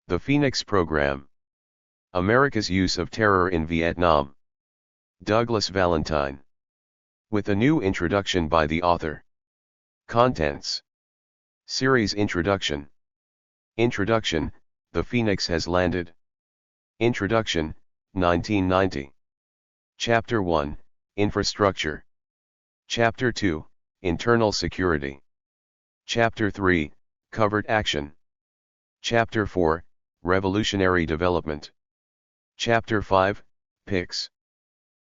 The Phoenix Program. America's Use of Terror in Vietnam. Douglas Valentine. With a new introduction by the author. Contents. Series Introduction. Introduction, The Phoenix has landed. Introduction, 1990. Chapter 1, Infrastructure. Chapter 2, Internal Security. Chapter 3, Covert Action. Chapter 4, Revolutionary Development. Chapter 5, PICs.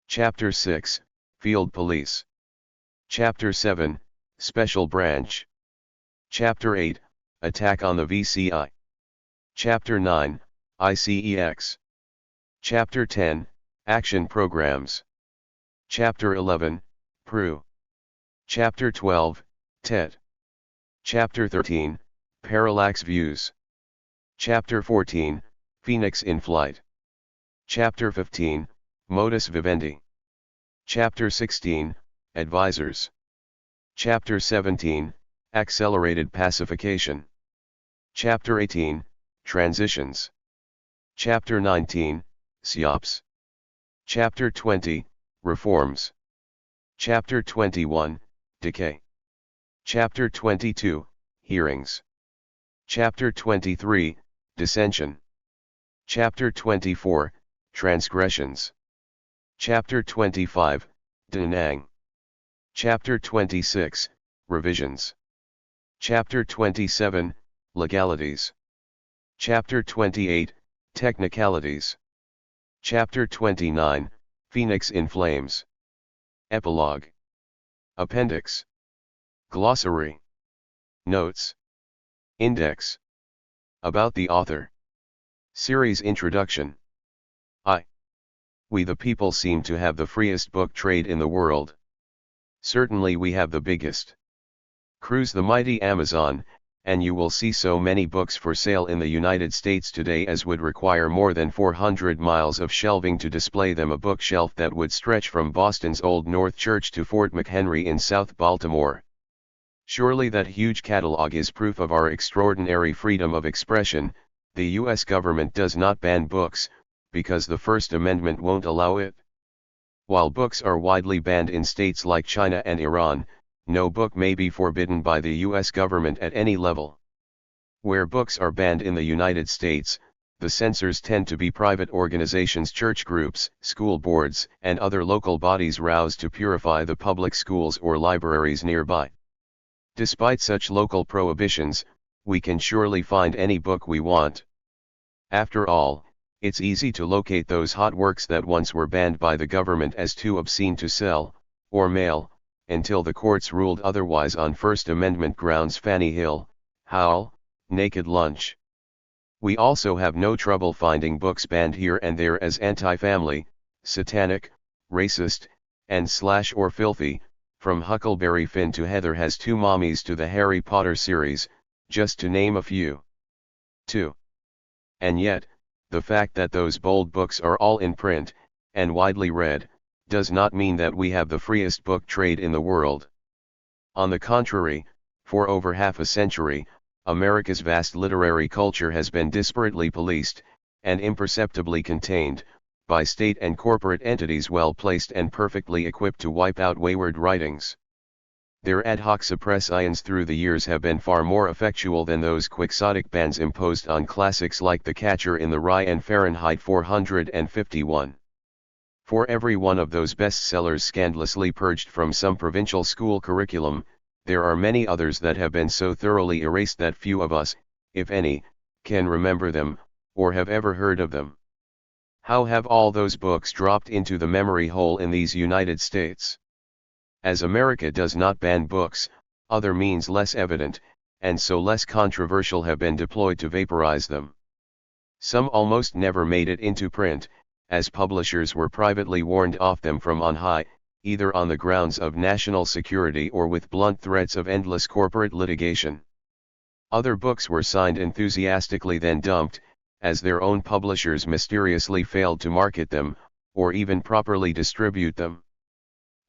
Chapter 6, Field Police. Chapter 7, Special Branch. Chapter 8, Attack on the VCI. Chapter 9, ICEX. Chapter 10, Action Programs. Chapter 11, PRU. Chapter 12, TED. Chapter 13, Parallax Views. Chapter 14, Phoenix in Flight. Chapter 15, Modus Vivendi. Chapter 16, Advisors. Chapter 17, Accelerated Pacification. Chapter 18, Transitions. Chapter 19, SIOPs. Chapter 20, Reforms. Chapter 21, Decay. Chapter 22, Hearings. Chapter 23, Dissension. Chapter 24, Transgressions. Chapter 25, Da Nang. Chapter 26, Revisions. Chapter 27, Legalities. Chapter 28, Technicalities. Chapter 29, Phoenix in Flames. Epilogue. Appendix. Glossary. Notes. Index. About the author. Series Introduction. We the people seem to have the freest book trade in the world. Certainly we have the biggest. Cruise the mighty Amazon, and you will see so many books for sale in the United States today as would require more than 400 miles of shelving to display them, a bookshelf that would stretch from Boston's Old North Church to Fort McHenry in South Baltimore. Surely that huge catalog is proof of our extraordinary freedom of expression. The U.S. government does not ban books, because the First Amendment won't allow it. While books are widely banned in states like China and Iran, no book may be forbidden by the U.S. government at any level. Where books are banned in the United States, the censors tend to be private organizations, church groups, school boards, and other local bodies roused to purify the public schools or libraries nearby. Despite such local prohibitions, we can surely find any book we want. After all, it's easy to locate those hot works that once were banned by the government as too obscene to sell, or mail, until the courts ruled otherwise on First Amendment grounds. Fanny Hill, Howl, Naked Lunch. We also have no trouble finding books banned here and there as anti-family, satanic, racist, and slash or filthy, from Huckleberry Finn to Heather Has Two Mommies to the Harry Potter series, just to name a few. 2. And yet, the fact that those bold books are all in print, and widely read, does not mean that we have the freest book trade in the world. On the contrary, for over half a century, America's vast literary culture has been disparately policed, and imperceptibly contained, by state and corporate entities well placed and perfectly equipped to wipe out wayward writings. Their ad hoc suppressions through the years have been far more effectual than those quixotic bans imposed on classics like The Catcher in the Rye and Fahrenheit 451. For every one of those bestsellers scandalously purged from some provincial school curriculum, there are many others that have been so thoroughly erased that few of us, if any, can remember them, or have ever heard of them. How have all those books dropped into the memory hole in these United States? As America does not ban books, other means less evident, and so less controversial have been deployed to vaporize them. Some almost never made it into print, as publishers were privately warned off them from on high, either on the grounds of national security or with blunt threats of endless corporate litigation. Other books were signed enthusiastically then dumped, as their own publishers mysteriously failed to market them, or even properly distribute them.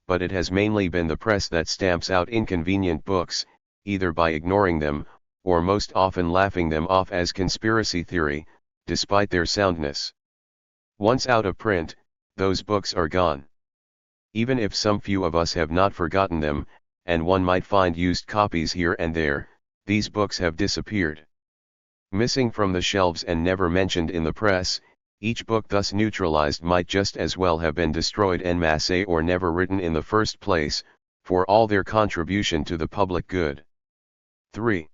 But it has mainly been the press that stamps out inconvenient books, either by ignoring them, or most often laughing them off as conspiracy theory, despite their soundness. Once out of print, those books are gone. Even if some few of us have not forgotten them, and one might find used copies here and there, these books have disappeared. Missing from the shelves and never mentioned in the press, each book thus neutralized might just as well have been destroyed en masse or never written in the first place, for all their contribution to the public good. 3.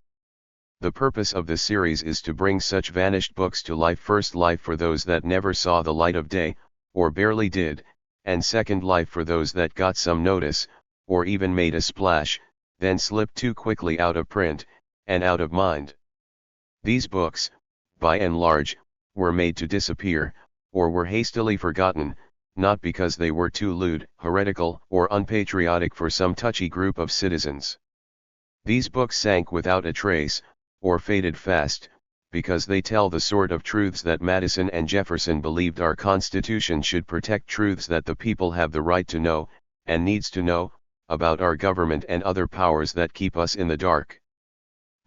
The purpose of this series is to bring such vanished books to life: first life for those that never saw the light of day, or barely did, and second life for those that got some notice, or even made a splash, then slipped too quickly out of print, and out of mind. These books, by and large, were made to disappear, or were hastily forgotten, not because they were too lewd, heretical, or unpatriotic for some touchy group of citizens. These books sank without a trace, or faded fast, because they tell the sort of truths that Madison and Jefferson believed our Constitution should protect, truths that the people have the right to know, and needs to know, about our government and other powers that keep us in the dark.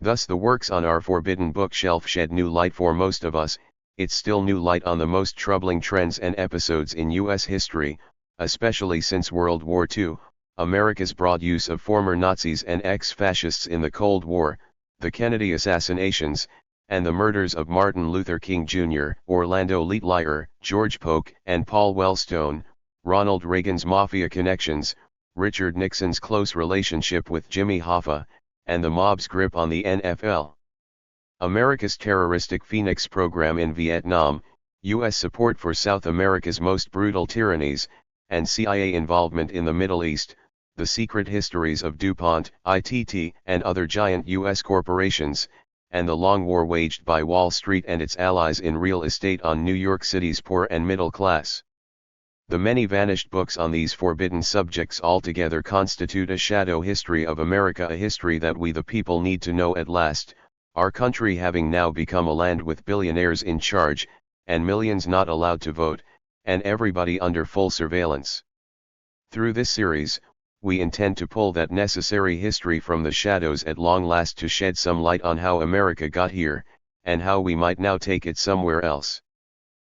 Thus the works on our forbidden bookshelf shed new light for most of us. It's still new light on the most troubling trends and episodes in U.S. history, especially since World War II, America's broad use of former Nazis and ex-fascists in the Cold War, the Kennedy assassinations, and the murders of Martin Luther King Jr., Orlando Letelier, George Polk and Paul Wellstone, Ronald Reagan's mafia connections, Richard Nixon's close relationship with Jimmy Hoffa, and the mob's grip on the NFL. America's terroristic Phoenix program in Vietnam, U.S. support for South America's most brutal tyrannies, and CIA involvement in the Middle East, the secret histories of DuPont, ITT, and other giant U.S. corporations, and the long war waged by Wall Street and its allies in real estate on New York City's poor and middle class. The many vanished books on these forbidden subjects altogether constitute a shadow history of America, a history that we the people need to know at last, our country having now become a land with billionaires in charge, and millions not allowed to vote, and everybody under full surveillance. Through this series, we intend to pull that necessary history from the shadows at long last to shed some light on how America got here, and how we might now take it somewhere else.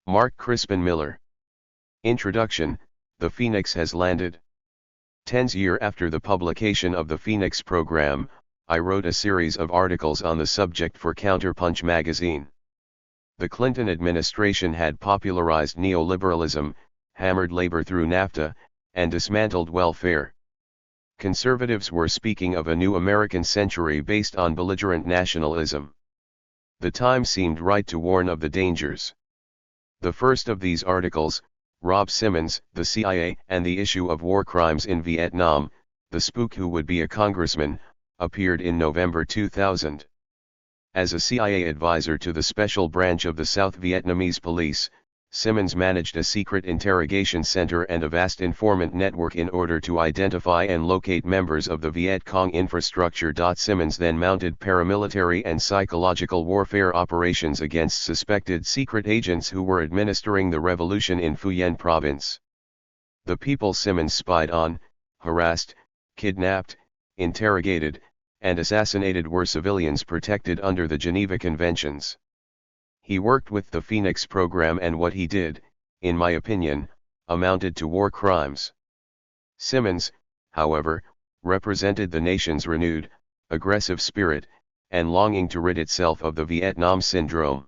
Mark Crispin Miller. Introduction: The Phoenix has landed. 10 years after the publication of the Phoenix program, I wrote a series of articles on the subject for Counterpunch magazine. The Clinton administration had popularized neoliberalism, hammered labor through NAFTA, and dismantled welfare. Conservatives were speaking of a new American century based on belligerent nationalism. The time seemed right to warn of the dangers. The first of these articles, Rob Simmons, the CIA and the issue of war crimes in Vietnam, the spook who would be a congressman, appeared in November 2000. As a CIA advisor to the special branch of the South Vietnamese police, Simmons managed a secret interrogation center and a vast informant network in order to identify and locate members of the Viet Cong infrastructure. Simmons then mounted paramilitary and psychological warfare operations against suspected secret agents who were administering the revolution in Phu Yen province. The people Simmons spied on, harassed, kidnapped, interrogated, and assassinated were civilians protected under the Geneva Conventions. He worked with the Phoenix program, and what he did, in my opinion, amounted to war crimes. Simmons, however, represented the nation's renewed, aggressive spirit, and longing to rid itself of the Vietnam syndrome.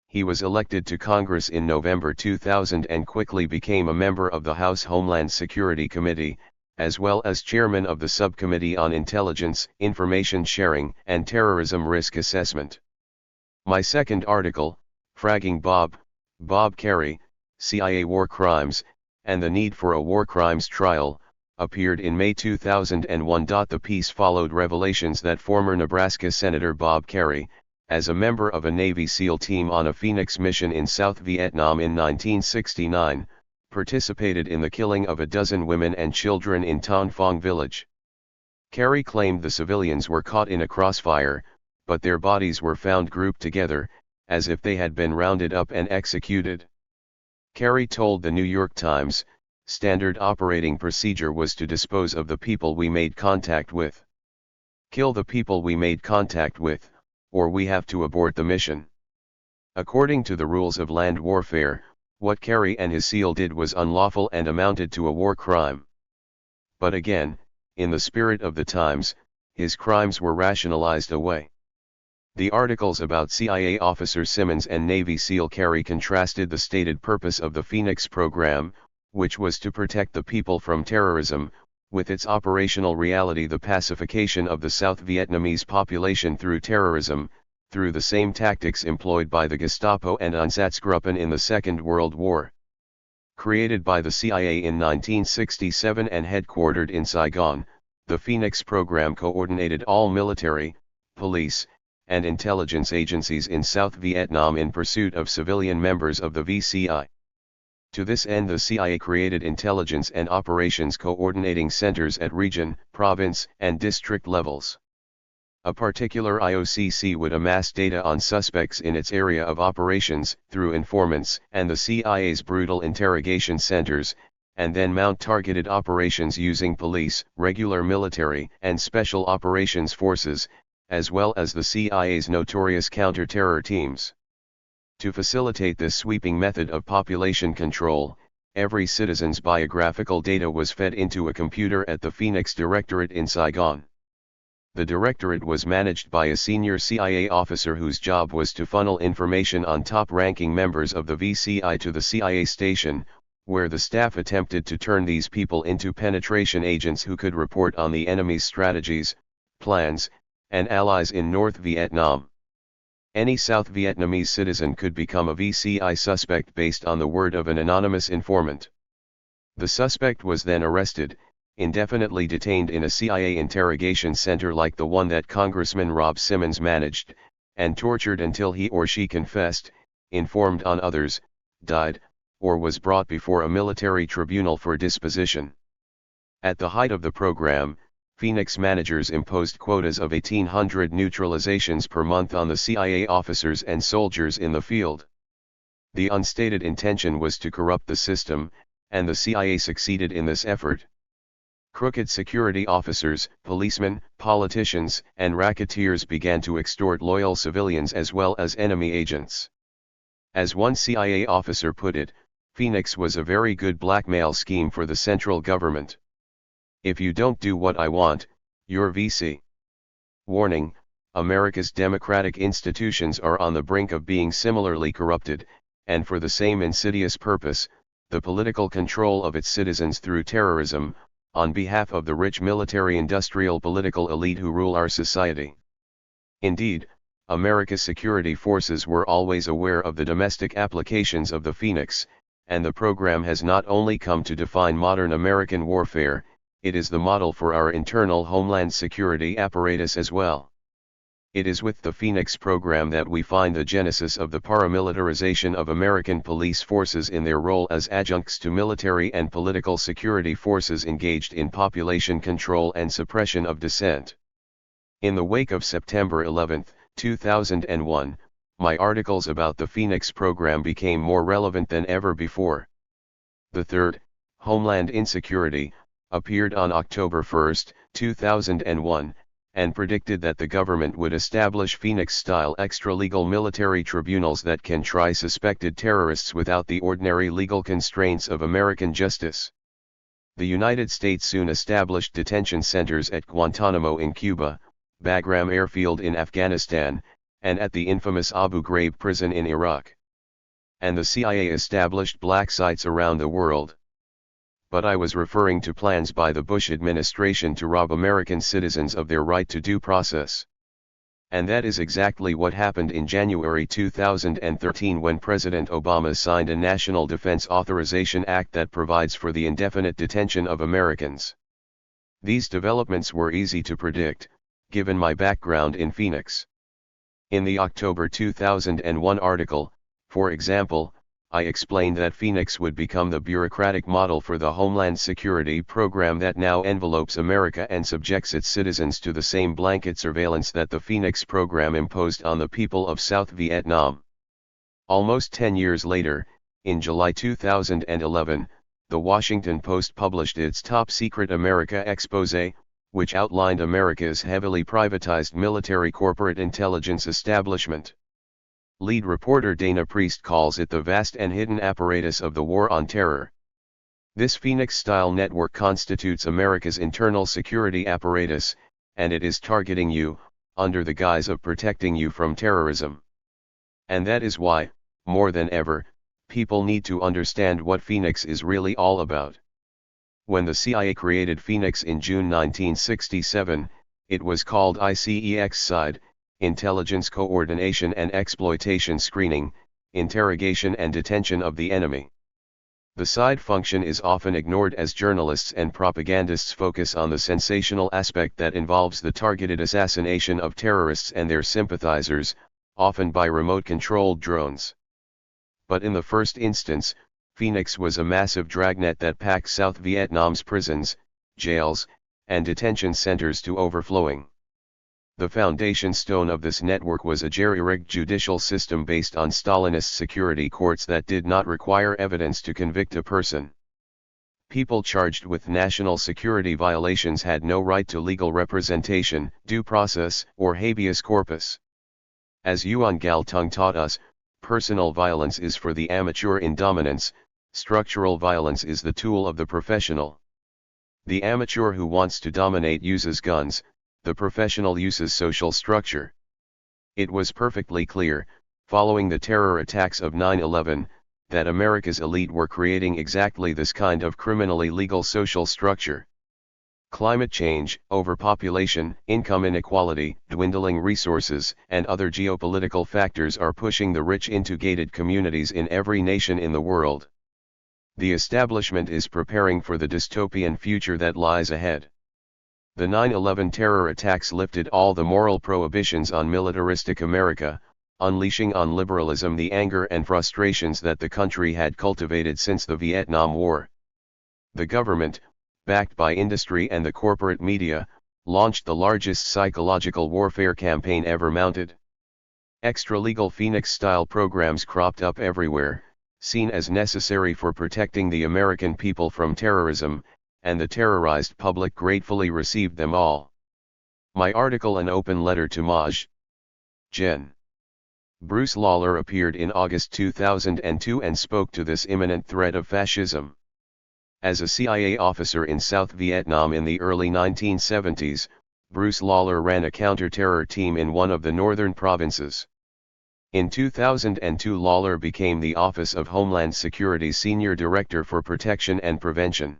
He was elected to Congress in November 2000 and quickly became a member of the House Homeland Security Committee, as well as chairman of the Subcommittee on Intelligence, Information Sharing, and Terrorism Risk Assessment. My second article, Fragging Bob Kerrey, CIA War Crimes, and the Need for a War Crimes Trial, appeared in May 2001. The piece followed revelations that former Nebraska Senator Bob Kerrey, as a member of a Navy SEAL team on a Phoenix mission in South Vietnam in 1969, participated in the killing of a dozen women and children in Ton Phong village. Kerrey claimed the civilians were caught in a crossfire, but their bodies were found grouped together, as if they had been rounded up and executed. Kerrey told the New York Times, "Standard operating procedure was to dispose of the people we made contact with. Kill the people we made contact with, or we have to abort the mission." According to the rules of land warfare, what Carey and his SEAL did was unlawful and amounted to a war crime. But again, in the spirit of the times, his crimes were rationalized away. The articles about CIA officer Simmons and Navy SEAL Carey contrasted the stated purpose of the Phoenix program, which was to protect the people from terrorism, with its operational reality, the pacification of the South Vietnamese population through terrorism, through the same tactics employed by the Gestapo and Einsatzgruppen in the Second World War. Created by the CIA in 1967 and headquartered in Saigon, the Phoenix program coordinated all military, police, and intelligence agencies in South Vietnam in pursuit of civilian members of the VCI. To this end, the CIA created intelligence and operations coordinating centers at region, province, and district levels. A particular IOCC would amass data on suspects in its area of operations through informants and the CIA's brutal interrogation centers, and then mount targeted operations using police, regular military, and special operations forces, as well as the CIA's notorious counter-terror teams. To facilitate this sweeping method of population control, every citizen's biographical data was fed into a computer at the Phoenix Directorate in Saigon. The Directorate was managed by a senior CIA officer whose job was to funnel information on top-ranking members of the VCI to the CIA station, where the staff attempted to turn these people into penetration agents who could report on the enemy's strategies, plans, and allies in North Vietnam. Any South Vietnamese citizen could become a VCI suspect based on the word of an anonymous informant. The suspect was then arrested, indefinitely detained in a CIA interrogation center like the one that Congressman Rob Simmons managed, and tortured until he or she confessed, informed on others, died, or was brought before a military tribunal for disposition. At the height of the program, Phoenix managers imposed quotas of 1,800 neutralizations per month on the CIA officers and soldiers in the field. The unstated intention was to corrupt the system, and the CIA succeeded in this effort. Crooked security officers, policemen, politicians, and racketeers began to extort loyal civilians as well as enemy agents. As one CIA officer put it, Phoenix was a very good blackmail scheme for the central government. If you don't do what I want, you're VC. Warning: America's democratic institutions are on the brink of being similarly corrupted, and for the same insidious purpose, the political control of its citizens through terrorism, on behalf of the rich military-industrial political elite who rule our society. Indeed, America's security forces were always aware of the domestic applications of the Phoenix, and the program has not only come to define modern American warfare, it is the model for our internal homeland security apparatus as well. It is with the Phoenix program that we find the genesis of the paramilitarization of American police forces in their role as adjuncts to military and political security forces engaged in population control and suppression of dissent. In the wake of September 11, 2001, my articles about the Phoenix program became more relevant than ever before. The third, Homeland Insecurity, appeared on October 1, 2001, and predicted that the government would establish Phoenix-style extra-legal military tribunals that can try suspected terrorists without the ordinary legal constraints of American justice. The United States soon established detention centers at Guantanamo in Cuba, Bagram Airfield in Afghanistan, and at the infamous Abu Ghraib prison in Iraq. And the CIA established black sites around the world. But I was referring to plans by the Bush administration to rob American citizens of their right to due process. And that is exactly what happened in January 2013 when President Obama signed a National Defense Authorization Act that provides for the indefinite detention of Americans. These developments were easy to predict, given my background in Phoenix. In the October 2001 article, for example, I explained that Phoenix would become the bureaucratic model for the Homeland Security program that now envelopes America and subjects its citizens to the same blanket surveillance that the Phoenix program imposed on the people of South Vietnam. Almost 10 years later, in July 2011, The Washington Post published its Top Secret America Exposé, which outlined America's heavily privatized military corporate intelligence establishment. Lead reporter Dana Priest calls it the vast and hidden apparatus of the War on Terror. This Phoenix-style network constitutes America's internal security apparatus, and it is targeting you, under the guise of protecting you from terrorism. And that is why, more than ever, people need to understand what Phoenix is really all about. When the CIA created Phoenix in June 1967, it was called ICEX-SIDE, Intelligence Coordination and Exploitation Screening, Interrogation and Detention of the Enemy. The SIDE function is often ignored as journalists and propagandists focus on the sensational aspect that involves the targeted assassination of terrorists and their sympathizers, often by remote-controlled drones. But in the first instance, Phoenix was a massive dragnet that packed South Vietnam's prisons, jails, and detention centers to overflowing. The foundation stone of this network was a jerry-rigged judicial system based on Stalinist security courts that did not require evidence to convict a person. People charged with national security violations had no right to legal representation, due process, or habeas corpus. As Yuan Galtung taught us, personal violence is for the amateur in dominance, structural violence is the tool of the professional. The amateur who wants to dominate uses guns, the professional uses social structure. It was perfectly clear, following the terror attacks of 9/11, that America's elite were creating exactly this kind of criminally legal social structure. Climate change, overpopulation, income inequality, dwindling resources, and other geopolitical factors are pushing the rich into gated communities in every nation in the world. The establishment is preparing for the dystopian future that lies ahead. The 9/11 terror attacks lifted all the moral prohibitions on militaristic America, unleashing on liberalism the anger and frustrations that the country had cultivated since the Vietnam War. The government, backed by industry and the corporate media, launched the largest psychological warfare campaign ever mounted. Extra-legal Phoenix-style programs cropped up everywhere, seen as necessary for protecting the American people from terrorism, and the terrorized public gratefully received them all. My article An Open Letter to Maj. Gen. Bruce Lawler appeared in August 2002 and spoke to this imminent threat of fascism. As a CIA officer in South Vietnam in the early 1970s, Bruce Lawler ran a counter-terror team in one of the northern provinces. In 2002 Lawler became the Office of Homeland Security's Senior Director for Protection and Prevention.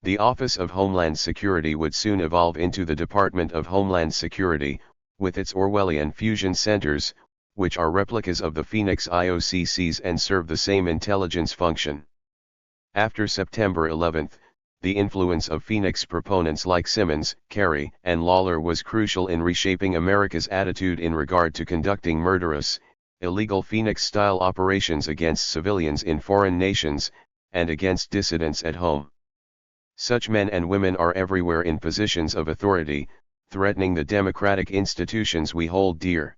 The Office of Homeland Security would soon evolve into the Department of Homeland Security, with its Orwellian fusion centers, which are replicas of the Phoenix IOCCs and serve the same intelligence function. After September 11, the influence of Phoenix proponents like Simmons, Kerry, and Lawler was crucial in reshaping America's attitude in regard to conducting murderous, illegal Phoenix-style operations against civilians in foreign nations, and against dissidents at home. Such men and women are everywhere in positions of authority, threatening the democratic institutions we hold dear.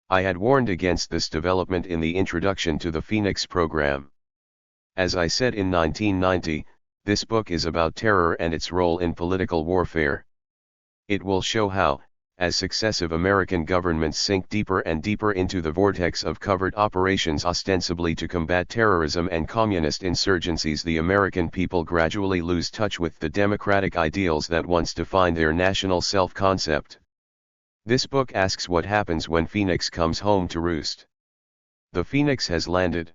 I had warned against this development in the introduction to the Phoenix program. As I said in 1990, this book is about terror and its role in political warfare. It will show how, as successive American governments sink deeper and deeper into the vortex of covert operations ostensibly to combat terrorism and communist insurgencies, the American people gradually lose touch with the democratic ideals that once defined their national self-concept. This book asks what happens when Phoenix comes home to roost. The Phoenix has landed.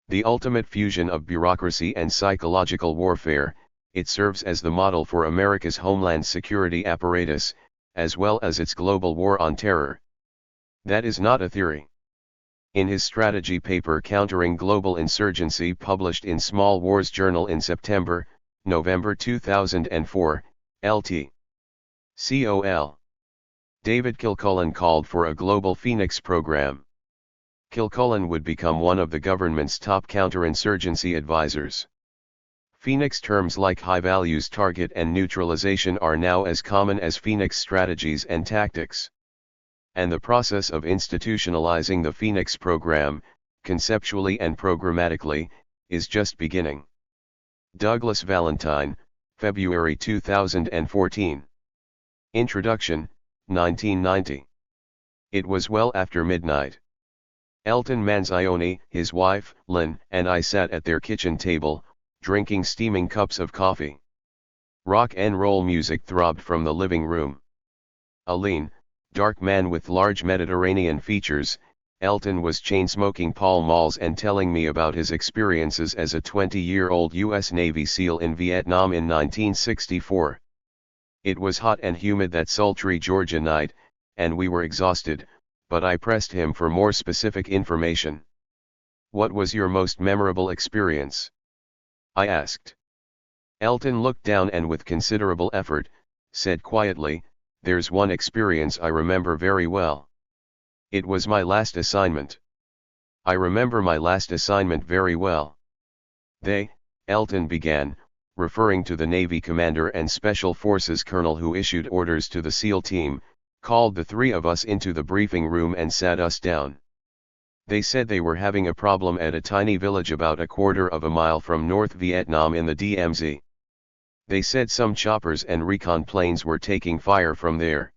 The ultimate fusion of bureaucracy and psychological warfare, it serves as the model for America's homeland security apparatus, as well as its global war on terror. That is not a theory. In his strategy paper Countering Global Insurgency published in Small Wars Journal in November 2004, Lt. Col. David Kilcullen called for a global Phoenix program. Kilcullen would become one of the government's top counterinsurgency advisors. Phoenix terms like high values target and neutralization are now as common as Phoenix strategies and tactics. And the process of institutionalizing the Phoenix program, conceptually and programmatically, is just beginning. Douglas Valentine, February 2014. Introduction, 1990. It was well after midnight. Elton Manzioni, his wife, Lynn, and I sat at their kitchen table, drinking steaming cups of coffee. Rock and roll music throbbed from the living room. A lean, dark man with large Mediterranean features, Elton was chain-smoking Pall Malls and telling me about his experiences as a 20-year-old U.S. Navy SEAL in Vietnam in 1964. It was hot and humid that sultry Georgia night, and we were exhausted, but I pressed him for more specific information. "What was your most memorable experience?" I asked. Elton looked down and with considerable effort, said quietly, "There's one experience I remember very well. It was my last assignment. I remember my last assignment very well. Elton began, referring to the Navy commander and Special Forces colonel who issued orders to the SEAL team, called the three of us into the briefing room and sat us down. They said they were having a problem at a tiny village about a quarter of a mile from North Vietnam in the DMZ. They said some choppers and recon planes were taking fire from there.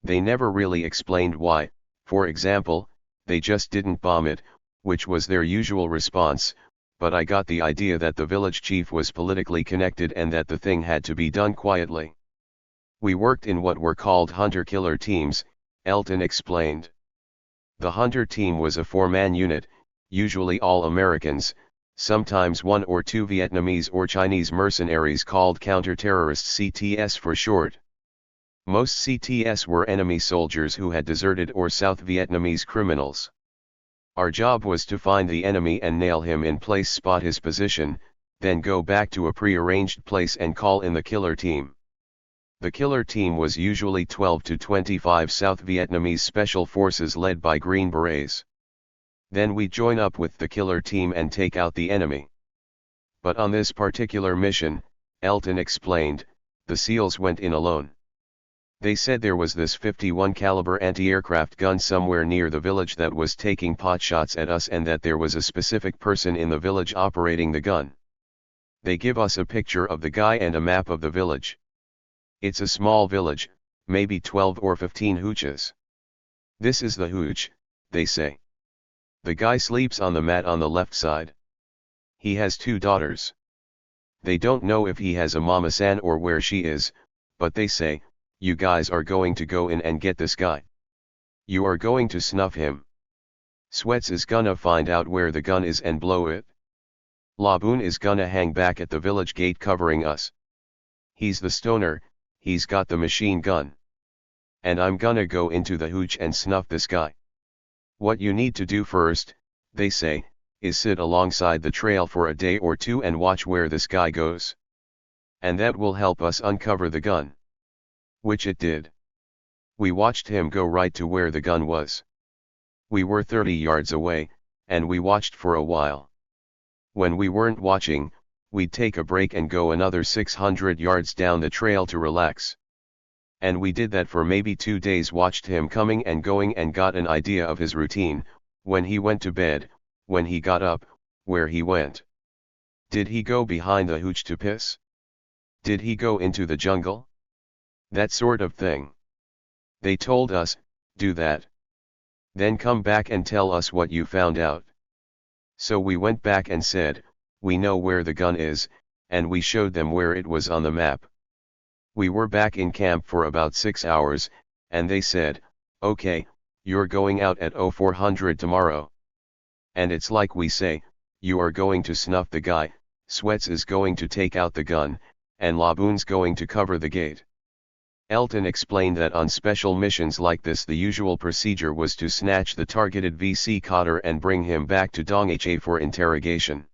They never really explained why. For example, they just didn't bomb it, which was their usual response, but I got the idea that the village chief was politically connected and that the thing had to be done quietly. We worked in what were called hunter-killer teams," Elton explained. The hunter team was a four-man unit, usually all Americans, sometimes one or two Vietnamese or Chinese mercenaries called counter-terrorists, CTS for short. Most CTS were enemy soldiers who had deserted or South Vietnamese criminals. Our job was to find the enemy and nail him in place, spot his position, then go back to a pre-arranged place and call in the killer team. The killer team was usually 12 to 25 South Vietnamese special forces led by Green Berets. Then we join up with the killer team and take out the enemy. But on this particular mission, Elton explained, the SEALs went in alone. They said there was this .51 caliber anti-aircraft gun somewhere near the village that was taking pot shots at us and that there was a specific person in the village operating the gun. They give us a picture of the guy and a map of the village. It's a small village, maybe 12 or 15 hooches. This is the hooch, they say. The guy sleeps on the mat on the left side. He has two daughters. They don't know if he has a mama-san or where she is, but they say, you guys are going to go in and get this guy. You are going to snuff him. Sweats is gonna find out where the gun is and blow it. Laboon is gonna hang back at the village gate covering us. He's the stoner, he's got the machine gun. And I'm gonna go into the hooch and snuff this guy. What you need to do first, they say, is sit alongside the trail for a day or two and watch where this guy goes. And that will help us uncover the gun. Which it did. We watched him go right to where the gun was. We were 30 yards away, and we watched for a while. When we weren't watching, we'd take a break and go another 600 yards down the trail to relax. And we did that for maybe 2 days, watched him coming and going and got an idea of his routine, when he went to bed, when he got up, where he went. Did he go behind the hooch to piss? Did he go into the jungle? That sort of thing. They told us, do that. Then come back and tell us what you found out. So we went back and said, we know where the gun is, and we showed them where it was on the map. We were back in camp for about 6 hours, and they said, okay, you're going out at 0400 tomorrow. And it's like we say, you are going to snuff the guy, Sweats is going to take out the gun, and Laboon's going to cover the gate. Elton explained that on special missions like this the usual procedure was to snatch the targeted VC cotter and bring him back to Dong Ha for interrogation.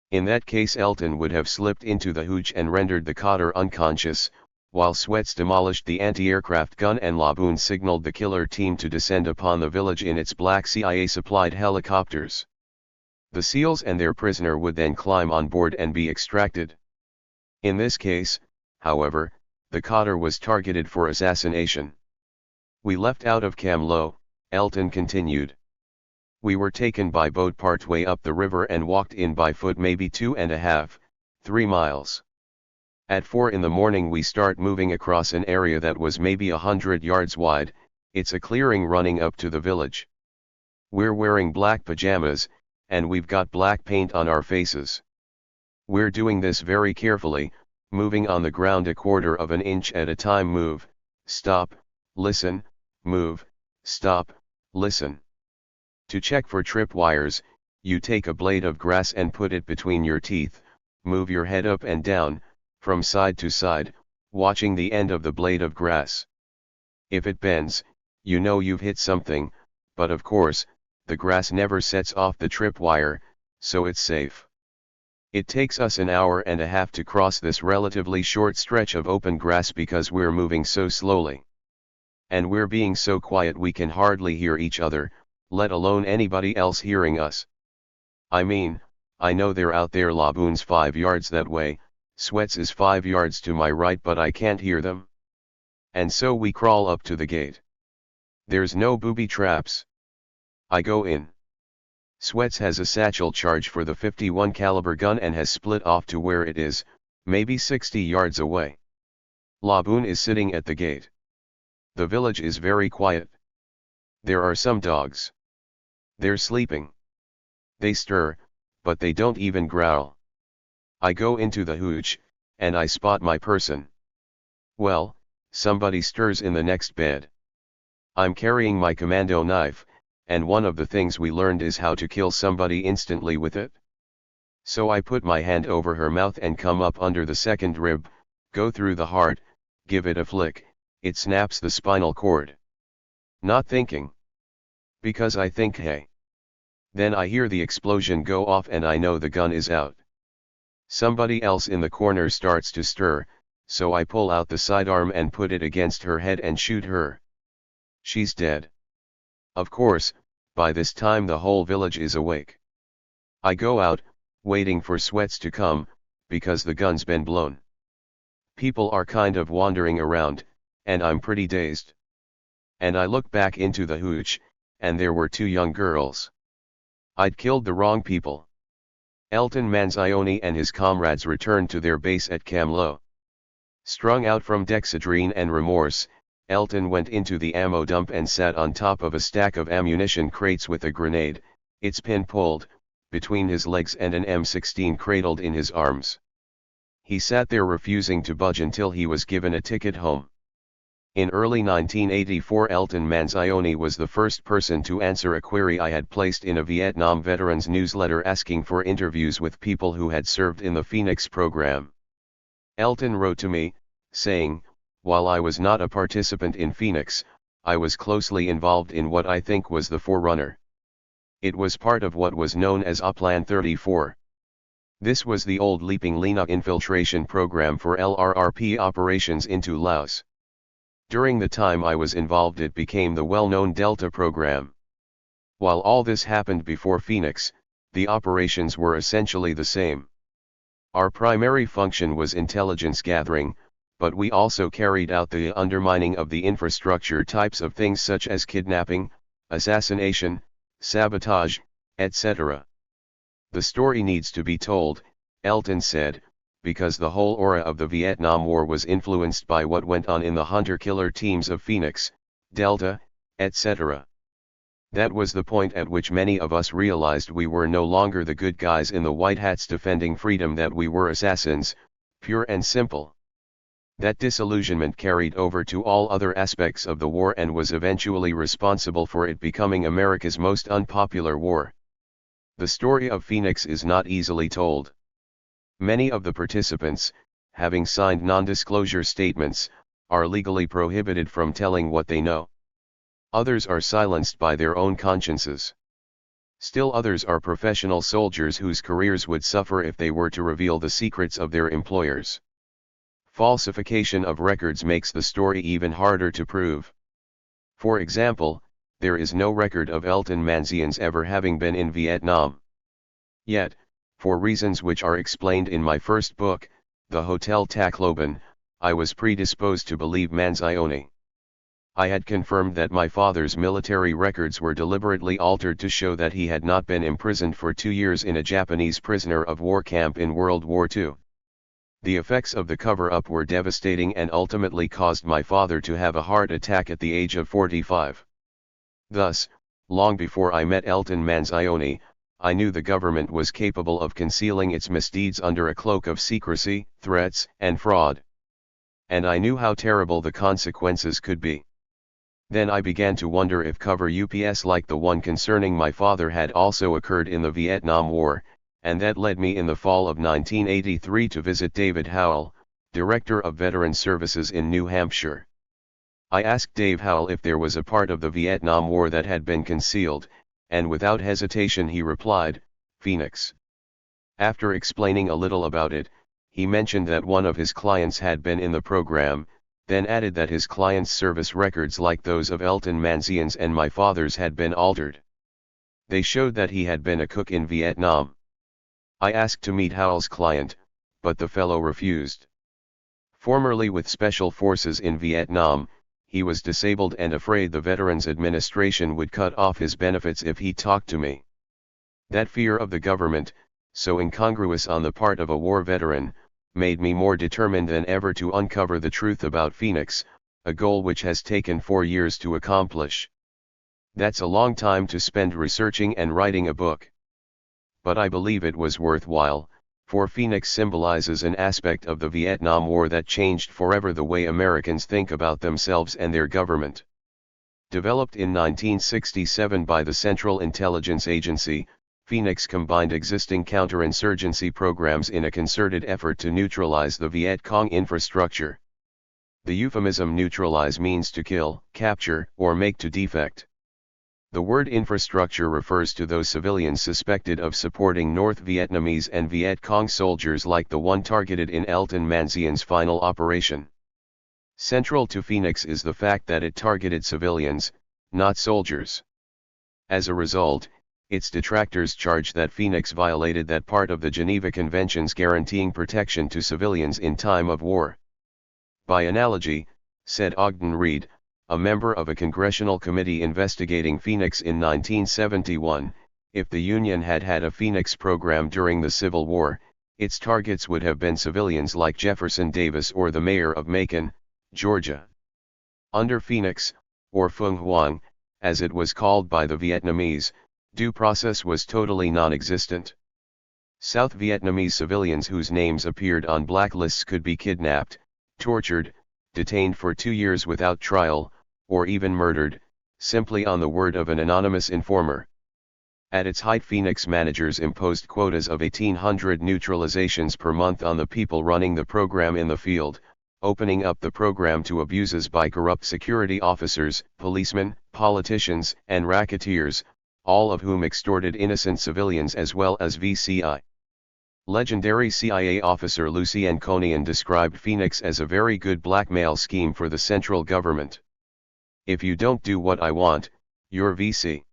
In that case Elton would have slipped into the hooch and rendered the cotter unconscious, while Sweats demolished the anti-aircraft gun and Laboon signaled the killer team to descend upon the village in its black CIA-supplied helicopters. The SEALs and their prisoner would then climb on board and be extracted. In this case, however, the cotter was targeted for assassination. We left out of Cam Lo, Elton continued. We were taken by boat partway up the river and walked in by foot maybe 2.5, 3 miles. At 4 in the morning we start moving across an area that was maybe 100 yards wide, it's a clearing running up to the village. We're wearing black pajamas, and we've got black paint on our faces. We're doing this very carefully, moving on the ground 1/4 of an inch at a time. Move, stop, listen, move, stop, listen. To check for tripwires, you take a blade of grass and put it between your teeth, move your head up and down, from side to side, watching the end of the blade of grass. If it bends, you know you've hit something, but of course, the grass never sets off the tripwire, so it's safe. It takes us an hour and a half to cross this relatively short stretch of open grass because we're moving so slowly. And we're being so quiet we can hardly hear each other, let alone anybody else hearing us. I mean, I know they're out there. Laboon's 5 yards that way, Sweats is 5 yards to my right, but I can't hear them. And so we crawl up to the gate. There's no booby traps. I go in. Sweats has a satchel charge for the 51 caliber gun and has split off to where it is, maybe 60 yards away. Laboon is sitting at the gate. The village is very quiet. There are some dogs. They're sleeping. They stir, but they don't even growl. I go into the hooch, and I spot my person. Well, somebody stirs in the next bed. I'm carrying my commando knife, and one of the things we learned is how to kill somebody instantly with it. So I put my hand over her mouth and come up under the second rib, go through the heart, give it a flick, it snaps the spinal cord. Not thinking. Because I think, hey. Then I hear the explosion go off and I know the gun is out. Somebody else in the corner starts to stir, so I pull out the sidearm and put it against her head and shoot her. She's dead. Of course, by this time the whole village is awake. I go out, waiting for Sweats to come, because the gun's been blown. People are kind of wandering around, and I'm pretty dazed. And I look back into the hooch, and there were 2 young girls. I'd killed the wrong people. Elton Manzioni and his comrades returned to their base at Camlo. Strung out from dexedrine and remorse, Elton went into the ammo dump and sat on top of a stack of ammunition crates with a grenade, its pin pulled, between his legs and an M16 cradled in his arms. He sat there refusing to budge until he was given a ticket home. In early 1984, Elton Manzioni was the first person to answer a query I had placed in a Vietnam veterans newsletter asking for interviews with people who had served in the Phoenix program. Elton wrote to me, saying, "While I was not a participant in Phoenix, I was closely involved in what I think was the forerunner. It was part of what was known as Plan 34. This was the old Leaping Lena infiltration program for LRRP operations into Laos. During the time I was involved, it became the well-known Delta program. While all this happened before Phoenix, the operations were essentially the same. Our primary function was intelligence gathering, but we also carried out the undermining of the infrastructure types of things such as kidnapping, assassination, sabotage, etc. The story needs to be told," Elton said, "because the whole aura of the Vietnam War was influenced by what went on in the hunter-killer teams of Phoenix, Delta, etc. That was the point at which many of us realized we were no longer the good guys in the white hats defending freedom, that we were assassins, pure and simple. That disillusionment carried over to all other aspects of the war and was eventually responsible for it becoming America's most unpopular war. The story of Phoenix is not easily told. Many of the participants, having signed non-disclosure statements, are legally prohibited from telling what they know. Others are silenced by their own consciences. Still others are professional soldiers whose careers would suffer if they were to reveal the secrets of their employers. Falsification of records makes the story even harder to prove. For example, there is no record of Elton Manzians ever having been in Vietnam. Yet, for reasons which are explained in my first book, The Hotel Tacloban, I was predisposed to believe Manzioni. I had confirmed that my father's military records were deliberately altered to show that he had not been imprisoned for 2 years in a Japanese prisoner of war camp in World War II. The effects of the cover-up were devastating and ultimately caused my father to have a heart attack at the age of 45. Thus, Long before I met Elton Manzioni, I knew the government was capable of concealing its misdeeds under a cloak of secrecy, threats, and fraud. And I knew how terrible the consequences could be. Then I began to wonder if cover UPS like the one concerning my father had also occurred in the Vietnam War, and that led me in the fall of 1983 to visit David Howell, Director of Veteran Services in New Hampshire. I asked Dave Howell if there was a part of the Vietnam War that had been concealed, and without hesitation he replied, Phoenix. After explaining a little about it, he mentioned that one of his clients had been in the program, then added that his client's service records like those of Elton Manzion's and my father's had been altered. They showed that he had been a cook in Vietnam. I asked to meet Howell's client, but the fellow refused. Formerly with Special Forces in Vietnam, he was disabled and afraid the Veterans Administration would cut off his benefits if he talked to me. That fear of the government, so incongruous on the part of a war veteran, made me more determined than ever to uncover the truth about Phoenix, a goal which has taken 4 years to accomplish. That's a long time to spend researching and writing a book. But I believe it was worthwhile, for Phoenix symbolizes an aspect of the Vietnam War that changed forever the way Americans think about themselves and their government. Developed in 1967 by the Central Intelligence Agency, Phoenix combined existing counterinsurgency programs in a concerted effort to neutralize the Viet Cong infrastructure. The euphemism neutralize means to kill, capture, or make to defect. The word infrastructure refers to those civilians suspected of supporting North Vietnamese and Viet Cong soldiers like the one targeted in Elton Manzion's final operation. Central to Phoenix is the fact that it targeted civilians, not soldiers. As a result, its detractors charge that Phoenix violated that part of the Geneva Conventions guaranteeing protection to civilians in time of war. By analogy, said Ogden Reed, a member of a congressional committee investigating Phoenix in 1971, if the Union had had a Phoenix program during the Civil War, its targets would have been civilians like Jefferson Davis or the mayor of Macon, Georgia. Under Phoenix, or Phuong Hoang, as it was called by the Vietnamese, due process was totally non-existent. South Vietnamese civilians whose names appeared on blacklists could be kidnapped, tortured, detained for 2 years without trial, or even murdered, simply on the word of an anonymous informer. At its height, Phoenix managers imposed quotas of 1,800 neutralizations per month on the people running the program in the field, opening up the program to abuses by corrupt security officers, policemen, politicians, and racketeers, all of whom extorted innocent civilians as well as VCI. Legendary CIA officer Lucien Conein described Phoenix as a very good blackmail scheme for the central government. If you don't do what I want, you're VC.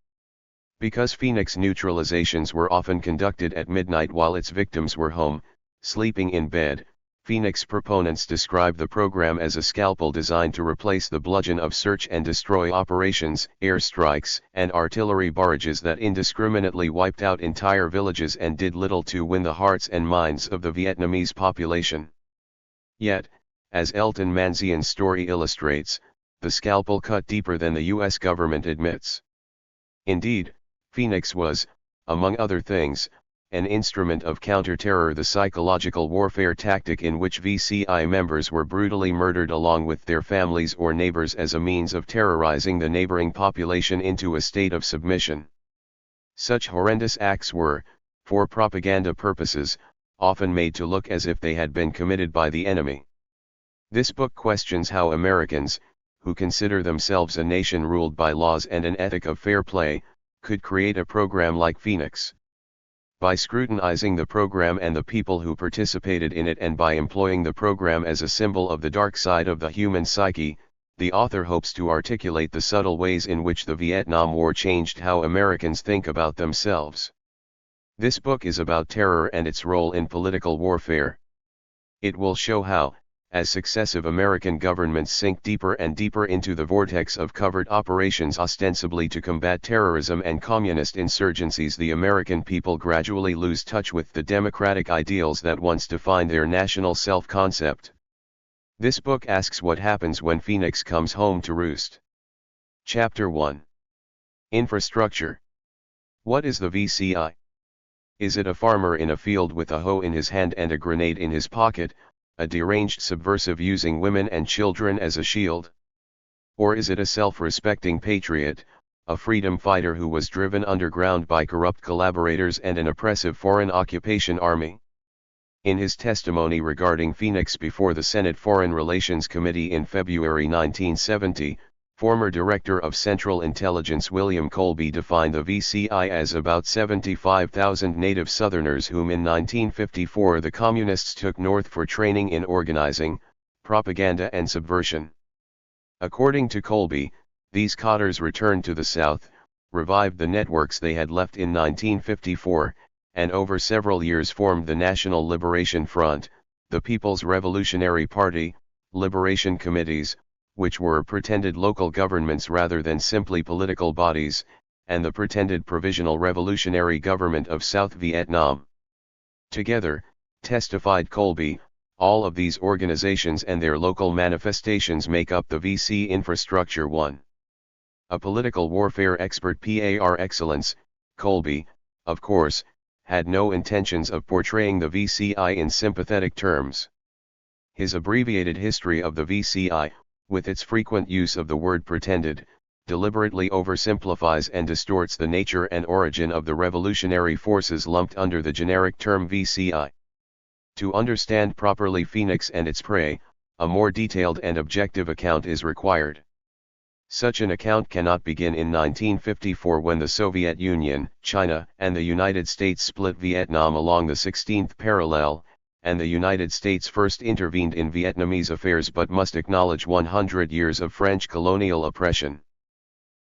Because Phoenix neutralizations were often conducted at midnight while its victims were home, sleeping in bed, Phoenix proponents describe the program as a scalpel designed to replace the bludgeon of search and destroy operations, airstrikes, and artillery barrages that indiscriminately wiped out entire villages and did little to win the hearts and minds of the Vietnamese population. Yet, as Elton Manzion's story illustrates, the scalpel cut deeper than the US government admits. Indeed, Phoenix was, among other things, an instrument of counter-terror, the psychological warfare tactic in which VCI members were brutally murdered along with their families or neighbors as a means of terrorizing the neighboring population into a state of submission. Such horrendous acts were, for propaganda purposes, often made to look as if they had been committed by the enemy. This book questions how Americans, who consider themselves a nation ruled by laws and an ethic of fair play, could create a program like Phoenix. By scrutinizing the program and the people who participated in it, and by employing the program as a symbol of the dark side of the human psyche, the author hopes to articulate the subtle ways in which the Vietnam War changed how Americans think about themselves. This book is about terror and its role in political warfare. It will show how, as successive American governments sink deeper and deeper into the vortex of covert operations ostensibly to combat terrorism and communist insurgencies, the American people gradually lose touch with the democratic ideals that once defined their national self-concept. This book asks what happens when Phoenix comes home to roost. Chapter 1. Infrastructure. What is the VCI? Is it a farmer in a field with a hoe in his hand and a grenade in his pocket, a deranged subversive using women and children as a shield? Or is it a self-respecting patriot, a freedom fighter who was driven underground by corrupt collaborators and an oppressive foreign occupation army? In his testimony regarding Phoenix before the Senate Foreign Relations Committee in February 1970, former Director of Central Intelligence William Colby defined the VCI as about 75,000 native Southerners whom in 1954 the Communists took north for training in organizing, propaganda and subversion. According to Colby, these cadres returned to the South, revived the networks they had left in 1954, and over several years formed the National Liberation Front, the People's Revolutionary Party, liberation committees, which were pretended local governments rather than simply political bodies, and the pretended Provisional Revolutionary Government of South Vietnam. Together, testified Colby, all of these organizations and their local manifestations make up the VC Infrastructure 1. A political warfare expert par excellence, Colby, of course, had no intentions of portraying the VCI in sympathetic terms. His abbreviated history of the VCI, with its frequent use of the word pretended, deliberately oversimplifies and distorts the nature and origin of the revolutionary forces lumped under the generic term VCI. To understand properly Phoenix and its prey, a more detailed and objective account is required. Such an account cannot begin in 1954 when the Soviet Union, China, and the United States split Vietnam along the 16th parallel, and the United States first intervened in Vietnamese affairs, but must acknowledge 100 years of French colonial oppression.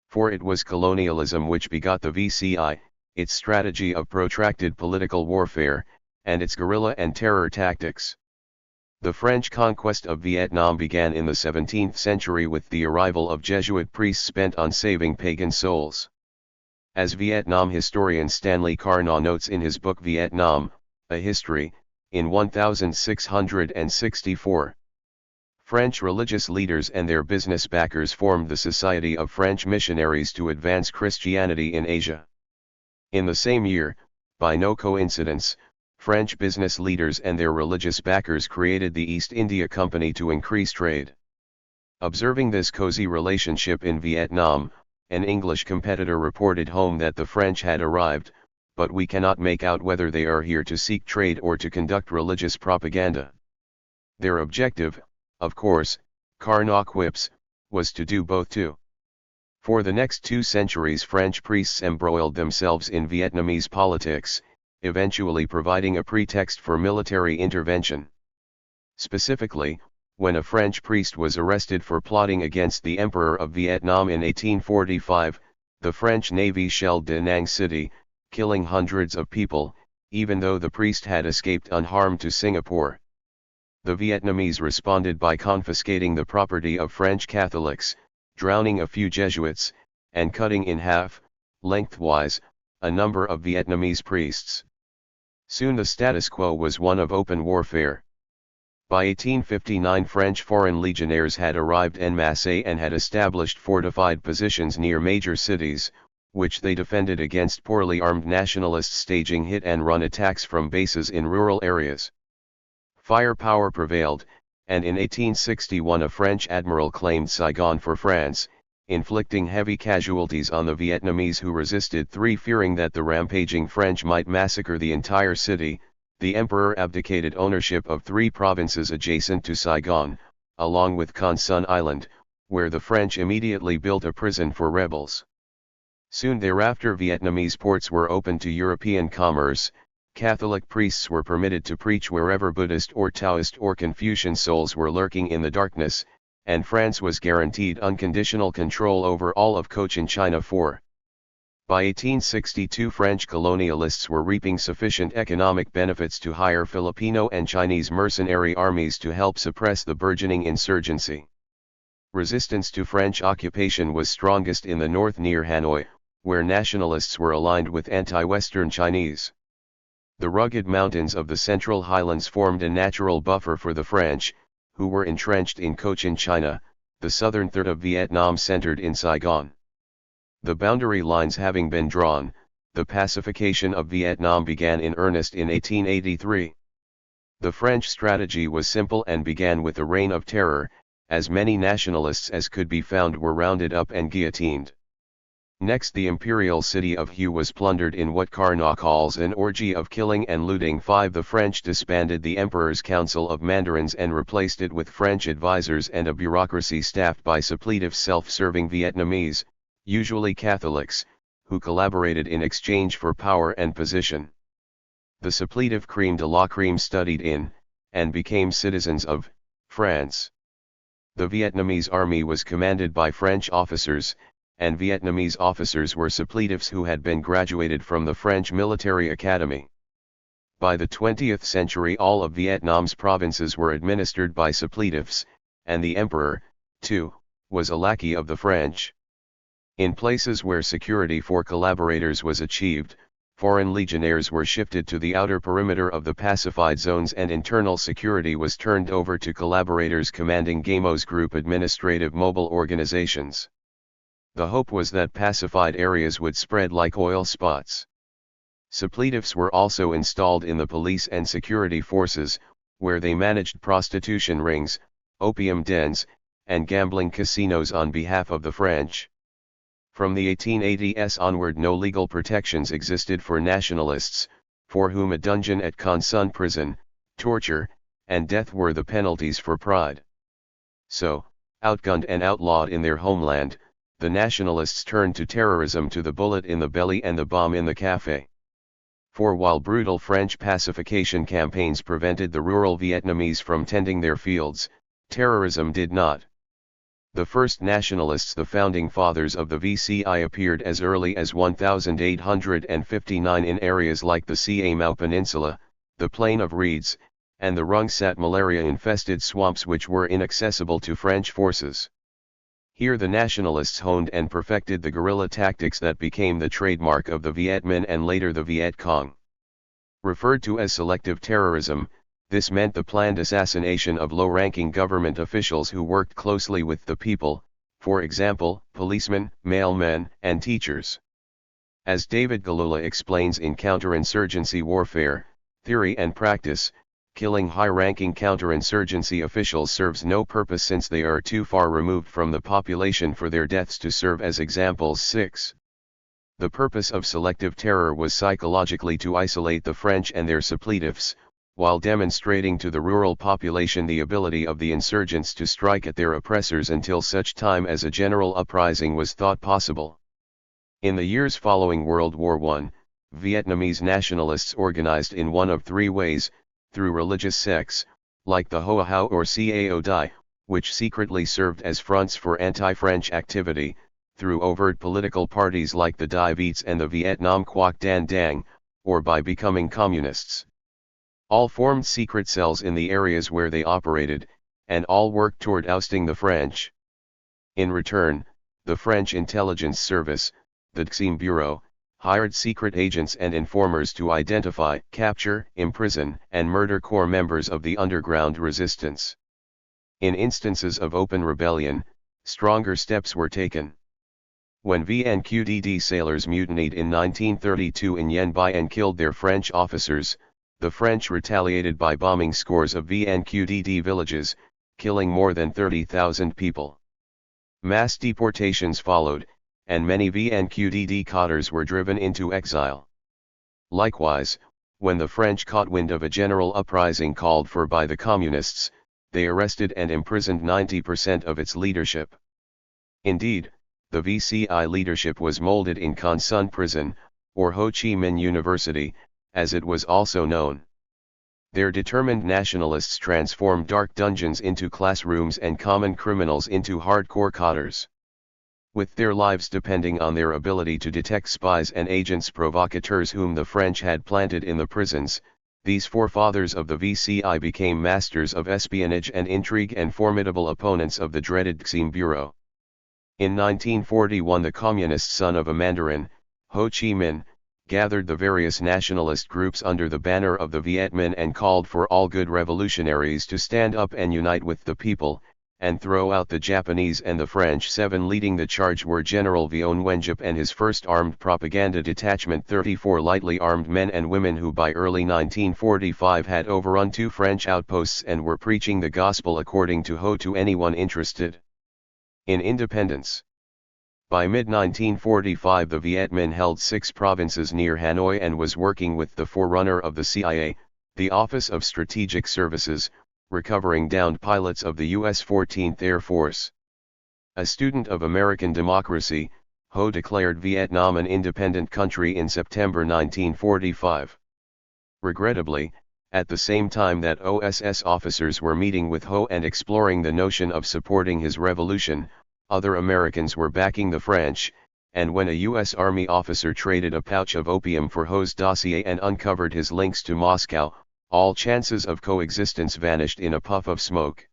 For it was colonialism which begot the VCI, its strategy of protracted political warfare, and its guerrilla and terror tactics. The French conquest of Vietnam began in the 17th century with the arrival of Jesuit priests bent on saving pagan souls. As Vietnam historian Stanley Carnot notes in his book Vietnam, A History, in 1664, French religious leaders and their business backers formed the Society of French Missionaries to advance Christianity in Asia. In the same year, by no coincidence, French business leaders and their religious backers created the East India Company to increase trade. Observing this cozy relationship in Vietnam, an English competitor reported home that the French had arrived, but we cannot make out whether they are here to seek trade or to conduct religious propaganda. Their objective, of course, Carnot quips, was to do both too. For the next 2 centuries French priests embroiled themselves in Vietnamese politics, eventually providing a pretext for military intervention. Specifically, when a French priest was arrested for plotting against the Emperor of Vietnam in 1845, the French Navy shelled Da Nang City, killing hundreds of people, even though the priest had escaped unharmed to Singapore. The Vietnamese responded by confiscating the property of French Catholics, drowning a few Jesuits, and cutting in half, lengthwise, a number of Vietnamese priests. Soon the status quo was one of open warfare. By 1859 French foreign legionnaires had arrived en masse and had established fortified positions near major cities, which they defended against poorly armed nationalists staging hit-and-run attacks from bases in rural areas. Firepower prevailed, and in 1861 a French admiral claimed Saigon for France, inflicting heavy casualties on the Vietnamese who resisted. Fearing that the rampaging French might massacre the entire city, the emperor abdicated ownership of 3 provinces adjacent to Saigon, along with Con Son Island, where the French immediately built a prison for rebels. Soon thereafter Vietnamese ports were open to European commerce, Catholic priests were permitted to preach wherever Buddhist or Taoist or Confucian souls were lurking in the darkness, and France was guaranteed unconditional control over all of Cochin China. By 1862 French colonialists were reaping sufficient economic benefits to hire Filipino and Chinese mercenary armies to help suppress the burgeoning insurgency. Resistance to French occupation was strongest in the north near Hanoi, where nationalists were aligned with anti-Western Chinese. The rugged mountains of the Central Highlands formed a natural buffer for the French, who were entrenched in Cochin China, the southern third of Vietnam centered in Saigon. The boundary lines having been drawn, the pacification of Vietnam began in earnest in 1883. The French strategy was simple and began with a reign of terror, as many nationalists as could be found were rounded up and guillotined. Next, the imperial city of Hue was plundered in what Carnot calls an orgy of killing and looting. 5. The French disbanded the Emperor's Council of Mandarins and replaced it with French advisors and a bureaucracy staffed by suppletive self-serving Vietnamese, usually Catholics, who collaborated in exchange for power and position. The suppletive crème de la crème studied in, and became citizens of, France. The Vietnamese army was commanded by French officers, and Vietnamese officers were suppletives who had been graduated from the French military academy. By the 20th century, all of Vietnam's provinces were administered by suppletives, and the emperor, too, was a lackey of the French. In places where security for collaborators was achieved, foreign legionnaires were shifted to the outer perimeter of the pacified zones and internal security was turned over to collaborators commanding GAMO's group administrative mobile organizations. The hope was that pacified areas would spread like oil spots. Suppletives were also installed in the police and security forces, where they managed prostitution rings, opium dens, and gambling casinos on behalf of the French. From the 1880s onward, no legal protections existed for nationalists, for whom a dungeon at Con Son prison, torture, and death were the penalties for pride. So, outgunned and outlawed in their homeland, the nationalists turned to terrorism, to the bullet in the belly and the bomb in the cafe. For while brutal French pacification campaigns prevented the rural Vietnamese from tending their fields, terrorism did not. The first nationalists, the founding fathers of the VCI, appeared as early as 1859 in areas like the Ca Mau Peninsula, the Plain of Reeds, and the Rung Sat malaria-infested swamps which were inaccessible to French forces. Here the nationalists honed and perfected the guerrilla tactics that became the trademark of the Viet Minh and later the Viet Cong. Referred to as selective terrorism, this meant the planned assassination of low-ranking government officials who worked closely with the people, for example, policemen, mailmen, and teachers. As David Galula explains in Counterinsurgency Warfare, Theory and Practice, killing high-ranking counterinsurgency officials serves no purpose since they are too far removed from the population for their deaths to serve as examples. 6. The purpose of selective terror was psychologically to isolate the French and their suppletives, while demonstrating to the rural population the ability of the insurgents to strike at their oppressors until such time as a general uprising was thought possible. In the years following World War I, Vietnamese nationalists organized in one of three ways: through religious sects, like the Hoa Hao or Cao Dai, which secretly served as fronts for anti-French activity, through overt political parties like the Dai Viets and the Vietnam Quoc Dan Dang, or by becoming communists. All formed secret cells in the areas where they operated, and all worked toward ousting the French. In return, the French intelligence service, the THIRD Bureau, hired secret agents and informers to identify, capture, imprison, and murder core members of the underground resistance. In instances of open rebellion, stronger steps were taken. When VNQDD sailors mutinied in 1932 in Yen Bai and killed their French officers, the French retaliated by bombing scores of VNQDD villages, killing more than 30,000 people. Mass deportations followed, and many VNQDD cadres were driven into exile. Likewise, when the French caught wind of a general uprising called for by the communists, they arrested and imprisoned 90% of its leadership. Indeed, the VCI leadership was molded in Con Son Prison, or Ho Chi Minh University, as it was also known. Their determined nationalists transformed dark dungeons into classrooms and common criminals into hardcore cadres. With their lives depending on their ability to detect spies and agents provocateurs whom the French had planted in the prisons, these forefathers of the VCI became masters of espionage and intrigue and formidable opponents of the dreaded THIRD Bureau. In 1941, the communist son of a Mandarin, Ho Chi Minh, gathered the various nationalist groups under the banner of the Viet Minh and called for all good revolutionaries to stand up and unite with the people, and throw out the Japanese and the French. 7 Leading the charge were General Von Wenjip and his first armed propaganda detachment, 34 lightly armed men and women who by early 1945 had overrun 2 French outposts and were preaching the gospel according to Ho to anyone interested in independence. By mid-1945 the Viet Minh held 6 provinces near Hanoi and was working with the forerunner of the CIA, the Office of Strategic Services, recovering downed pilots of the U.S. 14th Air Force. A student of American democracy, Ho declared Vietnam an independent country in September 1945. Regrettably, at the same time that OSS officers were meeting with Ho and exploring the notion of supporting his revolution, other Americans were backing the French, and when a U.S. Army officer traded a pouch of opium for Ho's dossier and uncovered his links to Moscow, all chances of coexistence vanished in a puff of smoke.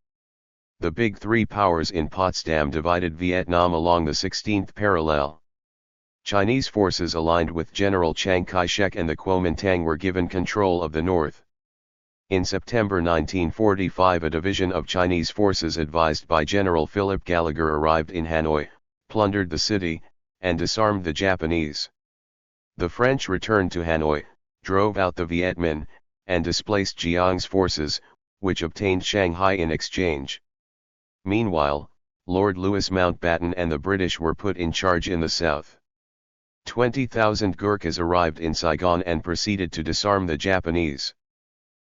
The Big Three powers in Potsdam divided Vietnam along the 16th parallel. Chinese forces aligned with General Chiang Kai-shek and the Kuomintang were given control of the north. In September 1945 a division of Chinese forces advised by General Philip Gallagher arrived in Hanoi, plundered the city, and disarmed the Japanese. The French returned to Hanoi, drove out the Viet Minh, and displaced Chiang's forces, which obtained Shanghai in exchange. Meanwhile, Lord Louis Mountbatten and the British were put in charge in the south. 20,000 Gurkhas arrived in Saigon and proceeded to disarm the Japanese.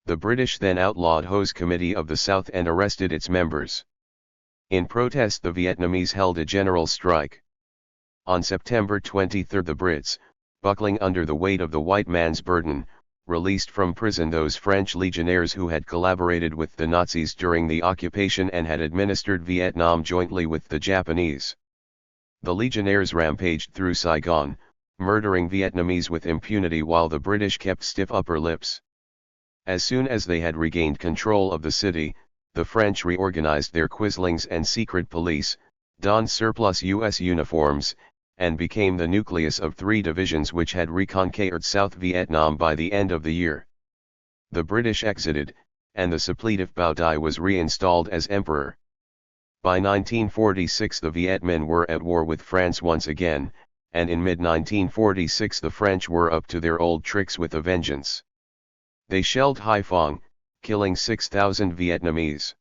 The British then outlawed Ho's Committee of the South and arrested its members. In protest the Vietnamese held a general strike. On September 23 the Brits, buckling under the weight of the white man's burden, released from prison those French legionnaires who had collaborated with the Nazis during the occupation and had administered Vietnam jointly with the Japanese. The legionnaires rampaged through Saigon, murdering Vietnamese with impunity while the British kept stiff upper lips. As soon as they had regained control of the city, the French reorganized their quislings and secret police, donned surplus U.S. uniforms, and became the nucleus of 3 divisions which had reconquered South Vietnam by the end of the year. The British exited, and the suppletive Bao Dai was reinstalled as emperor. By 1946 the Viet Minh were at war with France once again, and in mid-1946 the French were up to their old tricks with a vengeance. They shelled Haiphong, killing 6,000 Vietnamese.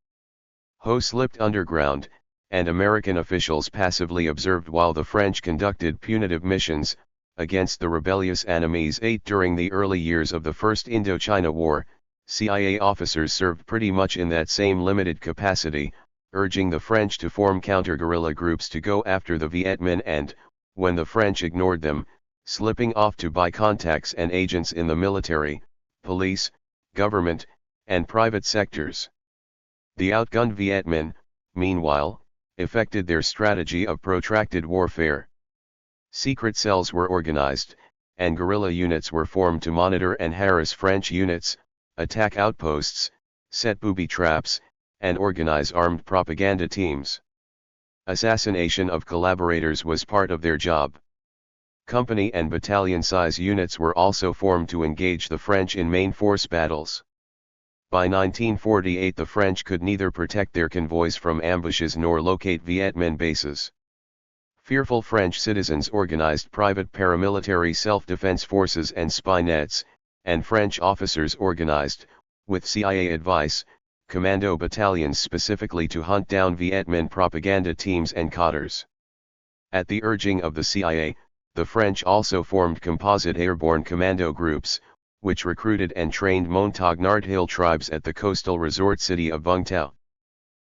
Ho slipped underground, and American officials passively observed while the French conducted punitive missions against the rebellious enemies. 8 During the early years of the First Indochina War, CIA officers served pretty much in that same limited capacity, urging the French to form counter-guerrilla groups to go after the Viet Minh and, when the French ignored them, slipping off to buy contacts and agents in the military, police, government, and private sectors. The outgunned Viet Minh, meanwhile, effected their strategy of protracted warfare. Secret cells were organized, and guerrilla units were formed to monitor and harass French units, attack outposts, set booby traps, and organize armed propaganda teams. Assassination of collaborators was part of their job. Company and battalion-size units were also formed to engage the French in main force battles. By 1948 the French could neither protect their convoys from ambushes nor locate Viet Minh bases. Fearful French citizens organized private paramilitary self-defense forces and spy nets, and French officers organized, with CIA advice, commando battalions specifically to hunt down Viet Minh propaganda teams and cadres. At the urging of the CIA, the French also formed composite airborne commando groups, which recruited and trained Montag Nardhill tribes at the coastal resort city of Vung Tau.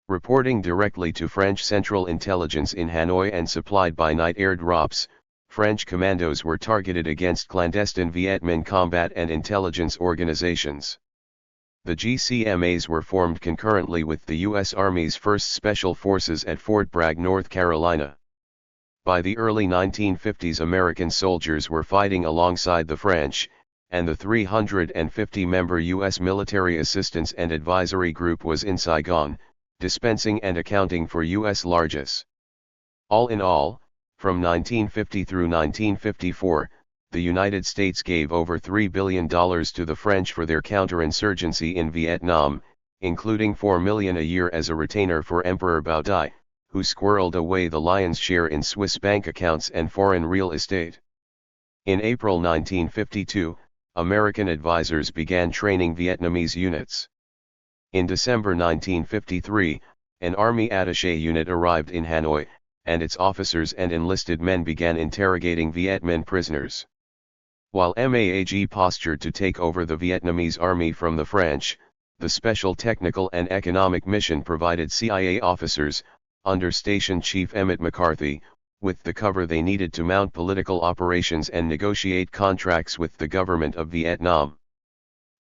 Reporting directly to French Central Intelligence in Hanoi and supplied by night air drops, French commandos were targeted against clandestine Viet Minh combat and intelligence organizations. The GCMAs were formed concurrently with the U.S. Army's 1st Special Forces at Fort Bragg, North Carolina. By the early 1950s American soldiers were fighting alongside the French, and the 350-member U.S. Military Assistance and Advisory Group was in Saigon, dispensing and accounting for U.S. largesse. All in all, from 1950 through 1954, the United States gave over $3 billion to the French for their counterinsurgency in Vietnam, including 4 million a year as a retainer for Emperor Baodai, who squirreled away the lion's share in Swiss bank accounts and foreign real estate. In April 1952, American advisors began training Vietnamese units. In December 1953, an army attaché unit arrived in Hanoi, and its officers and enlisted men began interrogating Viet Minh prisoners. While MAAG postured to take over the Vietnamese army from the French, the Special Technical and Economic Mission provided CIA officers, under Station Chief Emmett McCarthy, with the cover they needed to mount political operations and negotiate contracts with the government of Vietnam.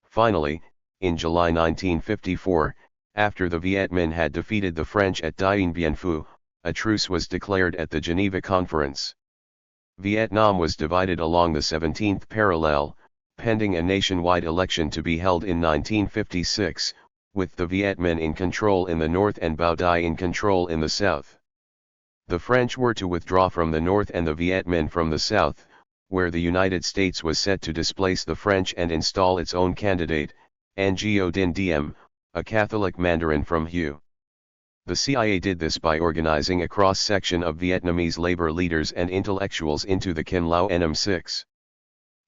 Finally, in July 1954, after the Viet Minh had defeated the French at Dien Bien Phu, a truce was declared at the Geneva Conference. Vietnam was divided along the 17th parallel, pending a nationwide election to be held in 1956, with the Viet Minh in control in the north and Bao Dai in control in the south. The French were to withdraw from the north and the Viet Minh from the south, where the United States was set to displace the French and install its own candidate, Ngo Dinh Diem, a Catholic Mandarin from Hue. The CIA did this by organizing a cross-section of Vietnamese labor leaders and intellectuals into the Kin Lao NM6.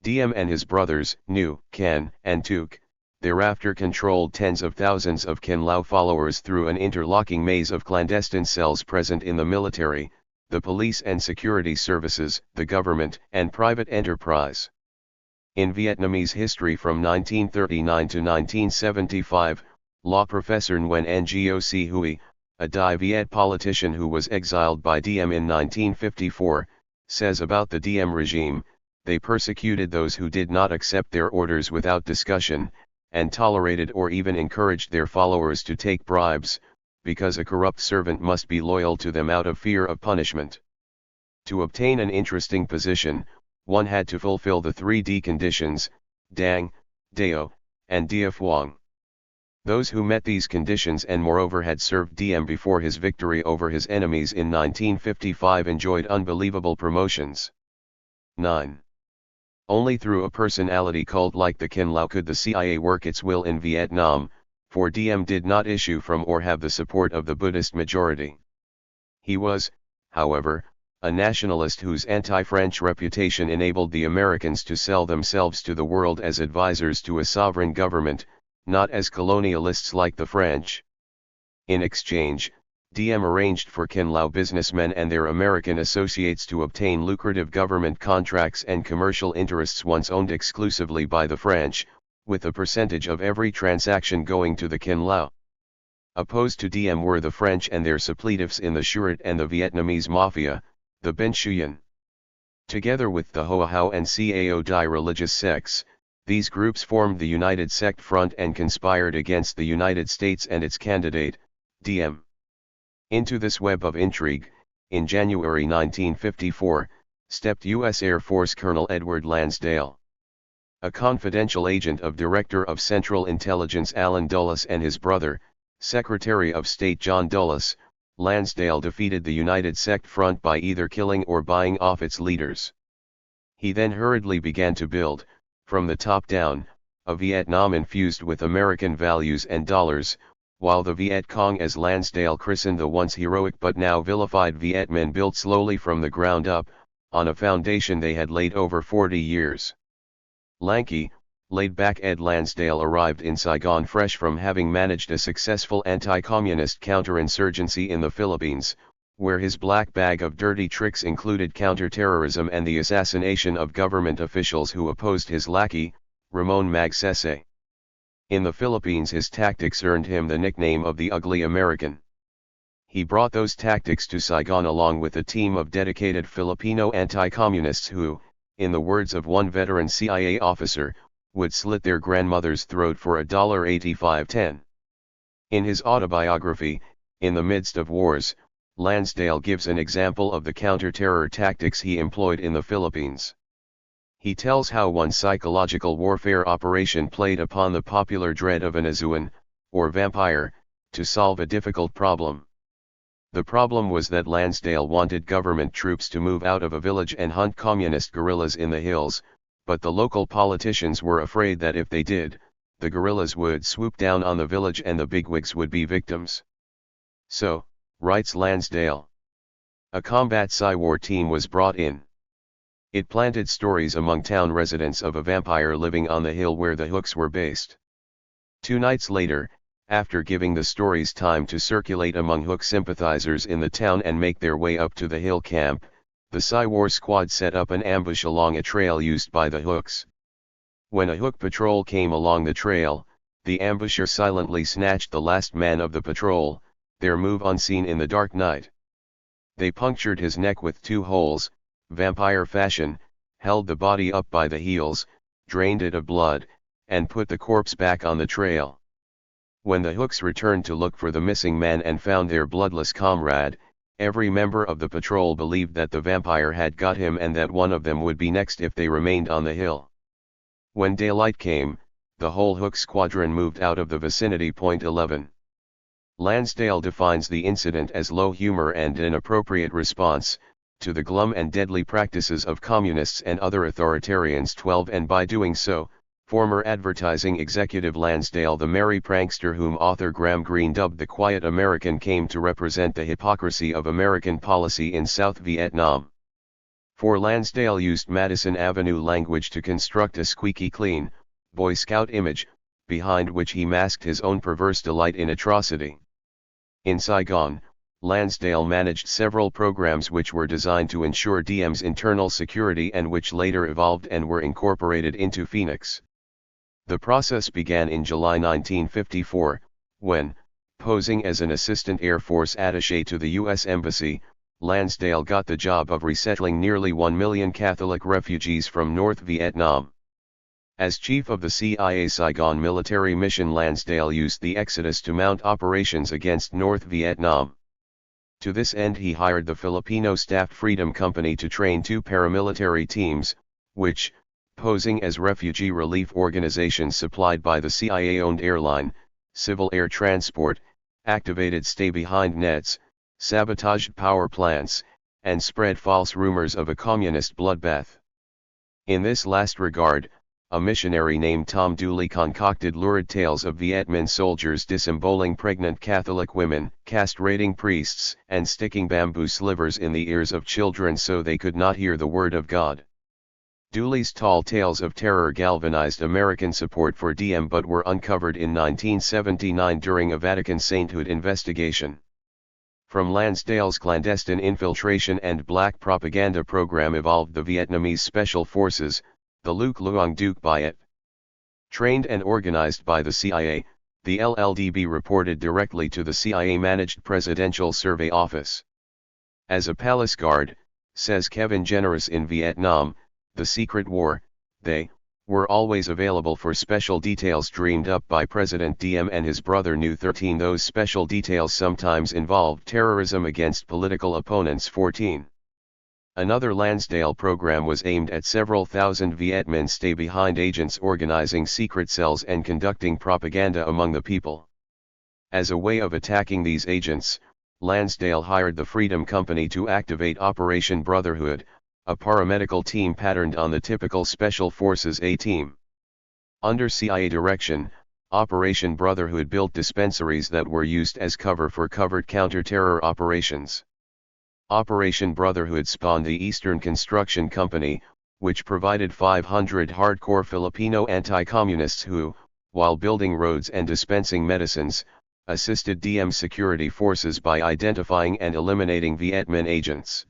Diem and his brothers, Nhu, Can, and Tuk, thereafter controlled tens of thousands of Kin Lao followers through an interlocking maze of clandestine cells present in the military, the police and security services, the government, and private enterprise. In Vietnamese history from 1939 to 1975, law professor Nguyen Ngoc Huy, a Dai Viet politician who was exiled by Diem in 1954, says about the Diem regime, they persecuted those who did not accept their orders without discussion, and tolerated or even encouraged their followers to take bribes, because a corrupt servant must be loyal to them out of fear of punishment. To obtain an interesting position, one had to fulfill the 3D conditions, Dang, Dao, and Dia Phuong. Those who met these conditions and moreover had served Diem before his victory over his enemies in 1955 enjoyed unbelievable promotions. 9. Only through a personality cult like the Kin Lao could the CIA work its will in Vietnam, for Diem did not issue from or have the support of the Buddhist majority. He was, however, a nationalist whose anti-French reputation enabled the Americans to sell themselves to the world as advisors to a sovereign government, not as colonialists like the French. In exchange, Diem arranged for Kin Lao businessmen and their American associates to obtain lucrative government contracts and commercial interests once owned exclusively by the French, with a percentage of every transaction going to the Kin Lao. Opposed to Diem were the French and their suppletifs in the Surat and the Vietnamese Mafia, the Ben Xuyen. Together with the Hoa Hao and Cao Dai religious sects, these groups formed the United Sect Front and conspired against the United States and its candidate, Diem. Into this web of intrigue, in January 1954, stepped U.S. Air Force Colonel Edward Lansdale. A confidential agent of Director of Central Intelligence Allen Dulles and his brother, Secretary of State John Dulles, Lansdale defeated the United Sect Front by either killing or buying off its leaders. He then hurriedly began to build, from the top down, a Vietnam infused with American values and dollars, while the Viet Cong, as Lansdale christened the once heroic but now vilified Viet Minh, built slowly from the ground up, on a foundation they had laid over 40 years. Lanky, laid-back Ed Lansdale arrived in Saigon fresh from having managed a successful anti-communist counterinsurgency in the Philippines, where his black bag of dirty tricks included counterterrorism and the assassination of government officials who opposed his lackey, Ramon Magsaysay. In the Philippines his tactics earned him the nickname of the Ugly American. He brought those tactics to Saigon along with a team of dedicated Filipino anti-communists who, in the words of one veteran CIA officer, would slit their grandmother's throat for $85.10. In his autobiography, In the Midst of Wars, Lansdale gives an example of the counter-terror tactics he employed in the Philippines. He tells how one psychological warfare operation played upon the popular dread of an Azuan, or vampire, to solve a difficult problem. The problem was that Lansdale wanted government troops to move out of a village and hunt communist guerrillas in the hills, but the local politicians were afraid that if they did, the guerrillas would swoop down on the village and the bigwigs would be victims. So, writes Lansdale, a combat Psy-War team was brought in. It planted stories among town residents of a vampire living on the hill where the hooks were based. 2 nights later, after giving the stories time to circulate among Hook sympathizers in the town and make their way up to the hill camp, the Psy-War squad set up an ambush along a trail used by the Hooks. When a Hook patrol came along the trail, the ambusher silently snatched the last man of the patrol, their move unseen in the dark night. They punctured his neck with 2 holes, vampire fashion, held the body up by the heels, drained it of blood, and put the corpse back on the trail. When the Hooks returned to look for the missing man and found their bloodless comrade, every member of the patrol believed that the vampire had got him and that one of them would be next if they remained on the hill. When daylight came, the whole Hook squadron moved out of the vicinity. 11. Lansdale defines the incident as low humor and an appropriate response to the glum and deadly practices of communists and other authoritarians. 12. And by doing so, former advertising executive Lansdale, the merry prankster whom author Graham Greene dubbed the quiet American, came to represent the hypocrisy of American policy in South Vietnam. For Lansdale used Madison Avenue language to construct a squeaky clean, Boy Scout image, behind which he masked his own perverse delight in atrocity. In Saigon, Lansdale managed several programs which were designed to ensure DM's internal security and which later evolved and were incorporated into Phoenix. The process began in July 1954, when, posing as an assistant Air Force attaché to the U.S. Embassy, Lansdale got the job of resettling nearly 1 million Catholic refugees from North Vietnam. As chief of the CIA Saigon military mission, Lansdale used the exodus to mount operations against North Vietnam. To this end he hired the Filipino-staffed Freedom Company to train 2 paramilitary teams, which, posing as refugee relief organizations supplied by the CIA-owned airline, Civil Air Transport, activated stay-behind nets, sabotaged power plants, and spread false rumors of a communist bloodbath. In this last regard, a missionary named Tom Dooley concocted lurid tales of Viet Minh soldiers disemboweling pregnant Catholic women, castrating priests, and sticking bamboo slivers in the ears of children so they could not hear the word of God. Dooley's tall tales of terror galvanized American support for DM but were uncovered in 1979 during a Vatican sainthood investigation. From Lansdale's clandestine infiltration and black propaganda program evolved the Vietnamese Special Forces, the Luc Luong Duc Biet. Trained and organized by the CIA, the LLDB reported directly to the CIA-managed Presidential Survey Office. As a palace guard, says Kevin Generous in Vietnam, the Secret War, they were always available for special details dreamed up by President Diem and his brother Nu 13. Those special details sometimes involved terrorism against political opponents. 14. Another Lansdale program was aimed at several thousand Viet Minh stay-behind agents organizing secret cells and conducting propaganda among the people. As a way of attacking these agents, Lansdale hired the Freedom Company to activate Operation Brotherhood, a paramedical team patterned on the typical Special Forces A team. Under CIA direction, Operation Brotherhood built dispensaries that were used as cover for covert counter-terror operations. Operation Brotherhood spawned the Eastern Construction Company, which provided 500 hardcore Filipino anti-communists who, while building roads and dispensing medicines, assisted DM security forces by identifying and eliminating Viet Minh agents.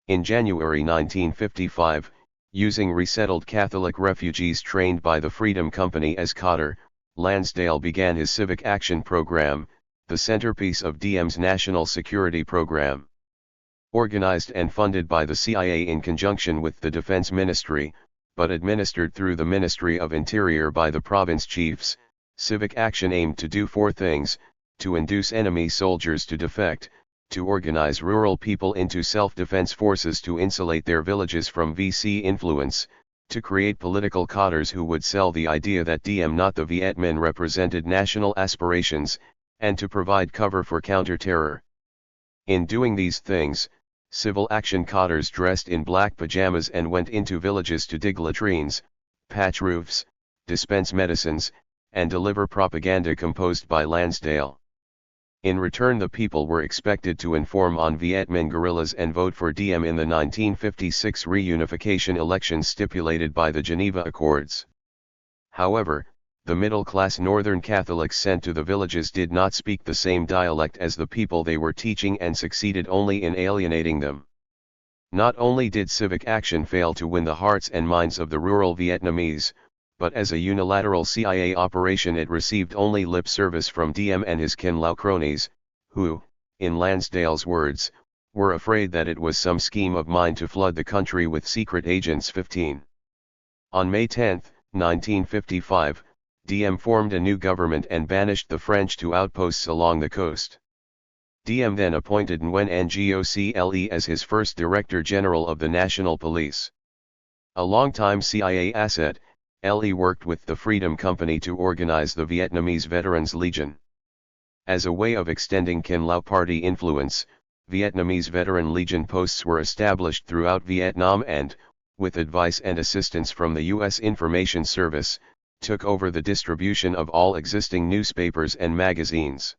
In January 1955, using resettled Catholic refugees trained by the Freedom Company as cadre, Lansdale began his Civic Action Program, the centerpiece of DM's national security program. Organized and funded by the CIA in conjunction with the Defense Ministry, but administered through the Ministry of Interior by the province chiefs, Civic Action aimed to do 4 things: to induce enemy soldiers to defect, to organize rural people into self-defense forces to insulate their villages from VC influence, to create political cadres who would sell the idea that DM not the Viet Minh represented national aspirations, and to provide cover for counter-terror. In doing these things, Civil Action cadres dressed in black pajamas and went into villages to dig latrines, patch roofs, dispense medicines, and deliver propaganda composed by Lansdale. In return, the people were expected to inform on Viet Minh guerrillas and vote for Diem in the 1956 reunification elections stipulated by the Geneva Accords. However, the middle-class Northern Catholics sent to the villages did not speak the same dialect as the people they were teaching and succeeded only in alienating them. Not only did civic action fail to win the hearts and minds of the rural Vietnamese, but as a unilateral CIA operation it received only lip service from Diem and his Khin Lao cronies, who, in Lansdale's words, were afraid that it was some scheme of mine to flood the country with secret agents. 15. On May 10, 1955, Diem formed a new government and banished the French to outposts along the coast. Diem then appointed Nguyen Ngoc as his first Director General of the National Police. A longtime CIA asset, Le worked with the Freedom Company to organize the Vietnamese Veterans Legion. As a way of extending Khin Lao Party influence, Vietnamese Veteran Legion posts were established throughout Vietnam and, with advice and assistance from the U.S. Information Service, took over the distribution of all existing newspapers and magazines.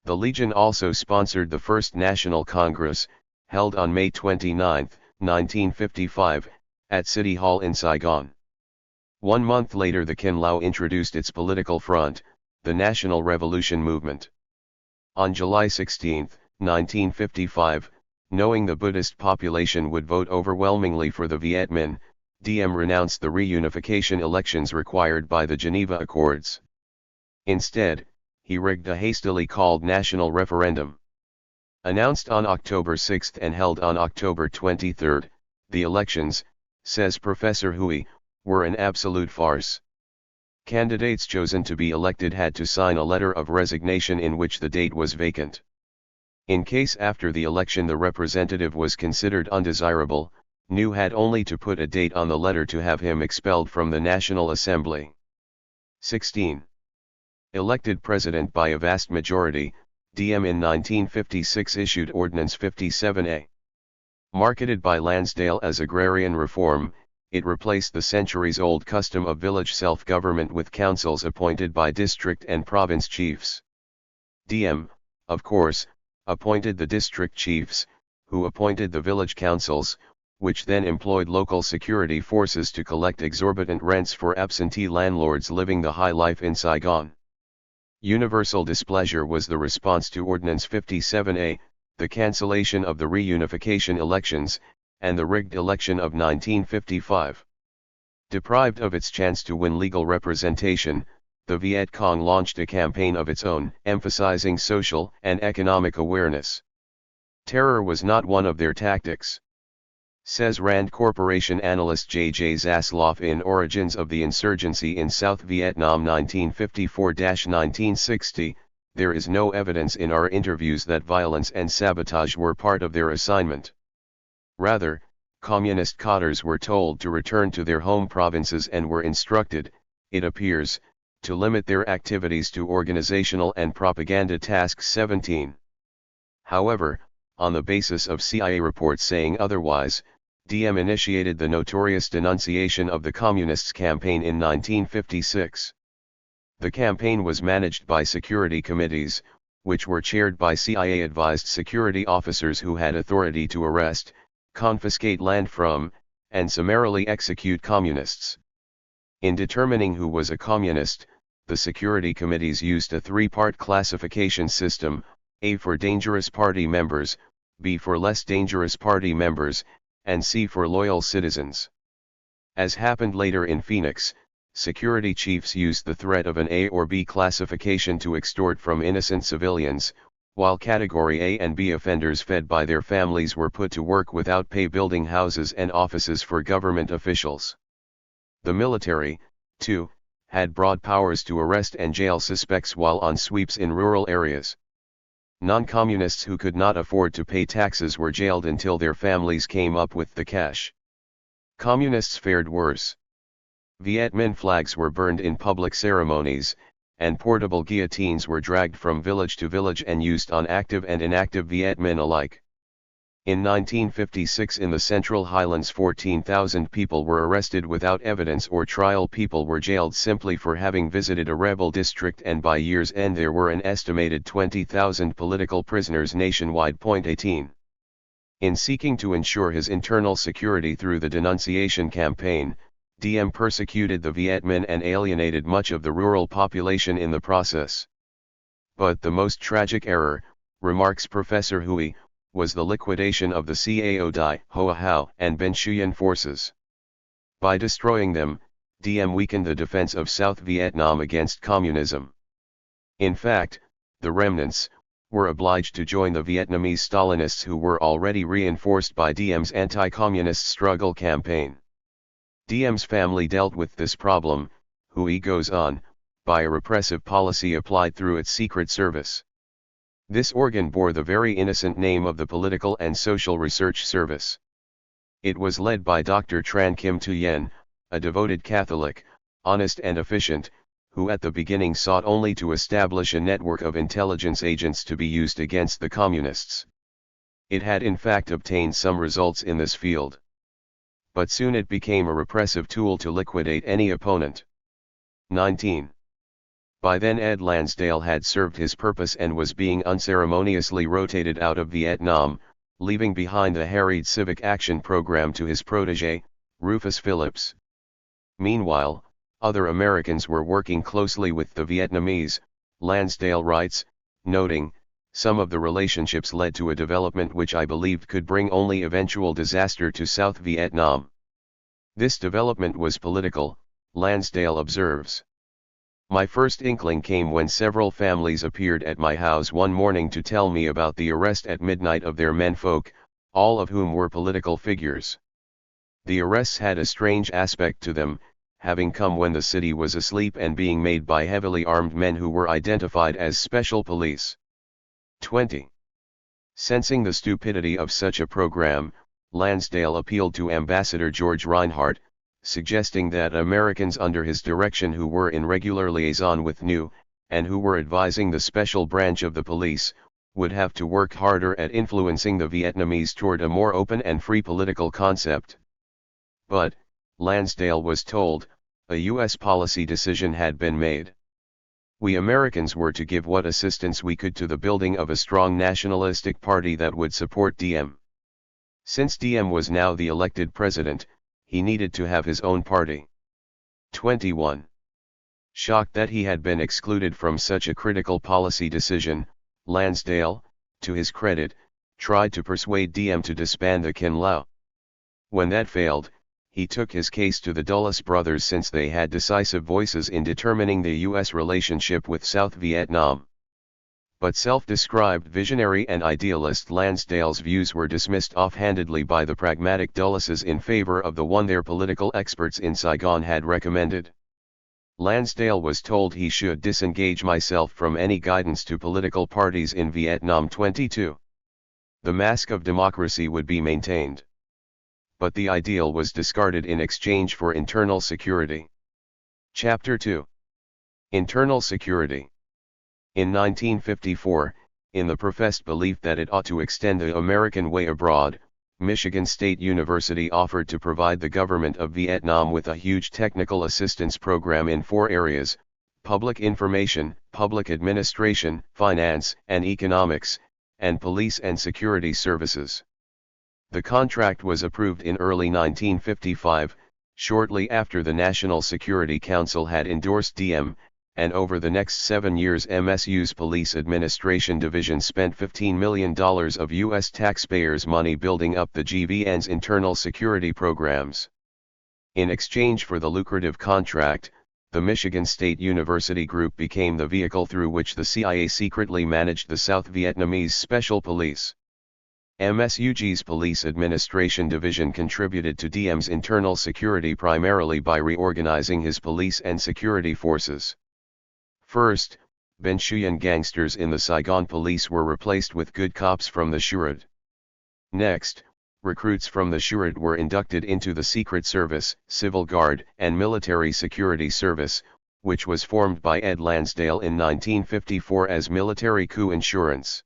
The Legion also sponsored the First National Congress, held on May 29, 1955, at City Hall in Saigon. 1 month later the Khin Lao introduced its political front, the National Revolution Movement. On July 16, 1955, knowing the Buddhist population would vote overwhelmingly for the Viet Minh, Diem renounced the reunification elections required by the Geneva Accords. Instead, he rigged a hastily called national referendum. Announced on October 6 and held on October 23, the elections, says Professor Hui, were an absolute farce. Candidates chosen to be elected had to sign a letter of resignation in which the date was vacant. In case after the election the representative was considered undesirable, New had only to put a date on the letter to have him expelled from the National Assembly. 16. Elected president by a vast majority, Diem in 1956 issued Ordinance 57A. Marketed by Lansdale as agrarian reform, it replaced the centuries-old custom of village self-government with councils appointed by district and province chiefs. Diem, of course, appointed the district chiefs, who appointed the village councils, which then employed local security forces to collect exorbitant rents for absentee landlords living the high life in Saigon. Universal displeasure was the response to Ordinance 57A, the cancellation of the reunification elections, and the rigged election of 1955. Deprived of its chance to win legal representation, the Viet Cong launched a campaign of its own, emphasizing social and economic awareness. Terror was not one of their tactics. Says Rand Corporation analyst J.J. Zasloff in Origins of the Insurgency in South Vietnam 1954-1960, there is no evidence in our interviews that violence and sabotage were part of their assignment. Rather, communist cadres were told to return to their home provinces and were instructed, it appears, to limit their activities to organizational and propaganda tasks. 17. However, on the basis of CIA reports saying otherwise, Diem initiated the notorious denunciation of the Communists' campaign in 1956. The campaign was managed by security committees, which were chaired by CIA-advised security officers who had authority to arrest, confiscate land from, and summarily execute communists. In determining who was a communist, the security committees used a three-part classification system, A for dangerous party members, B for less dangerous party members, and C for loyal citizens. As happened later in Phoenix, security chiefs used the threat of an A or B classification to extort from innocent civilians, while Category A and B offenders fed by their families were put to work without pay building houses and offices for government officials. The military, too, had broad powers to arrest and jail suspects while on sweeps in rural areas. Non-communists who could not afford to pay taxes were jailed until their families came up with the cash. Communists fared worse. Viet Minh flags were burned in public ceremonies, and portable guillotines were dragged from village to village and used on active and inactive Viet Minh alike. In 1956 in the Central Highlands 14,000 people were arrested without evidence or trial. People were jailed simply for having visited a rebel district, and by year's end there were an estimated 20,000 political prisoners nationwide. 18. In seeking to ensure his internal security through the denunciation campaign, Diem persecuted the Viet Minh and alienated much of the rural population in the process. But the most tragic error, remarks Professor Hui, was the liquidation of the Cao Dai, Hoa Hao, and Ben Shuyen forces. By destroying them, Diem weakened the defense of South Vietnam against communism. In fact, the remnants were obliged to join the Vietnamese Stalinists, who were already reinforced by Diem's anti-communist struggle campaign. Diem's family dealt with this problem, Hui goes on, by a repressive policy applied through its secret service. This organ bore the very innocent name of the Political and Social Research Service. It was led by Dr. Tran Kim Tu Yen, a devoted Catholic, honest and efficient, who at the beginning sought only to establish a network of intelligence agents to be used against the communists. It had in fact obtained some results in this field. But soon it became a repressive tool to liquidate any opponent. 19. By then Ed Lansdale had served his purpose and was being unceremoniously rotated out of Vietnam, leaving behind the harried civic action program to his protege, Rufus Phillips. Meanwhile, other Americans were working closely with the Vietnamese, Lansdale writes, noting, some of the relationships led to a development which I believed could bring only eventual disaster to South Vietnam. This development was political, Lansdale observes. My first inkling came when several families appeared at my house one morning to tell me about the arrest at midnight of their menfolk, all of whom were political figures. The arrests had a strange aspect to them, having come when the city was asleep and being made by heavily armed men who were identified as special police. 20. Sensing the stupidity of such a program, Lansdale appealed to Ambassador George Reinhardt, suggesting that Americans under his direction who were in regular liaison with New, and who were advising the special branch of the police, would have to work harder at influencing the Vietnamese toward a more open and free political concept. But, Lansdale was told, a U.S. policy decision had been made. We Americans were to give what assistance we could to the building of a strong nationalistic party that would support Diem. Since Diem was now the elected president, he needed to have his own party. 21. Shocked that he had been excluded from such a critical policy decision, Lansdale, to his credit, tried to persuade Diem to disband the Kin Lao. When that failed, he took his case to the Dulles brothers, since they had decisive voices in determining the U.S. relationship with South Vietnam. But self-described visionary and idealist Lansdale's views were dismissed offhandedly by the pragmatic Dulleses in favor of the one their political experts in Saigon had recommended. Lansdale was told he should disengage myself from any guidance to political parties in Vietnam. 22. The mask of democracy would be maintained. But the ideal was discarded in exchange for internal security. Chapter 2. Internal security. In 1954, in the professed belief that it ought to extend the American way abroad, Michigan State University offered to provide the government of Vietnam with a huge technical assistance program in 4 areas: public information, public administration, finance and economics, and police and security services. The contract was approved in early 1955, shortly after the National Security Council had endorsed Diem, and over the next 7 years MSU's Police Administration Division spent $15 million of U.S. taxpayers' money building up the GVN's internal security programs. In exchange for the lucrative contract, the Michigan State University Group became the vehicle through which the CIA secretly managed the South Vietnamese Special Police. MSUG's Police Administration Division contributed to Diem's internal security primarily by reorganizing his police and security forces. First, Ben Shuyen gangsters in the Saigon police were replaced with good cops from the Shurud. Next, recruits from the Shurud were inducted into the Secret Service, Civil Guard, and Military Security Service, which was formed by Ed Lansdale in 1954 as Military Coup Insurance.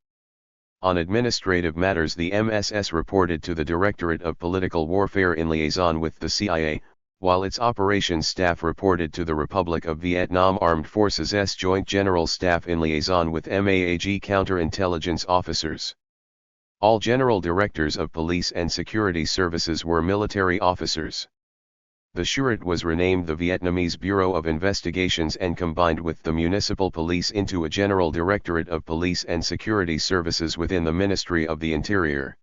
On administrative matters, the MSS reported to the Directorate of Political Warfare in liaison with the CIA, while its operations staff reported to the Republic of Vietnam Armed Forces' Joint General Staff in liaison with MAAG counterintelligence officers. All general directors of police and security services were military officers. The SURAT was renamed the Vietnamese Bureau of Investigations and combined with the municipal police into a General Directorate of Police and Security Services within the Ministry of the Interior.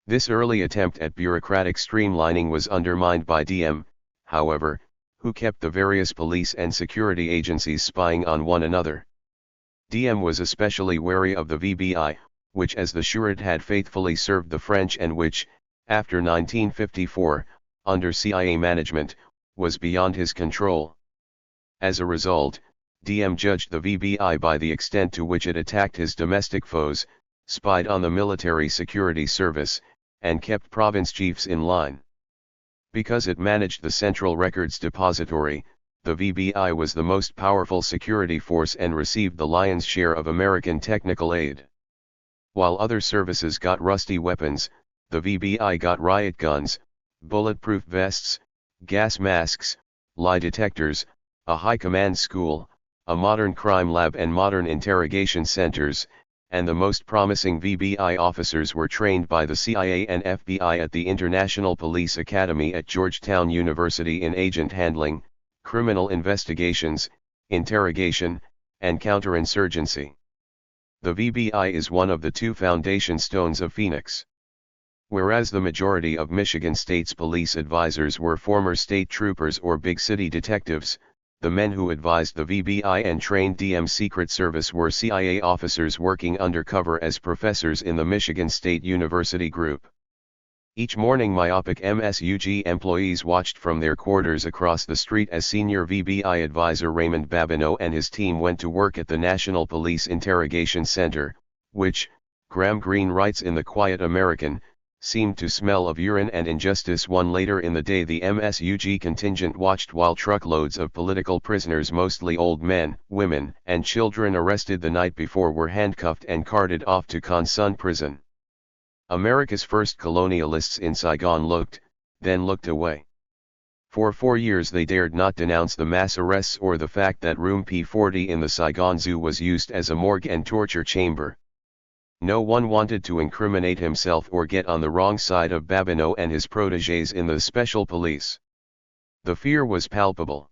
This early attempt at bureaucratic streamlining was undermined by DM, however, who kept the various police and security agencies spying on one another. DM was especially wary of the VBI, which as the SURAT had faithfully served the French and which, after 1954, under CIA management, was beyond his control. As a result, DM judged the VBI by the extent to which it attacked his domestic foes, spied on the military security service, and kept province chiefs in line. Because it managed the Central Records Depository, the VBI was the most powerful security force and received the lion's share of American technical aid. While other services got rusty weapons, the VBI got riot guns, bulletproof vests, gas masks, lie detectors, a high command school, a modern crime lab and modern interrogation centers, and the most promising VBI officers were trained by the CIA and FBI at the International Police Academy at Georgetown University in agent handling, criminal investigations, interrogation, and counterinsurgency. The VBI is one of the two foundation stones of Phoenix. Whereas the majority of Michigan State's police advisors were former state troopers or big city detectives, the men who advised the VBI and trained DM Secret Service were CIA officers working undercover as professors in the Michigan State University Group. Each morning myopic MSUG employees watched from their quarters across the street as senior VBI advisor Raymond Babineau and his team went to work at the National Police Interrogation Center, which, Graham Greene writes in The Quiet American, seemed to smell of urine and injustice. One later in the day the MSUG contingent watched while truckloads of political prisoners, mostly old men, women, and children arrested the night before were handcuffed and carted off to Con Son prison. America's first colonialists in Saigon looked, then looked away. For 4 years they dared not denounce the mass arrests or the fact that room P40 in the Saigon Zoo was used as a morgue and torture chamber. No one wanted to incriminate himself or get on the wrong side of Babineau and his protégés in the special police. The fear was palpable.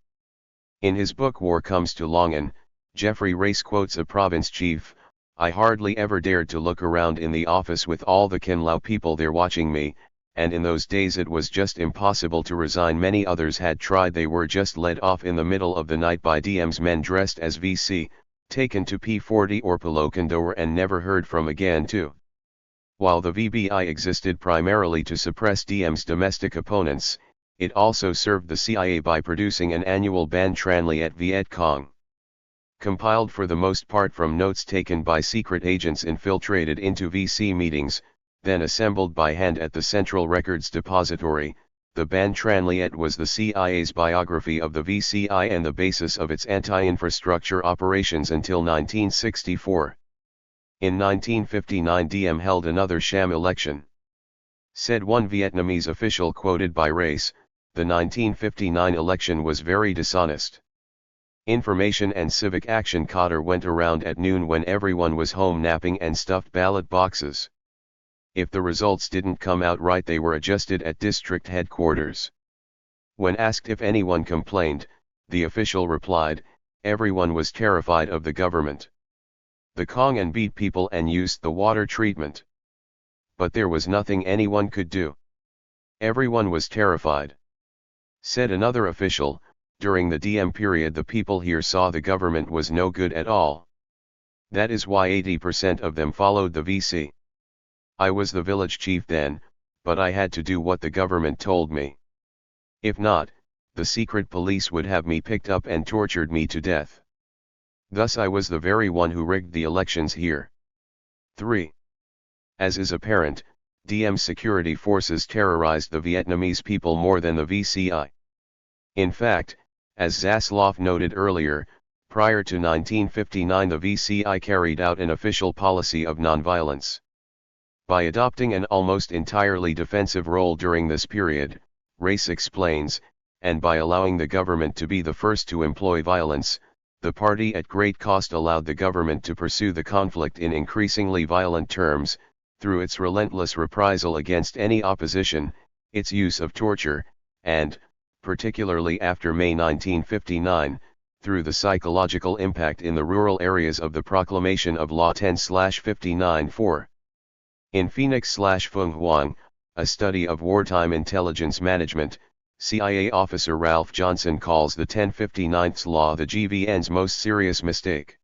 In his book War Comes to Longan, Jeffrey Race quotes a province chief, "I hardly ever dared to look around in the office with all the Kinlao people there watching me, and in those days it was just impossible to resign. Many others had tried. They were just led off in the middle of the night by DM's men dressed as VC, taken to P40 or Pelocondor and never heard from again too." While the VBI existed primarily to suppress DM's domestic opponents, it also served the CIA by producing an annual Ban Tran Liet Viet Cong. Compiled for the most part from notes taken by secret agents infiltrated into VC meetings, then assembled by hand at the Central Records Depository, the Ban Tran Liet was the CIA's biography of the VCI and the basis of its anti-infrastructure operations until 1964. In 1959 DM held another sham election. Said one Vietnamese official quoted by Race, "The 1959 election was very dishonest. Information and civic action cotter went around at noon when everyone was home napping and stuffed ballot boxes. If the results didn't come out right they were adjusted at district headquarters. When asked if anyone complained, the official replied, everyone was terrified of the government. The Kong and beat people and used the water treatment. But there was nothing anyone could do. Everyone was terrified." Said another official, "During the DM period the people here saw the government was no good at all. That is why 80% of them followed the VC. I was the village chief then, but I had to do what the government told me. If not, the secret police would have me picked up and tortured me to death. Thus I was the very one who rigged the elections here." 3. As is apparent, DM security forces terrorized the Vietnamese people more than the VCI. In fact, as Zasloff noted earlier, prior to 1959 the VCI carried out an official policy of nonviolence. By adopting an almost entirely defensive role during this period, Race explains, and by allowing the government to be the first to employ violence, the party at great cost allowed the government to pursue the conflict in increasingly violent terms, through its relentless reprisal against any opposition, its use of torture, and, particularly after May 1959, through the psychological impact in the rural areas of the proclamation of Law 10/59-4. In Phoenix/Fung Huang, a study of wartime intelligence management, CIA officer Ralph Johnson calls the 1059th law the GVN's most serious mistake.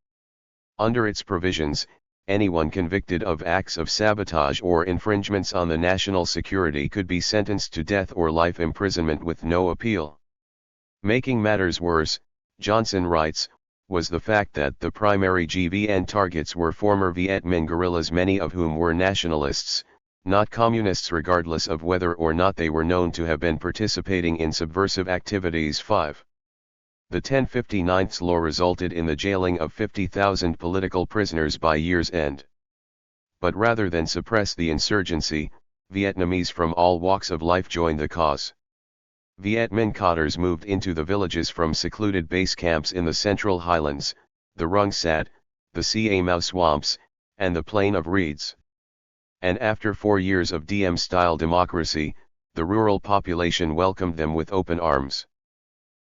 Under its provisions, anyone convicted of acts of sabotage or infringements on the national security could be sentenced to death or life imprisonment with no appeal. Making matters worse, Johnson writes, was the fact that the primary GVN targets were former Viet Minh guerrillas, many of whom were nationalists, not communists, regardless of whether or not they were known to have been participating in subversive activities. 5. The 1059th law resulted in the jailing of 50,000 political prisoners by year's end. But rather than suppress the insurgency, Vietnamese from all walks of life joined the cause. Viet Minh cotters moved into the villages from secluded base camps in the Central Highlands, the Rung Sat, the Ca Mau swamps, and the Plain of Reeds. And after 4 years of Diem-style democracy, the rural population welcomed them with open arms.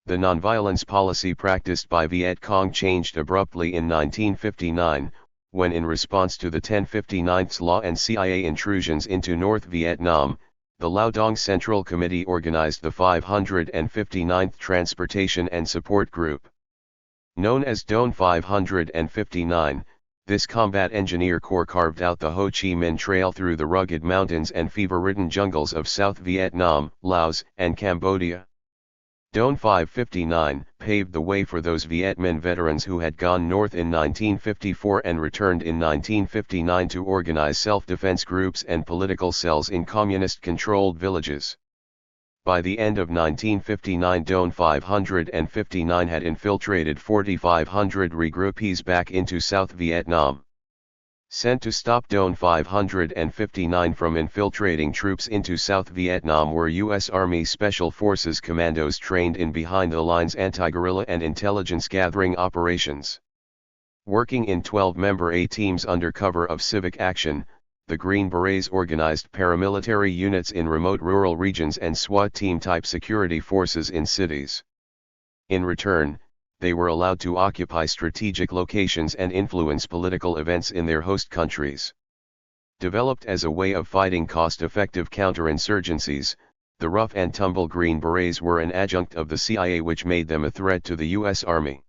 The nonviolence policy practiced by Viet Cong changed abruptly in 1959, when in response to the 1059th law and CIA intrusions into North Vietnam, the Lao Dong Central Committee organized the 559th Transportation and Support Group. Known as Dong 559, this combat engineer corps carved out the Ho Chi Minh Trail through the rugged mountains and fever-ridden jungles of South Vietnam, Laos, and Cambodia. Dong 559 paved the way for those Viet Minh veterans who had gone north in 1954 and returned in 1959 to organize self-defense groups and political cells in communist-controlled villages. By the end of 1959, Dong 559 had infiltrated 4,500 regroupees back into South Vietnam. Sent to stop Dong 559 from infiltrating troops into South Vietnam were U.S. Army Special Forces commandos trained in behind-the-lines anti-guerrilla and intelligence-gathering operations. Working in 12-member A-teams under cover of civic action, the Green Berets organized paramilitary units in remote rural regions and SWAT team-type security forces in cities. In return, they were allowed to occupy strategic locations and influence political events in their host countries. Developed as a way of fighting cost-effective counterinsurgencies, the rough and tumble Green Berets were an adjunct of the CIA, which made them a threat to the U.S. Army.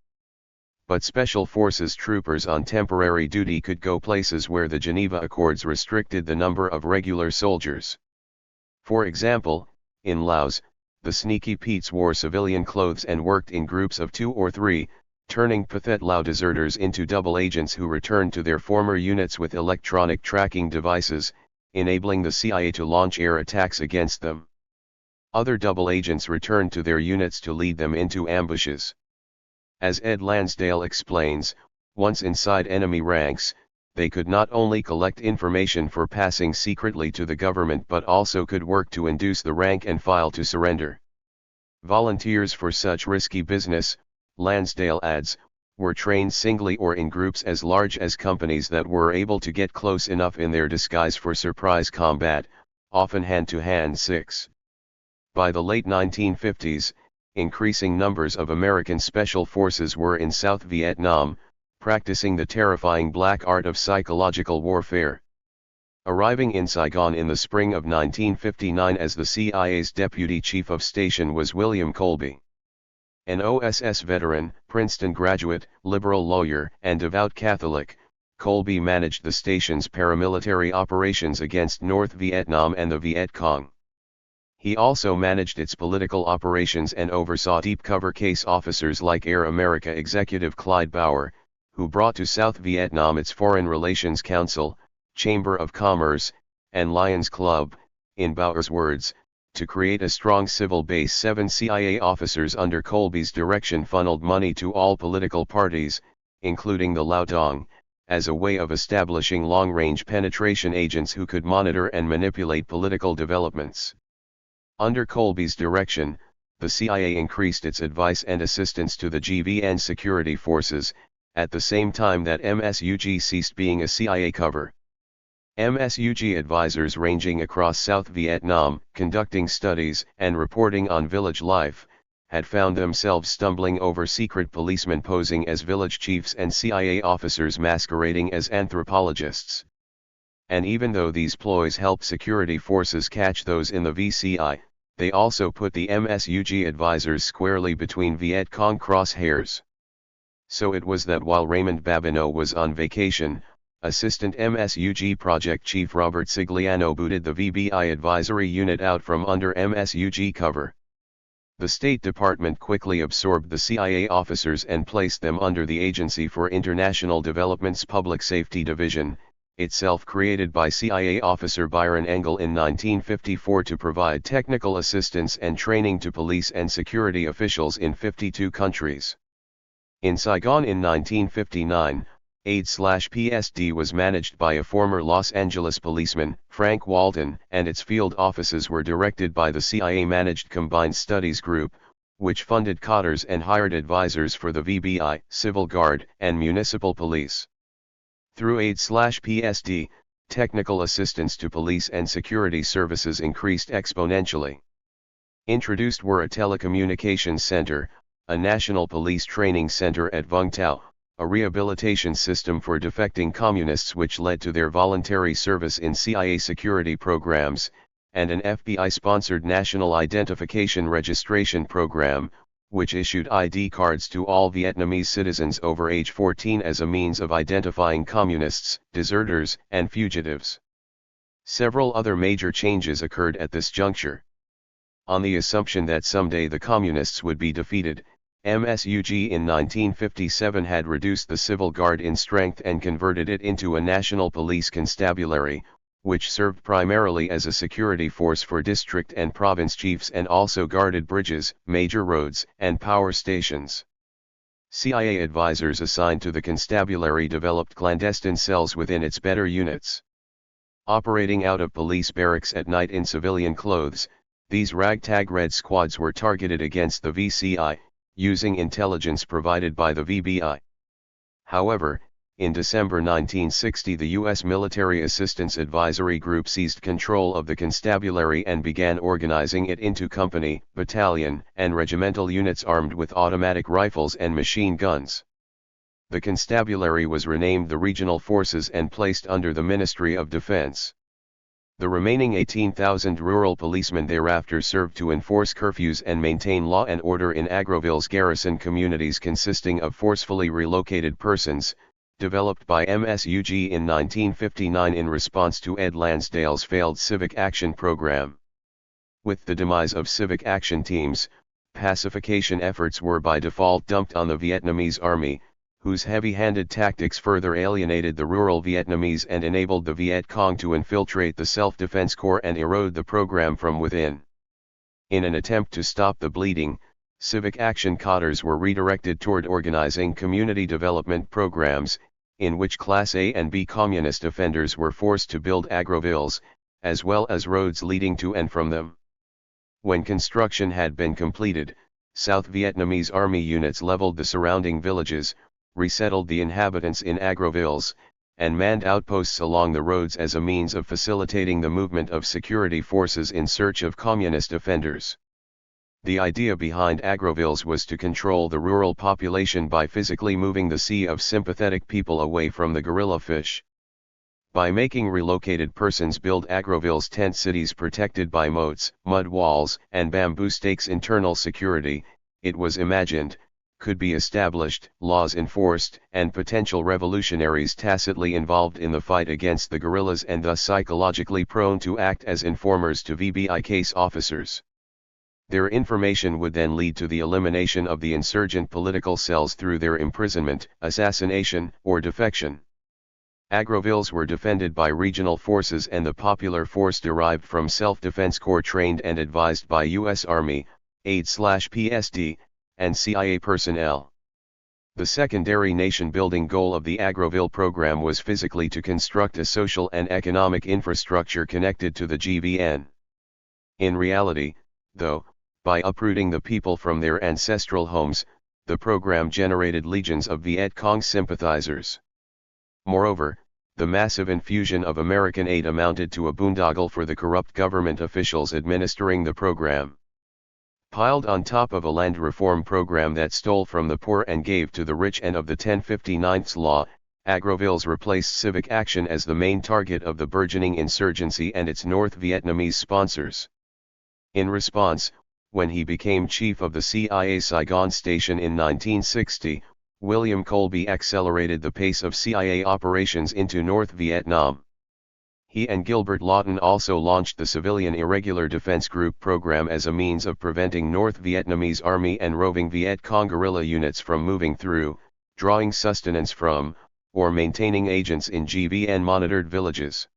But Special Forces troopers on temporary duty could go places where the Geneva Accords restricted the number of regular soldiers. For example, in Laos, the Sneaky Petes wore civilian clothes and worked in groups of 2 or 3, turning Pathet Lao deserters into double agents who returned to their former units with electronic tracking devices, enabling the CIA to launch air attacks against them. Other double agents returned to their units to lead them into ambushes. As Ed Lansdale explains, once inside enemy ranks, they could not only collect information for passing secretly to the government but also could work to induce the rank and file to surrender. Volunteers for such risky business, Lansdale adds, were trained singly or in groups as large as companies that were able to get close enough in their disguise for surprise combat, often hand-to-hand. 6. By the late 1950s, increasing numbers of American special forces were in South Vietnam, practicing the terrifying black art of psychological warfare. Arriving in Saigon in the spring of 1959 as the CIA's deputy chief of station was William Colby. An OSS veteran, Princeton graduate, liberal lawyer, and devout Catholic, Colby managed the station's paramilitary operations against North Vietnam and the Viet Cong. He also managed its political operations and oversaw deep cover case officers like Air America executive Clyde Bauer, who brought to South Vietnam its Foreign Relations Council, Chamber of Commerce, and Lions Club. In Bauer's words, to create a strong civil base, 7 CIA officers under Colby's direction funneled money to all political parties, including the Lao Dong, as a way of establishing long-range penetration agents who could monitor and manipulate political developments. Under Colby's direction, the CIA increased its advice and assistance to the GVN security forces, at the same time that MSUG ceased being a CIA cover. MSUG advisors ranging across South Vietnam, conducting studies and reporting on village life, had found themselves stumbling over secret policemen posing as village chiefs and CIA officers masquerading as anthropologists. And even though these ploys helped security forces catch those in the VCI, they also put the MSUG advisors squarely between Viet Cong crosshairs. So it was that while Raymond Babineau was on vacation, Assistant MSUG Project Chief Robert Sigliano booted the VBI Advisory Unit out from under MSUG cover. The State Department quickly absorbed the CIA officers and placed them under the Agency for International Development's Public Safety Division, itself created by CIA officer Byron Engel in 1954 to provide technical assistance and training to police and security officials in 52 countries. In Saigon in 1959, AIDS/PSD was managed by a former Los Angeles policeman, Frank Walton, and its field offices were directed by the CIA-managed Combined Studies Group, which funded cadres and hired advisors for the VBI, Civil Guard, and Municipal Police. Through AIDS/PSD, technical assistance to police and security services increased exponentially. Introduced were a telecommunications center, a national police training center at Vung Tau, a rehabilitation system for defecting communists which led to their voluntary service in CIA security programs, and an FBI-sponsored National Identification Registration Program, which issued ID cards to all Vietnamese citizens over age 14 as a means of identifying communists, deserters, and fugitives. Several other major changes occurred at this juncture. On the assumption that someday the communists would be defeated, MSUG in 1957 had reduced the Civil Guard in strength and converted it into a national police constabulary, which served primarily as a security force for district and province chiefs and also guarded bridges, major roads, and power stations. CIA advisors assigned to the constabulary developed clandestine cells within its better units. Operating out of police barracks at night in civilian clothes, these ragtag red squads were targeted against the VCI, using intelligence provided by the VBI. However, in December 1960 the U.S. Military Assistance Advisory Group seized control of the constabulary and began organizing it into company, battalion, and regimental units armed with automatic rifles and machine guns. The constabulary was renamed the Regional Forces and placed under the Ministry of Defense. The remaining 18,000 rural policemen thereafter served to enforce curfews and maintain law and order in Agroville's garrison communities consisting of forcefully relocated persons, developed by MSUG in 1959 in response to Ed Lansdale's failed Civic Action Program. With the demise of Civic Action teams, pacification efforts were by default dumped on the Vietnamese Army, whose heavy-handed tactics further alienated the rural Vietnamese and enabled the Viet Cong to infiltrate the Self-Defense Corps and erode the program from within. In an attempt to stop the bleeding, Civic Action cadres were redirected toward organizing community development programs, in which Class A and B communist offenders were forced to build agrovilles, as well as roads leading to and from them. When construction had been completed, South Vietnamese Army units leveled the surrounding villages, resettled the inhabitants in agrovilles, and manned outposts along the roads as a means of facilitating the movement of security forces in search of communist offenders. The idea behind agrovilles was to control the rural population by physically moving the sea of sympathetic people away from the guerrilla fish. By making relocated persons build agrovilles, tent cities protected by moats, mud walls, and bamboo stakes, internal security, it was imagined, could be established, laws enforced, and potential revolutionaries tacitly involved in the fight against the guerrillas and thus psychologically prone to act as informers to VBI case officers. Their information would then lead to the elimination of the insurgent political cells through their imprisonment, assassination, or defection. Agrovilles were defended by regional forces and the popular force derived from Self-Defense Corps trained and advised by U.S. Army, AIDS/PSD, and CIA personnel. The secondary nation-building goal of the Agroville program was physically to construct a social and economic infrastructure connected to the GVN. In reality, though, by uprooting the people from their ancestral homes, the program generated legions of Viet Cong sympathizers. Moreover, the massive infusion of American aid amounted to a boondoggle for the corrupt government officials administering the program. Piled on top of a land reform program that stole from the poor and gave to the rich and of the 1059th law, Agroville's replaced civic action as the main target of the burgeoning insurgency and its North Vietnamese sponsors. In response, when he became chief of the CIA Saigon station in 1960, William Colby accelerated the pace of CIA operations into North Vietnam. He and Gilbert Lawton also launched the Civilian Irregular Defense Group program as a means of preventing North Vietnamese Army and roving Viet Cong guerrilla units from moving through, drawing sustenance from, or maintaining agents in GVN-monitored villages.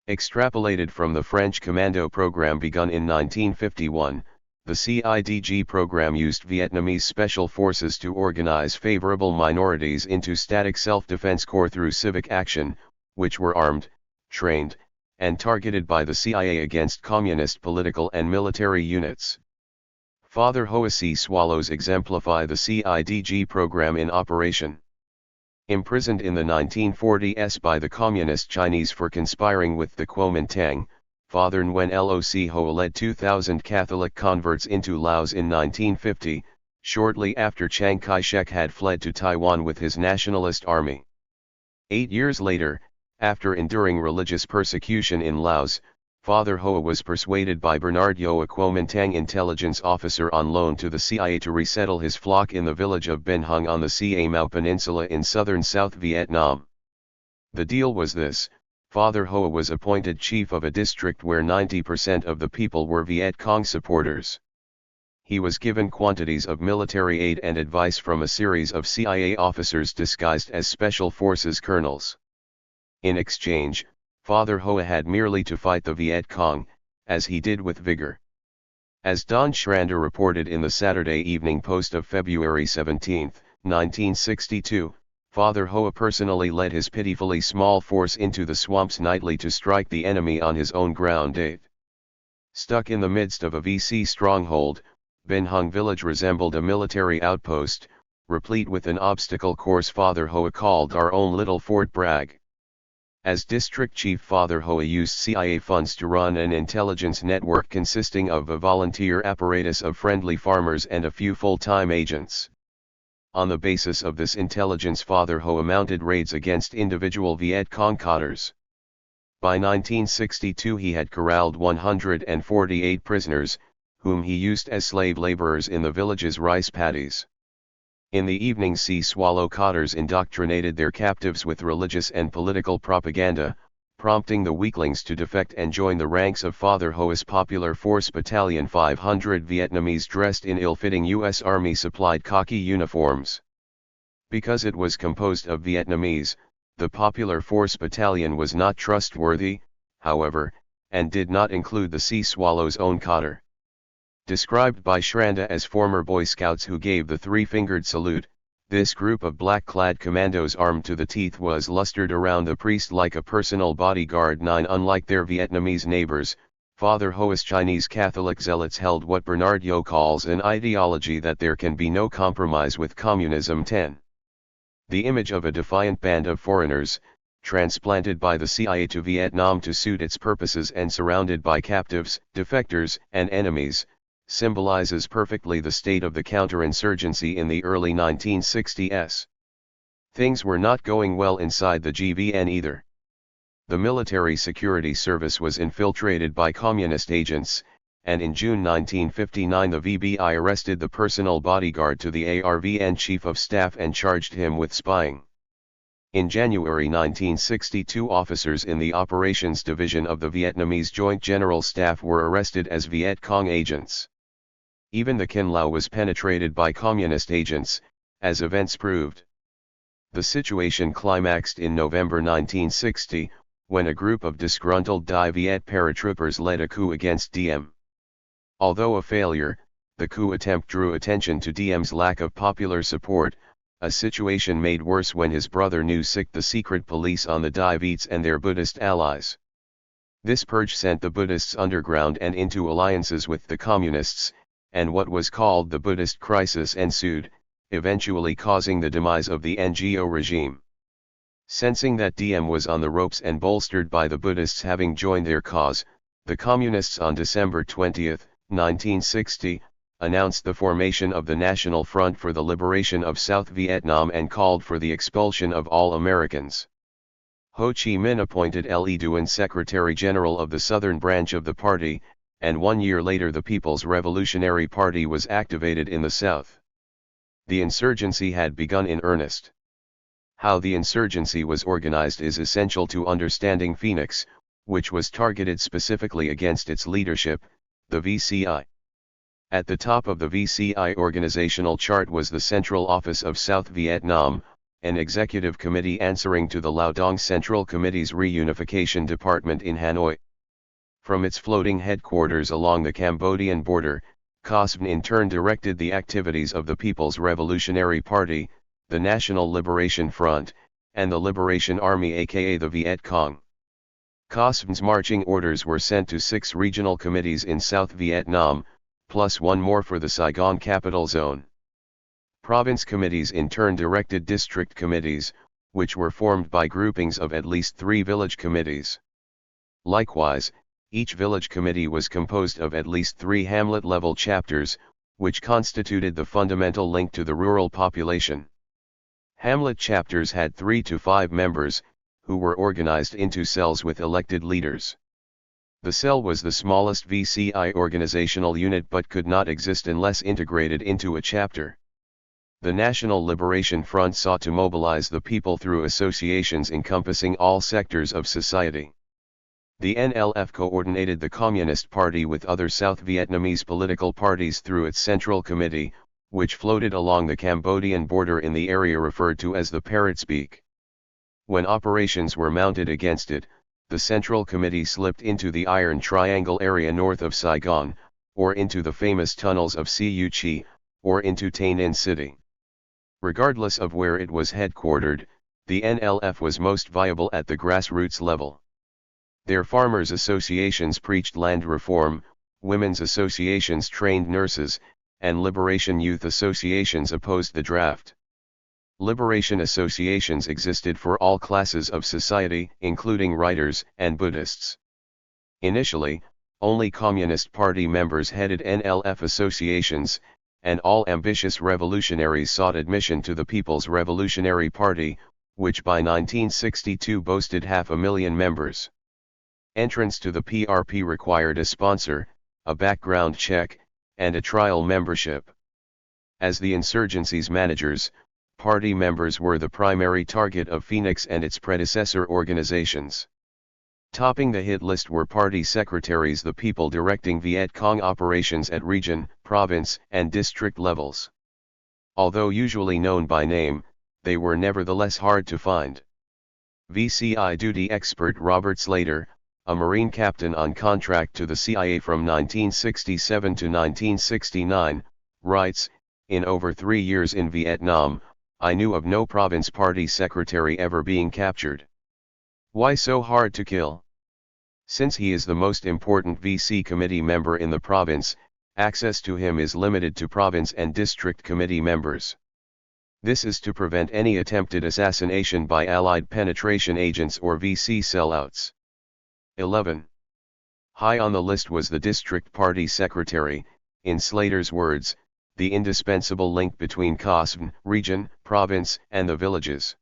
Extrapolated from the French commando program begun in 1951, the CIDG program used Vietnamese special forces to organize favorable minorities into static self-defense corps through civic action, which were armed, trained, and targeted by the CIA against communist political and military units. Father Hoa Sea Swallows exemplify the CIDG program in operation. Imprisoned in the 1940s by the Communist Chinese for conspiring with the Kuomintang, Father Nguyen Loc Hoa led 2,000 Catholic converts into Laos in 1950, shortly after Chiang Kai-shek had fled to Taiwan with his nationalist army. 8 years later, after enduring religious persecution in Laos, Father Hoa was persuaded by Bernard Yo, a Kuomintang intelligence officer on loan to the CIA, to resettle his flock in the village of Ben Hung on the Ca Mau Peninsula in southern South Vietnam. The deal was this: Father Hoa was appointed chief of a district where 90% of the people were Viet Cong supporters. He was given quantities of military aid and advice from a series of CIA officers disguised as Special Forces colonels. In exchange, Father Hoa had merely to fight the Viet Cong, as he did with vigor. As Don Schrander reported in the Saturday Evening Post of February 17, 1962, Father Hoa personally led his pitifully small force into the swamps nightly to strike the enemy on his own ground. Stuck in the midst of a VC stronghold, Ben Hung village resembled a military outpost, replete with an obstacle course Father Hoa called our own little Fort Bragg. As district chief, Father Hoa used CIA funds to run an intelligence network consisting of a volunteer apparatus of friendly farmers and a few full-time agents. On the basis of this intelligence, Father Hoa mounted raids against individual Viet Cong cadres. By 1962 he had corralled 148 prisoners, whom he used as slave laborers in the village's rice paddies. In the evening, Sea Swallow cadres indoctrinated their captives with religious and political propaganda, prompting the weaklings to defect and join the ranks of Father Hoa's Popular Force Battalion. 500 Vietnamese dressed in ill-fitting U.S. Army-supplied khaki uniforms. Because it was composed of Vietnamese, the Popular Force Battalion was not trustworthy, however, and did not include the Sea Swallow's own cadre. Described by Schranda as former Boy Scouts who gave the three-fingered salute, this group of black-clad commandos armed to the teeth was lustered around the priest like a personal bodyguard. 9 Unlike their Vietnamese neighbors, Father Hoa's Chinese Catholic zealots held what Bernard Yo calls an ideology that there can be no compromise with communism. 10. The image of a defiant band of foreigners, transplanted by the CIA to Vietnam to suit its purposes and surrounded by captives, defectors, and enemies, symbolizes perfectly the state of the counterinsurgency in the early 1960s. Things were not going well inside the GVN either. The military security service was infiltrated by communist agents, and in June 1959 the VBI arrested the personal bodyguard to the ARVN chief of staff and charged him with spying. In January 1962, officers in the Operations Division of the Vietnamese Joint General Staff were arrested as Viet Cong agents. Even the Kin Lao was penetrated by communist agents, as events proved. The situation climaxed in November 1960, when a group of disgruntled Dai Viet paratroopers led a coup against Diem. Although a failure, the coup attempt drew attention to Diem's lack of popular support, a situation made worse when his brother knew sick the secret police on the Divites and their Buddhist allies. This purge sent the Buddhists underground and into alliances with the communists, and what was called the Buddhist crisis ensued, eventually causing the demise of the NGO regime. Sensing that DM was on the ropes and bolstered by the Buddhists having joined their cause, the Communists on December 20, 1960, announced the formation of the National Front for the Liberation of South Vietnam and called for the expulsion of all Americans. Ho Chi Minh appointed Le Duan Secretary General of the Southern branch of the party, and 1 year later the People's Revolutionary Party was activated in the South. The insurgency had begun in earnest. How the insurgency was organized is essential to understanding Phoenix, which was targeted specifically against its leadership, the VCI. At the top of the VCI organizational chart was the Central Office of South Vietnam, an executive committee answering to the Lao Dong Central Committee's Reunification Department in Hanoi. From its floating headquarters along the Cambodian border, COSVN in turn directed the activities of the People's Revolutionary Party, the National Liberation Front, and the Liberation Army aka the Viet Cong. COSVN's marching orders were sent to 6 regional committees in South Vietnam, plus 1 more for the Saigon capital zone. Province committees in turn directed district committees, which were formed by groupings of at least 3 village committees. Likewise, each village committee was composed of at least 3 hamlet-level chapters, which constituted the fundamental link to the rural population. Hamlet chapters had 3 to 5 members, who were organized into cells with elected leaders. The cell was the smallest VCI organizational unit but could not exist unless integrated into a chapter. The National Liberation Front sought to mobilize the people through associations encompassing all sectors of society. The NLF coordinated the Communist Party with other South Vietnamese political parties through its Central Committee, which floated along the Cambodian border in the area referred to as the Parrot's Beak. When operations were mounted against it, the Central Committee slipped into the Iron Triangle area north of Saigon, or into the famous tunnels of Siu Chi, or into Tay Ninh City. Regardless of where it was headquartered, the NLF was most viable at the grassroots level. Their farmers' associations preached land reform, women's associations trained nurses, and liberation youth associations opposed the draft. Liberation associations existed for all classes of society, including writers and Buddhists. Initially, only Communist Party members headed NLF associations, and all ambitious revolutionaries sought admission to the People's Revolutionary Party, which by 1962 boasted 500,000 members. Entrance to the PRP required a sponsor, a background check, and a trial membership. As the insurgency's managers, party members were the primary target of Phoenix and its predecessor organizations. Topping the hit list were party secretaries, the people directing Viet Cong operations at region, province, and district levels. Although usually known by name, they were nevertheless hard to find. VCI duty expert Robert Slater, a Marine captain on contract to the CIA from 1967 to 1969, writes, "In over 3 years in Vietnam, I knew of no province party secretary ever being captured. Why so hard to kill? Since he is the most important VC committee member in the province, access to him is limited to province and district committee members. This is to prevent any attempted assassination by Allied penetration agents or VC sellouts." 11. High on the list was the district party secretary, in Slater's words, the indispensable link between COSVN, region, province, and the villages.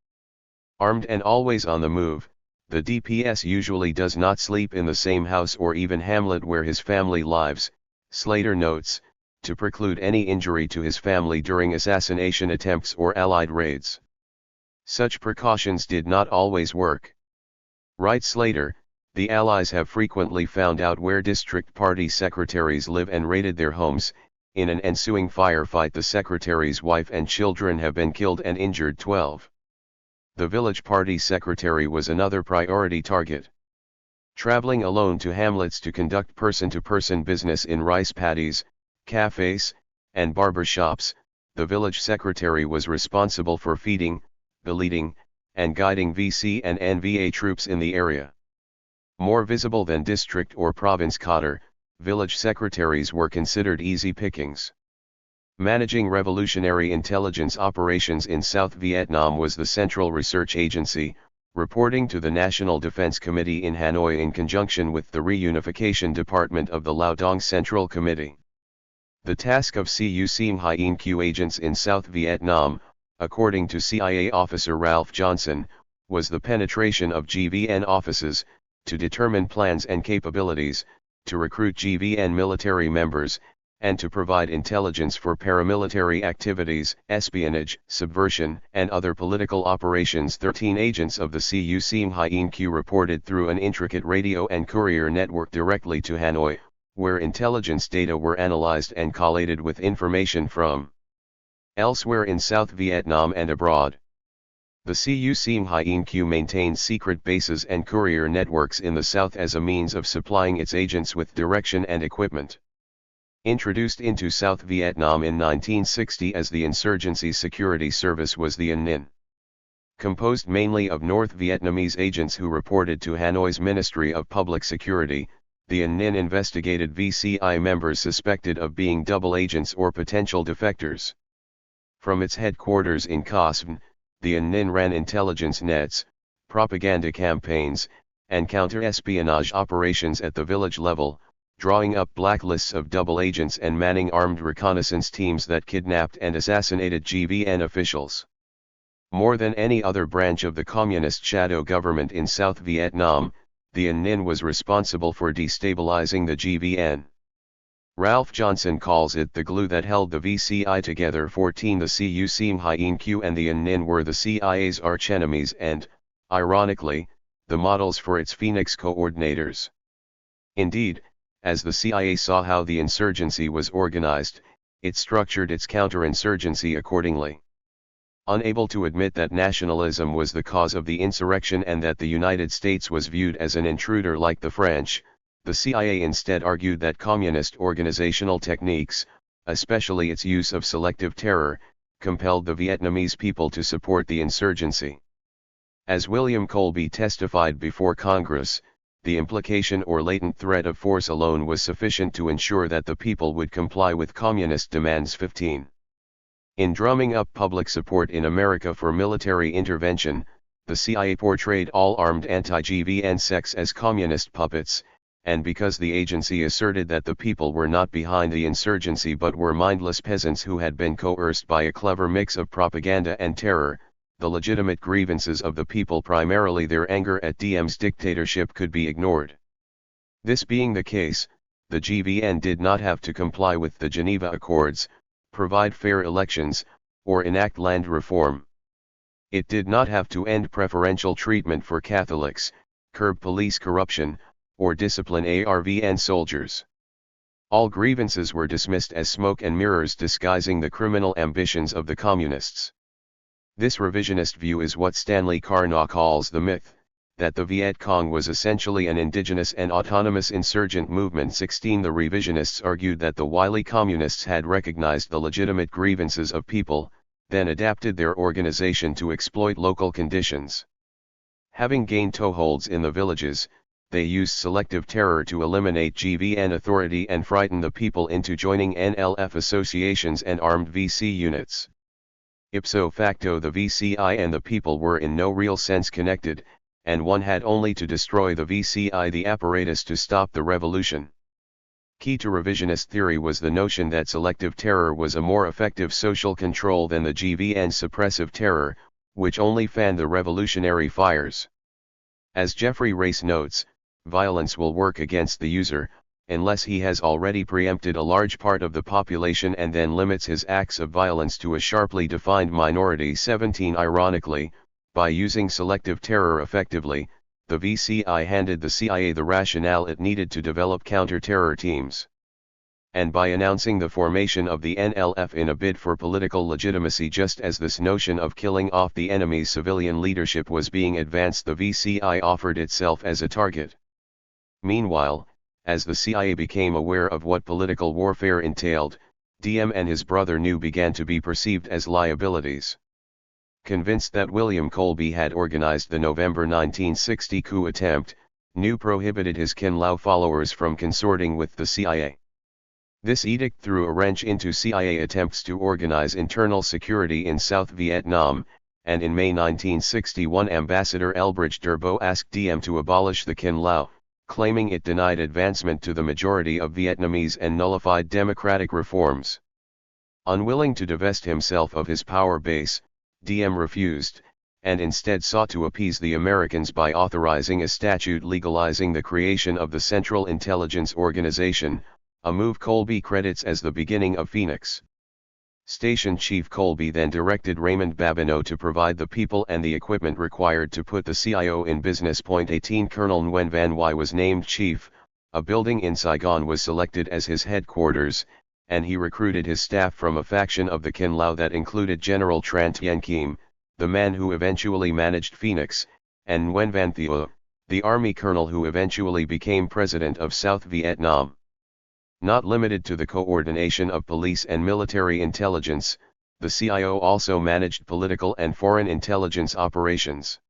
Armed and always on the move, the DPS usually does not sleep in the same house or even hamlet where his family lives, Slater notes, to preclude any injury to his family during assassination attempts or Allied raids. Such precautions did not always work. Writes Slater, the Allies have frequently found out where district party secretaries live and raided their homes. In an ensuing firefight, the secretary's wife and children have been killed and injured 12. The village party secretary was another priority target. Traveling alone to hamlets to conduct person-to-person business in rice paddies, cafes, and barber shops, the village secretary was responsible for feeding, billeting, and guiding VC and NVA troops in the area. More visible than district or province cadre, village secretaries were considered easy pickings. Managing revolutionary intelligence operations in South Vietnam was the Central Research Agency, reporting to the National Defense Committee in Hanoi in conjunction with the Reunification Department of the Lao Dong Central Committee. The task of Cu Sim Hien Q agents in South Vietnam, according to CIA officer Ralph Johnson, was the penetration of GVN offices, to determine plans and capabilities, to recruit GVN military members, and to provide intelligence for paramilitary activities, espionage, subversion, and other political operations. 13 agents of the Cu Sim Hien Q reported through an intricate radio and courier network directly to Hanoi, where intelligence data were analyzed and collated with information from elsewhere in South Vietnam and abroad. The Cu Sim Hien Q maintained secret bases and courier networks in the south as a means of supplying its agents with direction and equipment. Introduced into South Vietnam in 1960 as the Insurgency Security Service was the An Ninh. Composed mainly of North Vietnamese agents who reported to Hanoi's Ministry of Public Security, the An Ninh investigated VCI members suspected of being double agents or potential defectors. From its headquarters in Ca Svan, the An Ninh ran intelligence nets, propaganda campaigns, and counter-espionage operations at the village level, drawing up blacklists of double agents and manning armed reconnaissance teams that kidnapped and assassinated GVN officials. More than any other branch of the communist shadow government in South Vietnam, the An Ninh was responsible for destabilizing the GVN. Ralph Johnson calls it the glue that held the VCI together. 14 The Cu Sim Hien Q and the An Ninh were the CIA's archenemies and, ironically, the models for its Phoenix coordinators. Indeed, as the CIA saw how the insurgency was organized, it structured its counterinsurgency accordingly. Unable to admit that nationalism was the cause of the insurrection and that the United States was viewed as an intruder like the French, the CIA instead argued that communist organizational techniques, especially its use of selective terror, compelled the Vietnamese people to support the insurgency. As William Colby testified before Congress, the implication or latent threat of force alone was sufficient to ensure that the people would comply with communist demands. 15. In drumming up public support in America for military intervention, the CIA portrayed all armed anti-GVN sects as communist puppets, and because the agency asserted that the people were not behind the insurgency but were mindless peasants who had been coerced by a clever mix of propaganda and terror, the legitimate grievances of the people, primarily their anger at Diem's dictatorship, could be ignored. This being the case, the GVN did not have to comply with the Geneva Accords, provide fair elections, or enact land reform. It did not have to end preferential treatment for Catholics, curb police corruption, or discipline ARVN soldiers. All grievances were dismissed as smoke and mirrors disguising the criminal ambitions of the communists. This revisionist view is what Stanley Carnot calls the myth, that the Viet Cong was essentially an indigenous and autonomous insurgent movement. 16 The revisionists argued that the wily communists had recognized the legitimate grievances of people, then adapted their organization to exploit local conditions. Having gained toeholds in the villages, they used selective terror to eliminate GVN authority and frighten the people into joining NLF associations and armed VC units. Ipso facto, the VCI and the people were in no real sense connected, and one had only to destroy the VCI, the apparatus, to stop the revolution. Key to revisionist theory was the notion that selective terror was a more effective social control than the GVN suppressive terror, which only fanned the revolutionary fires. As Jeffrey Race notes, violence will work against the user, unless he has already preempted a large part of the population and then limits his acts of violence to a sharply defined minority. 17 Ironically, by using selective terror effectively, the VCI handed the CIA the rationale it needed to develop counter-terror teams. And by announcing the formation of the NLF in a bid for political legitimacy, just as this notion of killing off the enemy's civilian leadership was being advanced, the VCI offered itself as a target. Meanwhile, as the CIA became aware of what political warfare entailed, Diem and his brother New began to be perceived as liabilities. Convinced that William Colby had organized the November 1960 coup attempt, New prohibited his Kin Lau followers from consorting with the CIA. This edict threw a wrench into CIA attempts to organize internal security in South Vietnam, and in May 1961 Ambassador Elbridge Durbo asked Diem to abolish the Kin Lau, claiming it denied advancement to the majority of Vietnamese and nullified democratic reforms. Unwilling to divest himself of his power base, Diem refused, and instead sought to appease the Americans by authorizing a statute legalizing the creation of the Central Intelligence Organization, a move Colby credits as the beginning of Phoenix. Station Chief Colby then directed Raymond Babineau to provide the people and the equipment required to put the CIO in business. 18 Colonel Nguyen Van Huy was named chief, a building in Saigon was selected as his headquarters, and he recruited his staff from a faction of the Kin Lau that included General Tran Tien Kim, the man who eventually managed Phoenix, and Nguyen Van Thieu, the army colonel who eventually became president of South Vietnam. Not limited to the coordination of police and military intelligence, the CIO also managed political and foreign intelligence operations.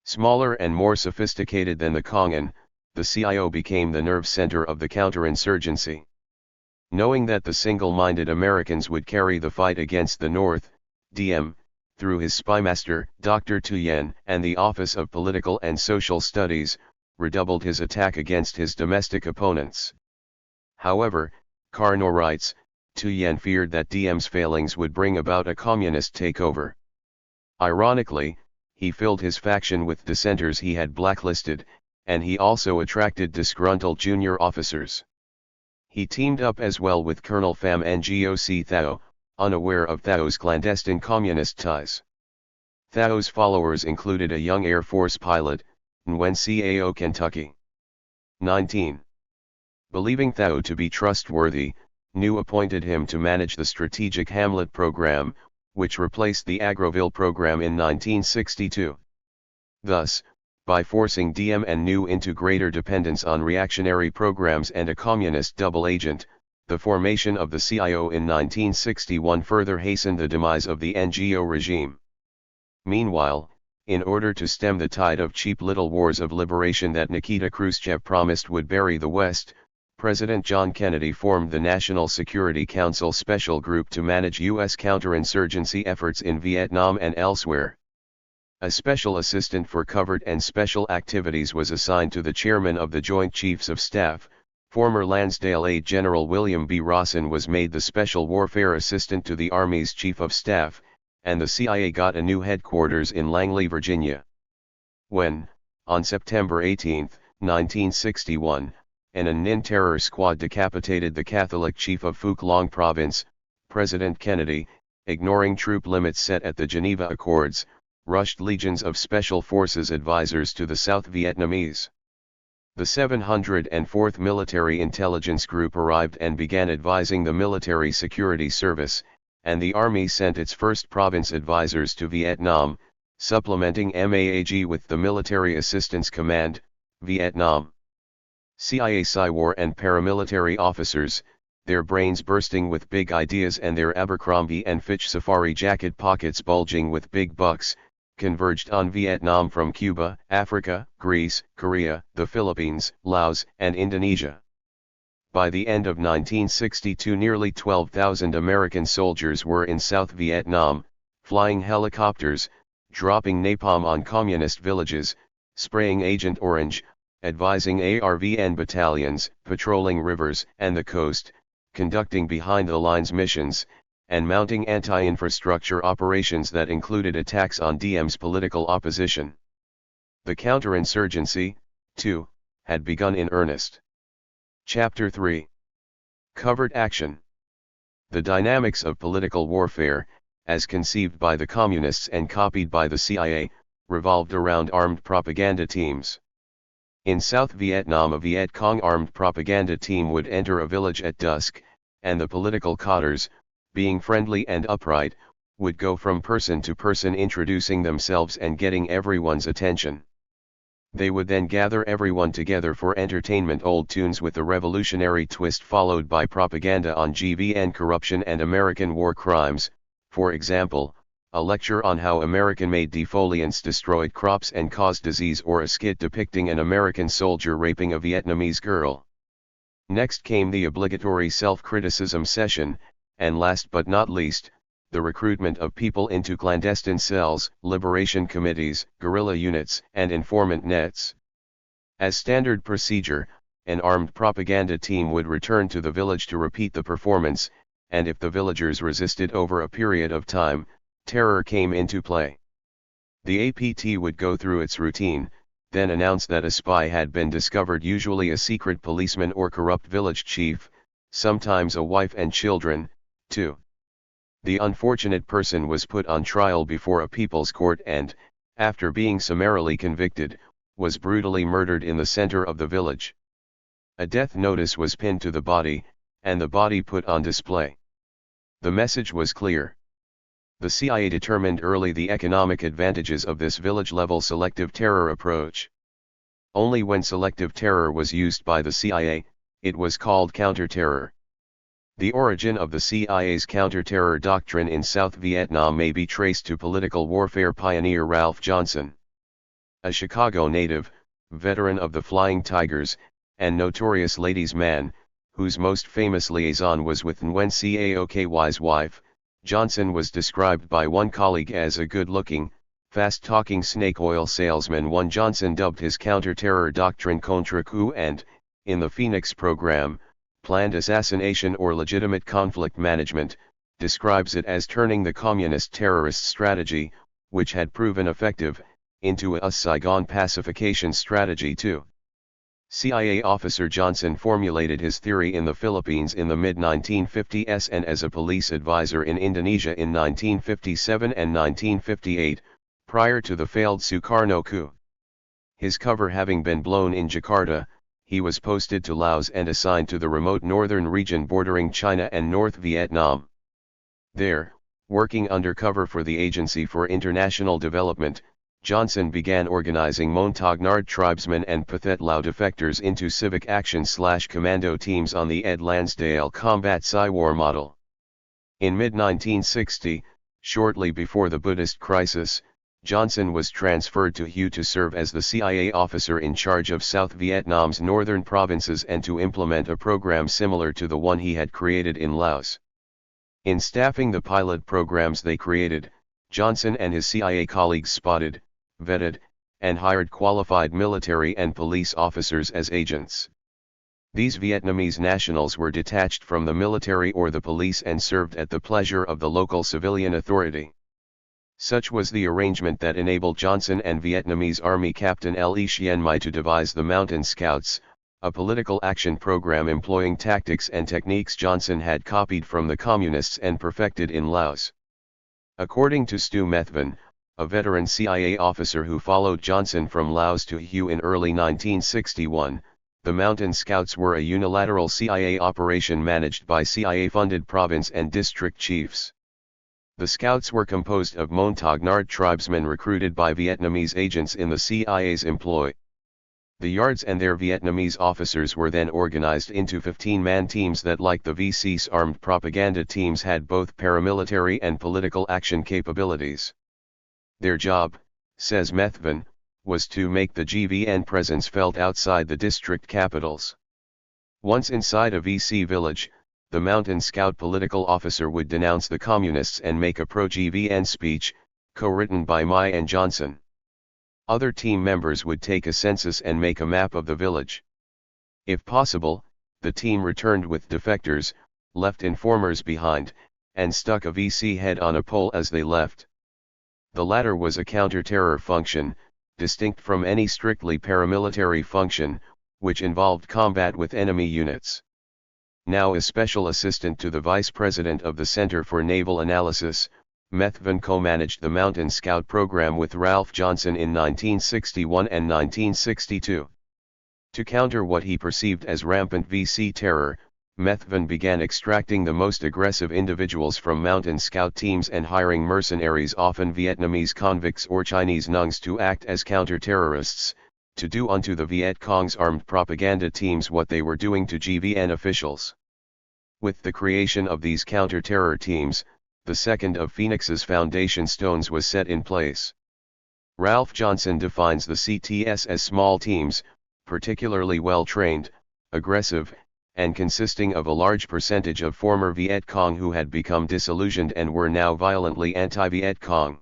Smaller and more sophisticated than the Kongan, the CIO became the nerve center of the counterinsurgency. Knowing that the single-minded Americans would carry the fight against the North, Diem, through his spymaster, Dr. Thuyen, and the Office of Political and Social Studies, redoubled his attack against his domestic opponents. However, Carnot writes, Thuyen feared that Diem's failings would bring about a communist takeover. Ironically, he filled his faction with dissenters he had blacklisted, and he also attracted disgruntled junior officers. He teamed up as well with Colonel Pham Ngoc Thao, unaware of Thao's clandestine communist ties. Thao's followers included a young Air Force pilot, Nguyen Cao Kentucky. 19. Believing Thao to be trustworthy, New appointed him to manage the Strategic Hamlet Program, which replaced the Agroville program in 1962. Thus, by forcing Diem and New into greater dependence on reactionary programs and a communist double agent, the formation of the CIO in 1961 further hastened the demise of the NGO regime. Meanwhile, in order to stem the tide of cheap little wars of liberation that Nikita Khrushchev promised would bury the West, President John Kennedy formed the National Security Council Special Group to manage U.S. counterinsurgency efforts in Vietnam and elsewhere. A special assistant for covert and special activities was assigned to the chairman of the Joint Chiefs of Staff. Former Lansdale Aide General William B. Rawson was made the special warfare assistant to the Army's Chief of Staff, and the CIA got a new headquarters in Langley, Virginia. When, on September 18, 1961, an Ninh terror squad decapitated the Catholic chief of Phuc Long Province, President Kennedy, ignoring troop limits set at the Geneva Accords, rushed legions of Special Forces advisors to the South Vietnamese. The 704th Military Intelligence Group arrived and began advising the Military Security Service, and the Army sent its first province advisors to Vietnam, supplementing MAAG with the Military Assistance Command, Vietnam. CIA Psywar and paramilitary officers, their brains bursting with big ideas and their Abercrombie and Fitch safari jacket pockets bulging with big bucks, converged on Vietnam from Cuba, Africa, Greece, Korea, the Philippines, Laos, and Indonesia. By the end of 1962 nearly 12,000 American soldiers were in South Vietnam, flying helicopters, dropping napalm on communist villages, spraying Agent Orange, advising ARVN battalions, patrolling rivers and the coast, conducting behind-the-lines missions, and mounting anti-infrastructure operations that included attacks on Diem's political opposition. The counterinsurgency, too, had begun in earnest. Chapter 3. Covert Action. The dynamics of political warfare, as conceived by the Communists and copied by the CIA, revolved around armed propaganda teams. In South Vietnam, a Viet Cong armed propaganda team would enter a village at dusk, and the political cadres, being friendly and upright, would go from person to person introducing themselves and getting everyone's attention. They would then gather everyone together for entertainment, old tunes with a revolutionary twist followed by propaganda on GVN corruption and American war crimes, for example, a lecture on how American-made defoliants destroyed crops and caused disease, or a skit depicting an American soldier raping a Vietnamese girl. Next came the obligatory self-criticism session, and last but not least, the recruitment of people into clandestine cells, liberation committees, guerrilla units, and informant nets. As standard procedure, an armed propaganda team would return to the village to repeat the performance, and if the villagers resisted over a period of time, terror came into play. The APT would go through its routine, then announce that a spy had been discovered, usually a secret policeman or corrupt village chief, sometimes a wife and children, too. The unfortunate person was put on trial before a people's court and, after being summarily convicted, was brutally murdered in the center of the village. A death notice was pinned to the body, and the body put on display. The message was clear. The CIA determined early the economic advantages of this village-level selective terror approach. Only when selective terror was used by the CIA, it was called counter-terror. The origin of the CIA's counter-terror doctrine in South Vietnam may be traced to political warfare pioneer Ralph Johnson. A Chicago native, veteran of the Flying Tigers, and notorious ladies' man, whose most famous liaison was with Nguyen Caok's wife, Johnson was described by one colleague as a good-looking, fast-talking snake oil salesman. One Johnson dubbed his counter-terror doctrine contre-coup and, in the Phoenix program, planned assassination or legitimate conflict management, describes it as turning the communist terrorist strategy, which had proven effective, into a Saigon pacification strategy too. CIA officer Johnson formulated his theory in the Philippines in the mid-1950s and as a police advisor in Indonesia in 1957 and 1958, prior to the failed Sukarno coup. His cover having been blown in Jakarta, he was posted to Laos and assigned to the remote northern region bordering China and North Vietnam. There, working undercover for the Agency for International Development, Johnson began organizing Montagnard tribesmen and Pathet Lao defectors into civic action/commando teams on the Ed Lansdale combat Psy-war model. In mid-1960, shortly before the Buddhist crisis, Johnson was transferred to Hue to serve as the CIA officer in charge of South Vietnam's northern provinces and to implement a program similar to the one he had created in Laos. In staffing the pilot programs they created, Johnson and his CIA colleagues spotted, vetted, and hired qualified military and police officers as agents. These Vietnamese nationals were detached from the military or the police and served at the pleasure of the local civilian authority. Such was the arrangement that enabled Johnson and Vietnamese Army Captain Le Chien Mai to devise the Mountain Scouts, a political action program employing tactics and techniques Johnson had copied from the Communists and perfected in Laos. According to Stu Methven, a veteran CIA officer who followed Johnson from Laos to Hue in early 1961, the Mountain Scouts were a unilateral CIA operation managed by CIA-funded province and district chiefs. The Scouts were composed of Montagnard tribesmen recruited by Vietnamese agents in the CIA's employ. The Yards and their Vietnamese officers were then organized into 15-man teams that, like the VC's armed propaganda teams, had both paramilitary and political action capabilities. Their job, says Methven, was to make the GVN presence felt outside the district capitals. Once inside a VC village, the Mountain Scout political officer would denounce the Communists and make a pro-GVN speech, co-written by Mai and Johnson. Other team members would take a census and make a map of the village. If possible, the team returned with defectors, left informers behind, and stuck a VC head on a pole as they left. The latter was a counter-terror function, distinct from any strictly paramilitary function, which involved combat with enemy units. Now a special assistant to the Vice President of the Center for Naval Analysis, Methven co-managed the Mountain Scout program with Ralph Johnson in 1961 and 1962. To counter what he perceived as rampant VC terror, Methven began extracting the most aggressive individuals from Mountain Scout teams and hiring mercenaries, often Vietnamese convicts or Chinese nungs, to act as counter-terrorists, to do unto the Viet Cong's armed propaganda teams what they were doing to GVN officials. With the creation of these counter-terror teams, the second of Phoenix's foundation stones was set in place. Ralph Johnson defines the CTS as small teams, particularly well-trained, aggressive, and consisting of a large percentage of former Viet Cong who had become disillusioned and were now violently anti-Viet Cong.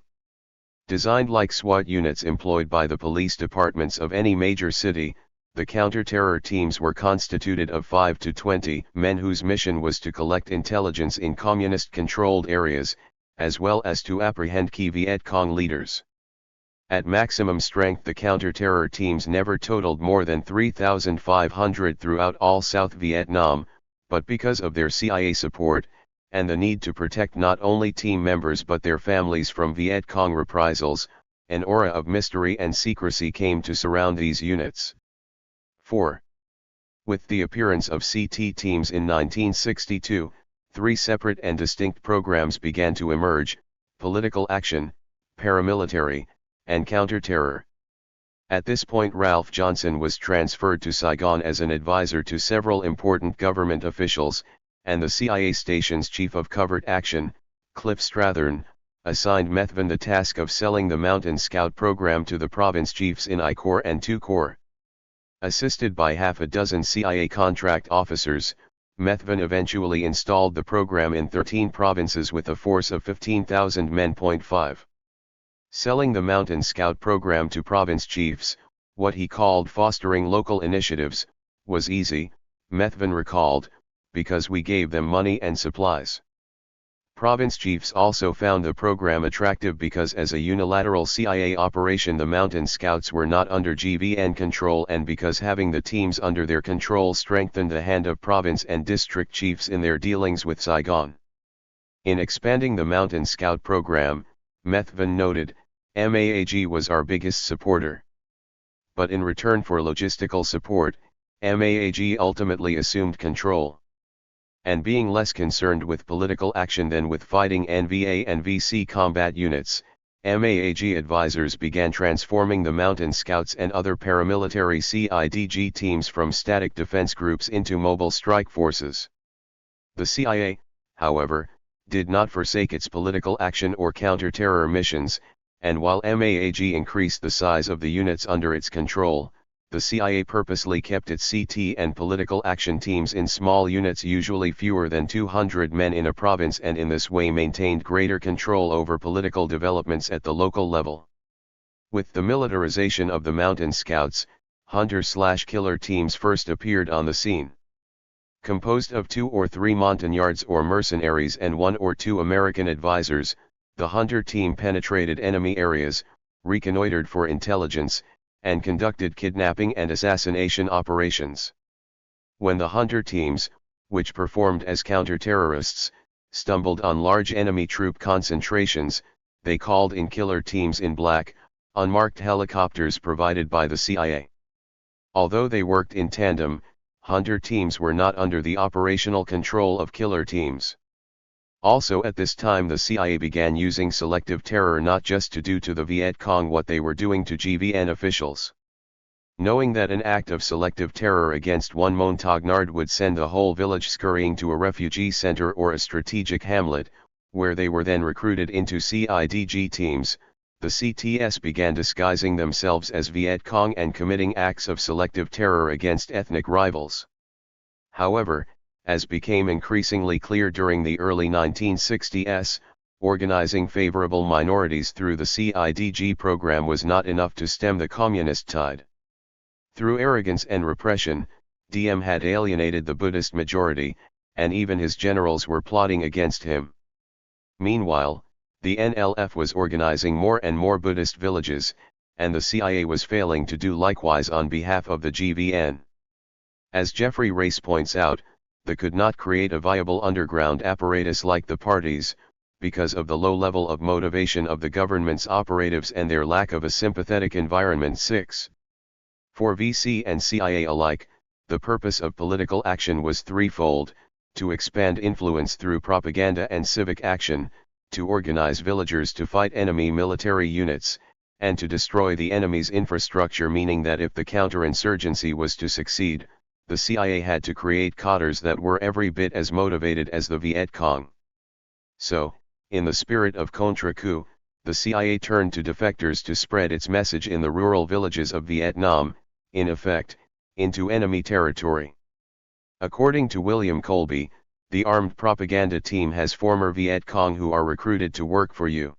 Designed like SWAT units employed by the police departments of any major city, the counter-terror teams were constituted of 5 to 20 men whose mission was to collect intelligence in communist-controlled areas, as well as to apprehend key Viet Cong leaders. At maximum strength, the counter-terror teams never totaled more than 3,500 throughout all South Vietnam, but because of their CIA support, and the need to protect not only team members but their families from Viet Cong reprisals, an aura of mystery and secrecy came to surround these units. 4. With the appearance of CT teams in 1962, 3 separate and distinct programs began to emerge: political action, paramilitary, and counter-terror. At this point, Ralph Johnson was transferred to Saigon as an advisor to several important government officials, and the CIA station's chief of covert action, Cliff Strathern, assigned Methven the task of selling the Mountain Scout program to the province chiefs in I Corps and II Corps. Assisted by half a dozen CIA contract officers, Methven eventually installed the program in 13 provinces with a force of 15,000 men. 5. Selling the Mountain Scout program to province chiefs, what he called fostering local initiatives, was easy, Methven recalled, because we gave them money and supplies. Province chiefs also found the program attractive because as a unilateral CIA operation the Mountain Scouts were not under GVN control, and because having the teams under their control strengthened the hand of province and district chiefs in their dealings with Saigon. In expanding the Mountain Scout program, Methven noted, MAAG was our biggest supporter. But in return for logistical support, MAAG ultimately assumed control. And being less concerned with political action than with fighting NVA and VC combat units, MAAG advisors began transforming the Mountain Scouts and other paramilitary CIDG teams from static defense groups into mobile strike forces. The CIA, however, did not forsake its political action or counter-terror missions, and while MAAG increased the size of the units under its control, the CIA purposely kept its CT and political action teams in small units, usually fewer than 200 men in a province, and in this way maintained greater control over political developments at the local level. With the militarization of the Mountain Scouts, hunter-slash-killer teams first appeared on the scene. Composed of 2 or 3 montagnards or mercenaries and 1 or 2 American advisors, the hunter team penetrated enemy areas, reconnoitered for intelligence, and conducted kidnapping and assassination operations. When the hunter teams, which performed as counter-terrorists, stumbled on large enemy troop concentrations, they called in killer teams in black, unmarked helicopters provided by the CIA. Although they worked in tandem, hunter teams were not under the operational control of killer teams. Also at this time the CIA began using selective terror not just to do to the Viet Cong what they were doing to GVN officials. Knowing that an act of selective terror against one montagnard would send the whole village scurrying to a refugee center or a strategic hamlet, where they were then recruited into CIDG teams, the CTS began disguising themselves as Viet Cong and committing acts of selective terror against ethnic rivals. However, as became increasingly clear during the early 1960s, organizing favorable minorities through the CIDG program was not enough to stem the communist tide. Through arrogance and repression, Diem had alienated the Buddhist majority, and even his generals were plotting against him. Meanwhile, the NLF was organizing more and more Buddhist villages, and the CIA was failing to do likewise on behalf of the GVN. As Jeffrey Race points out, they could not create a viable underground apparatus like the parties, because of the low level of motivation of the government's operatives and their lack of a sympathetic environment. 6. For VC and CIA alike, the purpose of political action was threefold: to expand influence through propaganda and civic action, to organize villagers to fight enemy military units, and to destroy the enemy's infrastructure, meaning that if the counterinsurgency was to succeed, the CIA had to create cadres that were every bit as motivated as the Viet Cong. So, in the spirit of contre-coup, the CIA turned to defectors to spread its message in the rural villages of Vietnam, in effect, into enemy territory. According to William Colby, the armed propaganda team has former Viet Cong who are recruited to work for you.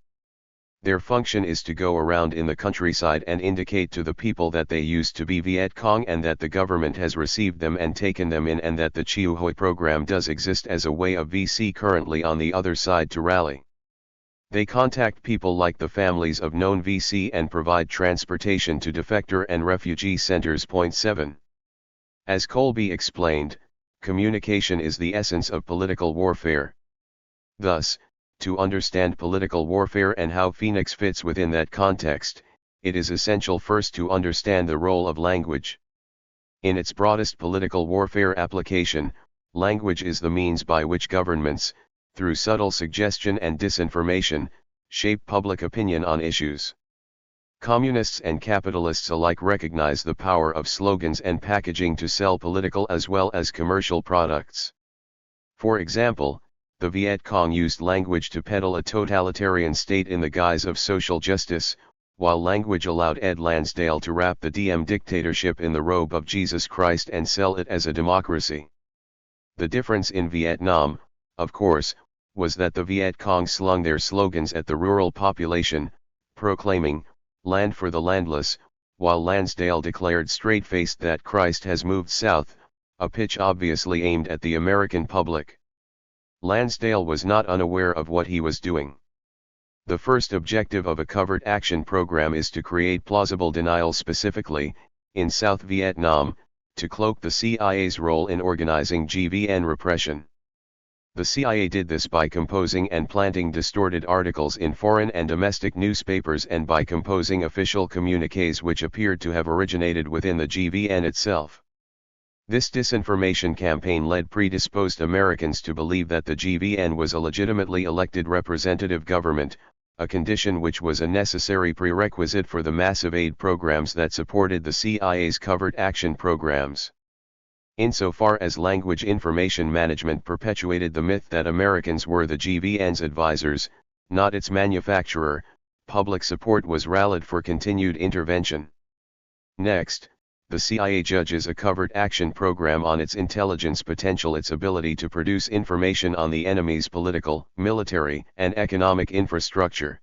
Their function is to go around in the countryside and indicate to the people that they used to be Viet Cong and that the government has received them and taken them in, and that the Chiu Hoi program does exist as a way of VC currently on the other side to rally. They contact people like the families of known VC and provide transportation to defector and refugee centers. Point 7. As Colby explained, communication is the essence of political warfare. Thus, to understand political warfare and how Phoenix fits within that context, it is essential first to understand the role of language. In its broadest political warfare application, language is the means by which governments, through subtle suggestion and disinformation, shape public opinion on issues. Communists and capitalists alike recognize the power of slogans and packaging to sell political as well as commercial products. For example, the Viet Cong used language to peddle a totalitarian state in the guise of social justice, while language allowed Ed Lansdale to wrap the Diem dictatorship in the robe of Jesus Christ and sell it as a democracy. The difference in Vietnam, of course, was that the Viet Cong slung their slogans at the rural population, proclaiming, "Land for the landless," while Lansdale declared straight-faced that Christ has moved south, a pitch obviously aimed at the American public. Lansdale was not unaware of what he was doing. The first objective of a covert action program is to create plausible denial, specifically, in South Vietnam, to cloak the CIA's role in organizing GVN repression. The CIA did this by composing and planting distorted articles in foreign and domestic newspapers and by composing official communiques which appeared to have originated within the GVN itself. This disinformation campaign led predisposed Americans to believe that the GVN was a legitimately elected representative government, a condition which was a necessary prerequisite for the massive aid programs that supported the CIA's covert action programs. Insofar as language information management perpetuated the myth that Americans were the GVN's advisors, not its manufacturer, public support was rallied for continued intervention. Next, the CIA judges a covert action program on its intelligence potential, its ability to produce information on the enemy's political, military, and economic infrastructure.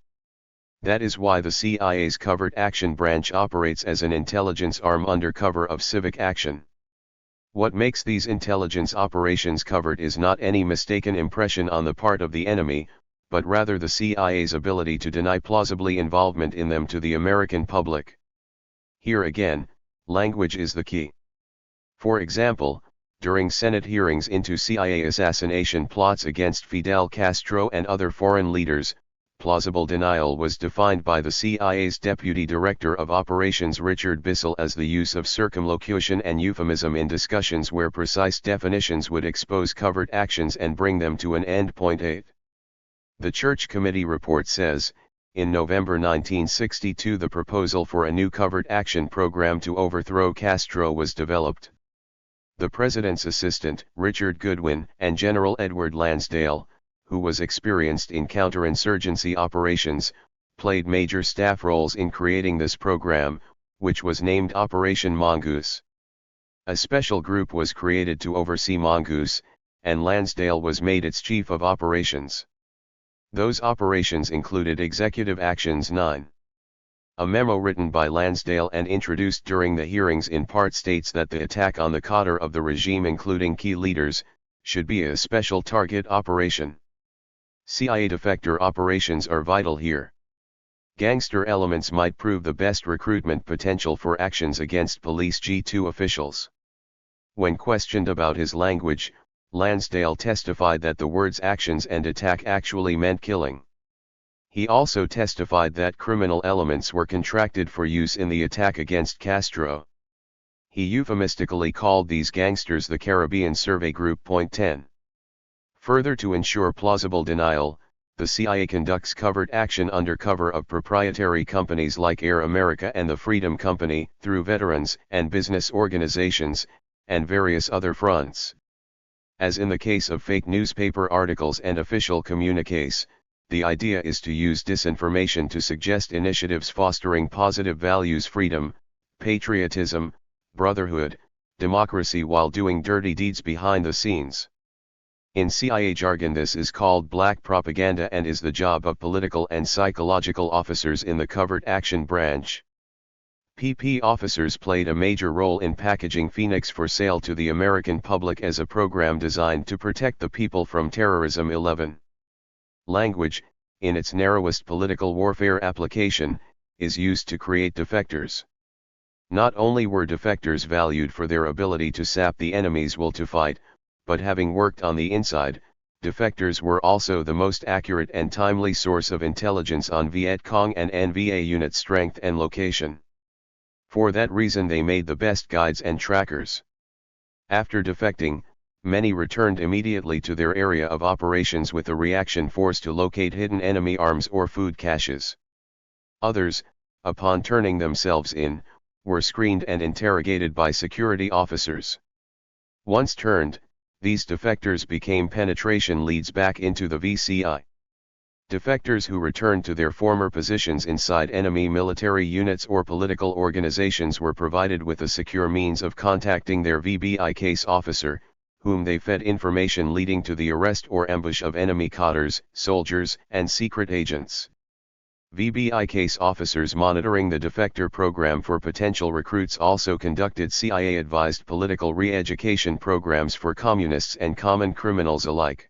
That is why the CIA's covert action branch operates as an intelligence arm under cover of civic action. What makes these intelligence operations covert is not any mistaken impression on the part of the enemy, but rather the CIA's ability to deny plausibly involvement in them to the American public. Here again, language is the key. For example, during Senate hearings into CIA assassination plots against Fidel Castro and other foreign leaders, plausible denial was defined by the CIA's Deputy Director of Operations Richard Bissell as the use of circumlocution and euphemism in discussions where precise definitions would expose covert actions and bring them to an end. Point 8. The Church Committee report says, in November 1962 the proposal for a new covert action program to overthrow Castro was developed. The President's assistant, Richard Goodwin, and General Edward Lansdale, who was experienced in counterinsurgency operations, played major staff roles in creating this program, which was named Operation Mongoose. A special group was created to oversee Mongoose, and Lansdale was made its chief of operations. Those operations included Executive Actions 9. A memo written by Lansdale and introduced during the hearings in part states that the attack on the cadre of the regime, including key leaders, should be a special target operation. CIA defector operations are vital here. Gangster elements might prove the best recruitment potential for actions against police G2 officials. When questioned about his language, Lansdale testified that the words actions and attack actually meant killing. He also testified that criminal elements were contracted for use in the attack against Castro. He euphemistically called these gangsters the Caribbean Survey Group. Point 10. Further, to ensure plausible denial, the CIA conducts covert action under cover of proprietary companies like Air America and the Freedom Company, through veterans and business organizations, and various other fronts. As in the case of fake newspaper articles and official communiques, the idea is to use disinformation to suggest initiatives fostering positive values: freedom, patriotism, brotherhood, democracy, while doing dirty deeds behind the scenes. In CIA jargon, this is called black propaganda and is the job of political and psychological officers in the covert action branch. PP officers played a major role in packaging Phoenix for sale to the American public as a program designed to protect the people from terrorism. 11. Language, in its narrowest political warfare application, is used to create defectors. Not only were defectors valued for their ability to sap the enemy's will to fight, but having worked on the inside, defectors were also the most accurate and timely source of intelligence on Viet Cong and NVA unit strength and location. For that reason they made the best guides and trackers. After defecting, many returned immediately to their area of operations with a reaction force to locate hidden enemy arms or food caches. Others, upon turning themselves in, were screened and interrogated by security officers. Once turned, these defectors became penetration leads back into the VCI. Defectors who returned to their former positions inside enemy military units or political organizations were provided with a secure means of contacting their VBI case officer, whom they fed information leading to the arrest or ambush of enemy cotters, soldiers, and secret agents. VBI case officers monitoring the defector program for potential recruits also conducted CIA-advised political re-education programs for communists and common criminals alike.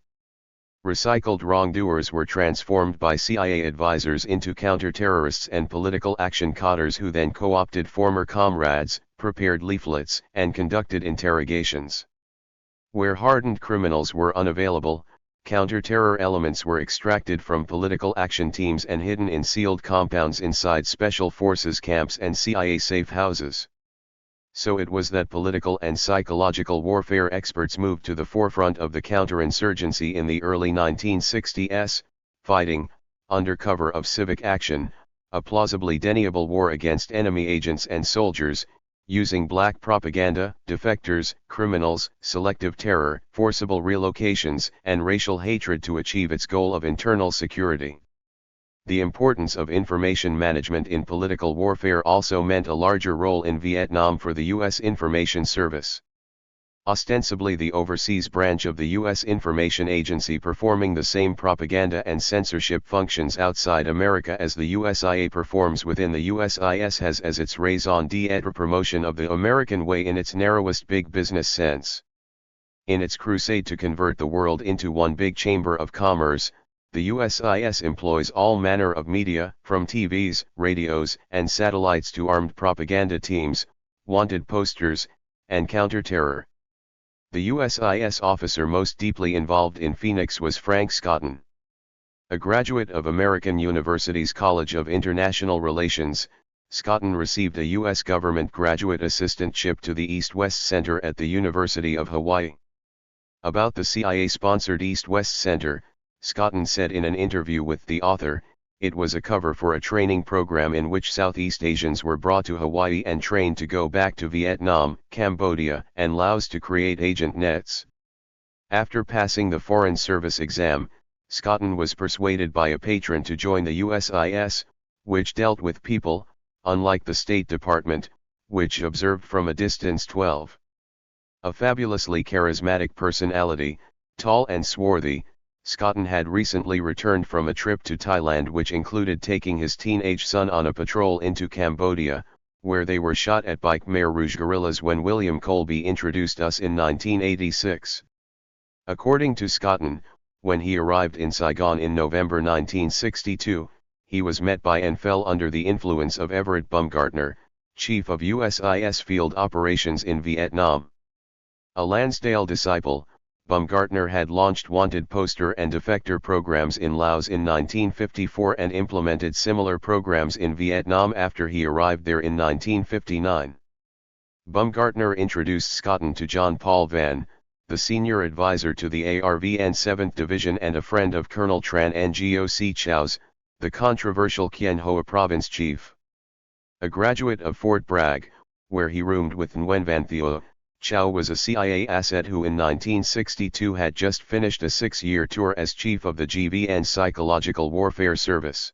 Recycled wrongdoers were transformed by CIA advisors into counter-terrorists and political action cotters who then co-opted former comrades, prepared leaflets, and conducted interrogations. Where hardened criminals were unavailable, counter-terror elements were extracted from political action teams and hidden in sealed compounds inside special forces camps and CIA safe houses. So it was that political and psychological warfare experts moved to the forefront of the counterinsurgency in the early 1960s, fighting, under cover of civic action, a plausibly deniable war against enemy agents and soldiers, using black propaganda, defectors, criminals, selective terror, forcible relocations, and racial hatred to achieve its goal of internal security. The importance of information management in political warfare also meant a larger role in Vietnam for the U.S. Information Service. Ostensibly the overseas branch of the U.S. Information Agency, performing the same propaganda and censorship functions outside America as the USIA performs within the USIS, has as its raison d'etre promotion of the American way in its narrowest big business sense. In its crusade to convert the world into one big chamber of commerce, the USIS employs all manner of media, from TVs, radios, and satellites to armed propaganda teams, wanted posters, and counter-terror. The USIS officer most deeply involved in Phoenix was Frank Scotton. A graduate of American University's College of International Relations, Scotton received a U.S. government graduate assistantship to the East-West Center at the University of Hawaii. About the CIA-sponsored East-West Center, Scotton said in an interview with the author, "It was a cover for a training program in which Southeast Asians were brought to Hawaii and trained to go back to Vietnam, Cambodia, and Laos to create agent nets." After passing the Foreign Service exam, Scotton was persuaded by a patron to join the USIS, which dealt with people, unlike the State Department, which observed from a distance. 12. A fabulously charismatic personality, tall and swarthy, Scotton had recently returned from a trip to Thailand which included taking his teenage son on a patrol into Cambodia, where they were shot at by Khmer Rouge guerrillas when William Colby introduced us in 1986. According to Scotton, when he arrived in Saigon in November 1962, he was met by and fell under the influence of Everett Baumgartner, chief of USIS Field Operations in Vietnam. A Lansdale disciple, Baumgartner had launched wanted poster and defector programs in Laos in 1954 and implemented similar programs in Vietnam after he arrived there in 1959. Baumgartner introduced Scotton to John Paul Vann, the senior advisor to the ARVN 7th Division and a friend of Colonel Tran Ngoc Chau's, the controversial Kien Hoa province chief. A graduate of Fort Bragg, where he roomed with Nguyen Van Thieu, Chau was a CIA asset who in 1962 had just finished a 6-year tour as chief of the GVN Psychological Warfare Service.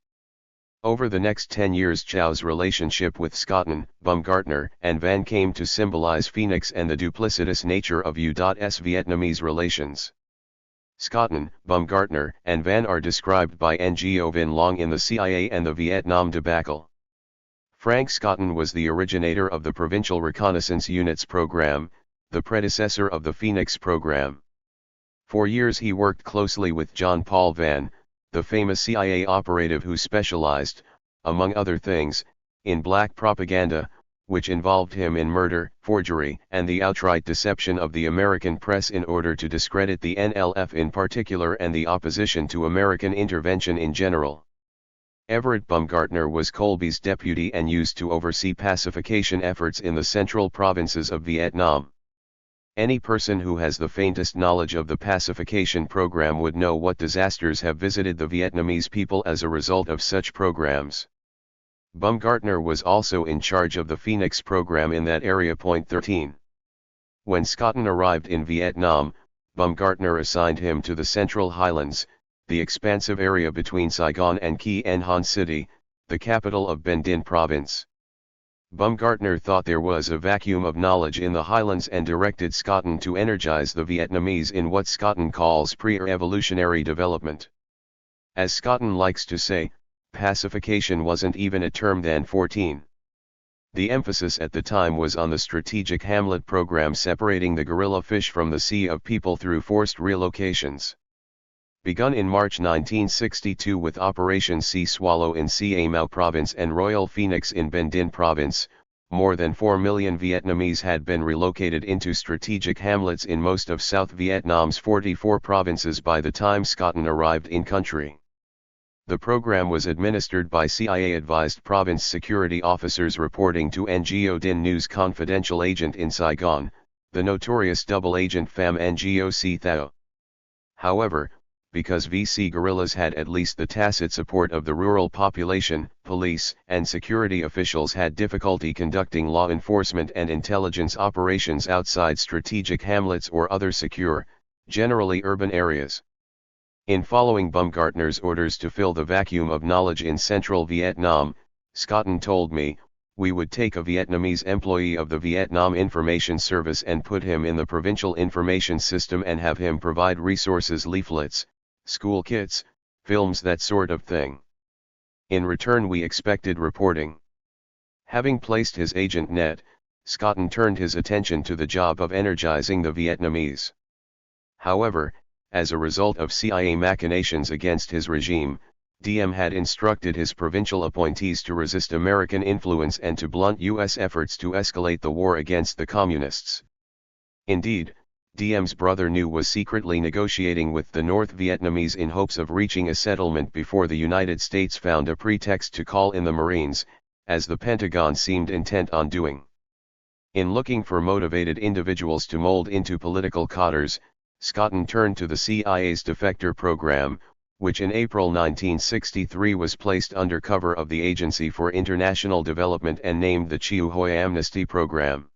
Over the next 10 years Chau's relationship with Scotten, Baumgartner, and Van came to symbolize Phoenix and the duplicitous nature of U.S. Vietnamese relations. Scotten, Baumgartner, and Van are described by Ngo Vinh Long in the CIA and the Vietnam debacle. Frank Scotten was the originator of the Provincial Reconnaissance Units program, the predecessor of the Phoenix program. For years he worked closely with John Paul Van, the famous CIA operative who specialized, among other things, in black propaganda, which involved him in murder, forgery, and the outright deception of the American press in order to discredit the NLF in particular and the opposition to American intervention in general. Everett Baumgartner was Colby's deputy and used to oversee pacification efforts in the central provinces of Vietnam. Any person who has the faintest knowledge of the pacification program would know what disasters have visited the Vietnamese people as a result of such programs. Baumgartner was also in charge of the Phoenix program in that area. 13. When Scotten arrived in Vietnam, Baumgartner assigned him to the Central Highlands, the expansive area between Saigon and Quien Han City, the capital of Binh Dinh province. Baumgartner thought there was a vacuum of knowledge in the highlands and directed Scotten to energize the Vietnamese in what Scotten calls pre-revolutionary development. As Scotten likes to say, pacification wasn't even a term then. 14. The emphasis at the time was on the strategic hamlet program separating the guerrilla fish from the sea of people through forced relocations. Begun in March 1962 with Operation Sea Swallow in Ca Mau Province and Royal Phoenix in Binh Dinh Province, more than 4 million Vietnamese had been relocated into strategic hamlets in most of South Vietnam's 44 provinces by the time Scotten arrived in country. The program was administered by CIA-advised province security officers reporting to Ngo Dinh News confidential agent in Saigon, the notorious double agent Pham Ngoc Thao. However, because VC guerrillas had at least the tacit support of the rural population, police and security officials had difficulty conducting law enforcement and intelligence operations outside strategic hamlets or other secure, generally urban areas. In following Baumgartner's orders to fill the vacuum of knowledge in central Vietnam, Scotten told me, we would take a Vietnamese employee of the Vietnam Information Service and put him in the provincial information system and have him provide resources, leaflets, school kits, films, that sort of thing. In return we expected reporting. Having placed his agent net, Scotten turned his attention to the job of energizing the Vietnamese. However, as a result of CIA machinations against his regime, DM had instructed his provincial appointees to resist American influence and to blunt U.S. efforts to escalate the war against the Communists. Indeed, DM's brother Nhu was secretly negotiating with the North Vietnamese in hopes of reaching a settlement before the United States found a pretext to call in the Marines, as the Pentagon seemed intent on doing. In looking for motivated individuals to mold into political codders, Scotten turned to the CIA's defector program, which in April 1963 was placed under cover of the Agency for International Development and named the Chiu Hoi Amnesty Program.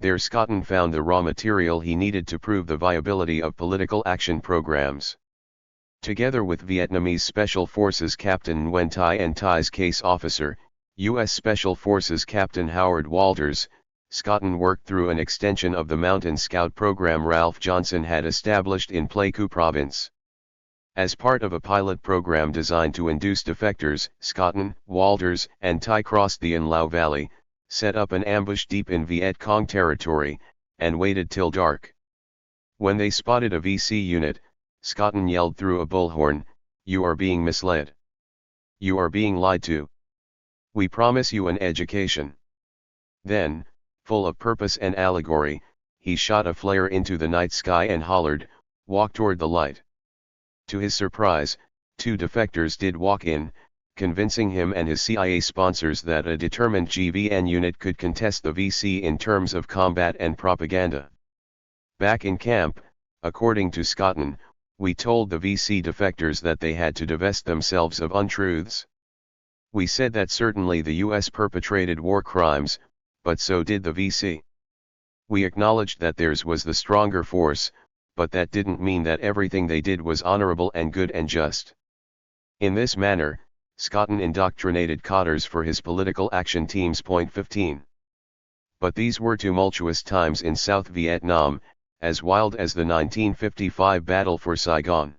There Scotten found the raw material he needed to prove the viability of political action programs. Together with Vietnamese Special Forces Captain Nguyen Thai and Thai's case officer, U.S. Special Forces Captain Howard Walters, Scotten worked through an extension of the Mountain Scout program Ralph Johnson had established in Pleiku Province. As part of a pilot program designed to induce defectors, Scotten, Walters, and Thai crossed the An Lao Valley, set up an ambush deep in Viet Cong territory, and waited till dark. When they spotted a VC unit, Scotten yelled through a bullhorn, "You are being misled. You are being lied to. We promise you an education." Then, full of purpose and allegory, he shot a flare into the night sky and hollered, "Walk toward the light." To his surprise, 2 defectors did walk in, convincing him and his CIA sponsors that a determined GVN unit could contest the VC in terms of combat and propaganda. Back in camp, according to Scotton, we told the VC defectors that they had to divest themselves of untruths. We said that certainly the US perpetrated war crimes, but so did the VC. We acknowledged that theirs was the stronger force, but that didn't mean that everything they did was honorable and good and just. In this manner, Scotton indoctrinated Cotters for his political action teams. Point 15. But these were tumultuous times in South Vietnam, as wild as the 1955 battle for Saigon.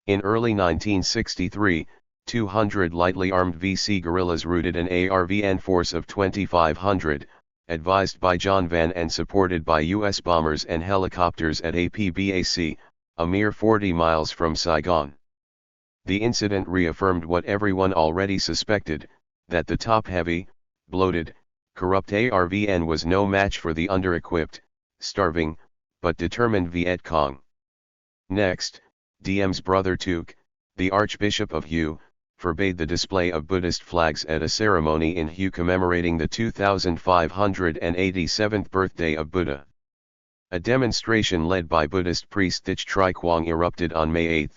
In early 1963, 200 lightly armed VC guerrillas routed an ARVN force of 2,500, advised by John Vann and supported by U.S. bombers and helicopters at APBAC, a mere 40 miles from Saigon. The incident reaffirmed what everyone already suspected, that the top-heavy, bloated, corrupt ARVN was no match for the under-equipped, starving, but determined Viet Cong. Next, Diem's brother Tuc, the Archbishop of Hue, forbade the display of Buddhist flags at a ceremony in Hue commemorating the 2587th birthday of Buddha. A demonstration led by Buddhist priest Thich Tri Quang erupted on May 8,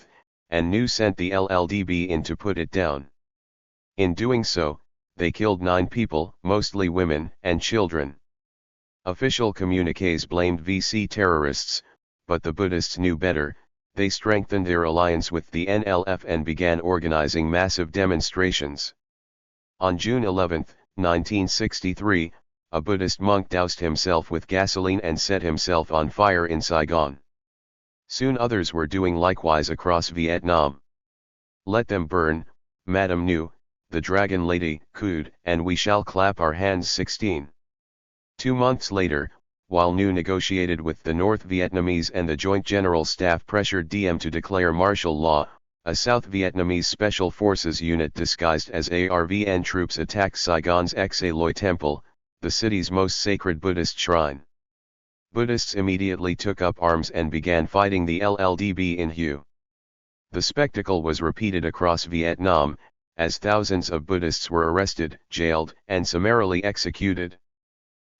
and New sent the LLDB in to put it down. In doing so, they killed 9 people, mostly women and children. Official communiques blamed VC terrorists, but the Buddhists knew better. They strengthened their alliance with the NLF and began organizing massive demonstrations. On June 11, 1963, a Buddhist monk doused himself with gasoline and set himself on fire in Saigon. Soon others were doing likewise across Vietnam. Let them burn, Madame New, the Dragon Lady, cooed, and we shall clap our hands. 16. 2 months later, while New negotiated with the North Vietnamese and the Joint General Staff pressured Diem to declare martial law, a South Vietnamese Special Forces unit disguised as ARVN troops attacked Saigon's Xe Loi Temple, the city's most sacred Buddhist shrine. Buddhists immediately took up arms and began fighting the LLDB in Hue. The spectacle was repeated across Vietnam, as thousands of Buddhists were arrested, jailed, and summarily executed.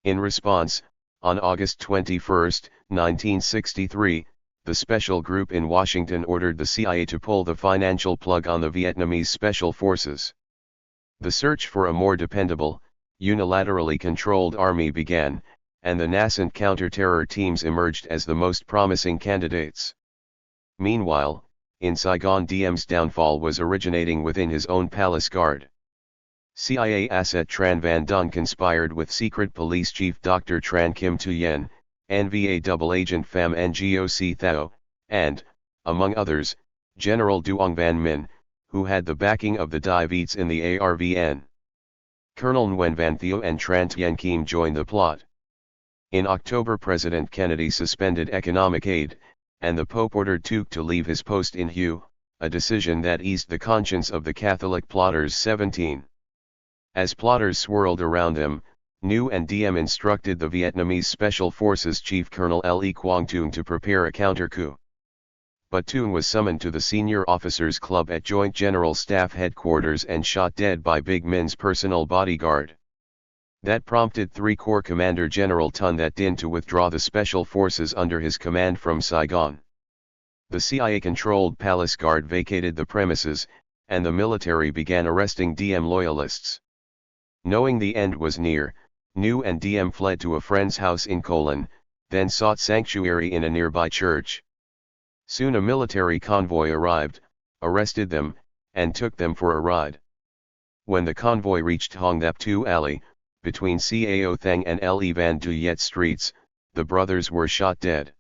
In response, on August 21, 1963, the special group in Washington ordered the CIA to pull the financial plug on the Vietnamese Special Forces. The search for a more dependable, unilaterally controlled army began, and the nascent counter-terror teams emerged as the most promising candidates. Meanwhile, in Saigon, Diem's downfall was originating within his own palace guard. CIA asset Tran Van Dong conspired with secret police chief Dr. Tran Kim Tu Yen, NVA double agent Pham Ngoc Thao, and, among others, General Duong Van Min, who had the backing of the Dai Viets in the ARVN. Colonel Nguyen Van Theo and Tran Tien Kim joined the plot. In October, President Kennedy suspended economic aid, and the Pope ordered Tuc to leave his post in Hue, a decision that eased the conscience of the Catholic plotters. 17. As plotters swirled around them, New and Diem instructed the Vietnamese Special Forces Chief Colonel Le Quang Tung to prepare a counter-coup. But Tung was summoned to the Senior Officers Club at Joint General Staff Headquarters and shot dead by Big Min's personal bodyguard. That prompted 3 Corps Commander General Ton That Dinh to withdraw the Special Forces under his command from Saigon. The CIA-controlled Palace Guard vacated the premises, and the military began arresting Diem loyalists. Knowing the end was near, New and Diem fled to a friend's house in Colon, then sought sanctuary in a nearby church. Soon a military convoy arrived, arrested them, and took them for a ride. When the convoy reached Hong Thap Tu Alley, between Cao Thang and Le Van Du Yet streets, the brothers were shot dead.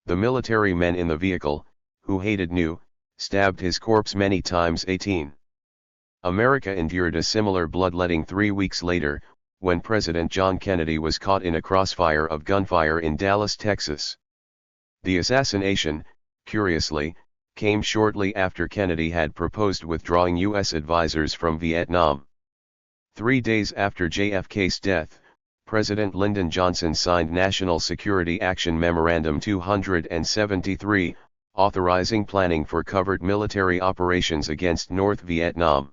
The military men in the vehicle, who hated New, stabbed his corpse many times. 18. America endured a similar bloodletting 3 weeks later, when President John Kennedy was caught in a crossfire of gunfire in Dallas, Texas. The assassination, curiously, came shortly after Kennedy had proposed withdrawing U.S. advisors from Vietnam. 3 days after JFK's death, President Lyndon Johnson signed National Security Action Memorandum 273, authorizing planning for covert military operations against North Vietnam.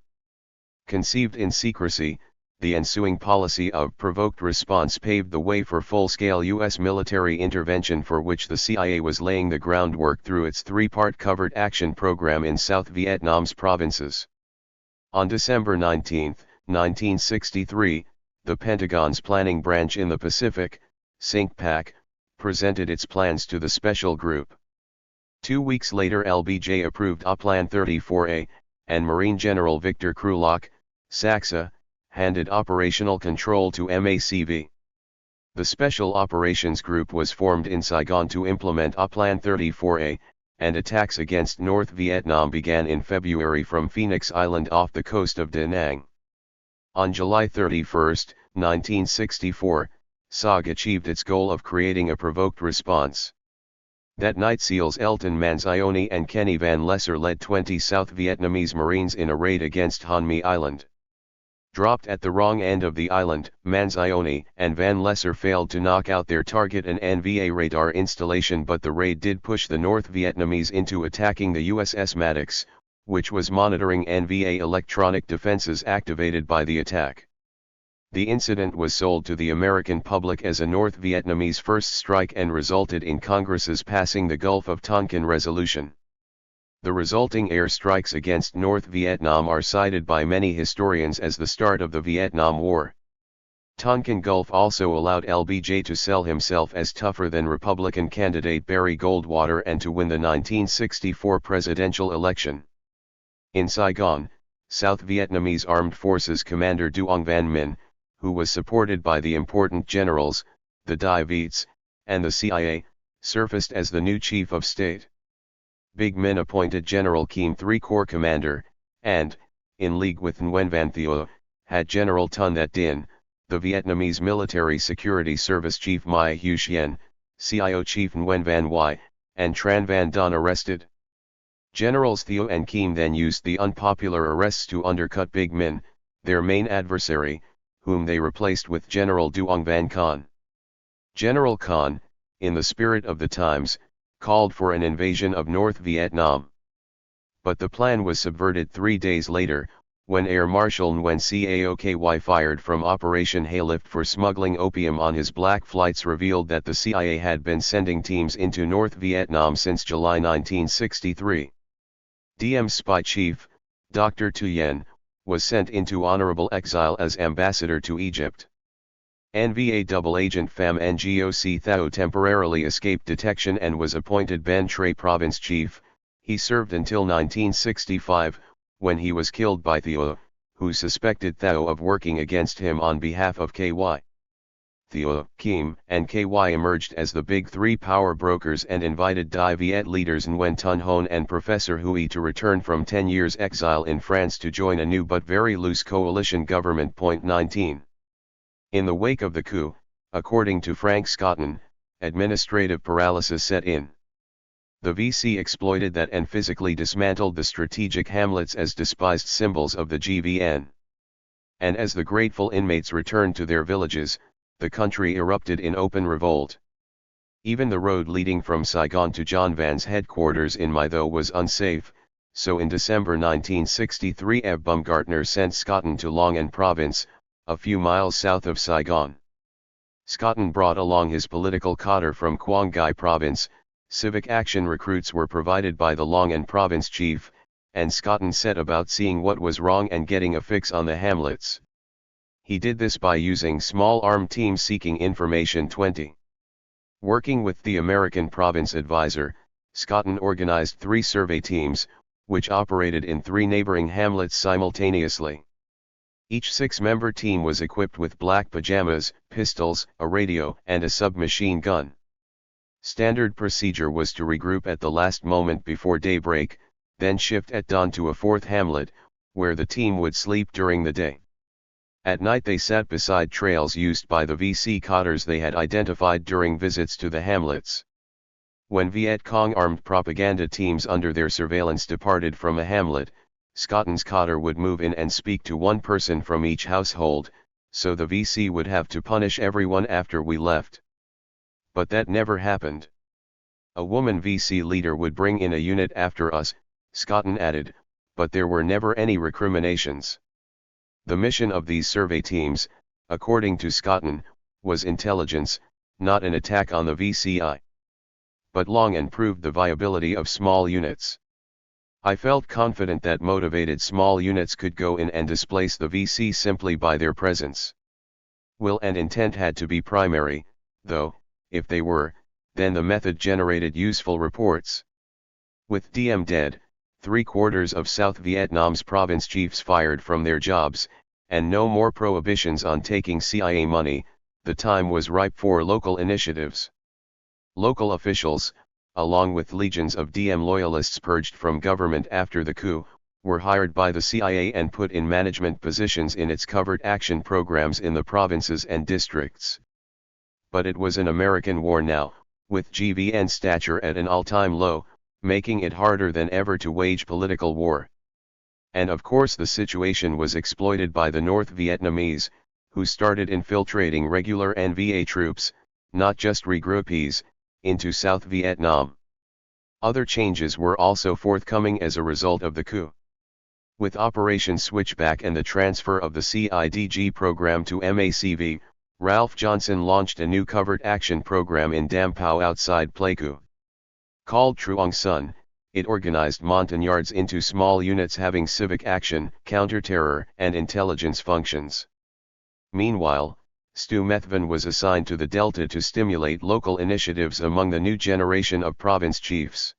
Conceived in secrecy, the ensuing policy of provoked response paved the way for full-scale U.S. military intervention, for which the CIA was laying the groundwork through its three-part covert action program in South Vietnam's provinces. On December 19, 1963, the Pentagon's planning branch in the Pacific, CINCPAC, presented its plans to the special group. 2 weeks later, LBJ approved Plan 34A, and Marine General Victor Krulak, SACSA, handed operational control to MACV. The Special Operations Group was formed in Saigon to implement Plan 34A, and attacks against North Vietnam began in February from Phoenix Island off the coast of Da Nang. On July 31, 1964, SOG achieved its goal of creating a provoked response. That night, SEALs Elton Manzioni and Kenny Van Lesser led 20 South Vietnamese Marines in a raid against Han Mi Island. Dropped at the wrong end of the island, Manzioni and Van Lesser failed to knock out their target, an NVA radar installation, but the raid did push the North Vietnamese into attacking the USS Maddox, which was monitoring NVA electronic defenses activated by the attack. The incident was sold to the American public as a North Vietnamese first strike and resulted in Congress's passing the Gulf of Tonkin Resolution. The resulting air strikes against North Vietnam are cited by many historians as the start of the Vietnam War. Tonkin Gulf also allowed LBJ to sell himself as tougher than Republican candidate Barry Goldwater and to win the 1964 presidential election. In Saigon, South Vietnamese Armed Forces Commander Duong Van Minh, who was supported by the important generals, the Dai Viets, and the CIA, surfaced as the new chief of state. Big Minh appointed General Kim III Corps commander, and, in league with Nguyen Van Thieu, had General Ton That Dinh, the Vietnamese Military Security Service Chief My Hu Hien, CIO Chief Nguyen Van Huy, and Tran Van Don arrested. Generals Thieu and Kim then used the unpopular arrests to undercut Big Minh, their main adversary, whom they replaced with General Duong Van Con. General Con, in the spirit of the times, called for an invasion of North Vietnam. But the plan was subverted 3 days later, when Air Marshal Nguyen Caoky fired from Operation Haylift for smuggling opium on his black flights revealed that the CIA had been sending teams into North Vietnam since July 1963. DM's spy chief, Dr. Thuyen, was sent into honorable exile as ambassador to Egypt. NVA double agent Pham Ngoc Thao temporarily escaped detection and was appointed Ben Tre province chief. He served until 1965, when he was killed by Thieu, who suspected Thao of working against him on behalf of KY. Thieu, Kim, and KY emerged as the big three power brokers and invited Dai Viet leaders Nguyen Ton Hon and Professor Hui to return from 10 years' exile in France to join a new but very loose coalition government. 19. In the wake of the coup, according to Frank Scotton, administrative paralysis set in. The VC exploited that and physically dismantled the strategic hamlets as despised symbols of the GVN. And as the grateful inmates returned to their villages, the country erupted in open revolt. Even the road leading from Saigon to John Van's headquarters in Mai Tho was unsafe, so in December 1963 Ev Baumgartner sent Scotton to Long An province, a few miles south of Saigon. Scotton brought along his political cadre from Quang Ngai province. Civic action recruits were provided by the Long An province chief, and Scotton set about seeing what was wrong and getting a fix on the hamlets. He did this by using small armed teams seeking information. 20. Working with the American province advisor, Scotton organized 3 survey teams, which operated in 3 neighboring hamlets simultaneously. Each 6-member team was equipped with black pajamas, pistols, a radio, and a submachine gun. Standard procedure was to regroup at the last moment before daybreak, then shift at dawn to a 4th hamlet, where the team would sleep during the day. At night they sat beside trails used by the VC cadres they had identified during visits to the hamlets. When Viet Cong armed propaganda teams under their surveillance departed from a hamlet, Scotton's cadre would move in and speak to one person from each household, so the VC would have to punish everyone after we left. But that never happened. A woman VC leader would bring in a unit after us, Scotton added, but there were never any recriminations. The mission of these survey teams, according to Scotton, was intelligence, not an attack on the VCI. But Longan proved the viability of small units. I felt confident that motivated small units could go in and displace the VC simply by their presence. Will and intent had to be primary, though, if they were, then the method generated useful reports. With Diem dead, 3/4 of South Vietnam's province chiefs fired from their jobs, and no more prohibitions on taking CIA money, the time was ripe for local initiatives. Local officials, along with legions of Diem loyalists purged from government after the coup, were hired by the CIA and put in management positions in its covert action programs in the provinces and districts. But it was an American war now, with GVN stature at an all-time low, making it harder than ever to wage political war. And of course the situation was exploited by the North Vietnamese, who started infiltrating regular NVA troops, not just regroupees, into South Vietnam. Other changes were also forthcoming as a result of the coup. With Operation Switchback and the transfer of the CIDG program to MACV, Ralph Johnson launched a new covert action program in Dam Pao outside Pleiku. Called Truong Son, it organized Montagnards into small units having civic action, counter-terror, and intelligence functions. Meanwhile, Stu Methven was assigned to the Delta to stimulate local initiatives among the new generation of province chiefs.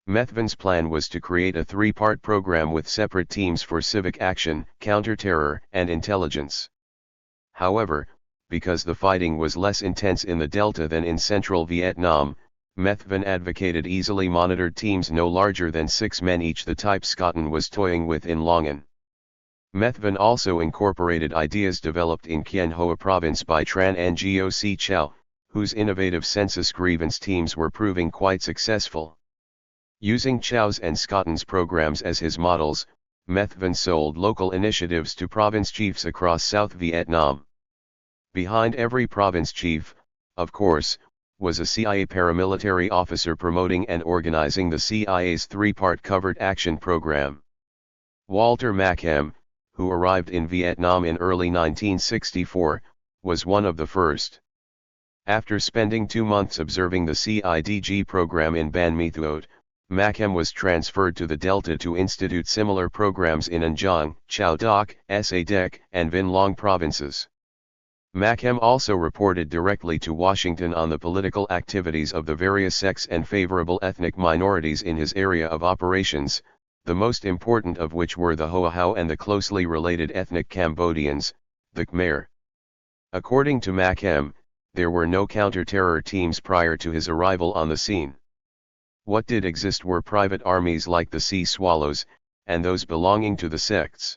Methven's plan was to create a 3-part program with separate teams for civic action, counter-terror, and intelligence. However, because the fighting was less intense in the Delta than in central Vietnam, Methven advocated easily monitored teams no larger than 6 men each, the type Scotton was toying with in Longan. Methven also incorporated ideas developed in Kien Hoa province by Tran Ngoc Chow, whose innovative census grievance teams were proving quite successful. Using Chow's and Scotton's programs as his models, Methven sold local initiatives to province chiefs across South Vietnam. Behind every province chief, of course, was a CIA paramilitary officer promoting and organizing the CIA's 3-part covert action program. Walter Mackham, who arrived in Vietnam in early 1964, was one of the first. After spending 2 months observing the CIDG program in Ban My Thuot, Mackham was transferred to the Delta to institute similar programs in An Giang, Chau Doc, Sa Dec, and Vinh Long provinces. Mackham also reported directly to Washington on the political activities of the various sects and favorable ethnic minorities in his area of operations, the most important of which were the Hoa Hao and the closely related ethnic Cambodians, the Khmer. According to Mackham, there were no counter-terror teams prior to his arrival on the scene. What did exist were private armies like the Sea Swallows, and those belonging to the sects.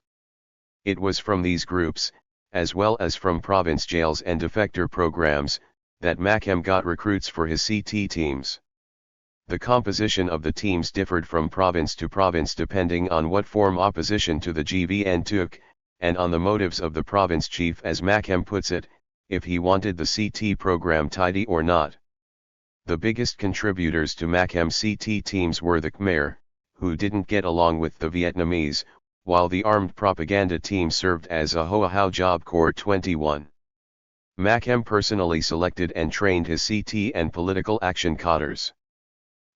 It was from these groups, as well as from province jails and defector programs, that Mackham got recruits for his CT teams. The composition of the teams differed from province to province depending on what form opposition to the GVN took, and on the motives of the province chief, as Mackham puts it, if he wanted the CT program tidy or not. The biggest contributors to Mackham's CT teams were the Khmer, who didn't get along with the Vietnamese, while the armed propaganda team served as a Hoa Hao Job Corps 21. Mackham personally selected and trained his CT and political action cadres.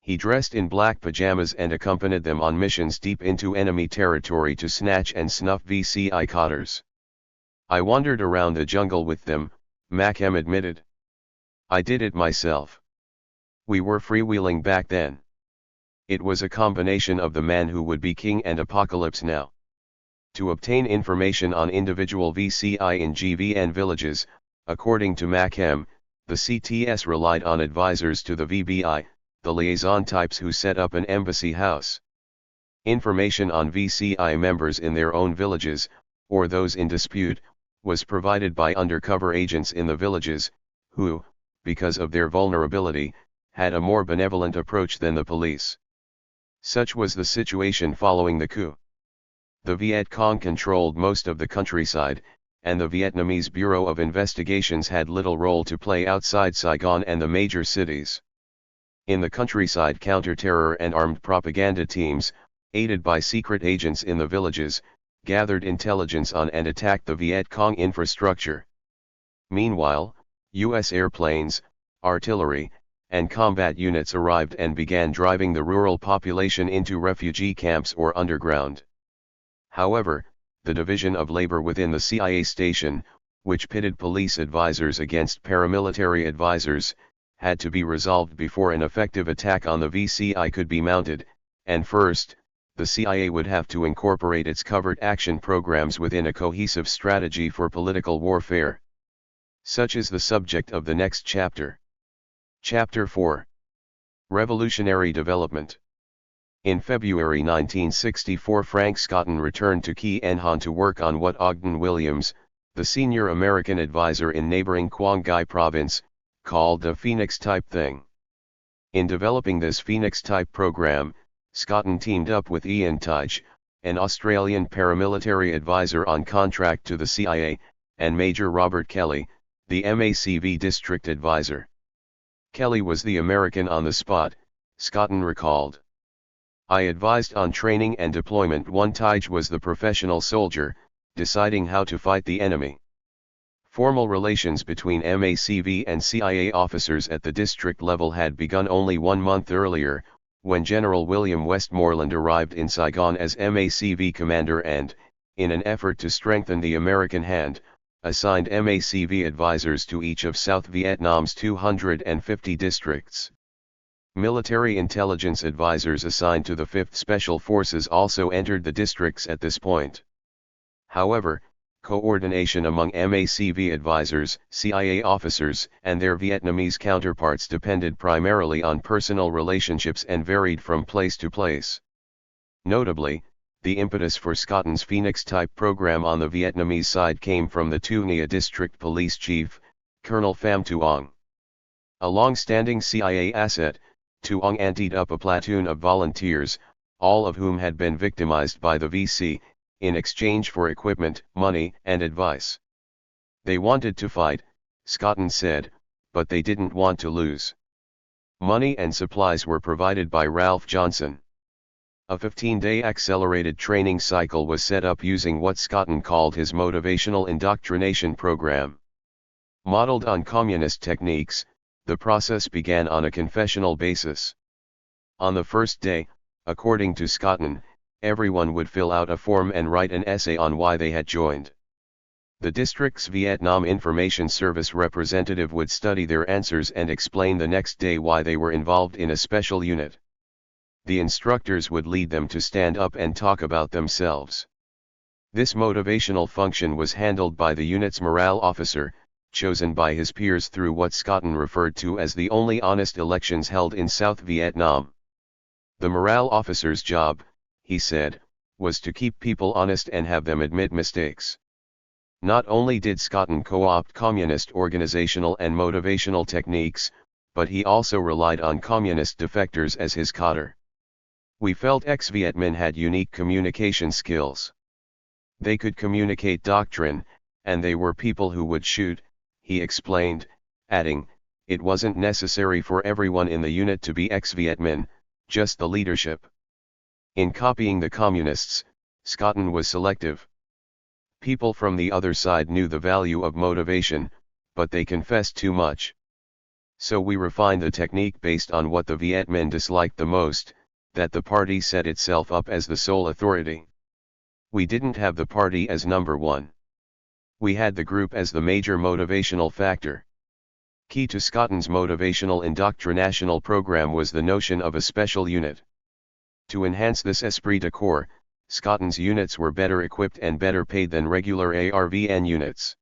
He dressed in black pajamas and accompanied them on missions deep into enemy territory to snatch and snuff VCI cadres. I wandered around the jungle with them, Mackham admitted. I did it myself. We were freewheeling back then. It was a combination of the man who would be king and apocalypse now. To obtain information on individual VCI in GVN villages, according to Mackham, the CTS relied on advisors to the VBI, the liaison types who set up an embassy house. Information on VCI members in their own villages, or those in dispute, was provided by undercover agents in the villages, who, because of their vulnerability, had a more benevolent approach than the police. Such was the situation following the coup. The Viet Cong controlled most of the countryside, and the Vietnamese Bureau of Investigations had little role to play outside Saigon and the major cities. In the countryside, counter-terror and armed propaganda teams, aided by secret agents in the villages, gathered intelligence on and attacked the Viet Cong infrastructure. Meanwhile, U.S. airplanes, artillery, and combat units arrived and began driving the rural population into refugee camps or underground. However, the division of labor within the CIA station, which pitted police advisors against paramilitary advisors, had to be resolved before an effective attack on the VCI could be mounted, and first, the CIA would have to incorporate its covert action programs within a cohesive strategy for political warfare. Such is the subject of the next chapter. Chapter 4. Revolutionary Development. In February 1964, Frank Scotton returned to Key Enhan to work on what Ogden Williams, the senior American advisor in neighboring Quang Ngai province, called the Phoenix-type thing. In developing this Phoenix-type program, Scotton teamed up with Ian Tige, an Australian paramilitary advisor on contract to the CIA, and Major Robert Kelly, the MACV district advisor. Kelly was the American on the spot, Scotton recalled. I advised on training and deployment. Tige was the professional soldier, deciding how to fight the enemy. Formal relations between MACV and CIA officers at the district level had begun only 1 month earlier, when General William Westmoreland arrived in Saigon as MACV commander and, in an effort to strengthen the American hand, assigned MACV advisors to each of South Vietnam's 250 districts. Military intelligence advisors assigned to the 5th Special Forces also entered the districts at this point. However, coordination among MACV advisors, CIA officers, and their Vietnamese counterparts depended primarily on personal relationships and varied from place to place. Notably, the impetus for Scotton's Phoenix-type program on the Vietnamese side came from the Tu Nha District Police Chief, Colonel Pham Tuong. A long-standing CIA asset, Tuong anteed up a platoon of volunteers, all of whom had been victimized by the VC, in exchange for equipment, money, and advice. They wanted to fight, Scotton said, but they didn't want to lose. Money and supplies were provided by Ralph Johnson. A 15-day accelerated training cycle was set up using what Scotton called his motivational indoctrination program. Modeled on communist techniques, the process began on a confessional basis. On the first day, according to Scotton, everyone would fill out a form and write an essay on why they had joined. The district's Vietnam Information Service representative would study their answers and explain the next day why they were involved in a special unit. The instructors would lead them to stand up and talk about themselves. This motivational function was handled by the unit's morale officer, chosen by his peers through what Scotton referred to as the only honest elections held in South Vietnam. The morale officer's job, he said, was to keep people honest and have them admit mistakes. Not only did Scotton co-opt communist organizational and motivational techniques, but he also relied on communist defectors as his cadre. We felt ex-Vietmen had unique communication skills. They could communicate doctrine, and they were people who would shoot, he explained, adding, it wasn't necessary for everyone in the unit to be ex-Vietmen, just the leadership. In copying the communists, Scotton was selective. People from the other side knew the value of motivation, but they confessed too much. So we refined the technique based on what the Vietmen disliked the most, that the party set itself up as the sole authority. We didn't have the party as number one. We had the group as the major motivational factor. Key to Scotton's motivational indoctrinational program was the notion of a special unit. To enhance this esprit de corps, Scotton's units were better equipped and better paid than regular ARVN units.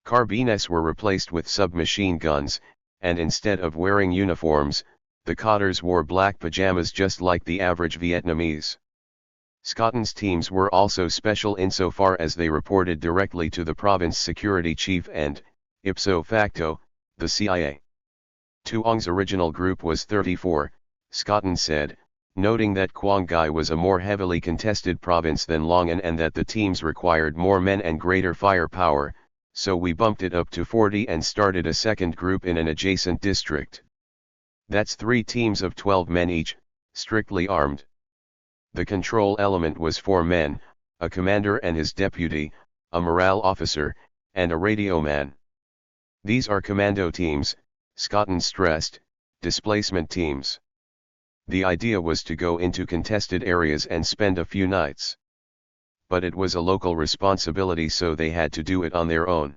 Carbines were replaced with submachine guns, and instead of wearing uniforms, the cadres wore black pajamas just like the average Vietnamese. Scotton's teams were also special insofar as they reported directly to the province security chief and, ipso facto, the CIA. Tuong's original group was 34, Scotton said, noting that Quang Ngai was a more heavily contested province than Long An and that the teams required more men and greater firepower, so we bumped it up to 40 and started a second group in an adjacent district. That's 3 teams of 12 men each, strictly armed. The control element was 4 men, a commander and his deputy, a morale officer, and a radio man. These are commando teams, Schotten stressed, displacement teams. The idea was to go into contested areas and spend a few nights. But it was a local responsibility, so they had to do it on their own.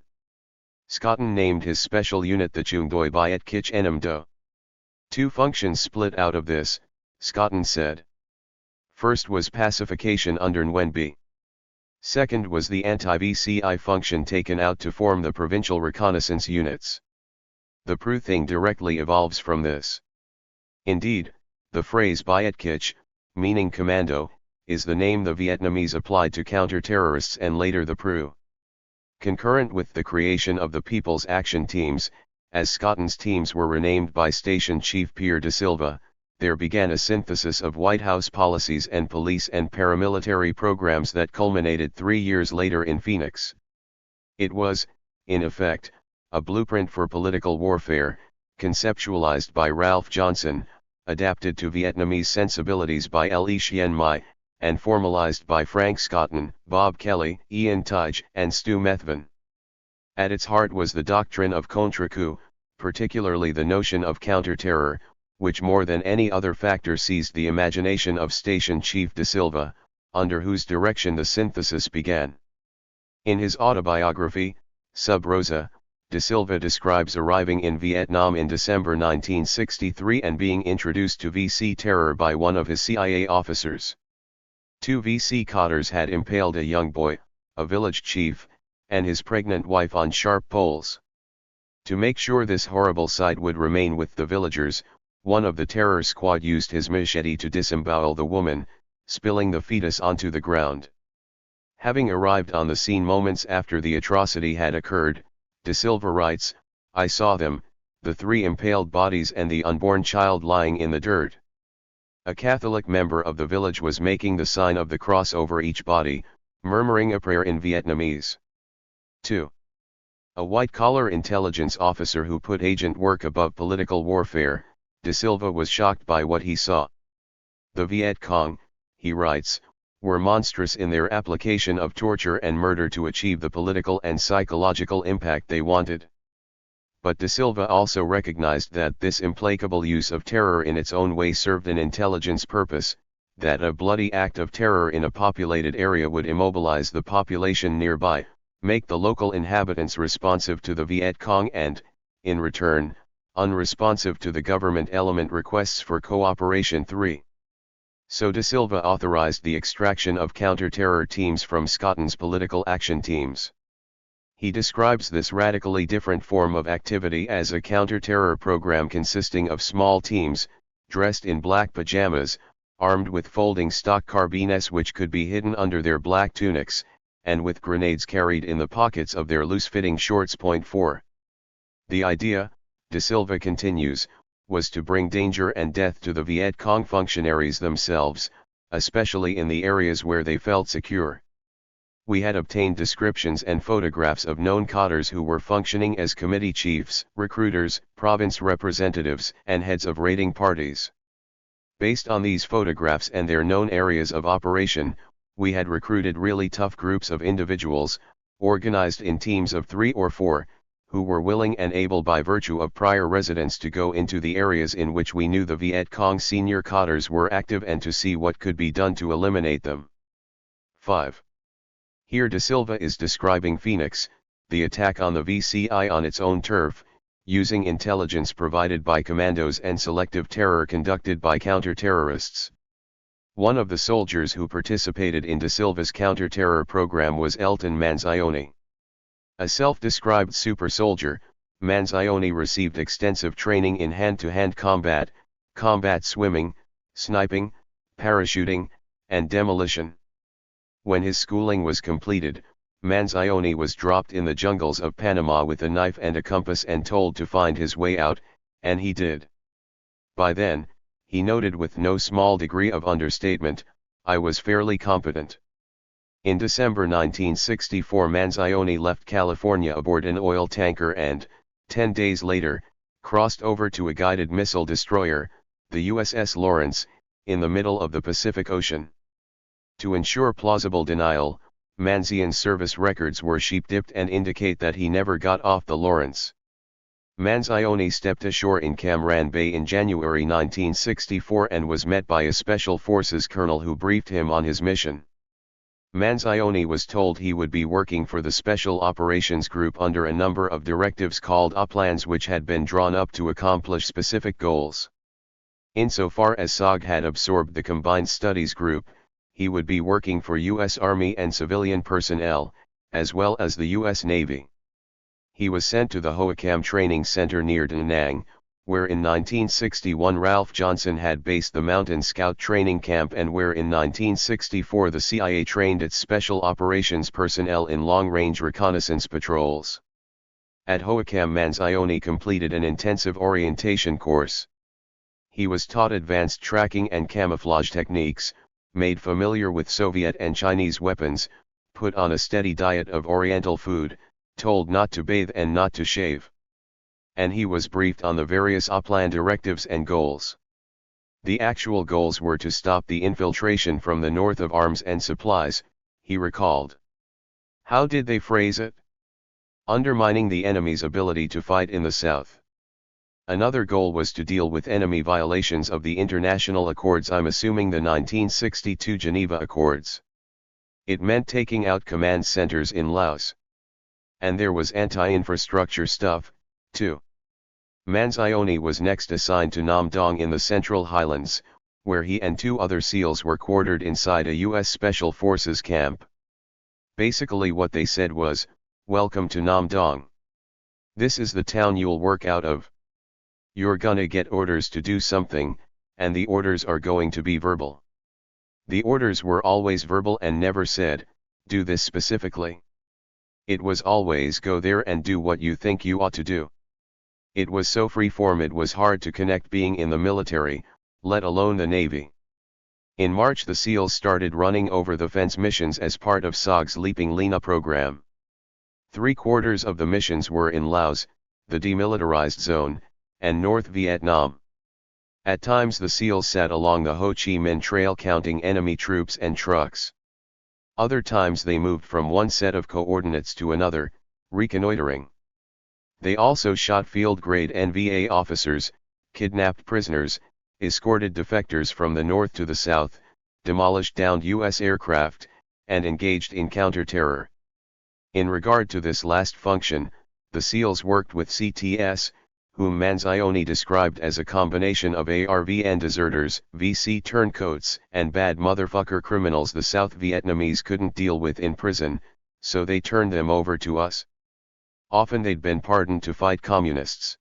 Schotten named his special unit the Chungdoi Biet Kich Enem Do. Two functions split out of this, Schotten said. First was pacification under Nguyen. Second was the anti-VCI function taken out to form the provincial reconnaissance units. The Pru thing directly evolves from this. Indeed, the phrase Biet Kich, meaning commando, is the name the Vietnamese applied to counter-terrorists and later the Pru. Concurrent with the creation of the People's Action Teams, as Schotten's teams were renamed by Station Chief Pierre de Silva, there began a synthesis of White House policies and police and paramilitary programs that culminated 3 years later in Phoenix. It was, in effect, a blueprint for political warfare, conceptualized by Ralph Johnson, adapted to Vietnamese sensibilities by L. E. Chien Mai, and formalized by Frank Schotten, Bob Kelly, Ian Tige, and Stu Methven. At its heart was the doctrine of contre-coup, particularly the notion of counter-terror, which more than any other factor seized the imagination of Station Chief de Silva, under whose direction the synthesis began. In his autobiography, Sub Rosa, de Silva describes arriving in Vietnam in December 1963 and being introduced to VC terror by one of his CIA officers. 2 VC cotters had impaled a young boy, a village chief, and his pregnant wife on sharp poles. To make sure this horrible sight would remain with the villagers, one of the terror squad used his machete to disembowel the woman, spilling the fetus onto the ground. Having arrived on the scene moments after the atrocity had occurred, de Silva writes, "I saw them, the 3 impaled bodies and the unborn child lying in the dirt. A Catholic member of the village was making the sign of the cross over each body, murmuring a prayer in Vietnamese." 2. A white-collar intelligence officer who put agent work above political warfare, de Silva was shocked by what he saw. The Viet Cong, he writes, were monstrous in their application of torture and murder to achieve the political and psychological impact they wanted. But de Silva also recognized that this implacable use of terror in its own way served an intelligence purpose, that a bloody act of terror in a populated area would immobilize the population nearby, make the local inhabitants responsive to the Viet Cong and, in return, unresponsive to the government element requests for cooperation. 3. So de Silva authorized the extraction of counter-terror teams from Schotten's political action teams. He describes this radically different form of activity as a counter-terror program consisting of small teams, dressed in black pajamas, armed with folding stock carbines which could be hidden under their black tunics, and with grenades carried in the pockets of their loose-fitting shorts. 4. The idea, de Silva continues, was to bring danger and death to the Viet Cong functionaries themselves, especially in the areas where they felt secure. We had obtained descriptions and photographs of known cotters who were functioning as committee chiefs, recruiters, province representatives, and heads of raiding parties. Based on these photographs and their known areas of operation, we had recruited really tough groups of individuals, organized in teams of 3 or 4, who were willing and able by virtue of prior residence to go into the areas in which we knew the Viet Cong senior cotters were active and to see what could be done to eliminate them. 5. Here de Silva is describing Phoenix, the attack on the VCI on its own turf, using intelligence provided by commandos and selective terror conducted by counter-terrorists. One of the soldiers who participated in de Silva's counter-terror program was Elton Manzioni. A self-described super soldier, Manzioni received extensive training in hand-to-hand combat, combat swimming, sniping, parachuting, and demolition. When his schooling was completed, Manzioni was dropped in the jungles of Panama with a knife and a compass and told to find his way out, and he did. By then, he noted with no small degree of understatement, I was fairly competent. In December 1964 Manzioni left California aboard an oil tanker and, 10 days later, crossed over to a guided missile destroyer, the USS Lawrence, in the middle of the Pacific Ocean. To ensure plausible denial, Manzian's service records were sheep-dipped and indicate that he never got off the Lawrence. Manzioni stepped ashore in Cam Bay in January 1964 and was met by a Special Forces colonel who briefed him on his mission. Manzioni was told he would be working for the Special Operations Group under a number of directives called plans which had been drawn up to accomplish specific goals. Insofar as SOG had absorbed the Combined Studies Group, he would be working for U.S. Army and civilian personnel, as well as the U.S. Navy. He was sent to the Hohokam Training Center near Da Nang, where in 1961 Ralph Johnson had based the Mountain Scout Training Camp and where in 1964 the CIA trained its special operations personnel in long-range reconnaissance patrols. At Hohokam, Manzioni completed an intensive orientation course. He was taught advanced tracking and camouflage techniques, made familiar with Soviet and Chinese weapons, put on a steady diet of Oriental food, told not to bathe and not to shave. And he was briefed on the various plan directives and goals. The actual goals were to stop the infiltration from the north of arms and supplies, he recalled. How did they phrase it? Undermining the enemy's ability to fight in the south. Another goal was to deal with enemy violations of the international accords, I'm assuming the 1962 Geneva Accords. It meant taking out command centers in Laos. And there was anti-infrastructure stuff, too. Manzioni was next assigned to Nam Dong in the Central Highlands, where he and 2 other SEALs were quartered inside a U.S. Special Forces camp. Basically what they said was, "Welcome to Nam Dong. This is the town you'll work out of. You're gonna get orders to do something, and the orders are going to be verbal." The orders were always verbal and never said, "Do this specifically." It was always go there and do what you think you ought to do. It was so free-form it was hard to connect being in the military, let alone the Navy. In March the SEALs started running over the fence missions as part of SOG's Leaping Lena program. 3/4 of the missions were in Laos, the demilitarized zone, and North Vietnam. At times the SEALs sat along the Ho Chi Minh Trail counting enemy troops and trucks. Other times they moved from one set of coordinates to another, reconnoitering. They also shot field-grade NVA officers, kidnapped prisoners, escorted defectors from the north to the south, demolished downed U.S. aircraft, and engaged in counter-terror. In regard to this last function, the SEALs worked with CTS, whom Manzioni described as a combination of ARVN deserters, VC turncoats, and bad motherfucker criminals the South Vietnamese couldn't deal with in prison, so they turned them over to us. Often they'd been pardoned to fight communists.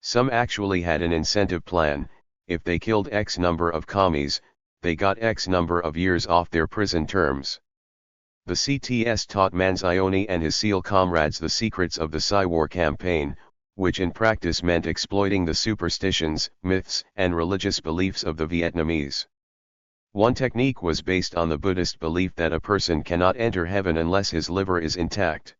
Some actually had an incentive plan: if they killed X number of commies, they got X number of years off their prison terms. The CTS taught Manzioni and his SEAL comrades the secrets of the Psy-War campaign, which in practice meant exploiting the superstitions, myths, and religious beliefs of the Vietnamese. One technique was based on the Buddhist belief that a person cannot enter heaven unless his liver is intact.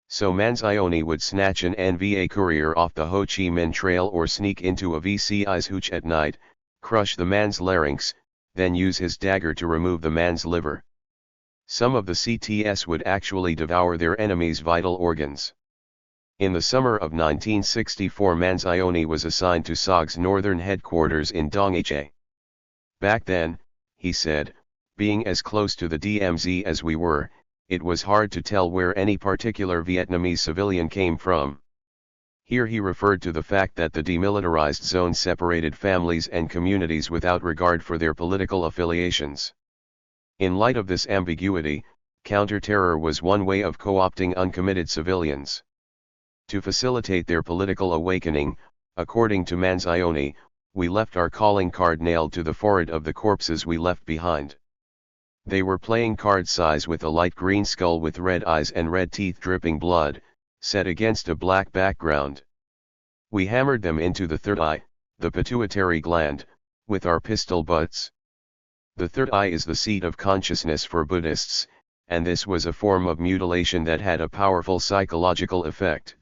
So Manzioni would snatch an NVA courier off the Ho Chi Minh Trail or sneak into a VCI's hooch at night, crush the man's larynx, then use his dagger to remove the man's liver. Some of the CTS would actually devour their enemies' vital organs. In the summer of 1964 Manzioni was assigned to SOG's northern headquarters in Dong Ha. Back then, he said, being as close to the DMZ as we were, it was hard to tell where any particular Vietnamese civilian came from. Here he referred to the fact that the demilitarized zone separated families and communities without regard for their political affiliations. In light of this ambiguity, counter-terror was one way of co-opting uncommitted civilians. To facilitate their political awakening, according to Manzioni, we left our calling card nailed to the forehead of the corpses we left behind. They were playing card size with a light green skull with red eyes and red teeth dripping blood, set against a black background. We hammered them into the third eye, the pituitary gland, with our pistol butts. The third eye is the seat of consciousness for Buddhists, and this was a form of mutilation that had a powerful psychological effect.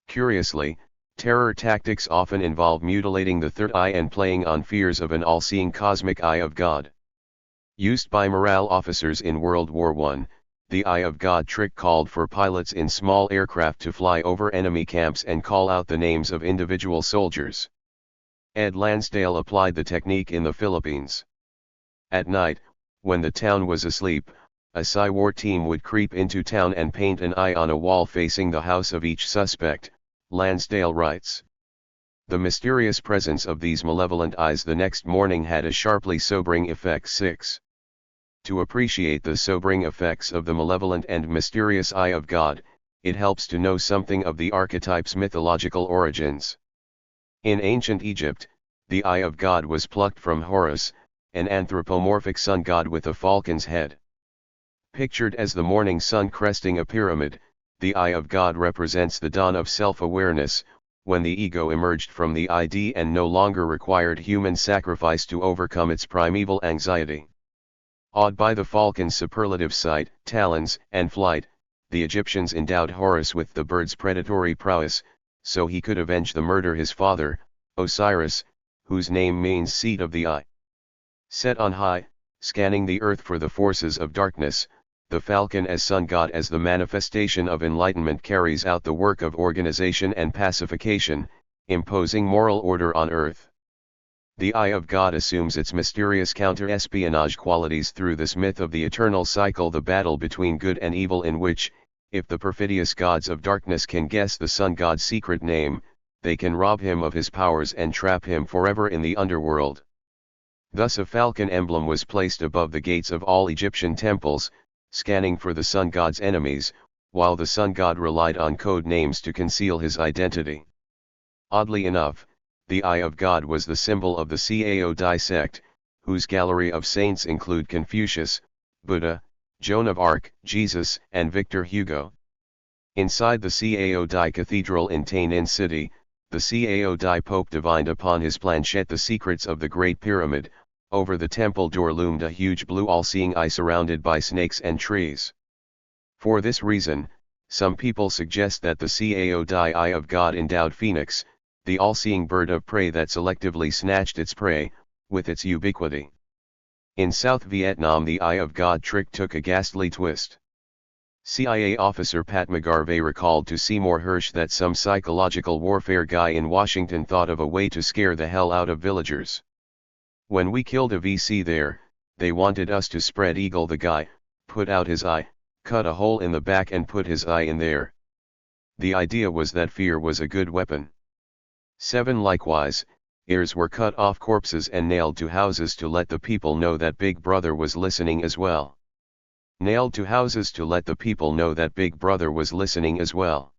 Curiously, terror tactics often involve mutilating the third eye and playing on fears of an all-seeing cosmic eye of God. Used by morale officers in World War I, the Eye of God trick called for pilots in small aircraft to fly over enemy camps and call out the names of individual soldiers. Ed Lansdale applied the technique in the Philippines. At night, when the town was asleep, a Psy-War team would creep into town and paint an eye on a wall facing the house of each suspect, Lansdale writes. The mysterious presence of these malevolent eyes the next morning had a sharply sobering effect. 6. To appreciate the sobering effects of the malevolent and mysterious Eye of God, it helps to know something of the archetype's mythological origins. In ancient Egypt, the Eye of God was plucked from Horus, an anthropomorphic sun god with a falcon's head. Pictured as the morning sun cresting a pyramid, the Eye of God represents the dawn of self-awareness, when the ego emerged from the id and no longer required human sacrifice to overcome its primeval anxiety. Awed by the falcon's superlative sight, talons, and flight, the Egyptians endowed Horus with the bird's predatory prowess, so he could avenge the murder his father, Osiris, whose name means seat of the eye. Set on high, scanning the earth for the forces of darkness, the falcon as sun god as the manifestation of enlightenment carries out the work of organization and pacification, imposing moral order on earth. The Eye of God assumes its mysterious counter-espionage qualities through this myth of the eternal cycle, the battle between good and evil, in which, if the perfidious gods of darkness can guess the sun god's secret name, they can rob him of his powers and trap him forever in the underworld. Thus a falcon emblem was placed above the gates of all Egyptian temples, scanning for the sun god's enemies, while the sun god relied on code names to conceal his identity. Oddly enough, the Eye of God was the symbol of the Cao Dai sect, whose gallery of saints include Confucius, Buddha, Joan of Arc, Jesus, and Victor Hugo. Inside the Cao Dai Cathedral in Tainan City, the Cao Dai Pope divined upon his planchette the secrets of the Great Pyramid. Over the temple door loomed a huge blue all-seeing eye surrounded by snakes and trees. For this reason, some people suggest that the Cao Dai Eye of God endowed Phoenix, the all-seeing bird of prey that selectively snatched its prey, with its ubiquity. In South Vietnam, the Eye of God trick took a ghastly twist. CIA officer Pat McGarvey recalled to Seymour Hersh that some psychological warfare guy in Washington thought of a way to scare the hell out of villagers. When we killed a VC there, they wanted us to spread eagle the guy, put out his eye, cut a hole in the back and put his eye in there. The idea was that fear was a good weapon. 7. Likewise, ears were cut off corpses and nailed to houses to let the people know that Big Brother was listening as well. Nailed to houses to let the people know that Big Brother was listening as well.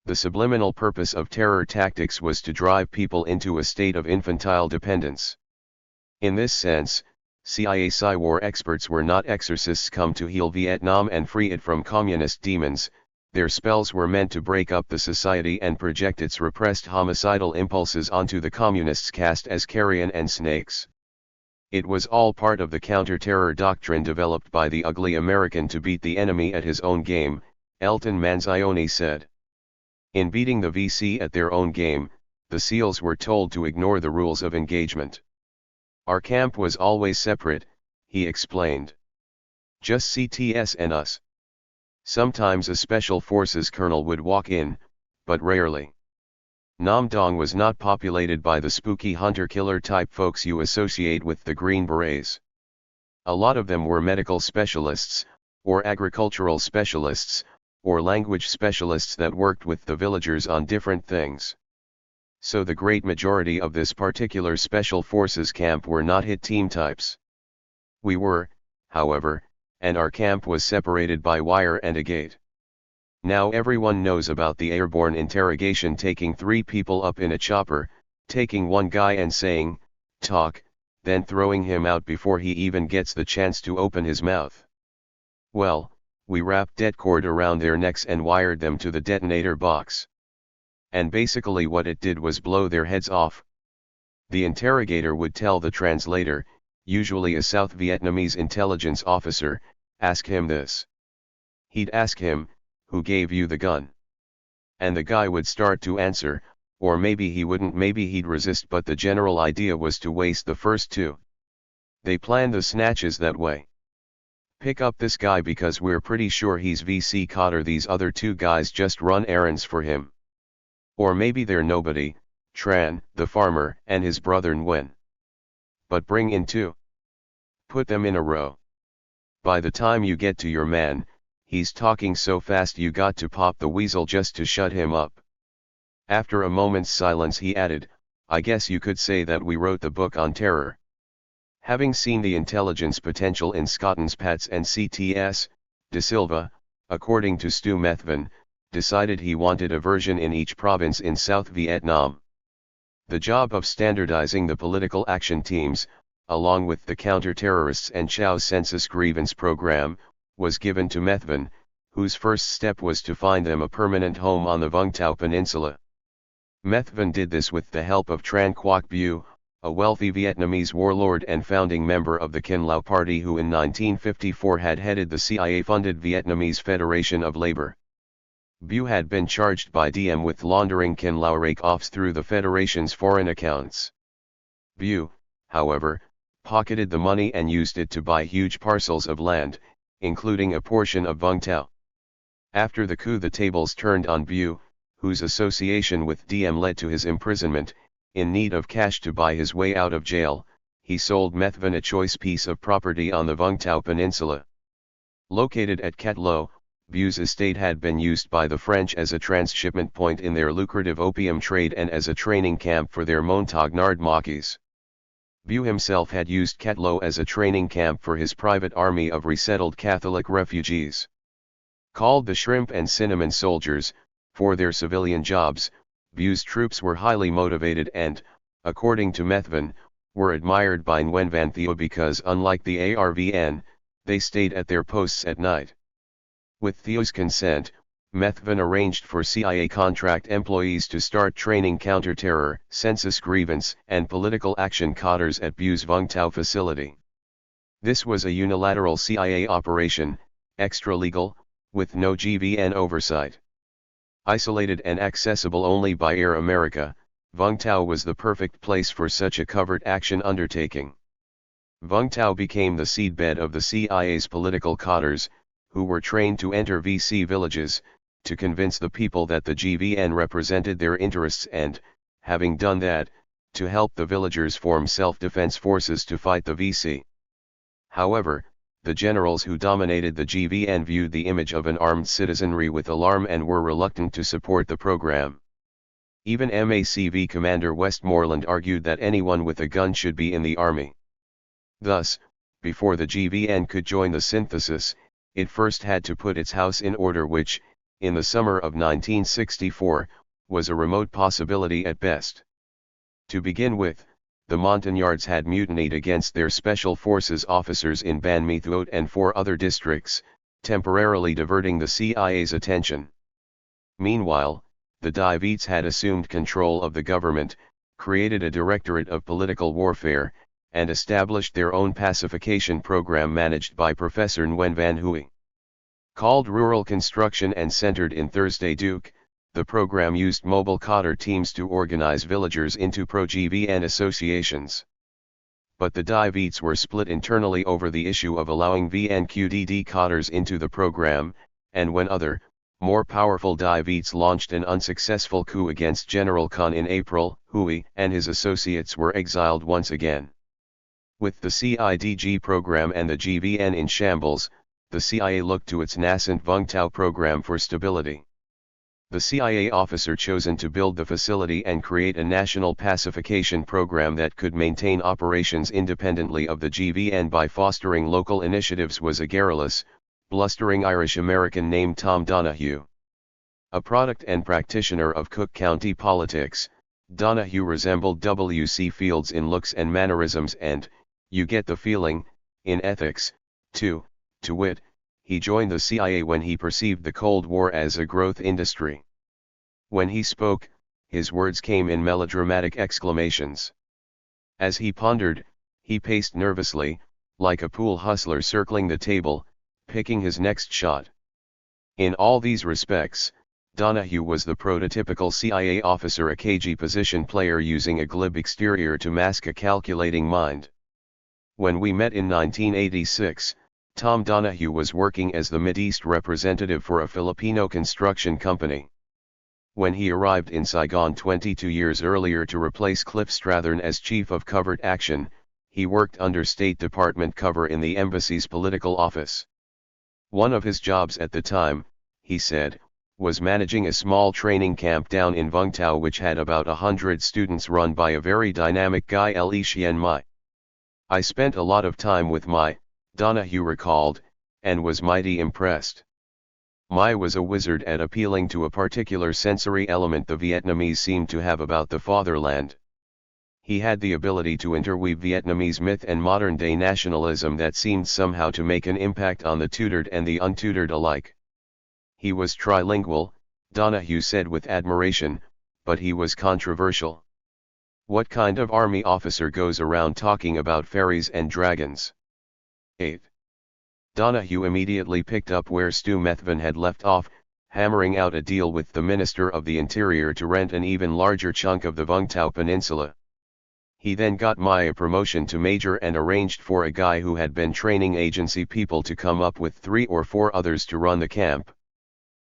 The subliminal purpose of terror tactics was to drive people into a state of infantile dependence. In this sense, CIA Psy-War experts were not exorcists come to heal Vietnam and free it from communist demons. Their spells were meant to break up the society and project its repressed homicidal impulses onto the communists cast as carrion and snakes. It was all part of the counter-terror doctrine developed by the ugly American to beat the enemy at his own game, Elton Manzioni said. In beating the VC at their own game, the SEALs were told to ignore the rules of engagement. Our camp was always separate, he explained. Just CTS and us. Sometimes a special forces colonel would walk in, but rarely. Nam Dong was not populated by the spooky hunter-killer type folks you associate with the Green Berets. A lot of them were medical specialists, or agricultural specialists, or language specialists that worked with the villagers on different things. So the great majority of this particular special forces camp were not hit team types. We were, however, and our camp was separated by wire and a gate. Now everyone knows about the airborne interrogation, taking 3 people up in a chopper, taking one guy and saying, "Talk," then throwing him out before he even gets the chance to open his mouth. Well, we wrapped det cord around their necks and wired them to the detonator box. And basically what it did was blow their heads off. The interrogator would tell the translator, usually a South Vietnamese intelligence officer, ask him this. He'd ask him, "Who gave you the gun?" And the guy would start to answer, or maybe he wouldn't, maybe he'd resist, but the general idea was to waste the first 2. They plan the snatches that way. Pick up this guy because we're pretty sure he's VC Cotter. These other two guys just run errands for him. Or maybe they're nobody, Tran, the farmer, and his brother Nguyen. But bring in two. Put them in a row. By the time you get to your man, he's talking so fast you got to pop the weasel just to shut him up. After a moment's silence he added, I guess you could say that we wrote the book on terror. Having seen the intelligence potential in Scottons Pats and CTS, De Silva, according to Stu Methven, decided he wanted a version in each province in South Vietnam. The job of standardizing the political action teams, along with the counter-terrorists and Chau's census grievance program, was given to Methven, whose first step was to find them a permanent home on the Vung Tau Peninsula. Methven did this with the help of Tran Quoc Bu, a wealthy Vietnamese warlord and founding member of the Kin Lao Party who in 1954 had headed the CIA-funded Vietnamese Federation of Labor. Bu had been charged by Diem with laundering Kin Lao rake-offs through the Federation's foreign accounts. Bu, however, pocketed the money and used it to buy huge parcels of land, including a portion of Vung Tau. After the coup, the tables turned on Bu, whose association with Diem led to his imprisonment. In need of cash to buy his way out of jail, he sold Methven a choice piece of property on the Vung Tau Peninsula. Located at Cat Lo, Bu's estate had been used by the French as a transshipment point in their lucrative opium trade and as a training camp for their Montag Nard Maquis. Bu himself had used Cat Lo as a training camp for his private army of resettled Catholic refugees. Called the Shrimp and Cinnamon Soldiers, for their civilian jobs, Bu's troops were highly motivated and, according to Methven, were admired by Nguyen Van Thieu because unlike the ARVN, they stayed at their posts at night. With Thieu's consent, Methven arranged for CIA contract employees to start training counter-terror, census grievance, and political action cotters at Bu's Vung Tau facility. This was a unilateral CIA operation, extra-legal, with no GVN oversight. Isolated and accessible only by Air America, Vung Tau was the perfect place for such a covert action undertaking. Vung Tau became the seedbed of the CIA's political cotters, who were trained to enter VC villages, to convince the people that the GVN represented their interests and, having done that, to help the villagers form self-defense forces to fight the VC. However, the generals who dominated the GVN viewed the image of an armed citizenry with alarm and were reluctant to support the program. Even MACV Commander Westmoreland argued that anyone with a gun should be in the army. Thus, before the GVN could join the synthesis, it first had to put its house in order, which, in the summer of 1964, was a remote possibility at best. To begin with, the Montagnards had mutinied against their special forces officers in Ban My Thuot and 4 other districts, temporarily diverting the CIA's attention. Meanwhile, the Dai Viets had assumed control of the government, created a directorate of political warfare, and established their own pacification program managed by Professor Nguyen Van Huy. Called Rural Construction and centered in Thursday Duke, the program used mobile cotter teams to organize villagers into pro-GVN associations. But the Dai Viets were split internally over the issue of allowing VNQDD cotters into the program, and when other, more powerful Dai Viets launched an unsuccessful coup against General Khan in April, Huy and his associates were exiled once again. With the CIDG program and the GVN in shambles, the CIA looked to its nascent Vung Tau program for stability. The CIA officer chosen to build the facility and create a national pacification program that could maintain operations independently of the GVN by fostering local initiatives was a garrulous, blustering Irish-American named Tom Donahue. A product and practitioner of Cook County politics, Donahue resembled W.C. Fields in looks and mannerisms and, you get the feeling, in ethics, too. To wit, he joined the CIA when he perceived the Cold War as a growth industry. When he spoke, his words came in melodramatic exclamations. As he pondered, he paced nervously, like a pool hustler circling the table, picking his next shot. In all these respects, Donahue was the prototypical CIA officer, a cagey position player using a glib exterior to mask a calculating mind. When we met in 1986, Tom Donahue was working as the Mideast representative for a Filipino construction company. When he arrived in Saigon 22 years earlier to replace Cliff Strathern as Chief of Covert Action, he worked under State Department cover in the embassy's political office. One of his jobs at the time, he said, was managing a small training camp down in Vung Tau which had about 100 students run by a very dynamic guy Li Xian Mai. I spent a lot of time with Mai, Donahue recalled, and was mighty impressed. Mai was a wizard at appealing to a particular sensory element the Vietnamese seemed to have about the fatherland. He had the ability to interweave Vietnamese myth and modern-day nationalism that seemed somehow to make an impact on the tutored and the untutored alike. He was trilingual, Donahue said with admiration, but he was controversial. What kind of army officer goes around talking about fairies and dragons? 8. Donahue immediately picked up where Stu Methven had left off, hammering out a deal with the Minister of the Interior to rent an even larger chunk of the Vung Tau Peninsula. He then got Mai a promotion to major and arranged for a guy who had been training agency people to come up with 3 or 4 others to run the camp.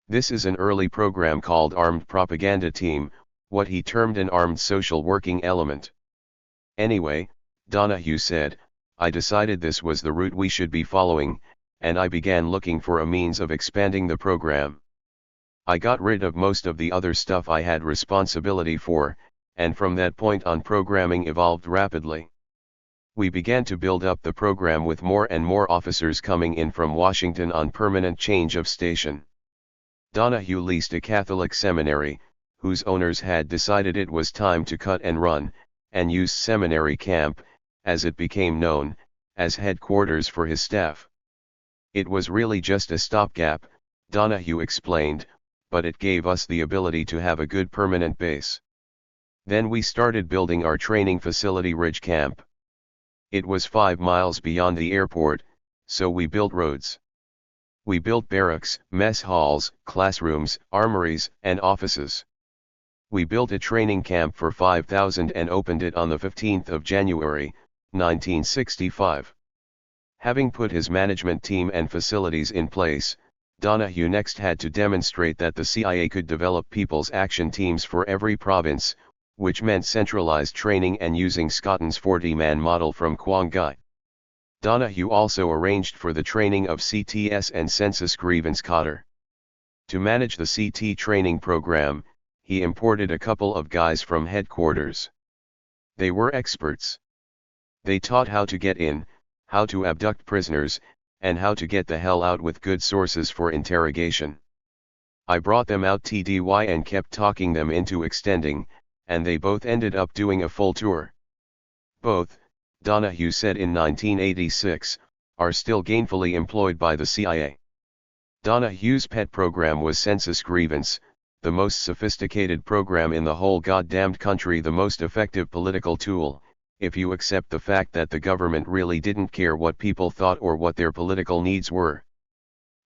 This is an early program called Armed Propaganda Team, what he termed an armed social working element. Anyway, Donahue said, I decided this was the route we should be following, and I began looking for a means of expanding the program. I got rid of most of the other stuff I had responsibility for, and from that point on programming evolved rapidly. We began to build up the program with more and more officers coming in from Washington on permanent change of station. Donahue leased a Catholic seminary, whose owners had decided it was time to cut and run, and used Seminary Camp, as it became known, as headquarters for his staff. It was really just a stopgap, Donahue explained, but it gave us the ability to have a good permanent base. Then we started building our training facility Ridge Camp. It was 5 miles beyond the airport, so we built roads. We built barracks, mess halls, classrooms, armories, and offices. We built a training camp for 5,000 and opened it on the 15th of January, 1965. Having put his management team and facilities in place, Donahue next had to demonstrate that the CIA could develop people's action teams for every province, which meant centralized training and using Scotton's 40-man model from Quang Ngai. Donahue also arranged for the training of CTS and census grievance coder. To manage the CT training program, he imported a couple of guys from headquarters. They were experts. They taught how to get in, how to abduct prisoners, and how to get the hell out with good sources for interrogation. I brought them out TDY and kept talking them into extending, and they both ended up doing a full tour. Both, Donahue said in 1986, are still gainfully employed by the CIA. Donahue's pet program was census grievance, the most sophisticated program in the whole goddamned country, the most effective political tool, if you accept the fact that the government really didn't care what people thought or what their political needs were.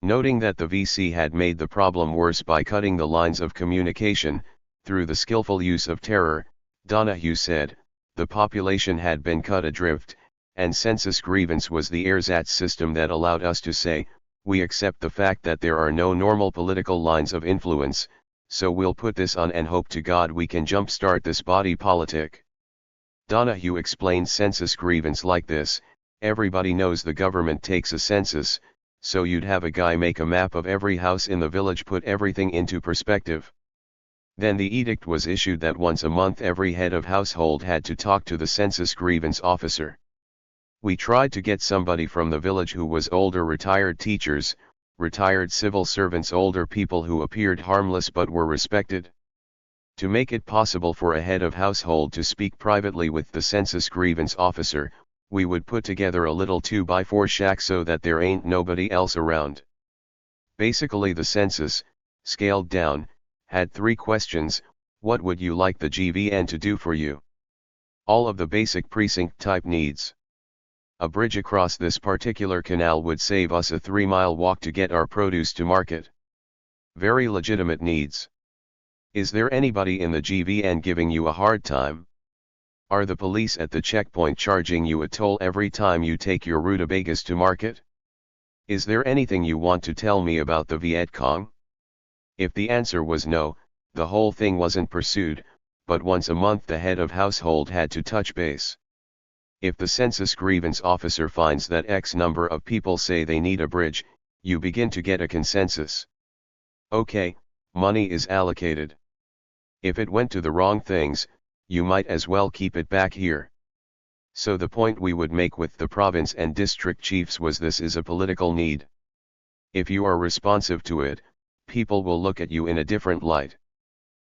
Noting that the VC had made the problem worse by cutting the lines of communication, through the skillful use of terror, Donahue said, the population had been cut adrift, and census grievance was the ersatz system that allowed us to say, we accept the fact that there are no normal political lines of influence, so we'll put this on and hope to God we can jumpstart this body politic. Donahue explained census grievance like this: everybody knows the government takes a census, so you'd have a guy make a map of every house in the village, put everything into perspective. Then the edict was issued that once a month every head of household had to talk to the census grievance officer. We tried to get somebody from the village who was older, retired teachers, retired civil servants, older people who appeared harmless but were respected. To make it possible for a head of household to speak privately with the census grievance officer, we would put together a little 2x4 shack so that there ain't nobody else around. Basically the census, scaled down, had 3 questions: what would you like the GVN to do for you? All of the basic precinct type needs. A bridge across this particular canal would save us a 3-mile walk to get our produce to market. Very legitimate needs. Is there anybody in the GVN giving you a hard time? Are the police at the checkpoint charging you a toll every time you take your rutabagas to market? Is there anything you want to tell me about the Viet Cong? If the answer was no, the whole thing wasn't pursued, but once a month the head of household had to touch base. If the census grievance officer finds that X number of people say they need a bridge, you begin to get a consensus. Okay, money is allocated. If it went to the wrong things, you might as well keep it back here. So the point we would make with the province and district chiefs was this is a political need. If you are responsive to it, people will look at you in a different light.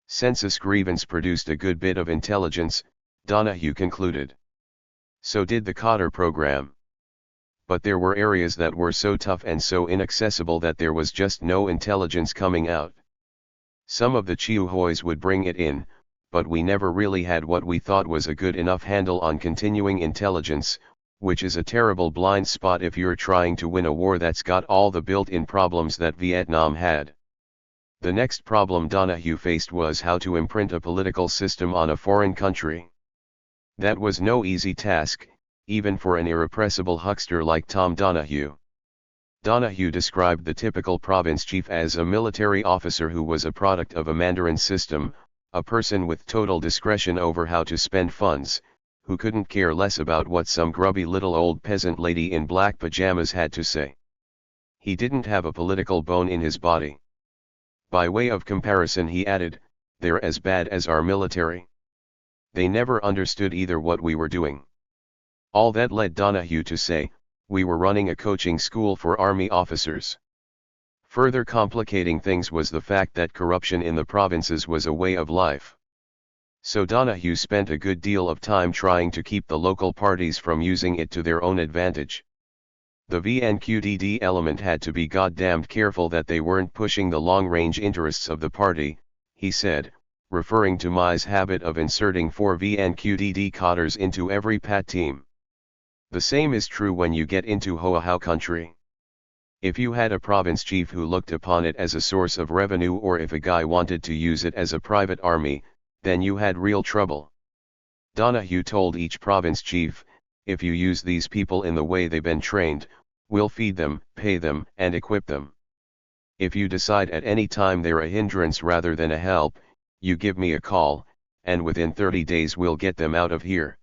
Census grievance produced a good bit of intelligence, Donahue concluded. So did the Cotter program. But there were areas that were so tough and so inaccessible that there was just no intelligence coming out. Some of the Chihuahuas would bring it in, but we never really had what we thought was a good enough handle on continuing intelligence, which is a terrible blind spot if you're trying to win a war that's got all the built-in problems that Vietnam had. The next problem Donahue faced was how to imprint a political system on a foreign country. That was no easy task, even for an irrepressible huckster like Tom Donahue. Donahue described the typical province chief as a military officer who was a product of a Mandarin system, a person with total discretion over how to spend funds, who couldn't care less about what some grubby little old peasant lady in black pajamas had to say. He didn't have a political bone in his body. By way of comparison he added, "They're as bad as our military. They never understood either what we were doing." All that led Donahue to say, "We were running a coaching school for army officers." Further complicating things was the fact that corruption in the provinces was a way of life. So Donahue spent a good deal of time trying to keep the local parties from using it to their own advantage. The VNQDD element had to be goddamned careful that they weren't pushing the long-range interests of the party, he said, referring to Mai's habit of inserting 4 VNQDD cotters into every PAT team. The same is true when you get into Hoahau country. If you had a province chief who looked upon it as a source of revenue, or if a guy wanted to use it as a private army, then you had real trouble. Donahue told each province chief, "If you use these people in the way they've been trained, we'll feed them, pay them, and equip them. If you decide at any time they're a hindrance rather than a help, you give me a call, and within 30 days we'll get them out of here.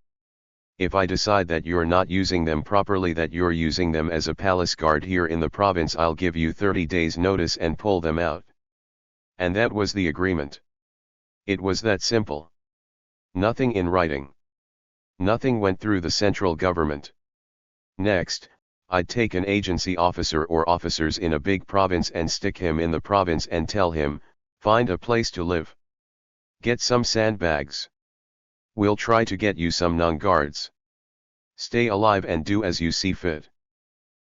If I decide that you're not using them properly, that you're using them as a palace guard here in the province, I'll give you 30 days notice and pull them out." And that was the agreement. It was that simple. Nothing in writing. Nothing went through the central government. Next, I'd take an agency officer or officers in a big province and stick him in the province and tell him, "Find a place to live. Get some sandbags. We'll try to get you some Nung guards. Stay alive and do as you see fit."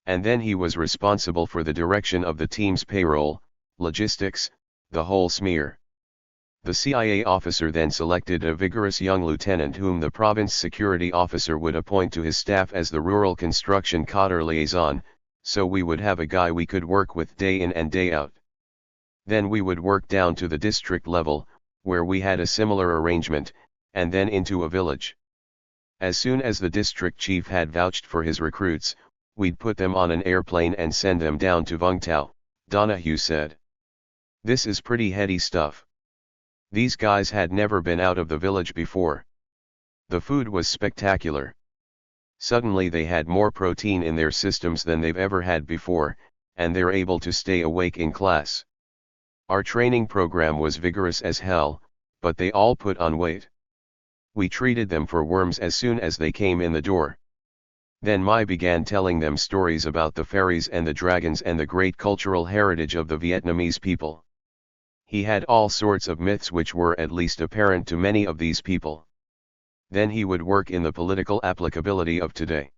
And then he was responsible for the direction of the team's payroll, logistics, the whole smear. The CIA officer then selected a vigorous young lieutenant whom the province security officer would appoint to his staff as the rural construction cotter liaison, so we would have a guy we could work with day in and day out. Then we would work down to the district level, where we had a similar arrangement, and then into a village. As soon as the district chief had vouched for his recruits, we'd put them on an airplane and send them down to Vung Tau, Donahue said. This is pretty heady stuff. These guys had never been out of the village before. The food was spectacular. Suddenly they had more protein in their systems than they've ever had before, and they're able to stay awake in class. Our training program was vigorous as hell, but they all put on weight. We treated them for worms as soon as they came in the door. Then Mai began telling them stories about the fairies and the dragons and the great cultural heritage of the Vietnamese people. He had all sorts of myths which were at least apparent to many of these people. Then he would work in the political applicability of today.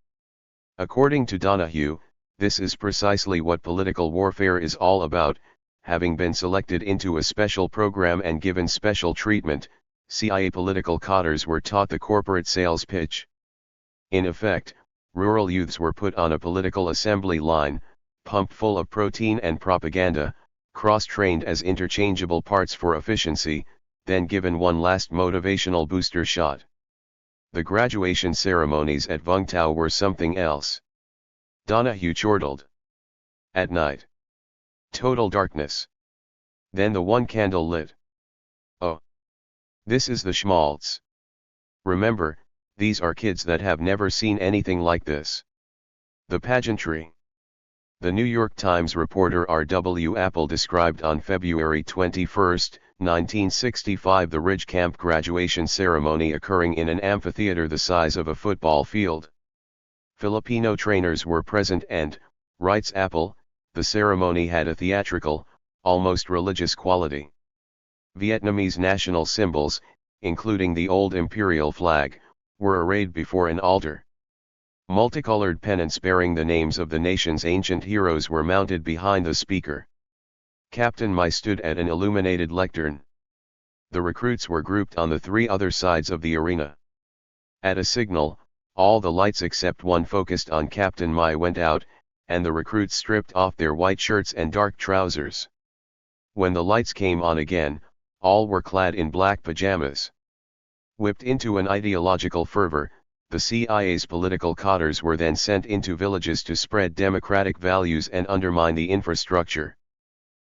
According to Donahue, this is precisely what political warfare is all about. Having been selected into a special program and given special treatment, CIA political cotters were taught the corporate sales pitch. In effect, rural youths were put on a political assembly line, pumped full of protein and propaganda, cross-trained as interchangeable parts for efficiency, then given one last motivational booster shot. The graduation ceremonies at Vung Tau were something else. Donahue chortled. At night. Total darkness. Then the one candle lit. Oh. This is the schmaltz. Remember, these are kids that have never seen anything like this. The pageantry. The New York Times reporter R.W. Apple described on February 21, 1965 the Ridge Camp graduation ceremony occurring in an amphitheater the size of a football field. Filipino trainers were present and, writes Apple, the ceremony had a theatrical, almost religious quality. Vietnamese national symbols, including the old imperial flag, were arrayed before an altar. Multicolored pennants bearing the names of the nation's ancient heroes were mounted behind the speaker. Captain Mai stood at an illuminated lectern. The recruits were grouped on the three other sides of the arena. At a signal, all the lights except one focused on Captain Mai went out, and the recruits stripped off their white shirts and dark trousers. When the lights came on again, all were clad in black pajamas. Whipped into an ideological fervor, the CIA's political cadres were then sent into villages to spread democratic values and undermine the infrastructure.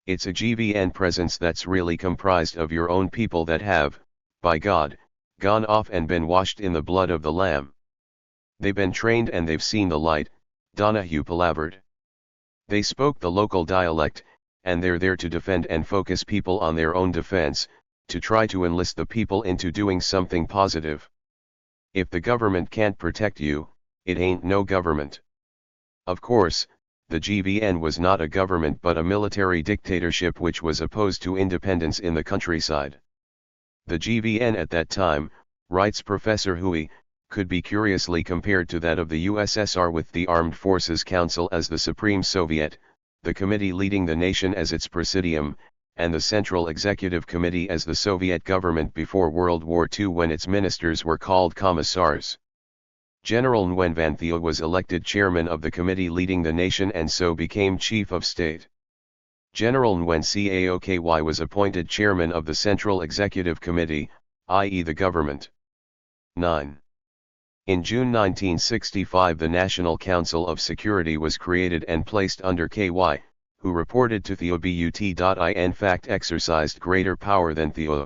It's a GVN presence that's really comprised of your own people that have, by God, gone off and been washed in the blood of the Lamb. They've been trained and they've seen the light, Donahue palavered. They spoke the local dialect, and they're there to defend and focus people on their own defense, to try to enlist the people into doing something positive. If the government can't protect you, it ain't no government. Of course, the GVN was not a government but a military dictatorship which was opposed to independence in the countryside. The GVN at that time, writes Professor Hui, could be curiously compared to that of the USSR with the Armed Forces Council as the Supreme Soviet, the committee leading the nation as its presidium, and the Central Executive Committee as the Soviet government before World War II when its ministers were called commissars. General Nguyen Van Thieu was elected chairman of the committee leading the nation and so became chief of state. General Nguyen Caoky was appointed chairman of the Central Executive Committee, i.e. the government. 9. In June 1965 the National Council of Security was created and placed under KY, who reported to Thieu but in fact exercised greater power than Thieu.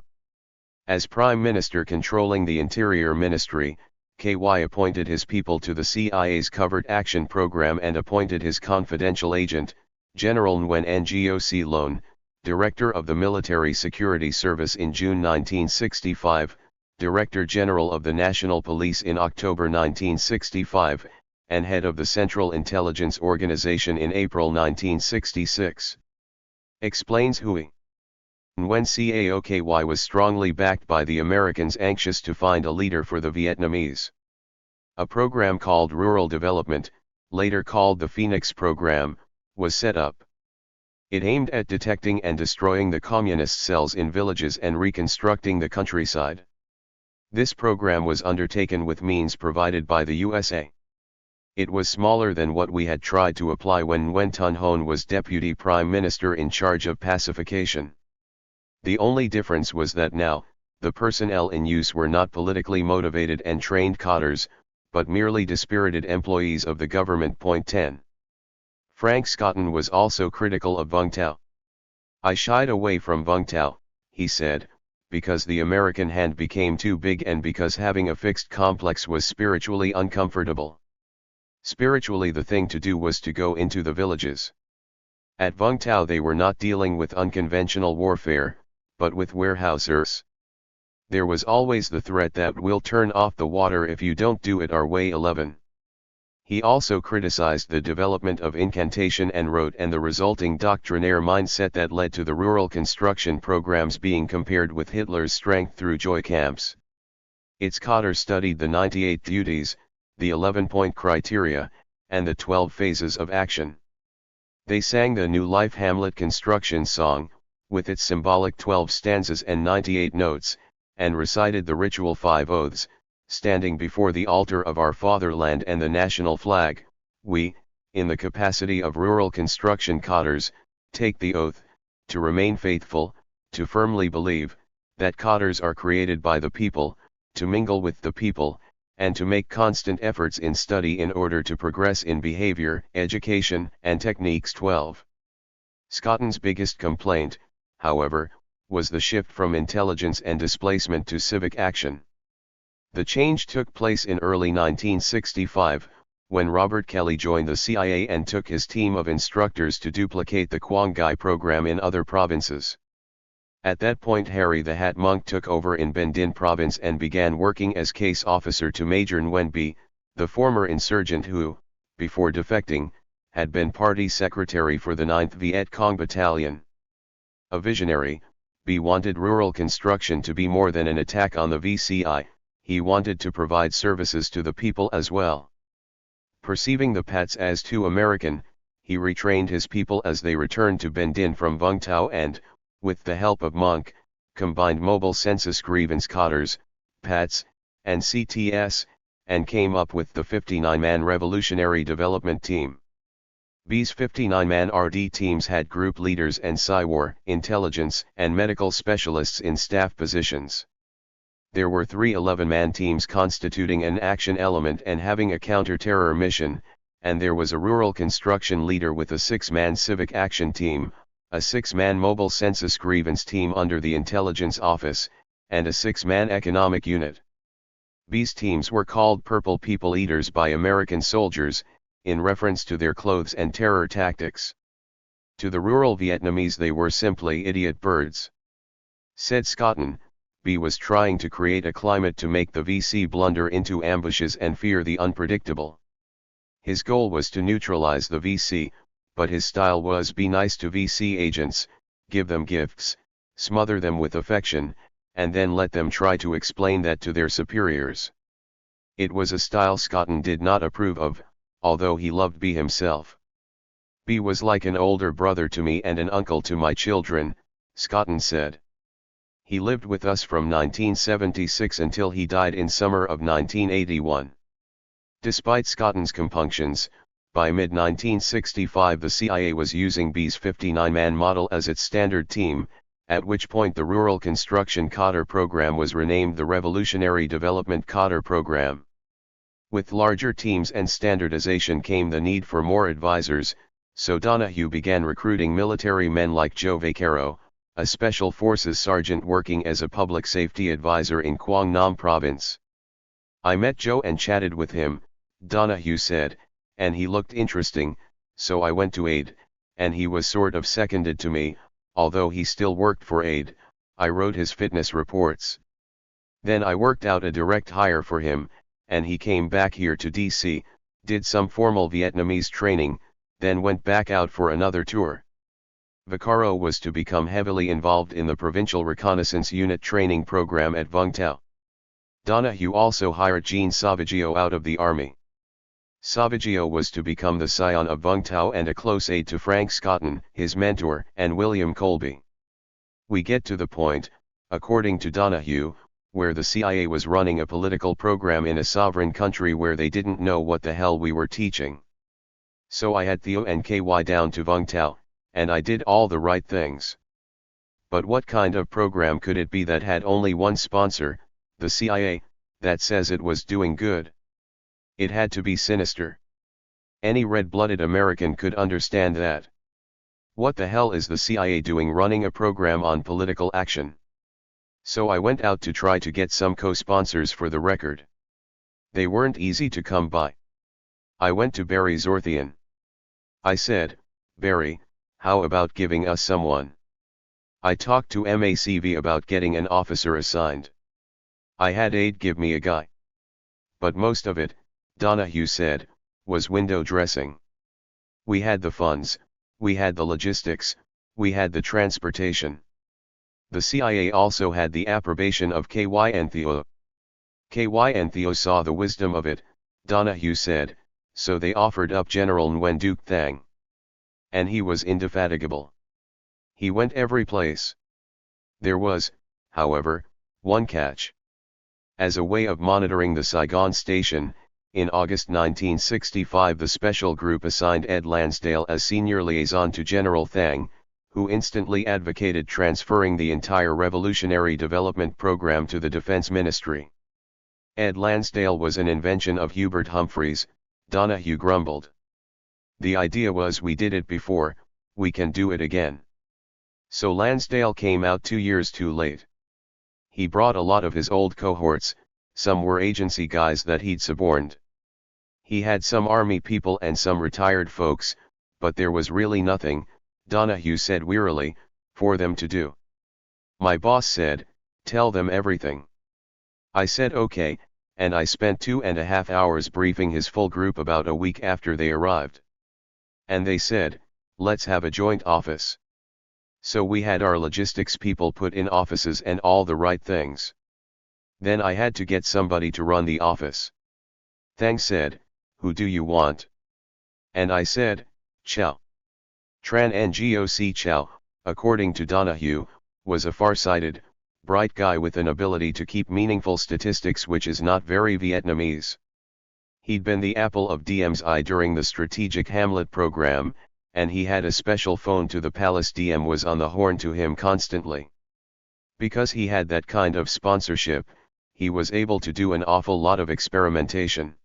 As Prime Minister controlling the Interior Ministry, KY appointed his people to the CIA's Covert Action Program and appointed his confidential agent, General Nguyen Ngoc Loan, Director of the Military Security Service in June 1965, Director General of the National Police in October 1965, and head of the Central Intelligence Organization in April 1966. Explains Hui. Nguyen Caoky was strongly backed by the Americans anxious to find a leader for the Vietnamese. A program called Rural Development, later called the Phoenix Program, was set up. It aimed at detecting and destroying the communist cells in villages and reconstructing the countryside. This program was undertaken with means provided by the USA. It was smaller than what we had tried to apply when Nguyen Thanh Hon was Deputy Prime Minister in charge of pacification. The only difference was that now, the personnel in use were not politically motivated and trained cadres, but merely dispirited employees of the government. 10. Frank Scotton was also critical of Vung Tau. I shied away from Vung Tau, he said, because the American hand became too big and because having a fixed complex was spiritually uncomfortable. Spiritually the thing to do was to go into the villages. At Vung Tau they were not dealing with unconventional warfare, but with warehousers. There was always the threat that we'll turn off the water if you don't do it our way. 11. He also criticized the development of incantation and rote and the resulting doctrinaire mindset that led to the rural construction programs being compared with Hitler's strength through joy camps. Its cadre studied the 98 duties, the 11-point criteria, and the 12 phases of action. They sang the New Life Hamlet construction song, with its symbolic 12 stanzas and 98 notes, and recited the ritual 5 oaths, standing before the altar of our fatherland and the national flag. We, in the capacity of rural construction cadres, take the oath, to remain faithful, to firmly believe, that cadres are created by the people, to mingle with the people, and to make constant efforts in study in order to progress in behavior, education, and techniques. 12. Scotton's biggest complaint, however, was the shift from intelligence and displacement to civic action. The change took place in early 1965, when Robert Kelly joined the CIA and took his team of instructors to duplicate the Quangai program in other provinces. At that point Harry the Hat Monk took over in Ben Din province and began working as case officer to Major Nguyen Bi, the former insurgent who, before defecting, had been party secretary for the 9th Viet Cong Battalion. A visionary, Bi wanted rural construction to be more than an attack on the VCI, he wanted to provide services to the people as well. Perceiving the Pats as too American, he retrained his people as they returned to Ben Din from Vung Tau and, with the help of Monk, combined mobile census grievance cotters, PATs, and CTS, and came up with the 59-man Revolutionary Development Team. B's 59-man RD teams had group leaders and CIWAR, intelligence, and medical specialists in staff positions. There were 3 11-man teams constituting an action element and having a counter-terror mission, and there was a rural construction leader with a 6-man civic action team, a 6-man mobile census grievance team under the intelligence office, and a 6-man economic unit. These teams were called Purple People Eaters by American soldiers, in reference to their clothes and terror tactics. To the rural Vietnamese they were simply idiot birds. Said Scotton, B was trying to create a climate to make the VC blunder into ambushes and fear the unpredictable. His goal was to neutralize the VC, but his style was be nice to VC agents, give them gifts, smother them with affection, and then let them try to explain that to their superiors. It was a style Scotton did not approve of, although he loved B himself. B was like an older brother to me and an uncle to my children, Scotton said. He lived with us from 1976 until he died in summer of 1981. Despite Scotton's compunctions, by mid-1965 the CIA was using B's 59-man model as its standard team, at which point the Rural Construction Cotter Program was renamed the Revolutionary Development Cotter Program. With larger teams and standardization came the need for more advisors, so Donahue began recruiting military men like Joe Vaquero, a Special Forces sergeant working as a public safety advisor in Quang Nam Province. I met Joe and chatted with him, Donahue said, and he looked interesting, so I went to aid, and he was sort of seconded to me, although he still worked for aid. I wrote his fitness reports. Then I worked out a direct hire for him, and he came back here to DC, did some formal Vietnamese training, then went back out for another tour. Vaccaro was to become heavily involved in the Provincial Reconnaissance Unit training program at Vung Tau. Donahue also hired Gene Savaggio out of the army. Savaggio was to become the scion of Vung Tau and a close aide to Frank Scotton, his mentor, and William Colby. We get to the point, according to Donahue, where the CIA was running a political program in a sovereign country where they didn't know what the hell we were teaching. So I had Theo and KY down to Vung Tau, and I did all the right things. But what kind of program could it be that had only one sponsor, the CIA, that says it was doing good? It had to be sinister. Any red-blooded American could understand that. What the hell is the CIA doing running a program on political action? So I went out to try to get some co-sponsors for the record. They weren't easy to come by. I went to Barry Zorthian. I said, Barry, how about giving us someone? I talked to MACV about getting an officer assigned. I had aide give me a guy. But most of it, Donahue said, was window dressing. We had the funds, we had the logistics, we had the transportation. The CIA also had the approbation of KY and Theo. KY and Theo saw the wisdom of it, Donahue said, so they offered up General Nguyen Duc Thang. And he was indefatigable. He went every place. There was, however, one catch. As a way of monitoring the Saigon station, in August 1965 the special group assigned Ed Lansdale as senior liaison to General Thang, who instantly advocated transferring the entire Revolutionary Development Program to the Defense Ministry. Ed Lansdale was an invention of Hubert Humphreys, Donahue grumbled. The idea was we did it before, we can do it again. So Lansdale came out 2 years too late. He brought a lot of his old cohorts, some were agency guys that he'd suborned. He had some army people and some retired folks, but there was really nothing, Donahue said wearily, for them to do. My boss said, tell them everything. I said okay, and I spent 2.5 hours briefing his full group about a week after they arrived. And they said, let's have a joint office. So we had our logistics people put in offices and all the right things. Then I had to get somebody to run the office. Thang said, who do you want? And I said, Chow. Tran Ngoc Chow, according to Donahue, was a far-sighted, bright guy with an ability to keep meaningful statistics which is not very Vietnamese. He'd been the apple of DM's eye during the Strategic Hamlet program, and he had a special phone to the palace. DM was on the horn to him constantly. Because he had that kind of sponsorship, he was able to do an awful lot of experimentation.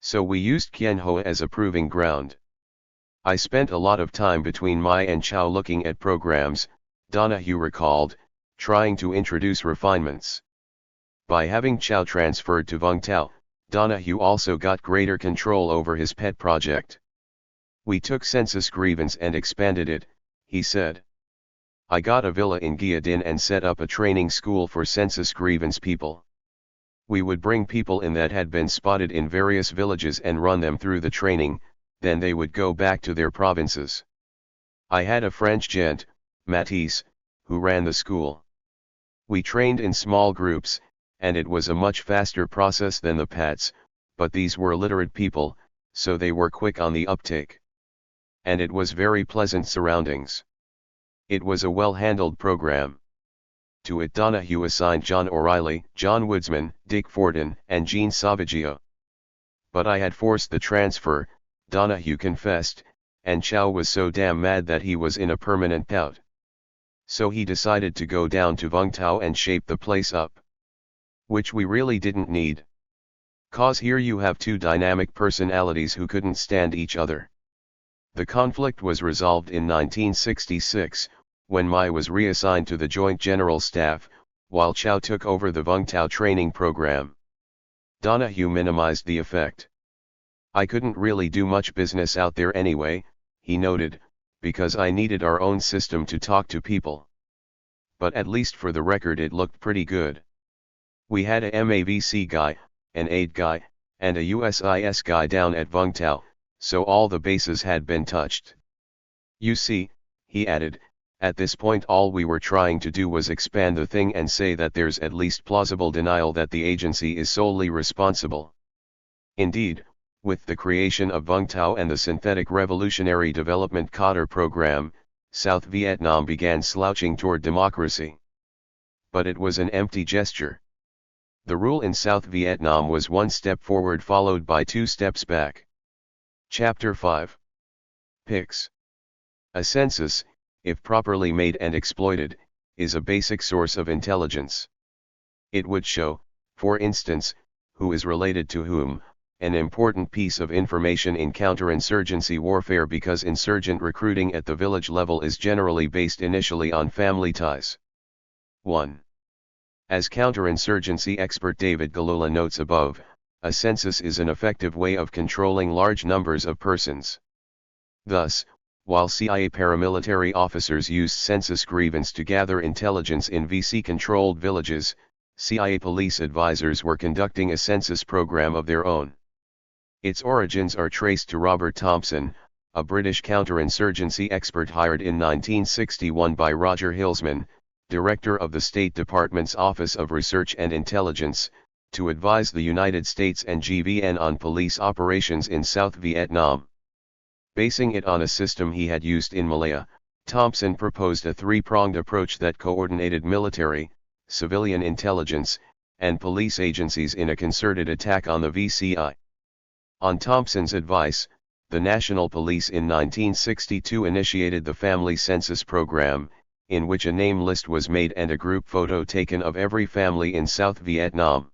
So we used Kien Ho as a proving ground. I spent a lot of time between Mai and Chow looking at programs, Donahue recalled, trying to introduce refinements. By having Chow transferred to Vung Tau, Donahue also got greater control over his pet project. We took census grievance and expanded it, he said. I got a villa in Gia Dinh and set up a training school for census grievance people. We would bring people in that had been spotted in various villages and run them through the training, then they would go back to their provinces. I had a French gent, Matisse, who ran the school. We trained in small groups, and it was a much faster process than the PATs, but these were literate people, so they were quick on the uptake. And it was very pleasant surroundings. It was a well-handled program. To it Donahue assigned John O'Reilly, John Woodsman, Dick Fortin, and Gene Savaggio. But I had forced the transfer, Donahue confessed, and Chow was so damn mad that he was in a permanent doubt. So he decided to go down to Vung Tau and shape the place up. Which we really didn't need. 'Cause here you have two dynamic personalities who couldn't stand each other. The conflict was resolved in 1966, when Mai was reassigned to the Joint General Staff, while Chow took over the Vung Tau training program. Donahue minimized the effect. I couldn't really do much business out there anyway, he noted, because I needed our own system to talk to people. But at least for the record it looked pretty good. We had a MAVC guy, an aid guy, and a USIS guy down at Vung Tau, so all the bases had been touched. You see, he added, at this point all we were trying to do was expand the thing and say that there's at least plausible denial that the agency is solely responsible. Indeed, with the creation of Vung Tau and the Synthetic Revolutionary Development Cotter program, South Vietnam began slouching toward democracy. But it was an empty gesture. The rule in South Vietnam was 1 step forward followed by 2 steps back. Chapter 5. Pics. A census, if properly made and exploited, is a basic source of intelligence. It would show, for instance, who is related to whom, an important piece of information in counterinsurgency warfare because insurgent recruiting at the village level is generally based initially on family ties. 1. As counterinsurgency expert David Galula notes above, a census is an effective way of controlling large numbers of persons. Thus, while CIA paramilitary officers used census grievance to gather intelligence in VC-controlled villages, CIA police advisors were conducting a census program of their own. Its origins are traced to Robert Thompson, a British counterinsurgency expert hired in 1961 by Roger Hilsman, director of the State Department's Office of Research and Intelligence, to advise the United States and GVN on police operations in South Vietnam. Basing it on a system he had used in Malaya, Thompson proposed a 3-pronged approach that coordinated military, civilian intelligence, and police agencies in a concerted attack on the VCI. On Thompson's advice, the National Police in 1962 initiated the Family Census Program, in which a name list was made and a group photo taken of every family in South Vietnam.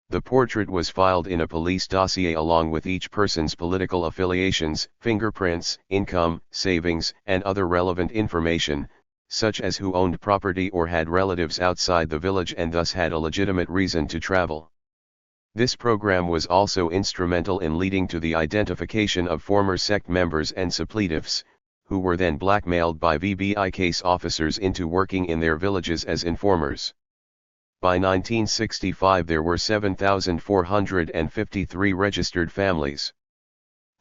The portrait was filed in a police dossier along with each person's political affiliations, fingerprints, income, savings, and other relevant information, such as who owned property or had relatives outside the village and thus had a legitimate reason to travel. This program was also instrumental in leading to the identification of former sect members and suppletifs, who were then blackmailed by VBI case officers into working in their villages as informers. By 1965 there were 7,453 registered families.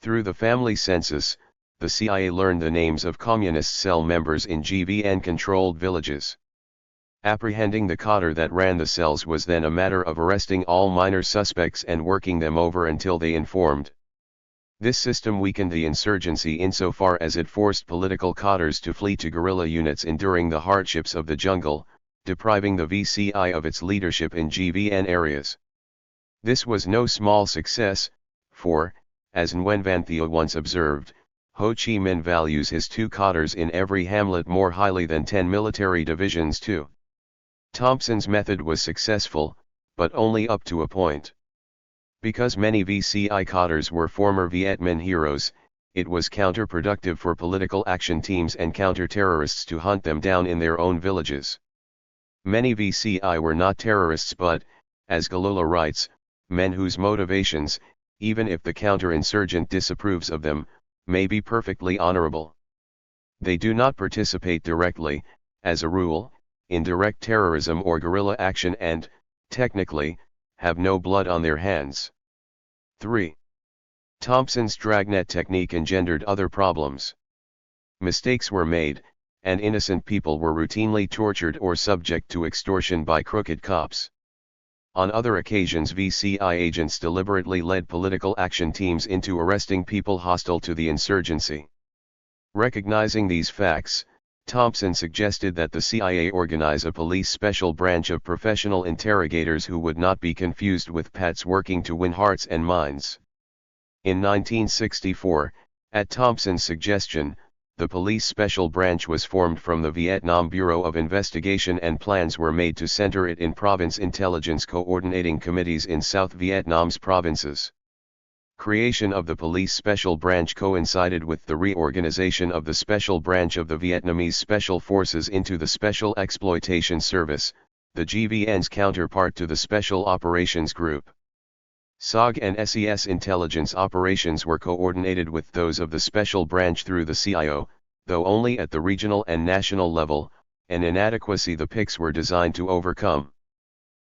Through the family census, the CIA learned the names of communist cell members in GVN-controlled villages. Apprehending the cadre that ran the cells was then a matter of arresting all minor suspects and working them over until they informed. This system weakened the insurgency insofar as it forced political cadres to flee to guerrilla units enduring the hardships of the jungle, depriving the VCI of its leadership in GVN areas. This was no small success, for, as Nguyen Van Thieu once observed, Ho Chi Minh values his 2 cadres in every hamlet more highly than 10 military divisions too. Thompson's method was successful, but only up to a point. Because many VCI cadres were former Viet Minh heroes, it was counterproductive for political action teams and counter-terrorists to hunt them down in their own villages. Many VCI were not terrorists but, as Galola writes, men whose motivations, even if the counter-insurgent disapproves of them, may be perfectly honorable. They do not participate directly, as a rule, in direct terrorism or guerrilla action and, technically, have no blood on their hands. 3. Thompson's dragnet technique engendered other problems. Mistakes were made, and innocent people were routinely tortured or subject to extortion by crooked cops. On other occasions VCI agents deliberately led political action teams into arresting people hostile to the insurgency. Recognizing these facts, Thompson suggested that the CIA organize a police special branch of professional interrogators who would not be confused with PATs working to win hearts and minds. In 1964, at Thompson's suggestion, the police special branch was formed from the Vietnam Bureau of Investigation and plans were made to center it in province intelligence coordinating committees in South Vietnam's provinces. Creation of the police special branch coincided with the reorganization of the special branch of the Vietnamese Special Forces into the Special Exploitation Service, the GVN's counterpart to the Special Operations Group. SOG and SES intelligence operations were coordinated with those of the special branch through the CIO, though only at the regional and national level, an inadequacy the PICs were designed to overcome.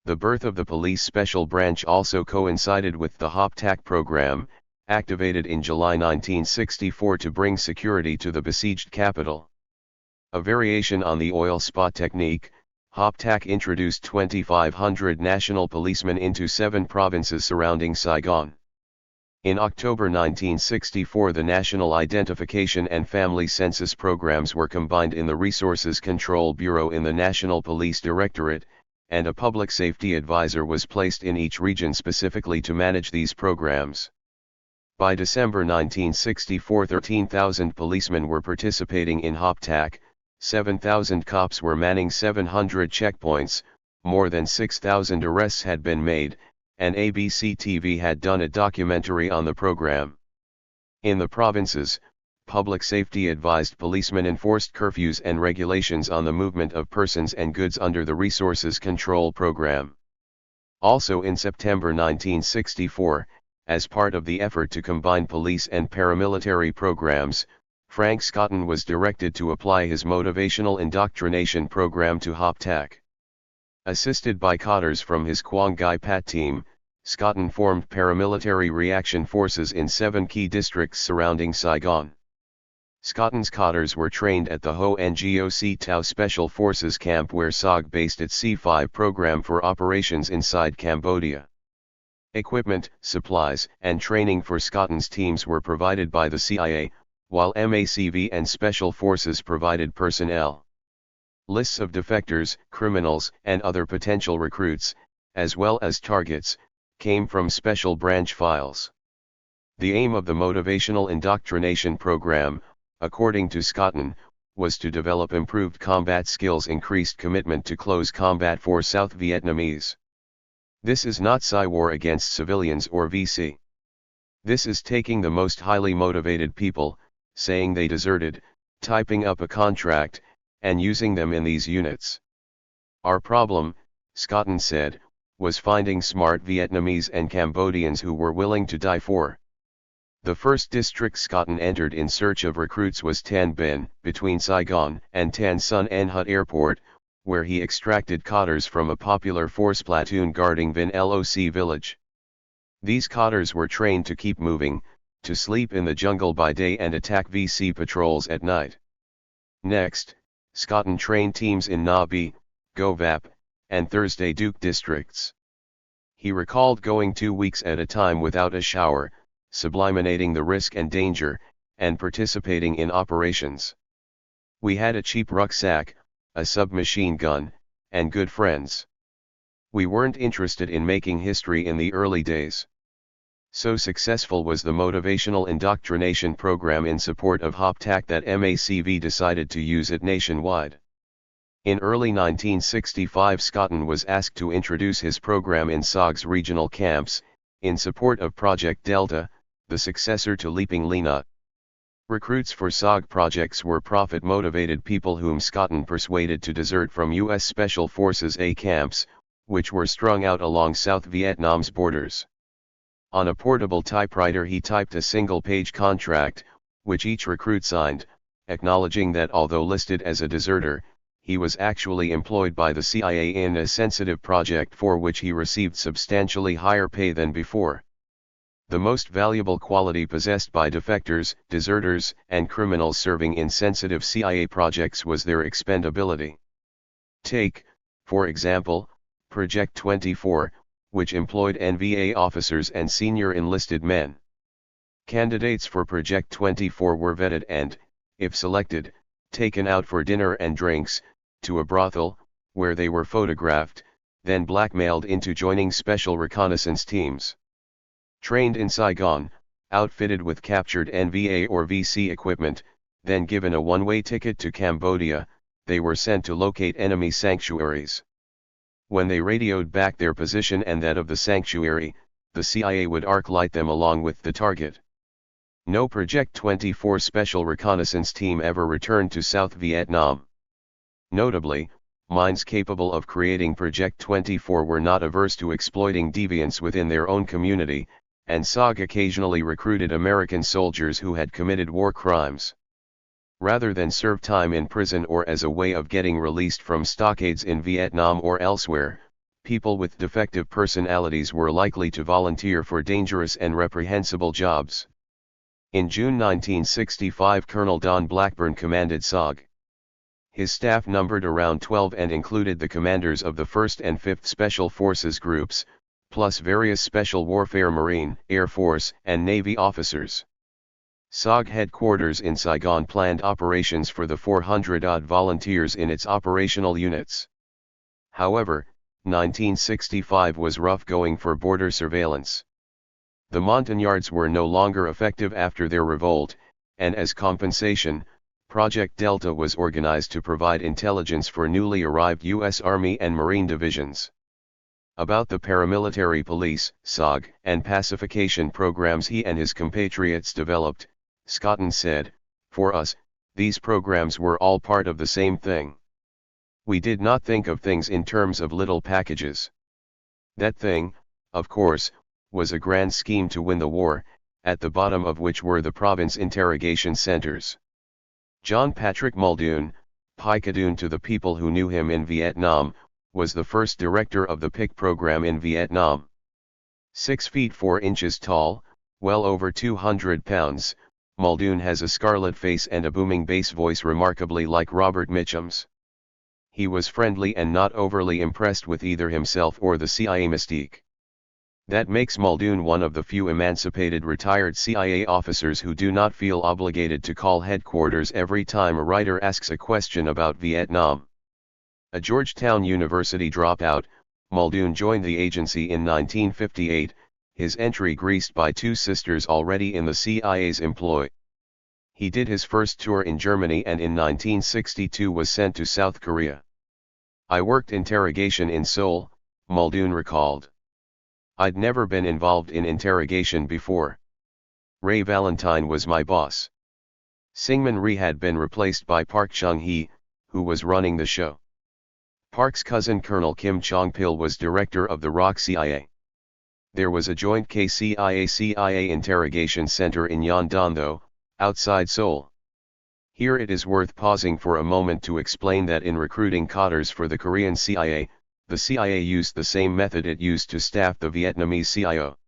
The birth of the police special branch also coincided with the HOP-TAC program, activated in July 1964 to bring security to the besieged capital. A variation on the oil spot technique, HOP-TAC introduced 2,500 national policemen into 7 provinces surrounding Saigon. In October 1964 the National Identification and Family Census programs were combined in the Resources Control Bureau in the National Police Directorate, and a public safety advisor was placed in each region specifically to manage these programs. By December 1964 13,000 policemen were participating in HOP-TAC, 7,000 cops were manning 700 checkpoints, more than 6,000 arrests had been made, and ABC TV had done a documentary on the program. In the provinces, public safety advised policemen enforced curfews and regulations on the movement of persons and goods under the Resources Control Program. Also in September 1964, as part of the effort to combine police and paramilitary programs, Frank Scotton was directed to apply his motivational indoctrination program to HOP-TAC. Assisted by cadres from his Quang Ngai Pat team, Scotton formed paramilitary reaction forces in 7 key districts surrounding Saigon. Scotton's cadres were trained at the Ho Ngoc Tau Special Forces Camp where SOG based its C5 program for operations inside Cambodia. Equipment, supplies, and training for Scotton's teams were provided by the CIA, while MACV and Special Forces provided personnel. Lists of defectors, criminals, and other potential recruits, as well as targets, came from special branch files. The aim of the motivational indoctrination program, according to Scotton, was to develop improved combat skills, increased commitment to close combat for South Vietnamese. This is not war against civilians or VC. This is taking the most highly motivated people, saying they deserted, typing up a contract, and using them in these units. Our problem, Scotton said, was finding smart Vietnamese and Cambodians who were willing to die for. The first district Scotton entered in search of recruits was Tan Binh, between Saigon and Tan Son Nha Hut Airport, where he extracted cotters from a popular force platoon guarding Vinh Loc village. These cotters were trained to keep moving, to sleep in the jungle by day and attack VC patrols at night. Next, Scotton trained teams in Nha Be, Go Vap, and Thursday Duke districts. He recalled going 2 weeks at a time without a shower, subliminating the risk and danger, and participating in operations. We had a cheap rucksack, a submachine gun, and good friends. We weren't interested in making history in the early days. So successful was the motivational indoctrination program in support of HOPTAC that MACV decided to use it nationwide. In early 1965, Scotton was asked to introduce his program in SOG's regional camps, in support of Project Delta, the successor to Leaping Lena. Recruits for SOG projects were profit-motivated people whom Scotton persuaded to desert from U.S. Special Forces A camps, which were strung out along South Vietnam's borders. On a portable typewriter he typed a single-page contract, which each recruit signed, acknowledging that although listed as a deserter, he was actually employed by the CIA in a sensitive project for which he received substantially higher pay than before. The most valuable quality possessed by defectors, deserters, and criminals serving in sensitive CIA projects was their expendability. Take, for example, Project 24, which employed NVA officers and senior enlisted men. Candidates for Project 24 were vetted and, if selected, taken out for dinner and drinks, to a brothel, where they were photographed, then blackmailed into joining special reconnaissance teams. Trained in Saigon, outfitted with captured NVA or VC equipment, then given a one-way ticket to Cambodia, they were sent to locate enemy sanctuaries. When they radioed back their position and that of the sanctuary, the CIA would arc-light them along with the target. No Project 24 Special Reconnaissance Team ever returned to South Vietnam. Notably, minds capable of creating Project 24 were not averse to exploiting deviance within their own community, and SOG occasionally recruited American soldiers who had committed war crimes. Rather than serve time in prison or as a way of getting released from stockades in Vietnam or elsewhere, people with defective personalities were likely to volunteer for dangerous and reprehensible jobs. In June 1965, Colonel Don Blackburn commanded SOG. His staff numbered around 12 and included the commanders of the 1st and 5th Special Forces groups, plus various Special Warfare Marine, Air Force, and Navy officers. SOG headquarters in Saigon planned operations for the 400-odd volunteers in its operational units. However, 1965 was rough going for border surveillance. The Montagnards were no longer effective after their revolt, and as compensation, Project Delta was organized to provide intelligence for newly arrived U.S. Army and Marine divisions. About the paramilitary police, SOG, and pacification programs he and his compatriots developed, Scotton said, "For us, these programs were all part of the same thing. We did not think of things in terms of little packages. That thing, of course, was a grand scheme to win the war, at the bottom of which were the province interrogation centers." John Patrick Muldoon, Picadune to the people who knew him in Vietnam, was the first director of the PIC program in Vietnam. 6 feet 4 inches tall, well over 200 pounds, Muldoon has a scarlet face and a booming bass voice remarkably like Robert Mitchum's. He was friendly and not overly impressed with either himself or the CIA mystique. That makes Muldoon one of the few emancipated retired CIA officers who do not feel obligated to call headquarters every time a writer asks a question about Vietnam. A Georgetown University dropout, Muldoon joined the agency in 1958, his entry greased by 2 sisters already in the CIA's employ. He did his first tour in Germany and in 1962 was sent to South Korea. "I worked interrogation in Seoul," Muldoon recalled. I'd never been involved in interrogation before. Ray Valentine was my boss. Syngman Rhee had been replaced by Park Chung-hee, who was running the show. Park's cousin Colonel Kim Chong-pil was director of the ROK CIA. There was a joint KCIA-CIA interrogation center in Yeondan-do, outside Seoul. Here it is worth pausing for a moment to explain that in recruiting cadres for the Korean CIA, the CIA used the same method it used to staff the Vietnamese CIO.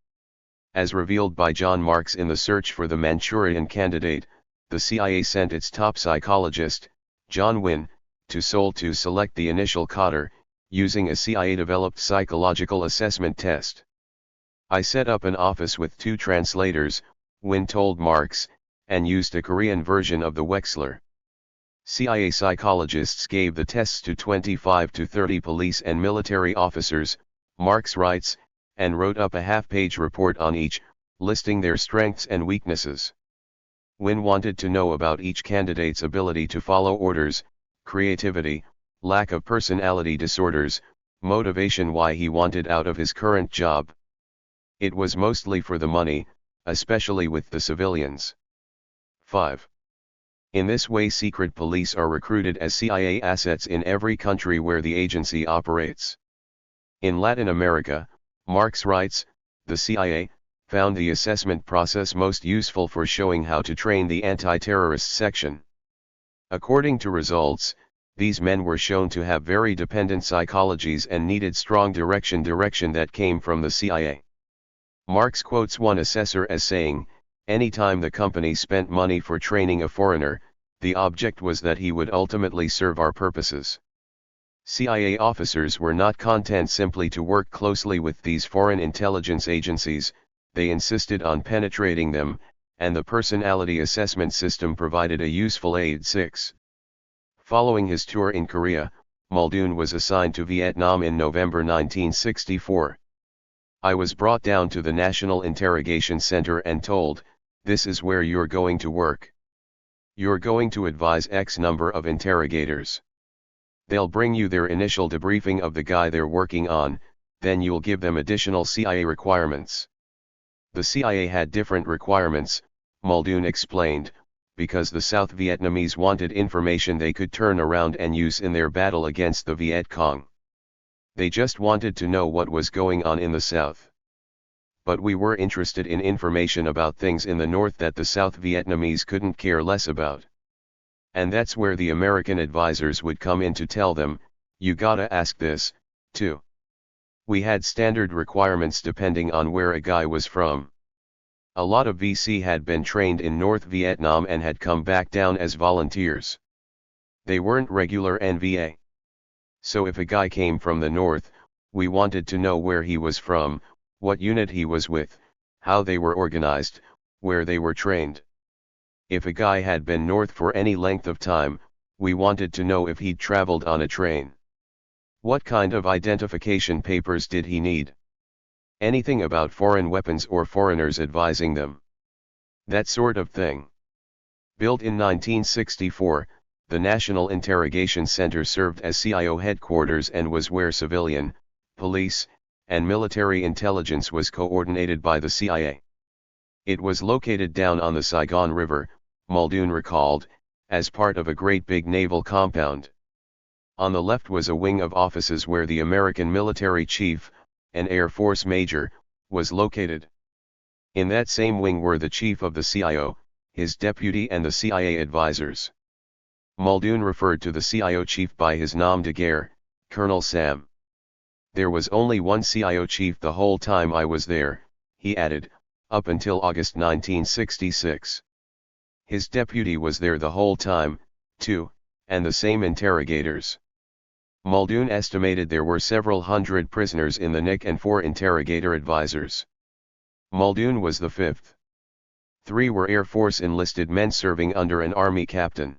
As revealed by John Marks in the search for the Manchurian candidate, the CIA sent its top psychologist, John Wynne, to Seoul to select the initial cadre, using a CIA-developed psychological assessment test. I set up an office with 2 translators, Wynne told Marks, and used a Korean version of the Wechsler. CIA psychologists gave the tests to 25 to 30 police and military officers, Marks writes, and wrote up a half-page report on each, listing their strengths and weaknesses. Wynne wanted to know about each candidate's ability to follow orders, creativity, lack of personality disorders, motivation, why he wanted out of his current job. It was mostly for the money, especially with the civilians. 5. In this way, secret police are recruited as CIA assets in every country where the agency operates. In Latin America, Marks writes, the CIA found the assessment process most useful for showing how to train the anti-terrorist section. According to results, these men were shown to have very dependent psychologies and needed strong direction that came from the CIA. Marks quotes one assessor as saying, anytime the company spent money for training a foreigner, the object was that he would ultimately serve our purposes. CIA officers were not content simply to work closely with these foreign intelligence agencies, they insisted on penetrating them, and the personality assessment system provided a useful aid. 6. Following his tour in Korea, Muldoon was assigned to Vietnam in November 1964. I was brought down to the National Interrogation Center and told, this is where you're going to work. You're going to advise X number of interrogators. They'll bring you their initial debriefing of the guy they're working on, then you'll give them additional CIA requirements. The CIA had different requirements, Muldoon explained, because the South Vietnamese wanted information they could turn around and use in their battle against the Viet Cong. They just wanted to know what was going on in the South. But we were interested in information about things in the North that the South Vietnamese couldn't care less about. And that's where the American advisors would come in to tell them, you gotta ask this, too. We had standard requirements depending on where a guy was from. A lot of VC had been trained in North Vietnam and had come back down as volunteers. They weren't regular NVA. So if a guy came from the North, we wanted to know where he was from, what unit he was with, how they were organized, where they were trained. If a guy had been North for any length of time, we wanted to know if he'd traveled on a train. What kind of identification papers did he need? Anything about foreign weapons or foreigners advising them. That sort of thing. Built in 1964, the National Interrogation Center served as CIO headquarters and was where civilian, police, and military intelligence was coordinated by the CIA. It was located down on the Saigon River, Muldoon recalled, as part of a great big naval compound. On the left was a wing of offices where the American military chief, an Air Force major, was located. In that same wing were the chief of the CIO, his deputy and the CIA advisors. Muldoon referred to the CIO chief by his nom de guerre, Colonel Sam. There was only one CIO chief the whole time I was there, he added, up until August 1966. His deputy was there the whole time, too, and the same interrogators. Muldoon estimated there were several hundred prisoners in the NIC and 4 interrogator advisors. Muldoon was the 5th. 3 were Air Force enlisted men serving under an Army captain.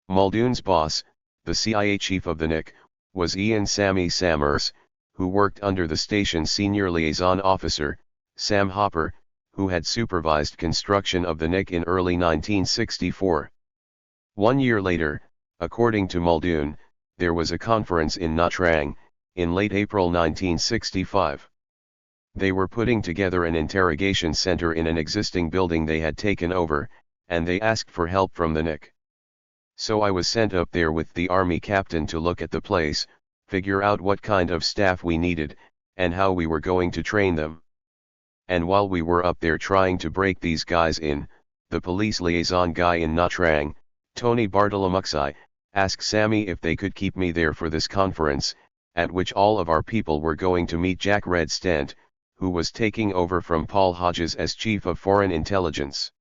Muldoon's boss, the CIA chief of the NIC, was Ian Sammy Sammers, who worked under the station's senior liaison officer, Sam Hopper, who had supervised construction of the NIC in early 1964. 1 year later, according to Muldoon, there was a conference in Nha Trang, in late April 1965. They were putting together an interrogation center in an existing building they had taken over, and they asked for help from the NIC. So I was sent up there with the army captain to look at the place, figure out what kind of staff we needed, and how we were going to train them. And while we were up there trying to break these guys in, the police liaison guy in Nha Trang, Tony Bartolomuxi, asked Sammy if they could keep me there for this conference, at which all of our people were going to meet Jack Red Stent, who was taking over from Paul Hodges as Chief of Foreign Intelligence.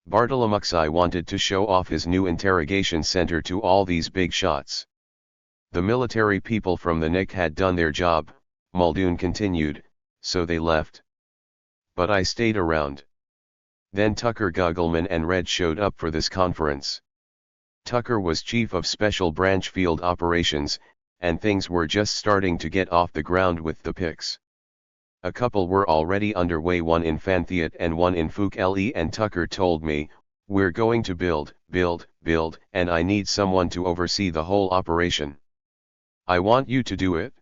Bartolomuxi wanted to show off his new interrogation center to all these big shots. The military people from the NIC had done their job, Muldoon continued, so they left. But I stayed around. Then Tucker Gugelman and Red showed up for this conference. Tucker was Chief of Special Branch Field Operations, and things were just starting to get off the ground with the PICs. A couple were already underway, one in Phan Thiet and one in Phuc Le, and Tucker told me, "We're going to build, and I need someone to oversee the whole operation. I want you to do it."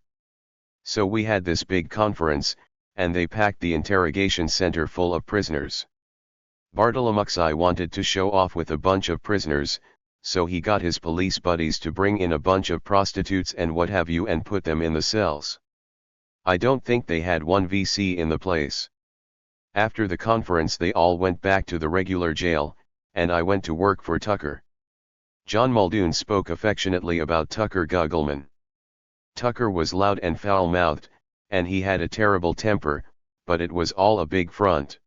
So we had this big conference, and they packed the interrogation center full of prisoners. Bartolomuxi wanted to show off with a bunch of prisoners, so he got his police buddies to bring in a bunch of prostitutes and what have you and put them in the cells. I don't think they had one VC in the place. After the conference they all went back to the regular jail, and I went to work for Tucker. John Muldoon spoke affectionately about Tucker Gugelman. Tucker was loud and foul-mouthed, and he had a terrible temper, but it was all a big front.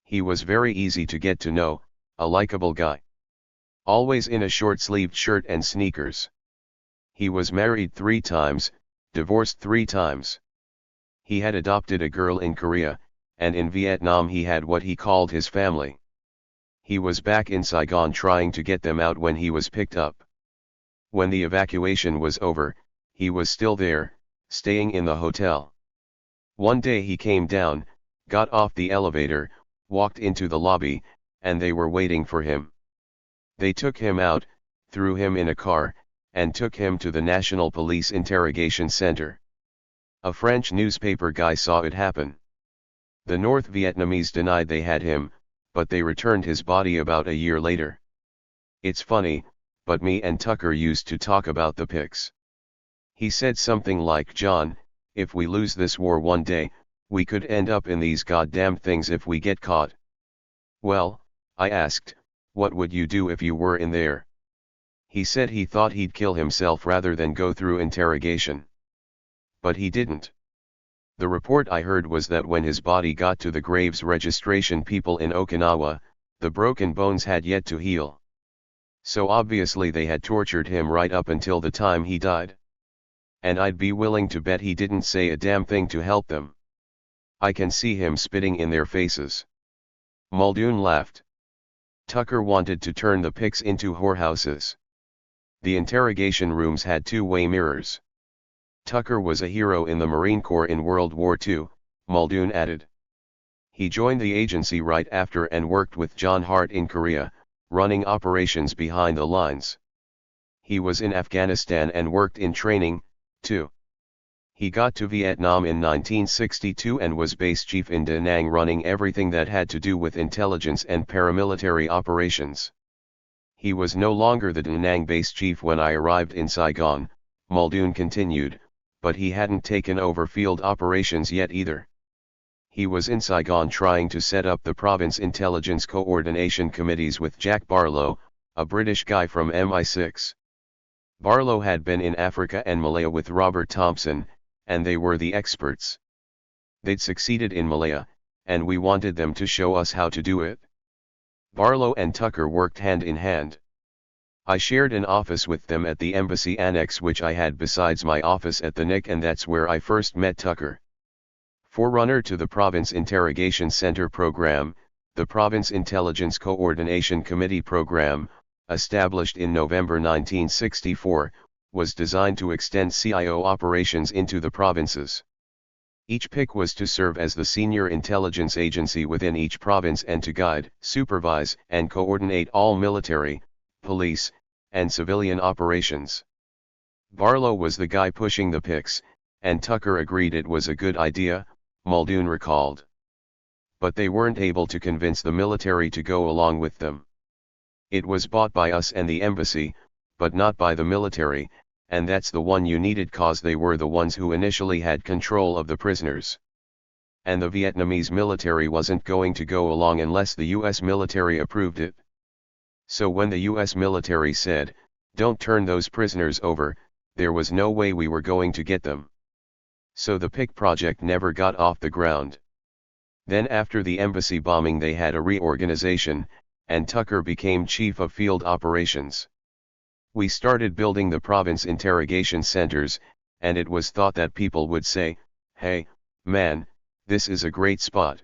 He was very easy to get to know, a likable guy. Always in a short-sleeved shirt and sneakers. He was married 3 times, divorced 3 times. He had adopted a girl in Korea, and in Vietnam he had what he called his family. He was back in Saigon trying to get them out when he was picked up. When the evacuation was over, he was still there, staying in the hotel. One day he came down, got off the elevator, walked into the lobby, and they were waiting for him. They took him out, threw him in a car, and took him to the National Police Interrogation Center. A French newspaper guy saw it happen. The North Vietnamese denied they had him, but they returned his body about a year later. It's funny, but me and Tucker used to talk about the PICs. He said something like, "John, if we lose this war one day, we could end up in these goddamn things if we get caught." Well, I asked, what would you do if you were in there? He said he thought he'd kill himself rather than go through interrogation. But he didn't. The report I heard was that when his body got to the graves registration people in Okinawa, the broken bones had yet to heal. So obviously they had tortured him right up until the time he died. And I'd be willing to bet he didn't say a damn thing to help them. I can see him spitting in their faces. Muldoon laughed. Tucker wanted to turn the PICs into whorehouses. The interrogation rooms had 2-way mirrors. Tucker was a hero in the Marine Corps in World War II, Muldoon added. He joined the agency right after and worked with John Hart in Korea, running operations behind the lines. He was in Afghanistan and worked in training, too. He got to Vietnam in 1962 and was base chief in Da Nang, running everything that had to do with intelligence and paramilitary operations. He was no longer the Da Nang base chief when I arrived in Saigon, Muldoon continued, but he hadn't taken over field operations yet either. He was in Saigon trying to set up the province intelligence coordination committees with Jack Barlow, a British guy from MI6. Barlow had been in Africa and Malaya with Robert Thompson, and they were the experts. They'd succeeded in Malaya, and we wanted them to show us how to do it. Barlow and Tucker worked hand in hand. I shared an office with them at the embassy annex, which I had besides my office at the NIC, and that's where I first met Tucker. Forerunner to the Province Interrogation Center program, the Province Intelligence Coordination Committee program, established in November 1964, was designed to extend CIO operations into the provinces. Each PIC was to serve as the senior intelligence agency within each province and to guide, supervise, and coordinate all military, police, and civilian operations. Barlow was the guy pushing the PICs, and Tucker agreed it was a good idea, Muldoon recalled. But they weren't able to convince the military to go along with them. It was bought by us and the embassy, but not by the military, and that's the one you needed cause they were the ones who initially had control of the prisoners. And the Vietnamese military wasn't going to go along unless the US military approved it. So when the US military said, "Don't turn those prisoners over," there was no way we were going to get them. So the PIC project never got off the ground. Then after the embassy bombing they had a reorganization, and Tucker became chief of field operations. We started building the province interrogation centers, and it was thought that people would say, "Hey, man, this is a great spot.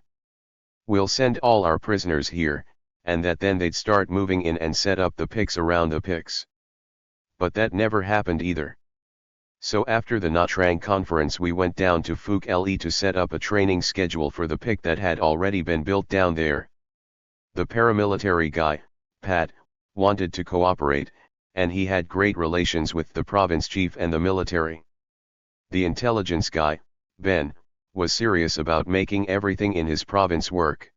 We'll send all our prisoners here," and that then they'd start moving in and set up the PICs around the PICs. But that never happened either. So after the Nha Trang conference we went down to Phuc Le to set up a training schedule for the PIC that had already been built down there. The paramilitary guy, Pat, wanted to cooperate, and he had great relations with the province chief and the military. The intelligence guy, Ben, was serious about making everything in his province work.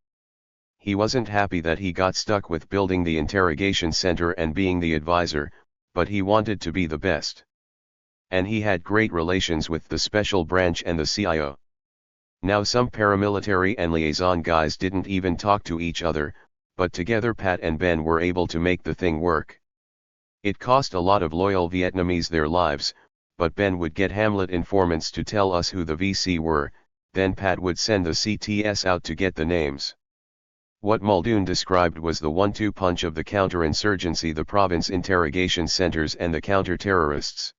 He wasn't happy that he got stuck with building the interrogation center and being the advisor, but he wanted to be the best. And he had great relations with the special branch and the CIO. Now some paramilitary and liaison guys didn't even talk to each other, but together Pat and Ben were able to make the thing work. It cost a lot of loyal Vietnamese their lives, but Ben would get Hamlet informants to tell us who the VC were, then Pat would send the CTS out to get the names. What Muldoon described was the 1-2 punch of the counterinsurgency, the province interrogation centers and the counter-terrorists.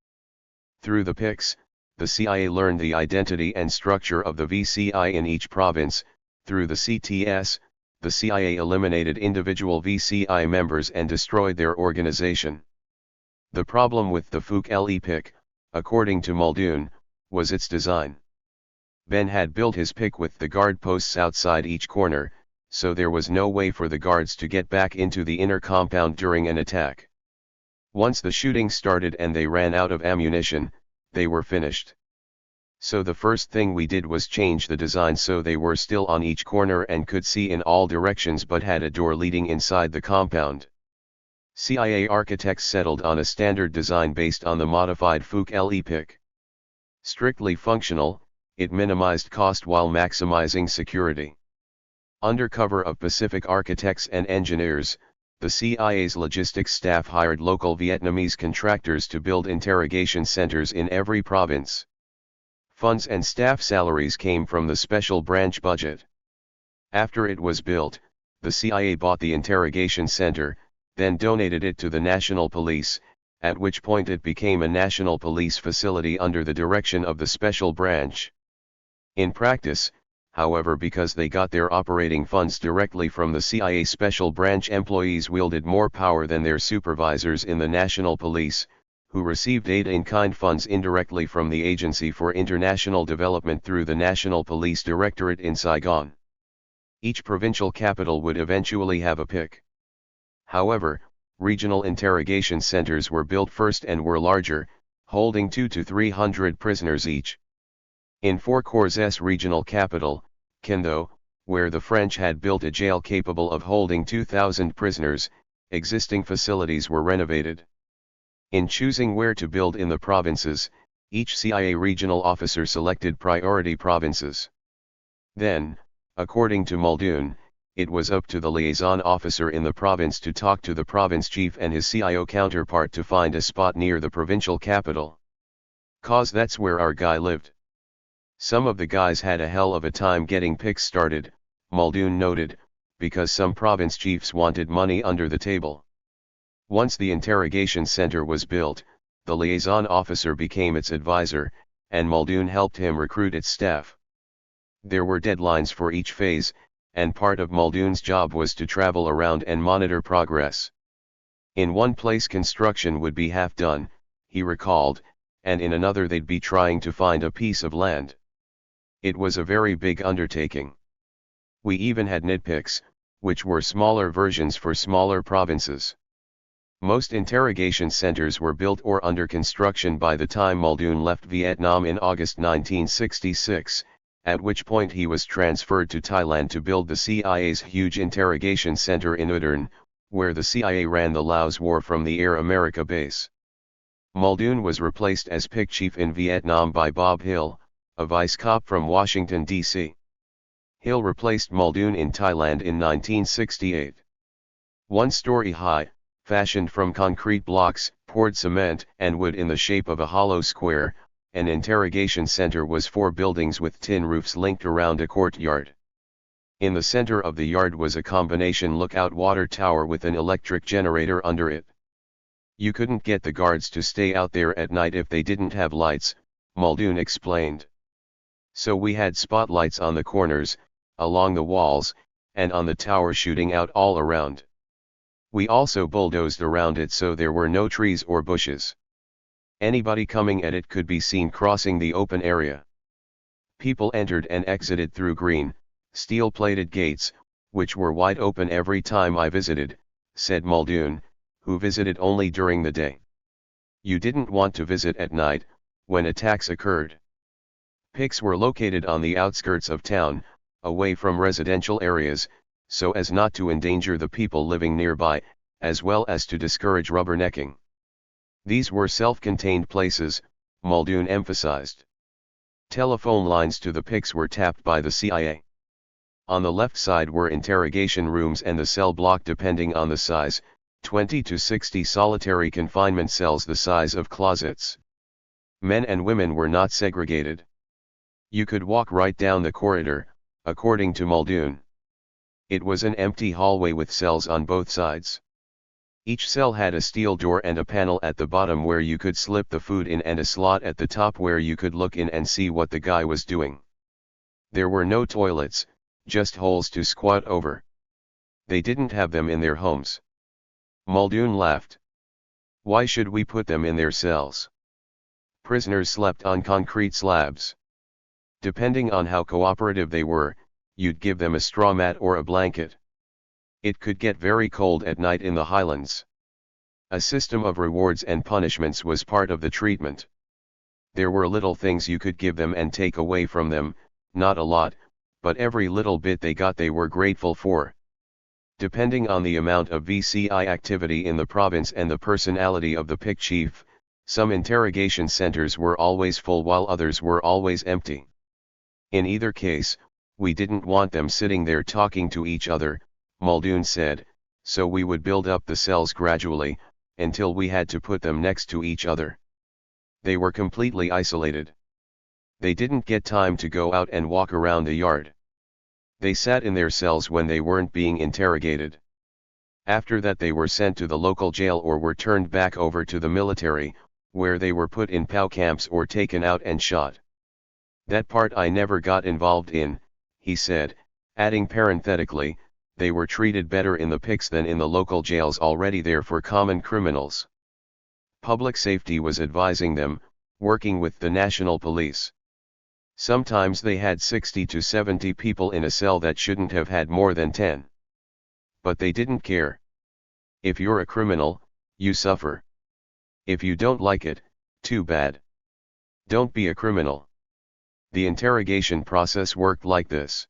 Through the PICs, the CIA learned the identity and structure of the VCI in each province. Through the CTS, the CIA eliminated individual VCI members and destroyed their organization. The problem with the Phuc Le PIC, according to Muldoon, was its design. Ben had built his PIC with the guard posts outside each corner, so there was no way for the guards to get back into the inner compound during an attack. Once the shooting started and they ran out of ammunition, they were finished. So the first thing we did was change the design so they were still on each corner and could see in all directions but had a door leading inside the compound. CIA architects settled on a standard design based on the modified Phuc Le PIC. Strictly functional, it minimized cost while maximizing security. Under cover of Pacific architects and engineers, the CIA's logistics staff hired local Vietnamese contractors to build interrogation centers in every province. Funds and staff salaries came from the special branch budget. After it was built, the CIA bought the interrogation center, then donated it to the National Police, at which point it became a national police facility under the direction of the special branch. In practice, however, because they got their operating funds directly from the CIA, special branch employees wielded more power than their supervisors in the National Police, who received aid-in-kind funds indirectly from the Agency for International Development through the National Police Directorate in Saigon. Each provincial capital would eventually have a PIC. However, regional interrogation centers were built first and were larger, holding 200 to 300 prisoners each. In Four Corps' regional capital, Kinto, where the French had built a jail capable of holding 2,000 prisoners, existing facilities were renovated. In choosing where to build in the provinces, each CIA regional officer selected priority provinces. Then, according to Muldoon, it was up to the liaison officer in the province to talk to the province chief and his CIO counterpart to find a spot near the provincial capital. "'Cause that's where our guy lived. Some of the guys had a hell of a time getting PICs started," Muldoon noted, because some province chiefs wanted money under the table. Once the interrogation center was built, the liaison officer became its advisor, and Muldoon helped him recruit its staff. There were deadlines for each phase, and part of Muldoon's job was to travel around and monitor progress. In one place construction would be half done, he recalled, and in another they'd be trying to find a piece of land. It was a very big undertaking. We even had nitpicks, which were smaller versions for smaller provinces. Most interrogation centers were built or under construction by the time Muldoon left Vietnam in August 1966, at which point he was transferred to Thailand to build the CIA's huge interrogation center in Udon, where the CIA ran the Laos War from the Air America base. Muldoon was replaced as PIC chief in Vietnam by Bob Hill, a vice cop from Washington, D.C. Hill replaced Muldoon in Thailand in 1968. 1 story high, fashioned from concrete blocks, poured cement and wood in the shape of a hollow square, an interrogation center was 4 buildings with tin roofs linked around a courtyard. In the center of the yard was a combination lookout water tower with an electric generator under it. You couldn't get the guards to stay out there at night if they didn't have lights, Muldoon explained. So we had spotlights on the corners, along the walls, and on the tower shooting out all around. We also bulldozed around it so there were no trees or bushes. Anybody coming at it could be seen crossing the open area. People entered and exited through green, steel-plated gates, which were wide open every time I visited, said Muldoon, who visited only during the day. You didn't want to visit at night, when attacks occurred. PICs were located on the outskirts of town, away from residential areas, so as not to endanger the people living nearby, as well as to discourage rubbernecking. These were self-contained places, Muldoon emphasized. Telephone lines to the PICs were tapped by the CIA. On the left side were interrogation rooms and the cell block depending on the size, 20 to 60 solitary confinement cells the size of closets. Men and women were not segregated. You could walk right down the corridor, according to Muldoon. It was an empty hallway with cells on both sides. Each cell had a steel door and a panel at the bottom where you could slip the food in and a slot at the top where you could look in and see what the guy was doing. There were no toilets, just holes to squat over. They didn't have them in their homes. Muldoon laughed. Why should we put them in their cells? Prisoners slept on concrete slabs. Depending on how cooperative they were, you'd give them a straw mat or a blanket. It could get very cold at night in the highlands. A system of rewards and punishments was part of the treatment. There were little things you could give them and take away from them, not a lot, but every little bit they got they were grateful for. Depending on the amount of VCI activity in the province and the personality of the PIC chief, some interrogation centers were always full while others were always empty. In either case, we didn't want them sitting there talking to each other, Muldoon said, so we would build up the cells gradually, until we had to put them next to each other. They were completely isolated. They didn't get time to go out and walk around the yard. They sat in their cells when they weren't being interrogated. After that they were sent to the local jail or were turned back over to the military, where they were put in POW camps or taken out and shot. That part I never got involved in, he said, adding parenthetically, they were treated better in the PICs than in the local jails already there for common criminals. Public safety was advising them, working with the national police. Sometimes they had 60 to 70 people in a cell that shouldn't have had more than 10. But they didn't care. If you're a criminal, you suffer. If you don't like it, too bad. Don't be a criminal. The interrogation process worked like this.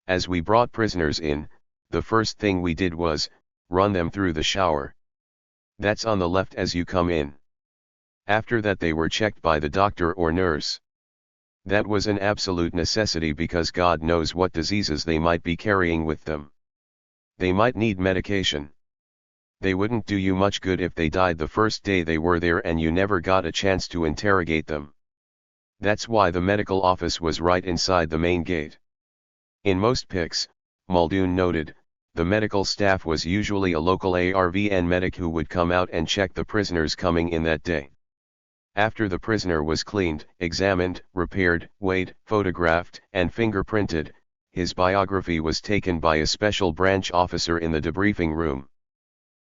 As we brought prisoners in, the first thing we did was, run them through the shower. That's on the left as you come in. After that they were checked by the doctor or nurse. That was an absolute necessity because God knows what diseases they might be carrying with them. They might need medication. They wouldn't do you much good if they died the first day they were there and you never got a chance to interrogate them. That's why the medical office was right inside the main gate. In most PICs, Muldoon noted, the medical staff was usually a local ARVN medic who would come out and check the prisoners coming in that day. After the prisoner was cleaned, examined, repaired, weighed, photographed, and fingerprinted, his biography was taken by a special branch officer in the debriefing room.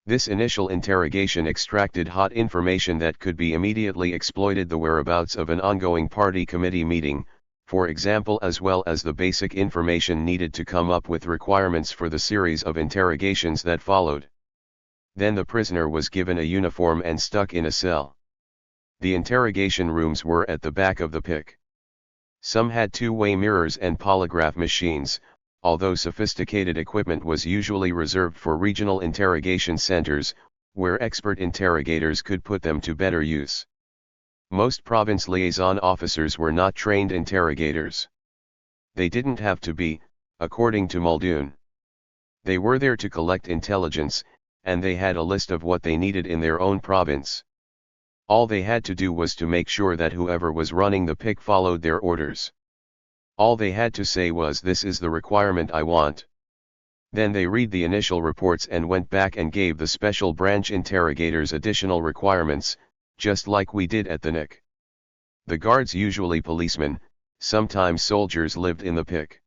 This initial interrogation extracted hot information that could be immediately exploited, the whereabouts of an ongoing party committee meeting, for example, as well as the basic information needed to come up with requirements for the series of interrogations that followed. Then the prisoner was given a uniform and stuck in a cell. The interrogation rooms were at the back of the PIC. Some had two-way mirrors and polygraph machines, although sophisticated equipment was usually reserved for regional interrogation centers, where expert interrogators could put them to better use. Most province liaison officers were not trained interrogators. They didn't have to be, according to Muldoon. They were there to collect intelligence, and they had a list of what they needed in their own province. All they had to do was to make sure that whoever was running the pick followed their orders. All they had to say was, "This is the requirement I want." Then they read the initial reports and went back and gave the special branch interrogators additional requirements, just like we did at the NIC. The guards, usually policemen, sometimes soldiers, lived in the pick.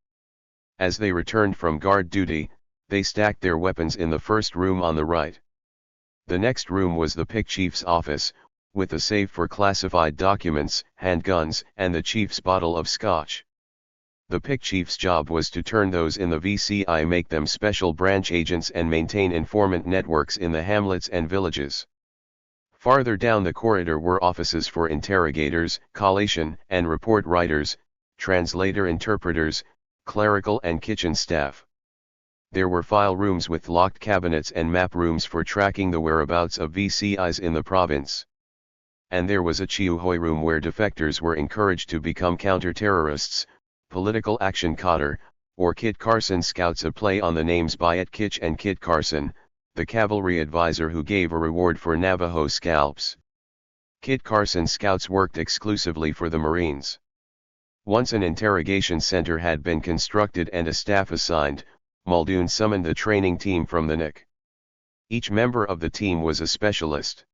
As they returned from guard duty, they stacked their weapons in the first room on the right. The next room was the pick chief's office, with a safe for classified documents, handguns, and the chief's bottle of scotch. The pick chief's job was to turn those in the VCI, make them special branch agents, and maintain informant networks in the hamlets and villages. Farther down the corridor were offices for interrogators, collation and report writers, translator-interpreters, clerical and kitchen staff. There were file rooms with locked cabinets and map rooms for tracking the whereabouts of VCIs in the province. And there was a Chiuhoi room where defectors were encouraged to become counter-terrorists, political action cadre, or Kit Carson scouts, a play on the names Bayat Kitch and Kit Carson, the cavalry advisor who gave a reward for Navajo scalps. Kit Carson scouts worked exclusively for the Marines. Once an interrogation center had been constructed and a staff assigned, Muldoon summoned the training team from the NIC. Each member of the team was a specialist.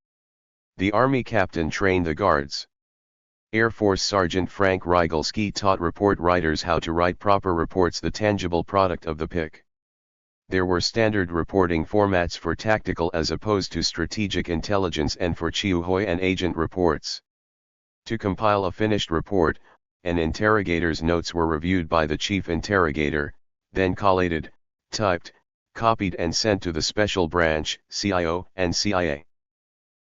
The Army captain trained the guards. Air Force Sergeant Frank Rygalski taught report writers how to write proper reports, the tangible product of the pick. There were standard reporting formats for tactical as opposed to strategic intelligence, and for Chiuhoi and agent reports. To compile a finished report, an interrogator's notes were reviewed by the chief interrogator, then collated, typed, copied and sent to the special branch, CIO, and CIA.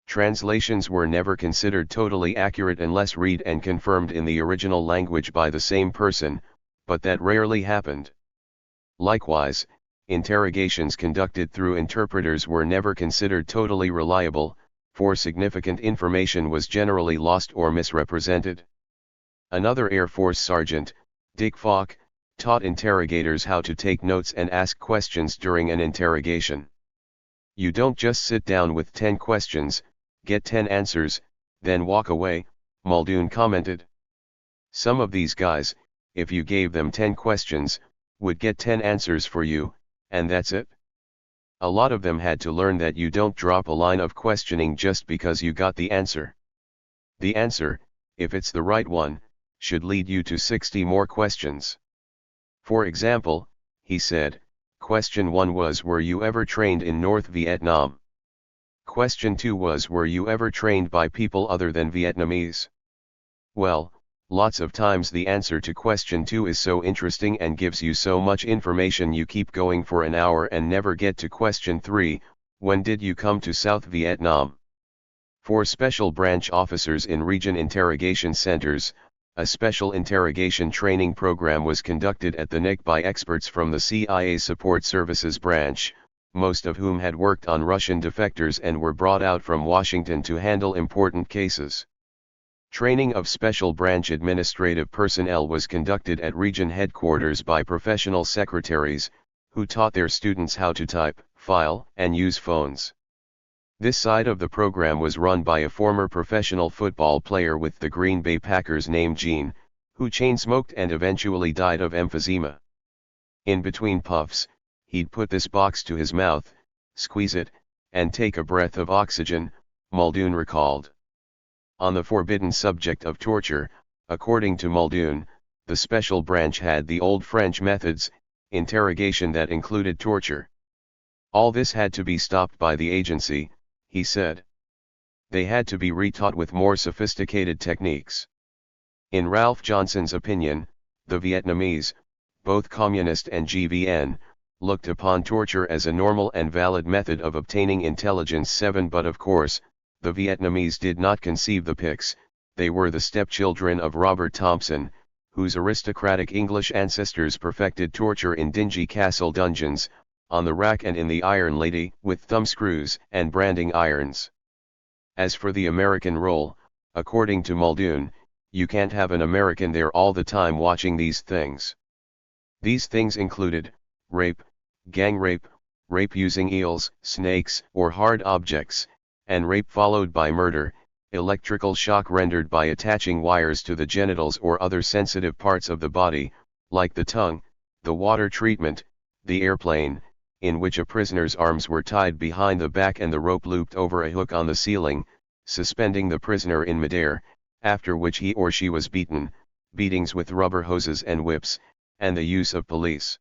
Translations were never considered totally accurate unless read and confirmed in the original language by the same person, but that rarely happened. Likewise, interrogations conducted through interpreters were never considered totally reliable, for significant information was generally lost or misrepresented. Another Air Force Sergeant, Dick Falk, taught interrogators how to take notes and ask questions during an interrogation. "You don't just sit down with 10 questions, get 10 answers, then walk away," Muldoon commented. Some of these guys, if you gave them 10 questions, would get 10 answers for you, and that's it. A lot of them had to learn that you don't drop a line of questioning just because you got the answer. The answer, if it's the right one, should lead you to 60 more questions. For example, he said, question 1 was, "Were you ever trained in North Vietnam?" Question 2 was, "Were you ever trained by people other than Vietnamese?" Well, lots of times the answer to question 2 is so interesting and gives you so much information you keep going for an hour and never get to question 3, "When did you come to South Vietnam?" For special branch officers in region interrogation centers, a special interrogation training program was conducted at the NIC by experts from the CIA Support Services branch, most of whom had worked on Russian defectors and were brought out from Washington to handle important cases. Training of special branch administrative personnel was conducted at region headquarters by professional secretaries, who taught their students how to type, file, and use phones. This side of the program was run by a former professional football player with the Green Bay Packers named Gene, who chain-smoked and eventually died of emphysema. In between puffs, he'd put this box to his mouth, squeeze it, and take a breath of oxygen, Muldoon recalled. On the forbidden subject of torture, according to Muldoon, the special branch had the old French methods, interrogation that included torture. All this had to be stopped by the agency, he said. They had to be retaught with more sophisticated techniques. In Ralph Johnson's opinion, the Vietnamese, both communist and GVN, looked upon torture as a normal and valid method of obtaining intelligence. 7 But of course, the Vietnamese did not conceive the PICs, they were the stepchildren of Robert Thompson, whose aristocratic English ancestors perfected torture in dingy castle dungeons, on the rack and in the Iron Lady, with thumbscrews and branding irons. As for the American role, according to Muldoon, you can't have an American there all the time watching these things. These things included rape, gang rape, rape using eels, snakes, or hard objects, and rape followed by murder, electrical shock rendered by attaching wires to the genitals or other sensitive parts of the body, like the tongue, the water treatment, the airplane, in which a prisoner's arms were tied behind the back and the rope looped over a hook on the ceiling, suspending the prisoner in midair, after which he or she was beaten, beatings with rubber hoses and whips, and the use of police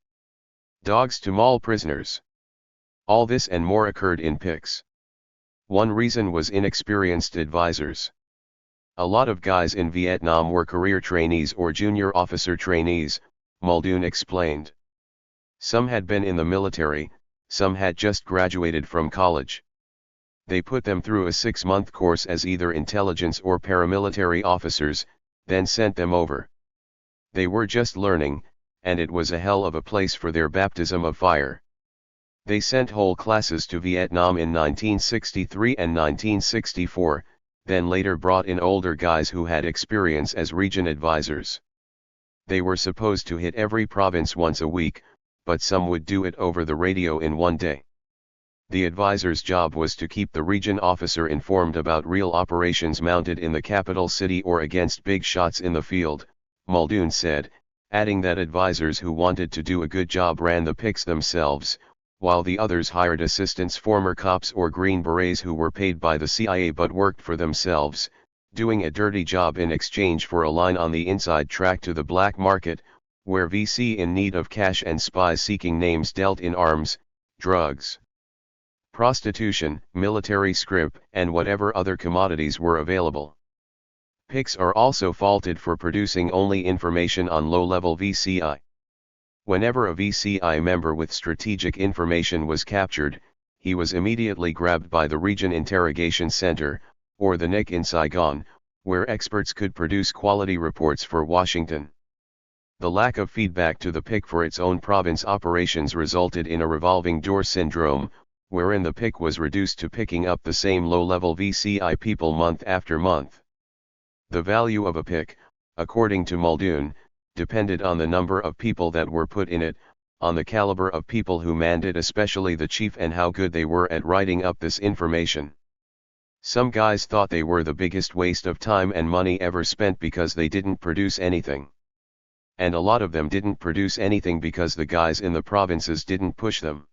dogs to maul prisoners. All this and more occurred in PICs. One reason was inexperienced advisors. A lot of guys in Vietnam were career trainees or junior officer trainees, Muldoon explained. Some had been in the military, some had just graduated from college. They put them through a 6-month course as either intelligence or paramilitary officers, then sent them over. They were just learning, and it was a hell of a place for their baptism of fire. They sent whole classes to Vietnam in 1963 and 1964, then later brought in older guys who had experience as region advisors. They were supposed to hit every province once a week, but some would do it over the radio in one day. The advisor's job was to keep the region officer informed about real operations mounted in the capital city or against big shots in the field, Muldoon said, adding that advisors who wanted to do a good job ran the PICs themselves, while the others hired assistants, former cops or Green Berets who were paid by the CIA but worked for themselves, doing a dirty job in exchange for a line on the inside track to the black market, where VC in need of cash and spies seeking names dealt in arms, drugs, prostitution, military scrip, and whatever other commodities were available. PICs are also faulted for producing only information on low-level VCI. Whenever a VCI member with strategic information was captured, he was immediately grabbed by the Region Interrogation Center, or the NIC in Saigon, where experts could produce quality reports for Washington. The lack of feedback to the PIC for its own province operations resulted in a revolving door syndrome, wherein the PIC was reduced to picking up the same low-level VCI people month after month. The value of a PIC, according to Muldoon, depended on the number of people that were put in it, on the caliber of people who manned it, especially the chief, and how good they were at writing up this information. Some guys thought they were the biggest waste of time and money ever spent because they didn't produce anything. And a lot of them didn't produce anything because the guys in the provinces didn't push them.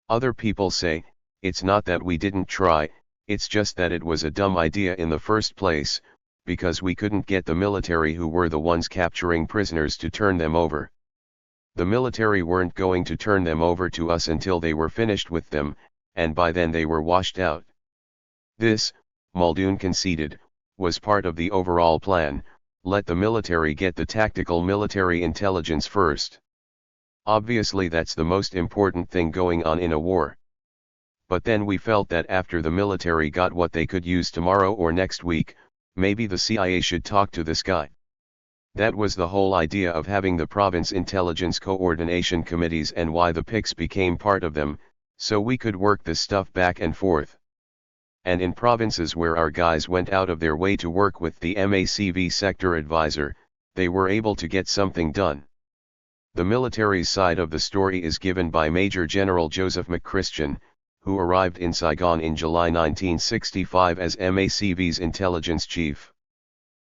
Other people say, it's not that we didn't try, it's just that it was a dumb idea in the first place, because we couldn't get the military, who were the ones capturing prisoners, to turn them over. The military weren't going to turn them over to us until they were finished with them, and by then they were washed out. This, Muldoon conceded, was part of the overall plan: let the military get the tactical military intelligence first. Obviously that's the most important thing going on in a war. But then we felt that after the military got what they could use tomorrow or next week, maybe the CIA should talk to this guy. That was the whole idea of having the province intelligence coordination committees and why the PICs became part of them, so we could work this stuff back and forth. And in provinces where our guys went out of their way to work with the MACV sector advisor, they were able to get something done. The military's side of the story is given by Major General Joseph McChristian, who arrived in Saigon in July 1965 as MACV's intelligence chief.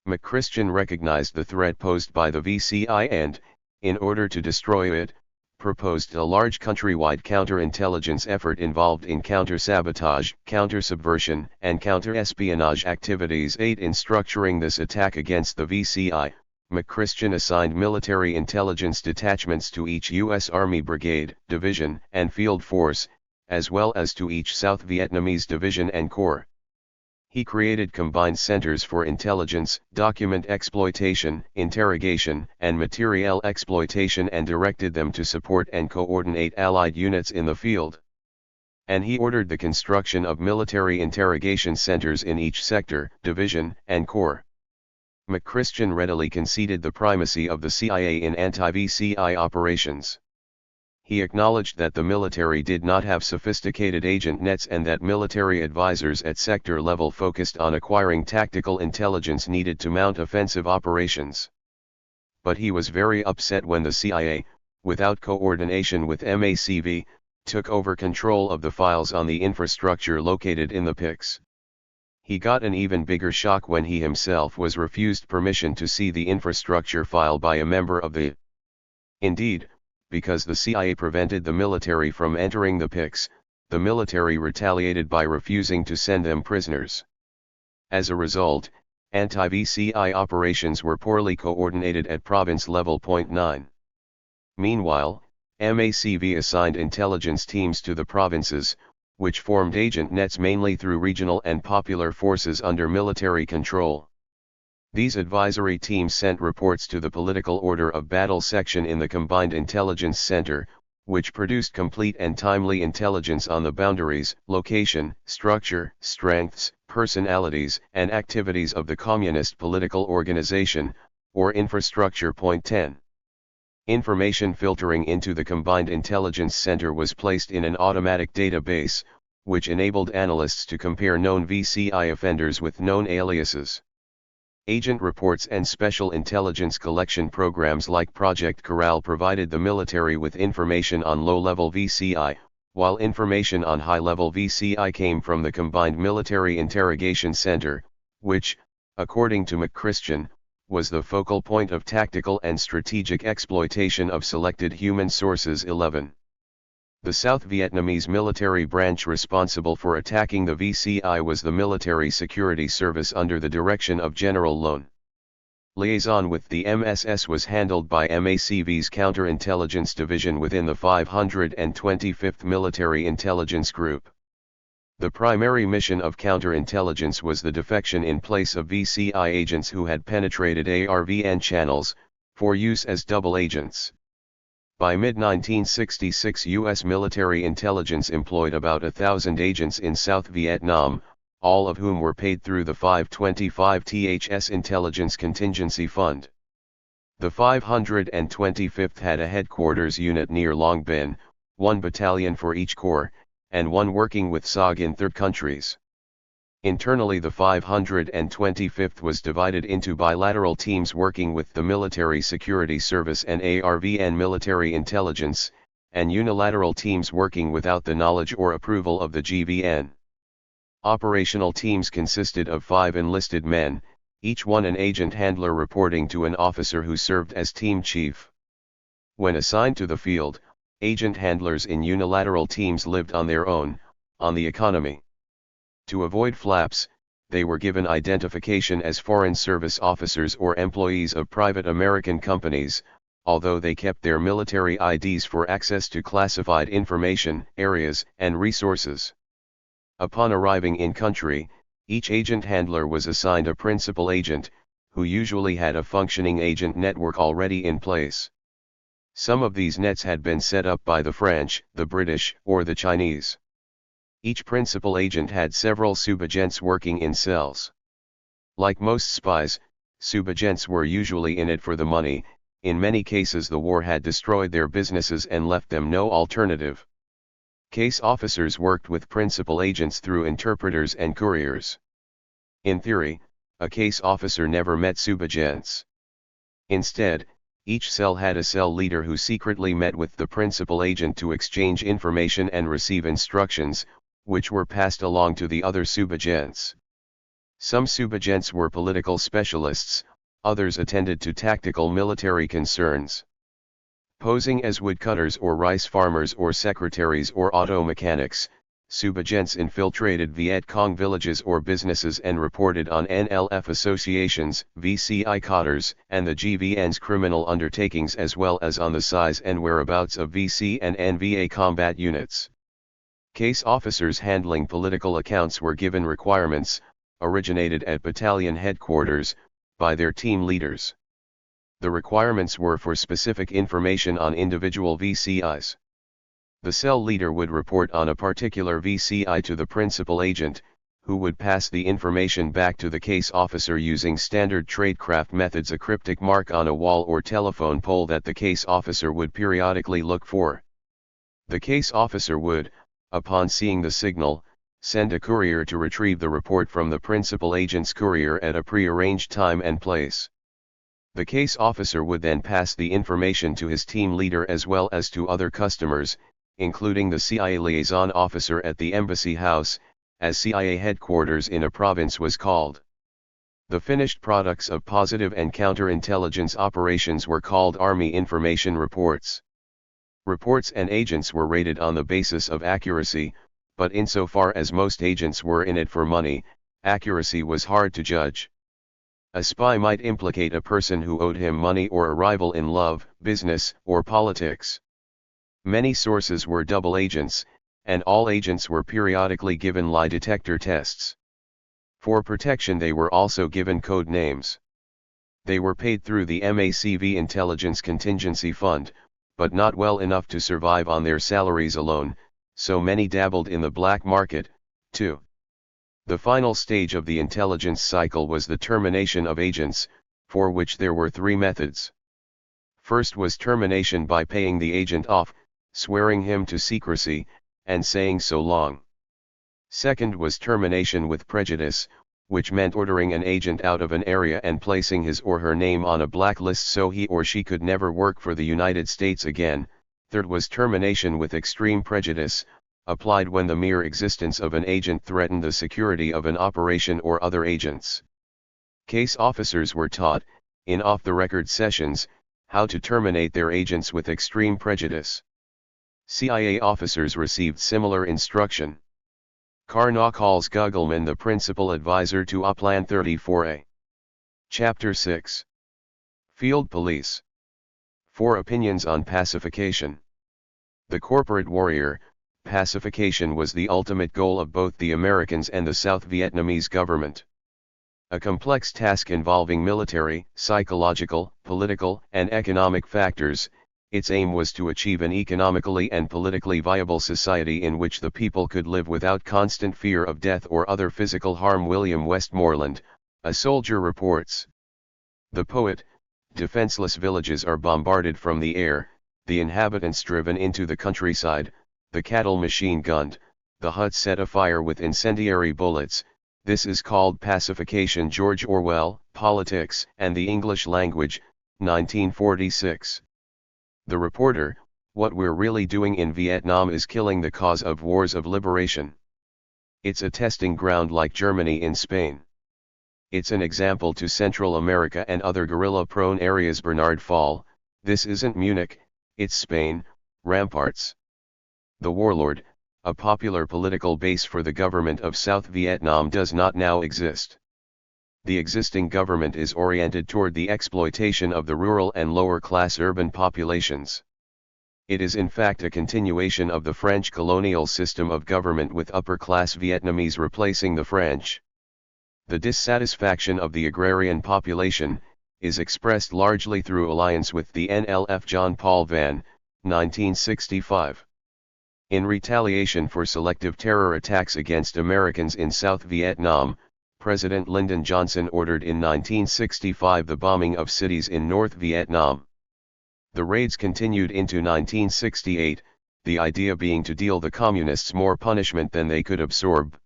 McChristian recognized the threat posed by the VCI and, in order to destroy it, proposed a large countrywide counterintelligence effort involved in counter-sabotage, counter-subversion, and counter-espionage activities. In structuring this attack against the VCI, McChristian assigned military intelligence detachments to each U.S. Army brigade, division, and field force, as well as to each South Vietnamese division and corps. He created combined centers for intelligence, document exploitation, interrogation, and materiel exploitation, and directed them to support and coordinate Allied units in the field. And he ordered the construction of military interrogation centers in each sector, division, and corps. McChristian readily conceded the primacy of the CIA in anti-VCI operations. He acknowledged that the military did not have sophisticated agent nets and that military advisors at sector level focused on acquiring tactical intelligence needed to mount offensive operations. But he was very upset when the CIA, without coordination with MACV, took over control of the files on the infrastructure located in the PICs. He got an even bigger shock when he himself was refused permission to see the infrastructure file by a member of the. Indeed, because the CIA prevented the military from entering the PICs, the military retaliated by refusing to send them prisoners. As a result, anti-VCI operations were poorly coordinated at province level. 9. Meanwhile, MACV assigned intelligence teams to the provinces, which formed agent nets mainly through regional and popular forces under military control. These advisory teams sent reports to the Political Order of Battle section in the Combined Intelligence Center, which produced complete and timely intelligence on the boundaries, location, structure, strengths, personalities, and activities of the Communist political organization, or infrastructure. 10. Information filtering into the Combined Intelligence Center was placed in an automatic database, which enabled analysts to compare known VCI offenders with known aliases. Agent reports and special intelligence collection programs like Project Corral provided the military with information on low-level VCI, while information on high-level VCI came from the Combined Military Interrogation Center, which, according to McChristian, was the focal point of tactical and strategic exploitation of selected human sources. 11. The South Vietnamese military branch responsible for attacking the VCI was the Military Security Service under the direction of General Lone. Liaison with the MSS was handled by MACV's Counterintelligence Division within the 525th Military Intelligence Group. The primary mission of counterintelligence was the defection in place of VCI agents who had penetrated ARVN channels, for use as double agents. By mid-1966, U.S. military intelligence employed about 1,000 agents in South Vietnam, all of whom were paid through the 525 THS Intelligence Contingency Fund. The 525th had a headquarters unit near Long Binh, 1 battalion for each corps, and 1 working with SOG in third countries. Internally, the 525th was divided into bilateral teams working with the Military Security Service and ARVN military intelligence, and unilateral teams working without the knowledge or approval of the GVN. Operational teams consisted of 5 enlisted men, each one an agent handler reporting to an officer who served as team chief. When assigned to the field, agent handlers in unilateral teams lived on their own, on the economy. To avoid flaps, they were given identification as Foreign Service officers or employees of private American companies, although they kept their military IDs for access to classified information, areas, and resources. Upon arriving in country, each agent handler was assigned a principal agent, who usually had a functioning agent network already in place. Some of these nets had been set up by the French, the British, or the Chinese. Each principal agent had several subagents working in cells. Like most spies, subagents were usually in it for the money. In many cases the war had destroyed their businesses and left them no alternative. Case officers worked with principal agents through interpreters and couriers. In theory, a case officer never met subagents. Instead, each cell had a cell leader who secretly met with the principal agent to exchange information and receive instructions, which were passed along to the other subagents. Some subagents were political specialists, others attended to tactical military concerns. Posing as woodcutters or rice farmers or secretaries or auto mechanics, subagents infiltrated Viet Cong villages or businesses and reported on NLF associations, VCI cotters, and the GVN's criminal undertakings, as well as on the size and whereabouts of VC and NVA combat units. Case officers handling political accounts were given requirements, originated at battalion headquarters, by their team leaders. The requirements were for specific information on individual VCIs. The cell leader would report on a particular VCI to the principal agent, who would pass the information back to the case officer using standard tradecraft methods, a cryptic mark on a wall or telephone pole that the case officer would periodically look for. The case officer would, upon seeing the signal, send a courier to retrieve the report from the principal agent's courier at a pre-arranged time and place. The case officer would then pass the information to his team leader as well as to other customers, including the CIA liaison officer at the embassy house, as CIA headquarters in a province was called. The finished products of positive and counterintelligence operations were called Army Information Reports. Reports and agents were rated on the basis of accuracy, but insofar as most agents were in it for money, accuracy was hard to judge. A spy might implicate a person who owed him money or a rival in love, business, or politics. Many sources were double agents, and all agents were periodically given lie detector tests. For protection they were also given code names. They were paid through the MACV Intelligence Contingency Fund, but not well enough to survive on their salaries alone, so many dabbled in the black market, too. The final stage of the intelligence cycle was the termination of agents, for which there were three methods. First was termination by paying the agent off, swearing him to secrecy, and saying so long. Second was termination with prejudice, which meant ordering an agent out of an area and placing his or her name on a blacklist so he or she could never work for the United States again. Third was termination with extreme prejudice, applied when the mere existence of an agent threatened the security of an operation or other agents. Case officers were taught, in off-the-record sessions, how to terminate their agents with extreme prejudice. CIA officers received similar instruction. Carnot calls Gugelman the principal advisor to Plan 34A. Chapter 6. Field Police. 4 opinions on pacification. The corporate warrior, pacification was the ultimate goal of both the Americans and the South Vietnamese government. A complex task involving military, psychological, political, and economic factors, its aim was to achieve an economically and politically viable society in which the people could live without constant fear of death or other physical harm. William Westmoreland, a soldier, reports. The poet, defenseless villages are bombarded from the air, the inhabitants driven into the countryside, the cattle machine-gunned, the huts set afire with incendiary bullets. This is called pacification. George Orwell, Politics and the English Language, 1946. The reporter, what we're really doing in Vietnam is killing the cause of wars of liberation. It's a testing ground like Germany in Spain. It's an example to Central America and other guerrilla-prone areas. Bernard Fall, this isn't Munich, it's Spain, ramparts. The warlord, a popular political base for the government of South Vietnam, does not now exist. The existing government is oriented toward the exploitation of the rural and lower-class urban populations. It is in fact a continuation of the French colonial system of government, with upper-class Vietnamese replacing the French. The dissatisfaction of the agrarian population is expressed largely through alliance with the NLF. John Paul Van, 1965. In retaliation for selective terror attacks against Americans in South Vietnam, President Lyndon Johnson ordered in 1965 the bombing of cities in North Vietnam. The raids continued into 1968, the idea being to deal the communists more punishment than they could absorb.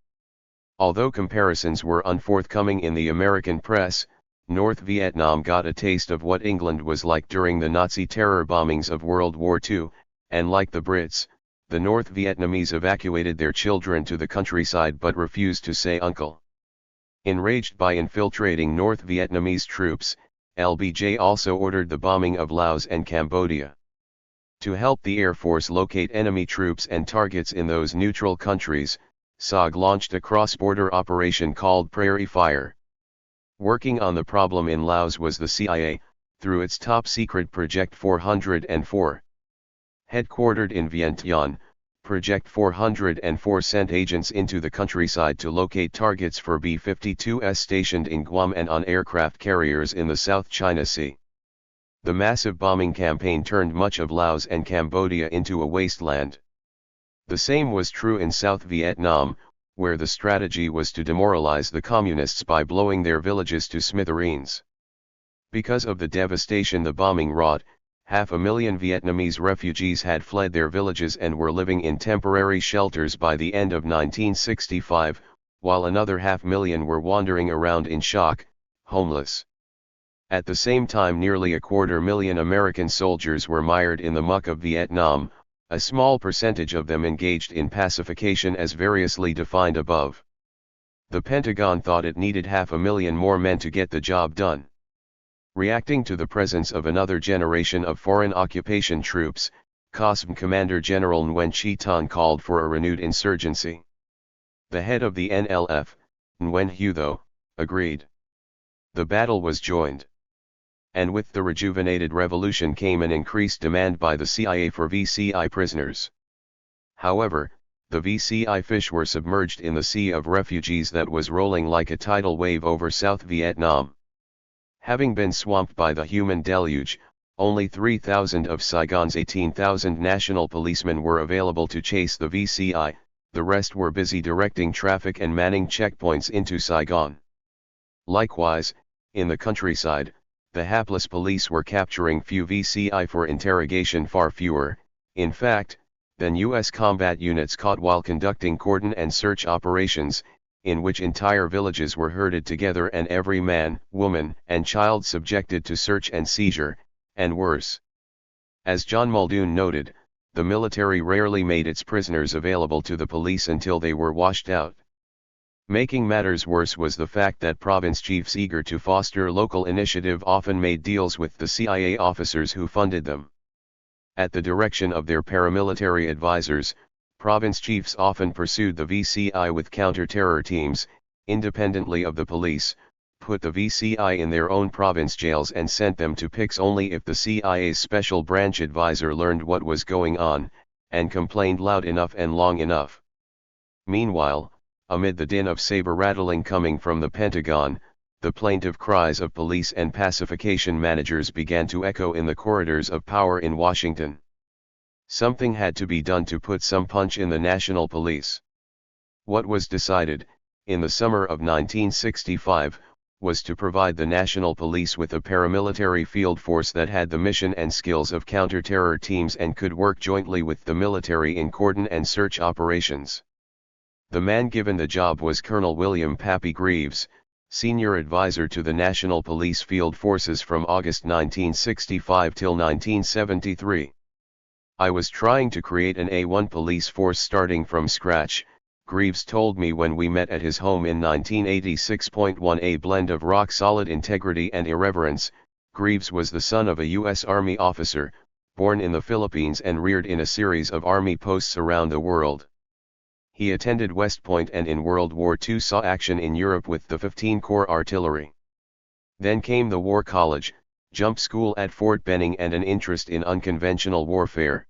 Although comparisons were unforthcoming in the American press, North Vietnam got a taste of what England was like during the Nazi terror bombings of World War II, and like the Brits, the North Vietnamese evacuated their children to the countryside but refused to say uncle. Enraged by infiltrating North Vietnamese troops, LBJ also ordered the bombing of Laos and Cambodia. To help the Air Force locate enemy troops and targets in those neutral countries, SOG launched a cross-border operation called Prairie Fire. Working on the problem in Laos was the CIA, through its top-secret Project 404. Headquartered in Vientiane, Project 404 sent agents into the countryside to locate targets for B-52s stationed in Guam and on aircraft carriers in the South China Sea. The massive bombing campaign turned much of Laos and Cambodia into a wasteland. The same was true in South Vietnam, where the strategy was to demoralize the communists by blowing their villages to smithereens. Because of the devastation the bombing wrought, 500,000 Vietnamese refugees had fled their villages and were living in temporary shelters by the end of 1965, while another 500,000 were wandering around in shock, homeless. At the same time, nearly 250,000 American soldiers were mired in the muck of Vietnam, a small percentage of them engaged in pacification as variously defined above. The Pentagon thought it needed 500,000 more men to get the job done. Reacting to the presence of another generation of foreign occupation troops, COSM Commander General Nguyen Chi Thanh called for a renewed insurgency. The head of the NLF, Nguyen Hu Tho, agreed. The battle was joined. And with the rejuvenated revolution came an increased demand by the CIA for VCI prisoners. However, the VCI fish were submerged in the sea of refugees that was rolling like a tidal wave over South Vietnam. Having been swamped by the human deluge, only 3,000 of Saigon's 18,000 national policemen were available to chase the VCI, the rest were busy directing traffic and manning checkpoints into Saigon. Likewise, in the countryside, the hapless police were capturing few VCI for interrogation, far fewer, in fact, than U.S. combat units caught while conducting cordon and search operations, in which entire villages were herded together and every man, woman, and child subjected to search and seizure, and worse. As John Muldoon noted, the military rarely made its prisoners available to the police until they were washed out. Making matters worse was the fact that province chiefs eager to foster local initiative often made deals with the CIA officers who funded them. At the direction of their paramilitary advisors, province chiefs often pursued the VCI with counter-terror teams, independently of the police, put the VCI in their own province jails and sent them to PICs only if the CIA's special branch advisor learned what was going on, and complained loud enough and long enough. Meanwhile, amid the din of saber-rattling coming from the Pentagon, the plaintive cries of police and pacification managers began to echo in the corridors of power in Washington. Something had to be done to put some punch in the national police. What was decided, in the summer of 1965, was to provide the national police with a paramilitary field force that had the mission and skills of counter-terror teams and could work jointly with the military in cordon and search operations. The man given the job was Colonel William Pappy Greaves, senior advisor to the National Police Field Forces from August 1965 till 1973. I was trying to create an A1 police force starting from scratch, Greaves told me when we met at his home in 1986. A blend of rock-solid integrity and irreverence. Greaves was the son of a U.S. Army officer, born in the Philippines and reared in a series of Army posts around the world. He attended West Point and in World War II saw action in Europe with the 15 Corps Artillery. Then came the War College, jump school at Fort Benning and an interest in unconventional warfare.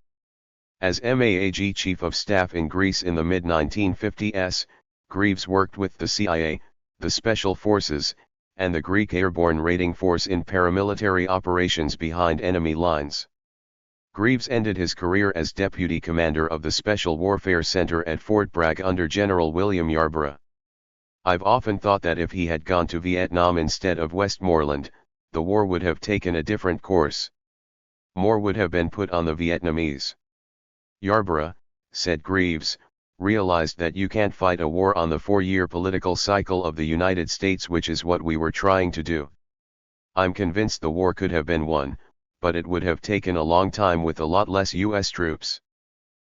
As MAAG Chief of Staff in Greece in the mid-1950s, Greaves worked with the CIA, the Special Forces, and the Greek Airborne Raiding Force in paramilitary operations behind enemy lines. Greaves ended his career as Deputy Commander of the Special Warfare Center at Fort Bragg under General William Yarborough. I've often thought that if he had gone to Vietnam instead of Westmoreland, the war would have taken a different course. More would have been put on the Vietnamese. Yarborough, said Greaves, realized that you can't fight a war on the 4-year political cycle of the United States, which is what we were trying to do. I'm convinced the war could have been won, but it would have taken a long time with a lot less U.S. troops.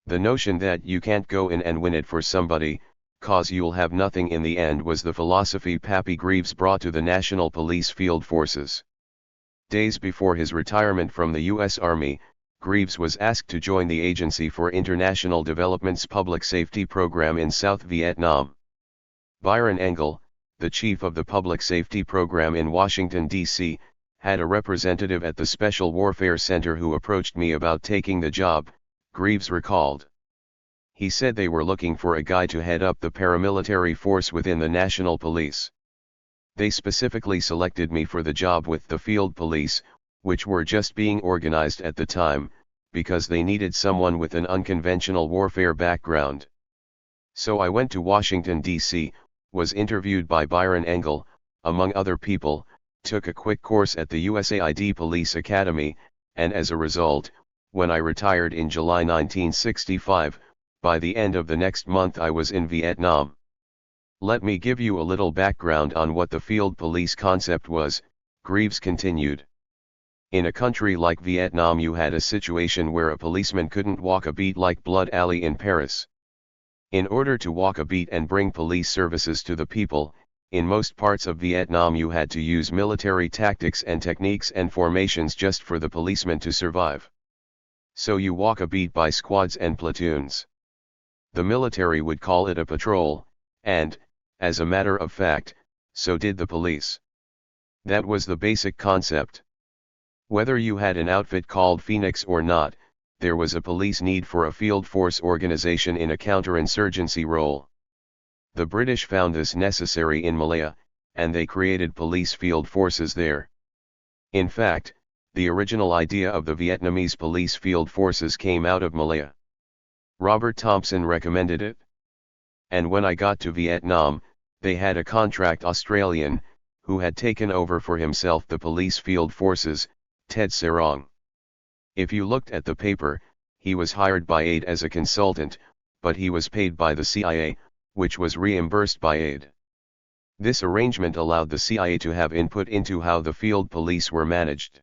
The notion that you can't go in and win it for somebody, cause you'll have nothing in the end, was the philosophy Pappy Greaves brought to the National Police Field Forces. Days before his retirement from the U.S. Army, Greaves was asked to join the Agency for International Development's Public Safety Program in South Vietnam. Byron Engel, the chief of the Public Safety Program in Washington, D.C., had a representative at the Special Warfare Center who approached me about taking the job, Greaves recalled. He said they were looking for a guy to head up the paramilitary force within the National Police. They specifically selected me for the job with the field police, which were just being organized at the time, because they needed someone with an unconventional warfare background. So I went to Washington, D.C., was interviewed by Byron Engel, among other people, took a quick course at the USAID Police Academy, and as a result, when I retired in July 1965, by the end of the next month I was in Vietnam. Let me give you a little background on what the field police concept was, Greaves continued. In a country like Vietnam you had a situation where a policeman couldn't walk a beat like Blood Alley in Paris. In order to walk a beat and bring police services to the people, in most parts of Vietnam you had to use military tactics and techniques and formations just for the policeman to survive. So you walk a beat by squads and platoons. The military would call it a patrol, and, as a matter of fact, so did the police. That was the basic concept. Whether you had an outfit called Phoenix or not, there was a police need for a field force organization in a counterinsurgency role. The British found this necessary in Malaya, and they created police field forces there. In fact, the original idea of the Vietnamese police field forces came out of Malaya. Robert Thompson recommended it. And when I got to Vietnam, they had a contract Australian, who had taken over for himself the police field forces, Ted Sarong. If you looked at the paper, he was hired by AID as a consultant, but he was paid by the CIA, which was reimbursed by AID. This arrangement allowed the CIA to have input into how the field police were managed.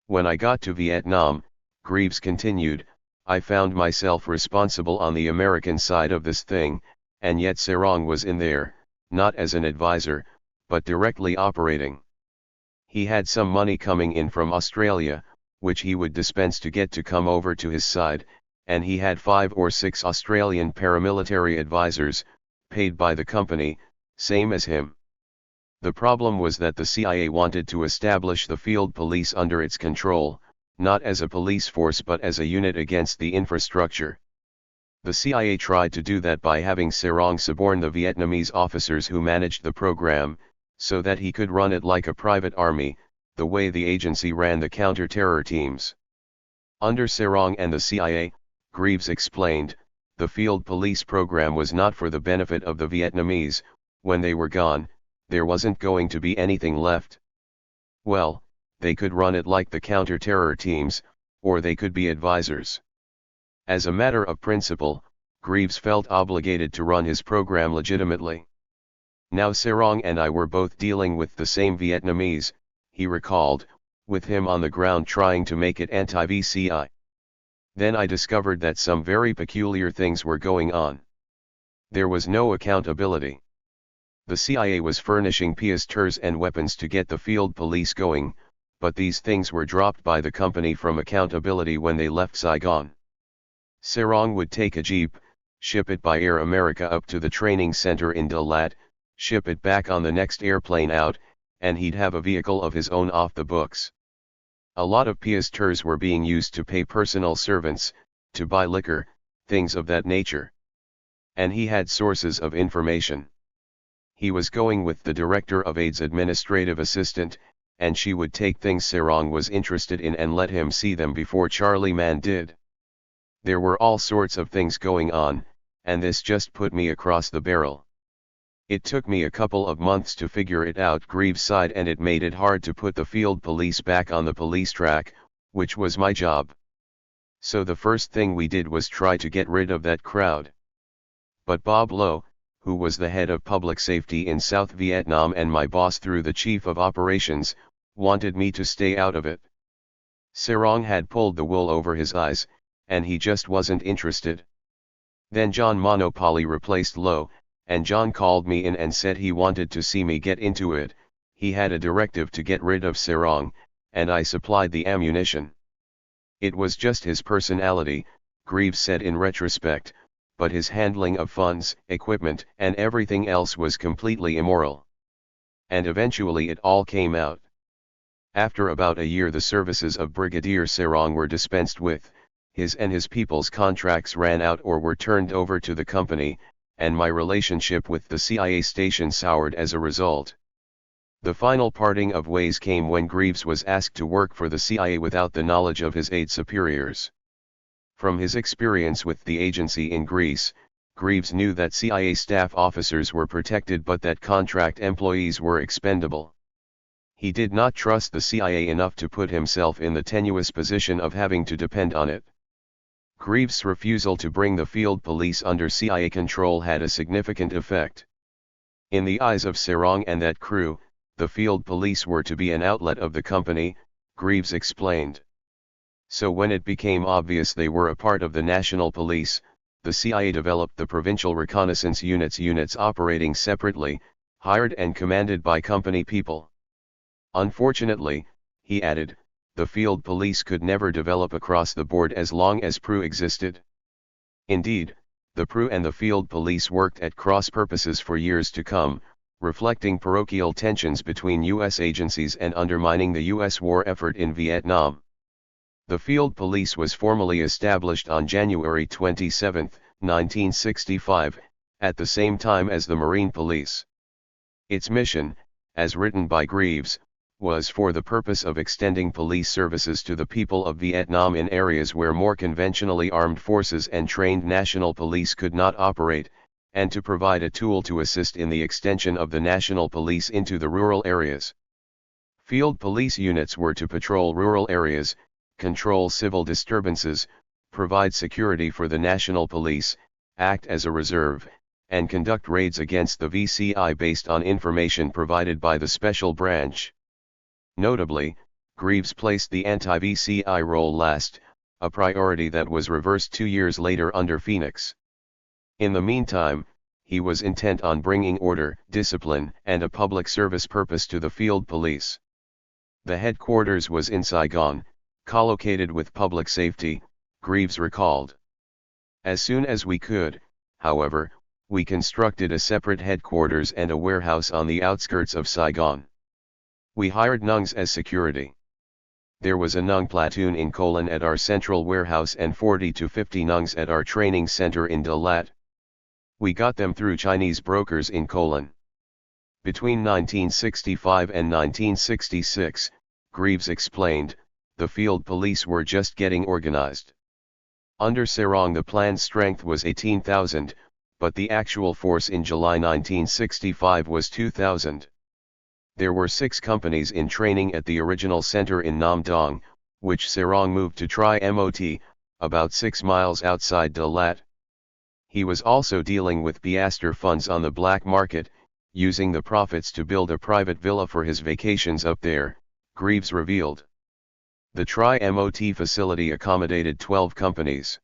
When I got to Vietnam, Greaves continued, I found myself responsible on the American side of this thing, and yet Sarong was in there, not as an advisor, but directly operating. He had some money coming in from Australia, which he would dispense to get to come over to his side, and he had 5 or 6 Australian paramilitary advisors, paid by the company, same as him. The problem was that the CIA wanted to establish the field police under its control, not as a police force but as a unit against the infrastructure. The CIA tried to do that by having Sarong suborn the Vietnamese officers who managed the program, so that he could run it like a private army, the way the agency ran the counter-terror teams. Under Sarong and the CIA, Greaves explained, the field police program was not for the benefit of the Vietnamese. When they were gone, there wasn't going to be anything left. Well, they could run it like the counter-terror teams, or they could be advisors. As a matter of principle, Greaves felt obligated to run his program legitimately. Now Sarong and I were both dealing with the same Vietnamese, he recalled, with him on the ground trying to make it anti-VCI. Then I discovered that some very peculiar things were going on. There was no accountability. The CIA was furnishing pistors and weapons to get the field police going, but these things were dropped by the company from accountability when they left Saigon. Sarong would take a jeep, ship it by Air America up to the training center in Dalat, ship it back on the next airplane out, and he'd have a vehicle of his own off the books. A lot of pistors were being used to pay personal servants, to buy liquor, things of that nature. And he had sources of information. He was going with the director of AID's administrative assistant, and she would take things Sarong was interested in and let him see them before Charlie Mann did. There were all sorts of things going on, and this just put me across the barrel. It took me a couple of months to figure it out, Greaves sighed, and it made it hard to put the field police back on the police track, which was my job. So the first thing we did was try to get rid of that crowd. But Bob Lowe, who was the head of public safety in South Vietnam and my boss through the chief of operations, wanted me to stay out of it. Sarong had pulled the wool over his eyes, and he just wasn't interested. Then John Monopoly replaced Lowe, and John called me in and said he wanted to see me get into it. He had a directive to get rid of Sarong, and I supplied the ammunition. It was just his personality, Greaves said in retrospect, but his handling of funds, equipment, and everything else was completely immoral. And eventually it all came out. After about a year the services of Brigadier Sarong were dispensed with, his and his people's contracts ran out or were turned over to the company, and my relationship with the CIA station soured as a result. The final parting of ways came when Greaves was asked to work for the CIA without the knowledge of his AID superiors. From his experience with the agency in Greece, Greaves knew that CIA staff officers were protected but that contract employees were expendable. He did not trust the CIA enough to put himself in the tenuous position of having to depend on it. Greaves' refusal to bring the field police under CIA control had a significant effect. In the eyes of Sarong and that crew, the field police were to be an outlet of the company, Greaves explained. So when it became obvious they were a part of the national police, the CIA developed the provincial reconnaissance units operating separately, hired and commanded by company people. Unfortunately, he added, the field police could never develop across the board as long as PRU existed. Indeed, the PRU and the field police worked at cross purposes for years to come, reflecting parochial tensions between U.S. agencies and undermining the U.S. war effort in Vietnam. The field police was formally established on January 27, 1965, at the same time as the Marine Police. Its mission, as written by Greaves, was for the purpose of extending police services to the people of Vietnam in areas where more conventionally armed forces and trained national police could not operate, and to provide a tool to assist in the extension of the national police into the rural areas. Field police units were to patrol rural areas, control civil disturbances, provide security for the national police, act as a reserve, and conduct raids against the VCI based on information provided by the special branch. Notably, Greaves placed the anti-VCI role last, a priority that was reversed 2 years later under Phoenix. In the meantime, he was intent on bringing order, discipline, and a public service purpose to the field police. The headquarters was in Saigon, collocated with public safety, Greaves recalled. As soon as we could, however, we constructed a separate headquarters and a warehouse on the outskirts of Saigon. We hired Nungs as security. There was a Nung platoon in Colon at our central warehouse and 40 to 50 Nungs at our training center in Dalat. We got them through Chinese brokers in Colon. Between 1965 and 1966, Greaves explained, the field police were just getting organized. Under Sarong the planned strength was 18,000, but the actual force in July 1965 was 2,000. There were 6 companies in training at the original center in Nam Dong, which Sarong moved to Tri Mot, about 6 miles outside Dalat. He was also dealing with piastre funds on the black market, using the profits to build a private villa for his vacations up there, Greaves revealed. The Tri Mot facility accommodated 12 companies.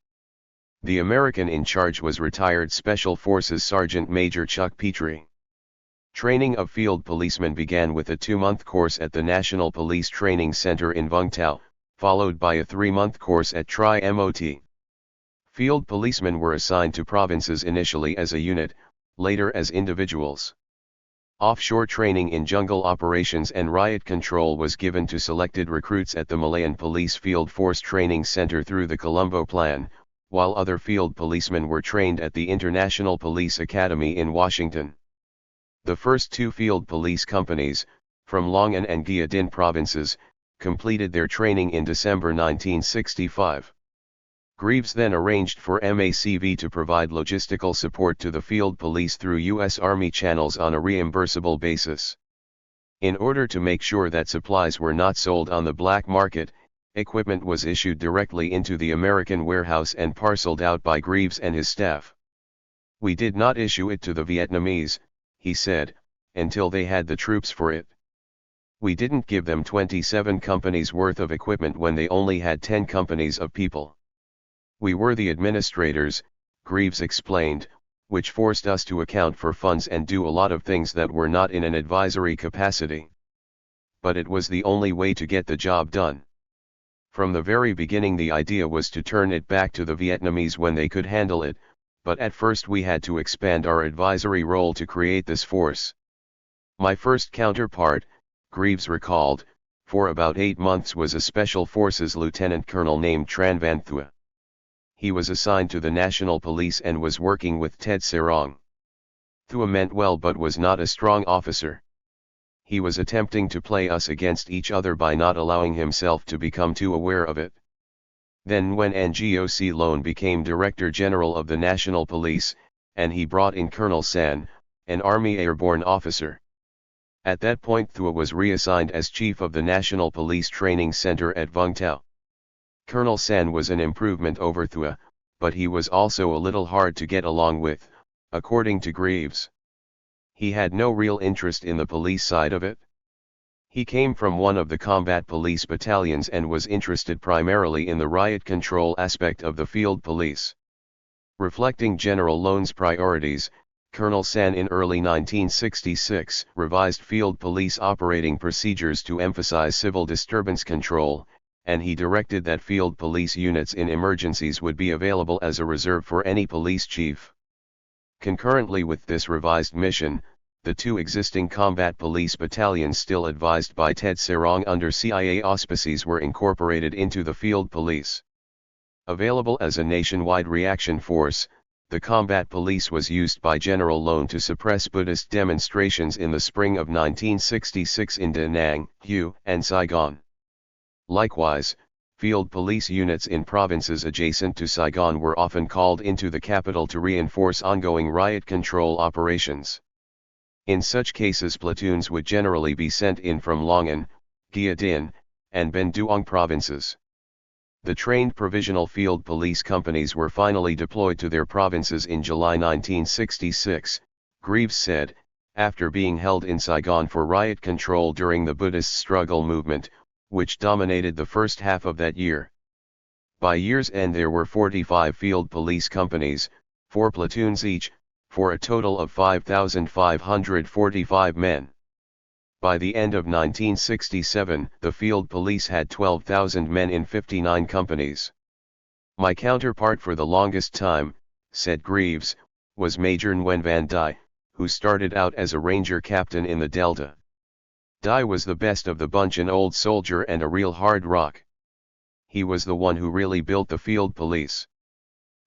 The American in charge was retired Special Forces Sergeant Major Chuck Petrie. Training of field policemen began with a 2-month course at the National Police Training Center in Vung Tau, followed by a 3-month course at Tri Mot. Field policemen were assigned to provinces initially as a unit, later as individuals. Offshore training in jungle operations and riot control was given to selected recruits at the Malayan Police Field Force Training Center through the Colombo Plan, while other field policemen were trained at the International Police Academy in Washington. The first 2 field police companies, from Long An and Gia Dinh provinces, completed their training in December 1965. Greaves then arranged for MACV to provide logistical support to the field police through U.S. Army channels on a reimbursable basis. In order to make sure that supplies were not sold on the black market, equipment was issued directly into the American warehouse and parceled out by Greaves and his staff. We did not issue it to the Vietnamese, he said, until they had the troops for it. We didn't give them 27 companies worth of equipment when they only had 10 companies of people. We were the administrators, Greaves explained, which forced us to account for funds and do a lot of things that were not in an advisory capacity. But it was the only way to get the job done. From the very beginning the idea was to turn it back to the Vietnamese when they could handle it, but at first we had to expand our advisory role to create this force. My first counterpart, Greaves recalled, for about 8 months was a Special Forces lieutenant colonel named Tran Van Thua. He was assigned to the National Police and was working with Ted Sarong. Thua meant well but was not a strong officer. He was attempting to play us against each other by not allowing himself to become too aware of it. Then when Ngoc Loan became Director General of the National Police, and he brought in Colonel San, an Army airborne officer. At that point Thua was reassigned as chief of the National Police Training Center at Vung Tau. Colonel San was an improvement over Thua, but he was also a little hard to get along with, according to Greaves. He had no real interest in the police side of it. He came from one of the combat police battalions and was interested primarily in the riot control aspect of the field police. Reflecting General Lone's priorities, Colonel San in early 1966 revised field police operating procedures to emphasize civil disturbance control, and he directed that field police units in emergencies would be available as a reserve for any police chief. Concurrently with this revised mission, the two existing combat police battalions still advised by Ted Sarong under CIA auspices were incorporated into the field police. Available as a nationwide reaction force, the combat police was used by General Lone to suppress Buddhist demonstrations in the spring of 1966 in Da Nang, Hue, and Saigon. Likewise, field police units in provinces adjacent to Saigon were often called into the capital to reinforce ongoing riot control operations. In such cases platoons would generally be sent in from Long An, Gia Dinh, and Ben Duong provinces. The trained provisional field police companies were finally deployed to their provinces in July 1966, Greaves said, after being held in Saigon for riot control during the Buddhist struggle movement, which dominated the first half of that year. By year's end there were 45 field police companies, 4 platoons each, for a total of 5,545 men. By the end of 1967, the field police had 12,000 men in 59 companies. My counterpart for the longest time, said Greaves, was Major Nguyen Van Dai, who started out as a ranger captain in the Delta. Dai was the best of the bunch, an old soldier and a real hard rock. He was the one who really built the field police.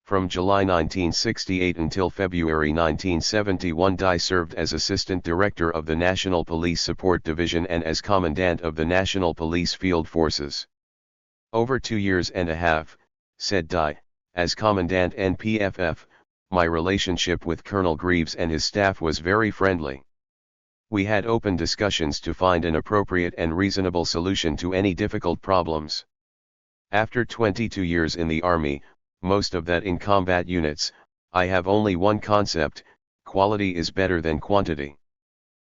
From July 1968 until February 1971 Dai served as Assistant Director of the National Police Support Division and as Commandant of the National Police Field Forces. Over 2 years and a half, said Dai, as Commandant NPFF, my relationship with Colonel Greaves and his staff was very friendly. We had open discussions to find an appropriate and reasonable solution to any difficult problems. After 22 years in the Army, most of that in combat units, I have only one concept: quality is better than quantity.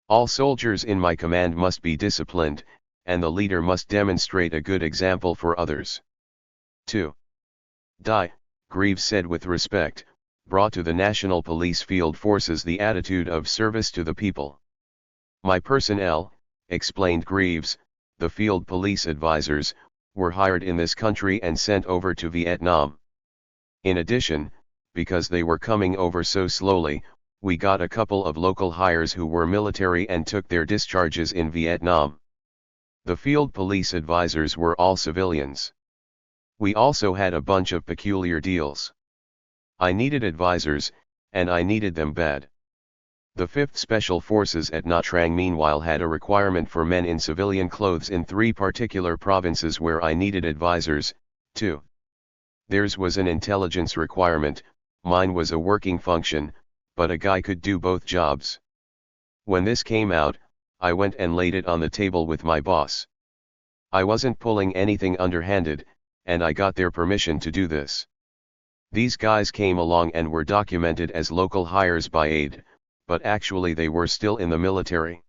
All soldiers in my command must be disciplined, and the leader must demonstrate a good example for others. 2. Dai, Greaves said with respect, brought to the National Police Field Forces the attitude of service to the people. My personnel, explained Greaves, the field police advisors, were hired in this country and sent over to Vietnam. In addition, because they were coming over so slowly, we got a couple of local hires who were military and took their discharges in Vietnam. The field police advisors were all civilians. We also had a bunch of peculiar deals. I needed advisors, and I needed them bad. The 5th Special Forces at Nha Trang meanwhile had a requirement for men in civilian clothes in 3 particular provinces where I needed advisors, too. Theirs was an intelligence requirement, mine was a working function, but a guy could do both jobs. When this came out, I went and laid it on the table with my boss. I wasn't pulling anything underhanded, and I got their permission to do this. These guys came along and were documented as local hires by aid, but actually they were still in the military.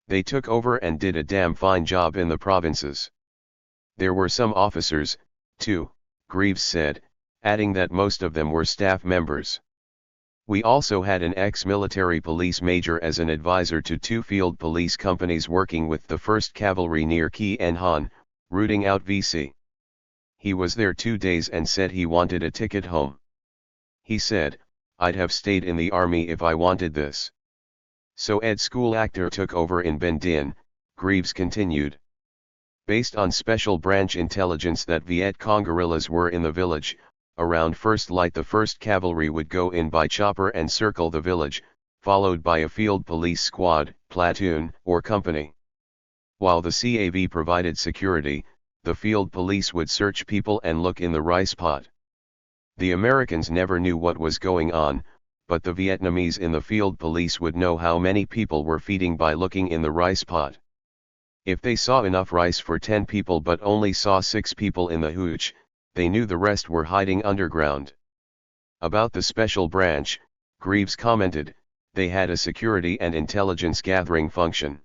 They took over and did a damn fine job in the provinces. There were some officers, too, Greaves said, adding that most of them were staff members. We also had an ex-military police major as an advisor to 2 field police companies working with the 1st Cavalry near Key En Han, rooting out VC. He was there 2 days and said he wanted a ticket home. He said, I'd have stayed in the army if I wanted this. So Ed School actor took over in Ben Dinh, Greaves continued. Based on special branch intelligence that Viet Cong guerrillas were in the village, around first light the 1st Cavalry would go in by chopper and circle the village, followed by a field police squad, platoon, or company. While the CAV provided security, the field police would search people and look in the rice pot. The Americans never knew what was going on, but the Vietnamese in the field police would know how many people were feeding by looking in the rice pot. If they saw enough rice for 10 people but only saw 6 people in the hooch, they knew the rest were hiding underground. About the special branch, Greaves commented, they had a security and intelligence gathering function.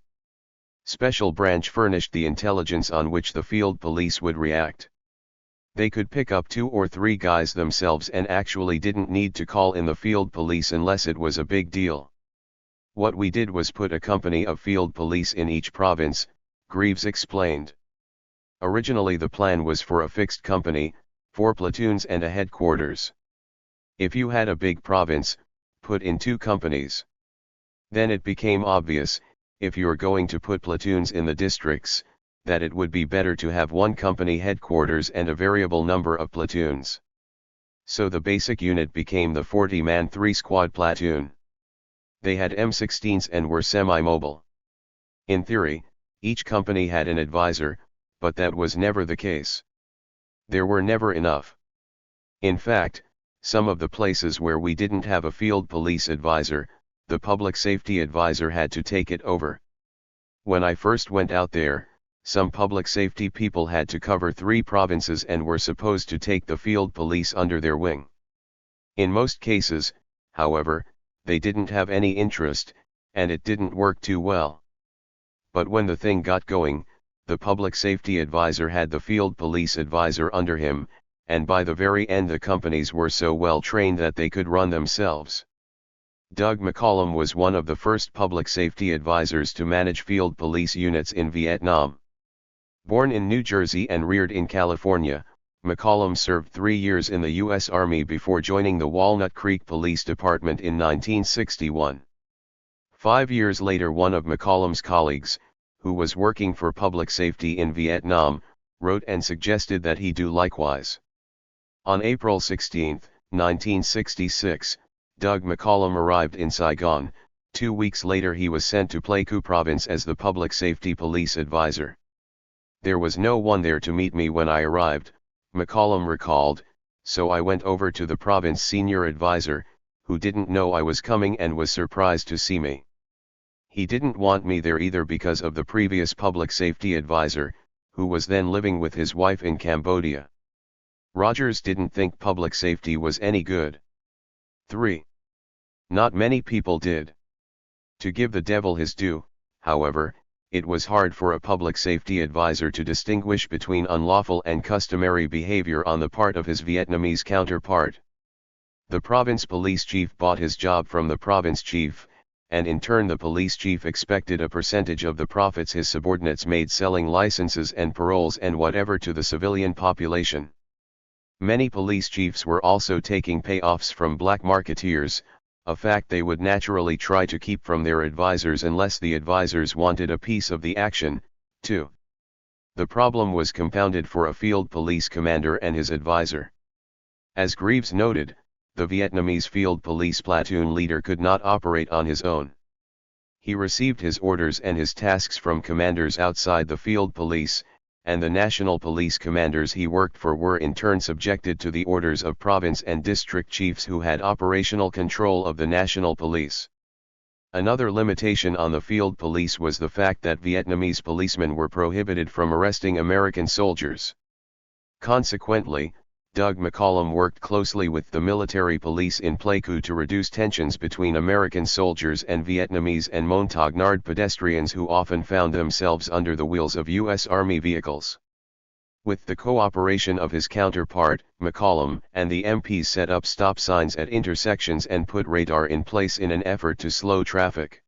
Special branch furnished the intelligence on which the field police would react. They could pick up 2 or 3 guys themselves and actually didn't need to call in the field police unless it was a big deal. What we did was put a company of field police in each province, Greaves explained. Originally the plan was for a fixed company, 4 platoons and a headquarters. If you had a big province, put in 2 companies. Then it became obvious, if you're going to put platoons in the districts, that it would be better to have 1 company headquarters and a variable number of platoons. So the basic unit became the 40-man 3-squad platoon. They had M16s and were semi-mobile. In theory, each company had an advisor, but that was never the case. There were never enough. In fact, some of the places where we didn't have a field police advisor, the public safety advisor had to take it over. When I first went out there, some public safety people had to cover 3 provinces and were supposed to take the field police under their wing. In most cases, however, they didn't have any interest, and it didn't work too well. But when the thing got going, the public safety advisor had the field police advisor under him, and by the very end the companies were so well trained that they could run themselves. Doug McCollum was one of the first public safety advisors to manage field police units in Vietnam. Born in New Jersey and reared in California, McCollum served 3 years in the U.S. Army before joining the Walnut Creek Police Department in 1961. 5 years later, one of McCollum's colleagues, who was working for public safety in Vietnam, wrote and suggested that he do likewise. On April 16, 1966, Doug McCollum arrived in Saigon. 2 weeks later he was sent to Pleiku Province as the public safety police advisor. There was no one there to meet me when I arrived, McCollum recalled, so I went over to the province senior advisor, who didn't know I was coming and was surprised to see me. He didn't want me there either because of the previous public safety advisor, who was then living with his wife in Cambodia. Rogers didn't think public safety was any good. 3. Not many people did. To give the devil his due, however, it was hard for a public safety advisor to distinguish between unlawful and customary behavior on the part of his Vietnamese counterpart. The province police chief bought his job from the province chief, and in turn the police chief expected a percentage of the profits his subordinates made selling licenses and paroles and whatever to the civilian population. Many police chiefs were also taking payoffs from black marketeers, a fact they would naturally try to keep from their advisors unless the advisors wanted a piece of the action, too. The problem was compounded for a field police commander and his advisor. As Greaves noted, the Vietnamese field police platoon leader could not operate on his own. He received his orders and his tasks from commanders outside the field police, and the national police commanders he worked for were in turn subjected to the orders of province and district chiefs who had operational control of the national police. Another limitation on the field police was the fact that Vietnamese policemen were prohibited from arresting American soldiers. Consequently, Doug McCollum worked closely with the military police in Pleiku to reduce tensions between American soldiers and Vietnamese and Montagnard pedestrians who often found themselves under the wheels of U.S. Army vehicles. With the cooperation of his counterpart, McCollum and the MPs set up stop signs at intersections and put radar in place in an effort to slow traffic.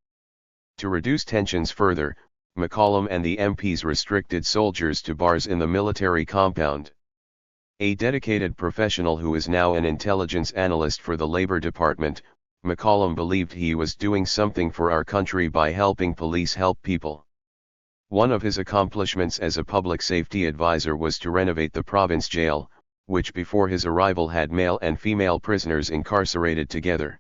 To reduce tensions further, McCollum and the MPs restricted soldiers to bars in the military compound. A dedicated professional who is now an intelligence analyst for the Labor Department, McCollum believed he was doing something for our country by helping police help people. One of his accomplishments as a public safety advisor was to renovate the province jail, which before his arrival had male and female prisoners incarcerated together.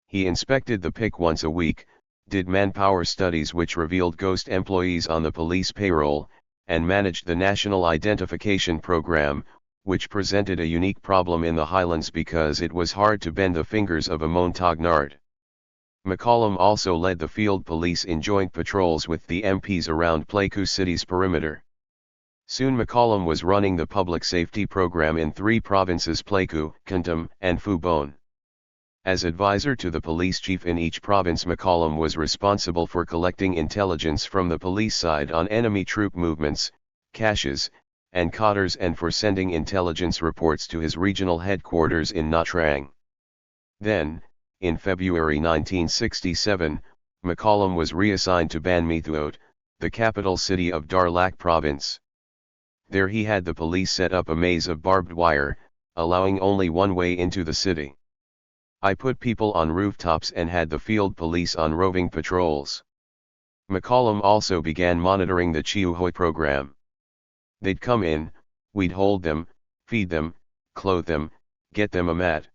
He inspected the PIC once a week, did manpower studies which revealed ghost employees on the police payroll, and managed the National Identification Program, which presented a unique problem in the highlands because it was hard to bend the fingers of a Montagnard. McCollum also led the field police in joint patrols with the MPs around Pleiku city's perimeter. Soon McCollum was running the public safety program in 3 provinces: Pleiku, Kuntum, and Fubon. As advisor to the police chief in each province, McCollum was responsible for collecting intelligence from the police side on enemy troop movements, caches, and cotters, and for sending intelligence reports to his regional headquarters in Nha Trang. Then, in February 1967, McCollum was reassigned to Ban My Thuot, the capital city of Dar Lac province. There he had the police set up a maze of barbed wire, allowing only one way into the city. I put people on rooftops and had the field police on roving patrols. McCollum also began monitoring the Chiu Hoi program. They'd come in, we'd hold them, feed them, clothe them, get them a mat.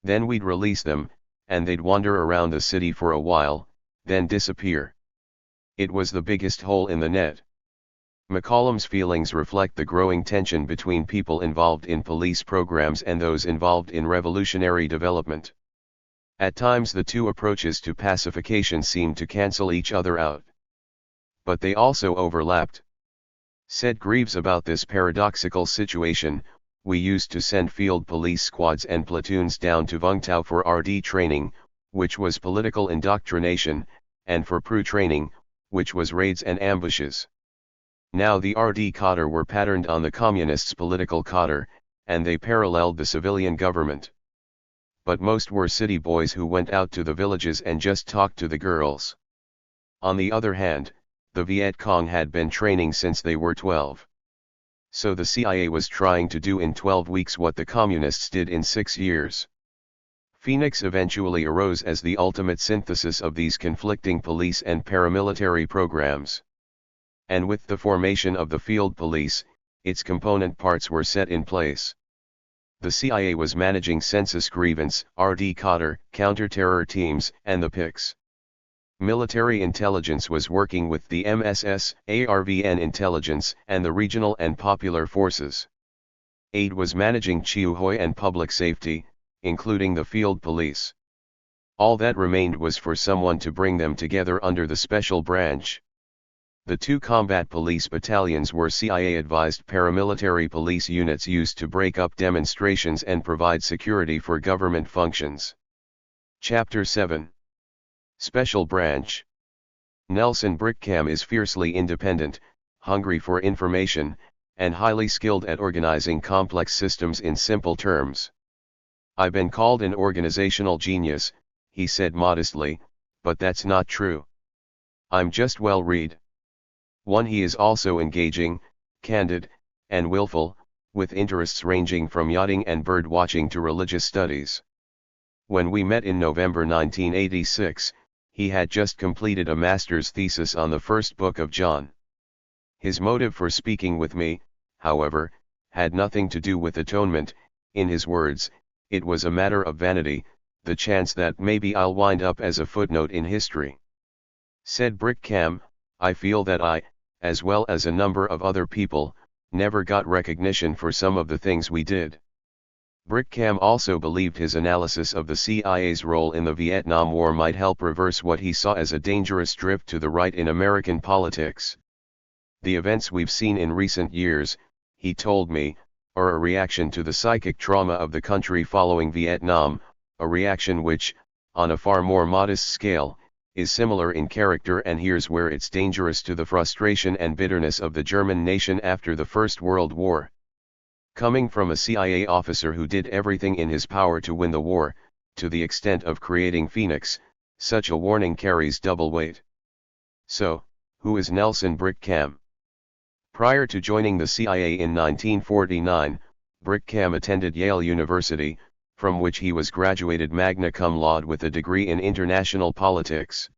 Then we'd release them, and they'd wander around the city for a while, then disappear. It was the biggest hole in the net. McCollum's feelings reflect the growing tension between people involved in police programs and those involved in revolutionary development. At times the two approaches to pacification seemed to cancel each other out. But they also overlapped. Said Greaves about this paradoxical situation, "We used to send field police squads and platoons down to Vung Tau for RD training, which was political indoctrination, and for PRU training, which was raids and ambushes. Now the RD cadre were patterned on the communists' political cadre, and they paralleled the civilian government. But most were city boys who went out to the villages and just talked to the girls. On the other hand, the Viet Cong had been training since they were 12. So the CIA was trying to do in 12 weeks what the communists did in 6 years. Phoenix eventually arose as the ultimate synthesis of these conflicting police and paramilitary programs. And with the formation of the field police, its component parts were set in place. The CIA was managing census grievance, RD cadre, counter-terror teams, and the PICs. Military intelligence was working with the MSS, ARVN intelligence, and the regional and popular forces. Aid was managing Chiu Hoi and public safety, including the field police. All that remained was for someone to bring them together under the special branch. The 2 combat police battalions were CIA-advised paramilitary police units used to break up demonstrations and provide security for government functions. Chapter 7. Special Branch. Nelson Brickham is fiercely independent, hungry for information, and highly skilled at organizing complex systems in simple terms. "I've been called an organizational genius," he said modestly, "but that's not true. I'm just well-read." 1. He is also engaging, candid, and willful, with interests ranging from yachting and bird watching to religious studies. When we met in November 1986, he had just completed a master's thesis on the first book of John. His motive for speaking with me, however, had nothing to do with atonement. In his words, "It was a matter of vanity, the chance that maybe I'll wind up as a footnote in history." Said Brickham, "I feel that I, as well as a number of other people, never got recognition for some of the things we did." Brickham also believed his analysis of the CIA's role in the Vietnam War might help reverse what he saw as a dangerous drift to the right in American politics. "The events we've seen in recent years," he told me, "are a reaction to the psychic trauma of the country following Vietnam, a reaction which, on a far more modest scale, is similar in character, and here's where it's dangerous, to the frustration and bitterness of the German nation after the First World War. Coming from a CIA officer who did everything in his power to win the war, to the extent of creating Phoenix, such a warning carries double weight." So, who is Nelson Brickham? Prior to joining the CIA in 1949, Brickham attended Yale University, from which he was graduated magna cum laude with a degree in international politics.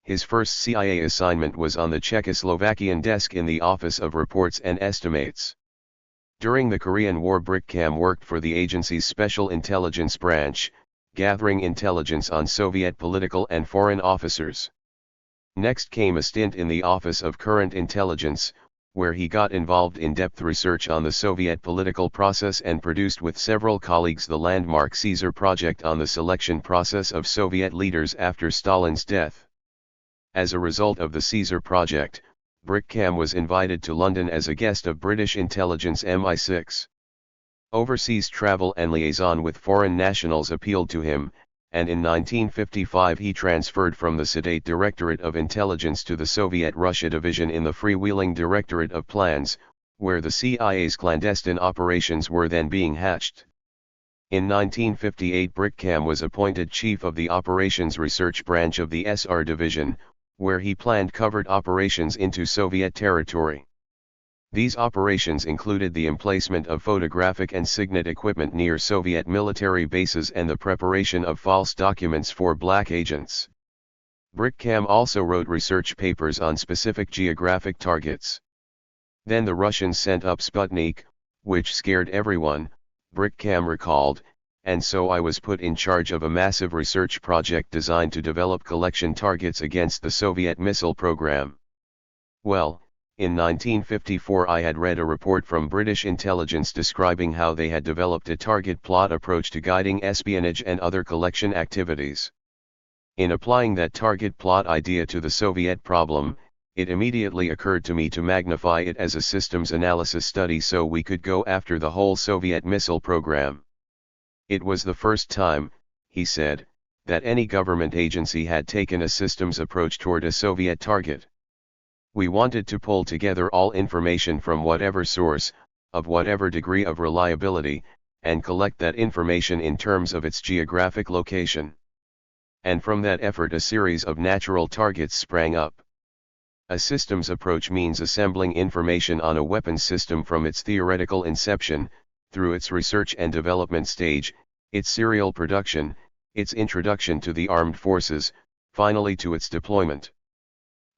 His first CIA assignment was on the Czechoslovakian desk in the Office of Reports and Estimates. During the Korean War, Brickham worked for the agency's Special Intelligence Branch, gathering intelligence on Soviet political and foreign officers. Next came a stint in the Office of Current Intelligence, where he got involved in depth research on the Soviet political process and produced with several colleagues the landmark Caesar project on the selection process of Soviet leaders after Stalin's death. As a result of the Caesar project, Brickham was invited to London as a guest of British intelligence MI6. Overseas travel and liaison with foreign nationals appealed to him, and in 1955 he transferred from the sedate Directorate of Intelligence to the Soviet Russia Division in the freewheeling Directorate of Plans, where the CIA's clandestine operations were then being hatched. In 1958 Brickham was appointed Chief of the Operations Research Branch of the SR Division, where he planned covert operations into Soviet territory. These operations included the emplacement of photographic and signet equipment near Soviet military bases and the preparation of false documents for black agents. Brickham also wrote research papers on specific geographic targets. Then the Russians sent up Sputnik, which scared everyone, Brickham recalled, and so I was put in charge of a massive research project designed to develop collection targets against the Soviet missile program. Well, in 1954 I had read a report from British intelligence describing how they had developed a target plot approach to guiding espionage and other collection activities. In applying that target plot idea to the Soviet problem, it immediately occurred to me to magnify it as a systems analysis study so we could go after the whole Soviet missile program. It was the first time, he said, that any government agency had taken a systems approach toward a Soviet target. We wanted to pull together all information from whatever source, of whatever degree of reliability, and collect that information in terms of its geographic location. And from that effort a series of natural targets sprang up. A systems approach means assembling information on a weapons system from its theoretical inception, through its research and development stage, its serial production, its introduction to the armed forces, finally to its deployment.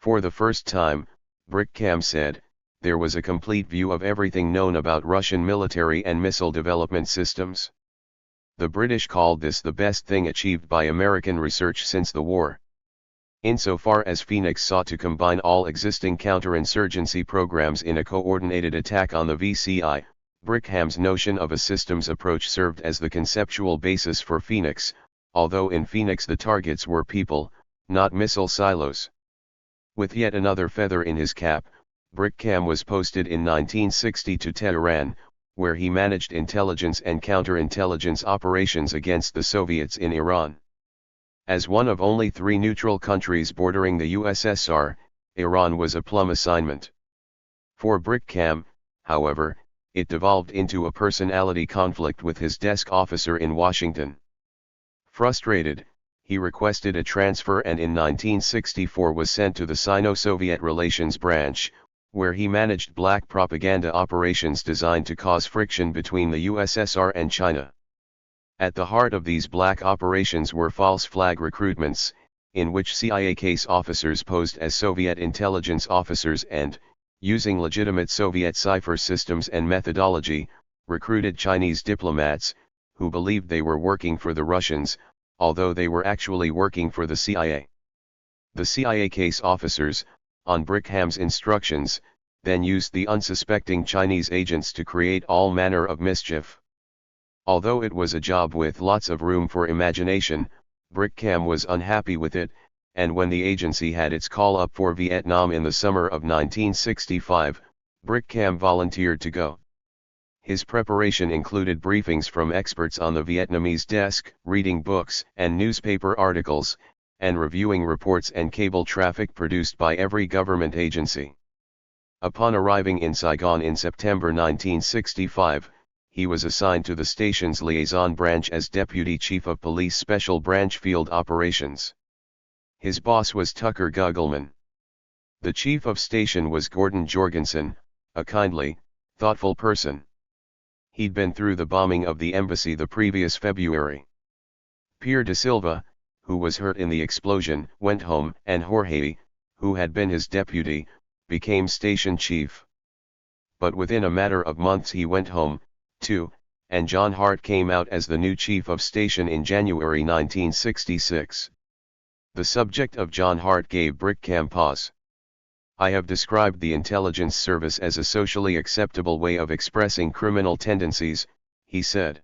For the first time, Brickham said, there was a complete view of everything known about Russian military and missile development systems. The British called this the best thing achieved by American research since the war. Insofar as Phoenix sought to combine all existing counterinsurgency programs in a coordinated attack on the VCI, Brickham's notion of a systems approach served as the conceptual basis for Phoenix, although in Phoenix the targets were people, not missile silos. With yet another feather in his cap, Brickham was posted in 1960 to Tehran, where he managed intelligence and counterintelligence operations against the Soviets in Iran. As one of only 3 neutral countries bordering the USSR, Iran was a plum assignment. For Brickham, however, it devolved into a personality conflict with his desk officer in Washington. Frustrated, he requested a transfer and in 1964 was sent to the Sino-Soviet Relations Branch, where he managed black propaganda operations designed to cause friction between the USSR and China. At the heart of these black operations were false flag recruitments, in which CIA case officers posed as Soviet intelligence officers and, using legitimate Soviet cipher systems and methodology, recruited Chinese diplomats, who believed they were working for the Russians, although they were actually working for the CIA. The CIA case officers, on Brickham's instructions, then used the unsuspecting Chinese agents to create all manner of mischief. Although it was a job with lots of room for imagination, Brickham was unhappy with it, and when the agency had its call up for Vietnam in the summer of 1965, Brickham volunteered to go. His preparation included briefings from experts on the Vietnamese desk, reading books and newspaper articles, and reviewing reports and cable traffic produced by every government agency. Upon arriving in Saigon in September 1965, he was assigned to the station's liaison branch as Deputy Chief of Police Special Branch Field Operations. His boss was Tucker Gugelman. The chief of station was Gordon Jorgensen, a kindly, thoughtful person. He'd been through the bombing of the embassy the previous February. Pierre de Silva, who was hurt in the explosion, went home, and Jorge, who had been his deputy, became station chief. But within a matter of months he went home, too, and John Hart came out as the new chief of station in January 1966. The subject of John Hart gave Brickham pause. I have described the intelligence service as a socially acceptable way of expressing criminal tendencies, he said.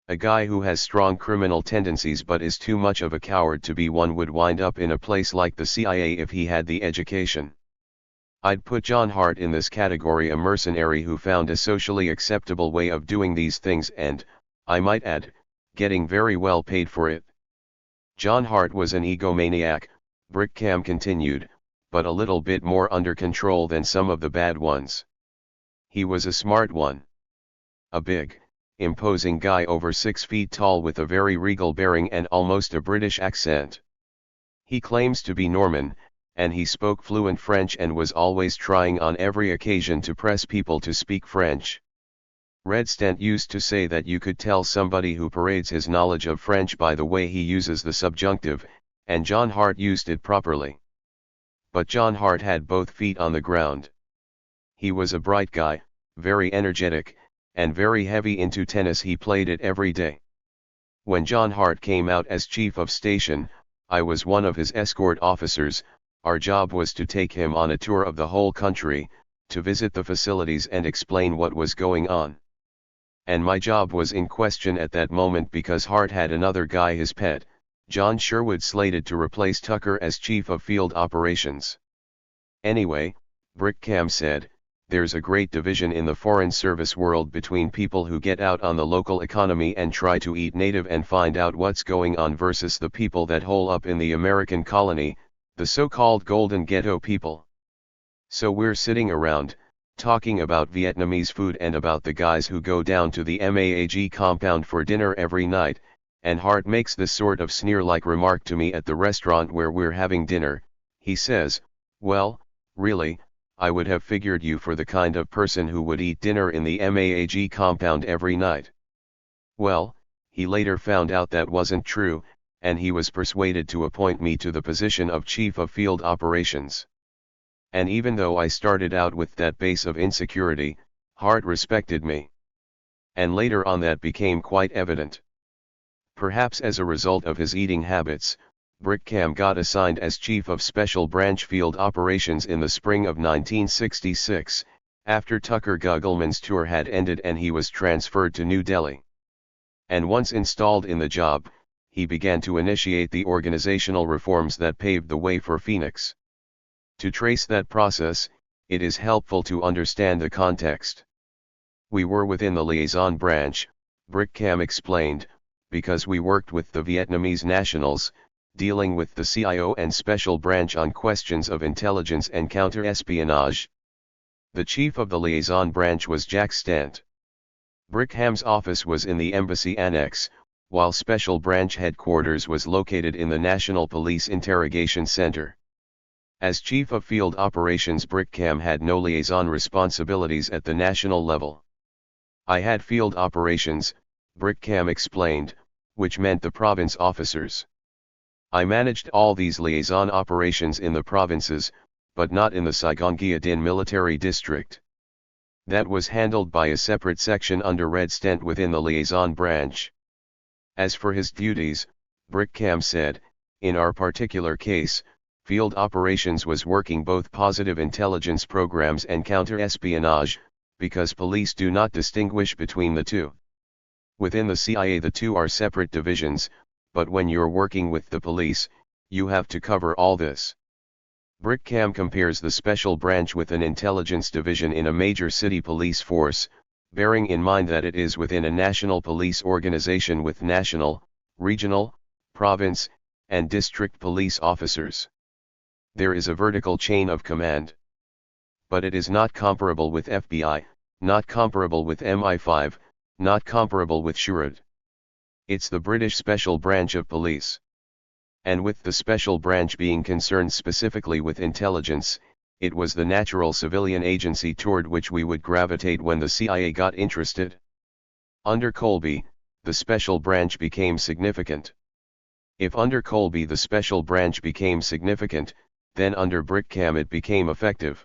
A guy who has strong criminal tendencies but is too much of a coward to be one would wind up in a place like the CIA if he had the education. I'd put John Hart in this category, a mercenary who found a socially acceptable way of doing these things and, I might add, getting very well paid for it. John Hart was an egomaniac, Brickham continued, but a little bit more under control than some of the bad ones. He was a smart one. A big, imposing guy over 6 feet tall with a very regal bearing and almost a British accent. He claims to be Norman, and he spoke fluent French and was always trying on every occasion to press people to speak French. Red Stent used to say that you could tell somebody who parades his knowledge of French by the way he uses the subjunctive, and John Hart used it properly. But John Hart had both feet on the ground. He was a bright guy, very energetic, and very heavy into tennis. He played it every day. When John Hart came out as chief of station, I was one of his escort officers. Our job was to take him on a tour of the whole country, to visit the facilities and explain what was going on. And my job was in question at that moment because Hart had another guy, his pet, John Sherwood, slated to replace Tucker as chief of field operations. Anyway, Brickham said, there's a great division in the foreign service world between people who get out on the local economy and try to eat native and find out what's going on versus the people that hole up in the American colony, the so-called Golden Ghetto people. So we're sitting around, talking about Vietnamese food and about the guys who go down to the MAAG compound for dinner every night, and Hart makes this sort of sneer-like remark to me at the restaurant where we're having dinner. He says, well, really, I would have figured you for the kind of person who would eat dinner in the MAAG compound every night. Well, he later found out that wasn't true, and he was persuaded to appoint me to the position of Chief of Field Operations. And even though I started out with that base of insecurity, Hart respected me. And later on that became quite evident. Perhaps as a result of his eating habits, Brickham got assigned as Chief of Special Branch Field Operations in the spring of 1966, after Tucker Gugelman's tour had ended and he was transferred to New Delhi. And once installed in the job, he began to initiate the organizational reforms that paved the way for Phoenix. To trace that process, it is helpful to understand the context. We were within the liaison branch, Brickham explained, because we worked with the Vietnamese nationals, dealing with the CIO and Special Branch on questions of intelligence and counter-espionage. The chief of the liaison branch was Jack Stant. Brickham's office was in the Embassy Annex, while Special Branch headquarters was located in the National Police Interrogation Center. As Chief of Field Operations, Brickham had no liaison responsibilities at the national level. I had field operations, Brickham explained, which meant the province officers. I managed all these liaison operations in the provinces, but not in the Saigon-Gia Dinh military district. That was handled by a separate section under Red Stent within the liaison branch. As for his duties, Brickham said, in our particular case, field operations was working both positive intelligence programs and counter-espionage, because police do not distinguish between the two. Within the CIA the two are separate divisions, but when you're working with the police, you have to cover all this. Brickham compares the special branch with an intelligence division in a major city police force, bearing in mind that it is within a national police organization with national, regional, province, and district police officers. There is a vertical chain of command. But it is not comparable with FBI, not comparable with MI5, not comparable with Shurud. It's the British Special Branch of Police. And with the Special Branch being concerned specifically with intelligence, it was the natural civilian agency toward which we would gravitate when the CIA got interested. Under Colby, the Special Branch became significant. If under Colby the Special Branch became significant, then under Brickham it became effective.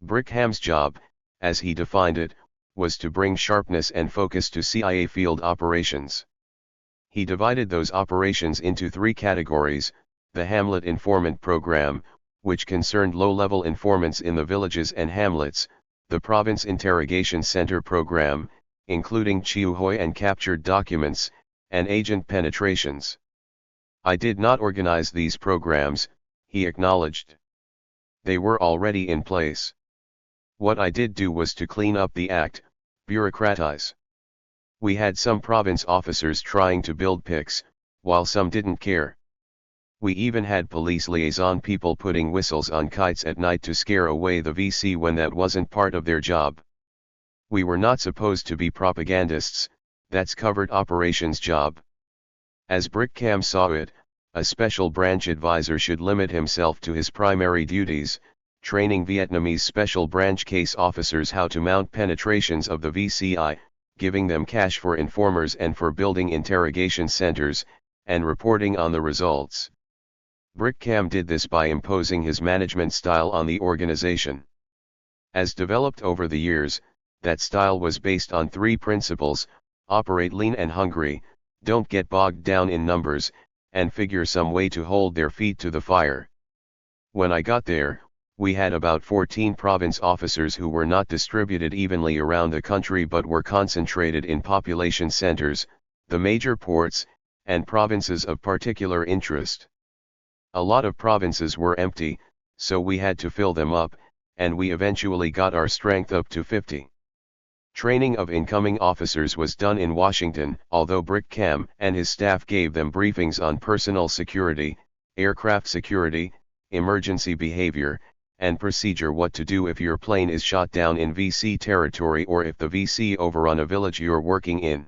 Brickham's job, as he defined it, was to bring sharpness and focus to CIA field operations. He divided those operations into three categories: the Hamlet Informant Program, which concerned low-level informants in the villages and hamlets, the Province Interrogation Center program, including Chiuhoi and captured documents, and agent penetrations. I did not organize these programs, he acknowledged. They were already in place. What I did do was to clean up the act, bureaucratize. We had some province officers trying to build PICs, while some didn't care. We even had police liaison people putting whistles on kites at night to scare away the VC when that wasn't part of their job. We were not supposed to be propagandists, that's covert operations job. As Brickcam saw it, a special branch advisor should limit himself to his primary duties, training Vietnamese special branch case officers how to mount penetrations of the VCI, giving them cash for informers and for building interrogation centers, and reporting on the results. Brickcam did this by imposing his management style on the organization. As developed over the years, that style was based on three principles: operate lean and hungry, don't get bogged down in numbers, and figure some way to hold their feet to the fire. When I got there, we had about 14 province officers who were not distributed evenly around the country but were concentrated in population centers, the major ports, and provinces of particular interest. A lot of provinces were empty, so we had to fill them up, and we eventually got our strength up to 50. Training of incoming officers was done in Washington, although Brickcam and his staff gave them briefings on personal security, aircraft security, emergency behavior, and procedure: what to do if your plane is shot down in VC territory or if the VC overrun a village you're working in.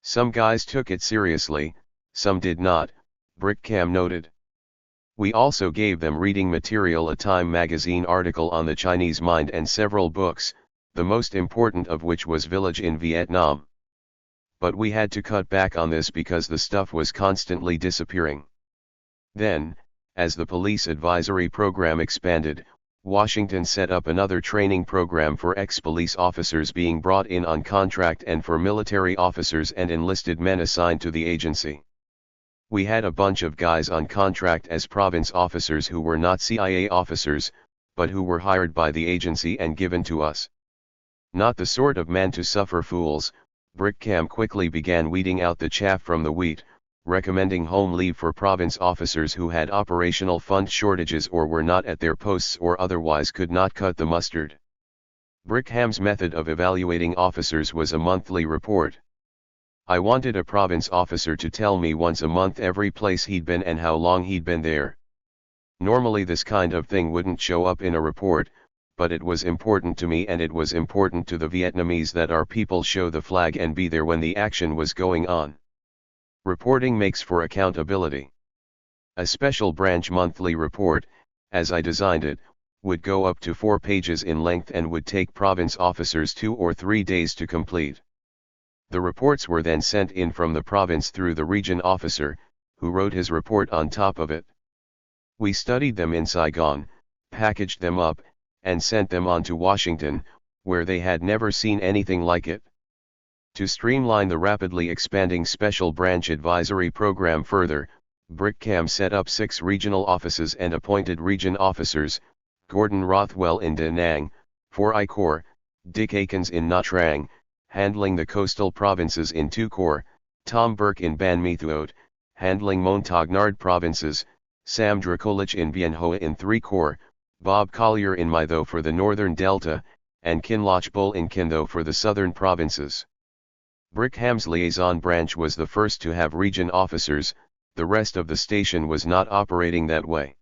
Some guys took it seriously, some did not, Brickcam noted. We also gave them reading material: a Time magazine article on the Chinese mind and several books, the most important of which was Village in Vietnam. But we had to cut back on this because the stuff was constantly disappearing. Then, as the police advisory program expanded, Washington set up another training program for ex-police officers being brought in on contract and for military officers and enlisted men assigned to the agency. We had a bunch of guys on contract as province officers who were not CIA officers, but who were hired by the agency and given to us. Not the sort of men to suffer fools, Brickcam quickly began weeding out the chaff from the wheat, recommending home leave for province officers who had operational fund shortages or were not at their posts or otherwise could not cut the mustard. Brickham's method of evaluating officers was a monthly report. I wanted a province officer to tell me once a month every place he'd been and how long he'd been there. Normally this kind of thing wouldn't show up in a report, but it was important to me and it was important to the Vietnamese that our people show the flag and be there when the action was going on. Reporting makes for accountability. A special branch monthly report, as I designed it, would go up to 4 pages in length and would take province officers 2 or 3 days to complete. The reports were then sent in from the province through the region officer, who wrote his report on top of it. We studied them in Saigon, packaged them up, and sent them on to Washington, where they had never seen anything like it. To streamline the rapidly expanding special branch advisory program further, Brickcam set up 6 regional offices and appointed region officers: Gordon Rothwell in Da Nang, 4 I Corps, Dick Akins in Nha Trang, handling the coastal provinces in 2 Corps, Tom Burke in Ban My Thuot, handling Montagnard provinces, Sam Dracolich in Bien Hoa in 3 Corps, Bob Collier in My Tho for the northern delta, and Kin Loch Bol in Kin Tho for the southern provinces. Brickham's liaison branch was the first to have region officers, the rest of the station was not operating that way.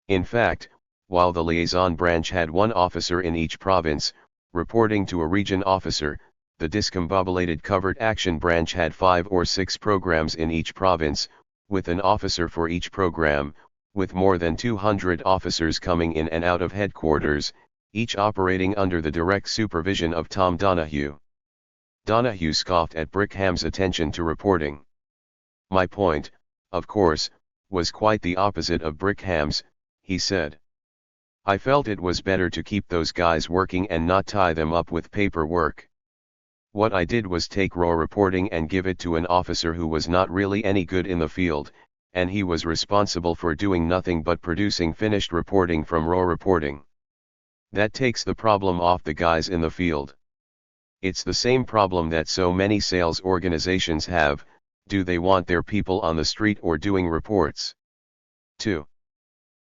In fact, while the liaison branch had 1 officer in each province, reporting to a region officer, the discombobulated covert action branch had 5 or 6 programs in each province, with an officer for each program, with more than 200 officers coming in and out of headquarters, each operating under the direct supervision of Tom Donahue. Donahue scoffed at Brickham's attention to reporting. My point, of course, was quite the opposite of Brickham's, he said. I felt it was better to keep those guys working and not tie them up with paperwork. What I did was take raw reporting and give it to an officer who was not really any good in the field, and he was responsible for doing nothing but producing finished reporting from raw reporting. That takes the problem off the guys in the field. It's the same problem that so many sales organizations have: do they want their people on the street or doing reports? 2.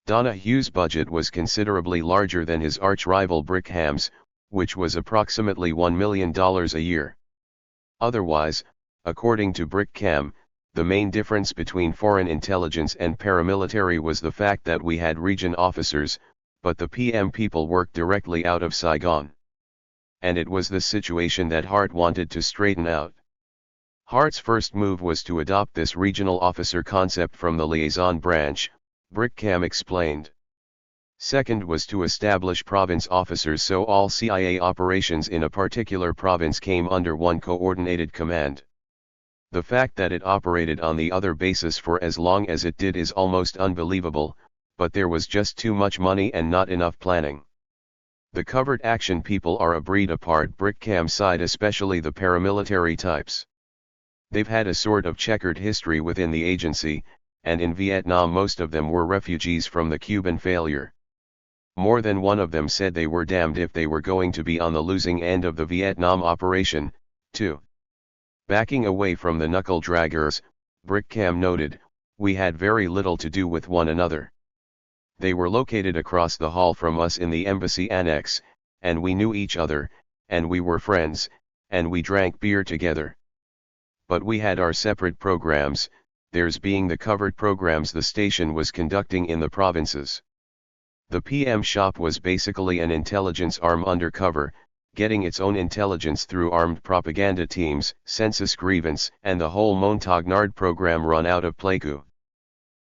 Donahue's budget was considerably larger than his arch-rival Brickham's, which was approximately $1 million a year. Otherwise, according to Brickham, the main difference between foreign intelligence and paramilitary was the fact that we had region officers, but the PM people worked directly out of Saigon. And it was this situation that Hart wanted to straighten out. Hart's first move was to adopt this regional officer concept from the liaison branch, Brickham explained. Second was to establish province officers so all CIA operations in a particular province came under one coordinated command. The fact that it operated on the other bases for as long as it did is almost unbelievable, but there was just too much money and not enough planning. The covert action people are a breed apart. Brickham's side, especially the paramilitary types. They've had a sort of checkered history within the agency, and in Vietnam most of them were refugees from the Cuban failure. More than one of them said they were damned if they were going to be on the losing end of the Vietnam operation, too. Backing away from the knuckle draggers, Brickham noted, we had very little to do with one another. They were located across the hall from us in the embassy annex, and we knew each other, and we were friends, and we drank beer together. But we had our separate programs, theirs being the covert programs the station was conducting in the provinces. The PM shop was basically an intelligence arm undercover, getting its own intelligence through armed propaganda teams, census grievance, and the whole Montagnard program run out of Pleiku.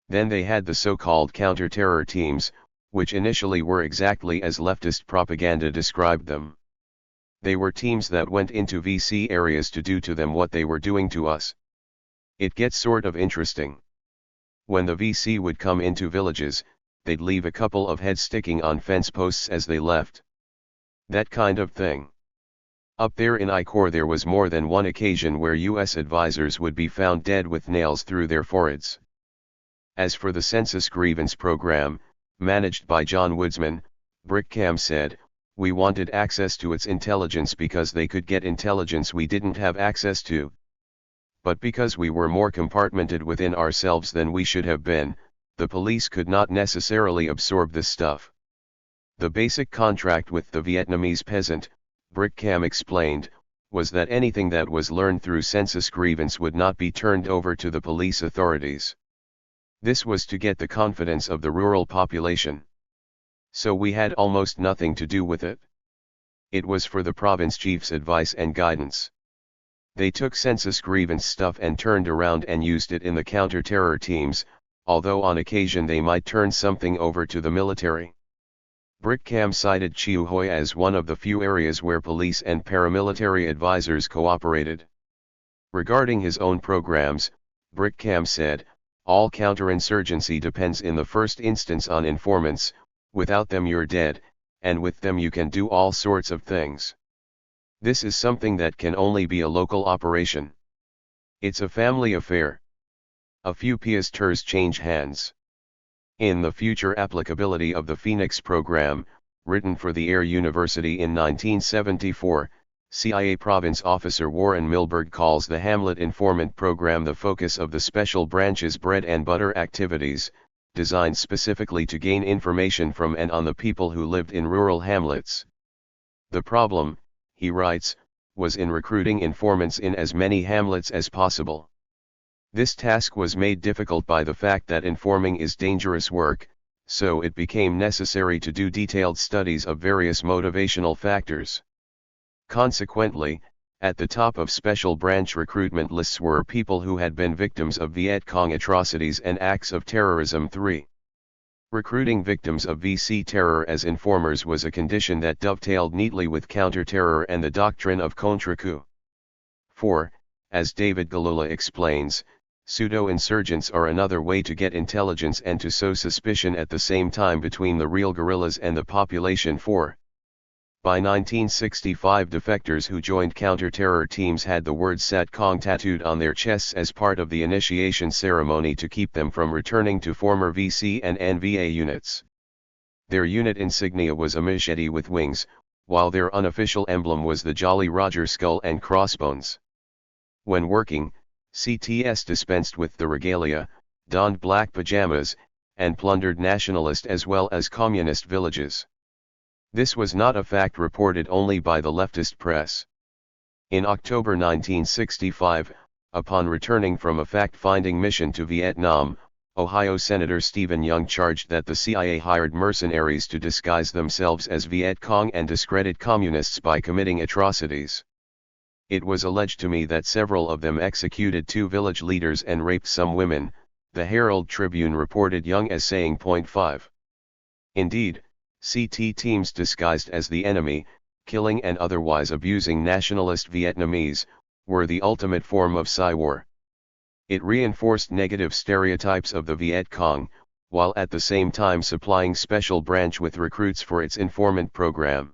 Then they had the so-called counter-terror teams, which initially were exactly as leftist propaganda described them. They were teams that went into VC areas to do to them what they were doing to us. It gets sort of interesting. When the VC would come into villages, they'd leave a couple of heads sticking on fence posts as they left. That kind of thing. Up there in I Corps there was more than one occasion where US advisors would be found dead with nails through their foreheads. As for the census grievance program, managed by John Woodsman, Brickham said, we wanted access to its intelligence because they could get intelligence we didn't have access to. But because we were more compartmented within ourselves than we should have been, the police could not necessarily absorb this stuff. The basic contract with the Vietnamese peasant, Brickham explained, was that anything that was learned through census grievance would not be turned over to the police authorities. This was to get the confidence of the rural population. So we had almost nothing to do with it. It was for the province chief's advice and guidance. They took census grievance stuff and turned around and used it in the counter-terror teams, although on occasion they might turn something over to the military. Brickham cited Chiu Hoi as one of the few areas where police and paramilitary advisors cooperated. Regarding his own programs, Brickham said, all counterinsurgency depends in the first instance on informants, without them you're dead, and with them you can do all sorts of things. This is something that can only be a local operation. It's a family affair. A few piasters change hands. In The Future Applicability of the Phoenix Program, written for the Air University in 1974, CIA Province Officer Warren Milberg calls the Hamlet Informant Program the focus of the Special Branch's bread and butter activities, designed specifically to gain information from and on the people who lived in rural hamlets. The problem, he writes, was in recruiting informants in as many hamlets as possible. This task was made difficult by the fact that informing is dangerous work, so it became necessary to do detailed studies of various motivational factors. Consequently, at the top of special branch recruitment lists were people who had been victims of Viet Cong atrocities and acts of terrorism. 3. Recruiting victims of VC terror as informers was a condition that dovetailed neatly with counter-terror and the doctrine of contre-coup. 4. As David Galula explains, pseudo-insurgents are another way to get intelligence and to sow suspicion at the same time between the real guerrillas and the population. 4. By 1965, defectors who joined counter-terror teams had the word Sat Kong tattooed on their chests as part of the initiation ceremony to keep them from returning to former VC and NVA units. Their unit insignia was a machete with wings, while their unofficial emblem was the Jolly Roger skull and crossbones. When working, CTS dispensed with the regalia, donned black pajamas, and plundered nationalist as well as communist villages. This was not a fact reported only by the leftist press. In October 1965, upon returning from a fact-finding mission to Vietnam, Ohio Senator Stephen Young charged that the CIA hired mercenaries to disguise themselves as Viet Cong and discredit communists by committing atrocities. It was alleged to me that several of them executed 2 village leaders and raped some women, the Herald Tribune reported Young as saying. 5. Indeed, CT teams disguised as the enemy, killing and otherwise abusing nationalist Vietnamese, were the ultimate form of Psy war. It reinforced negative stereotypes of the Viet Cong, while at the same time supplying Special Branch with recruits for its informant program.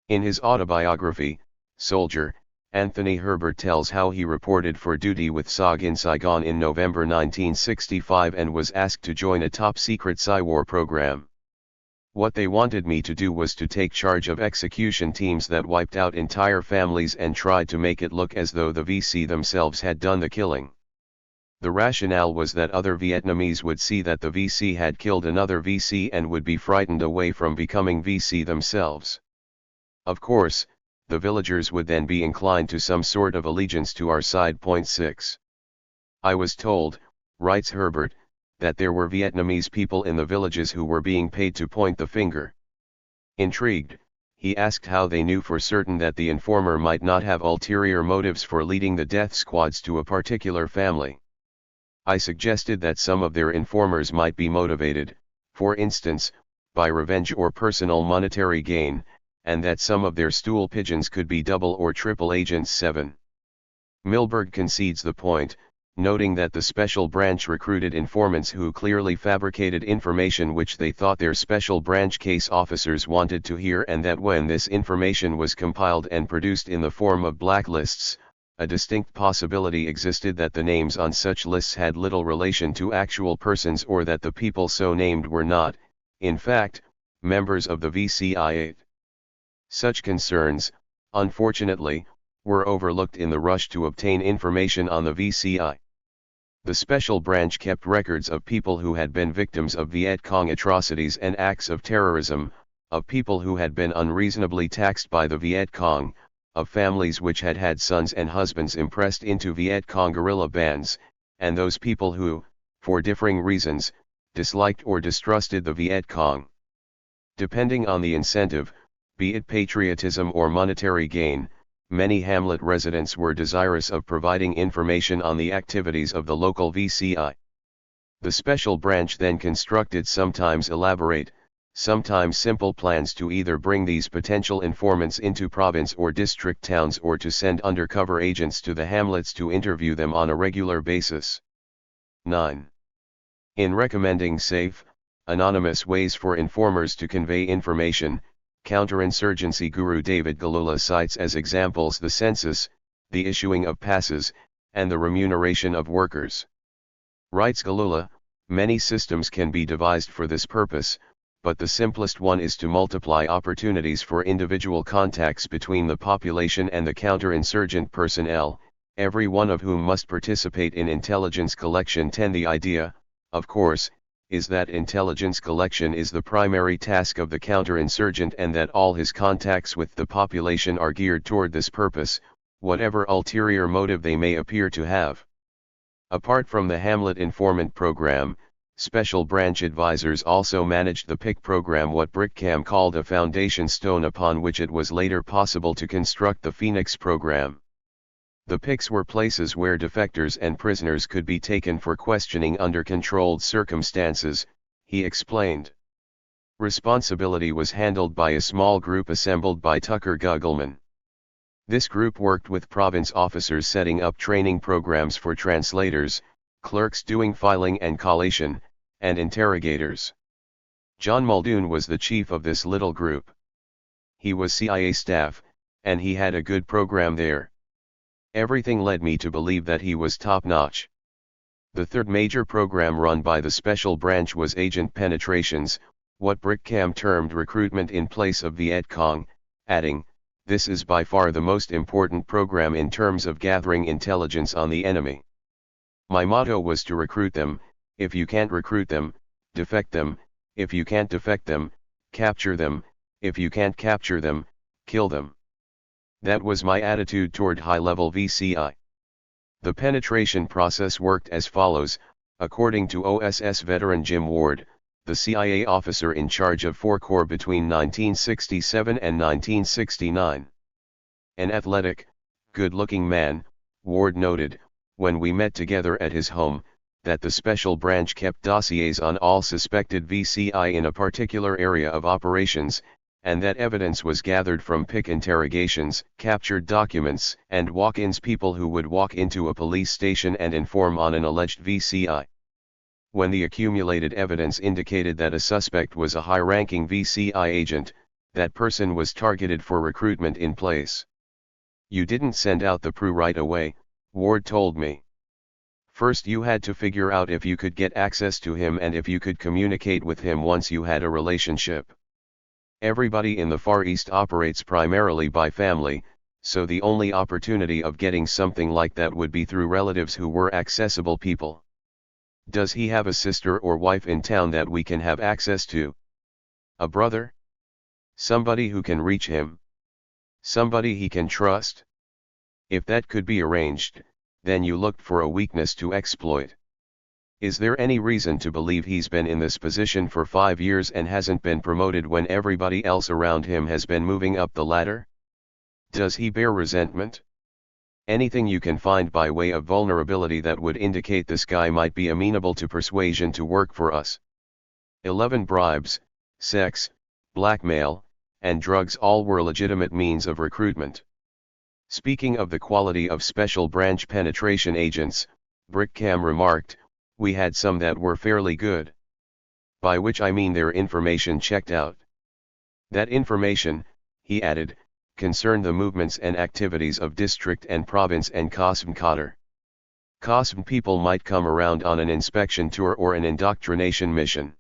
In his autobiography, Soldier, Anthony Herbert tells how he reported for duty with SOG in Saigon in November 1965 and was asked to join a top-secret Psy war program. What they wanted me to do was to take charge of execution teams that wiped out entire families and tried to make it look as though the VC themselves had done the killing. The rationale was that other Vietnamese would see that the VC had killed another VC and would be frightened away from becoming VC themselves. Of course, the villagers would then be inclined to some sort of allegiance to our side. 6. I was told, writes Herbert, that there were Vietnamese people in the villages who were being paid to point the finger. Intrigued, he asked how they knew for certain that the informer might not have ulterior motives for leading the death squads to a particular family. I suggested that some of their informers might be motivated, for instance, by revenge or personal monetary gain, and that some of their stool pigeons could be double or triple agents. 7. Milberg concedes the point, noting that the Special Branch recruited informants who clearly fabricated information which they thought their Special Branch case officers wanted to hear, and that when this information was compiled and produced in the form of blacklists, a distinct possibility existed that the names on such lists had little relation to actual persons, or that the people so named were not, in fact, members of the VCI. Such concerns, unfortunately, were overlooked in the rush to obtain information on the VCI. The Special Branch kept records of people who had been victims of Viet Cong atrocities and acts of terrorism, of people who had been unreasonably taxed by the Viet Cong, of families which had had sons and husbands impressed into Viet Cong guerrilla bands, and those people who, for differing reasons, disliked or distrusted the Viet Cong. Depending on the incentive, be it patriotism or monetary gain, many hamlet residents were desirous of providing information on the activities of the local VCI. The Special Branch then constructed sometimes elaborate, sometimes simple plans to either bring these potential informants into province or district towns, or to send undercover agents to the hamlets to interview them on a regular basis. 9. In recommending safe, anonymous ways for informers to convey information, counterinsurgency guru David Galula cites as examples the census, the issuing of passes, and the remuneration of workers. Writes Galula, many systems can be devised for this purpose, but the simplest one is to multiply opportunities for individual contacts between the population and the counterinsurgent personnel, every one of whom must participate in intelligence collection. 10. The idea, of course, is that intelligence collection is the primary task of the counterinsurgent, and that all his contacts with the population are geared toward this purpose, whatever ulterior motive they may appear to have. Apart from the Hamlet Informant Program, Special Branch advisors also managed the PIC program, what Brickcam called a foundation stone upon which it was later possible to construct the Phoenix program. The PICs were places where defectors and prisoners could be taken for questioning under controlled circumstances, he explained. Responsibility was handled by a small group assembled by Tucker Gugelman. This group worked with province officers setting up training programs for translators, clerks doing filing and collation, and interrogators. John Muldoon was the chief of this little group. he was CIA staff, and he had a good program there. Everything led me to believe that he was top-notch. The third major program run by the special branch was agent penetrations, what Brickcam termed recruitment in place of Viet Cong, adding, "This is by far the most important program in terms of gathering intelligence on the enemy. My motto was to recruit them, if you can't recruit them, defect them, if you can't defect them, capture them, if you can't capture them, kill them." That was my attitude toward high-level VCI. The penetration process worked as follows, according to OSS veteran Jim Ward, the CIA officer in charge of 4 Corps between 1967 and 1969. An athletic, good-looking man, Ward noted, when we met together at his home, that the special branch kept dossiers on all suspected VCI in a particular area of operations, and that evidence was gathered from PIC interrogations, captured documents, and walk-ins, people who would walk into a police station and inform on an alleged VCI. When the accumulated evidence indicated that a suspect was a high-ranking VCI agent, that person was targeted for recruitment in place. "You didn't send out the PRU right away," Ward told me. "First you had to figure out if you could get access to him and if you could communicate with him once you had a relationship. Everybody in the Far East operates primarily by family, so the only opportunity of getting something like that would be through relatives who were accessible people. Does he have a sister or wife in town that we can have access to? A brother? Somebody who can reach him? Somebody he can trust? If that could be arranged, then you looked for a weakness to exploit. Is there any reason to believe he's been in this position for 5 years and hasn't been promoted when everybody else around him has been moving up the ladder? Does he bear resentment? Anything you can find by way of vulnerability that would indicate this guy might be amenable to persuasion to work for us. 11 Bribes, sex, blackmail, and drugs all were legitimate means of recruitment. Speaking of the quality of special branch penetration agents, Brickcam remarked, "We had some that were fairly good. By which I mean their information checked out. That information," he added, "concerned the movements and activities of district and province and Qasm Qatar. Qasm people might come around on an inspection tour or an indoctrination mission.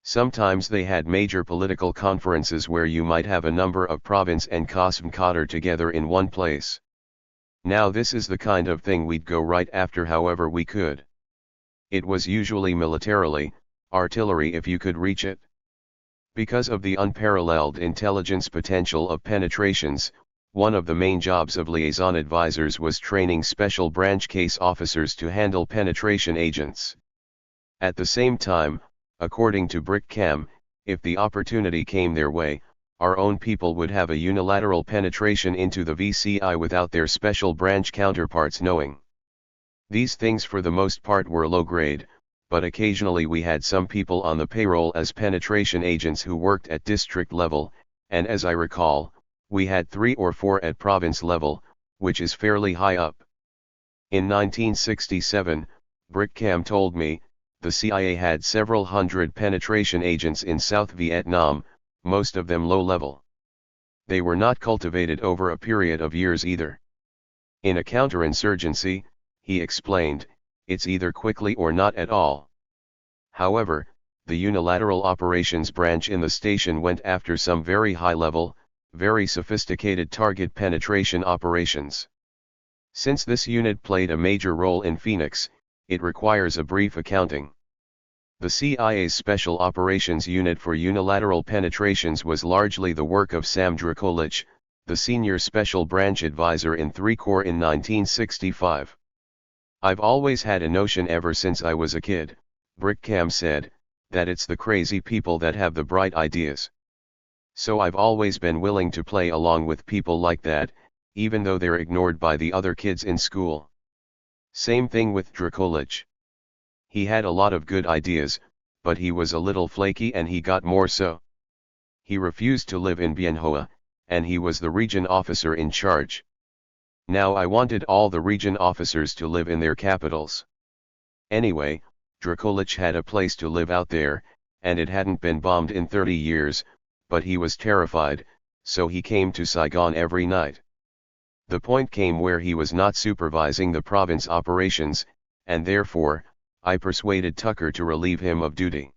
Sometimes they had major political conferences where you might have a number of province and Qasm Qatar together in one place. Now this is the kind of thing we'd go right after however we could. It was usually militarily, artillery if you could reach it. Because of the unparalleled intelligence potential of penetrations, one of the main jobs of liaison advisors was training special branch case officers to handle penetration agents. At the same time, according to Brickcam, if the opportunity came their way, our own people would have a unilateral penetration into the VCI without their special branch counterparts knowing. These things for the most part were low grade, but occasionally we had some people on the payroll as penetration agents who worked at district level, and as I recall, we had 3 or 4 at province level, which is fairly high up. In 1967, Brickcam told me, the CIA had several hundred penetration agents in South Vietnam, most of them low-level. They were not cultivated over a period of years either. In a counterinsurgency, he explained, it's either quickly or not at all. However, the unilateral operations branch in the station went after some very high-level, very sophisticated target penetration operations. Since this unit played a major role in Phoenix, it requires a brief accounting. The CIA's Special Operations Unit for unilateral penetrations was largely the work of Sam Dracolich, the senior special branch advisor in 3 Corps in 1965. I've always had a notion ever since I was a kid, Brickcam said, that it's the crazy people that have the bright ideas. So I've always been willing to play along with people like that, even though they're ignored by the other kids in school. Same thing with Dracolich. He had a lot of good ideas, but he was a little flaky and he got more so. He refused to live in Bien Hoa, and he was the region officer in charge. Now I wanted all the region officers to live in their capitals. Anyway, Dracolich had a place to live out there, and it hadn't been bombed in 30 years, but he was terrified, so he came to Saigon every night. The point came where he was not supervising the province operations, and therefore, I persuaded Tucker to relieve him of duty.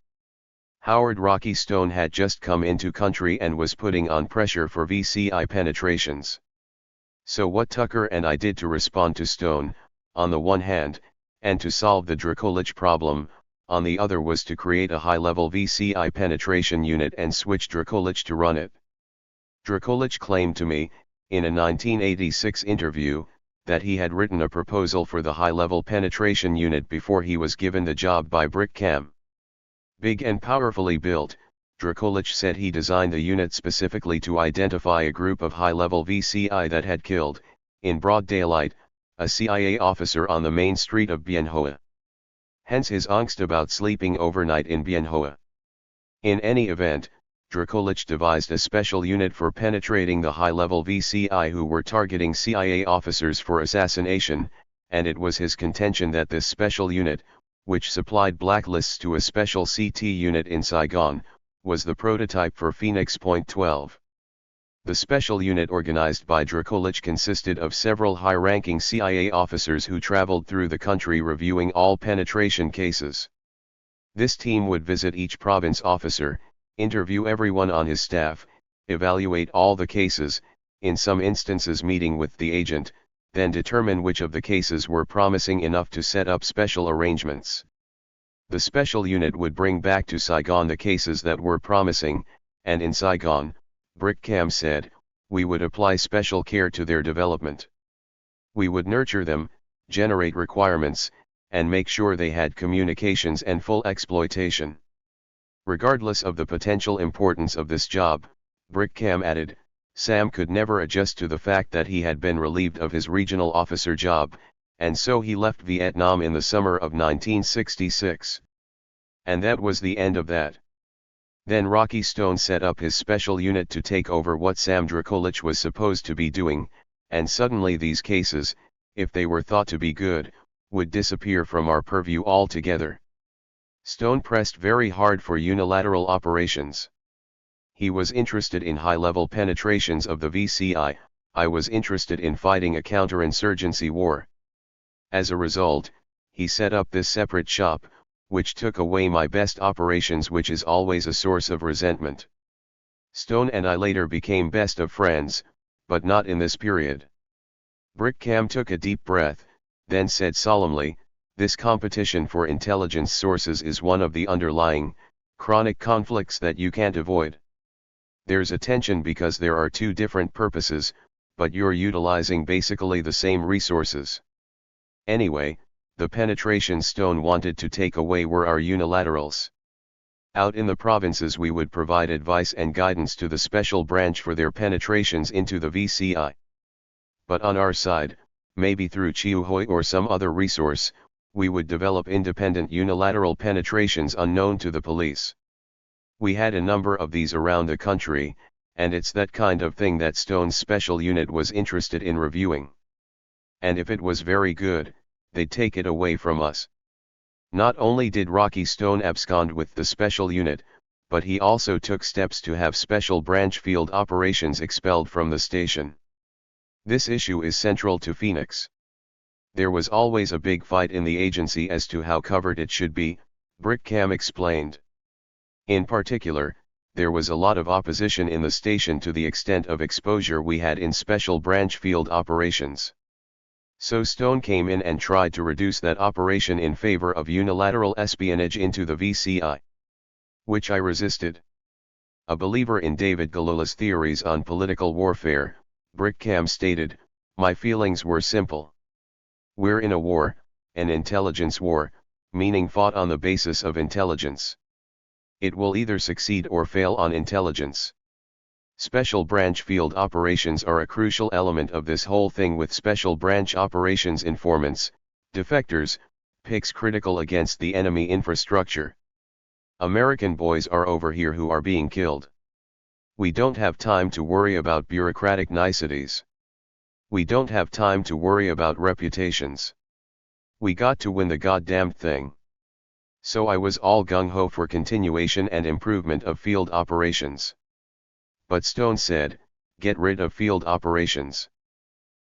Howard Rocky Stone had just come into country and was putting on pressure for VCI penetrations. So what Tucker and I did to respond to Stone, on the one hand, and to solve the Dracolich problem, on the other, was to create a high-level VCI penetration unit and switch Dracolich to run it. Dracolich claimed to me, in a 1986 interview, that he had written a proposal for the high-level penetration unit before he was given the job by Brickcam. Big and powerfully built, Dracolich said he designed the unit specifically to identify a group of high-level VCI that had killed, in broad daylight, a CIA officer on the main street of Bien Hoa. Hence his angst about sleeping overnight in Bien Hoa. In any event, Dracolich devised a special unit for penetrating the high-level VCI who were targeting CIA officers for assassination, and it was his contention that this special unit, which supplied blacklists to a special CT unit in Saigon, was the prototype for Phoenix Point 12. The special unit organized by Dracolich consisted of several high-ranking CIA officers who traveled through the country reviewing all penetration cases. This team would visit each province officer, interview everyone on his staff, evaluate all the cases, in some instances meeting with the agent, then determine which of the cases were promising enough to set up special arrangements. The special unit would bring back to Saigon the cases that were promising, and in Saigon, Brickcam said, we would apply special care to their development. We would nurture them, generate requirements, and make sure they had communications and full exploitation. Regardless of the potential importance of this job, Brickcam added, Sam could never adjust to the fact that he had been relieved of his regional officer job, and so he left Vietnam in the summer of 1966. And that was the end of that. Then Rocky Stone set up his special unit to take over what Sam Dracolich was supposed to be doing, and suddenly these cases, if they were thought to be good, would disappear from our purview altogether. Stone pressed very hard for unilateral operations. He was interested in high-level penetrations of the VCI, I was interested in fighting a counterinsurgency war. As a result, he set up this separate shop, which took away my best operations, which is always a source of resentment. Stone and I later became best of friends, but not in this period. Brickcam took a deep breath, then said solemnly, this competition for intelligence sources is one of the underlying, chronic conflicts that you can't avoid. There's a tension because there are two different purposes, but you're utilizing basically the same resources. Anyway, the penetration Stone wanted to take away were our unilaterals. Out in the provinces we would provide advice and guidance to the special branch for their penetrations into the VCI. But on our side, maybe through Chiu Hoi or some other resource, we would develop independent unilateral penetrations unknown to the police. We had a number of these around the country, and it's that kind of thing that Stone's special unit was interested in reviewing. And if it was very good, they'd take it away from us. Not only did Rocky Stone abscond with the special unit, but he also took steps to have special branch field operations expelled from the station. This issue is central to Phoenix. There was always a big fight in the agency as to how covered it should be, Brickcam explained. In particular, there was a lot of opposition in the station to the extent of exposure we had in special branch field operations. So Stone came in and tried to reduce that operation in favor of unilateral espionage into the VCI. Which I resisted. A believer in David Galula's theories on political warfare, Brickcam stated, my feelings were simple. We're in a war, an intelligence war, meaning fought on the basis of intelligence. It will either succeed or fail on intelligence. Special branch field operations are a crucial element of this whole thing, with special branch operations informants, defectors, picks critical against the enemy infrastructure. American boys are over here who are being killed. We don't have time to worry about bureaucratic niceties. We don't have time to worry about reputations. We got to win the goddamned thing. So I was all gung-ho for continuation and improvement of field operations. But Stone said, get rid of field operations.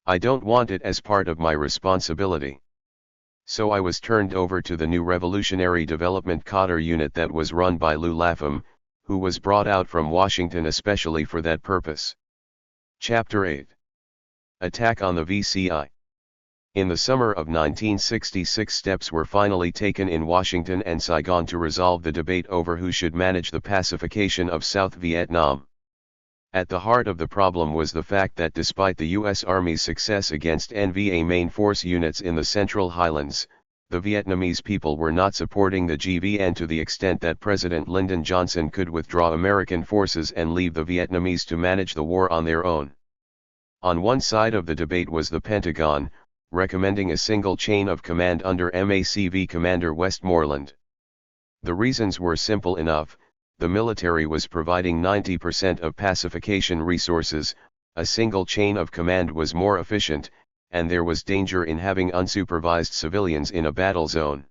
I don't want it as part of my responsibility. So I was turned over to the new Revolutionary Development Cotter unit that was run by Lou Lapham, who was brought out from Washington especially for that purpose. Chapter 8. Attack on the VCI. In the summer of 1966, steps were finally taken in Washington and Saigon to resolve the debate over who should manage the pacification of South Vietnam. At the heart of the problem was the fact that despite the U.S. Army's success against NVA main force units in the Central Highlands, the Vietnamese people were not supporting the GVN to the extent that President Lyndon Johnson could withdraw American forces and leave the Vietnamese to manage the war on their own. On one side of the debate was the Pentagon, recommending a single chain of command under MACV Commander Westmoreland. The reasons were simple enough: the military was providing 90% of pacification resources, a single chain of command was more efficient, and there was danger in having unsupervised civilians in a battle zone.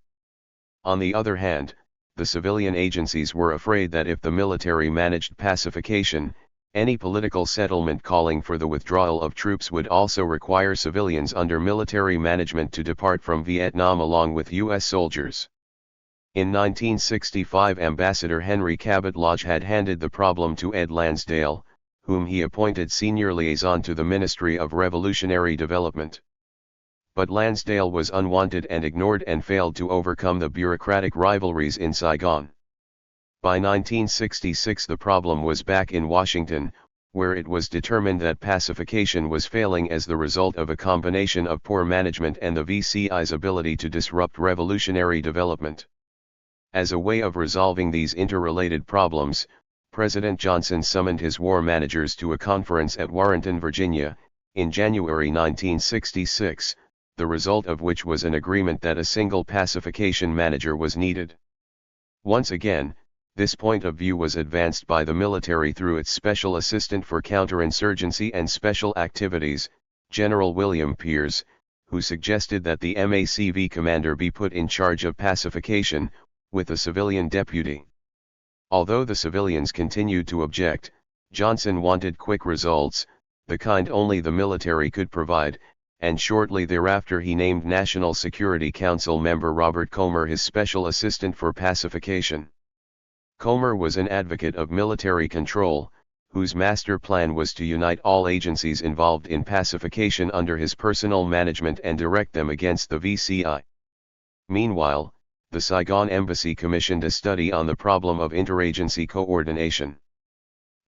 On the other hand, the civilian agencies were afraid that if the military managed pacification, any political settlement calling for the withdrawal of troops would also require civilians under military management to depart from Vietnam along with U.S. soldiers. In 1965, Ambassador Henry Cabot Lodge had handed the problem to Ed Lansdale, whom he appointed senior liaison to the Ministry of Revolutionary Development. But Lansdale was unwanted and ignored and failed to overcome the bureaucratic rivalries in Saigon. By 1966 the problem was back in Washington, where it was determined that pacification was failing as the result of a combination of poor management and the VCI's ability to disrupt revolutionary development. As a way of resolving these interrelated problems, President Johnson summoned his war managers to a conference at Warrenton, Virginia, in January 1966, the result of which was an agreement that a single pacification manager was needed. Once again, this point of view was advanced by the military through its Special Assistant for Counterinsurgency and Special Activities, General William Peers, who suggested that the MACV commander be put in charge of pacification, with a civilian deputy. Although the civilians continued to object, Johnson wanted quick results, the kind only the military could provide, and shortly thereafter he named National Security Council member Robert Comer his special assistant for pacification. Comer was an advocate of military control, whose master plan was to unite all agencies involved in pacification under his personal management and direct them against the VCI. Meanwhile, the Saigon Embassy commissioned a study on the problem of interagency coordination.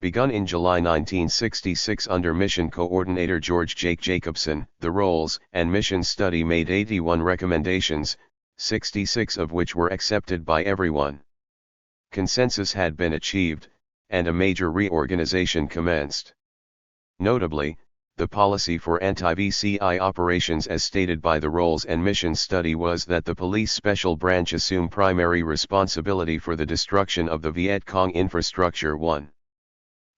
Begun in July 1966 under Mission Coordinator George Jake Jacobson, the roles and mission study made 81 recommendations, 66 of which were accepted by everyone. Consensus had been achieved, and a major reorganization commenced. Notably, the policy for anti-VCI operations as stated by the Roles and Missions study was that the police special branch assume primary responsibility for the destruction of the Viet Cong infrastructure. 1.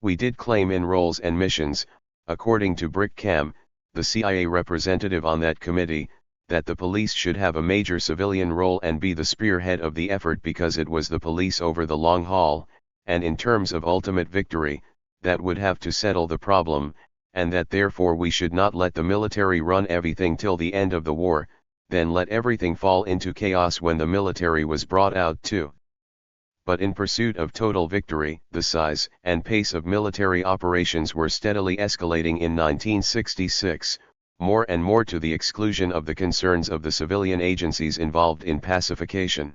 We did claim in Roles and Missions, according to Brick Cam, the CIA representative on that committee, that the police should have a major civilian role and be the spearhead of the effort because it was the police over the long haul, and in terms of ultimate victory, that would have to settle the problem, and that therefore we should not let the military run everything till the end of the war, then let everything fall into chaos when the military was brought out too. But in pursuit of total victory, the size and pace of military operations were steadily escalating in 1966, more and more to the exclusion of the concerns of the civilian agencies involved in pacification.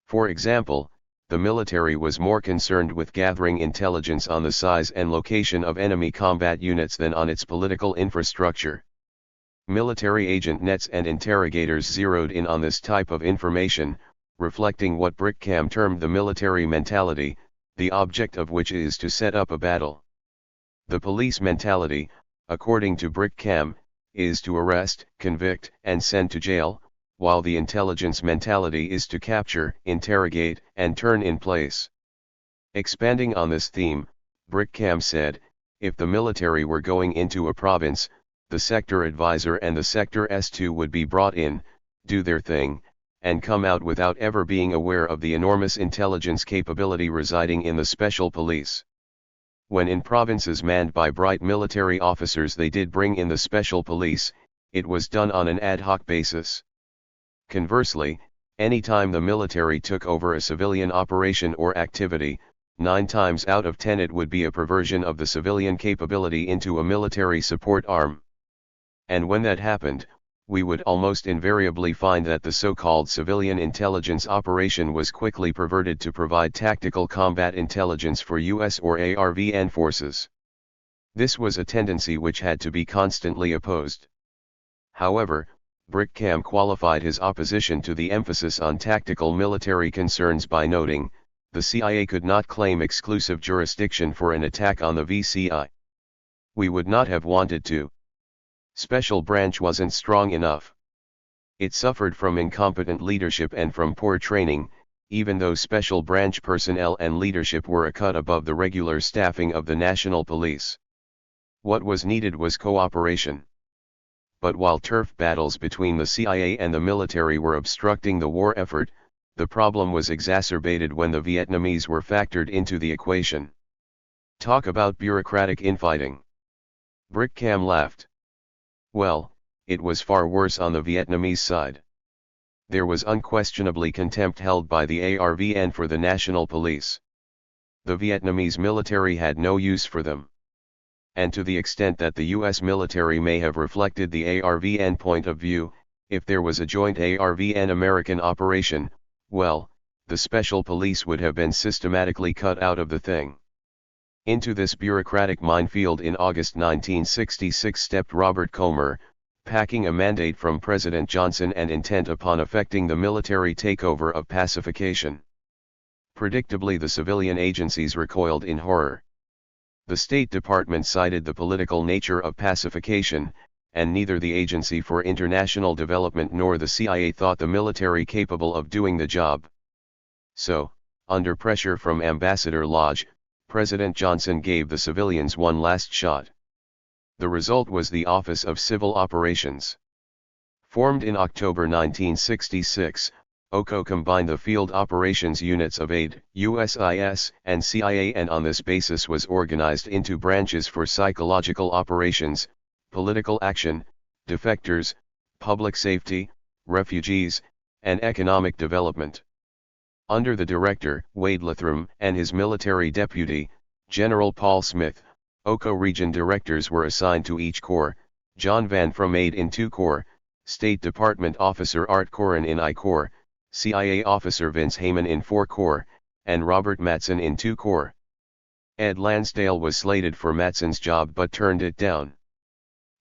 For example, the military was more concerned with gathering intelligence on the size and location of enemy combat units than on its political infrastructure. Military agent nets and interrogators zeroed in on this type of information, reflecting what Brickcam termed the military mentality, the object of which is to set up a battle. The police mentality, according to Brickcam, is to arrest, convict, and send to jail, while the intelligence mentality is to capture, interrogate, and turn in place. Expanding on this theme, Brickcam said, if the military were going into a province, the sector advisor and the sector S2 would be brought in, do their thing, and come out without ever being aware of the enormous intelligence capability residing in the special police. When in provinces manned by bright military officers they did bring in the special police, it was done on an ad hoc basis. Conversely, any time the military took over a civilian operation or activity, 9 times out of 10 it would be a perversion of the civilian capability into a military support arm. And when that happened, we would almost invariably find that the so-called civilian intelligence operation was quickly perverted to provide tactical combat intelligence for US or ARVN forces. This was a tendency which had to be constantly opposed. However, Brickham qualified his opposition to the emphasis on tactical military concerns by noting, the CIA could not claim exclusive jurisdiction for an attack on the VCI. We would not have wanted to. Special branch wasn't strong enough. It suffered from incompetent leadership and from poor training, even though special branch personnel and leadership were a cut above the regular staffing of the national police. What was needed was cooperation. But while turf battles between the CIA and the military were obstructing the war effort, the problem was exacerbated when the Vietnamese were factored into the equation. Talk about bureaucratic infighting. Brickham laughed. Well, it was far worse on the Vietnamese side. There was unquestionably contempt held by the ARVN for the national police. The Vietnamese military had no use for them. And to the extent that the US military may have reflected the ARVN point of view, if there was a joint ARVN American operation, well, the special police would have been systematically cut out of the thing. Into this bureaucratic minefield in August 1966 stepped Robert Comer, packing a mandate from President Johnson and intent upon effecting the military takeover of pacification. Predictably, the civilian agencies recoiled in horror. The State Department cited the political nature of pacification, and neither the Agency for International Development nor the CIA thought the military capable of doing the job. So, under pressure from Ambassador Lodge, President Johnson gave the civilians one last shot. The result was the Office of Civil Operations. Formed in October 1966, OCO combined the field operations units of AID, USIS, and CIA, and on this basis was organized into branches for psychological operations, political action, defectors, public safety, refugees, and economic development. Under the director, Wade Lathram, and his military deputy, General Paul Smith, OCO region directors were assigned to each corps, John Van from AID in 2 corps, State Department officer Art Corin in I Corps, CIA officer Vince Heyman in 4 corps, and Robert Matson in 2 corps. Ed Lansdale was slated for Matson's job but turned it down.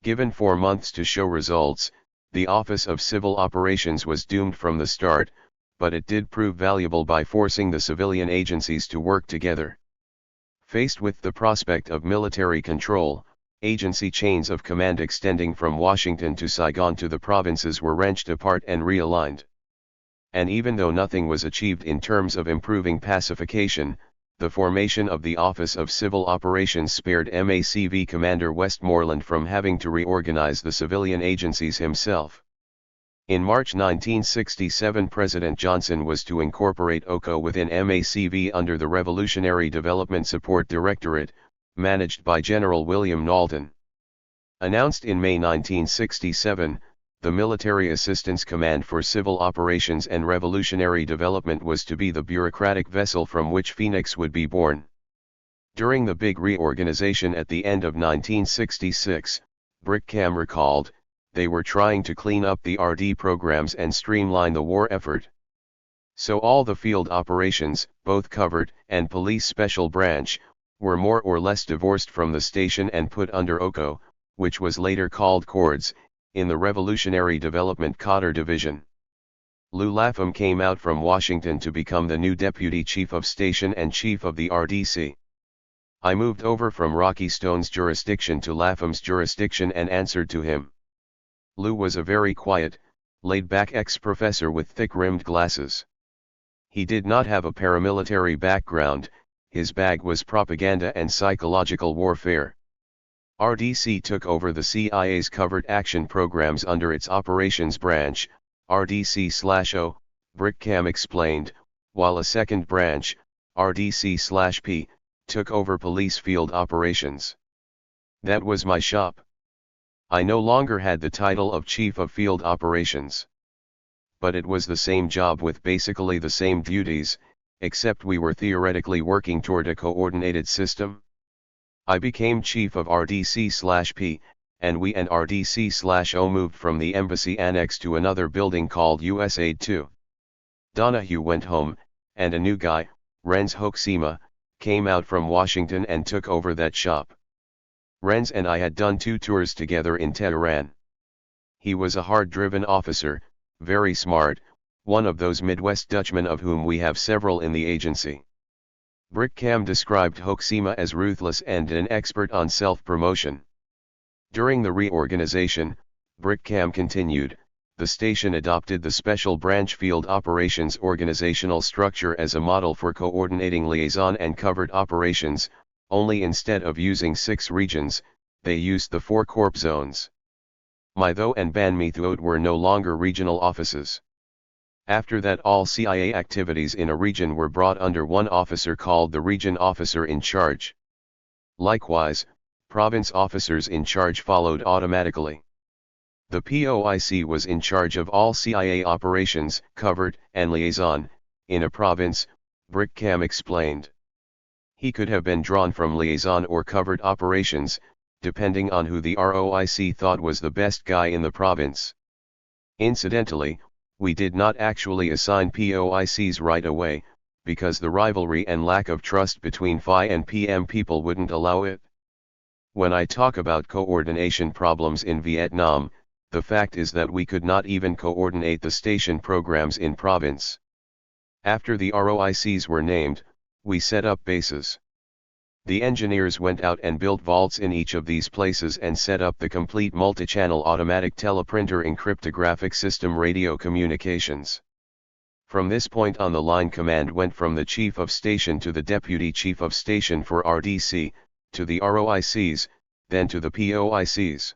Given 4 months to show results, the Office of Civil Operations was doomed from the start, but it did prove valuable by forcing the civilian agencies to work together. Faced with the prospect of military control, agency chains of command extending from Washington to Saigon to the provinces were wrenched apart and realigned. And even though nothing was achieved in terms of improving pacification, the formation of the Office of Civil Operations spared MACV Commander Westmoreland from having to reorganize the civilian agencies himself. In March 1967, President Johnson was to incorporate OCO within MACV under the Revolutionary Development Support Directorate, managed by General William Knowlton. Announced in May 1967, the Military Assistance Command for Civil Operations and Revolutionary Development was to be the bureaucratic vessel from which Phoenix would be born. During the big reorganization at the end of 1966, Brickham recalled, they were trying to clean up the RD programs and streamline the war effort. So all the field operations, both covert and police special branch, were more or less divorced from the station and put under OCO, which was later called CORDS, in the Revolutionary Development Cotter Division. Lou Lapham came out from Washington to become the new Deputy Chief of Station and Chief of the RDC. I moved over from Rocky Stone's jurisdiction to Lapham's jurisdiction and answered to him. Lou was a very quiet, laid-back ex-professor with thick-rimmed glasses. He did not have a paramilitary background, his bag was propaganda and psychological warfare. RDC took over the CIA's covert action programs under its operations branch, RDC/O, Brickham explained, while a second branch, RDC/P, took over police field operations. That was my shop. I no longer had the title of Chief of Field Operations. But it was the same job with basically the same duties, except we were theoretically working toward a coordinated system. I became Chief of RDC/P, and we and RDC/O moved from the embassy annex to another building called USAID 2. Donahue went home, and a new guy, Renz Hoeksema, came out from Washington and took over that shop. Renz and I had done 2 tours together in Tehran. He was a hard-driven officer, very smart, one of those Midwest Dutchmen of whom we have several in the agency. Brickcam described Hoeksema as ruthless and an expert on self-promotion. During the reorganization, Brickcam continued, the station adopted the Special Branch Field Operations organizational structure as a model for coordinating liaison and covert operations, only instead of using 6 regions, they used the 4 corp zones. Mytho and Banmethuot were no longer regional offices. After that, all CIA activities in a region were brought under one officer called the Region Officer in Charge. Likewise, province officers in charge followed automatically. The POIC was in charge of all CIA operations, covert and liaison, in a province, Brickcam explained. He could have been drawn from liaison or covert operations, depending on who the ROIC thought was the best guy in the province. Incidentally, we did not actually assign POICs right away, because the rivalry and lack of trust between FI and PM people wouldn't allow it. When I talk about coordination problems in Vietnam, the fact is that we could not even coordinate the station programs in province. After the ROICs were named, we set up bases. The engineers went out and built vaults in each of these places and set up the complete multi-channel automatic teleprinter and cryptographic system radio communications. From this point on, the line command went from the chief of station to the deputy chief of station for RDC, to the ROICs, then to the POICs.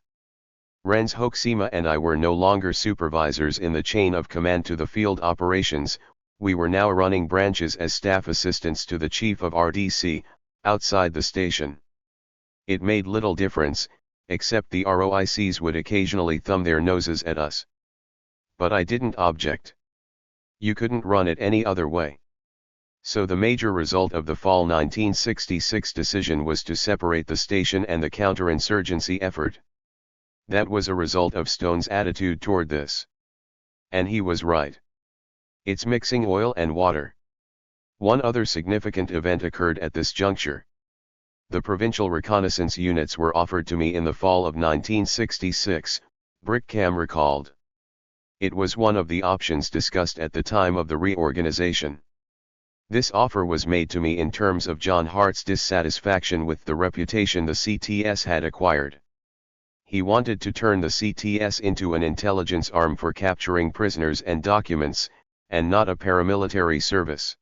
Renz Hoeksema and I were no longer supervisors in the chain of command to the field operations, we were now running branches as staff assistants to the chief of RDC, outside the station. It made little difference, except the ROICs would occasionally thumb their noses at us. But I didn't object. You couldn't run it any other way. So the major result of the fall 1966 decision was to separate the station and the counterinsurgency effort. That was a result of Stone's attitude toward this. And he was right. It's mixing oil and water. One other significant event occurred at this juncture. The provincial reconnaissance units were offered to me in the fall of 1966, Brickcam recalled. It was one of the options discussed at the time of the reorganization. This offer was made to me in terms of John Hart's dissatisfaction with the reputation the CTS had acquired. He wanted to turn the CTS into an intelligence arm for capturing prisoners and documents, and not a paramilitary service.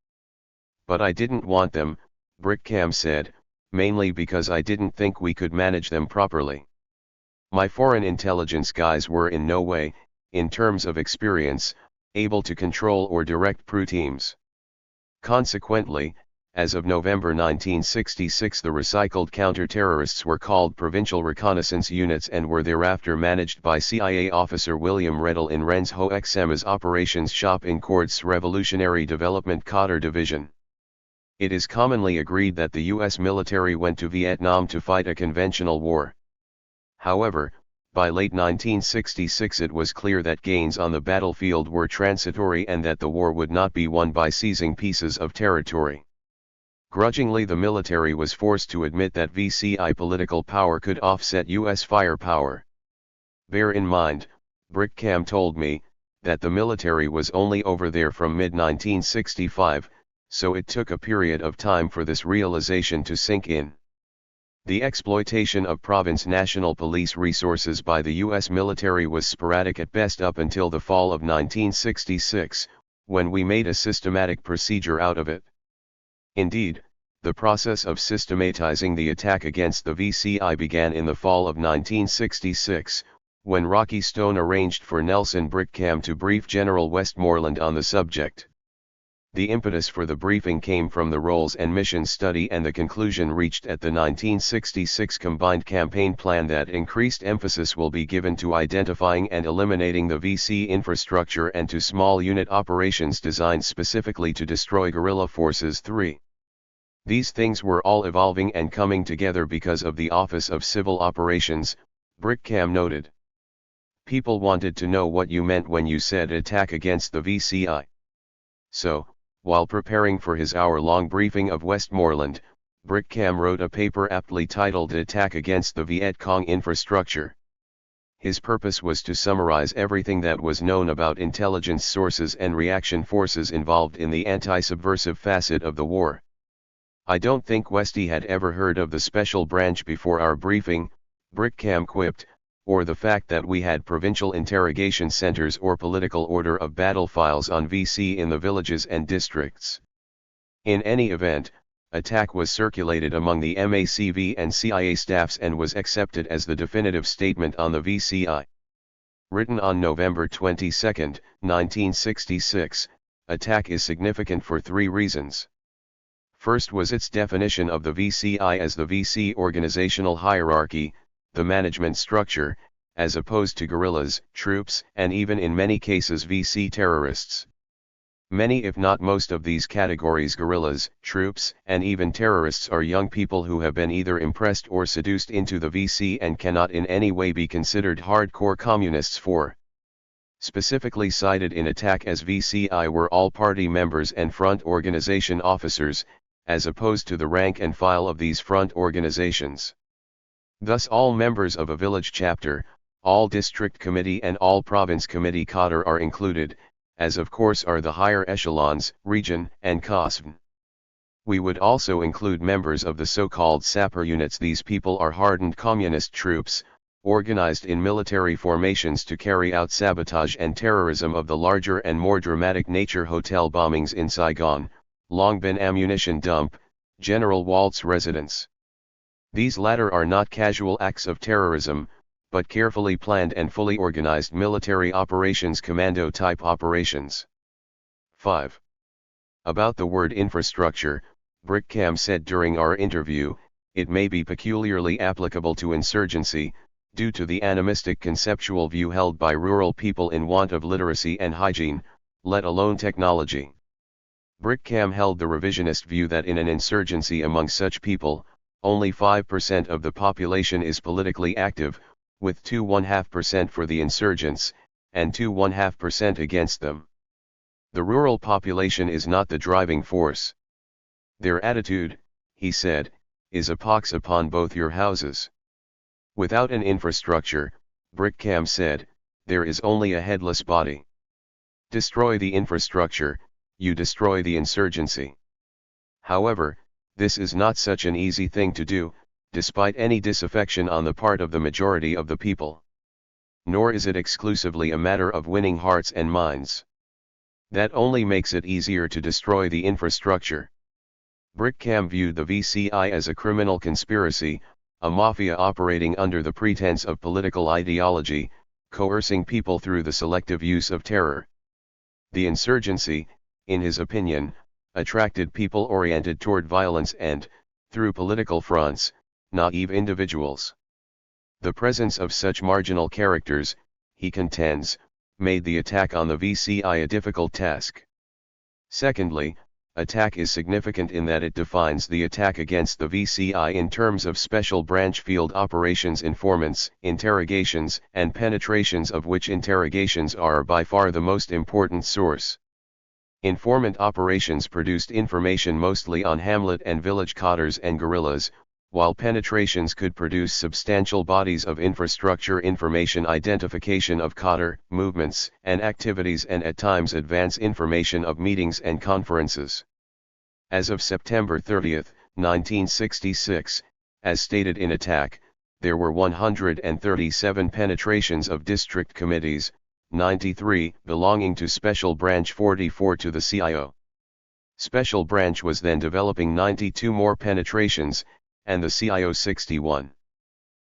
But I didn't want them, Brickcam said, mainly because I didn't think we could manage them properly. My foreign intelligence guys were in no way, in terms of experience, able to control or direct PRU teams. Consequently, as of November 1966, the recycled counter-terrorists were called Provincial Reconnaissance Units and were thereafter managed by CIA officer William Reddell in Renz Hoeksema's operations shop in Quds Revolutionary Development Cotter Division. It is commonly agreed that the U.S. military went to Vietnam to fight a conventional war. However, by late 1966 it was clear that gains on the battlefield were transitory and that the war would not be won by seizing pieces of territory. Grudgingly, the military was forced to admit that VCI political power could offset U.S. firepower. Bear in mind, Brickcam told me, that the military was only over there from mid-1965, so it took a period of time for this realization to sink in. The exploitation of province national police resources by the U.S. military was sporadic at best up until the fall of 1966, when we made a systematic procedure out of it. Indeed, the process of systematizing the attack against the VCI began in the fall of 1966, when Rocky Stone arranged for Nelson Brickcam to brief General Westmoreland on the subject. The impetus for the briefing came from the roles and missions study and the conclusion reached at the 1966 combined campaign plan that increased emphasis will be given to identifying and eliminating the VC infrastructure and to small unit operations designed specifically to destroy guerrilla forces. 3. These things were all evolving and coming together because of the Office of Civil Operations, Brickcam noted. People wanted to know what you meant when you said attack against the VCI. So, while preparing for his hour-long briefing of Westmoreland, Brickcam wrote a paper aptly titled Attack Against the Viet Cong Infrastructure. His purpose was to summarize everything that was known about intelligence sources and reaction forces involved in the anti-subversive facet of the war. I don't think Westy had ever heard of the special branch before our briefing, Brickcam quipped, or the fact that we had provincial interrogation centers or political order of battle files on VC in the villages and districts. In any event, attack was circulated among the MACV and CIA staffs and was accepted as the definitive statement on the VCI. Written on November 22, 1966, attack is significant for 3 reasons. First was its definition of the VCI as the VC organizational hierarchy, the management structure, as opposed to guerrillas, troops, and even in many cases VC terrorists. Many if not most of these categories, guerrillas, troops, and even terrorists, are young people who have been either impressed or seduced into the VC and cannot in any way be considered hardcore communists. 4. Specifically cited in attack as VCI were all party members and front organization officers, as opposed to the rank and file of these front organizations. Thus all members of a village chapter, all district committee and all province committee cadre are included, as of course are the higher echelons, region and COSV. We would also include members of the so-called sapper units. These people are hardened communist troops, organized in military formations to carry out sabotage and terrorism of the larger and more dramatic nature hotel bombings in Saigon, Long Bin ammunition dump, General Walt's residence. These latter are not casual acts of terrorism, but carefully planned and fully organized military operations, commando-type operations. 5. About the word infrastructure, Brickcam said during our interview, it may be peculiarly applicable to insurgency, due to the animistic conceptual view held by rural people in want of literacy and hygiene, let alone technology. Brickcam held the revisionist view that in an insurgency among such people, only 5% of the population is politically active, with 2.5% for the insurgents, and 2.5% against them. The rural population is not the driving force. Their attitude, he said, is a pox upon both your houses. Without an infrastructure, Brickcam said, there is only a headless body. Destroy the infrastructure, you destroy the insurgency. However, this is not such an easy thing to do, despite any disaffection on the part of the majority of the people. Nor is it exclusively a matter of winning hearts and minds. That only makes it easier to destroy the infrastructure. Brickcam viewed the VCI as a criminal conspiracy, a mafia operating under the pretense of political ideology, coercing people through the selective use of terror. The insurgency, in his opinion, attracted people oriented toward violence and, through political fronts, naive individuals. The presence of such marginal characters, he contends, made the attack on the VCI a difficult task. Secondly, attack is significant in that it defines the attack against the VCI in terms of special branch field operations, informants, interrogations, and penetrations, of which interrogations are by far the most important source. Informant operations produced information mostly on hamlet and village cadres and guerrillas, while penetrations could produce substantial bodies of infrastructure information, identification of cadre, movements and activities, and at times advance information of meetings and conferences. As of September 30, 1966, as stated in attack, there were 137 penetrations of district committees, 93 belonging to Special Branch, 44 to the CIO. Special Branch was then developing 92 more penetrations, and the CIO 61.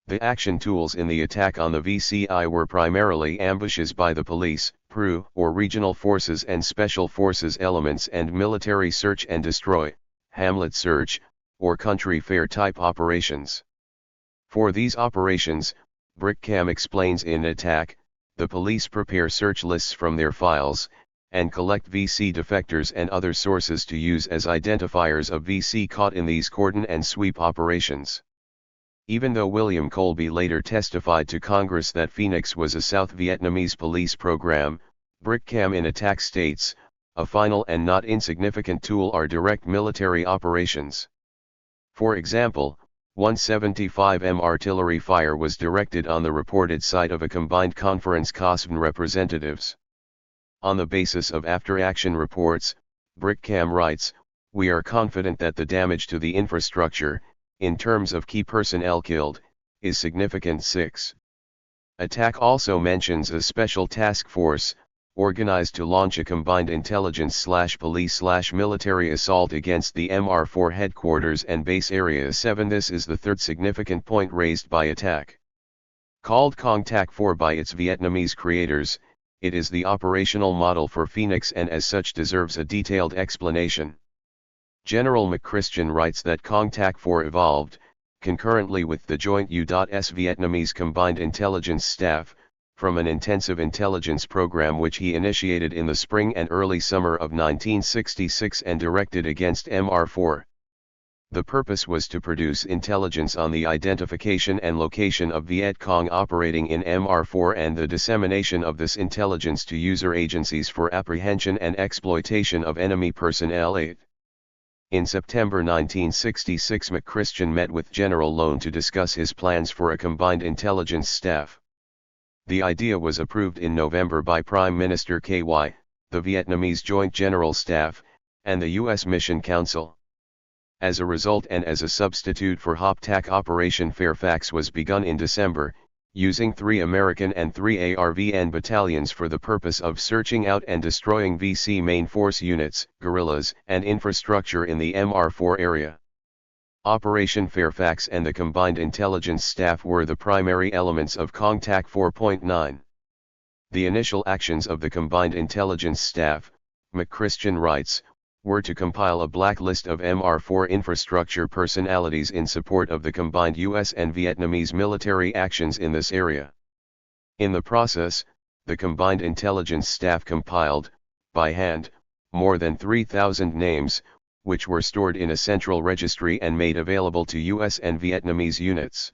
The action tools in the attack on the VCI were primarily ambushes by the police, PRU, or regional forces and special forces elements, and military search and destroy, hamlet search, or country fair type operations. For these operations, Brickcam explains, in attack, the police prepare search lists from their files, and collect VC defectors and other sources to use as identifiers of VC caught in these cordon and sweep operations. Even though William Colby later testified to Congress that Phoenix was a South Vietnamese police program, Brickcam in attack states, a final and not insignificant tool are direct military operations. For example, 175mm artillery fire was directed on the reported site of a combined conference COSVN representatives. On the basis of after-action reports, Brickcam writes, "We are confident that the damage to the infrastructure, in terms of key personnel killed, is significant." 6. Attack also mentions a special task force, organized to launch a combined intelligence/police/military assault against the MR4 headquarters and base area 7. This is the third significant point raised by attack. Called Cong Tak 4 by its Vietnamese creators, it is the operational model for Phoenix and as such deserves a detailed explanation. General McChristian writes that Cong Tak 4 evolved, concurrently with the joint U.S. Vietnamese Combined Intelligence Staff, from an intensive intelligence program which he initiated in the spring and early summer of 1966 and directed against MR4. The purpose was to produce intelligence on the identification and location of Viet Cong operating in MR4 and the dissemination of this intelligence to user agencies for apprehension and exploitation of enemy personnel. 8. In September 1966, McChristian met with General Loan to discuss his plans for a combined intelligence staff. The idea was approved in November by Prime Minister KY, the Vietnamese Joint General Staff, and the U.S. Mission Council. As a result, and as a substitute for HOPTAC, Operation Fairfax was begun in December, using 3 American and 3 ARVN battalions for the purpose of searching out and destroying VC main force units, guerrillas, and infrastructure in the MR4 area. Operation Fairfax and the Combined Intelligence Staff were the primary elements of Cong Tak 4.9. The initial actions of the Combined Intelligence Staff, McChristian writes, were to compile a blacklist of MR4 infrastructure personalities in support of the combined U.S. and Vietnamese military actions in this area. In the process, the Combined Intelligence Staff compiled, by hand, more than 3,000 names, which were stored in a central registry and made available to U.S. and Vietnamese units.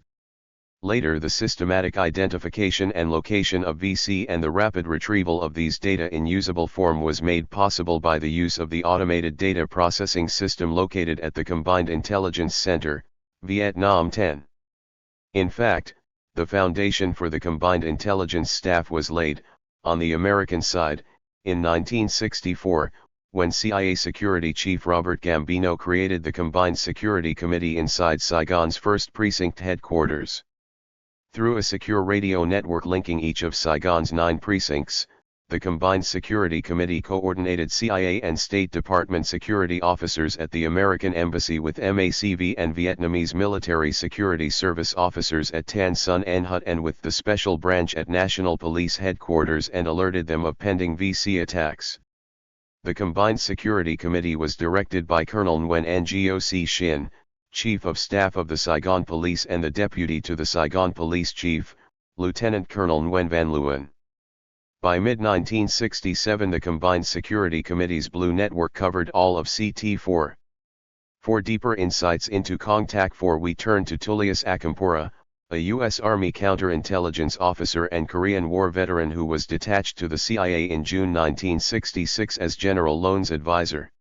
Later, the systematic identification and location of VC and the rapid retrieval of these data in usable form was made possible by the use of the automated data processing system located at the Combined Intelligence Center, Vietnam 10. In fact, the foundation for the Combined Intelligence Staff was laid, on the American side, in 1964, when CIA Security Chief Robert Gambino created the Combined Security Committee inside Saigon's 1st Precinct headquarters. Through a secure radio network linking each of Saigon's 9 precincts, the Combined Security Committee coordinated CIA and State Department security officers at the American Embassy with MACV and Vietnamese Military Security Service officers at Tan Son Nhut and with the Special Branch at National Police Headquarters and alerted them of pending VC attacks. The Combined Security Committee was directed by Colonel Nguyen Ngoc Shin, Chief of Staff of the Saigon Police and the Deputy to the Saigon Police Chief, Lieutenant Colonel Nguyen Van Leeuwen. By mid-1967 the Combined Security Committee's Blue Network covered all of CT4. For deeper insights into Cong Tak 4 we turn to Tullius Akampora, a U.S. Army counterintelligence officer and Korean War veteran who was detached to the CIA in June 1966 as General Loan's advisor.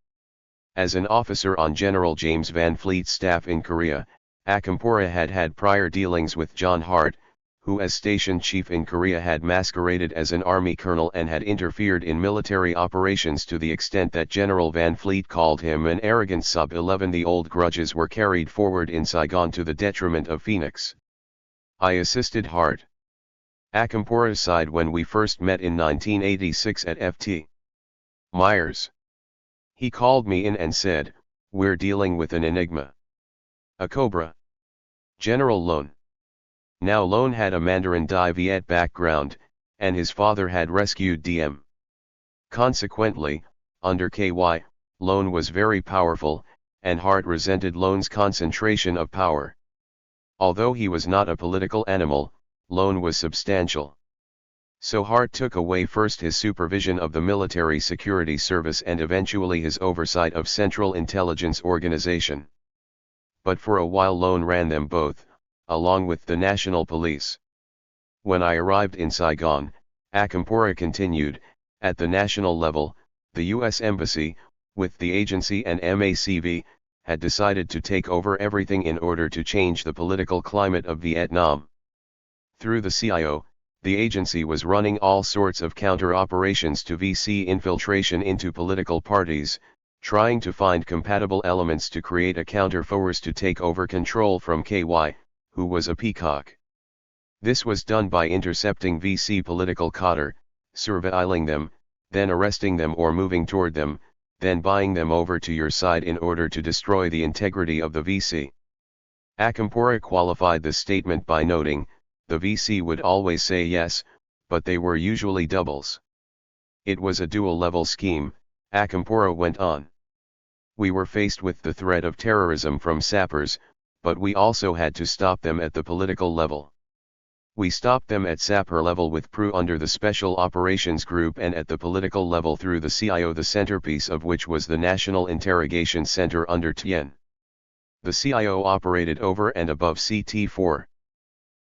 As an officer on General James Van Fleet's staff in Korea, Akampora had had prior dealings with John Hart, who as station chief in Korea had masqueraded as an army colonel and had interfered in military operations to the extent that General Van Fleet called him an arrogant sub-11. The old grudges were carried forward in Saigon to the detriment of Phoenix. I assisted Hart. Akampora's side when we first met in 1986 at Ft. Myers. He called me in and said, "We're dealing with an enigma. A cobra." General Loan. Now Lone had a Mandarin Dai Viet background, and his father had rescued Diem. Consequently, under KY, Lone was very powerful, and Hart resented Lone's concentration of power. Although he was not a political animal, Lone was substantial. So Hart took away first his supervision of the military security service and eventually his oversight of Central Intelligence Organization. But for a while Lone ran them both, along with the National Police. When I arrived in Saigon, Akampora continued, at the national level, the U.S. Embassy, with the agency and MACV, had decided to take over everything in order to change the political climate of Vietnam. Through the CIO, the agency was running all sorts of counter-operations to VC infiltration into political parties, trying to find compatible elements to create a counter-force to take over control from KY, who was a peacock. This was done by intercepting VC political cadre, surveilling them, then arresting them or moving toward them, then buying them over to your side in order to destroy the integrity of the VC. Akampora qualified the statement by noting, the VC would always say yes, but they were usually doubles. It was a dual-level scheme, Akampora went on. We were faced with the threat of terrorism from sappers, but we also had to stop them at the political level. We stopped them at sapper level with PRU under the Special Operations Group and at the political level through the CIO, the centerpiece of which was the National Interrogation Center under Tien. The CIO operated over and above CT4.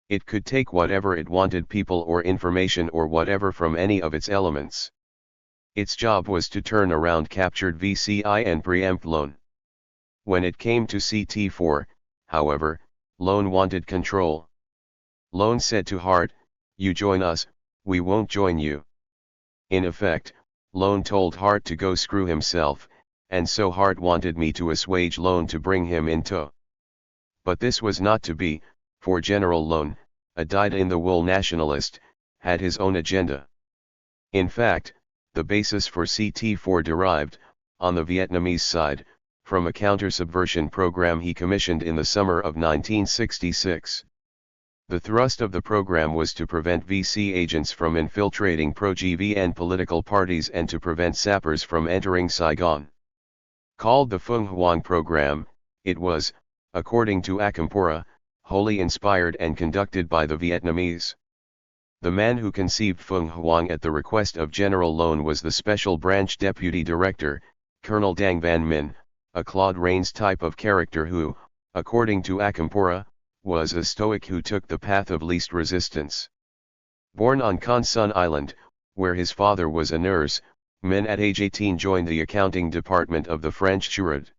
It could take whatever it wanted, people or information or whatever, from any of its elements. Its job was to turn around captured VCI and preempt Lone. When it came to CT4, however, Lone wanted control. Lone said to Hart, "You join us, we won't join you." In effect, Lone told Hart to go screw himself, and so Hart wanted me to assuage Lone to bring him in tow. But this was not to be, for General Lone, a dyed-in-the-wool nationalist, had his own agenda. In fact, the basis for CT4 derived, on the Vietnamese side, from a counter-subversion program he commissioned in the summer of 1966. The thrust of the program was to prevent VC agents from infiltrating pro-GVN political parties and to prevent sappers from entering Saigon. Called the Phung Hoang program, it was, according to Akampora, wholly inspired and conducted by the Vietnamese. The man who conceived Phung Hoang at the request of General Lone was the Special Branch Deputy Director, Colonel Dang Van Min, a Claude Rains type of character who, according to Akampora, was a stoic who took the path of least resistance. Born on Con Son Island, where his father was a nurse, Min at age 18 joined the accounting department of the French Churad.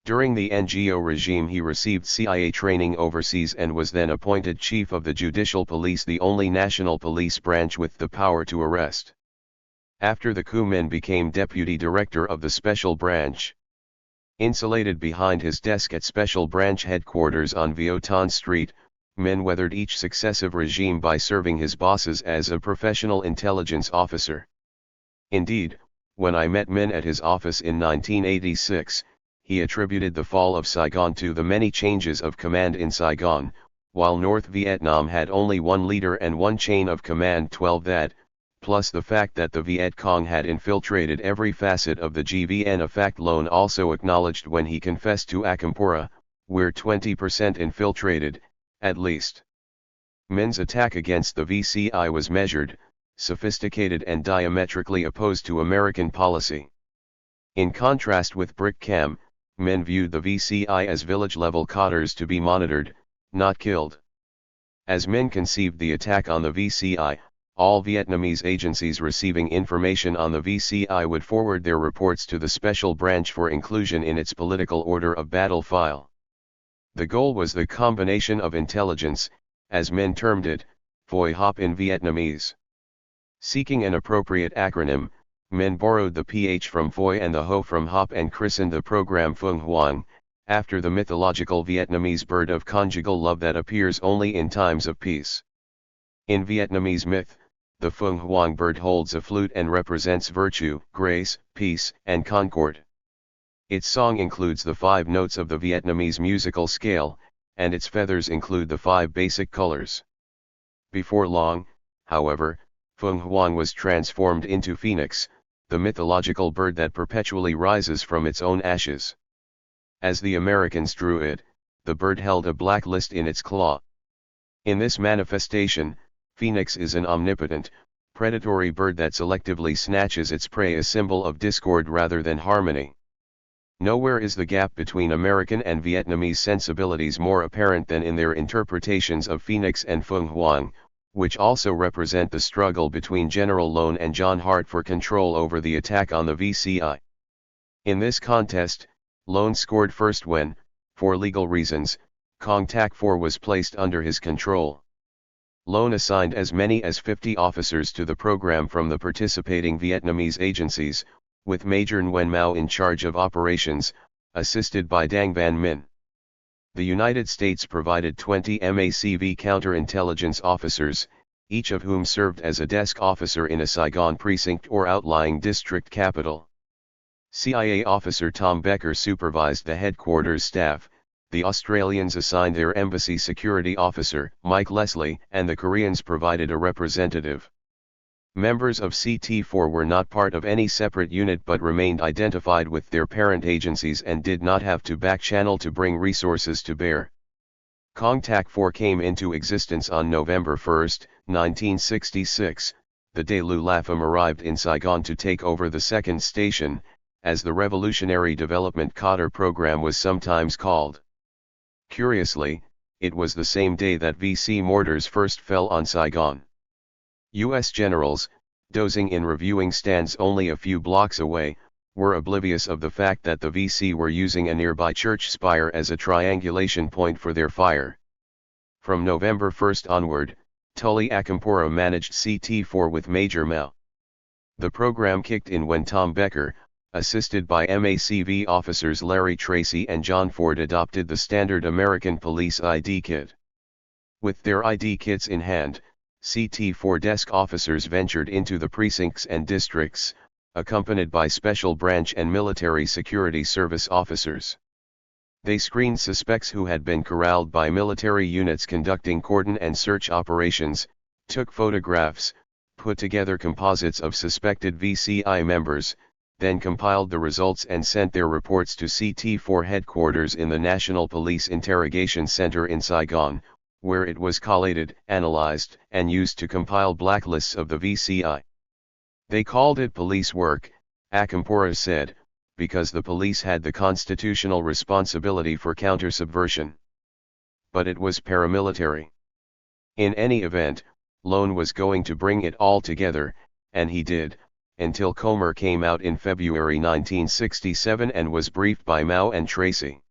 During the NGO regime he received CIA training overseas and was then appointed chief of the Judicial Police, the only national police branch with the power to arrest. After the coup, Min became deputy director of the Special Branch. Insulated behind his desk at Special Branch headquarters on Vieux Ton Street, Min weathered each successive regime by serving his bosses as a professional intelligence officer. Indeed, when I met Min at his office in 1986, he attributed the fall of Saigon to the many changes of command in Saigon, while North Vietnam had only one leader and one chain of command 12 that, plus the fact that the Viet Cong had infiltrated every facet of the GVN, a fact Lone also acknowledged when he confessed to Akampora, "We're 20% infiltrated, at least." Min's attack against the VCI was measured, sophisticated and diametrically opposed to American policy. In contrast with Brick Cam, Min viewed the VCI as village-level cadres to be monitored, not killed. As Min conceived the attack on the VCI, all Vietnamese agencies receiving information on the VCI would forward their reports to the Special Branch for inclusion in its political order of battle file. The goal was the combination of intelligence, as Min termed it, Phoi Hop in Vietnamese. Seeking an appropriate acronym, Min borrowed the PH from Phoi and the Ho from Hop and christened the program Phung Hoang, after the mythological Vietnamese bird of conjugal love that appears only in times of peace. In Vietnamese myth, the Phung Hoang bird holds a flute and represents virtue, grace, peace, and concord. Its song includes the 5 notes of the Vietnamese musical scale, and its feathers include the 5 basic colors. Before long, however, Feng Huang was transformed into Phoenix, the mythological bird that perpetually rises from its own ashes. As the Americans drew it, the bird held a black list in its claw. In this manifestation, Phoenix is an omnipotent, predatory bird that selectively snatches its prey, a symbol of discord rather than harmony. Nowhere is the gap between American and Vietnamese sensibilities more apparent than in their interpretations of Phoenix and Feng Huang, which also represent the struggle between General Lone and John Hart for control over the attack on the VCI. In this contest, Lone scored first when, for legal reasons, Kong Tak 4 was placed under his control. Lone assigned as many as 50 officers to the program from the participating Vietnamese agencies, with Major Nguyen Mao in charge of operations, assisted by Dang Van Minh. The United States provided 20 MACV counterintelligence officers, each of whom served as a desk officer in a Saigon precinct or outlying district capital. CIA officer Tom Becker supervised the headquarters staff, the Australians assigned their embassy security officer, Mike Leslie, and the Koreans provided a representative. Members of CT-4 were not part of any separate unit but remained identified with their parent agencies and did not have to back-channel to bring resources to bear. Kong Tak 4 came into existence on November 1, 1966, the day Lu Lapham arrived in Saigon to take over the second station, as the Revolutionary Development Cotter program was sometimes called. Curiously, it was the same day that VC mortars first fell on Saigon. U.S. generals, dozing in reviewing stands only a few blocks away, were oblivious of the fact that the VC were using a nearby church spire as a triangulation point for their fire. From November 1 onward, Tully Akampora managed CT-4 with Major Mao. The program kicked in when Tom Becker, assisted by MACV officers Larry Tracy and John Ford, adopted the standard American police ID kit. With their ID kits in hand, CT-4 desk officers ventured into the precincts and districts, accompanied by Special Branch and Military Security Service officers. They screened suspects who had been corralled by military units conducting cordon and search operations, took photographs, put together composites of suspected VCI members, then compiled the results and sent their reports to CT-4 headquarters in the National Police Interrogation Center in Saigon, where it was collated, analyzed, and used to compile blacklists of the VCI. They called it police work, Akampora said, because the police had the constitutional responsibility for counter-subversion. But it was paramilitary. In any event, Lone was going to bring it all together, and he did, until Comer came out in February 1967 and was briefed by Mao and Tracy.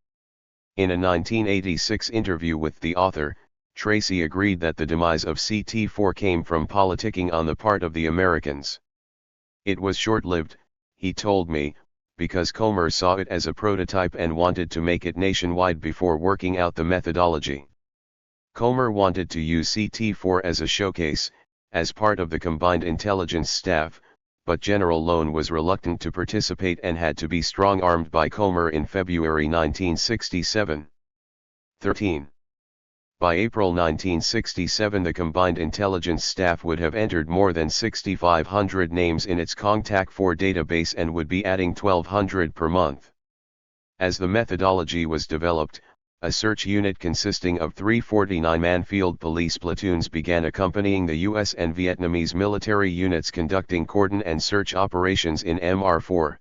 In a 1986 interview with the author, Tracy agreed that the demise of CT-4 came from politicking on the part of the Americans. It was short-lived, he told me, because Comer saw it as a prototype and wanted to make it nationwide before working out the methodology. Comer wanted to use CT-4 as a showcase, as part of the combined intelligence staff, but General Lone was reluctant to participate and had to be strong-armed by Comer in February 1967. 13. By April 1967 the combined intelligence staff would have entered more than 6,500 names in its Kong Tak 4 database and would be adding 1,200 per month. As the methodology was developed, a search unit consisting of 3 49-man field police platoons began accompanying the U.S. and Vietnamese military units conducting cordon and search operations in MR4.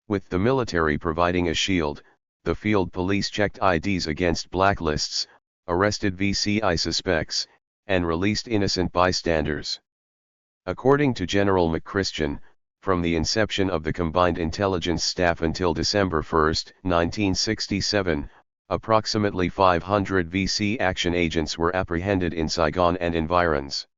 With the military providing a shield, the field police checked IDs against blacklists, arrested VCI suspects, and released innocent bystanders. According to General McChristian, from the inception of the combined intelligence staff until December 1, 1967, approximately 500 VC action agents were apprehended in Saigon and environs.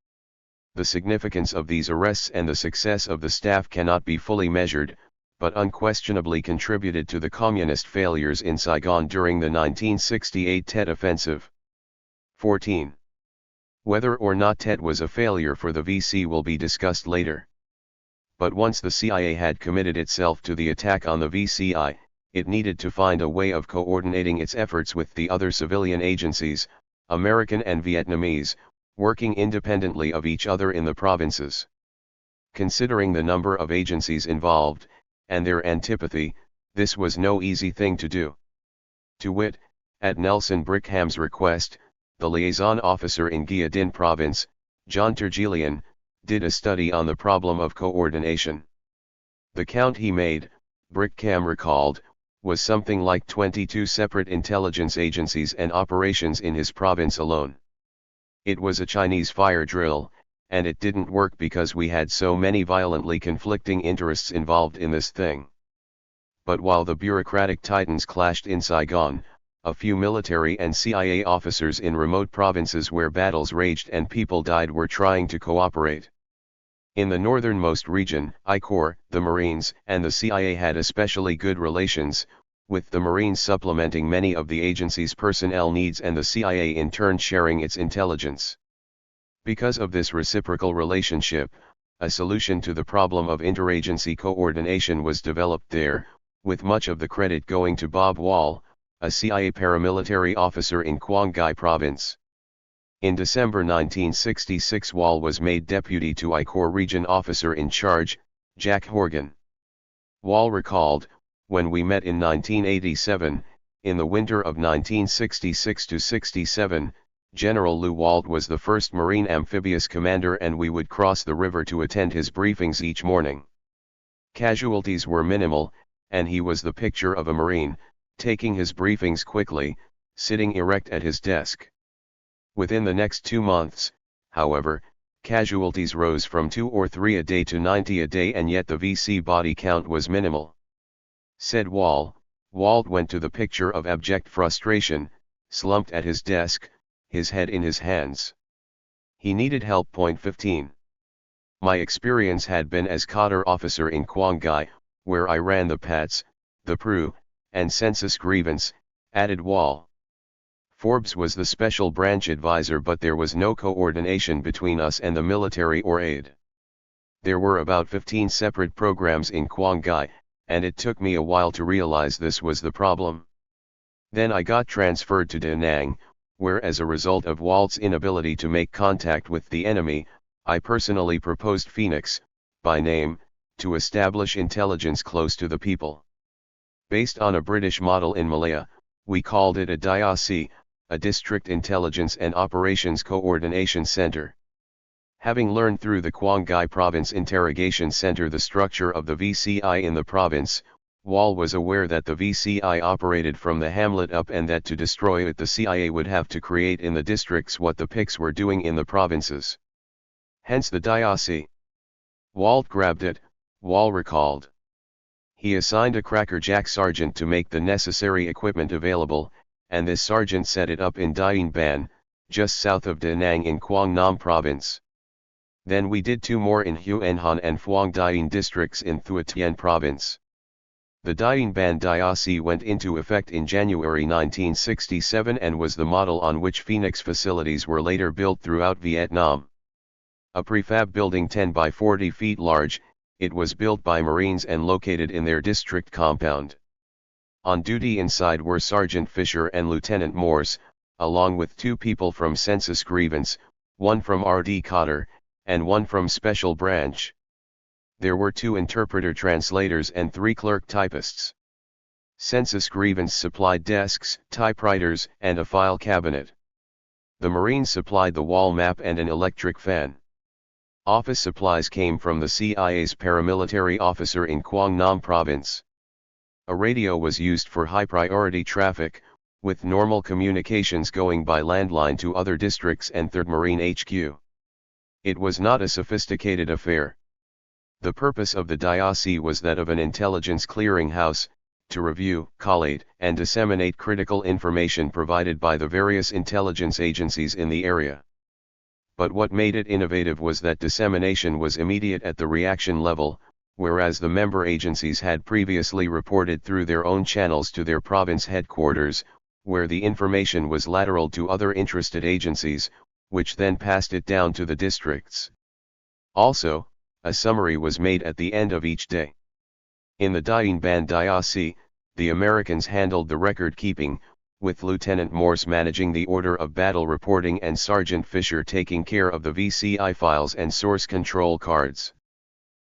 The significance of these arrests and the success of the staff cannot be fully measured, but unquestionably contributed to the communist failures in Saigon during the 1968 Tet Offensive. 14. Whether or not Tet was a failure for the VC will be discussed later. But once the CIA had committed itself to the attack on the VCI, it needed to find a way of coordinating its efforts with the other civilian agencies, American and Vietnamese, working independently of each other in the provinces. Considering the number of agencies involved, and their antipathy, this was no easy thing to do. To wit, at Nelson Brickham's request, the liaison officer in Gia Dinh province, John Tergelian, did a study on the problem of coordination. The count he made, Brickham recalled, was something like 22 separate intelligence agencies and operations in his province alone. It was a Chinese fire drill, and it didn't work because we had so many violently conflicting interests involved in this thing. But while the bureaucratic titans clashed in Saigon, a few military and CIA officers in remote provinces where battles raged and people died were trying to cooperate. In the northernmost region, I Corps, the Marines and the CIA had especially good relations, with the Marines supplementing many of the agency's personnel needs and the CIA in turn sharing its intelligence. Because of this reciprocal relationship, a solution to the problem of interagency coordination was developed there, with much of the credit going to Bob Wall, a CIA paramilitary officer in Quang Ngai province. In December 1966, Wall was made deputy to I Corps region officer in charge, Jack Horgan. Wall recalled, when we met in 1987, in the winter of 1966-67, General Lew Wald was the first Marine amphibious commander and we would cross the river to attend his briefings each morning. Casualties were minimal, and he was the picture of a Marine, taking his briefings quickly, sitting erect at his desk. Within the next 2 months, however, casualties rose from 2 or 3 a day to 90 a day and yet the VC body count was minimal. Said Wall, Wald went to the picture of abject frustration, slumped at his desk, his head in his hands. He needed help. 15. My experience had been as cadre officer in Quang Ngai, where I ran the PATS, the PRU, and census grievance, added Wall. Forbes was the special branch advisor but there was no coordination between us and the military or aid. There were about 15 separate programs in Quang Ngai, and it took me a while to realize this was the problem. Then I got transferred to Da Nang, where as a result of Wald's inability to make contact with the enemy, I personally proposed Phoenix, by name, to establish intelligence close to the people. Based on a British model in Malaya, we called it a DIOC, a District Intelligence and Operations Coordination Center. Having learned through the Quang Ngai Province Interrogation Center the structure of the VCI in the province, Wall was aware that the VCI operated from the hamlet up and that to destroy it the CIA would have to create in the districts what the PICs were doing in the provinces. Hence the DIOC. Wald grabbed it, Wall recalled. He assigned a crackerjack sergeant to make the necessary equipment available, and this sergeant set it up in Dien Ban, just south of Da Nang in Quang Nam province. Then we did 2 more in Hue Han and Phuong Dien districts in Thu Tien province. The Dien Ban DIOC went into effect in January 1967 and was the model on which Phoenix facilities were later built throughout Vietnam. A prefab building 10 by 40 feet large, it was built by Marines and located in their district compound. On duty inside were Sergeant Fisher and Lieutenant Morse, along with 2 people from Census Grievance, 1 from RD Cotter, and 1 from Special Branch. There were 2 interpreter translators and 3 clerk typists. Census Grievance supplied desks, typewriters, and a file cabinet. The Marines supplied the wall map and an electric fan. Office supplies came from the CIA's paramilitary officer in Quang Nam province. A radio was used for high-priority traffic, with normal communications going by landline to other districts and 3rd Marine HQ. It was not a sophisticated affair. The purpose of the DIOC was that of an intelligence clearinghouse, to review, collate, and disseminate critical information provided by the various intelligence agencies in the area. But what made it innovative was that dissemination was immediate at the reaction level, whereas the member agencies had previously reported through their own channels to their province headquarters, where the information was lateral to other interested agencies, which then passed it down to the districts. Also, a summary was made at the end of each day. In the Dien Ban DIOC, the Americans handled the record-keeping, with Lieutenant Morse managing the order of battle reporting and Sergeant Fisher taking care of the VCI files and source control cards.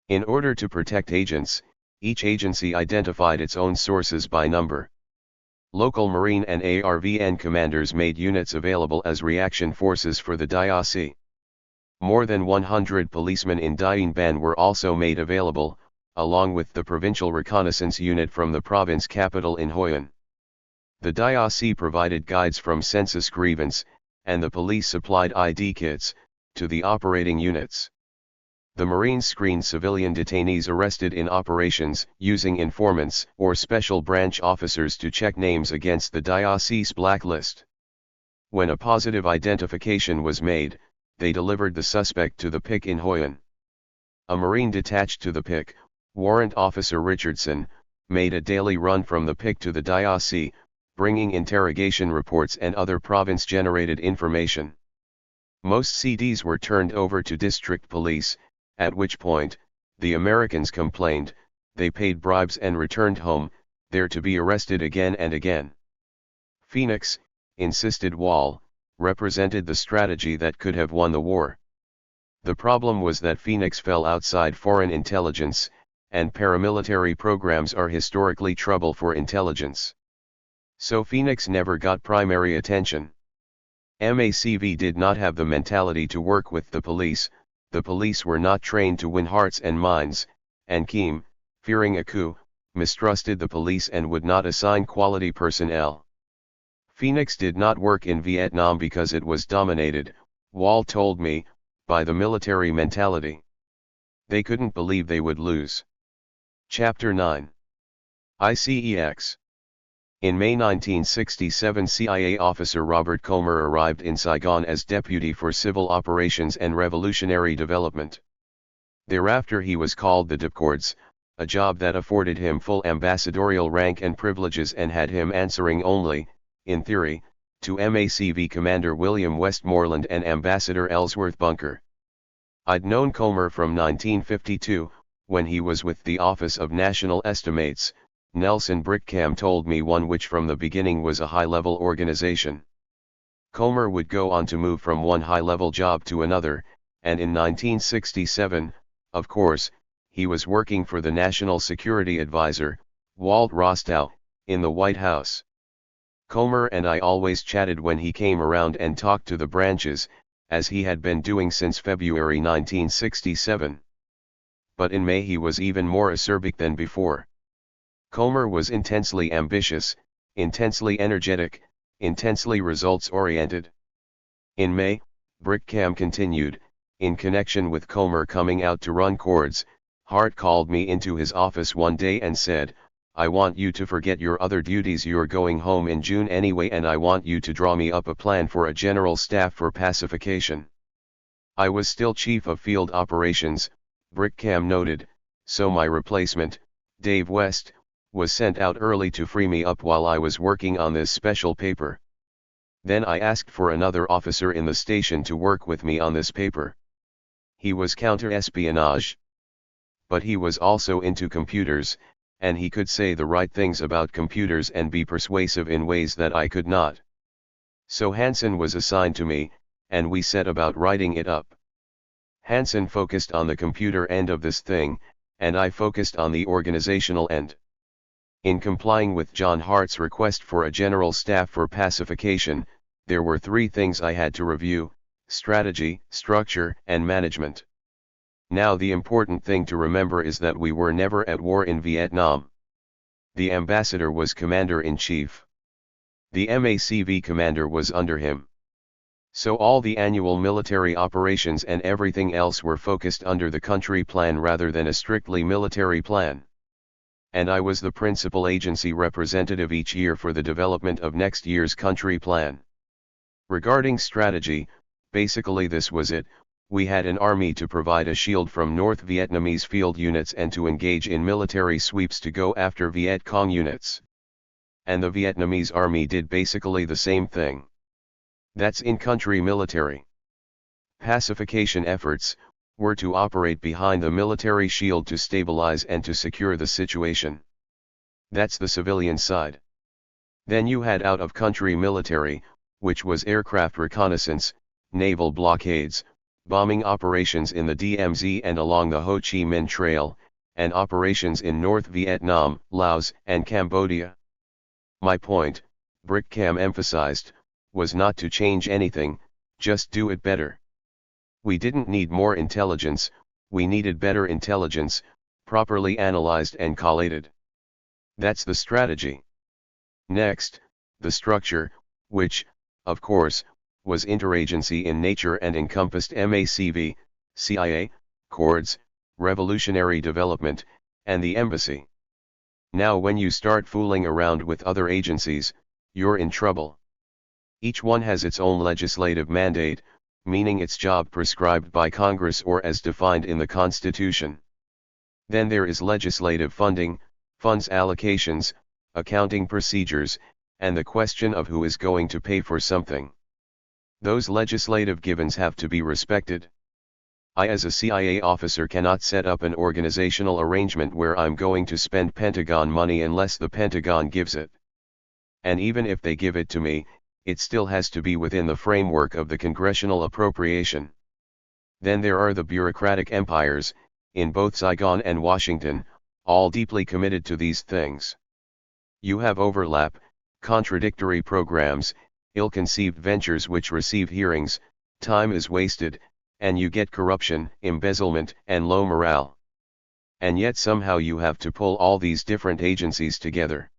In order to protect agents, each agency identified its own sources by number. Local Marine and ARVN commanders made units available as reaction forces for the DIOC. More than 100 policemen in Dien Ban were also made available, along with the provincial reconnaissance unit from the province capital in Hoi An. The DIOC provided guides from census grievance, and the police supplied ID kits, to the operating units. The Marines screened civilian detainees arrested in operations, using informants or special branch officers to check names against the DIOC's blacklist. When a positive identification was made, they delivered the suspect to the PIC in Hoi An. A Marine detached to the PIC, Warrant Officer Richardson, made a daily run from the PIC to the DIOC, bringing interrogation reports and other province-generated information. Most CDs were turned over to district police, at which point, the Americans complained, they paid bribes and returned home, there to be arrested again and again. Phoenix, insisted Wall, represented the strategy that could have won the war. The problem was that Phoenix fell outside foreign intelligence, and paramilitary programs are historically trouble for intelligence. So Phoenix never got primary attention. MACV did not have the mentality to work with the police were not trained to win hearts and minds, and Kim, fearing a coup, mistrusted the police and would not assign quality personnel. Phoenix did not work in Vietnam because it was dominated, Wall told me, by the military mentality. They couldn't believe they would lose. Chapter 9. ICEX. In May 1967, CIA officer Robert Comer arrived in Saigon as Deputy for Civil Operations and Revolutionary Development. Thereafter he was called the Dipcords, a job that afforded him full ambassadorial rank and privileges and had him answering only, in theory, to MACV Commander William Westmoreland and Ambassador Ellsworth Bunker. I'd known Comer from 1952, when he was with the Office of National Estimates. Nelson Brickham told me one which from the beginning was a high-level organization. Comer would go on to move from one high-level job to another, and in 1967, of course, he was working for the National Security Advisor, Walt Rostow, in the White House. Comer and I always chatted when he came around and talked to the branches, as he had been doing since February 1967. But in May he was even more acerbic than before. Comer was intensely ambitious, intensely energetic, intensely results-oriented. In May, Brickham continued, in connection with Comer coming out to run cords, Hart called me into his office one day and said, I want you to forget your other duties, you're going home in June anyway, and I want you to draw me up a plan for a general staff for pacification. I was still Chief of Field Operations, Brickham noted, so my replacement, Dave West, was sent out early to free me up while I was working on this special paper. Then I asked for another officer in the station to work with me on this paper. He was counter-espionage. But he was also into computers, and he could say the right things about computers and be persuasive in ways that I could not. So Hansen was assigned to me, and we set about writing it up. Hansen focused on the computer end of this thing, and I focused on the organizational end. In complying with John Hart's request for a general staff for pacification, there were three things I had to review: strategy, structure, and management. Now the important thing to remember is that we were never at war in Vietnam. The ambassador was commander-in-chief. The MACV commander was under him. So all the annual military operations and everything else were focused under the country plan rather than a strictly military plan. And I was the principal agency representative each year for the development of next year's country plan. Regarding strategy, basically this was it: we had an army to provide a shield from North Vietnamese field units and to engage in military sweeps to go after Viet Cong units. And the Vietnamese army did basically the same thing. That's in-country military. Pacification efforts were to operate behind the military shield to stabilize and to secure the situation. That's the civilian side. Then you had out-of-country military, which was aircraft reconnaissance, naval blockades, bombing operations in the DMZ and along the Ho Chi Minh Trail, and operations in North Vietnam, Laos, and Cambodia. My point, Brickcam emphasized, was not to change anything, just do it better. We didn't need more intelligence, we needed better intelligence, properly analyzed and collated. That's the strategy. Next, the structure, which, of course, was interagency in nature and encompassed MACV, CIA, CORDS, Revolutionary Development, and the Embassy. Now when you start fooling around with other agencies, you're in trouble. Each one has its own legislative mandate, meaning its job prescribed by Congress or as defined in the Constitution. Then there is legislative funding, funds allocations, accounting procedures, and the question of who is going to pay for something. Those legislative givens have to be respected. I as a CIA officer cannot set up an organizational arrangement where I'm going to spend Pentagon money unless the Pentagon gives it. And even if they give it to me, it still has to be within the framework of the congressional appropriation. Then there are the bureaucratic empires, in both Saigon and Washington, all deeply committed to these things. You have overlap, contradictory programs, ill-conceived ventures which receive hearings, time is wasted, and you get corruption, embezzlement, and low morale. And yet somehow you have to pull all these different agencies together.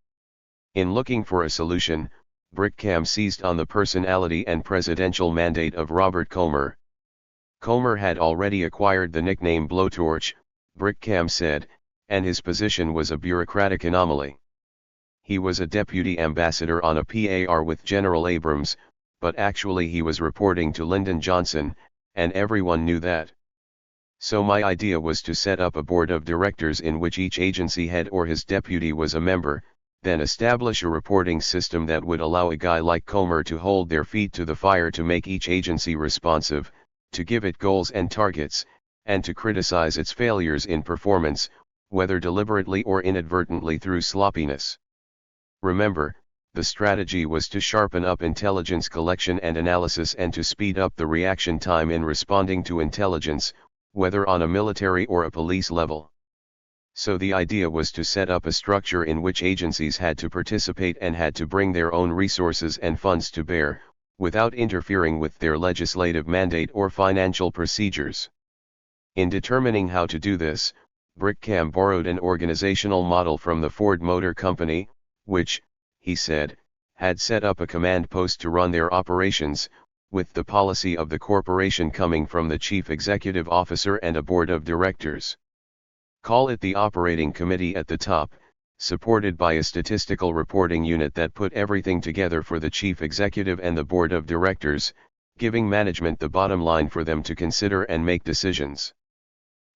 In looking for a solution, Brickcam seized on the personality and presidential mandate of Robert Comer. Comer had already acquired the nickname Blowtorch, Brickcam said, and his position was a bureaucratic anomaly. He was a deputy ambassador on a PAR with General Abrams, but actually he was reporting to Lyndon Johnson, and everyone knew that. So my idea was to set up a board of directors in which each agency head or his deputy was a member, then establish a reporting system that would allow a guy like Comer to hold their feet to the fire to make each agency responsive, to give it goals and targets, and to criticize its failures in performance, whether deliberately or inadvertently through sloppiness. Remember, the strategy was to sharpen up intelligence collection and analysis and to speed up the reaction time in responding to intelligence, whether on a military or a police level. So the idea was to set up a structure in which agencies had to participate and had to bring their own resources and funds to bear, without interfering with their legislative mandate or financial procedures. In determining how to do this, Brickcam borrowed an organizational model from the Ford Motor Company, which, he said, had set up a command post to run their operations, with the policy of the corporation coming from the chief executive officer and a board of directors. Call it the operating committee at the top, supported by a statistical reporting unit that put everything together for the chief executive and the board of directors, giving management the bottom line for them to consider and make decisions.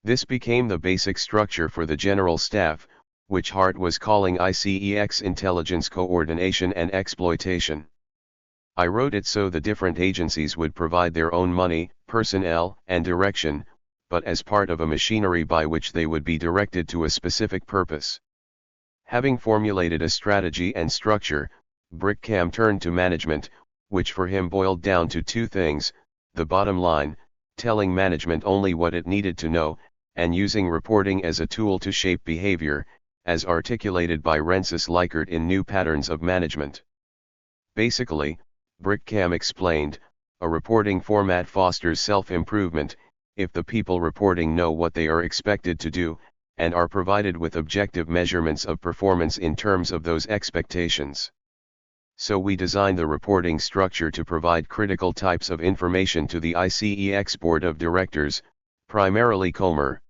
This became the basic structure for the general staff, which Hart was calling ICEX Intelligence Coordination and Exploitation. I wrote it so the different agencies would provide their own money, personnel, and direction, but as part of a machinery by which they would be directed to a specific purpose. Having formulated a strategy and structure, Brickcam turned to management, which for him boiled down to two things: the bottom line, telling management only what it needed to know, and using reporting as a tool to shape behavior, as articulated by Rensis Likert in New Patterns of Management. Basically, Brickcam explained, a reporting format fosters self-improvement, if the people reporting know what they are expected to do, and are provided with objective measurements of performance in terms of those expectations. So we designed the reporting structure to provide critical types of information to the ICEX Board of Directors, primarily Comer.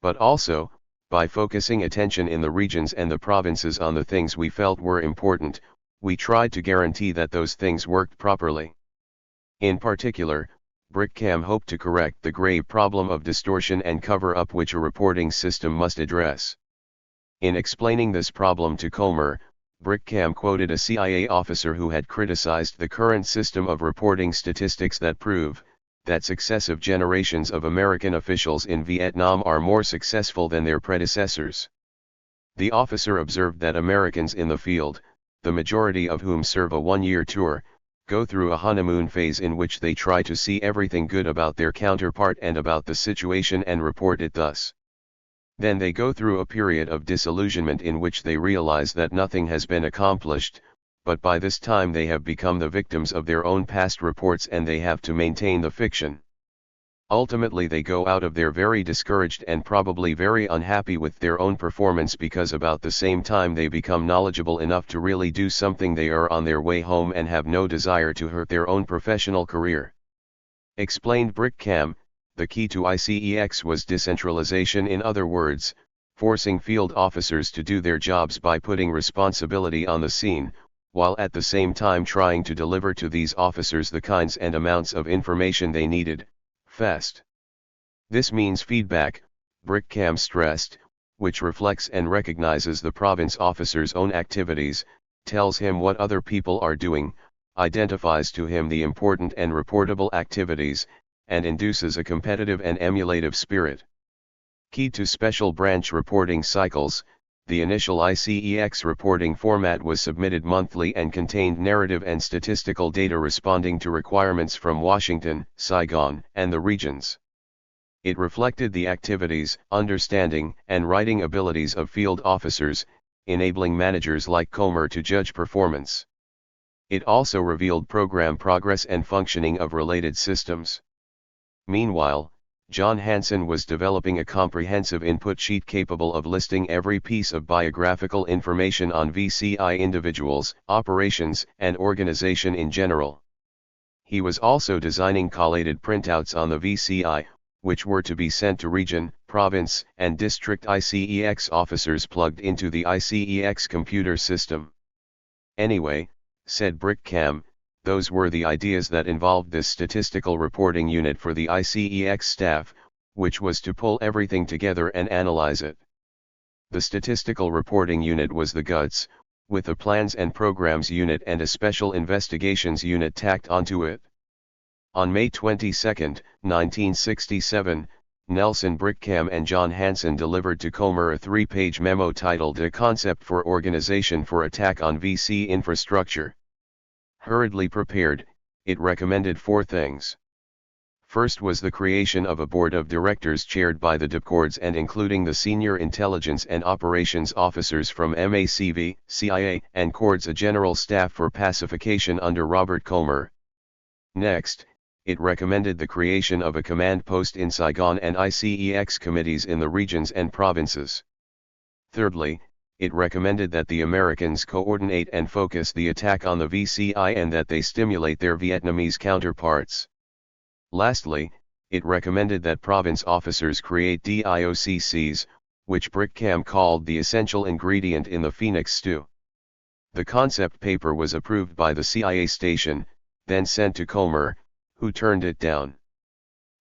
But also, by focusing attention in the regions and the provinces on the things we felt were important, we tried to guarantee that those things worked properly. In particular, Brickcam hoped to correct the grave problem of distortion and cover-up which a reporting system must address. In explaining this problem to Comer, Brickcam quoted a CIA officer who had criticized the current system of reporting statistics that prove that successive generations of American officials in Vietnam are more successful than their predecessors. The officer observed that Americans in the field, the majority of whom serve a one-year tour, go through a honeymoon phase in which they try to see everything good about their counterpart and about the situation and report it thus. Then they go through a period of disillusionment in which they realize that nothing has been accomplished, but by this time they have become the victims of their own past reports and they have to maintain the fiction. Ultimately they go out of there very discouraged and probably very unhappy with their own performance because about the same time they become knowledgeable enough to really do something they are on their way home and have no desire to hurt their own professional career. Explained Brickham, the key to ICEX was decentralization, in other words, forcing field officers to do their jobs by putting responsibility on the scene, while at the same time trying to deliver to these officers the kinds and amounts of information they needed, fast. This means feedback, Brickham stressed, which reflects and recognizes the province officer's own activities, tells him what other people are doing, identifies to him the important and reportable activities, and induces a competitive and emulative spirit. Key to special branch reporting cycles, the initial ICEX reporting format was submitted monthly and contained narrative and statistical data responding to requirements from Washington, Saigon, and the regions. It reflected the activities, understanding, and writing abilities of field officers, enabling managers like Comer to judge performance. It also revealed program progress and functioning of related systems. Meanwhile, John Hansen was developing a comprehensive input sheet capable of listing every piece of biographical information on VCI individuals, operations, and organization in general. He was also designing collated printouts on the VCI, which were to be sent to region, province, and district ICEX officers plugged into the ICEX computer system. Anyway, said Brickham, those were the ideas that involved this statistical reporting unit for the ICEX staff, which was to pull everything together and analyze it. The statistical reporting unit was the guts, with a plans and programs unit and a special investigations unit tacked onto it. On May 22, 1967, Nelson Brickham and John Hansen delivered to Comer a 3-page memo titled A Concept for Organization for Attack on VC Infrastructure. Hurriedly prepared, it recommended 4 things. First was the creation of a board of directors chaired by the DIPCORDs and including the senior intelligence and operations officers from MACV, CIA, and CORDS, a general staff for pacification under Robert Comer. Next, it recommended the creation of a command post in Saigon and ICEX committees in the regions and provinces. Thirdly, it recommended that the Americans coordinate and focus the attack on the VCI and that they stimulate their Vietnamese counterparts. Lastly, it recommended that province officers create DIOCCs, which Brickham called the essential ingredient in the Phoenix stew. The concept paper was approved by the CIA station, then sent to Comer, who turned it down.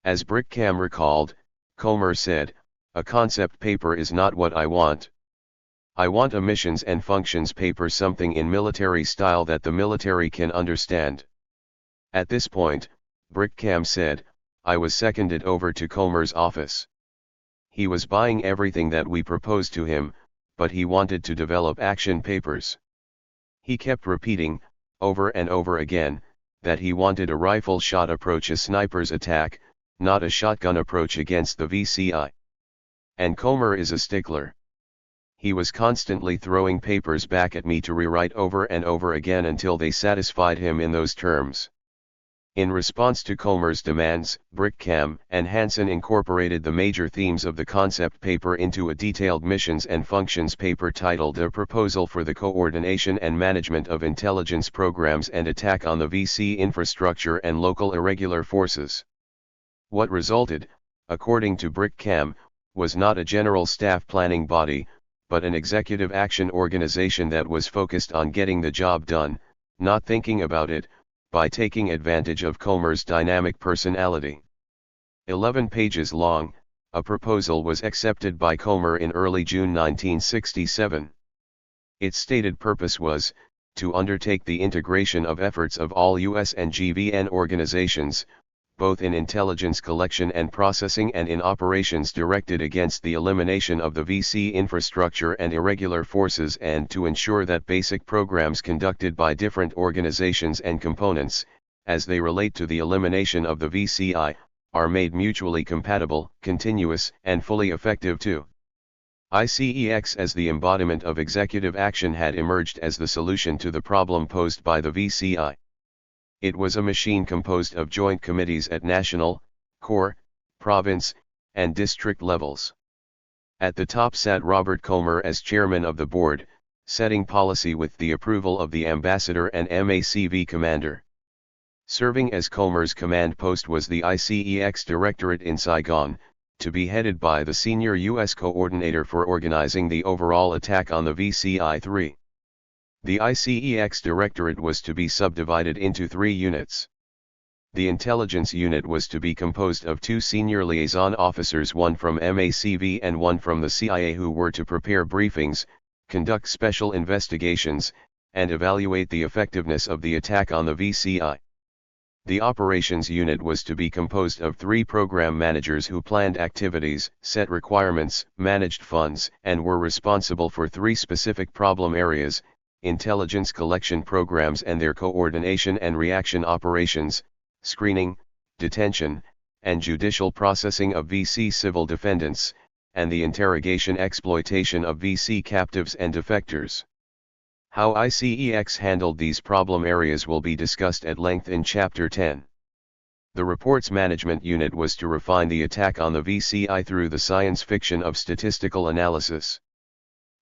As Brickham recalled, Comer said, "A concept paper is not what I want. I want a missions and functions paper, something in military style that the military can understand." At this point, Brickham said, I was seconded over to Comer's office. He was buying everything that we proposed to him, but he wanted to develop action papers. He kept repeating, over and over again, that he wanted a rifle shot approach, a sniper's attack, not a shotgun approach against the VCI. And Comer is a stickler. He was constantly throwing papers back at me to rewrite over and over again until they satisfied him in those terms. In response to Comer's demands, Brickham and Hansen incorporated the major themes of the concept paper into a detailed missions and functions paper titled A Proposal for the Coordination and Management of Intelligence Programs and Attack on the VC Infrastructure and Local Irregular Forces. What resulted, according to Brickham, was not a general staff planning body, but an executive action organization that was focused on getting the job done, not thinking about it, by taking advantage of Comer's dynamic personality. 11 pages long, a proposal was accepted by Comer in early June 1967. Its stated purpose was, to undertake the integration of efforts of all US and GVN organizations, both in intelligence collection and processing and in operations directed against the elimination of the VC infrastructure and irregular forces, and to ensure that basic programs conducted by different organizations and components, as they relate to the elimination of the VCI, are made mutually compatible, continuous, and fully effective too. ICEX as the embodiment of executive action had emerged as the solution to the problem posed by the VCI. It was a machine composed of joint committees at national, corps, province, and district levels. At the top sat Robert Colmer as chairman of the board, setting policy with the approval of the ambassador and MACV commander. Serving as Colmer's command post was the ICEX Directorate in Saigon, to be headed by the senior U.S. coordinator for organizing the overall attack on the VCI-3. The ICEX Directorate was to be subdivided into 3 units. The intelligence unit was to be composed of 2 senior liaison officers, one from MACV and one from the CIA, who were to prepare briefings, conduct special investigations, and evaluate the effectiveness of the attack on the VCI. The operations unit was to be composed of 3 program managers who planned activities, set requirements, managed funds, and were responsible for 3 specific problem areas: intelligence collection programs and their coordination and reaction operations, screening, detention, and judicial processing of VC civil defendants, and the interrogation exploitation of VC captives and defectors. How ICEX handled these problem areas will be discussed at length in Chapter 10. The Reports Management Unit was to refine the attack on the VCI through the science fiction of statistical analysis.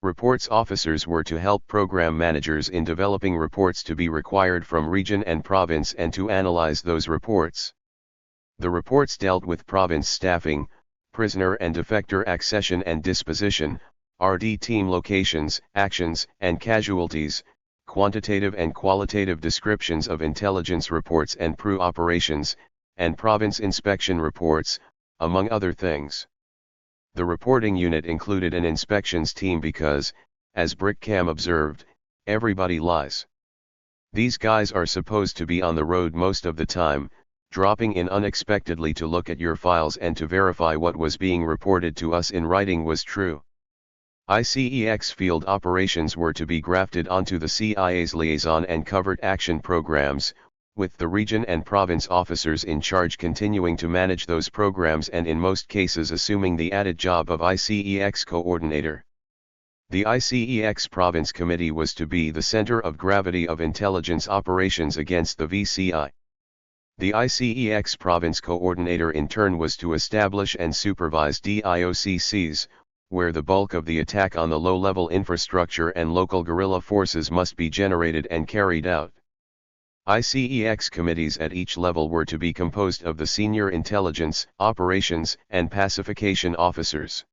Reports officers were to help program managers in developing reports to be required from region and province and to analyze those reports. The reports dealt with province staffing, prisoner and defector accession and disposition, RD team locations, actions and casualties, quantitative and qualitative descriptions of intelligence reports and PRU operations, and province inspection reports, among other things. The reporting unit included an inspections team because, as Brickcam observed, everybody lies. These guys are supposed to be on the road most of the time, dropping in unexpectedly to look at your files and to verify what was being reported to us in writing was true. ICEX field operations were to be grafted onto the CIA's liaison and covert action programs, with the region and province officers in charge continuing to manage those programs and in most cases assuming the added job of ICEX coordinator. The ICEX Province Committee was to be the center of gravity of intelligence operations against the VCI. The ICEX Province Coordinator in turn was to establish and supervise DIOCCs, where the bulk of the attack on the low-level infrastructure and local guerrilla forces must be generated and carried out. ICEX committees at each level were to be composed of the senior intelligence, operations, and pacification officers.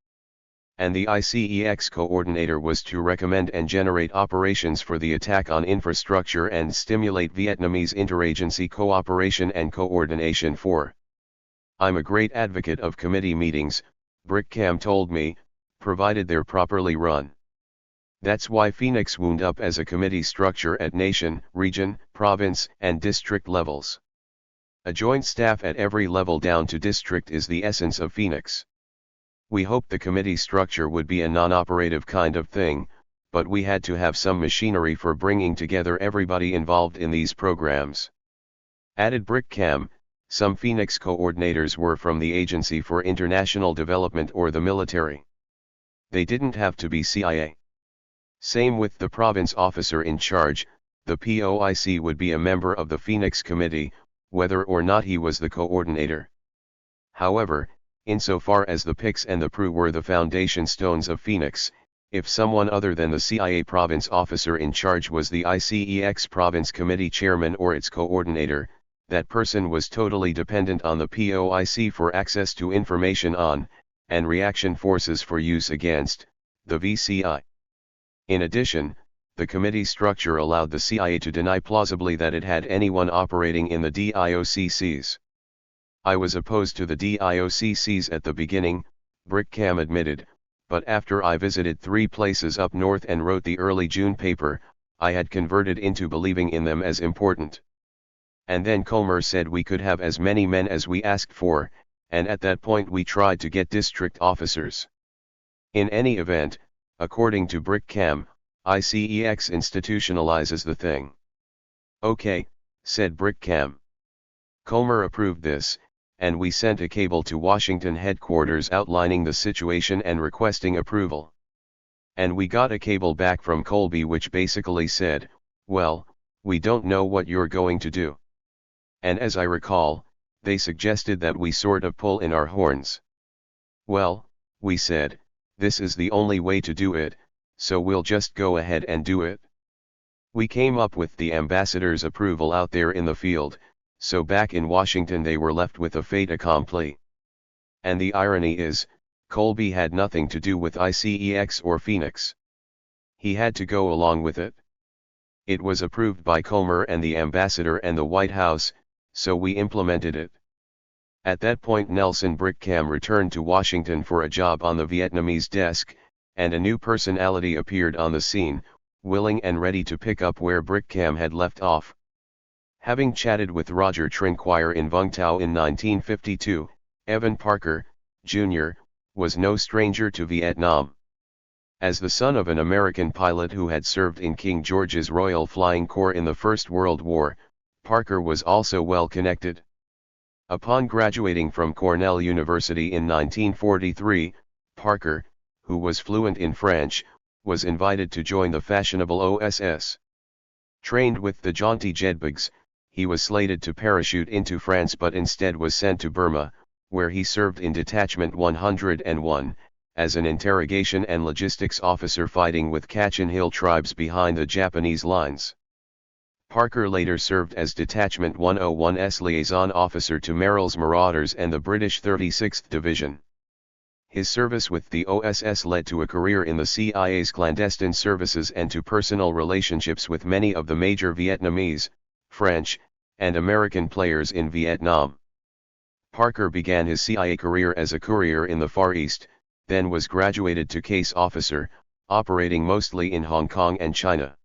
And the ICEX coordinator was to recommend and generate operations for the attack on infrastructure and stimulate Vietnamese interagency cooperation and coordination for. I'm a great advocate of committee meetings, Brickcam told me, provided they're properly run. That's why Phoenix wound up as a committee structure at nation, region, province, and district levels. A joint staff at every level down to district is the essence of Phoenix. We hoped the committee structure would be a non-operative kind of thing, but we had to have some machinery for bringing together everybody involved in these programs. Added Brickcam, some Phoenix coordinators were from the Agency for International Development or the military. They didn't have to be CIA. Same with the province officer in charge, the POIC would be a member of the Phoenix Committee, whether or not he was the coordinator. However, insofar as the PICs and the PRU were the foundation stones of Phoenix, if someone other than the CIA province officer in charge was the ICEX Province Committee chairman or its coordinator, that person was totally dependent on the POIC for access to information on, and reaction forces for use against, the VCI. In addition, the committee structure allowed the CIA to deny plausibly that it had anyone operating in the DIOCCs. I was opposed to the DIOCCs at the beginning, Brickcam admitted, but after I visited 3 places up north and wrote the early June paper, I had converted into believing in them as important. And then Comer said we could have as many men as we asked for, and at that point we tried to get district officers. In any event, according to Brickcam, ICEX institutionalizes the thing. Okay, said Brickcam. Comer approved this, and we sent a cable to Washington headquarters outlining the situation and requesting approval. And we got a cable back from Colby which basically said, well, we don't know what you're going to do. And as I recall, they suggested that we sort of pull in our horns. Well, we said, this is the only way to do it, so we'll just go ahead and do it. We came up with the ambassador's approval out there in the field, so back in Washington they were left with a fait accompli. And the irony is, Colby had nothing to do with ICEX or Phoenix. He had to go along with it. It was approved by Comer and the ambassador and the White House, so we implemented it. At that point Nelson Brickcam returned to Washington for a job on the Vietnamese desk, and a new personality appeared on the scene, willing and ready to pick up where Brickcam had left off. Having chatted with Roger Trinquire in Vung Tau in 1952, Evan Parker, Jr., was no stranger to Vietnam. As the son of an American pilot who had served in King George's Royal Flying Corps in the First World War, Parker was also well connected. Upon graduating from Cornell University in 1943, Parker, who was fluent in French, was invited to join the fashionable OSS. Trained with the jaunty Jedbugs, he was slated to parachute into France but instead was sent to Burma, where he served in Detachment 101, as an interrogation and logistics officer fighting with Kachin Hill tribes behind the Japanese lines. Parker later served as Detachment 101's liaison officer to Merrill's Marauders and the British 36th Division. His service with the OSS led to a career in the CIA's clandestine services and to personal relationships with many of the major Vietnamese, French, and American players in Vietnam. Parker began his CIA career as a courier in the Far East, then was graduated to case officer, operating mostly in Hong Kong and China.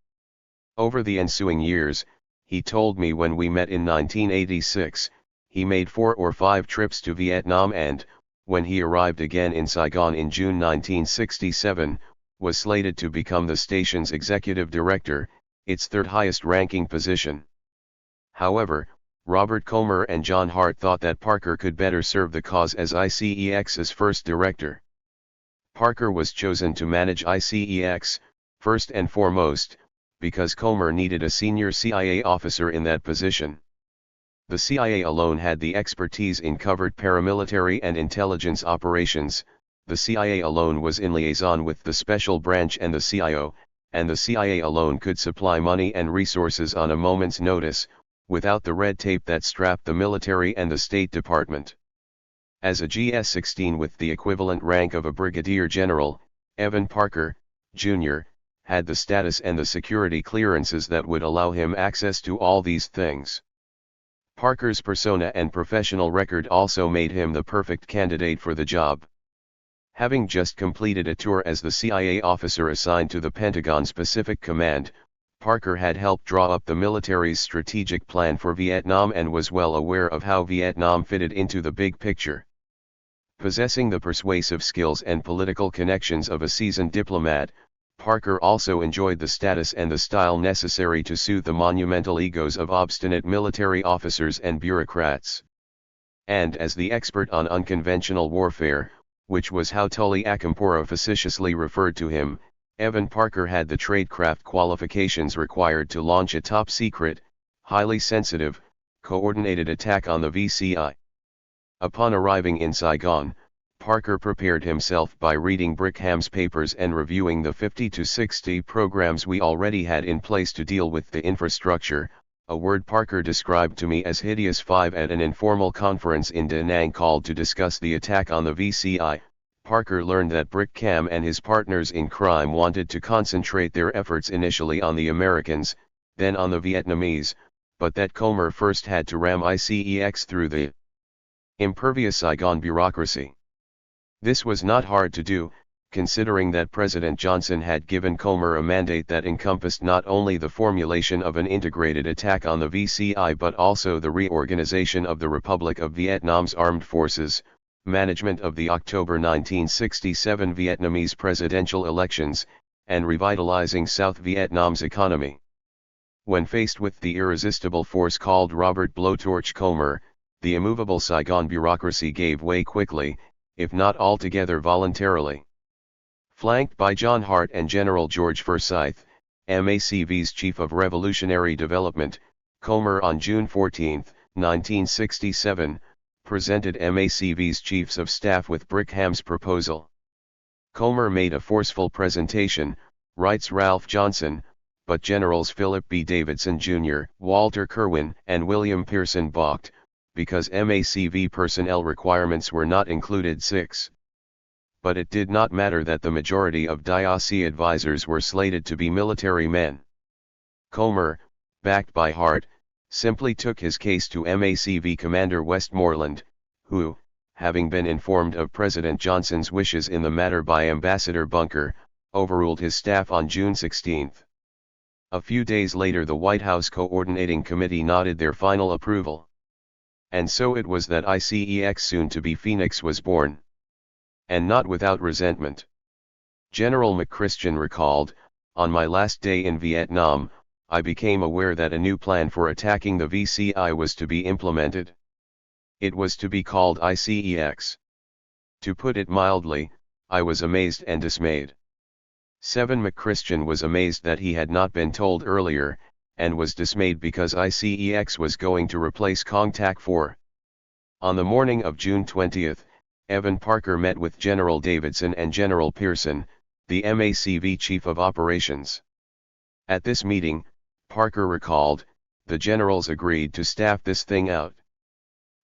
Over the ensuing years, he told me when we met in 1986, he made 4 or 5 trips to Vietnam and, when he arrived again in Saigon in June 1967, was slated to become the station's executive director, its third highest ranking position. However, Robert Comer and John Hart thought that Parker could better serve the cause as ICEX's first director. Parker was chosen to manage ICEX, first and foremost, because Comer needed a senior CIA officer in that position. The CIA alone had the expertise in covert paramilitary and intelligence operations, the CIA alone was in liaison with the Special Branch and the CIO, and the CIA alone could supply money and resources on a moment's notice, without the red tape that strapped the military and the State Department. As a GS-16 with the equivalent rank of a brigadier general, Evan Parker, Jr., had the status and the security clearances that would allow him access to all these things. Parker's persona and professional record also made him the perfect candidate for the job. Having just completed a tour as the CIA officer assigned to the Pentagon's Pacific Command, Parker had helped draw up the military's strategic plan for Vietnam and was well aware of how Vietnam fitted into the big picture. Possessing the persuasive skills and political connections of a seasoned diplomat, Parker also enjoyed the status and the style necessary to soothe the monumental egos of obstinate military officers and bureaucrats. And as the expert on unconventional warfare, which was how Tully Akampora facetiously referred to him, Evan Parker had the tradecraft qualifications required to launch a top-secret, highly sensitive, coordinated attack on the VCI. Upon arriving in Saigon, Parker prepared himself by reading Brickham's papers and reviewing the 50 to 60 programs we already had in place to deal with the infrastructure, a word Parker described to me as hideous 5 at an informal conference in Da Nang called to discuss the attack on the VCI. Parker learned that Brickcam and his partners in crime wanted to concentrate their efforts initially on the Americans, then on the Vietnamese, but that Comer first had to ram ICEX through the impervious Saigon bureaucracy. This was not hard to do, considering that President Johnson had given Comer a mandate that encompassed not only the formulation of an integrated attack on the VCI but also the reorganization of the Republic of Vietnam's armed forces, management of the October 1967 Vietnamese presidential elections, and revitalizing South Vietnam's economy. When faced with the irresistible force called Robert Blowtorch Comer, the immovable Saigon bureaucracy gave way quickly, if not altogether voluntarily. Flanked by John Hart and General George Forsyth, MACV's Chief of Revolutionary Development, Comer on June 14, 1967, presented MACV's Chiefs of Staff with Brickham's proposal. Comer made a forceful presentation, writes Ralph Johnson, but Generals Philip B. Davidson Jr., Walter Kirwan, and William Pearson balked, because MACV personnel requirements were not included. 6. But it did not matter that the majority of DIOC advisors were slated to be military men. Comer, backed by Hart, simply took his case to MACV Commander Westmoreland, who, having been informed of President Johnson's wishes in the matter by Ambassador Bunker, overruled his staff on June 16. A few days later the White House Coordinating Committee nodded their final approval. And so it was that ICEX, soon to be Phoenix, was born. And not without resentment. General McChristian recalled, "On my last day in Vietnam, I became aware that a new plan for attacking the VCI was to be implemented. It was to be called ICEX. To put it mildly, I was amazed and dismayed." 7. McChristian was amazed that he had not been told earlier, and was dismayed because ICEX was going to replace CONTAC 4. On the morning of June 20, Evan Parker met with General Davidson and General Pearson, the MACV Chief of Operations. At this meeting, Parker recalled, "The generals agreed to staff this thing out.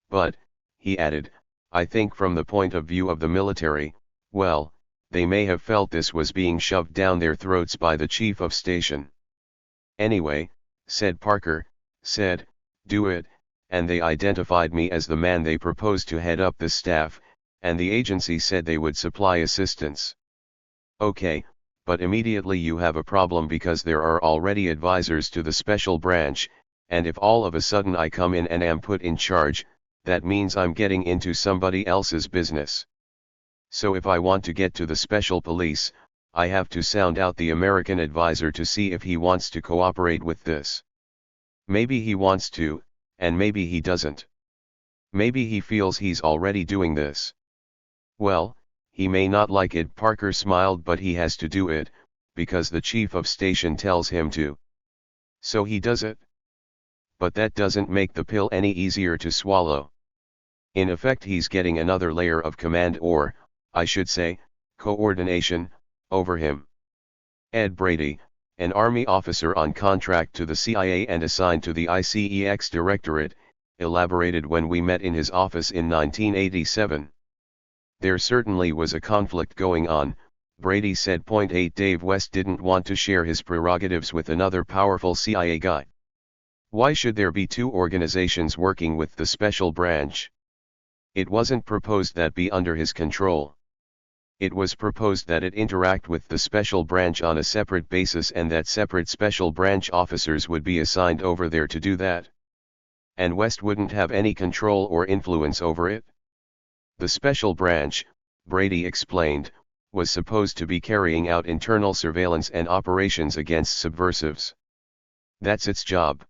But," he added, "I think from the point of view of the military, well, they may have felt this was being shoved down their throats by the chief of station. Anyway," said Parker, "said, do it, and they identified me as the man they proposed to head up the staff, and the agency said they would supply assistance. Okay, but immediately you have a problem because there are already advisors to the special branch, and if all of a sudden I come in and am put in charge, that means I'm getting into somebody else's business. So if I want to get to the special police, I have to sound out the American advisor to see if he wants to cooperate with this. Maybe he wants to, and maybe he doesn't. Maybe he feels he's already doing this. Well, he may not like it." Parker smiled, "but he has to do it, because the chief of station tells him to. So he does it. But that doesn't make the pill any easier to swallow. In effect he's getting another layer of command, or, I should say, coordination, over him." Ed Brady, an Army officer on contract to the CIA and assigned to the ICEX Directorate, elaborated when we met in his office in 1987. "There certainly was a conflict going on," Brady said. 8. Dave West didn't want to share his prerogatives with another powerful CIA guy. Why should there be two organizations working with the special branch? It wasn't proposed that be under his control. It was proposed that it interact with the special branch on a separate basis, and that separate special branch officers would be assigned over there to do that. And West wouldn't have any control or influence over it. The special branch, Brady explained, was supposed to be carrying out internal surveillance and operations against subversives. That's its job.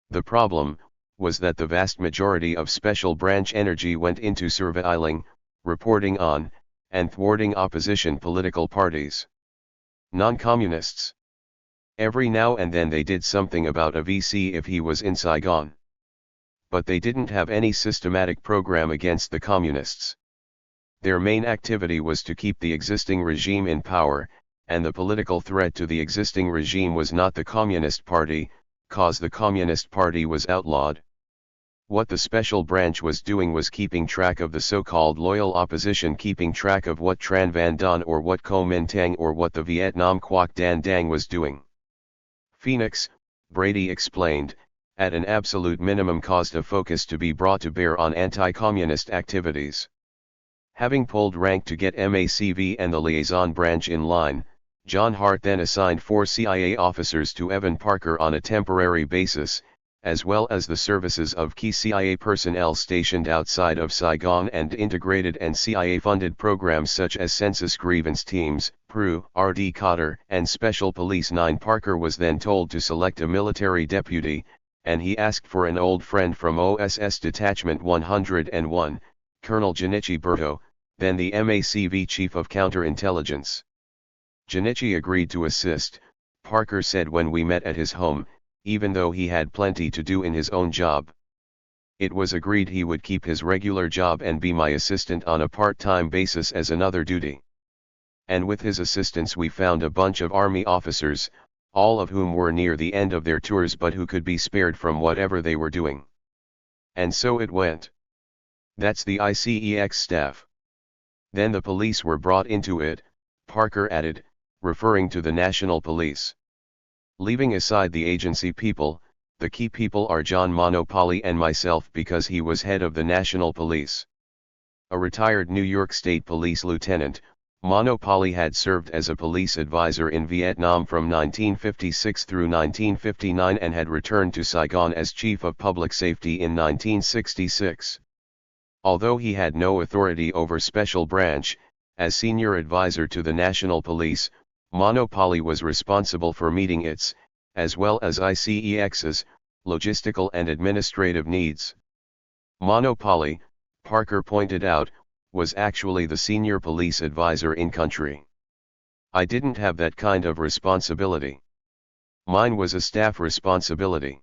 The problem was that the vast majority of special branch energy went into surveilling, reporting on, and thwarting opposition political parties. Non-communists. Every now and then they did something about a VC if he was in Saigon. But they didn't have any systematic program against the communists. Their main activity was to keep the existing regime in power, and the political threat to the existing regime was not the Communist Party, cause the Communist Party was outlawed. What the special branch was doing was keeping track of the so-called loyal opposition, keeping track of what Tran Van Don or what Kuomintang or what the Vietnam Quoc Dan Dang was doing. Phoenix, Brady explained, at an absolute minimum caused a focus to be brought to bear on anti-communist activities. Having pulled rank to get MACV and the liaison branch in line, John Hart then assigned 4 CIA officers to Evan Parker on a temporary basis, as well as the services of key CIA personnel stationed outside of Saigon and integrated and CIA-funded programs such as Census Grievance Teams, PRU, RD Cotter, and Special Police 9. Parker was then told to select a military deputy, and he asked for an old friend from OSS Detachment 101, Colonel Junichi Berto, then the MACV Chief of Counterintelligence. Junichi agreed to assist, Parker said when we met at his home, even though he had plenty to do in his own job. It was agreed he would keep his regular job and be my assistant on a part-time basis as another duty. And with his assistance we found a bunch of Army officers, all of whom were near the end of their tours but who could be spared from whatever they were doing. And so it went. That's the ICEX staff. Then the police were brought into it, Parker added, referring to the National Police. Leaving aside the agency people, the key people are John Monopoly and myself because he was head of the National Police. A retired New York State Police lieutenant, Monopoly had served as a police advisor in Vietnam from 1956 through 1959 and had returned to Saigon as Chief of Public Safety in 1966. Although he had no authority over Special Branch, as senior advisor to the National Police, Monopoly was responsible for meeting its, as well as ICEX's, logistical and administrative needs. Monopoly, Parker pointed out, was actually the senior police advisor in country. I didn't have that kind of responsibility. Mine was a staff responsibility.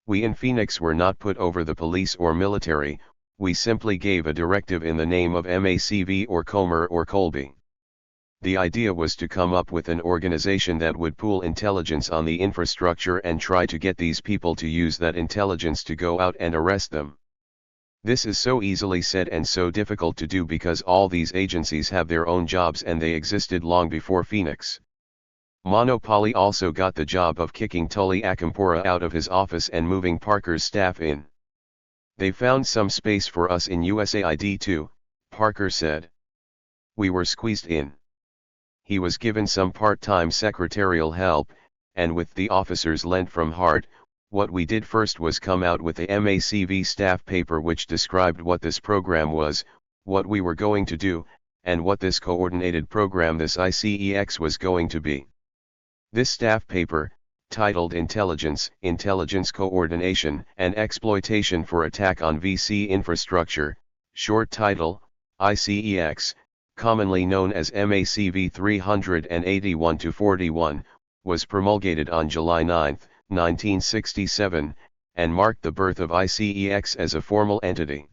We in Phoenix were not put over the police or military, we simply gave a directive in the name of MACV or Comer or Colby. The idea was to come up with an organization that would pool intelligence on the infrastructure and try to get these people to use that intelligence to go out and arrest them. This is so easily said and so difficult to do because all these agencies have their own jobs and they existed long before Phoenix. Monopoly also got the job of kicking Tully Akampora out of his office and moving Parker's staff in. They found some space for us in USAID too, Parker said. We were squeezed in. He was given some part-time secretarial help, and with the officers lent from Hart, what we did first was come out with a MACV staff paper which described what this program was, what we were going to do, and what this coordinated program this ICEX was going to be. This staff paper, titled Intelligence, Intelligence Coordination and Exploitation for Attack on VC Infrastructure, short title, ICEX, commonly known as MACV 381-41, was promulgated on July 9, 1967, and marked the birth of ICEX as a formal entity.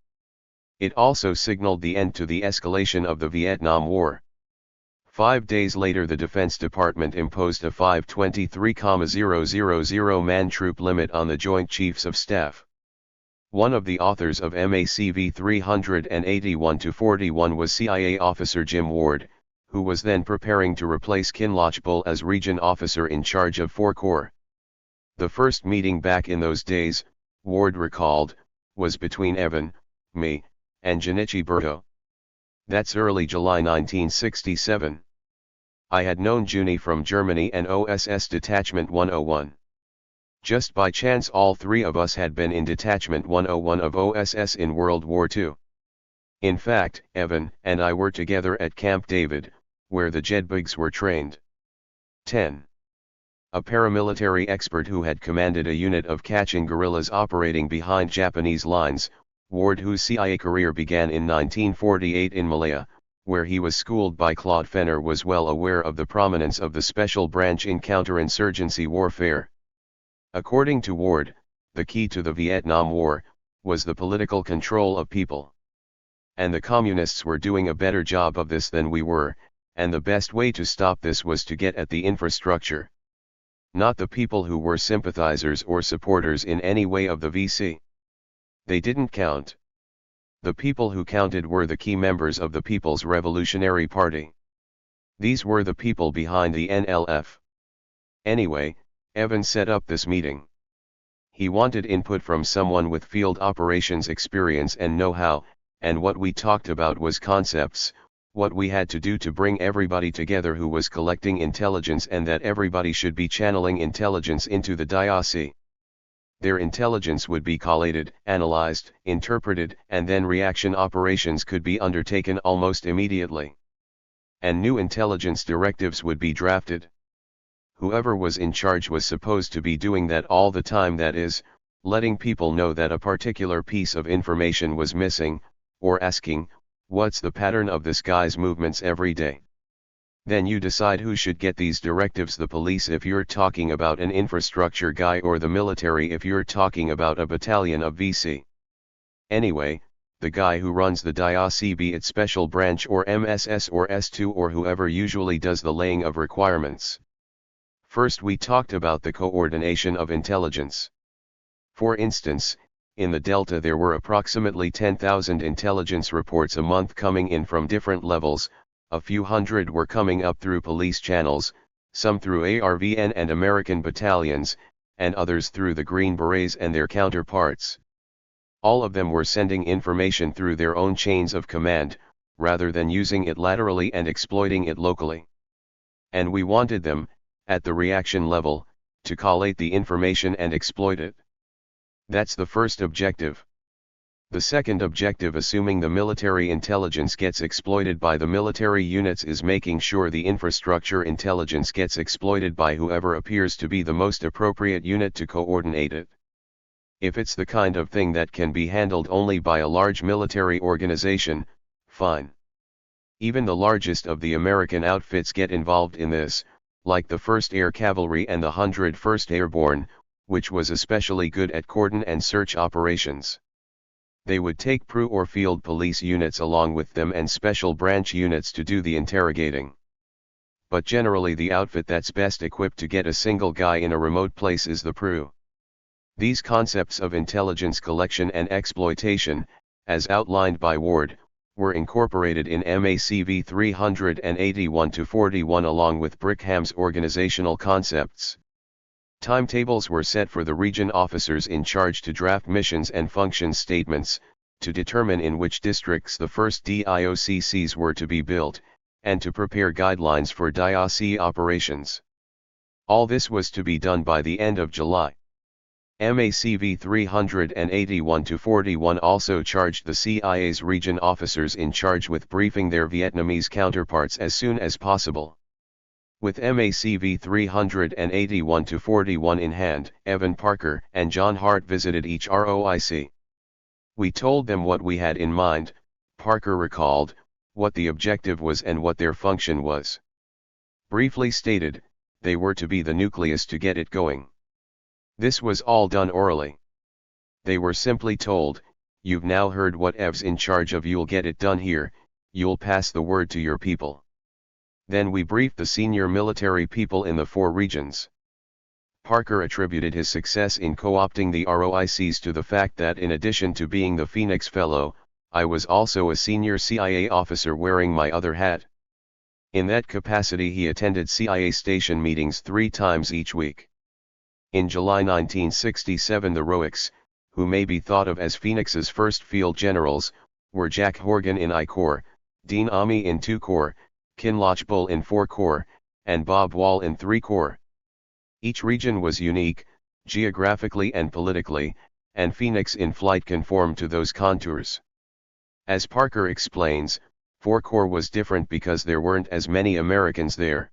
It also signaled the end to the escalation of the Vietnam War. 5 days later the Defense Department imposed a 523,000 man troop limit on the Joint Chiefs of Staff. One of the authors of MACV 381-41 was CIA officer Jim Ward, who was then preparing to replace Kinloch Bull as region officer in charge of 4 Corps. The first meeting back in those days, Ward recalled, was between Evan, me, and Junichi Berto. That's early July 1967. I had known Juni from Germany and OSS Detachment 101. Just by chance all 3 of us had been in Detachment 101 of OSS in World War II. In fact, Evan and I were together at Camp David, where the Jedbugs were trained. 10. A paramilitary expert who had commanded a unit of catching guerrillas operating behind Japanese lines, Ward, whose CIA career began in 1948 in Malaya, where he was schooled by Claude Fenner, was well aware of the prominence of the Special Branch in counterinsurgency warfare. According to Ward, the key to the Vietnam War was the political control of people. And the communists were doing a better job of this than we were, and the best way to stop this was to get at the infrastructure. Not the people who were sympathizers or supporters in any way of the VC. They didn't count. The people who counted were the key members of the People's Revolutionary Party. These were the people behind the NLF. Anyway, Evan set up this meeting. He wanted input from someone with field operations experience and know-how, and what we talked about was concepts, what we had to do to bring everybody together who was collecting intelligence, and that everybody should be channeling intelligence into the diocese. Their intelligence would be collated, analyzed, interpreted, and then reaction operations could be undertaken almost immediately. And new intelligence directives would be drafted. Whoever was in charge was supposed to be doing that all the time, that is, letting people know that a particular piece of information was missing, or asking, what's the pattern of this guy's movements every day? Then you decide who should get these directives: the police if you're talking about an infrastructure guy, or the military if you're talking about a battalion of VC. Anyway, the guy who runs the diocese, be it special branch or MSS or S2 or whoever, usually does the laying of requirements. First we talked about the coordination of intelligence. For instance, in the Delta there were approximately 10,000 intelligence reports a month coming in from different levels. A few hundred were coming up through police channels, some through ARVN and American battalions, and others through the Green Berets and their counterparts. All of them were sending information through their own chains of command, rather than using it laterally and exploiting it locally. And we wanted them, at the reaction level, to collate the information and exploit it. That's the first objective. The second objective, assuming the military intelligence gets exploited by the military units, is making sure the infrastructure intelligence gets exploited by whoever appears to be the most appropriate unit to coordinate it. If it's the kind of thing that can be handled only by a large military organization, fine. Even the largest of the American outfits get involved in this, like the 1st Air Cavalry and the 101st Airborne, which was especially good at cordon and search operations. They would take PRU or field police units along with them and special branch units to do the interrogating. But generally the outfit that's best equipped to get a single guy in a remote place is the PRU. These concepts of intelligence collection and exploitation, as outlined by Ward, were incorporated in MACV 381-41 along with Brickham's organizational concepts. Timetables were set for the region officers in charge to draft missions and function statements, to determine in which districts the first DIOCCs were to be built, and to prepare guidelines for diocese operations. All this was to be done by the end of July. MACV 381-41 also charged the CIA's region officers in charge with briefing their Vietnamese counterparts as soon as possible. With MACV 381-41 in hand, Evan Parker and John Hart visited each ROIC. We told them what we had in mind. Parker recalled what the objective was and what their function was. Briefly stated, they were to be the nucleus to get it going. This was all done orally. They were simply told, "You've now heard what Ev's in charge of, you'll get it done here, you'll pass the word to your people." Then we briefed the senior military people in the 4 regions. Parker attributed his success in co-opting the ROICs to the fact that in addition to being the Phoenix Fellow, I was also a senior CIA officer wearing my other hat. In that capacity he attended CIA station meetings 3 times each week. In July 1967 the ROICs, who may be thought of as Phoenix's first field generals, were Jack Horgan in I Corps, Dean Ami in 2 Corps, Ken Lochbull in 4 Corps, and Bob Wall in 3 Corps. Each region was unique, geographically and politically, and Phoenix in flight conformed to those contours. As Parker explains, 4 Corps was different because there weren't as many Americans there.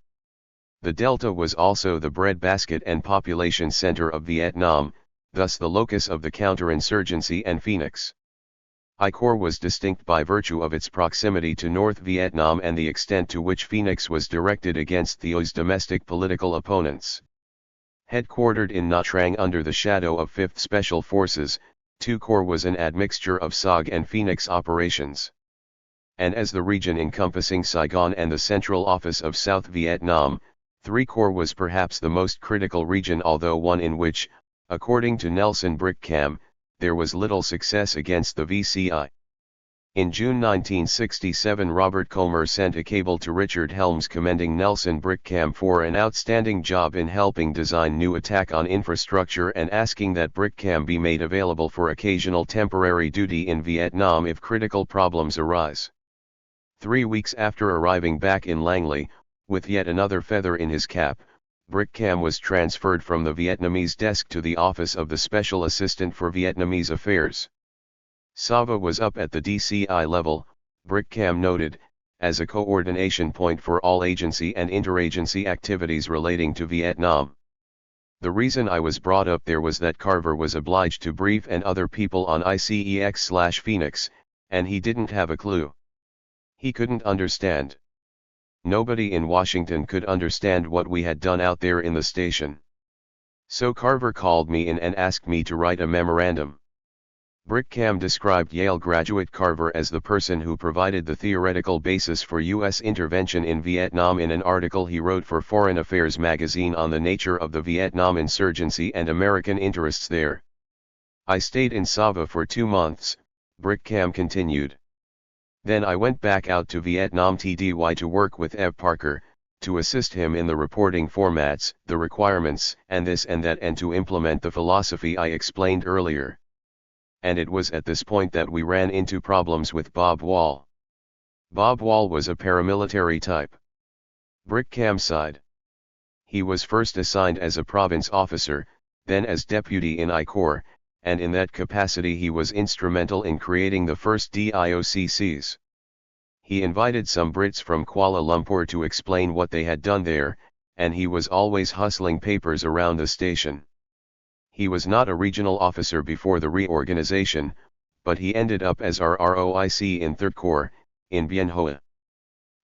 The Delta was also the breadbasket and population center of Vietnam, thus the locus of the counterinsurgency, and Phoenix I Corps was distinct by virtue of its proximity to North Vietnam and the extent to which Phoenix was directed against Thio's domestic political opponents. Headquartered in Nha Trang under the shadow of 5th Special Forces, 2 Corps was an admixture of SOG and Phoenix operations. And as the region encompassing Saigon and the central office of South Vietnam, 3 Corps was perhaps the most critical region, although one in which, according to Nelson Brickham, there was little success against the VCI. In June 1967, Robert Colmer sent a cable to Richard Helms commending Nelson Brickham for an outstanding job in helping design new attack on infrastructure and asking that Brickham be made available for occasional temporary duty in Vietnam if critical problems arise. 3 weeks after arriving back in Langley, with yet another feather in his cap, Brickham was transferred from the Vietnamese desk to the office of the Special Assistant for Vietnamese Affairs. SAVA was up at the DCI level, Brickham noted, as a coordination point for all agency and interagency activities relating to Vietnam. The reason I was brought up there was that Carver was obliged to brief and other people on ICEX/Phoenix, and he didn't have a clue. He couldn't understand. Nobody in Washington could understand what we had done out there in the station. So Carver called me in and asked me to write a memorandum. Brickham described Yale graduate Carver as the person who provided the theoretical basis for U.S. intervention in Vietnam in an article he wrote for Foreign Affairs magazine on the nature of the Vietnam insurgency and American interests there. I stayed in SAVA for 2 months, Brickham continued. Then I went back out to Vietnam TDY to work with Ev Parker, to assist him in the reporting formats, the requirements, and this and that, and to implement the philosophy I explained earlier. And it was at this point that we ran into problems with Bob Wall. Bob Wall was a paramilitary type. Brickham sighed. He was first assigned as a province officer, then as deputy in I Corps, and in that capacity he was instrumental in creating the first DIOCCs. He invited some Brits from Kuala Lumpur to explain what they had done there, and he was always hustling papers around the station. He was not a regional officer before the reorganization, but he ended up as our ROIC in 3rd Corps, in Bien Hoa.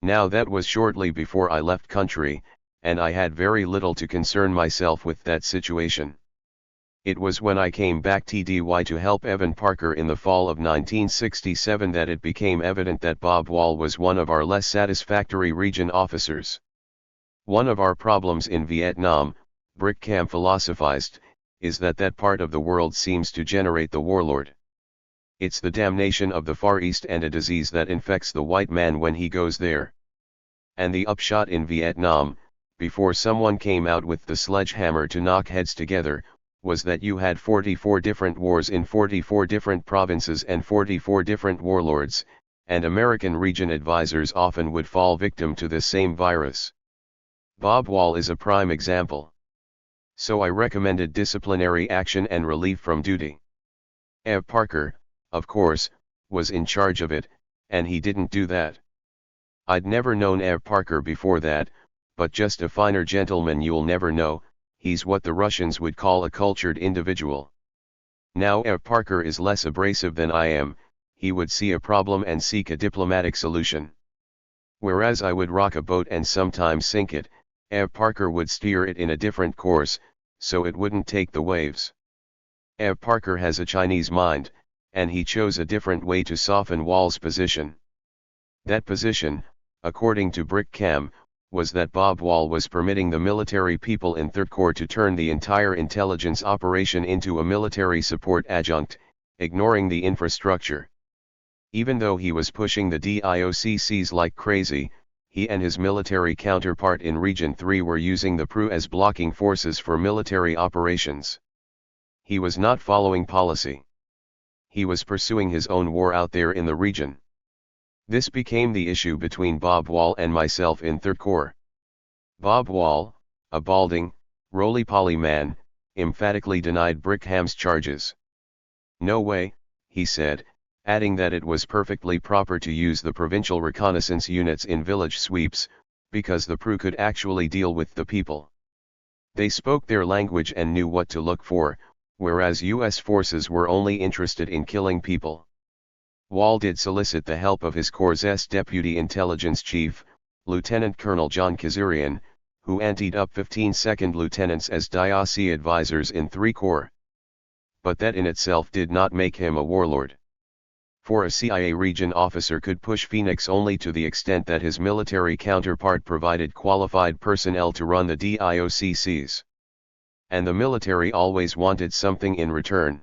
Now that was shortly before I left country, and I had very little to concern myself with that situation. It was when I came back TDY to help Evan Parker in the fall of 1967 that it became evident that Bob Wall was one of our less satisfactory region officers. One of our problems in Vietnam, Brickham philosophized, is that part of the world seems to generate the warlord. It's the damnation of the Far East and a disease that infects the white man when he goes there. And the upshot in Vietnam, before someone came out with the sledgehammer to knock heads together, was that you had 44 different wars in 44 different provinces and 44 different warlords, and American region advisors often would fall victim to this same virus. Bob Wall is a prime example. So I recommended disciplinary action and relief from duty. Ev Parker, of course, was in charge of it, and he didn't do that. I'd never known Ev Parker before that, but just a finer gentleman you'll never know. He's what the Russians would call a cultured individual. Now Ev Parker is less abrasive than I am, he would see a problem and seek a diplomatic solution. Whereas I would rock a boat and sometimes sink it, Ev Parker would steer it in a different course, so it wouldn't take the waves. Ev Parker has a Chinese mind, and he chose a different way to soften Wall's position. That position, according to Brickham, was that Bob Wall was permitting the military people in 3rd Corps to turn the entire intelligence operation into a military support adjunct, ignoring the infrastructure. Even though he was pushing the DIOCCs like crazy, he and his military counterpart in Region 3 were using the PRU as blocking forces for military operations. He was not following policy. He was pursuing his own war out there in the region. This became the issue between Bob Wall and myself in 3rd Corps. Bob Wall, a balding, roly-poly man, emphatically denied Brickham's charges. "No way," he said, adding that it was perfectly proper to use the provincial reconnaissance units in village sweeps, because the PRU could actually deal with the people. They spoke their language and knew what to look for, whereas U.S. forces were only interested in killing people. Wall did solicit the help of his Corps' Deputy Intelligence Chief, Lieutenant Colonel John Kazarian, who anteed up 15 second lieutenants as DIOC advisors in 3 Corps. But that in itself did not make him a warlord. For a CIA region officer could push Phoenix only to the extent that his military counterpart provided qualified personnel to run the DIOCCs. And the military always wanted something in return.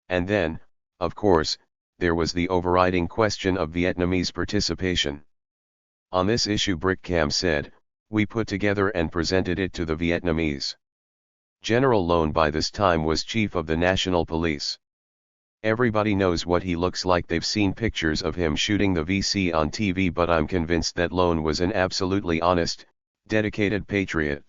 And then, of course, there was the overriding question of Vietnamese participation. On this issue Brickcam said, "We put together and presented it to the Vietnamese." General Lone by this time was chief of the National Police. Everybody knows what he looks like. They've seen pictures of him shooting the VC on TV, but I'm convinced that Lone was an absolutely honest, dedicated patriot.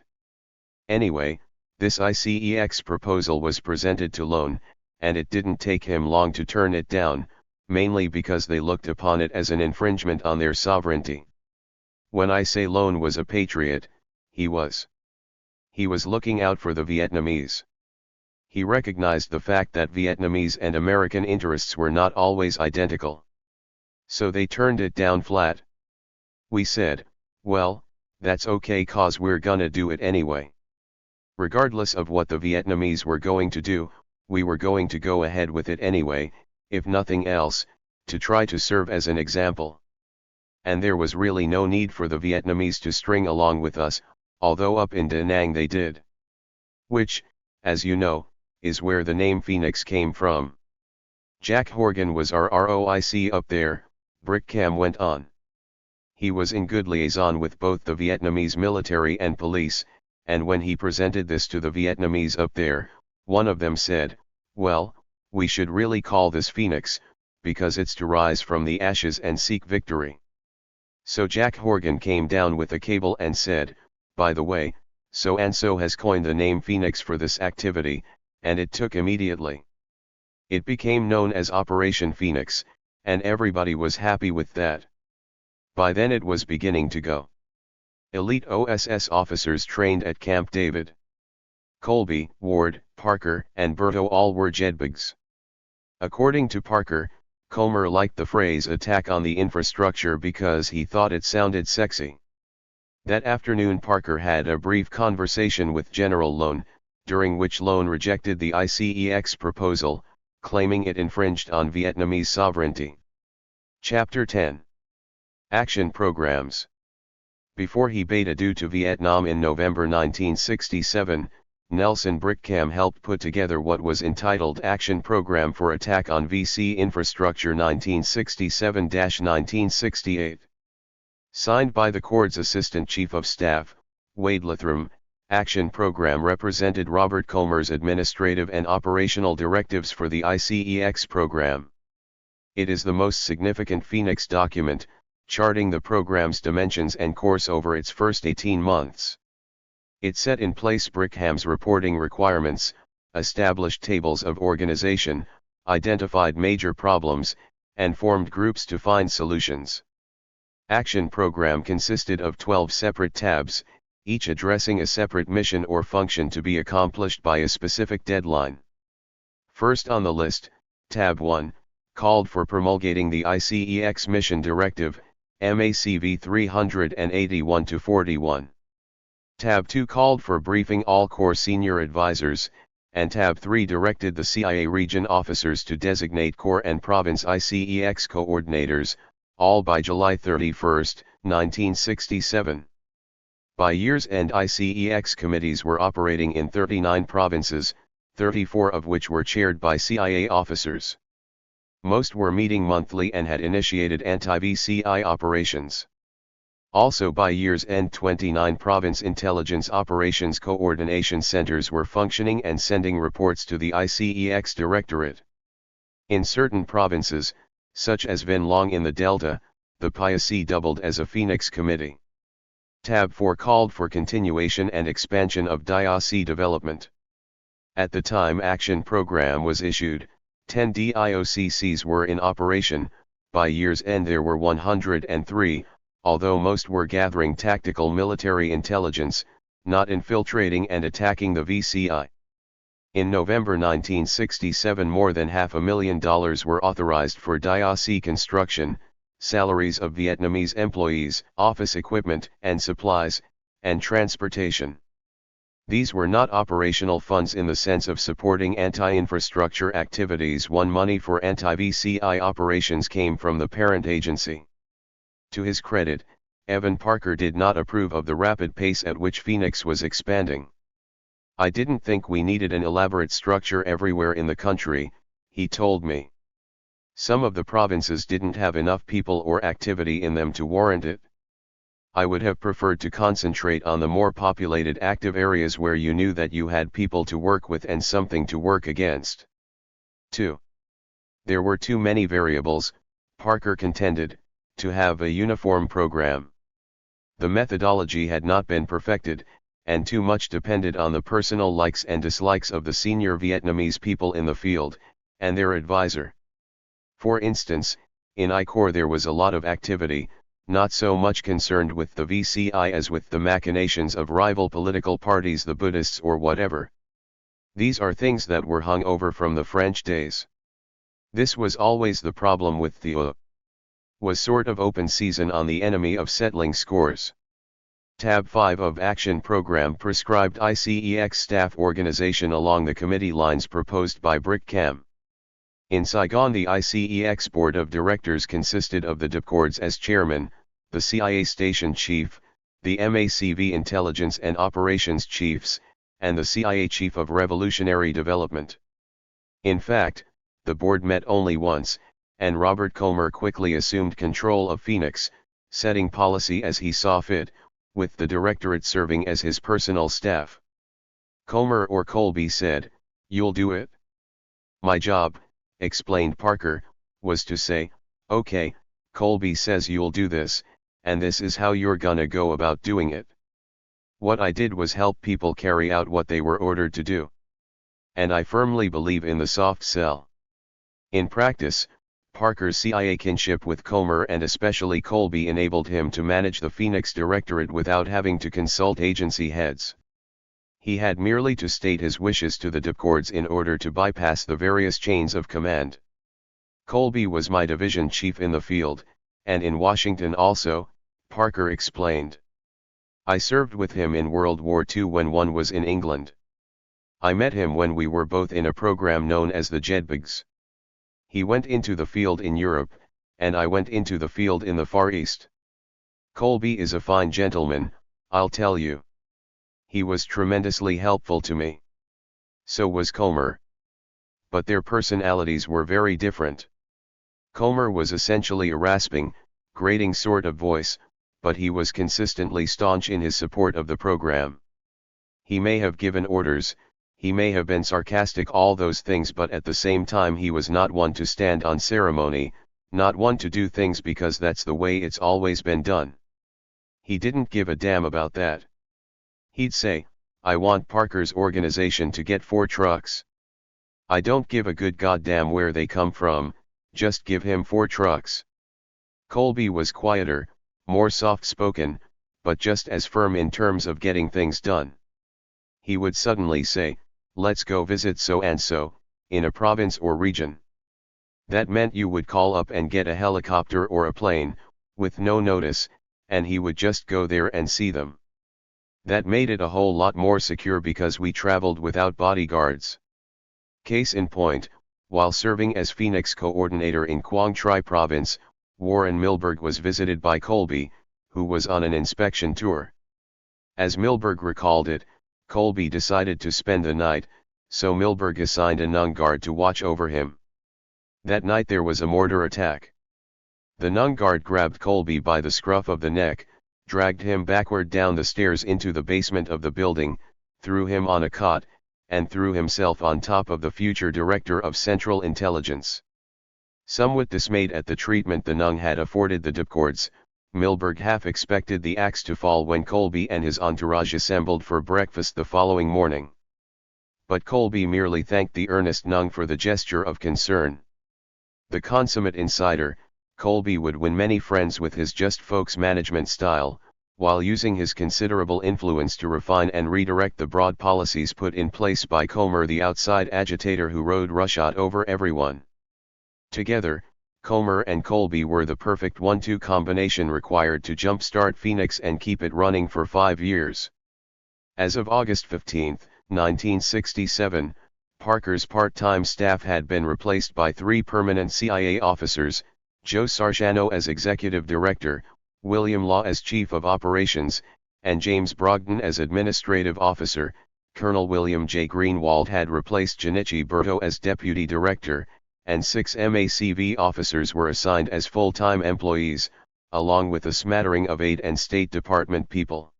Anyway, this ICEX proposal was presented to Lone, and it didn't take him long to turn it down, mainly because they looked upon it as an infringement on their sovereignty. When I say Lone was a patriot, he was. He was looking out for the Vietnamese. He recognized the fact that Vietnamese and American interests were not always identical. So they turned it down flat. We said, well, that's okay, 'cause we're gonna do it anyway. Regardless of what the Vietnamese were going to do, we were going to go ahead with it anyway, if nothing else, to try to serve as an example. And there was really no need for the Vietnamese to string along with us, although up in Da Nang they did. Which, as you know, is where the name Phoenix came from. Jack Horgan was our ROIC up there, Brickcam went on. He was in good liaison with both the Vietnamese military and police, and when he presented this to the Vietnamese up there, one of them said, well, we should really call this Phoenix, because it's to rise from the ashes and seek victory. So Jack Horgan came down with a cable and said, by the way, so-and-so has coined the name Phoenix for this activity, and it took immediately. It became known as Operation Phoenix, and everybody was happy with that. By then it was beginning to go. Elite OSS officers trained at Camp David. Colby, Ward, Parker, and Berto all were Jedbugs. According to Parker, Comer liked the phrase attack on the infrastructure because he thought it sounded sexy. That afternoon Parker had a brief conversation with General Lone, during which Lone rejected the ICEX proposal, claiming it infringed on Vietnamese sovereignty. Chapter 10. Action Programs. Before he bade adieu to Vietnam in November 1967, Nelson Brickcam helped put together what was entitled Action Program for Attack on VC Infrastructure 1967-1968. Signed by the Corps' Assistant Chief of Staff, Wade Lathram, Action Program represented Robert Comer's administrative and operational directives for the ICEX program. It is the most significant Phoenix document, charting the program's dimensions and course over its first 18 months. It set in place Brickham's reporting requirements, established tables of organization, identified major problems, and formed groups to find solutions. Action Program consisted of 12 separate tabs, each addressing a separate mission or function to be accomplished by a specific deadline. First on the list, Tab 1, called for promulgating the ICEX Mission Directive, MACV 381-41. Tab 2 called for briefing all Corps senior advisors, and Tab 3 directed the CIA region officers to designate Corps and Province ICEX coordinators, all by July 31, 1967. By year's end ICEX committees were operating in 39 provinces, 34 of which were chaired by CIA officers. Most were meeting monthly and had initiated anti-VCI operations. Also by year's end 29 province intelligence operations coordination centers were functioning and sending reports to the ICEX Directorate. In certain provinces, such as Vinh Long in the Delta, the PIAC doubled as a Phoenix Committee. Tab 4 called for continuation and expansion of DIOC development. At the time Action Program was issued, 10 DIOCCs were in operation. By year's end there were 103, although most were gathering tactical military intelligence, not infiltrating and attacking the VCI. In November 1967 more than $500,000 were authorized for DIOC construction, salaries of Vietnamese employees, office equipment and supplies, and transportation. These were not operational funds in the sense of supporting anti-infrastructure activities. Money for anti-VCI operations came from the parent agency. To his credit, Evan Parker did not approve of the rapid pace at which Phoenix was expanding. I didn't think we needed an elaborate structure everywhere in the country, he told me. Some of the provinces didn't have enough people or activity in them to warrant it. I would have preferred to concentrate on the more populated active areas where you knew that you had people to work with and something to work against. 2. There were too many variables, Parker contended, to have a uniform program. The methodology had not been perfected, and too much depended on the personal likes and dislikes of the senior Vietnamese people in the field, and their advisor. For instance, in I Corps there was a lot of activity, not so much concerned with the VCI as with the machinations of rival political parties, the Buddhists or whatever. These are things that were hung over from the French days. This was always the problem with the was sort of open season on the enemy of settling scores. Tab 5 of Action Program prescribed ICEX staff organization along the committee lines proposed by Brick-Cam. In Saigon, the ICEX board of directors consisted of the DIPCORDs as chairman, the CIA station chief, the MACV intelligence and operations chiefs, and the CIA chief of revolutionary development. In fact, the board met only once, and Robert Colmer quickly assumed control of Phoenix, setting policy as he saw fit, with the directorate serving as his personal staff. Colmer or Colby said, "You'll do it?" "My job," explained Parker, "was to say, okay, Colby says you'll do this, and this is how you're gonna go about doing it." What I did was help people carry out what they were ordered to do. And I firmly believe in the soft sell. In practice, Parker's CIA kinship with Colmer and especially Colby enabled him to manage the Phoenix Directorate without having to consult agency heads. He had merely to state his wishes to the DIPCORDs in order to bypass the various chains of command. Colby was my division chief in the field, and in Washington also, Parker explained. I served with him in World War II when one was in England. I met him when we were both in a program known as the JEDBIGS. He went into the field in Europe, and I went into the field in the Far East. Colby is a fine gentleman, I'll tell you. He was tremendously helpful to me. So was Colmer. But their personalities were very different. Colmer was essentially a rasping, grating sort of voice, but he was consistently staunch in his support of the program. He may have given orders, he may have been sarcastic, all those things, but at the same time he was not one to stand on ceremony, not one to do things because that's the way it's always been done. He didn't give a damn about that. He'd say, I want Parker's organization to get 4 trucks. I don't give a good goddamn where they come from, just give him 4 trucks. Colby was quieter, more soft-spoken, but just as firm in terms of getting things done. He would suddenly say, let's go visit so-and-so, in a province or region. That meant you would call up and get a helicopter or a plane, with no notice, and he would just go there and see them. That made it a whole lot more secure because we traveled without bodyguards. Case in point, while serving as Phoenix coordinator in Quang Tri Province, Warren Milberg was visited by Colby, who was on an inspection tour. As Milberg recalled it, Colby decided to spend the night, so Milberg assigned a Nung guard to watch over him. That night there was a mortar attack. The Nung guard grabbed Colby by the scruff of the neck, dragged him backward down the stairs into the basement of the building, threw him on a cot, and threw himself on top of the future director of Central Intelligence. Somewhat dismayed at the treatment the Nung had afforded the DIPCORDs, Milberg half expected the axe to fall when Colby and his entourage assembled for breakfast the following morning. But Colby merely thanked the earnest Nung for the gesture of concern. The consummate insider, Colby would win many friends with his just folks management style, while using his considerable influence to refine and redirect the broad policies put in place by Colmer, the outside agitator who rode roughshod over everyone. Together, Colmer and Colby were the perfect 1-2 combination required to jumpstart Phoenix and keep it running for 5 years. As of August 15, 1967, Parker's part-time staff had been replaced by 3 permanent CIA officers, Joe Sarciano as executive director, William Law as chief of operations, and James Brogdon as administrative officer. Colonel William J. Greenwald had replaced Junichi Berto as deputy director, and 6 MACV officers were assigned as full-time employees, along with a smattering of aid and State Department people.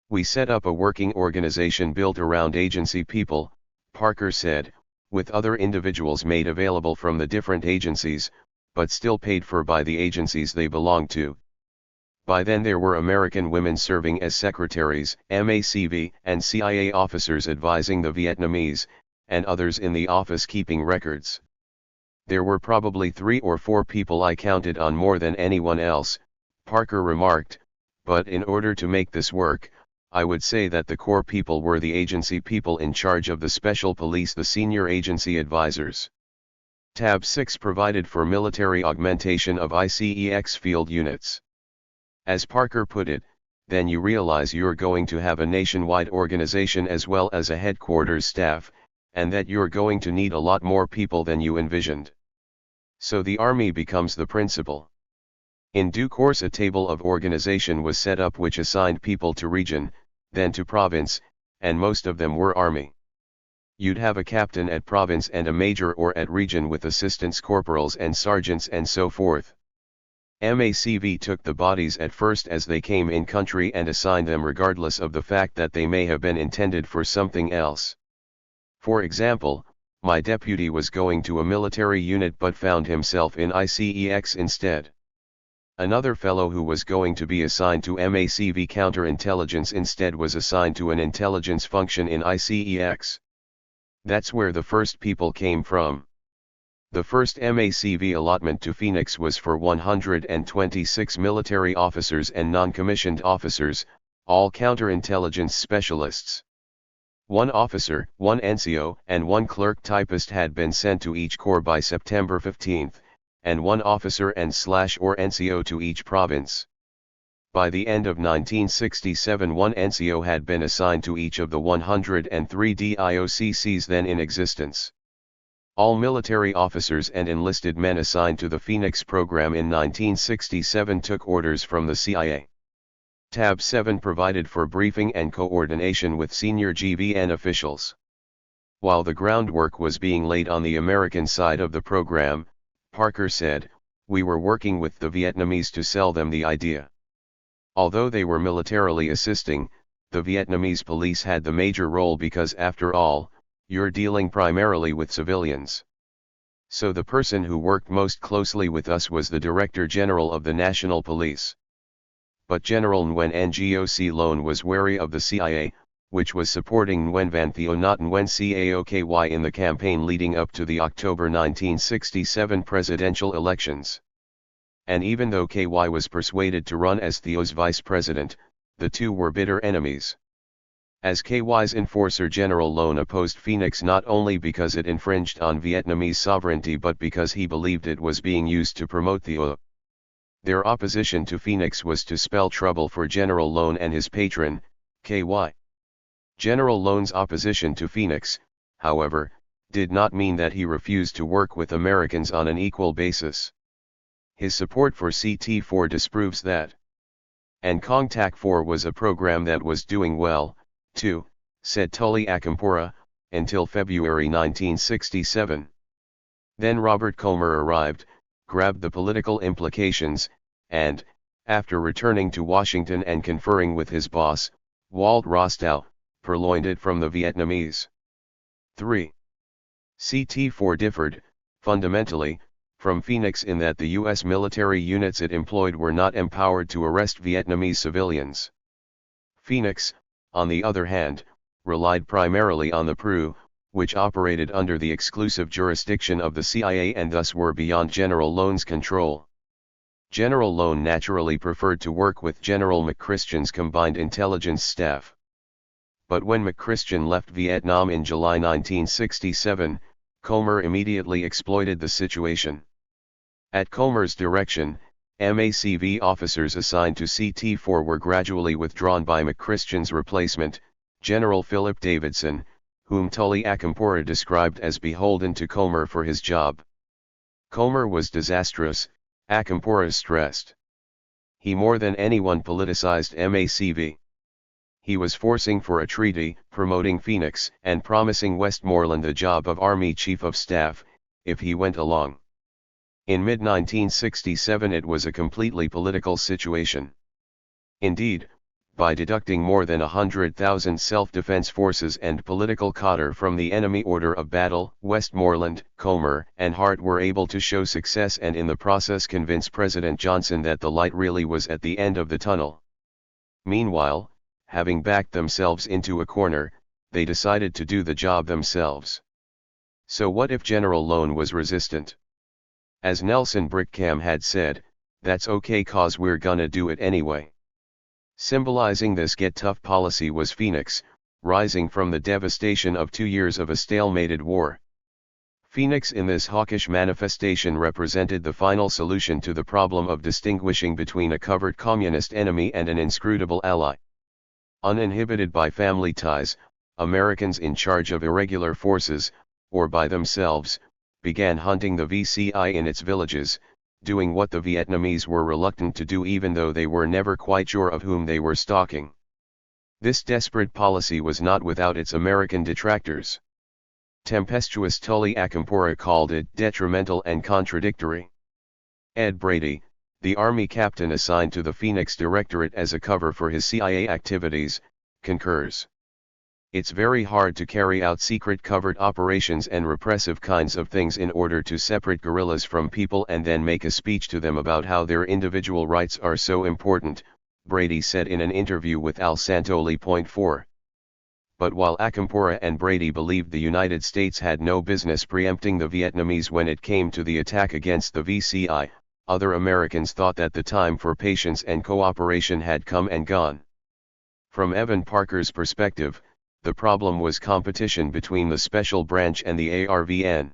We set up a working organization built around agency people, Parker said, with other individuals made available from the different agencies, but still paid for by the agencies they belonged to. By then there were American women serving as secretaries, MACV, and CIA officers advising the Vietnamese, and others in the office keeping records. There were probably 3 or 4 people I counted on more than anyone else, Parker remarked, but in order to make this work, I would say that the core people were the agency people in charge of the special police, the senior agency advisors. Tab 6 provided for military augmentation of ICEX field units. As Parker put it, then you realize you're going to have a nationwide organization as well as a headquarters staff, and that you're going to need a lot more people than you envisioned. So the Army becomes the principal. In due course a table of organization was set up which assigned people to region, then to province, and most of them were Army. You'd have a captain at province and a major or at region with assistants corporals and sergeants and so forth. MACV took the bodies at first as they came in country and assigned them regardless of the fact that they may have been intended for something else. For example, my deputy was going to a military unit but found himself in ICEX instead. Another fellow who was going to be assigned to MACV counterintelligence instead was assigned to an intelligence function in ICEX. That's where the first people came from. The first MACV allotment to Phoenix was for 126 military officers and non-commissioned officers, all counterintelligence specialists. 1 officer, 1 NCO, and 1 clerk typist had been sent to each corps by September 15, and 1 officer and/or NCO to each province. By the end of 1967 1 NCO had been assigned to each of the 103 DIOCCs then in existence. All military officers and enlisted men assigned to the Phoenix program in 1967 took orders from the CIA. Tab 7 provided for briefing and coordination with senior GVN officials. While the groundwork was being laid on the American side of the program, Parker said, we were working with the Vietnamese to sell them the idea. Although they were militarily assisting, the Vietnamese police had the major role because after all, you're dealing primarily with civilians. So the person who worked most closely with us was the Director General of the National Police. But General Nguyen Ngoc Loan was wary of the CIA, which was supporting Nguyen Van Thieu not Nguyen Caoky in the campaign leading up to the October 1967 presidential elections. And even though KY was persuaded to run as Thieu's vice president, the two were bitter enemies. As KY's enforcer General Loan opposed Phoenix not only because it infringed on Vietnamese sovereignty but because he believed it was being used to promote Thieu. Their opposition to Phoenix was to spell trouble for General Loan and his patron, KY. General Loan's opposition to Phoenix, however, did not mean that he refused to work with Americans on an equal basis. His support for CT-4 disproves that. And Contact-4 was a program that was doing well, too, said Tully Akampora, until February 1967. Then Robert Comer arrived, grabbed the political implications, and, after returning to Washington and conferring with his boss, Walt Rostow, purloined it from the Vietnamese. 3. CT-4 differed, fundamentally, from Phoenix in that the U.S. military units it employed were not empowered to arrest Vietnamese civilians. Phoenix, on the other hand, relied primarily on the PRU, which operated under the exclusive jurisdiction of the CIA and thus were beyond General Loan's control. General Loan naturally preferred to work with General McChristian's combined intelligence staff. But when McChristian left Vietnam in July 1967, Comer immediately exploited the situation. At Comer's direction, MACV officers assigned to CT-4 were gradually withdrawn by McChristian's replacement, General Philip Davidson, whom Tully Akampora described as beholden to Comer for his job. Comer was disastrous, Akampora stressed. He more than anyone politicized MACV. He was forcing for a treaty, promoting Phoenix, and promising Westmoreland the job of Army Chief of Staff, if he went along. In mid-1967 it was a completely political situation. Indeed, by deducting more than 100,000 self-defense forces and political cadre from the enemy order of battle, Westmoreland, Comer, and Hart were able to show success and in the process convince President Johnson that the light really was at the end of the tunnel. Meanwhile, having backed themselves into a corner, they decided to do the job themselves. So what if General Lone was resistant? As Nelson Brickham had said, "That's okay 'cause we're gonna do it anyway." Symbolizing this get tough policy was Phoenix, rising from the devastation of 2 years of a stalemated war. Phoenix in this hawkish manifestation represented the final solution to the problem of distinguishing between a covert communist enemy and an inscrutable ally. Uninhibited by family ties, Americans in charge of irregular forces, or by themselves, began hunting the VCI in its villages, doing what the Vietnamese were reluctant to do even though they were never quite sure of whom they were stalking. This desperate policy was not without its American detractors. Tempestuous Tully Akampora called it detrimental and contradictory. Ed Brady, the Army captain assigned to the Phoenix Directorate as a cover for his CIA activities, concurs. It's very hard to carry out secret covert operations and repressive kinds of things in order to separate guerrillas from people and then make a speech to them about how their individual rights are so important, Brady said in an interview with Al Santoli. 4. But while Akampora and Brady believed the United States had no business preempting the Vietnamese when it came to the attack against the VCI, other Americans thought that the time for patience and cooperation had come and gone. From Evan Parker's perspective, the problem was competition between the Special Branch and the ARVN.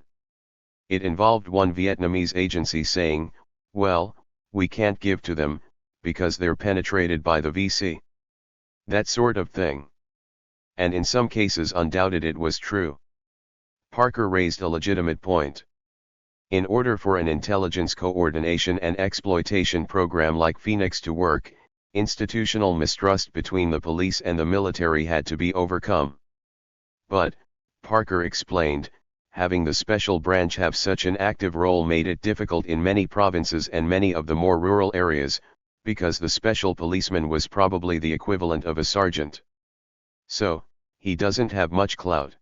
It involved one Vietnamese agency saying, "Well, we can't give to them, because they're penetrated by the VC." That sort of thing. And in some cases undoubted it was true. Parker raised a legitimate point. In order for an intelligence coordination and exploitation program like Phoenix to work, institutional mistrust between the police and the military had to be overcome. But, Parker explained, having the Special Branch have such an active role made it difficult in many provinces and many of the more rural areas, because the special policeman was probably the equivalent of a sergeant. So, he doesn't have much clout.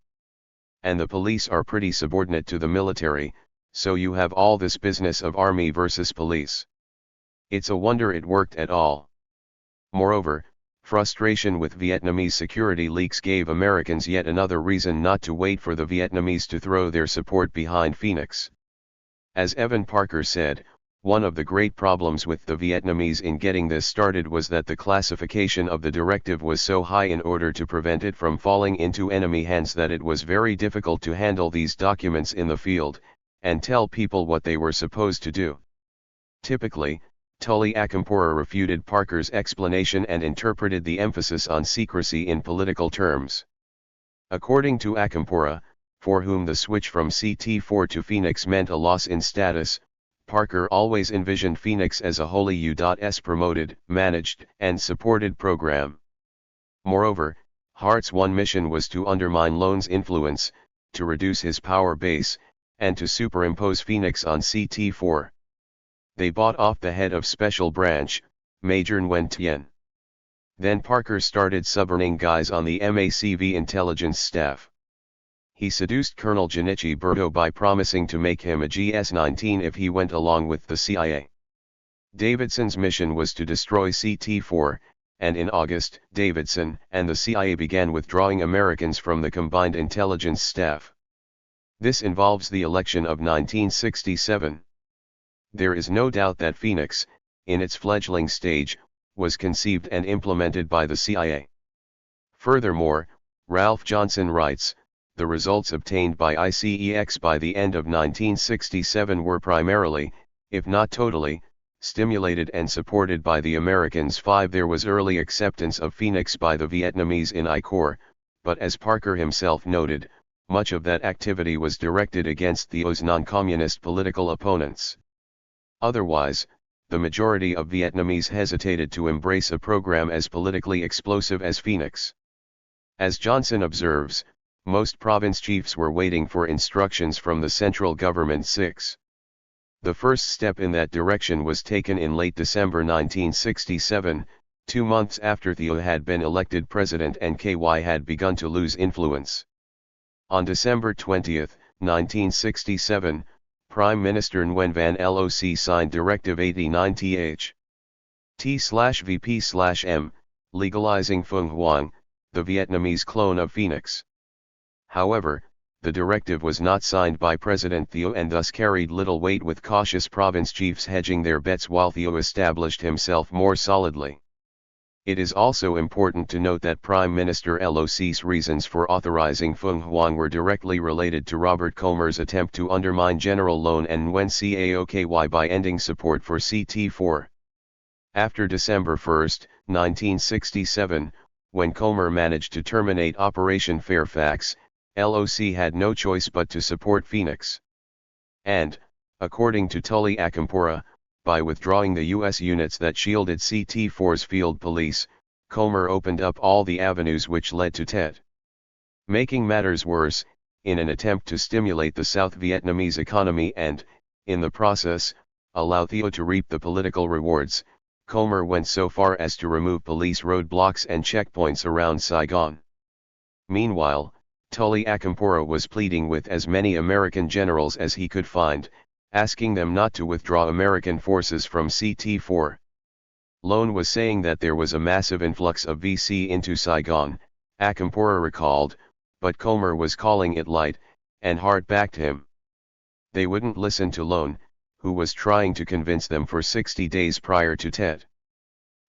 And the police are pretty subordinate to the military, so you have all this business of army versus police. It's a wonder it worked at all. Moreover, frustration with Vietnamese security leaks gave Americans yet another reason not to wait for the Vietnamese to throw their support behind Phoenix. As Evan Parker said, one of the great problems with the Vietnamese in getting this started was that the classification of the directive was so high in order to prevent it from falling into enemy hands that it was very difficult to handle these documents in the field, and tell people what they were supposed to do. Typically, Tully Akampora refuted Parker's explanation and interpreted the emphasis on secrecy in political terms. According to Akampora, for whom the switch from CT4 to Phoenix meant a loss in status, Parker always envisioned Phoenix as a wholly U.S. promoted, managed, and supported program. Moreover, Hart's one mission was to undermine Lone's influence, to reduce his power base, and to superimpose Phoenix on CT4. They bought off the head of Special Branch, Major Nguyen Tien. Then Parker started suborning guys on the MACV intelligence staff. He seduced Colonel Junichi Berto by promising to make him a GS-19 if he went along with the CIA. Davidson's mission was to destroy CT4, and in August, Davidson and the CIA began withdrawing Americans from the combined intelligence staff. This involves the election of 1967. There is no doubt that Phoenix, in its fledgling stage, was conceived and implemented by the CIA. Furthermore, Ralph Johnson writes, the results obtained by ICEX by the end of 1967 were primarily, if not totally, stimulated and supported by the Americans. 5 There was early acceptance of Phoenix by the Vietnamese in I Corps, but as Parker himself noted, much of that activity was directed against those non-communist political opponents. Otherwise, the majority of Vietnamese hesitated to embrace a program as politically explosive as Phoenix. As Johnson observes, Most province chiefs were waiting for instructions from the central government. 6. The first step in that direction was taken in late December 1967, 2 months after Theo had been elected president and KY had begun to lose influence. On December 20, 1967, Prime Minister Nguyen Van Loc signed Directive 89th T/VP/M, legalizing Phung Hoang, the Vietnamese clone of Phoenix. However, the directive was not signed by President Theo and thus carried little weight, with cautious province chiefs hedging their bets while Theo established himself more solidly. It is also important to note that Prime Minister Loc's reasons for authorizing Phung Hoang were directly related to Robert Comer's attempt to undermine General Loan and Nguyen Caoky by ending support for CT4. After December 1, 1967, when Comer managed to terminate Operation Fairfax, LOC had no choice but to support Phoenix. And, according to Tully Akampora, by withdrawing the U.S. units that shielded CT4's field police, Comer opened up all the avenues which led to Tet. Making matters worse, in an attempt to stimulate the South Vietnamese economy and, in the process, allow Theo to reap the political rewards, Comer went so far as to remove police roadblocks and checkpoints around Saigon. Meanwhile, Tully Akampora was pleading with as many American generals as he could find, asking them not to withdraw American forces from CT4. Loan was saying that there was a massive influx of VC into Saigon, Akampora recalled, but Comer was calling it light, and hard-backed him. They wouldn't listen to Loan, who was trying to convince them for 60 days prior to Tet.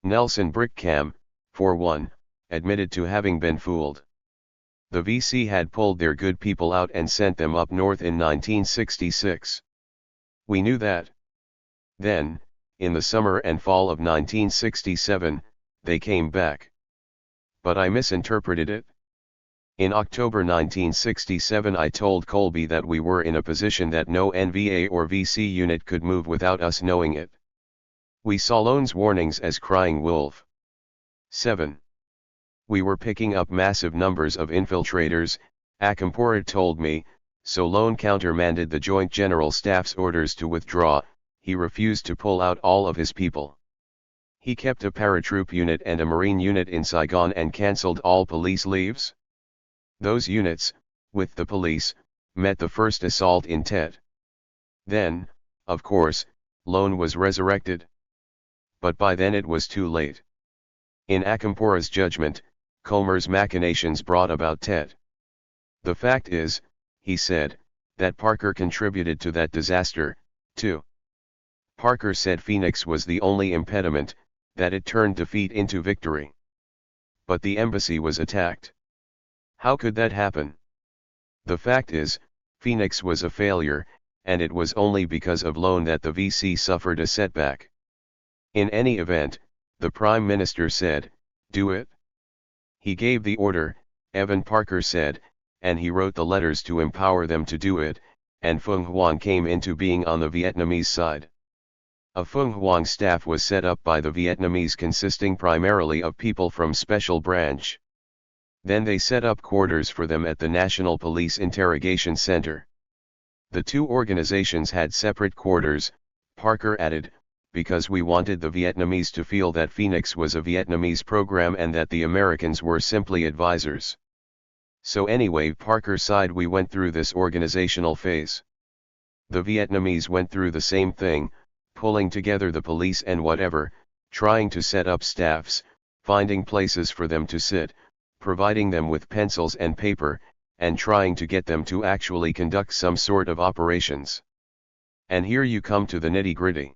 Nelson Brickham, for one, admitted to having been fooled. The VC had pulled their good people out and sent them up north in 1966. We knew that. Then, in the summer and fall of 1967, they came back. But I misinterpreted it. In October 1967 I told Colby that we were in a position that no NVA or VC unit could move without us knowing it. We saw Loan's warnings as crying wolf. 7. We were picking up massive numbers of infiltrators, Akampora told me, so Loan countermanded the Joint General Staff's orders to withdraw. He refused to pull out all of his people. He kept a paratroop unit and a marine unit in Saigon and cancelled all police leaves. Those units, with the police, met the first assault in Tet. Then, of course, Loan was resurrected. But by then it was too late. In Akampora's judgment, Comer's machinations brought about Tet. The fact is, he said, that Parker contributed to that disaster, too. Parker said Phoenix was the only impediment, that it turned defeat into victory. But the embassy was attacked. How could that happen? The fact is, Phoenix was a failure, and it was only because of Loan that the VC suffered a setback. In any event, the Prime Minister said, "Do it." He gave the order, Evan Parker said, and he wrote the letters to empower them to do it, and Phung Hoang came into being on the Vietnamese side. A Phung Hoang staff was set up by the Vietnamese consisting primarily of people from Special Branch. Then they set up quarters for them at the National Police Interrogation Center. The two organizations had separate quarters, Parker added, because we wanted the Vietnamese to feel that Phoenix was a Vietnamese program and that the Americans were simply advisors. So anyway, Parker's side, we went through this organizational phase. The Vietnamese went through the same thing, pulling together the police and whatever, trying to set up staffs, finding places for them to sit, providing them with pencils and paper, and trying to get them to actually conduct some sort of operations. And here you come to the nitty-gritty.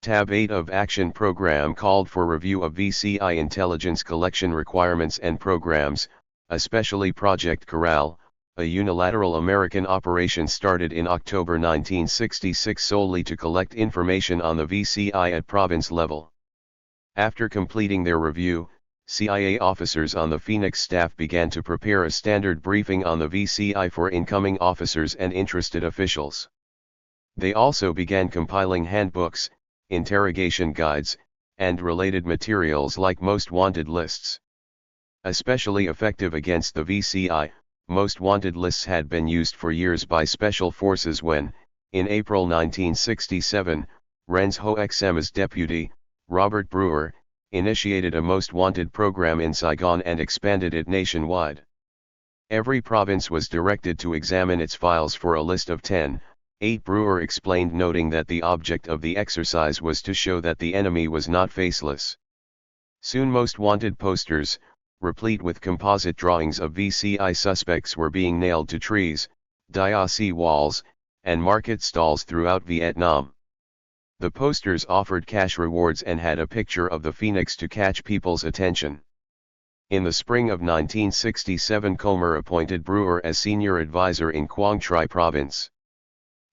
Tab 8 of Action Program called for review of VCI intelligence collection requirements and programs, especially Project Corral, a unilateral American operation started in October 1966 solely to collect information on the VCI at province level. After completing their review, CIA officers on the Phoenix staff began to prepare a standard briefing on the VCI for incoming officers and interested officials. They also began compiling handbooks, interrogation guides, and related materials like most wanted lists. Especially effective against the VCI, most wanted lists had been used for years by special forces when, in April 1967, Ren's Ho-XM's deputy, Robert Brewer, initiated a most wanted program in Saigon and expanded it nationwide. Every province was directed to examine its files for a list of 10, 8 Brewer explained, noting that the object of the exercise was to show that the enemy was not faceless. Soon most wanted posters, replete with composite drawings of VCI suspects, were being nailed to trees, DIAC walls, and market stalls throughout Vietnam. The posters offered cash rewards and had a picture of the phoenix to catch people's attention. In the spring of 1967, Comer appointed Brewer as senior advisor in Quang Tri province.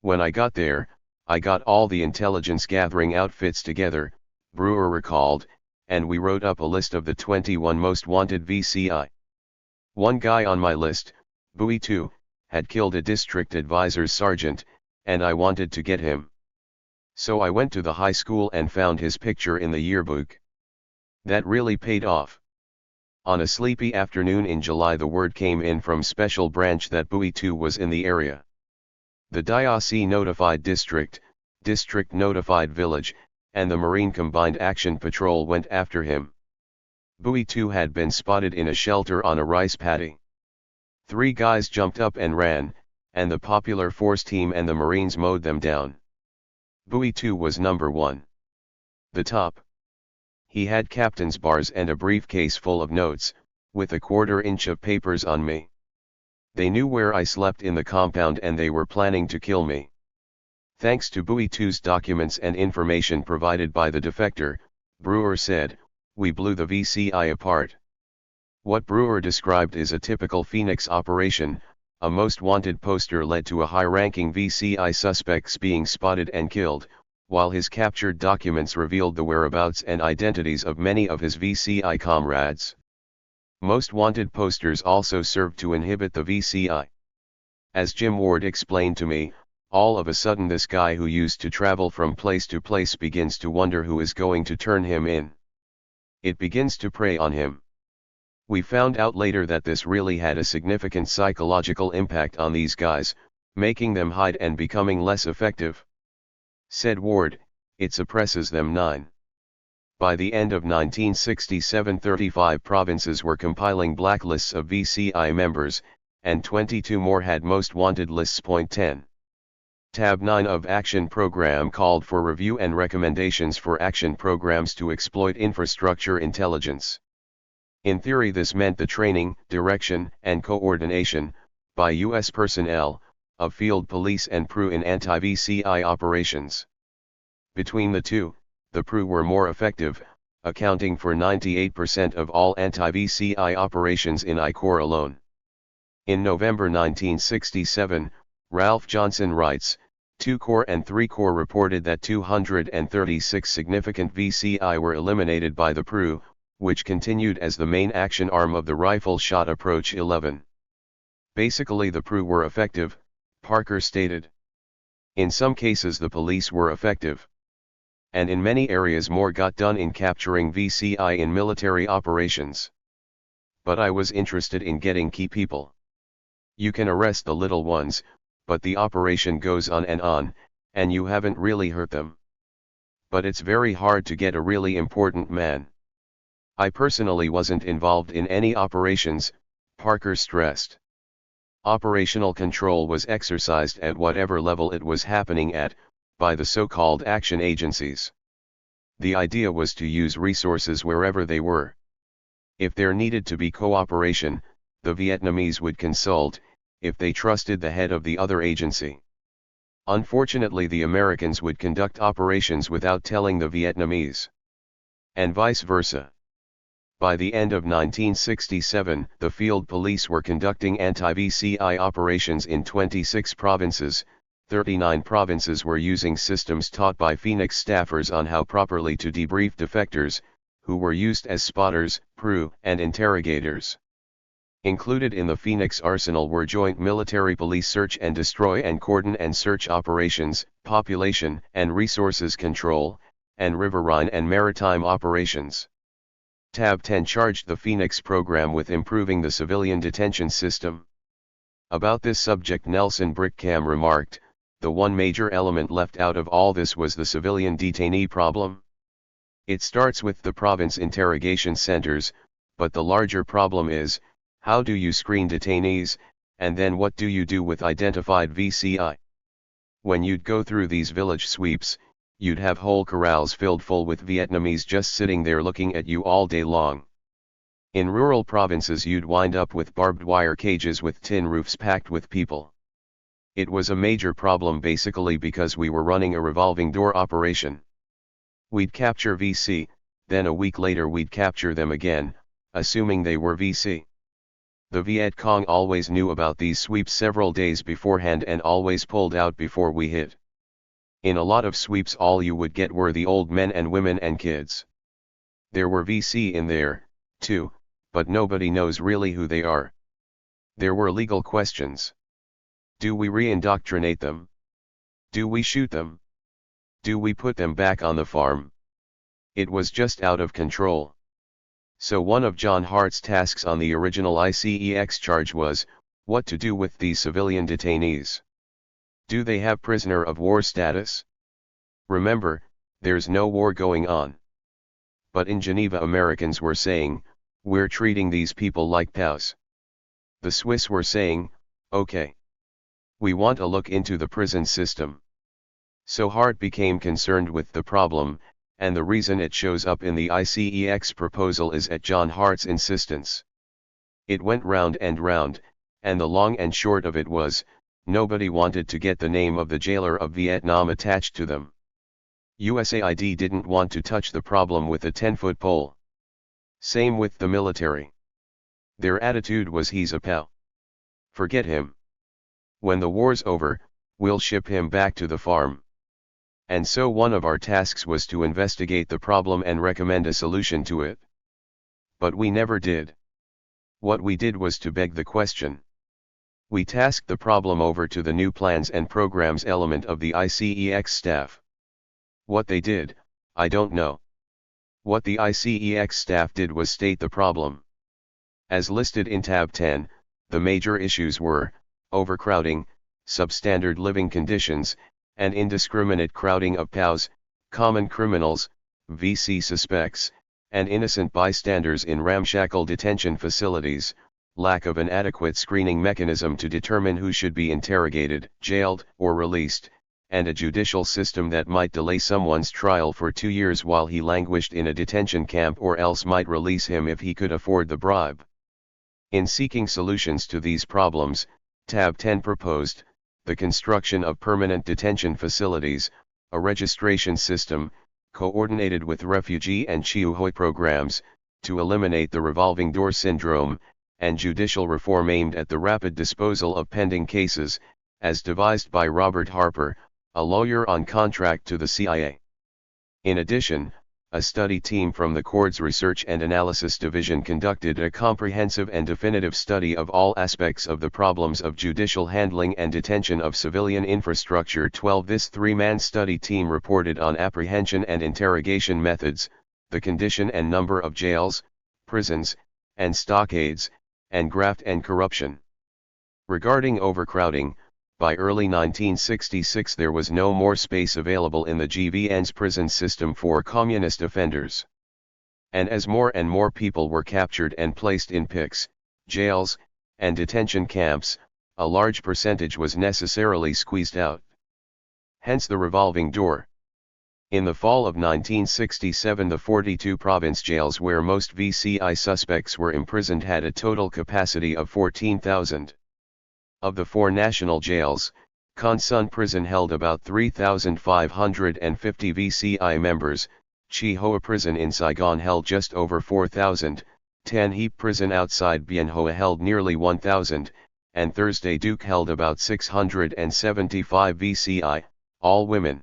When I got there, I got all the intelligence gathering outfits together, Brewer recalled, and we wrote up a list of the 21 most wanted VCI. One guy on my list, Bui Tu, had killed a district advisor's sergeant, and I wanted to get him. So I went to the high school and found his picture in the yearbook. That really paid off. On a sleepy afternoon in July, the word came in from Special Branch that Bui Tu was in the area. The DIAC notified district notified village, and the Marine Combined Action Patrol went after him. Bui Tu had been spotted in a shelter on a rice paddy. 3 guys jumped up and ran, and the Popular Force team and the Marines mowed them down. Bui Tu was number 1. The top. He had captain's bars and a briefcase full of notes, with a 1/4 inch of papers on me. They knew where I slept in the compound and they were planning to kill me. Thanks to Bui Tu's documents and information provided by the defector, Brewer said, we blew the VCI apart. What Brewer described is a typical Phoenix operation. A most wanted poster led to a high-ranking VCI suspects being spotted and killed, while his captured documents revealed the whereabouts and identities of many of his VCI comrades. Most wanted posters also served to inhibit the VCI. As Jim Ward explained to me, all of a sudden this guy who used to travel from place to place begins to wonder who is going to turn him in. It begins to prey on him. We found out later that this really had a significant psychological impact on these guys, making them hide and becoming less effective. Said Ward, it suppresses them. 9. By the end of 1967, 35 provinces were compiling blacklists of VCI members, and 22 more had most wanted lists. 10. Tab 9 of Action Program called for review and recommendations for action programs to exploit infrastructure intelligence. In theory, this meant the training, direction, and coordination, by U.S. personnel, of field police and PRU in anti-VCI operations. Between the two, the PRU were more effective, accounting for 98% of all anti-VCI operations in I Corps alone. In November 1967, Ralph Johnson writes, 2 Corps and 3 Corps reported that 236 significant VCI were eliminated by the PRU, which continued as the main action arm of the rifle shot approach. 11. Basically the PRU were effective, Parker stated. In some cases the police were effective. And in many areas more got done in capturing VCI in military operations. But I was interested in getting key people. You can arrest the little ones, but the operation goes on, and you haven't really hurt them. But it's very hard to get a really important man. I personally wasn't involved in any operations, Parker stressed. Operational control was exercised at whatever level it was happening at, by the so-called action agencies. The idea was to use resources wherever they were. If there needed to be cooperation, the Vietnamese would consult, if they trusted the head of the other agency. Unfortunately, the Americans would conduct operations without telling the Vietnamese. And vice versa. By the end of 1967, the field police were conducting anti-VCI operations in 26 provinces. 39 provinces were using systems taught by Phoenix staffers on how properly to debrief defectors, who were used as spotters, PRU, and interrogators. Included in the Phoenix arsenal were joint military police search and destroy and cordon and search operations, population and resources control, and riverine and maritime operations. Tab 10 charged the Phoenix program with improving the civilian detention system. About this subject Nelson Brickham remarked, "The one major element left out of all this was the civilian detainee problem. It starts with the province interrogation centers, but the larger problem is, how do you screen detainees, and then what do you do with identified VCI? When you'd go through these village sweeps, you'd have whole corrals filled full with Vietnamese just sitting there looking at you all day long. In rural provinces you'd wind up with barbed wire cages with tin roofs packed with people. It was a major problem basically because we were running a revolving door operation. We'd capture VC, then a week later we'd capture them again, assuming they were VC. The Viet Cong always knew about these sweeps several days beforehand and always pulled out before we hit. In a lot of sweeps all you would get were the old men and women and kids. There were VC in there, too, but nobody knows really who they are. There were legal questions. Do we re-indoctrinate them? Do we shoot them? Do we put them back on the farm? It was just out of control. So one of John Hart's tasks on the original ICEX charge was, what to do with these civilian detainees. Do they have prisoner of war status? Remember, there's no war going on. But in Geneva Americans were saying, we're treating these people like POWs. The Swiss were saying, okay. We want a look into the prison system. So Hart became concerned with the problem, and the reason it shows up in the ICEX proposal is at John Hart's insistence. It went round and round, and the long and short of it was, nobody wanted to get the name of the jailer of Vietnam attached to them. USAID didn't want to touch the problem with a 10-foot pole. Same with the military. Their attitude was he's a POW. Forget him. When the war's over, we'll ship him back to the farm. And so one of our tasks was to investigate the problem and recommend a solution to it. But we never did. What we did was to beg the question. We tasked the problem over to the new plans and programs element of the ICEX staff. What they did, I don't know. What the ICEX staff did was state the problem. As listed in tab 10, the major issues were, overcrowding, substandard living conditions, and indiscriminate crowding of POWs, common criminals, VC suspects, and innocent bystanders in ramshackle detention facilities, lack of an adequate screening mechanism to determine who should be interrogated, jailed, or released, and a judicial system that might delay someone's trial for 2 years while he languished in a detention camp or else might release him if he could afford the bribe. In seeking solutions to these problems, tab 10 proposed, the construction of permanent detention facilities, a registration system, coordinated with refugee and Chiu Hoi programs, to eliminate the revolving door syndrome, and judicial reform aimed at the rapid disposal of pending cases, as devised by Robert Harper, a lawyer on contract to the CIA. In addition, a study team from the CORD's Research and Analysis Division conducted a comprehensive and definitive study of all aspects of the problems of judicial handling and detention of civilian infrastructure. 12 This three-man study team reported on apprehension and interrogation methods, the condition and number of jails, prisons, and stockades, and graft and corruption. Regarding overcrowding, by early 1966 there was no more space available in the GVN's prison system for communist offenders. And as more and more people were captured and placed in PICs, jails, and detention camps, a large percentage was necessarily squeezed out. Hence the revolving door. In the fall of 1967 the 42 province jails where most VCI suspects were imprisoned had a total capacity of 14,000. Of the 4 national jails, Con Son Prison held about 3,550 VCI members, Chi Hoa Prison in Saigon held just over 4,000, Tan Heap Prison outside Bien Hoa held nearly 1,000, and Thursday Duke held about 675 VCI, all women.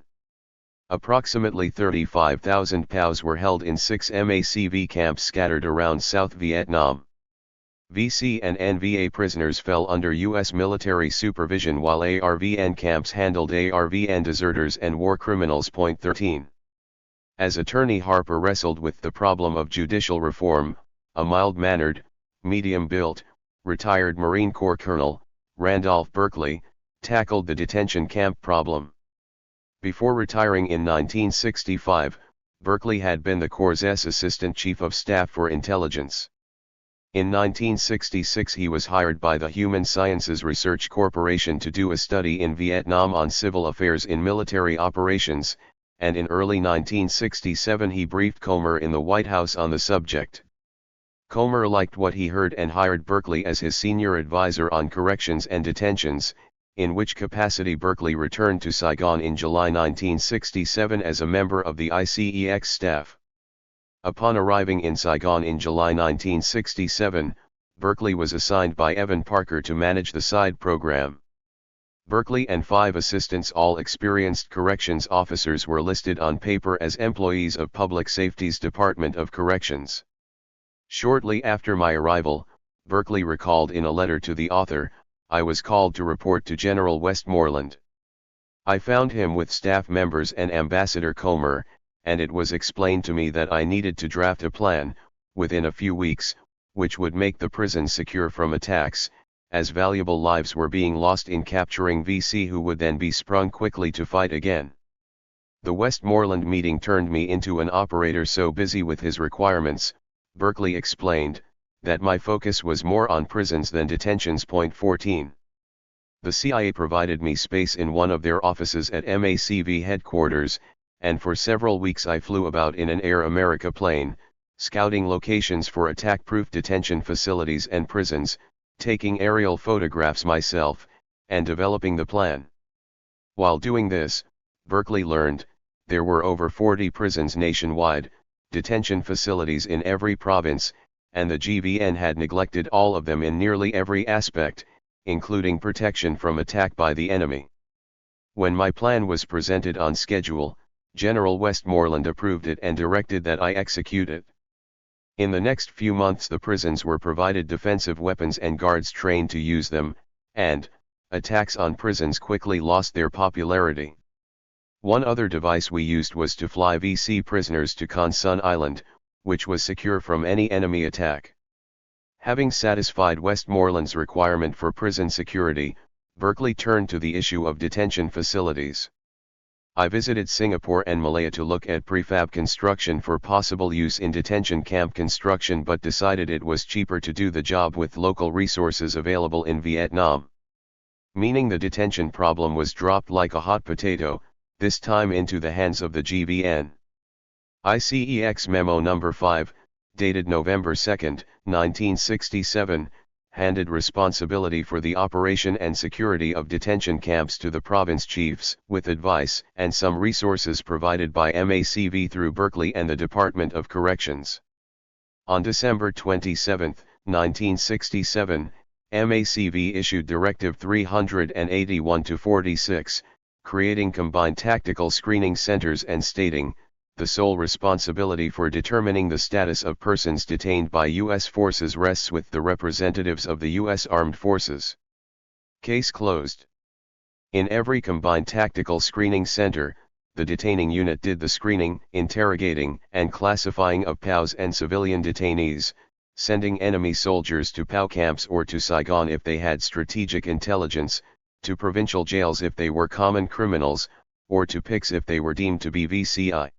Approximately 35,000 POWs were held in 6 MACV camps scattered around South Vietnam. VC and NVA prisoners fell under U.S. military supervision while ARVN camps handled ARVN deserters and war criminals. 13. As Attorney Harper wrestled with the problem of judicial reform, a mild-mannered, medium-built, retired Marine Corps colonel, Randolph Berkeley, tackled the detention camp problem. Before retiring in 1965, Berkeley had been the Corps' Assistant Chief of Staff for Intelligence. In 1966 he was hired by the Human Sciences Research Corporation to do a study in Vietnam on civil affairs in military operations, and in early 1967 he briefed Comer in the White House on the subject. Comer liked what he heard and hired Berkeley as his senior advisor on corrections and detentions, in which capacity Berkeley returned to Saigon in July 1967 as a member of the ICEX staff. Upon arriving in Saigon in July 1967, Berkeley was assigned by Evan Parker to manage the SIDE program. Berkeley and 5 assistants, all experienced corrections officers, were listed on paper as employees of Public Safety's Department of Corrections. Shortly after my arrival, Berkeley recalled in a letter to the author, I was called to report to General Westmoreland. I found him with staff members and Ambassador Comer, and it was explained to me that I needed to draft a plan, within a few weeks, which would make the prison secure from attacks, as valuable lives were being lost in capturing VC who would then be sprung quickly to fight again. The Westmoreland meeting turned me into an operator so busy with his requirements, Berkeley explained, that my focus was more on prisons than detentions. 14. The CIA provided me space in one of their offices at MACV headquarters, and for several weeks I flew about in an Air America plane, scouting locations for attack-proof detention facilities and prisons, taking aerial photographs myself, and developing the plan. While doing this, Berkeley learned, there were over 40 prisons nationwide, detention facilities in every province, and the GVN had neglected all of them in nearly every aspect, including protection from attack by the enemy. When my plan was presented on schedule, General Westmoreland approved it and directed that I execute it. In the next few months the prisons were provided defensive weapons and guards trained to use them, and attacks on prisons quickly lost their popularity. One other device we used was to fly VC prisoners to Con Sun Island, which was secure from any enemy attack. Having satisfied Westmoreland's requirement for prison security, Berkeley turned to the issue of detention facilities. I visited Singapore and Malaya to look at prefab construction for possible use in detention camp construction, but decided it was cheaper to do the job with local resources available in Vietnam. Meaning the detention problem was dropped like a hot potato, this time into the hands of the GVN. ICEX Memo No. 5, dated November 2, 1967, handed responsibility for the operation and security of detention camps to the province chiefs, with advice and some resources provided by MACV through Berkeley and the Department of Corrections. On December 27, 1967, MACV issued Directive 381-46, creating combined tactical screening centers and stating, the sole responsibility for determining the status of persons detained by U.S. forces rests with the representatives of the U.S. Armed Forces. Case closed. In every combined tactical screening center, the detaining unit did the screening, interrogating, and classifying of POWs and civilian detainees, sending enemy soldiers to POW camps or to Saigon if they had strategic intelligence, to provincial jails if they were common criminals, or to PICs if they were deemed to be VCI.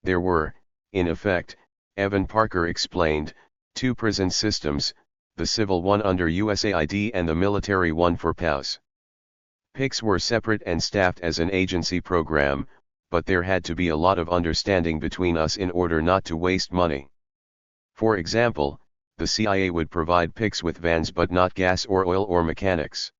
There were, in effect, Evan Parker explained, 2 prison systems, the civil one under USAID and the military one for POWs. PICs were separate and staffed as an agency program, but there had to be a lot of understanding between us in order not to waste money. For example, the CIA would provide PICs with vans but not gas or oil or mechanics.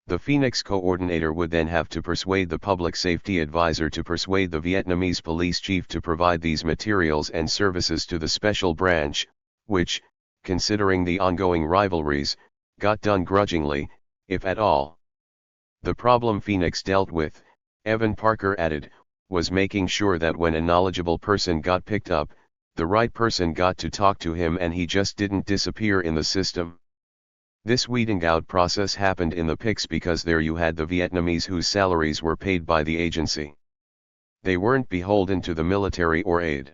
The Phoenix coordinator would then have to persuade the public safety advisor to persuade the Vietnamese police chief to provide these materials and services to the special branch, which, considering the ongoing rivalries, got done grudgingly, if at all. The problem Phoenix dealt with, Evan Parker added, was making sure that when a knowledgeable person got picked up, the right person got to talk to him and he just didn't disappear in the system. This weeding out process happened in the PICs because there you had the Vietnamese whose salaries were paid by the agency. They weren't beholden to the military or aid.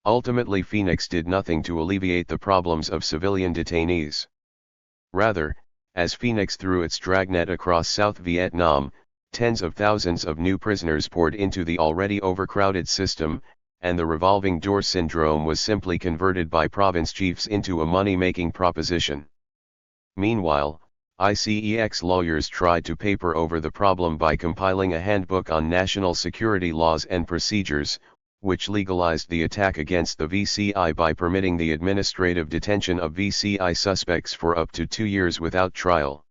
Ultimately Phoenix did nothing to alleviate the problems of civilian detainees. Rather, As Phoenix threw its dragnet across South Vietnam, tens of thousands of new prisoners poured into the already overcrowded system, and the revolving door syndrome was simply converted by province chiefs into a money-making proposition. Meanwhile, ICEX lawyers tried to paper over the problem by compiling a handbook on national security laws and procedures, which legalized the attack against the VCI by permitting the administrative detention of VCI suspects for up to 2 years without trial.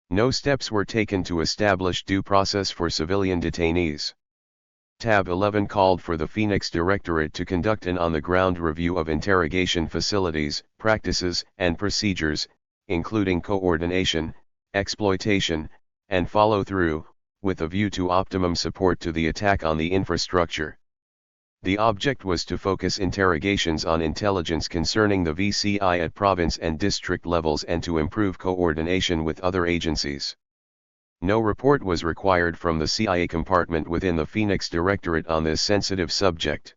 No steps were taken to establish due process for civilian detainees. Tab 11 called for the Phoenix Directorate to conduct an on-the-ground review of interrogation facilities, practices, and procedures, including coordination, exploitation, and follow-through, with a view to optimum support to the attack on the infrastructure. The object was to focus interrogations on intelligence concerning the VCI at province and district levels and to improve coordination with other agencies. No report was required from the CIA compartment within the Phoenix Directorate on this sensitive subject.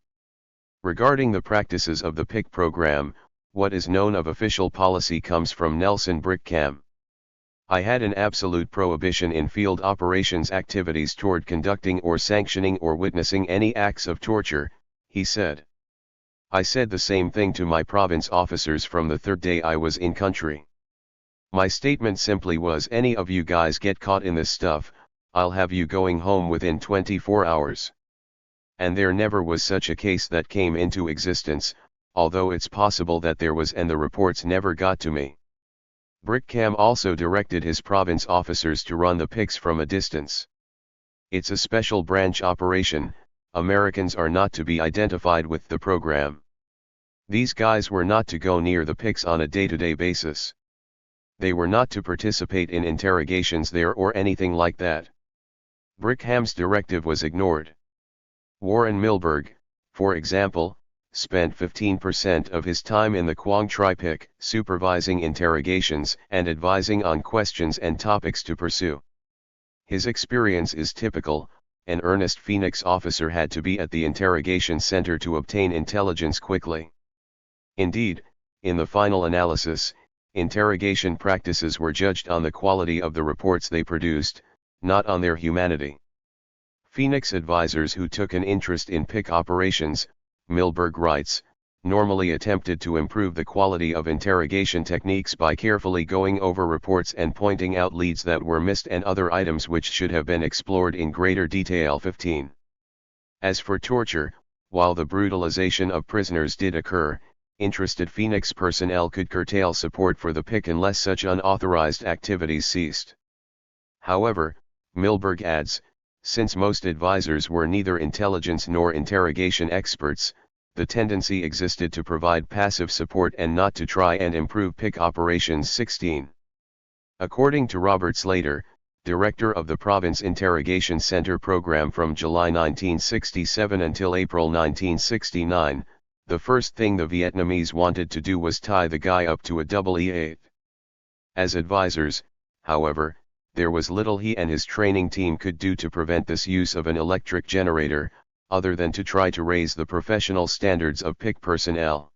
Regarding the practices of the PIC program, what is known of official policy comes from Nelson Brickham. I had an absolute prohibition in field operations activities toward conducting or sanctioning or witnessing any acts of torture, he said. I said the same thing to my province officers from the third day I was in country. My statement simply was, any of you guys get caught in this stuff, I'll have you going home within 24 hours. And there never was such a case that came into existence, although it's possible that there was and the reports never got to me. Brickham also directed his province officers to run the PICs from a distance. It's a special branch operation, Americans are not to be identified with the program. These guys were not to go near the PICs on a day-to-day basis. They were not to participate in interrogations there or anything like that. Brickham's directive was ignored. Warren Milberg, for example, spent 15% of his time in the Quang Tri PIC, supervising interrogations and advising on questions and topics to pursue. His experience is typical. An earnest Phoenix officer had to be at the interrogation center to obtain intelligence quickly. Indeed, in the final analysis, interrogation practices were judged on the quality of the reports they produced, not on their humanity. Phoenix advisors who took an interest in PIC operations, Milberg writes, normally attempted to improve the quality of interrogation techniques by carefully going over reports and pointing out leads that were missed and other items which should have been explored in greater detail. 15. As for torture, while the brutalization of prisoners did occur, interested Phoenix personnel could curtail support for the PIC unless such unauthorized activities ceased. However, Milberg adds, since most advisors were neither intelligence nor interrogation experts, the tendency existed to provide passive support and not to try and improve PIC operations. 16. According to Robert Slater, director of the Province Interrogation Center program from July 1967 until April 1969, the first thing the Vietnamese wanted to do was tie the guy up to a EE-8. As advisors, however, there was little he and his training team could do to prevent this use of an electric generator, other than to try to raise the professional standards of PIC personnel.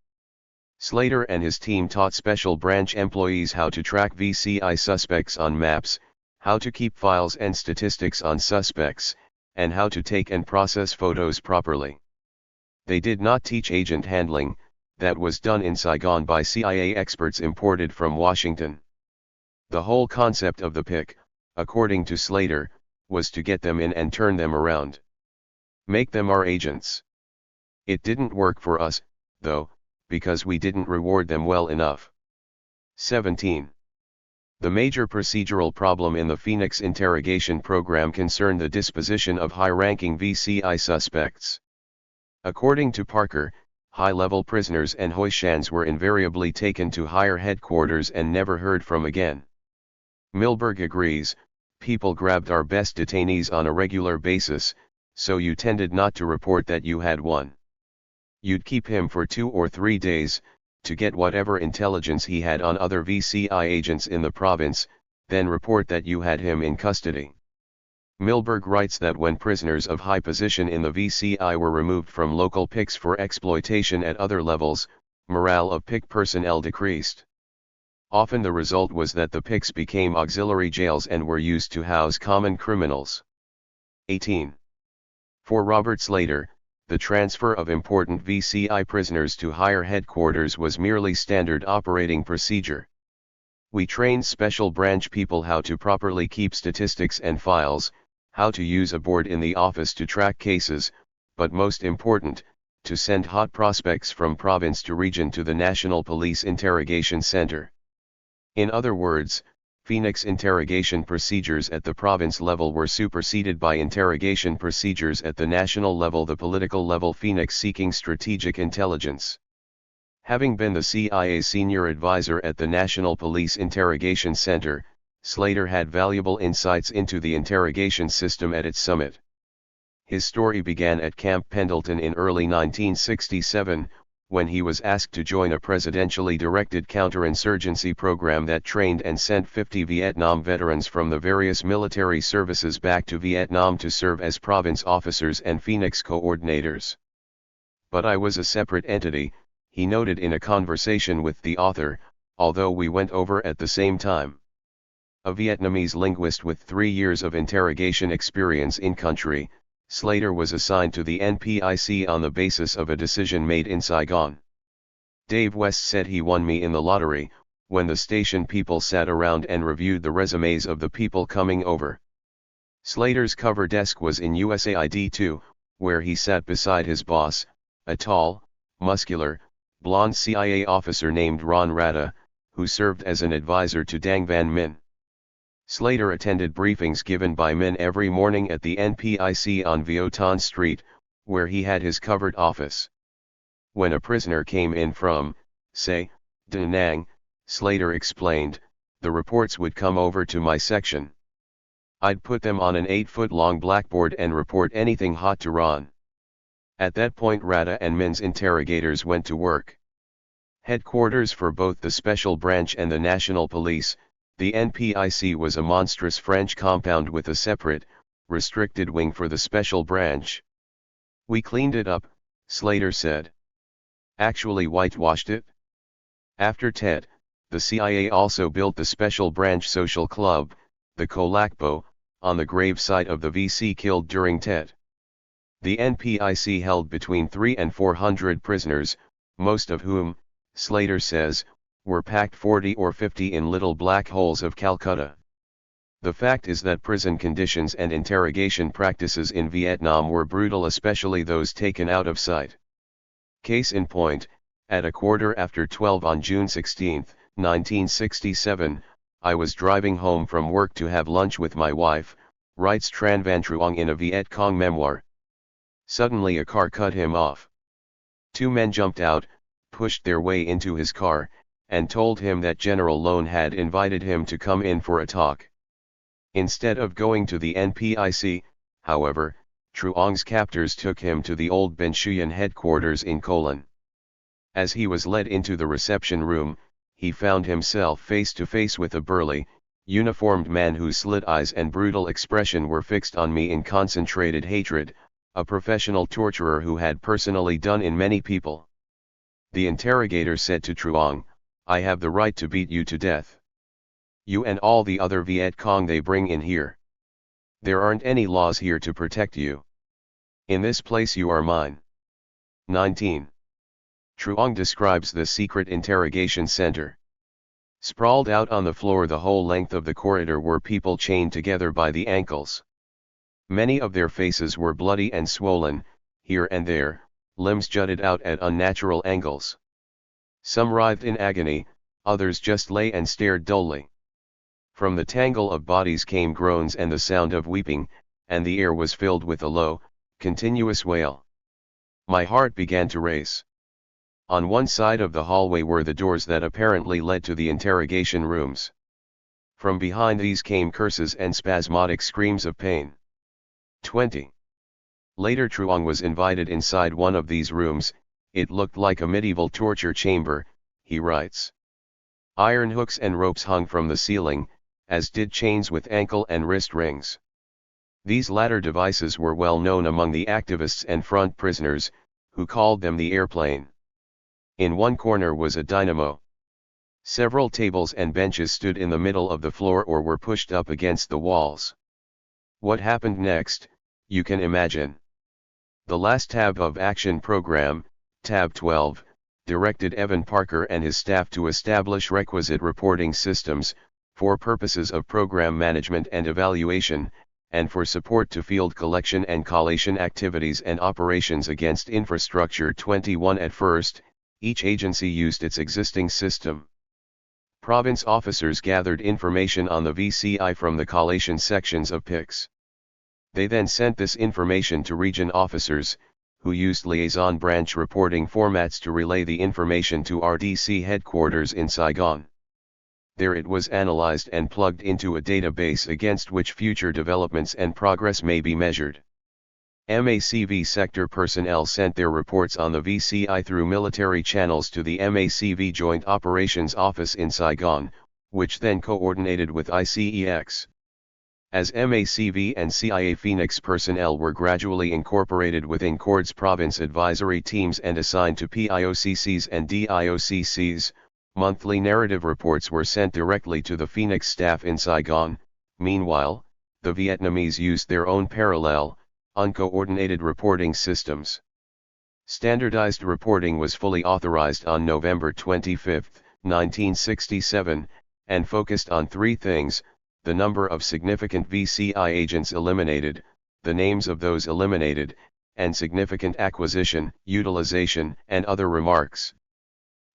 Slater and his team taught special branch employees how to track VCI suspects on maps, how to keep files and statistics on suspects, and how to take and process photos properly. They did not teach agent handling, that was done in Saigon by CIA experts imported from Washington. The whole concept of the PIC, according to Slater, was to get them in and turn them around. Make them our agents. It didn't work for us, though, because we didn't reward them well enough. 17. The major procedural problem in the Phoenix interrogation program concerned the disposition of high-ranking VCI suspects. According to Parker, high-level prisoners and Hoishans were invariably taken to higher headquarters and never heard from again. Milberg agrees, people grabbed our best detainees on a regular basis, so you tended not to report that you had one. You'd keep him for 2 or 3 days, to get whatever intelligence he had on other VCI agents in the province, then report that you had him in custody. Milberg writes that when prisoners of high position in the VCI were removed from local PICs for exploitation at other levels, morale of PIC personnel decreased. Often the result was that the PICs became auxiliary jails and were used to house common criminals. 18. For Robert Slater, the transfer of important VCI prisoners to higher headquarters was merely standard operating procedure. We trained special branch people how to properly keep statistics and files, how to use a board in the office to track cases, but most important, to send hot prospects from province to region to the National Police Interrogation Center. In other words, Phoenix interrogation procedures at the province level were superseded by interrogation procedures at the national level, the political level. Phoenix seeking strategic intelligence. Having been the CIA's senior advisor at the National Police Interrogation Center, Slater had valuable insights into the interrogation system at its summit. His story began at Camp Pendleton in early 1967, when he was asked to join a presidentially directed counterinsurgency program that trained and sent 50 Vietnam veterans from the various military services back to Vietnam to serve as province officers and Phoenix coordinators. But I was a separate entity, he noted in a conversation with the author, although we went over at the same time. A Vietnamese linguist with 3 years of interrogation experience in country, Slater was assigned to the NPIC on the basis of a decision made in Saigon. Dave West said he won me in the lottery, when the station people sat around and reviewed the resumes of the people coming over. Slater's cover desk was in USAID 2, where he sat beside his boss, a tall, muscular, blonde CIA officer named Ron Rada, who served as an advisor to Dang Van Min. Slater attended briefings given by Min every morning at the NPIC on Vieux Ton Street, where he had his covered office. When a prisoner came in from, say, Da Nang, Slater explained, the reports would come over to my section. I'd put them on an 8-foot-long blackboard and report anything hot to Ron. At that point Rada and Min's interrogators went to work. Headquarters for both the Special Branch and the National Police, the NPIC was a monstrous French compound with a separate, restricted wing for the Special Branch. We cleaned it up, Slater said. Actually whitewashed it. After Tet, the CIA also built the Special Branch Social Club, the Kolakbo, on the grave site of the VC killed during Tet. The NPIC held between 300 and 400 prisoners, most of whom, Slater says, were packed 40 or 50 in little black holes of Calcutta. The fact is that prison conditions and interrogation practices in Vietnam were brutal, especially those taken out of sight. Case in point, at 12:15 on June 16, 1967, I was driving home from work to have lunch with my wife, writes Tran Van Truong in a Viet Cong memoir. Suddenly a car cut him off. 2 men jumped out, pushed their way into his car, and told him that General Lone had invited him to come in for a talk. Instead of going to the NPIC, however, Truong's captors took him to the old Ben Shuyan headquarters in Colon. As he was led into the reception room, he found himself face to face with a burly, uniformed man whose slit eyes and brutal expression were fixed on me in concentrated hatred, a professional torturer who had personally done in many people. The interrogator said to Truong, I have the right to beat you to death. You and all the other Viet Cong they bring in here. There aren't any laws here to protect you. In this place you are mine. 19. Truong describes the secret interrogation center. Sprawled out on the floor the whole length of the corridor were people chained together by the ankles. Many of their faces were bloody and swollen, here and there, limbs jutted out at unnatural angles. Some writhed in agony, others just lay and stared dully. From the tangle of bodies came groans and the sound of weeping, and the air was filled with a low, continuous wail. My heart began to race. On one side of the hallway were the doors that apparently led to the interrogation rooms. From behind these came curses and spasmodic screams of pain. 20. Later Truong was invited inside one of these rooms. It looked like a medieval torture chamber, he writes. Iron hooks and ropes hung from the ceiling, as did chains with ankle and wrist rings. These latter devices were well known among the activists and front prisoners, who called them the airplane. In one corner was a dynamo. Several tables and benches stood in the middle of the floor or were pushed up against the walls. What happened next, you can imagine. The last tab of Action Program, tab 12, directed Evan Parker and his staff to establish requisite reporting systems, for purposes of program management and evaluation, and for support to field collection and collation activities and operations against Infrastructure 21. At first, each agency used its existing system. Province officers gathered information on the VCI from the collation sections of PICs. They then sent this information to region officers, who used liaison branch reporting formats to relay the information to RDC headquarters in Saigon. There it was analyzed and plugged into a database against which future developments and progress may be measured. MACV sector personnel sent their reports on the VCI through military channels to the MACV Joint Operations Office in Saigon, which then coordinated with ICEX. As MACV and CIA Phoenix personnel were gradually incorporated within CORD's province advisory teams and assigned to PIOCCs and DIOCCs, monthly narrative reports were sent directly to the Phoenix staff in Saigon. Meanwhile, the Vietnamese used their own parallel, uncoordinated reporting systems. Standardized reporting was fully authorized on November 25, 1967, and focused on three things: the number of significant VCI agents eliminated, the names of those eliminated, and significant acquisition, utilization, and other remarks.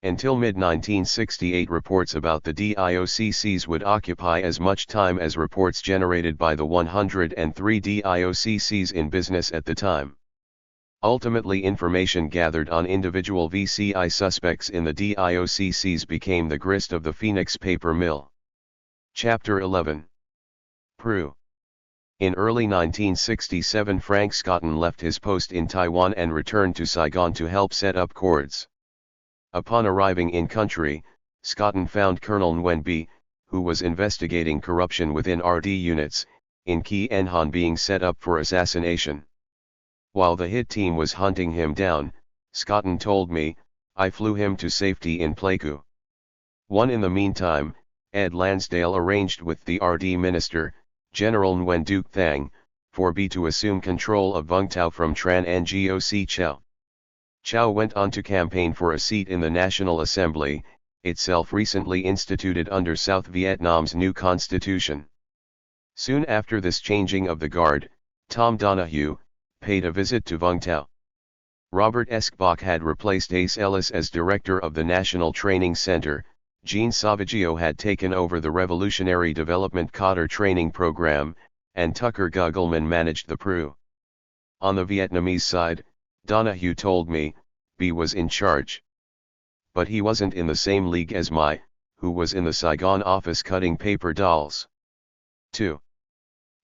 Until mid-1968, reports about the DIOCCs would occupy as much time as reports generated by the 103 DIOCCs in business at the time. Ultimately, information gathered on individual VCI suspects in the DIOCCs became the grist of the Phoenix paper mill. Chapter 11. Peru. In early 1967, Frank Scotton left his post in Taiwan and returned to Saigon to help set up CORDS. Upon arriving in country, Scotton found Colonel Nguyen B, who was investigating corruption within RD units, in Key Enhan being set up for assassination. While the hit team was hunting him down, Scotton told me, I flew him to safety in Pleiku. In the meantime, Ed Lansdale arranged with the RD minister, General Nguyen Duc Thang, for B to assume control of Vung Tau from Tran Ngoc Chau. Chau went on to campaign for a seat in the National Assembly, itself recently instituted under South Vietnam's new constitution. Soon after this changing of the guard, Tom Donahue paid a visit to Vung Tau. Robert Eskbach had replaced Ace Ellis as director of the National Training Center. Jean Savaggio had taken over the Revolutionary Development Cotter training program, and Tucker Gugelman managed the Peru. On the Vietnamese side, Donahue told me, B was in charge. But he wasn't in the same league as my, who was in the Saigon office cutting paper dolls. 2.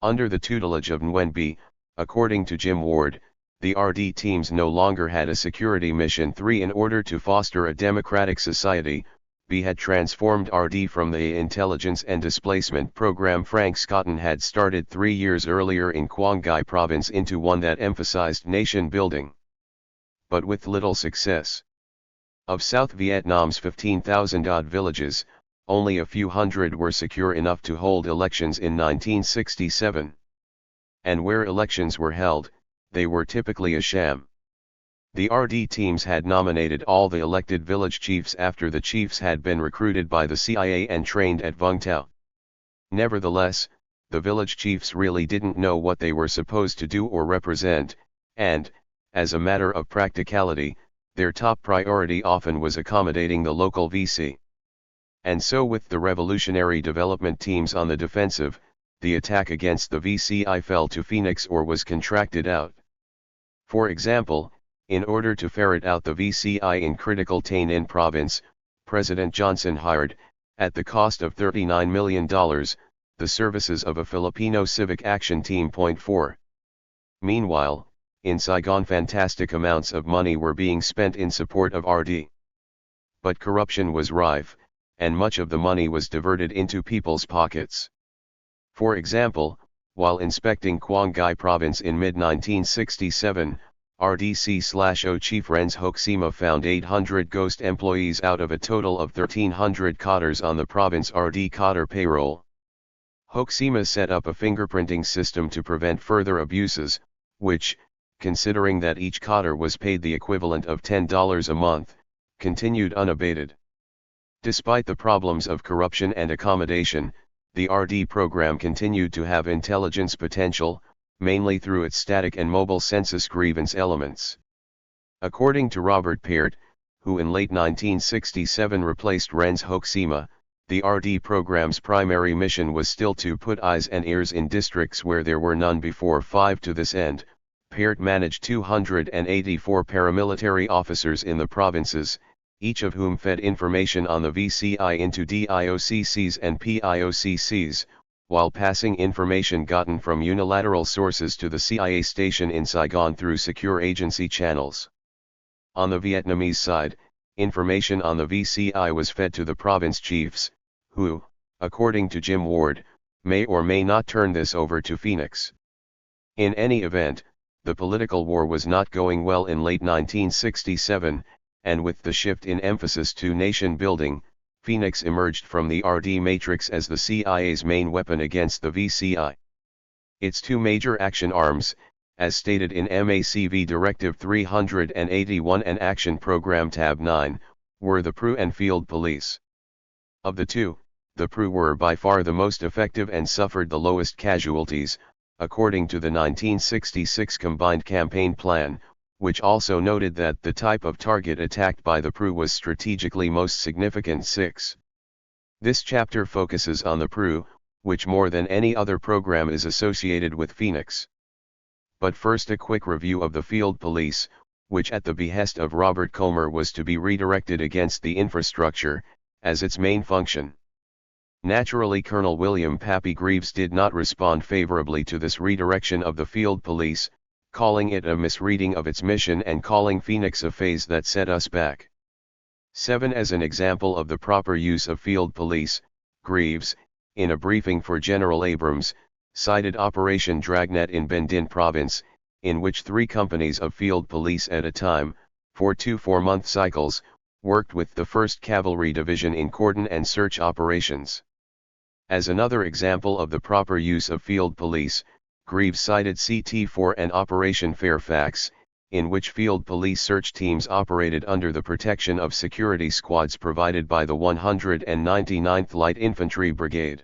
Under the tutelage of Nguyen B, according to Jim Ward, the RD teams no longer had a security mission. 3. In order to foster a democratic society, B had transformed RD from the Intelligence and Displacement Program Frank Scotton had started 3 years earlier in Quang Ngai Province into one that emphasized nation building. But with little success. Of South Vietnam's 15,000-odd villages, only a few hundred were secure enough to hold elections in 1967. And where elections were held, they were typically a sham. The RD teams had nominated all the elected village chiefs after the chiefs had been recruited by the CIA and trained at Vung Tau. Nevertheless, the village chiefs really didn't know what they were supposed to do or represent, and, as a matter of practicality, their top priority often was accommodating the local VC. And so with the revolutionary development teams on the defensive, the attack against the VCI fell to Phoenix or was contracted out. For example, in order to ferret out the VCI in critical Tay Ninh province, President Johnson hired, at the cost of $39 million, the services of a Filipino civic action team. 4. Meanwhile, in Saigon fantastic amounts of money were being spent in support of RD. But corruption was rife, and much of the money was diverted into people's pockets. For example, while inspecting Quang Ngai province in mid-1967, RDC/O Chief Renz Hoxima found 800 ghost employees out of a total of 1,300 cotters on the province RD cotter payroll. Hoxima set up a fingerprinting system to prevent further abuses, which, considering that each cotter was paid the equivalent of $10 a month, continued unabated. Despite the problems of corruption and accommodation, the RD program continued to have intelligence potential, mainly through its static and mobile census grievance elements. According to Robert Peart, who in late 1967 replaced Renz Hoxima, the RD program's primary mission was still to put eyes and ears in districts where there were none before. 5 To this end, Peart managed 284 paramilitary officers in the provinces, each of whom fed information on the VCI into DIOCCs and PIOCCs, while passing information gotten from unilateral sources to the CIA station in Saigon through secure agency channels. On the Vietnamese side, information on the VCI was fed to the province chiefs, who, according to Jim Ward, may or may not turn this over to Phoenix. In any event, the political war was not going well in late 1967, and with the shift in emphasis to nation building, Phoenix emerged from the RD matrix as the CIA's main weapon against the VCI. Its two major action arms, as stated in MACV Directive 381 and Action Program Tab 9, were the PRU and Field Police. Of the two, the PRU were by far the most effective and suffered the lowest casualties, according to the 1966 Combined Campaign Plan, which also noted that the type of target attacked by the PRU was strategically most significant. 6. This chapter focuses on the PRU, which more than any other program is associated with Phoenix. But first a quick review of the Field Police, which at the behest of Robert Comer was to be redirected against the infrastructure, as its main function. Naturally, Colonel William Pappy Greaves did not respond favorably to this redirection of the Field Police, calling it a misreading of its mission and calling Phoenix a phase that set us back. 7. As an example of the proper use of Field Police, Greaves, in a briefing for General Abrams, cited Operation Dragnet in Ben Din Province, in which 3 companies of Field Police at a time, for 2 4-month cycles, worked with the 1st Cavalry Division in cordon and search operations. As another example of the proper use of Field Police, Greaves cited CT4 and Operation Fairfax, in which Field Police search teams operated under the protection of security squads provided by the 199th Light Infantry Brigade.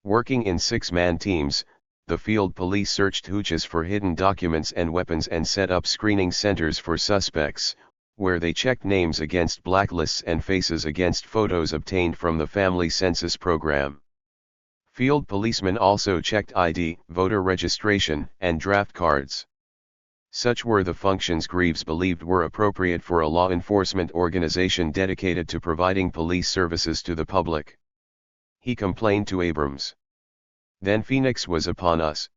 Working in 6-man teams, the Field Police searched hooches for hidden documents and weapons and set up screening centers for suspects, where they checked names against blacklists and faces against photos obtained from the family census program. Field policemen also checked ID, voter registration, and draft cards. Such were the functions Greaves believed were appropriate for a law enforcement organization dedicated to providing police services to the public. He complained to Abrams. Then Phoenix was upon us.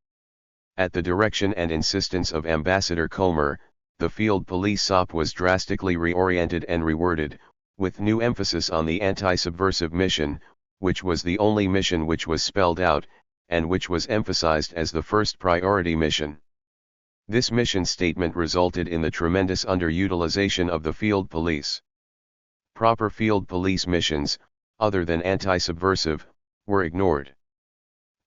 At the direction and insistence of Ambassador Comer, the Field Police SOP was drastically reoriented and reworded, with new emphasis on the anti-subversive mission, which was the only mission which was spelled out, and which was emphasized as the first priority mission. This mission statement resulted in the tremendous underutilization of the Field Police. Proper Field Police missions, other than anti-subversive, were ignored.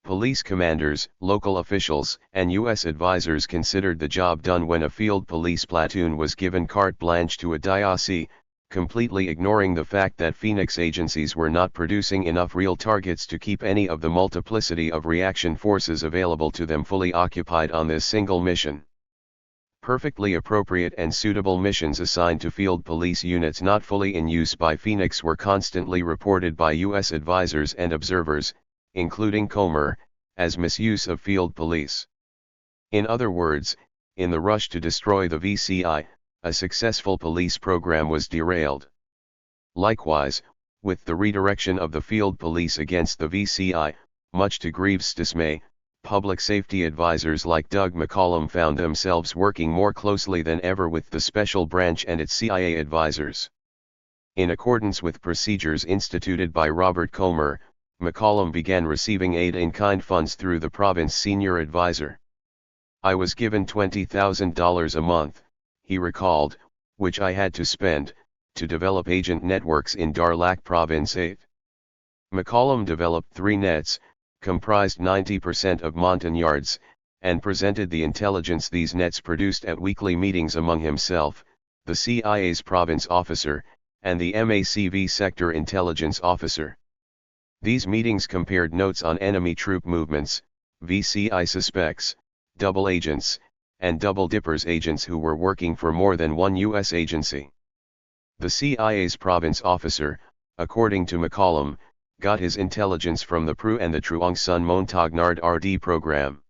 Police commanders, local officials, and U.S. advisors considered the job done when a Field Police platoon was given carte blanche to a DIOC, completely ignoring the fact that Phoenix agencies were not producing enough real targets to keep any of the multiplicity of reaction forces available to them fully occupied on this single mission. Perfectly appropriate and suitable missions assigned to Field Police units not fully in use by Phoenix were constantly reported by U.S. advisors and observers, including Comer, as misuse of Field Police. In other words, in the rush to destroy the VCI, a successful police program was derailed. Likewise, with the redirection of the Field Police against the VCI, much to Greaves' dismay, public safety advisors like Doug McCollum found themselves working more closely than ever with the Special Branch and its CIA advisors. In accordance with procedures instituted by Robert Comer, McCollum began receiving aid-in-kind funds through the province senior advisor. I was given $20,000 a month, he recalled, which I had to spend, to develop agent networks in Darlak Province 8. McCollum developed 3 nets, comprised 90% of Montagnards, and presented the intelligence these nets produced at weekly meetings among himself, the CIA's province officer, and the MACV sector intelligence officer. These meetings compared notes on enemy troop movements, VCI suspects, double agents, and double dippers agents who were working for more than one U.S. agency. The CIA's province officer, according to McCollum, got his intelligence from the PRU and the Truong Son Montagnard RD program.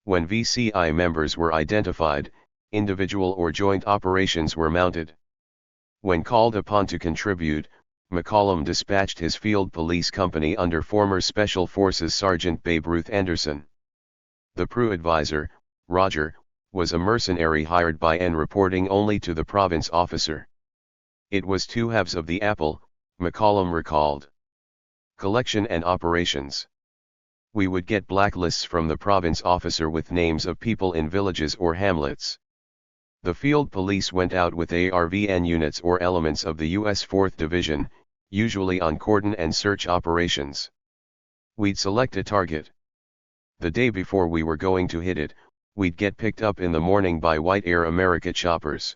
When VCI members were identified, individual or joint operations were mounted. When called upon to contribute, McCollum dispatched his field police company under former Special Forces Sergeant Babe Ruth Anderson. The PRU advisor, Roger, was a mercenary hired by and reporting only to the province officer. It was 2 halves of the apple, McCollum recalled. Collection and operations. We would get blacklists from the province officer with names of people in villages or hamlets. The field police went out with ARVN units or elements of the U.S. 4th Division, usually on cordon and search operations. We'd select a target. The day before we were going to hit it, we'd get picked up in the morning by White Air America choppers.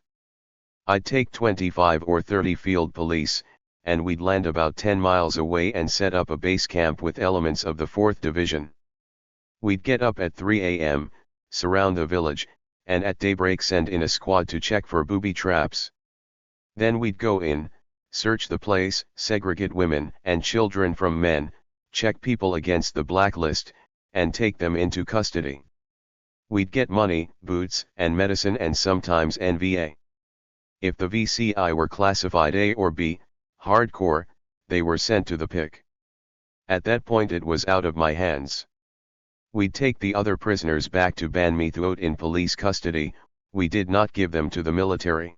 I'd take 25 or 30 field police, and we'd land about 10 miles away and set up a base camp with elements of the 4th Division. We'd get up at 3 a.m., surround the village, and at daybreak send in a squad to check for booby traps. Then we'd go in, search the place, segregate women and children from men, check people against the blacklist, and take them into custody. We'd get money, boots, and medicine and sometimes NVA. If the VCI were classified A or B, hardcore, they were sent to the pick. At that point it was out of my hands. We'd take the other prisoners back to Ban Mi Thuot in police custody, we did not give them to the military.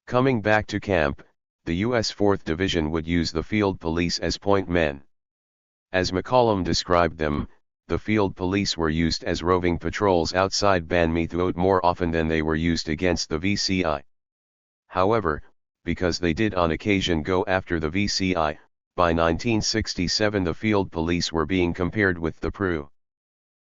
Coming back to camp, the U.S. 4th Division would use the field police as point men. As McCollum described them, the field police were used as roving patrols outside Ban Mi Thuot more often than they were used against the VCI. However, because they did on occasion go after the VCI, by 1967 the field police were being compared with the PRU.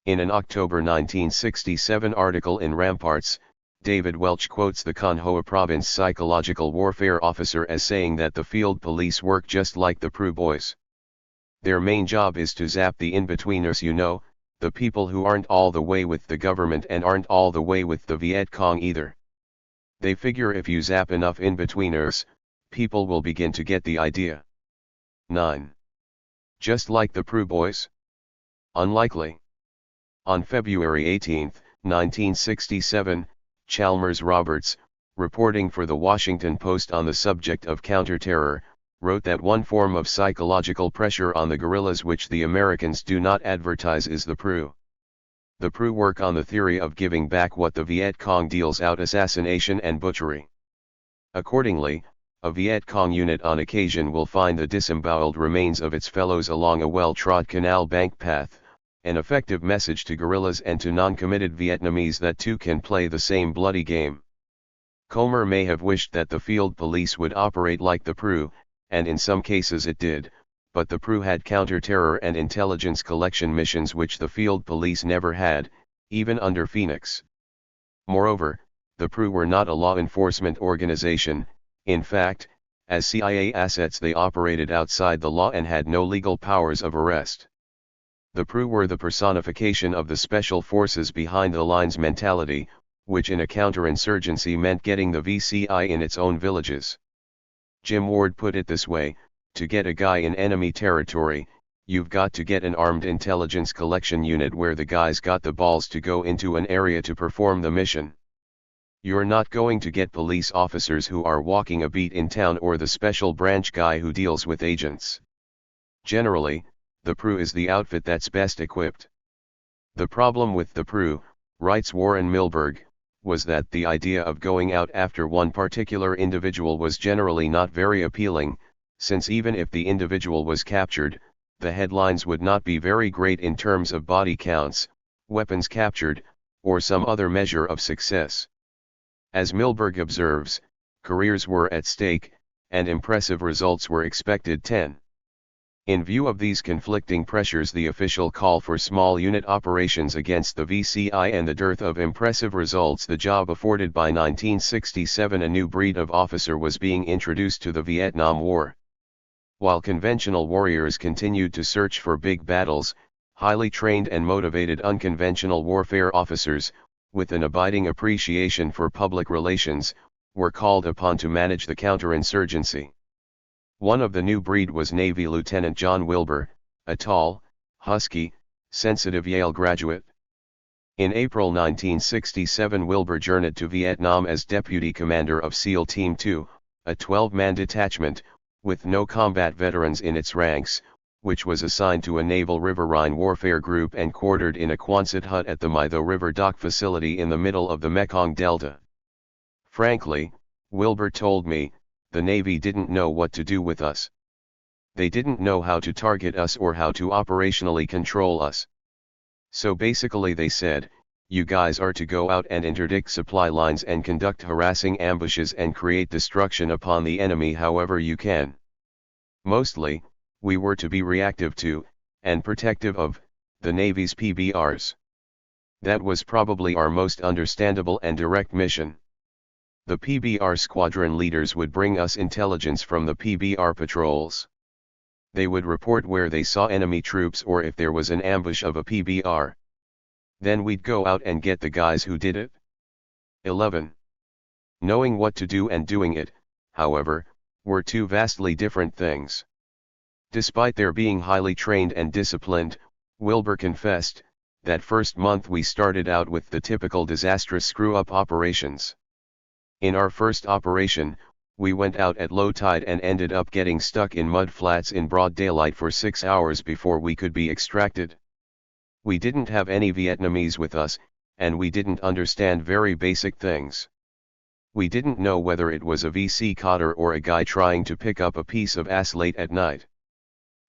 In an October 1967 article in Ramparts, David Welch quotes the Con Hoa Province psychological warfare officer as saying that the field police work just like the PRU boys. Their main job is to zap the in-betweeners, the people who aren't all the way with the government and aren't all the way with the Viet Cong either. They figure if you zap enough in-betweeners, people will begin to get the idea. 9. Just like the PRU boys? Unlikely. On February 18, 1967, Chalmers Roberts, reporting for the Washington Post on the subject of counterterror, wrote that one form of psychological pressure on the guerrillas which the Americans do not advertise is the PRU. The PRU work on the theory of giving back what the Viet Cong deals out: assassination and butchery. Accordingly, a Viet Cong unit on occasion will find the disemboweled remains of its fellows along a well-trod canal bank path, an effective message to guerrillas and to non-committed Vietnamese that too can play the same bloody game. Comer may have wished that the field police would operate like the PRU, and in some cases it did, but the PRU had counter-terror and intelligence collection missions which the field police never had, even under Phoenix. Moreover, the PRU were not a law enforcement organization. In fact, as CIA assets they operated outside the law and had no legal powers of arrest. The PRU were the personification of the special forces behind the lines mentality, which in a counterinsurgency meant getting the VCI in its own villages. Jim Ward put it this way: to get a guy in enemy territory, you've got to get an armed intelligence collection unit where the guys got the balls to go into an area to perform the mission. You're not going to get police officers who are walking a beat in town or the special branch guy who deals with agents. Generally, the PRU is the outfit that's best equipped. The problem with the PRU, writes Warren Milberg, was that the idea of going out after one particular individual was generally not very appealing, since even if the individual was captured, the headlines would not be very great in terms of body counts, weapons captured, or some other measure of success. As Milberg observes, careers were at stake, and impressive results were expected. 10. In view of these conflicting pressures, the official call for small unit operations against the VCI and the dearth of impressive results the job afforded by 1967, a new breed of officer was being introduced to the Vietnam War. While conventional warriors continued to search for big battles, highly trained and motivated unconventional warfare officers, with an abiding appreciation for public relations, were called upon to manage the counterinsurgency. One of the new breed was Navy Lieutenant John Wilbur, a tall, husky, sensitive Yale graduate. In April 1967, Wilbur journeyed to Vietnam as deputy commander of SEAL Team 2, a 12-man detachment, with no combat veterans in its ranks, which was assigned to a naval riverine warfare group and quartered in a Quonset hut at the My Tho River dock facility in the middle of the Mekong Delta. Frankly, Wilbur told me, the Navy didn't know what to do with us. They didn't know how to target us or how to operationally control us. So basically they said, you guys are to go out and interdict supply lines and conduct harassing ambushes and create destruction upon the enemy however you can. Mostly, we were to be reactive to, and protective of, the Navy's PBRs. That was probably our most understandable and direct mission. The PBR squadron leaders would bring us intelligence from the PBR patrols. They would report where they saw enemy troops or if there was an ambush of a PBR. Then we'd go out and get the guys who did it. 11. Knowing what to do and doing it, however, were two vastly different things. Despite their being highly trained and disciplined, Wilbur confessed, that first month we started out with the typical disastrous screw-up operations. In our first operation, we went out at low tide and ended up getting stuck in mud flats in broad daylight for 6 hours before we could be extracted. We didn't have any Vietnamese with us, and we didn't understand very basic things. We didn't know whether it was a VC cotter or a guy trying to pick up a piece of ass late at night.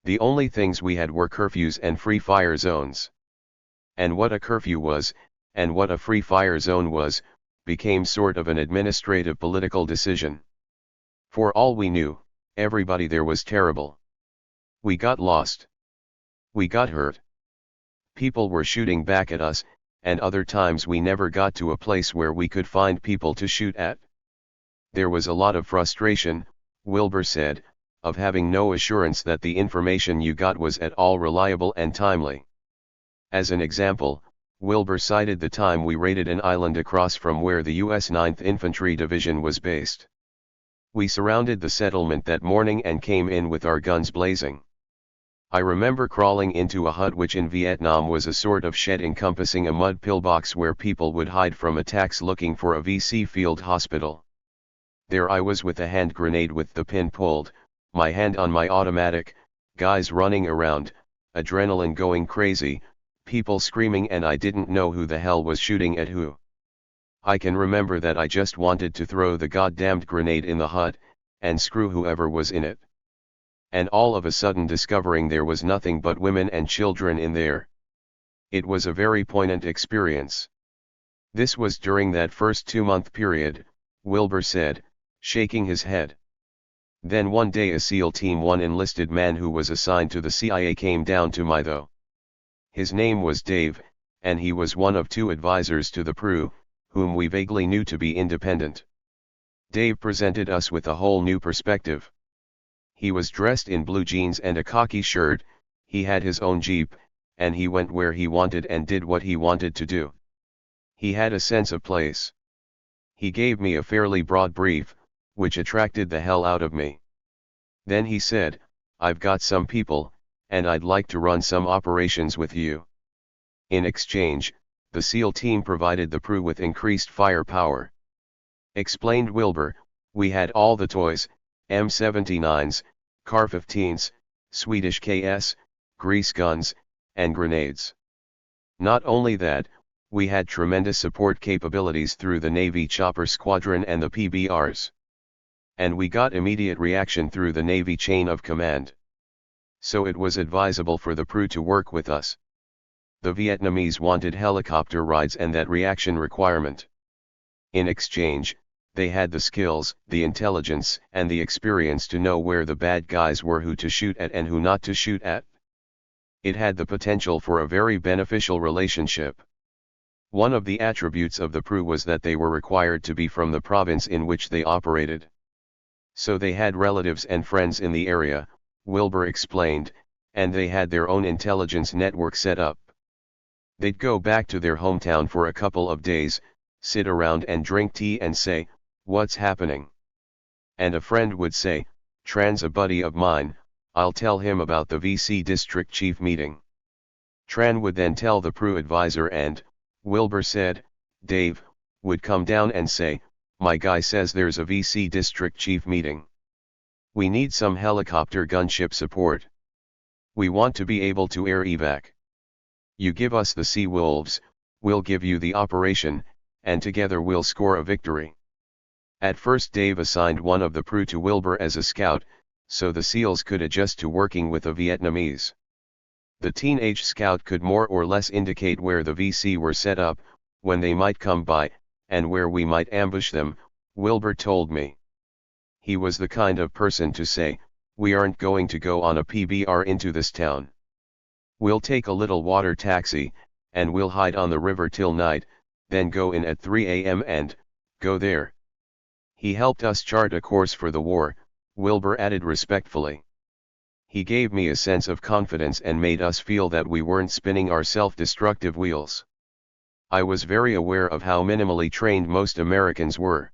The only things we had were curfews and free fire zones. And what a curfew was, and what a free fire zone was, became sort of an administrative political decision. For all we knew, everybody there was terrible. We got lost. We got hurt. People were shooting back at us, and other times we never got to a place where we could find people to shoot at. There was a lot of frustration, Wilbur said, of having no assurance that the information you got was at all reliable and timely. As an example, Wilbur cited the time we raided an island across from where the U.S. 9th Infantry Division was based. We surrounded the settlement that morning and came in with our guns blazing. I remember crawling into a hut which in Vietnam was a sort of shed encompassing a mud pillbox where people would hide from attacks looking for a VC field hospital. There I was with a hand grenade with the pin pulled, my hand on my automatic, guys running around, adrenaline going crazy, people screaming, and I didn't know who the hell was shooting at who. I can remember that I just wanted to throw the goddamned grenade in the hut, and screw whoever was in it. And all of a sudden discovering there was nothing but women and children in there. It was a very poignant experience. This was during that first 2-month period, Wilbur said, shaking his head. Then one day a SEAL Team 1 enlisted man who was assigned to the CIA came down to My Tho. His name was Dave, and he was one of 2 advisors to the PRU, whom we vaguely knew to be independent. Dave presented us with a whole new perspective. He was dressed in blue jeans and a khaki shirt, he had his own Jeep, and he went where he wanted and did what he wanted to do. He had a sense of place. He gave me a fairly broad brief, which attracted the hell out of me. Then he said, I've got some people, and I'd like to run some operations with you. In exchange, the SEAL team provided the PRU with increased firepower. Explained Wilbur, we had all the toys, M79s, CAR-15s, Swedish KS, grease guns, and grenades. Not only that, we had tremendous support capabilities through the Navy Chopper Squadron and the PBRs. And we got immediate reaction through the Navy chain of command. So it was advisable for the PRU to work with us. The Vietnamese wanted helicopter rides and that reaction requirement. In exchange, they had the skills, the intelligence, and the experience to know where the bad guys were, who to shoot at and who not to shoot at. It had the potential for a very beneficial relationship. One of the attributes of the PRU was that they were required to be from the province in which they operated. So they had relatives and friends in the area, Wilbur explained, and they had their own intelligence network set up. They'd go back to their hometown for a couple of days, sit around and drink tea and say, "What's happening?" And a friend would say, "Tran's a buddy of mine, I'll tell him about the VC district chief meeting." Tran would then tell the PRU advisor and, Wilbur said, Dave, would come down and say, "My guy says there's a VC district chief meeting. We need some helicopter gunship support. We want to be able to air evac. You give us the Sea Wolves, we'll give you the operation, and together we'll score a victory." At first Dave assigned one of the PRU to Wilbur as a scout, so the SEALs could adjust to working with the Vietnamese. The teenage scout could more or less indicate where the VC were set up, when they might come by, and where we might ambush them, Wilbur told me. He was the kind of person to say, "We aren't going to go on a PBR into this town. We'll take a little water taxi, and we'll hide on the river till night, then go in at 3 a.m. and go there." He helped us chart a course for the war, Wilbur added respectfully. He gave me a sense of confidence and made us feel that we weren't spinning our self-destructive wheels. I was very aware of how minimally trained most Americans were.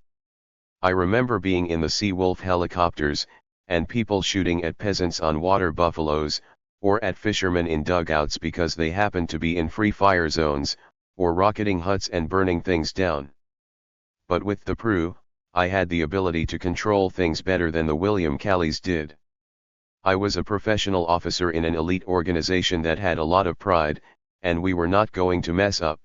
I remember being in the Sea Wolf helicopters, and people shooting at peasants on water buffaloes, or at fishermen in dugouts because they happened to be in free fire zones, or rocketing huts and burning things down. But with the PRU, I had the ability to control things better than the William Callies did. I was a professional officer in an elite organization that had a lot of pride, and we were not going to mess up.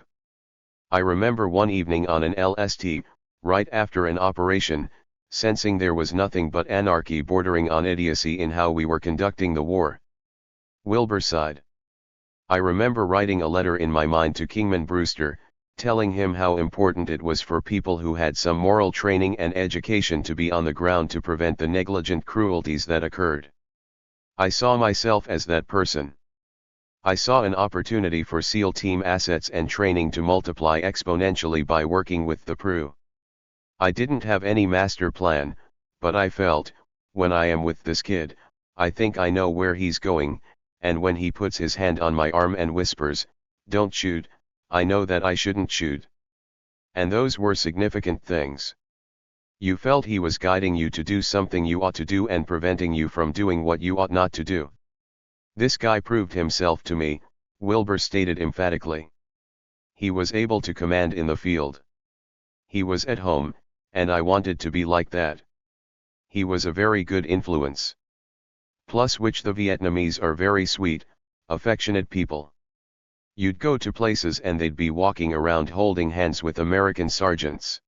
I remember one evening on an LST, right after an operation, sensing there was nothing but anarchy bordering on idiocy in how we were conducting the war. Wilbur sighed. I remember writing a letter in my mind to Kingman Brewster, telling him how important it was for people who had some moral training and education to be on the ground to prevent the negligent cruelties that occurred. I saw myself as that person. I saw an opportunity for SEAL team assets and training to multiply exponentially by working with the PRU. I didn't have any master plan, but I felt, when I am with this kid, I think I know where he's going, and when he puts his hand on my arm and whispers, "Don't shoot," I know that I shouldn't shoot. And those were significant things. You felt he was guiding you to do something you ought to do and preventing you from doing what you ought not to do. This guy proved himself to me, Wilbur stated emphatically. He was able to command in the field. He was at home, and I wanted to be like that. He was a very good influence. Plus which the Vietnamese are very sweet, affectionate people. You'd go to places and they'd be walking around holding hands with American sergeants.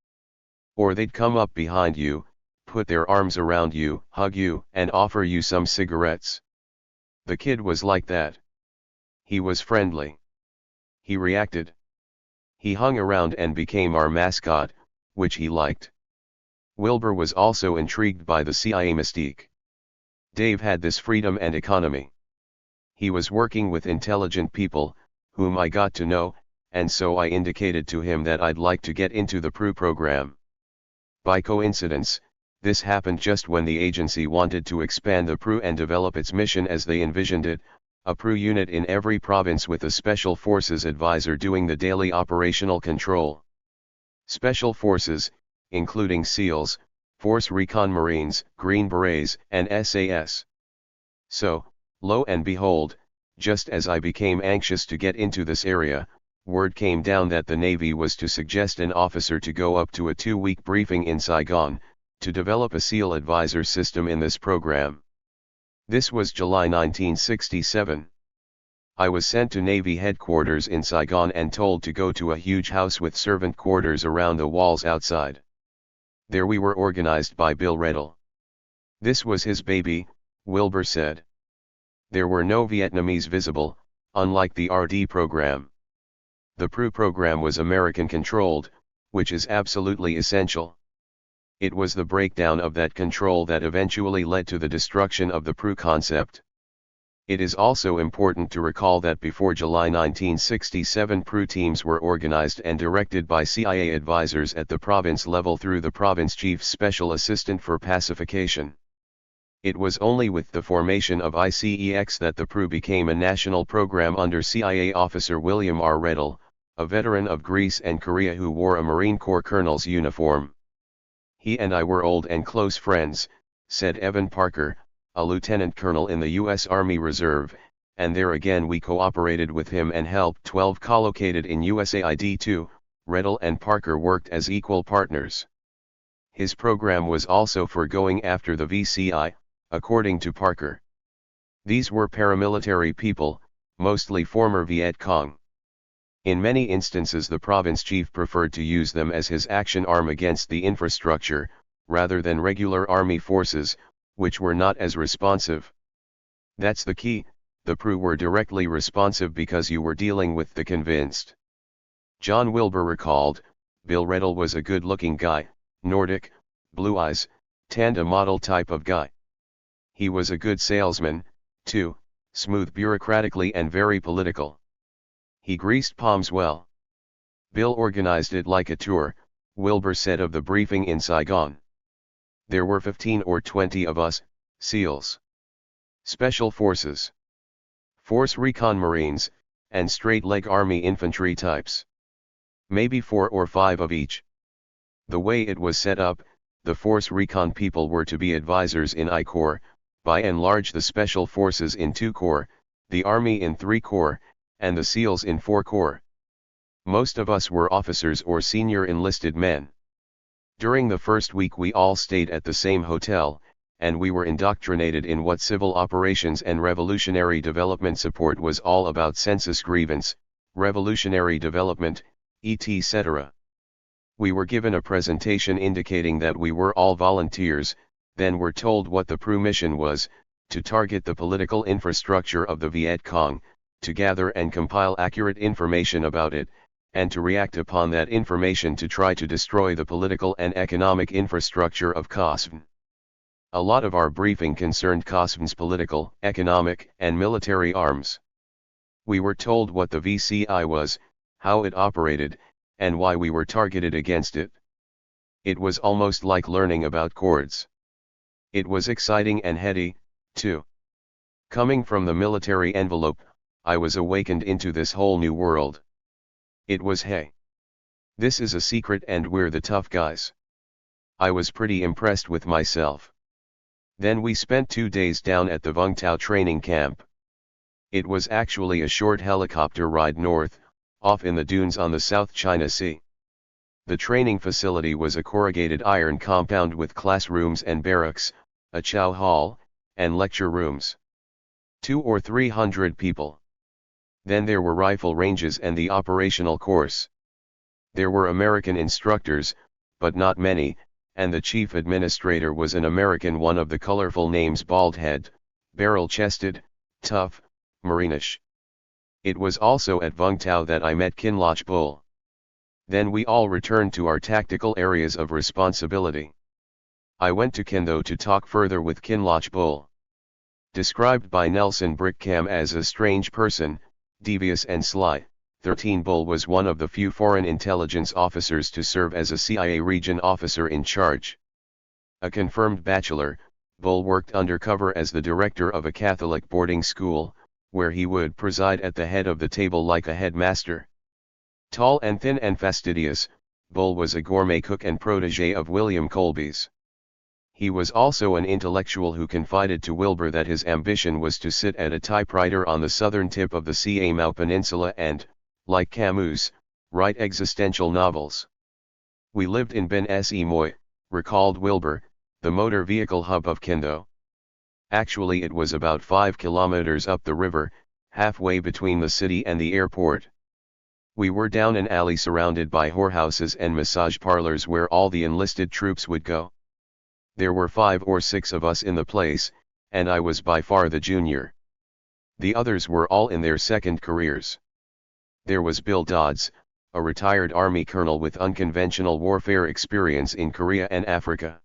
Or they'd come up behind you, put their arms around you, hug you, and offer you some cigarettes. The kid was like that. He was friendly. He reacted. He hung around and became our mascot, which he liked. Wilbur was also intrigued by the CIA mystique. Dave had this freedom and economy. He was working with intelligent people, whom I got to know, and so I indicated to him that I'd like to get into the PRU program. By coincidence, this happened just when the agency wanted to expand the PRU and develop its mission as they envisioned it, a PRU unit in every province with a Special Forces advisor doing the daily operational control. Special Forces, including SEALs, Force Recon Marines, Green Berets, and SAS. So, lo and behold, just as I became anxious to get into this area, word came down that the Navy was to suggest an officer to go up to a 2-week briefing in Saigon, to develop a SEAL advisor system in this program. This was July 1967. I was sent to Navy headquarters in Saigon and told to go to a huge house with servant quarters around the walls outside. There we were organized by Bill Reddell. This was his baby, Wilbur said. There were no Vietnamese visible, unlike the RD program. The PRU program was American-controlled, which is absolutely essential. It was the breakdown of that control that eventually led to the destruction of the PRU concept. It is also important to recall that before July 1967 PRU teams were organized and directed by CIA advisors at the province level through the Province Chief Special Assistant for Pacification. It was only with the formation of ICEX that the PRU became a national program under CIA officer William R. Redall, a veteran of Greece and Korea who wore a Marine Corps colonel's uniform. "He and I were old and close friends," said Evan Parker, a lieutenant colonel in the U.S. Army Reserve, "and there again we cooperated with him and helped 12 collocated in USAID-2, Redall and Parker worked as equal partners." His program was also for going after the VCI, according to Parker. These were paramilitary people, mostly former Viet Cong. In many instances the province chief preferred to use them as his action arm against the infrastructure, rather than regular army forces, which were not as responsive. That's the key, the PRU were directly responsive because you were dealing with the convinced. John Wilbur recalled, "Bill Redall was a good-looking guy, Nordic, blue eyes, tanned a model type of guy. He was a good salesman, too, smooth bureaucratically and very political. He greased palms well. Bill organized it like a tour," Wilbur said of the briefing in Saigon. "There were 15 or 20 of us, SEALs. Special Forces. Force Recon Marines, and straight-leg Army infantry types. Maybe 4 or 5 of each. The way it was set up, the Force Recon people were to be advisors in I Corps, by and large the Special Forces in 2 Corps, the Army in 3 Corps, and the SEALs in 4 Corps. Most of us were officers or senior enlisted men. During the first week we all stayed at the same hotel, and we were indoctrinated in what civil operations and revolutionary development support was all about: census grievance, revolutionary development, etc. We were given a presentation indicating that we were all volunteers, then were told what the PRU mission was: to target the political infrastructure of the Viet Cong, to gather and compile accurate information about it, and to react upon that information to try to destroy the political and economic infrastructure of COSVN. A lot of our briefing concerned COSVN's political, economic, and military arms. We were told what the VCI was, how it operated, and why we were targeted against it. It was almost like learning about chords. It was exciting and heady, too. Coming from the military envelope, I was awakened into this whole new world. It was, hey, this is a secret and we're the tough guys. I was pretty impressed with myself. Then we spent 2 days down at the Vung Tau training camp. It was actually a short helicopter ride north, off in the dunes on the South China Sea. The training facility was a corrugated iron compound with classrooms and barracks, a chow hall, and lecture rooms. 200 or 300 people. Then there were rifle ranges and the operational course. There were American instructors, but not many, and the chief administrator was an American, one of the colorful names: bald-head, barrel-chested, tough, marinish. It was also at Vung Tau that I met Kinloch Bull. Then we all returned to our tactical areas of responsibility. I went to Kendo to talk further with Kinloch Bull. Described by Nelson Brickham as a strange person, devious and sly, 13 Bull was one of the few foreign intelligence officers to serve as a CIA region officer in charge. A confirmed bachelor, Bull worked undercover as the director of a Catholic boarding school, where he would preside at the head of the table like a headmaster. Tall and thin and fastidious, Bull was a gourmet cook and protégé of William Colby's. He was also an intellectual who confided to Wilbur that his ambition was to sit at a typewriter on the southern tip of the Siamau Peninsula and, like Camus, write existential novels. "We lived in Ben Moy," recalled Wilbur, the motor vehicle hub of Kendo. Actually it was about 5 kilometers up the river, halfway between the city and the airport. We were down an alley surrounded by whorehouses and massage parlors where all the enlisted troops would go. There were 5 or 6 of us in the place, and I was by far the junior. The others were all in their second careers. There was Bill Dodds, a retired Army colonel with unconventional warfare experience in Korea and Africa.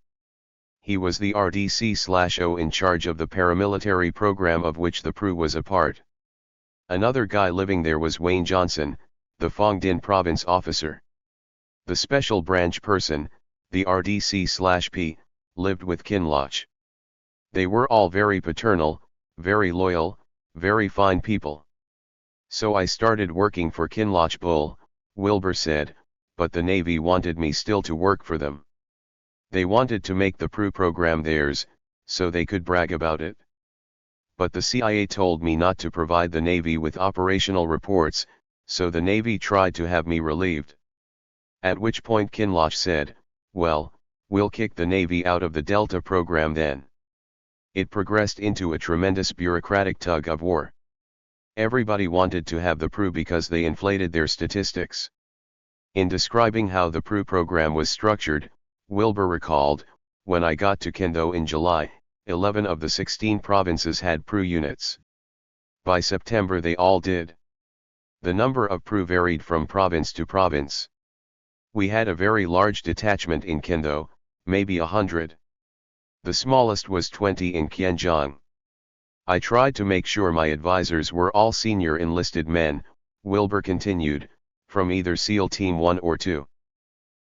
He was the RDC/O in charge of the paramilitary program of which the PRU was a part. Another guy living there was Wayne Johnson, the Phong Dinh province officer. The special branch person, the RDC/P, lived with Kinloch. They were all very paternal, very loyal, very fine people. So I started working for Kinloch Bull, Wilbur said, but the Navy wanted me still to work for them. They wanted to make the PRU program theirs, so they could brag about it. But the CIA told me not to provide the Navy with operational reports, so the Navy tried to have me relieved. At which point Kinloch said, well, we'll kick the Navy out of the Delta program then. It progressed into a tremendous bureaucratic tug of war. Everybody wanted to have the PRU because they inflated their statistics. In describing how the PRU program was structured, Wilbur recalled, when I got to Kendo in July, 11 of the 16 provinces had PRU units. By September they all did. The number of PRU varied from province to province. We had a very large detachment in Kendo, maybe 100. The smallest was 20 in Kianjiang. I tried to make sure my advisors were all senior enlisted men, Wilbur continued, from either SEAL Team 1 or 2.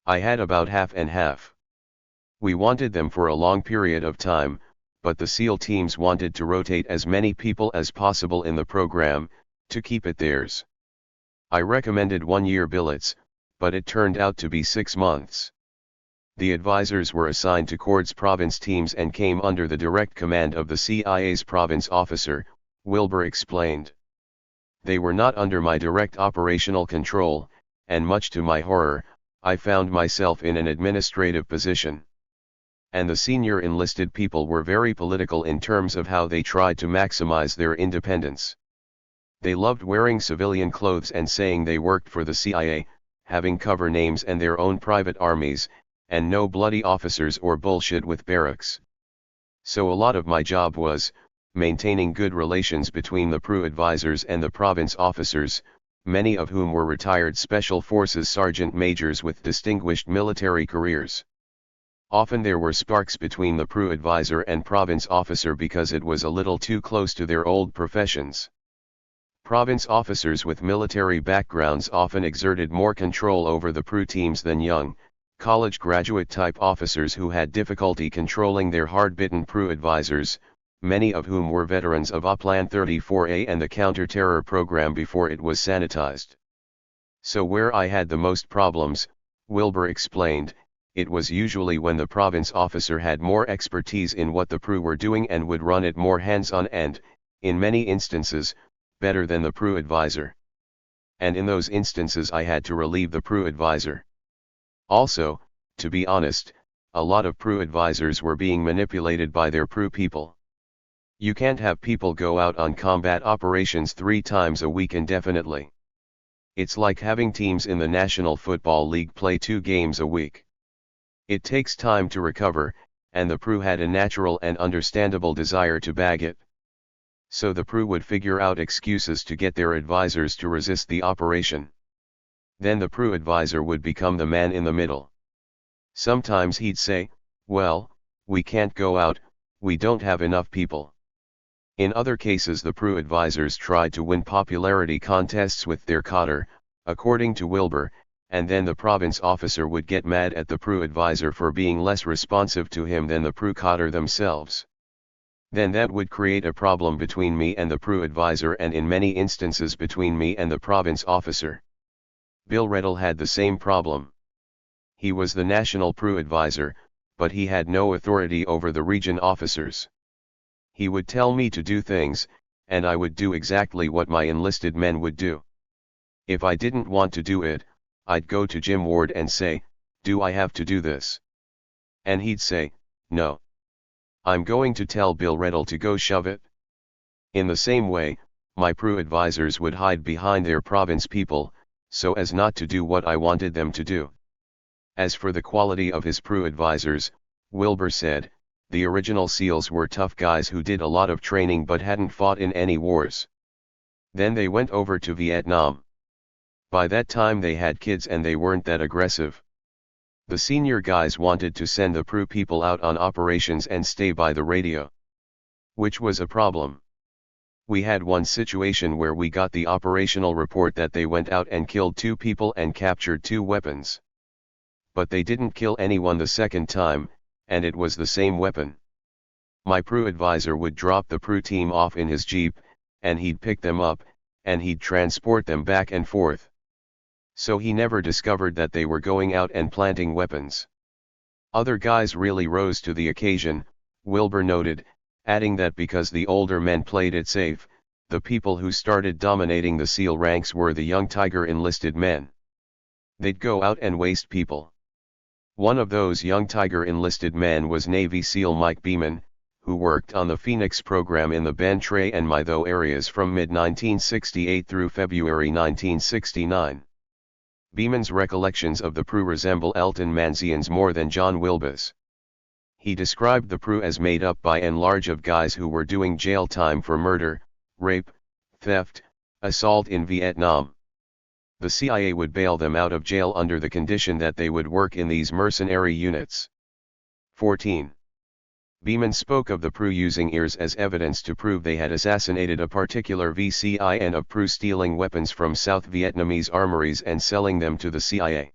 I had about half and half. We wanted them for a long period of time, but the SEAL teams wanted to rotate as many people as possible in the program, to keep it theirs. I recommended 1-year billets, but it turned out to be 6 months. The advisors were assigned to Chord's province teams and came under the direct command of the CIA's province officer, Wilbur explained. They were not under my direct operational control, and much to my horror, I found myself in an administrative position. And the senior enlisted people were very political in terms of how they tried to maximize their independence. They loved wearing civilian clothes and saying they worked for the CIA, having cover names and their own private armies, and no bloody officers or bullshit with barracks. So a lot of my job was, maintaining good relations between the PRU advisors and the province officers, many of whom were retired Special Forces sergeant majors with distinguished military careers. Often there were sparks between the PRU advisor and province officer because it was a little too close to their old professions. Province officers with military backgrounds often exerted more control over the PRU teams than young, college graduate type officers who had difficulty controlling their hard-bitten PRU advisors, many of whom were veterans of Upland 34A and the counter-terror program before it was sanitized. So where I had the most problems, Wilbur explained, it was usually when the province officer had more expertise in what the PRU were doing and would run it more hands-on and, in many instances, better than the PRU advisor. And in those instances I had to relieve the PRU advisor. Also, to be honest, a lot of PRU advisors were being manipulated by their PRU people. You can't have people go out on combat operations 3 times a week indefinitely. It's like having teams in the National Football League play 2 games a week. It takes time to recover, and the PRU had a natural and understandable desire to bag it. So the PRU would figure out excuses to get their advisors to resist the operation. Then the PRU advisor would become the man in the middle. Sometimes he'd say, well, we can't go out, we don't have enough people. In other cases the PRU advisors tried to win popularity contests with their cadre, according to Wilbur, and then the province officer would get mad at the PRU advisor for being less responsive to him than the PRU cadre themselves. Then that would create a problem between me and the PRU advisor and in many instances between me and the province officer. Bill Reddle had the same problem. He was the national PRU advisor, but he had no authority over the region officers. He would tell me to do things, and I would do exactly what my enlisted men would do. If I didn't want to do it, I'd go to Jim Ward and say, do I have to do this? And he'd say, no. I'm going to tell Bill Reddle to go shove it. In the same way, my PRU advisors would hide behind their province people, so as not to do what I wanted them to do. As for the quality of his PRU advisors, Wilbur said, the original SEALs were tough guys who did a lot of training but hadn't fought in any wars. Then they went over to Vietnam. By that time they had kids and they weren't that aggressive. The senior guys wanted to send the PRU people out on operations and stay by the radio. Which was a problem. We had one situation where we got the operational report that they went out and killed 2 people and captured 2 weapons. But they didn't kill anyone the second time, and it was the same weapon. My PRU advisor would drop the PRU team off in his Jeep, and he'd pick them up, and he'd transport them back and forth. So he never discovered that they were going out and planting weapons. Other guys really rose to the occasion, Wilbur noted, adding that because the older men played it safe, the people who started dominating the SEAL ranks were the young Tiger enlisted men. They'd go out and waste people. One of those young Tiger enlisted men was Navy SEAL Mike Beeman, who worked on the Phoenix program in the Ben Tre and Mytho areas from mid-1968 through February 1969. Beeman's recollections of the PRU resemble Elton Manzian's more than John Wilbur's. He described the PRU as made up by and large of guys who were doing jail time for murder, rape, theft, assault in Vietnam. The CIA would bail them out of jail under the condition that they would work in these mercenary units. 14. Beeman spoke of the PRU using ears as evidence to prove they had assassinated a particular VCI and of PRU stealing weapons from South Vietnamese armories and selling them to the CIA.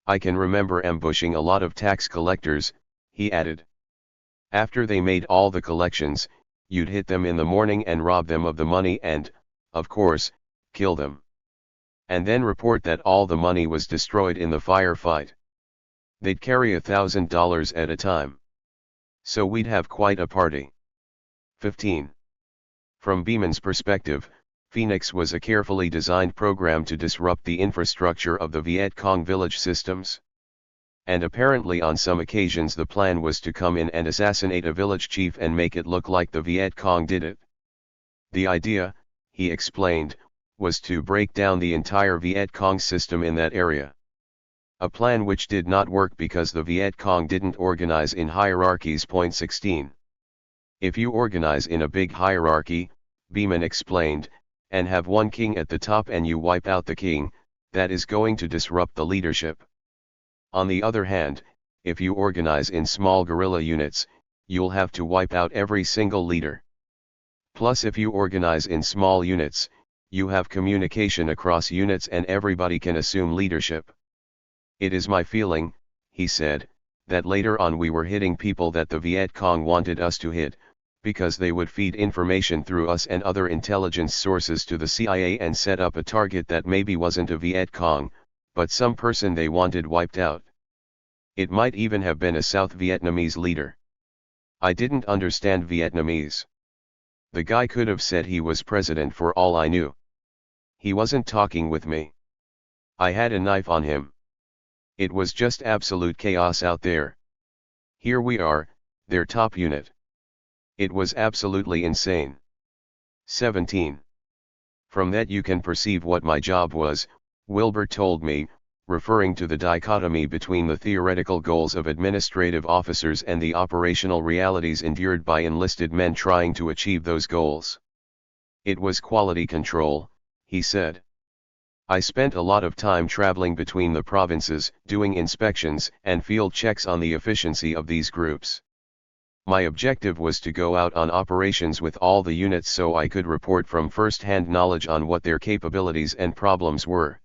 I can remember ambushing a lot of tax collectors, he added. After they made all the collections, you'd hit them in the morning and rob them of the money and, of course, kill them. And then report that all the money was destroyed in the firefight. They'd carry $1,000 at a time. So we'd have quite a party. 15. From Beeman's perspective, Phoenix was a carefully designed program to disrupt the infrastructure of the Viet Cong village systems. And apparently on some occasions the plan was to come in and assassinate a village chief and make it look like the Viet Cong did it. The idea, he explained, was to break down the entire Viet Cong system in that area. A plan which did not work because the Viet Cong didn't organize in hierarchies. 16. If you organize in a big hierarchy, Beeman explained, and have one king at the top and you wipe out the king, that is going to disrupt the leadership. On the other hand, if you organize in small guerrilla units, you'll have to wipe out every single leader. Plus if you organize in small units, you have communication across units and everybody can assume leadership. It is my feeling, he said, that later on we were hitting people that the Viet Cong wanted us to hit, because they would feed information through us and other intelligence sources to the CIA and set up a target that maybe wasn't a Viet Cong, but some person they wanted wiped out. It might even have been a South Vietnamese leader. I didn't understand Vietnamese. The guy could have said he was president for all I knew. He wasn't talking with me. I had a knife on him. It was just absolute chaos out there. Here we are, their top unit. It was absolutely insane. 17. From that you can perceive what my job was, Wilbur told me, referring to the dichotomy between the theoretical goals of administrative officers and the operational realities endured by enlisted men trying to achieve those goals. It was quality control, he said. I spent a lot of time traveling between the provinces, doing inspections and field checks on the efficiency of these groups. My objective was to go out on operations with all the units so I could report from first-hand knowledge on what their capabilities and problems were.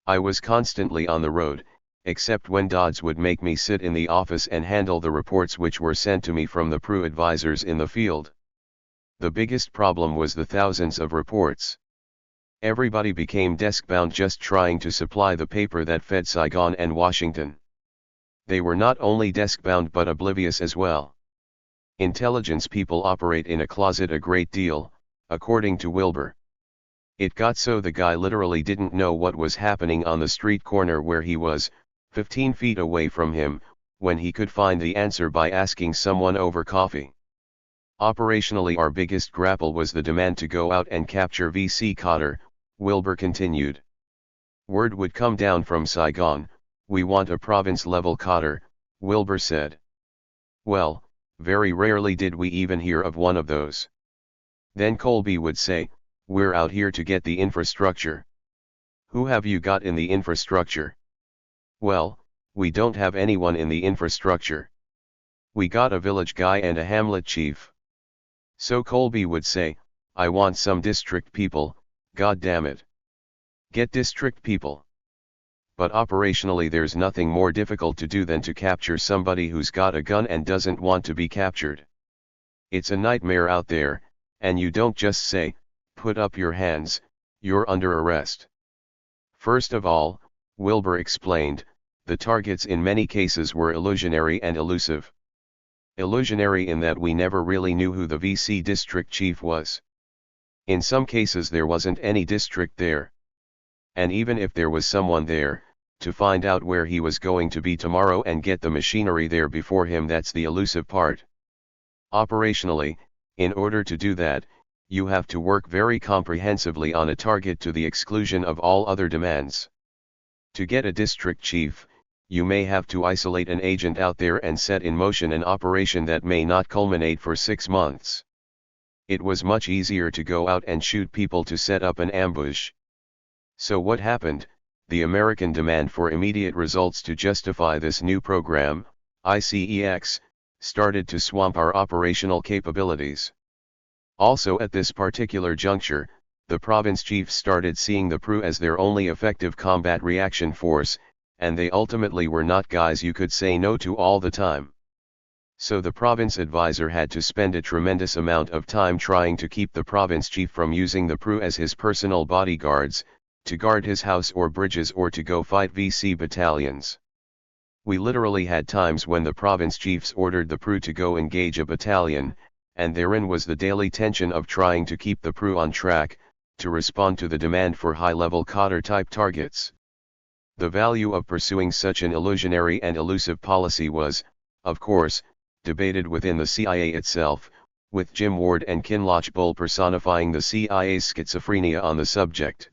I was constantly on the road, except when Dodds would make me sit in the office and handle the reports which were sent to me from the PRU advisors in the field. The biggest problem was the thousands of reports. Everybody became desk-bound just trying to supply the paper that fed Saigon and Washington. They were not only desk-bound but oblivious as well. Intelligence people operate in a closet a great deal, according to Wilbur. It got so the guy literally didn't know what was happening on the street corner where he was, 15 feet away from him, when he could find the answer by asking someone over coffee. Operationally our biggest grapple was the demand to go out and capture VC Cotter, Wilbur continued. Word would come down from Saigon, we want a province-level Cotter, Wilbur said. Well, very rarely did we even hear of one of those. Then Colby would say, we're out here to get the infrastructure. Who have you got in the infrastructure? Well, we don't have anyone in the infrastructure. We got a village guy and a hamlet chief. So Colby would say, I want some district people, god damn it. Get district people. But operationally there's nothing more difficult to do than to capture somebody who's got a gun and doesn't want to be captured. It's a nightmare out there, and you don't just say, put up your hands, you're under arrest. First of all, Wilbur explained, the targets in many cases were illusionary and elusive. Illusionary in that we never really knew who the VC district chief was. In some cases there wasn't any district there. And even if there was someone there, to find out where he was going to be tomorrow and get the machinery there before him, that's the elusive part. Operationally, in order to do that, you have to work very comprehensively on a target to the exclusion of all other demands. To get a district chief, you may have to isolate an agent out there and set in motion an operation that may not culminate for 6 months. It was much easier to go out and shoot people to set up an ambush. So what happened? The American demand for immediate results to justify this new program, ICEX, started to swamp our operational capabilities. Also at this particular juncture, the province chiefs started seeing the PRU as their only effective combat reaction force, and they ultimately were not guys you could say no to all the time. So the province advisor had to spend a tremendous amount of time trying to keep the province chief from using the PRU as his personal bodyguards, to guard his house or bridges or to go fight VC battalions. We literally had times when the province chiefs ordered the PRU to go engage a battalion, and therein was the daily tension of trying to keep the PRU on track, to respond to the demand for high-level Cotter-type targets. The value of pursuing such an illusionary and elusive policy was, of course, debated within the CIA itself, with Jim Ward and Kinloch Bull personifying the CIA's schizophrenia on the subject.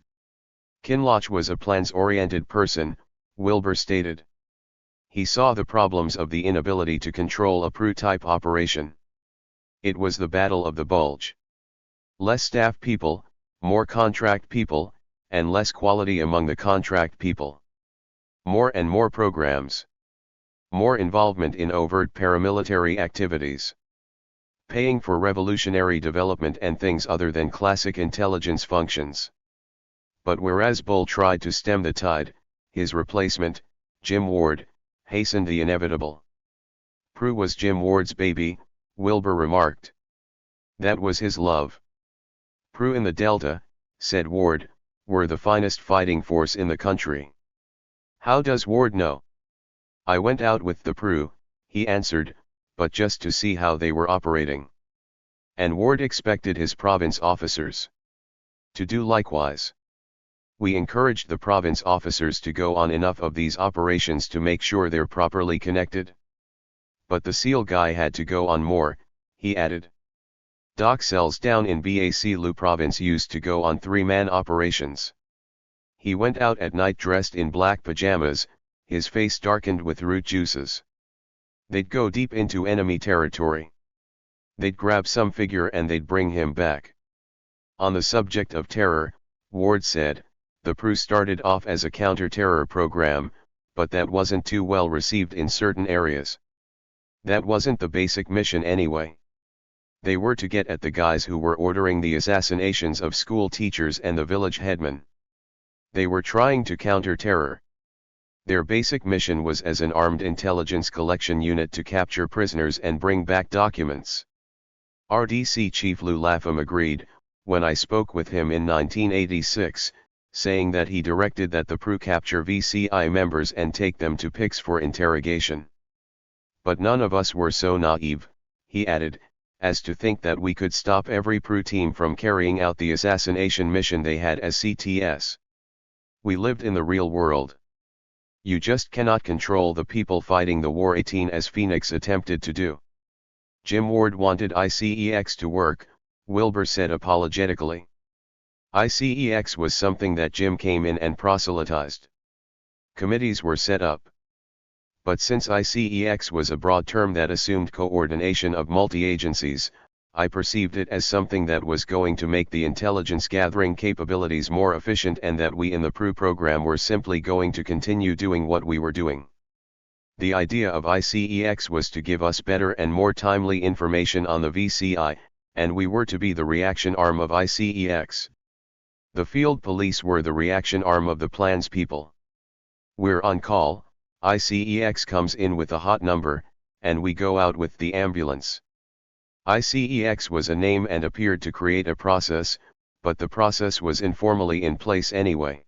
Kinloch was a plans-oriented person, Wilbur stated. He saw the problems of the inability to control a PRU-type operation. It was the battle of the bulge. Less staff people, more contract people, and less quality among the contract people. More and more programs. More involvement in overt paramilitary activities. Paying for revolutionary development and things other than classic intelligence functions. But whereas Bull tried to stem the tide, his replacement, Jim Ward, hastened the inevitable. PRU was Jim Ward's baby, Wilbur remarked. That was his love. PRU in the Delta, said Ward, were the finest fighting force in the country. How does Ward know? I went out with the PRU, he answered, but just to see how they were operating. And Ward expected his province officers to do likewise. We encouraged the province officers to go on enough of these operations to make sure they're properly connected. But the SEAL guy had to go on more, he added. Doc Sells down in Bac province used to go on 3-man operations. He went out at night dressed in black pajamas, his face darkened with root juices. They'd go deep into enemy territory. They'd grab some figure and they'd bring him back. On the subject of terror, Ward said, the PRU started off as a counter-terror program, but that wasn't too well received in certain areas. That wasn't the basic mission anyway. They were to get at the guys who were ordering the assassinations of school teachers and the village headmen. They were trying to counter terror. Their basic mission was as an armed intelligence collection unit to capture prisoners and bring back documents. RDC Chief Lou Lapham agreed, when I spoke with him in 1986, saying that he directed that the PRU capture VCI members and take them to PICS for interrogation. But none of us were so naive, he added, as to think that we could stop every PRU team from carrying out the assassination mission they had as CTS. We lived in the real world. You just cannot control the people fighting the war 18 as Phoenix attempted to do. Jim Ward wanted ICEX to work, Wilbur said apologetically. ICEX was something that Jim came in and proselytized. Committees were set up. But since ICEX was a broad term that assumed coordination of multi-agencies, I perceived it as something that was going to make the intelligence gathering capabilities more efficient, and that we in the PRU program were simply going to continue doing what we were doing. The idea of ICEX was to give us better and more timely information on the VCI, and we were to be the reaction arm of ICEX. The field police were the reaction arm of the plan's people. We're on call, ICEX comes in with a hot number, and we go out with the ambulance. ICEX was a name and appeared to create a process, but the process was informally in place anyway.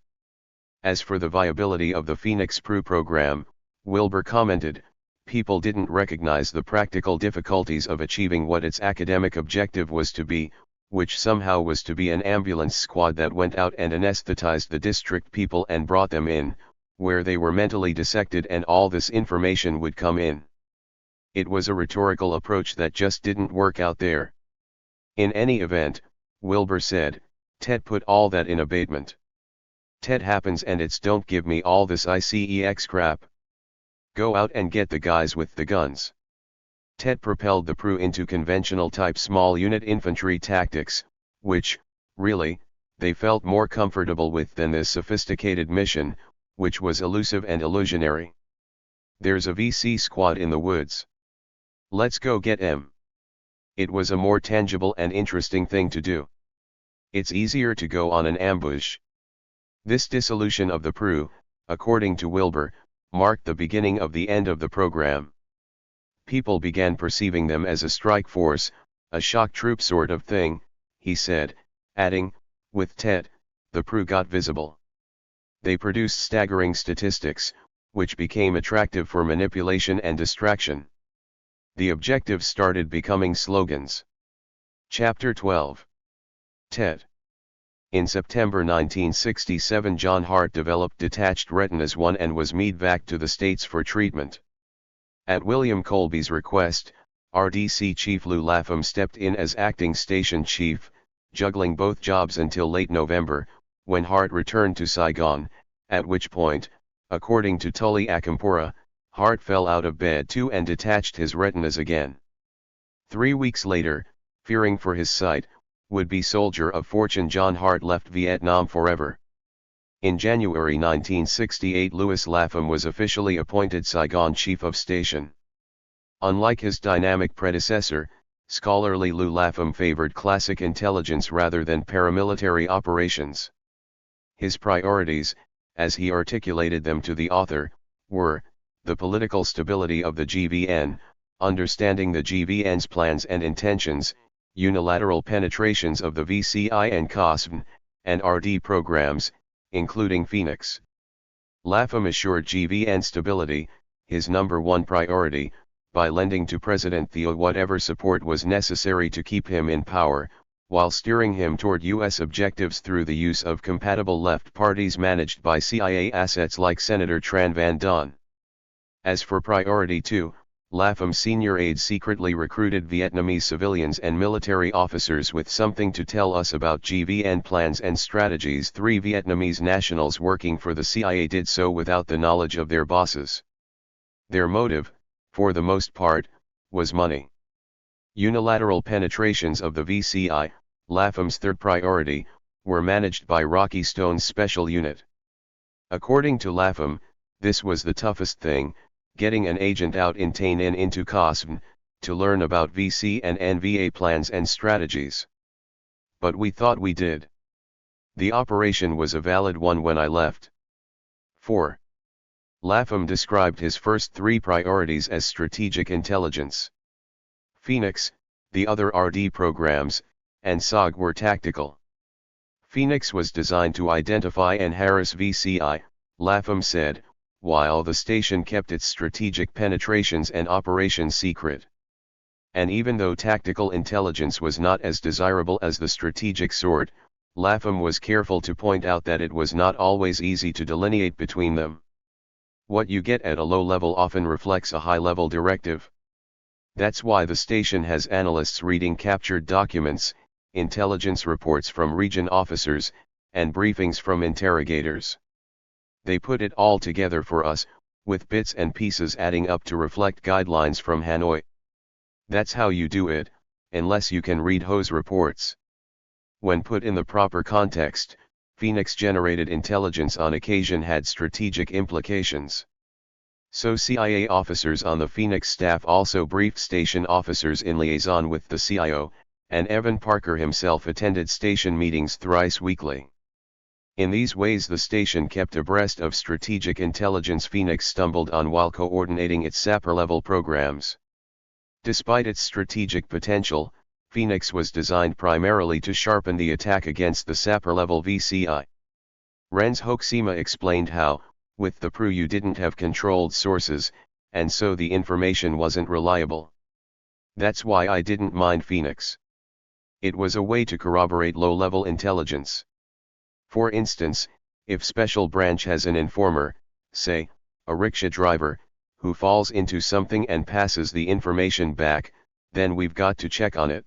As for the viability of the Phoenix PRU program, Wilbur commented, people didn't recognize the practical difficulties of achieving what its academic objective was to be, which somehow was to be an ambulance squad that went out and anesthetized the district people and brought them in, where they were mentally dissected, and all this information would come in. It was a rhetorical approach that just didn't work out there. In any event, Wilbur said, Ted put all that in abatement. Ted happens and it's don't give me all this ICEX crap. Go out and get the guys with the guns. Ted propelled the PRU into conventional type small unit infantry tactics, which, really, they felt more comfortable with than this sophisticated mission, which was elusive and illusionary. There's a VC squad in the woods. Let's go get 'em. It was a more tangible and interesting thing to do. It's easier to go on an ambush. This dissolution of the PRU, according to Wilbur, marked the beginning of the end of the program. People began perceiving them as a strike force, a shock troop sort of thing, he said, adding, with Ted, the PRU got visible. They produced staggering statistics, which became attractive for manipulation and distraction. The objectives started becoming slogans. Chapter 12. TED. In September 1967, John Hart developed detached retinas 1 and was medevac to the States for treatment. At William Colby's request, RDC Chief Lou Lapham stepped in as acting station chief, juggling both jobs until late November, when Hart returned to Saigon, at which point, according to Tully Akampora, Hart fell out of bed too and detached his retinas again. 3 weeks later, fearing for his sight, would-be soldier of fortune John Hart left Vietnam forever. In January 1968, Louis Lapham was officially appointed Saigon Chief of Station. Unlike his dynamic predecessor, scholarly Lou Lapham favored classic intelligence rather than paramilitary operations. His priorities, as he articulated them to the author, were the political stability of the GVN, understanding the GVN's plans and intentions, unilateral penetrations of the VCI and COSVN, and RD programs, including Phoenix. Lapham assured GVN stability, his number one priority, by lending to President Thieu whatever support was necessary to keep him in power, while steering him toward U.S. objectives through the use of compatible left parties managed by CIA assets like Senator Tran Van Don. As for Priority 2, Lapham's senior aides secretly recruited Vietnamese civilians and military officers with something to tell us about GVN plans and strategies. 3 Vietnamese nationals working for the CIA did so without the knowledge of their bosses. Their motive, for the most part, was money. Unilateral penetrations of the VCI, Lapham's third priority, were managed by Rocky Stone's special unit. According to Lapham, this was the toughest thing, getting an agent out in Tain and into COSVN, to learn about VC and NVA plans and strategies. But we thought we did. The operation was a valid one when I left. 4. Lapham described his first 3 priorities as strategic intelligence. Phoenix, the other RD programs, and SOG were tactical. Phoenix was designed to identify and harass VCI, Lapham said, while the station kept its strategic penetrations and operations secret. And even though tactical intelligence was not as desirable as the strategic sort, Lapham was careful to point out that it was not always easy to delineate between them. What you get at a low level often reflects a high-level directive. That's why the station has analysts reading captured documents, intelligence reports from region officers, and briefings from interrogators. They put it all together for us, with bits and pieces adding up to reflect guidelines from Hanoi. That's how you do it, unless you can read Ho's reports. When put in the proper context, Phoenix-generated intelligence on occasion had strategic implications. So CIA officers on the Phoenix staff also briefed station officers in liaison with the CIO, and Evan Parker himself attended station meetings thrice weekly. In these ways the station kept abreast of strategic intelligence Phoenix stumbled on while coordinating its sapper-level programs. Despite its strategic potential, Phoenix was designed primarily to sharpen the attack against the sapper-level VCI. Renz Hoeksema explained how, with the PRU you didn't have controlled sources, and so the information wasn't reliable. That's why I didn't mind Phoenix. It was a way to corroborate low-level intelligence. For instance, if Special Branch has an informer, say, a rickshaw driver, who falls into something and passes the information back, then we've got to check on it.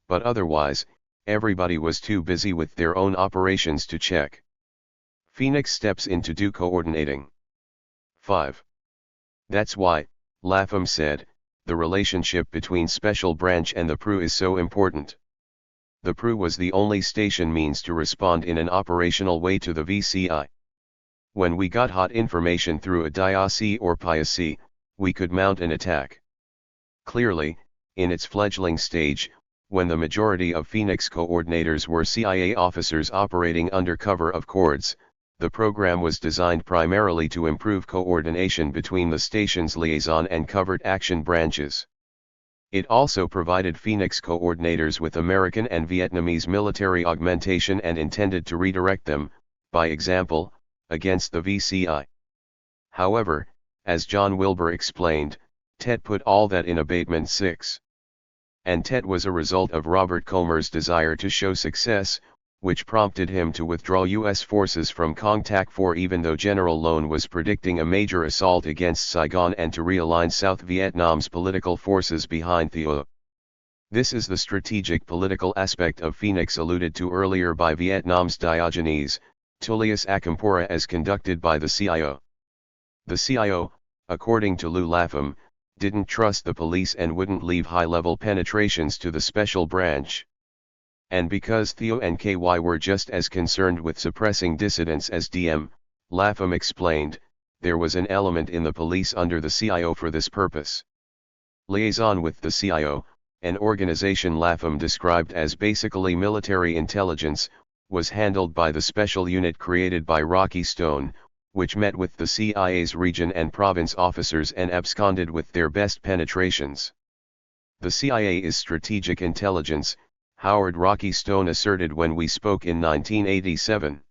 But otherwise, everybody was too busy with their own operations to check. Phoenix steps in to do coordinating. 5. That's why, Lapham said, the relationship between Special Branch and the PRU is so important. The PRU was the only station means to respond in an operational way to the VCI. When we got hot information through a DIAC or PIAC, we could mount an attack. Clearly, in its fledgling stage, when the majority of Phoenix coordinators were CIA officers operating under cover of cords, the program was designed primarily to improve coordination between the station's liaison and covert action branches. It also provided Phoenix coordinators with American and Vietnamese military augmentation and intended to redirect them, by example, against the VCI. However, as John Wilbur explained, TET put all that in abatement 6. And TET was a result of Robert Comer's desire to show success, which prompted him to withdraw U.S. forces from Contact 4 even though General Lone was predicting a major assault against Saigon and to realign South Vietnam's political forces behind THIO. This is the strategic political aspect of Phoenix alluded to earlier by Vietnam's Diogenes, Tullius Accampora as conducted by the CIO. The CIO, according to Lou Lapham, didn't trust the police and wouldn't leave high-level penetrations to the Special Branch. And because THIO and KY were just as concerned with suppressing dissidents as DM, Lapham explained, there was an element in the police under the CIO for this purpose. Liaison with the CIO, an organization Lapham described as basically military intelligence, was handled by the special unit created by Rocky Stone, which met with the CIA's region and province officers and absconded with their best penetrations. The CIA is strategic intelligence, Howard Rocky Stone asserted when we spoke in 1987.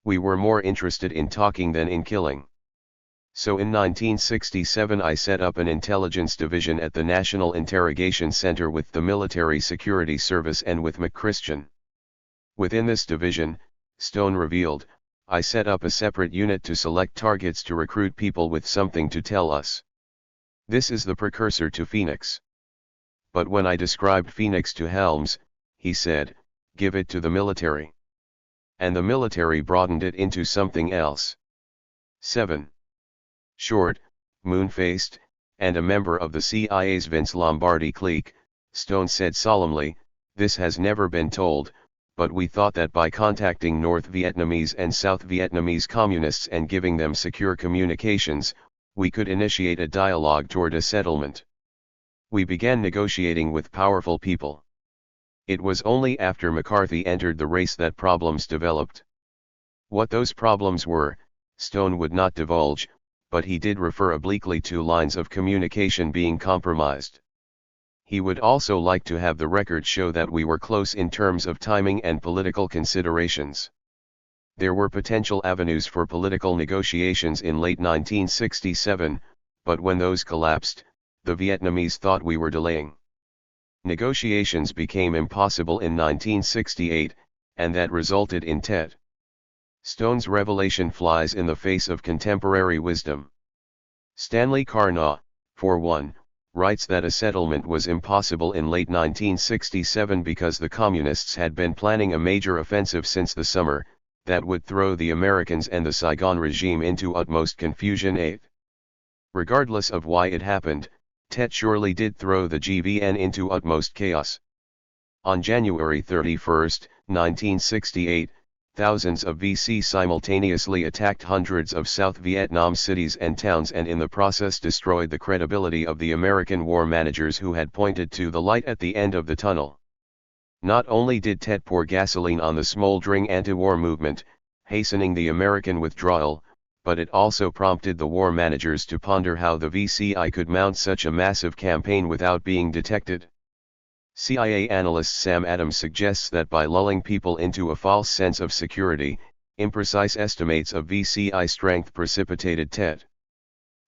We were more interested in talking than in killing. So in 1967 I set up an intelligence division at the National Interrogation Center with the Military Security Service and with McChristian. Within this division, Stone revealed, I set up a separate unit to select targets to recruit people with something to tell us. This is the precursor to Phoenix. But when I described Phoenix to Helms, he said, give it to the military. And the military broadened it into something else. 7. Short, moon-faced, and a member of the CIA's Vince Lombardi clique, Stone said solemnly, this has never been told, but we thought that by contacting North Vietnamese and South Vietnamese communists and giving them secure communications, we could initiate a dialogue toward a settlement. We began negotiating with powerful people. It was only after McCarthy entered the race that problems developed. What those problems were, Stone would not divulge, but he did refer obliquely to lines of communication being compromised. He would also like to have the record show that we were close in terms of timing and political considerations. There were potential avenues for political negotiations in late 1967, but when those collapsed, the Vietnamese thought we were delaying. Negotiations became impossible in 1968, and that resulted in TET. Stone's revelation flies in the face of contemporary wisdom. Stanley Carnot, for one, writes that a settlement was impossible in late 1967 because the Communists had been planning a major offensive since the summer, that would throw the Americans and the Saigon regime into utmost confusion. 8. Regardless of why it happened, Tet surely did throw the GVN into utmost chaos. On January 31, 1968, thousands of VC simultaneously attacked hundreds of South Vietnam cities and towns and in the process destroyed the credibility of the American war managers who had pointed to the light at the end of the tunnel. Not only did Tet pour gasoline on the smoldering anti-war movement, hastening the American withdrawal, but it also prompted the war managers to ponder how the VCI could mount such a massive campaign without being detected. CIA analyst Sam Adams suggests that by lulling people into a false sense of security, imprecise estimates of VCI strength precipitated Tet.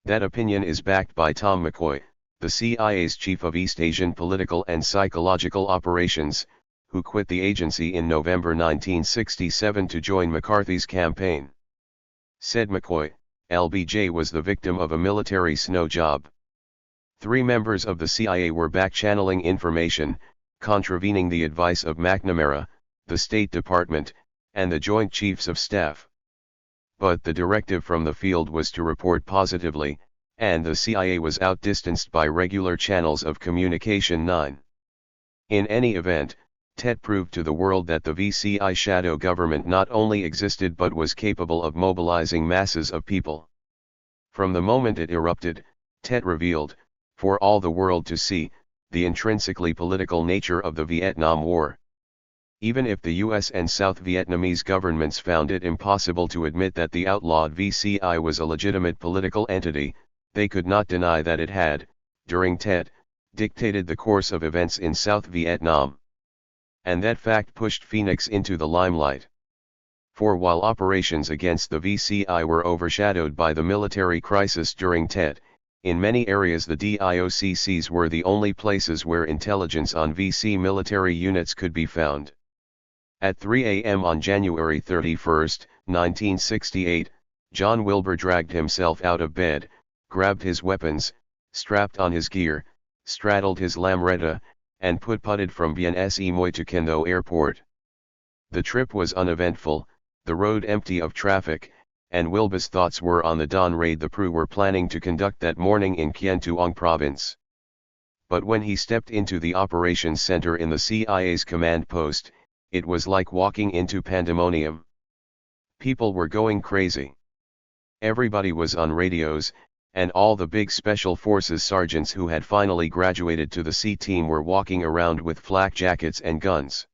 That opinion is backed by Tom McCoy, the CIA's chief of East Asian political and psychological operations, who quit the agency in November 1967 to join McCarthy's campaign. Said McCoy, LBJ was the victim of a military snow job. 3 members of the CIA were back-channeling information, contravening the advice of McNamara, the State Department, and the Joint Chiefs of Staff. But the directive from the field was to report positively, and the CIA was outdistanced by regular channels of communication. 9. In any event, Tet proved to the world that the VCI shadow government not only existed but was capable of mobilizing masses of people. From the moment it erupted, Tet revealed, for all the world to see, the intrinsically political nature of the Vietnam War. Even if the US and South Vietnamese governments found it impossible to admit that the outlawed VCI was a legitimate political entity, they could not deny that it had, during Tet, dictated the course of events in South Vietnam. And that fact pushed Phoenix into the limelight. For while operations against the VCI were overshadowed by the military crisis during Tet, in many areas the DIOCCs were the only places where intelligence on VC military units could be found. At 3 a.m. on January 31, 1968, John Wilbur dragged himself out of bed, grabbed his weapons, strapped on his gear, straddled his Lambretta, and putted from Bien Se Moi to Kendo Airport. The trip was uneventful, the road empty of traffic, and Wilbur's thoughts were on the dawn raid the PRU were planning to conduct that morning in Kien Tuong province. But when he stepped into the operations center in the CIA's command post, it was like walking into pandemonium. People were going crazy. Everybody was on radios, and all the big special forces sergeants who had finally graduated to the C team were walking around with flak jackets and guns.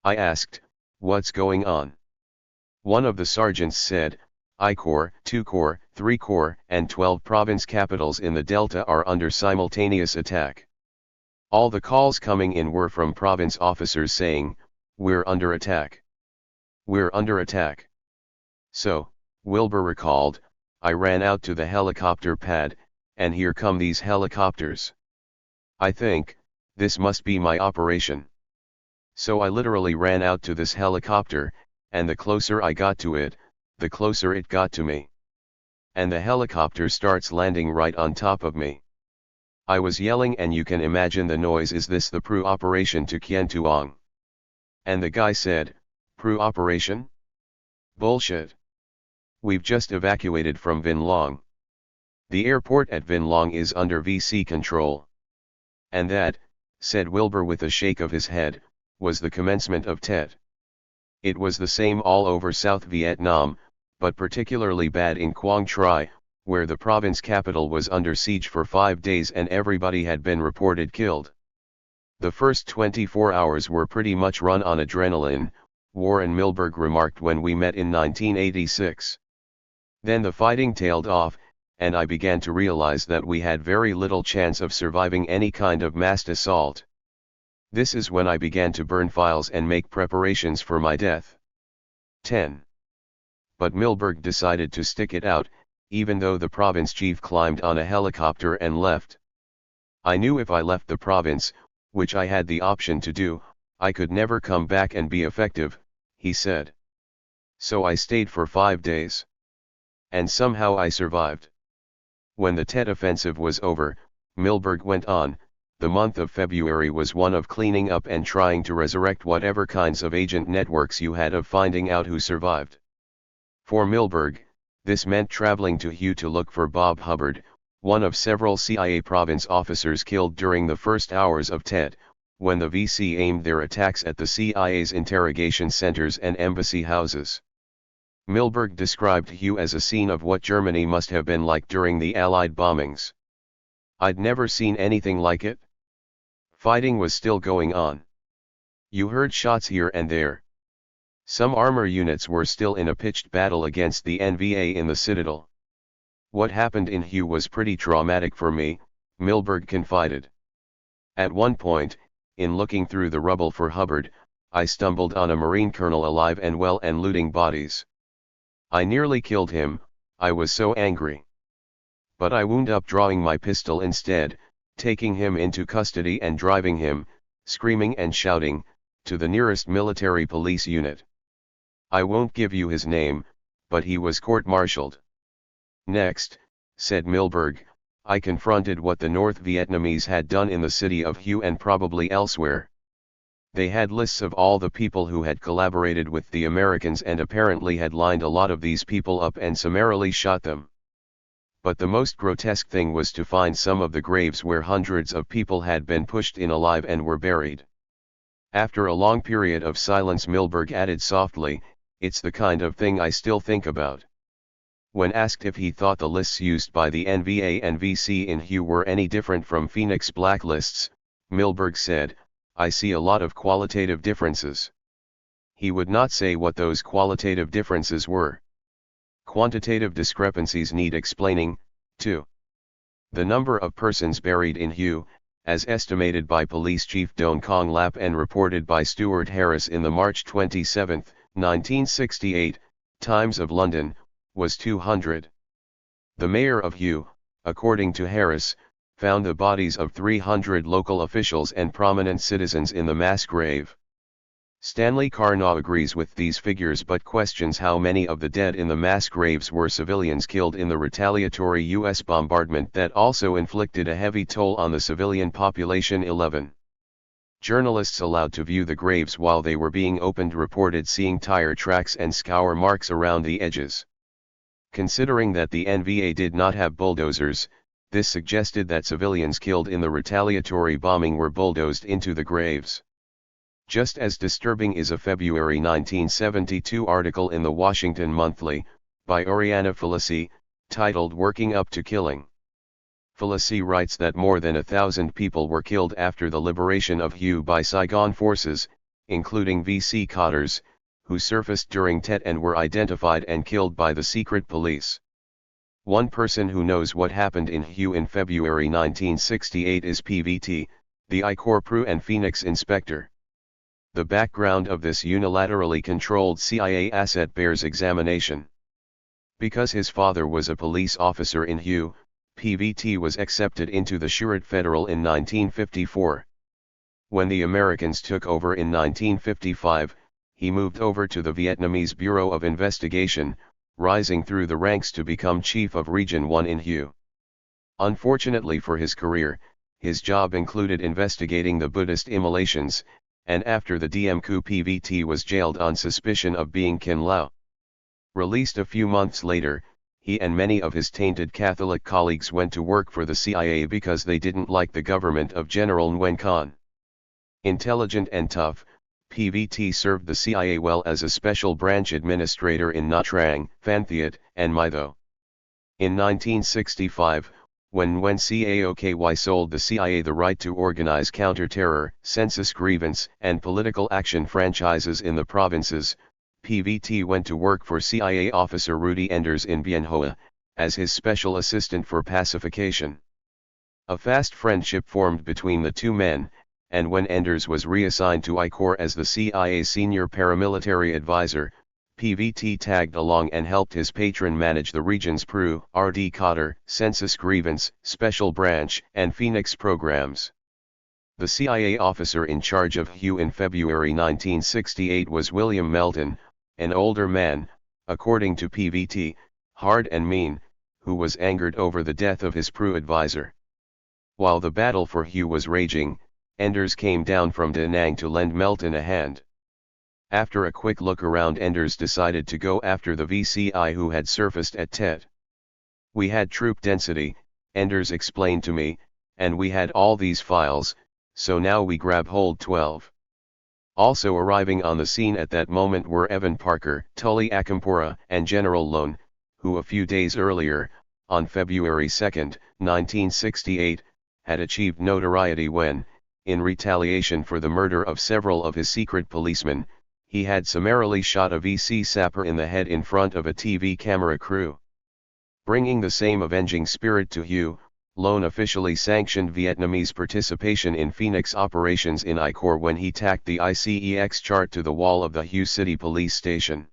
I asked, "What's going on?" One of the sergeants said, I Corps, 2 Corps, 3 Corps, and 12 province capitals in the Delta are under simultaneous attack. All the calls coming in were from province officers saying, "We're under attack. We're under attack." So, Wilbur recalled, I ran out to the helicopter pad, and here come these helicopters. I think, this must be my operation. So I literally ran out to this helicopter, and the closer I got to it, the closer it got to me. And the helicopter starts landing right on top of me. I was yelling, and you can imagine the noise. Is this the PRU operation to Kien Tuong? And the guy said, PRU operation? Bullshit. We've just evacuated from Vinh Long. The airport at Vinh Long is under VC control. And that, said Wilbur with a shake of his head, was the commencement of Tet. It was the same all over South Vietnam, but particularly bad in Quang Tri, where the province capital was under siege for 5 days and everybody had been reported killed. The first 24 hours were pretty much run on adrenaline, Warren Milberg remarked when we met in 1986. Then the fighting tailed off, and I began to realize that we had very little chance of surviving any kind of massed assault. This is when I began to burn files and make preparations for my death. 10. But Milberg decided to stick it out, even though the province chief climbed on a helicopter and left. I knew if I left the province, which I had the option to do, I could never come back and be effective, he said. So I stayed for 5 days. And somehow I survived. When the Tet offensive was over, Milberg went on, the month of February was one of cleaning up and trying to resurrect whatever kinds of agent networks you had of finding out who survived. For Milberg, this meant traveling to Hue to look for Bob Hubbard, one of several CIA province officers killed during the first hours of TET, when the VC aimed their attacks at the CIA's interrogation centers and embassy houses. Milberg described Hugh as a scene of what Germany must have been like during the Allied bombings. I'd never seen anything like it. Fighting was still going on. You heard shots here and there. Some armor units were still in a pitched battle against the NVA in the Citadel. What happened in Hugh was pretty traumatic for me, Milberg confided. At one point, in looking through the rubble for Hubbard, I stumbled on a Marine colonel alive and well and looting bodies. I nearly killed him, I was so angry. But I wound up drawing my pistol instead, taking him into custody and driving him, screaming and shouting, to the nearest military police unit. I won't give you his name, but he was court-martialed. Next, said Milberg, I confronted what the North Vietnamese had done in the city of Hue and probably elsewhere. They had lists of all the people who had collaborated with the Americans and apparently had lined a lot of these people up and summarily shot them. But the most grotesque thing was to find some of the graves where hundreds of people had been pushed in alive and were buried. After a long period of silence, Milberg added softly, it's the kind of thing I still think about. When asked if he thought the lists used by the NVA and VC in Hue were any different from Phoenix blacklists, Milberg said, I see a lot of qualitative differences. He would not say what those qualitative differences were. Quantitative discrepancies need explaining, too. The number of persons buried in Hue, as estimated by Police Chief Don Kong Lap and reported by Stuart Harris in the March 27, 1968, Times of London, was 200. The mayor of Hue, according to Harris, found the bodies of 300 local officials and prominent citizens in the mass grave. Stanley Carnot agrees with these figures but questions how many of the dead in the mass graves were civilians killed in the retaliatory U.S. bombardment that also inflicted a heavy toll on the civilian population. 11. Journalists allowed to view the graves while they were being opened reported seeing tire tracks and scour marks around the edges. Considering that the NVA did not have bulldozers, this suggested that civilians killed in the retaliatory bombing were bulldozed into the graves. Just as disturbing is a February 1972 article in the Washington Monthly, by Oriana Felici, titled Working Up to Killing. Felici writes that more than 1,000 people were killed after the liberation of Hue by Saigon forces, including VC Cotters, who surfaced during TET and were identified and killed by the secret police. One person who knows what happened in Hue in February 1968 is PVT, the I Corps Peru and Phoenix inspector. The background of this unilaterally controlled CIA asset bears examination. Because his father was a police officer in Hue, PVT was accepted into the Surete Federal in 1954. When the Americans took over in 1955, he moved over to the Vietnamese Bureau of Investigation, rising through the ranks to become Chief of Region 1 in Hue. Unfortunately for his career, his job included investigating the Buddhist immolations, and after the Diem coup PVT was jailed on suspicion of being Kin Lao. Released a few months later, he and many of his tainted Catholic colleagues went to work for the CIA because they didn't like the government of General Nguyen Quan. Intelligent and tough, PVT served the CIA well as a special branch administrator in Nha Trang, Phan Thiet, and My Tho. In 1965, when Nguyen Caoky sold the CIA the right to organize counter-terror, census grievance, and political action franchises in the provinces, PVT went to work for CIA officer Rudy Enders in Bien Hoa, as his special assistant for pacification. A fast friendship formed between the two men, and when Enders was reassigned to I Corps as the CIA senior paramilitary advisor, PVT tagged along and helped his patron manage the region's Peru, RD Cotter, Census Grievance, Special Branch, and Phoenix programs. The CIA officer in charge of Hue in February 1968 was William Melton, an older man, according to PVT, hard and mean, who was angered over the death of his Peru advisor. While the battle for Hue was raging, Enders came down from Da Nang to lend Melton a hand. After a quick look around, Enders decided to go after the VCI who had surfaced at Tet. We had troop density, Enders explained to me, and we had all these files, so now we grab hold 12. Also arriving on the scene at that moment were Evan Parker, Tully Akampora, and General Lone, who a few days earlier, on February 2, 1968, had achieved notoriety when, in retaliation for the murder of several of his secret policemen, he had summarily shot a VC sapper in the head in front of a TV camera crew. Bringing the same avenging spirit to Hue, Lone officially sanctioned Vietnamese participation in Phoenix operations in I Corps when he tacked the ICEX chart to the wall of the Hue City Police Station.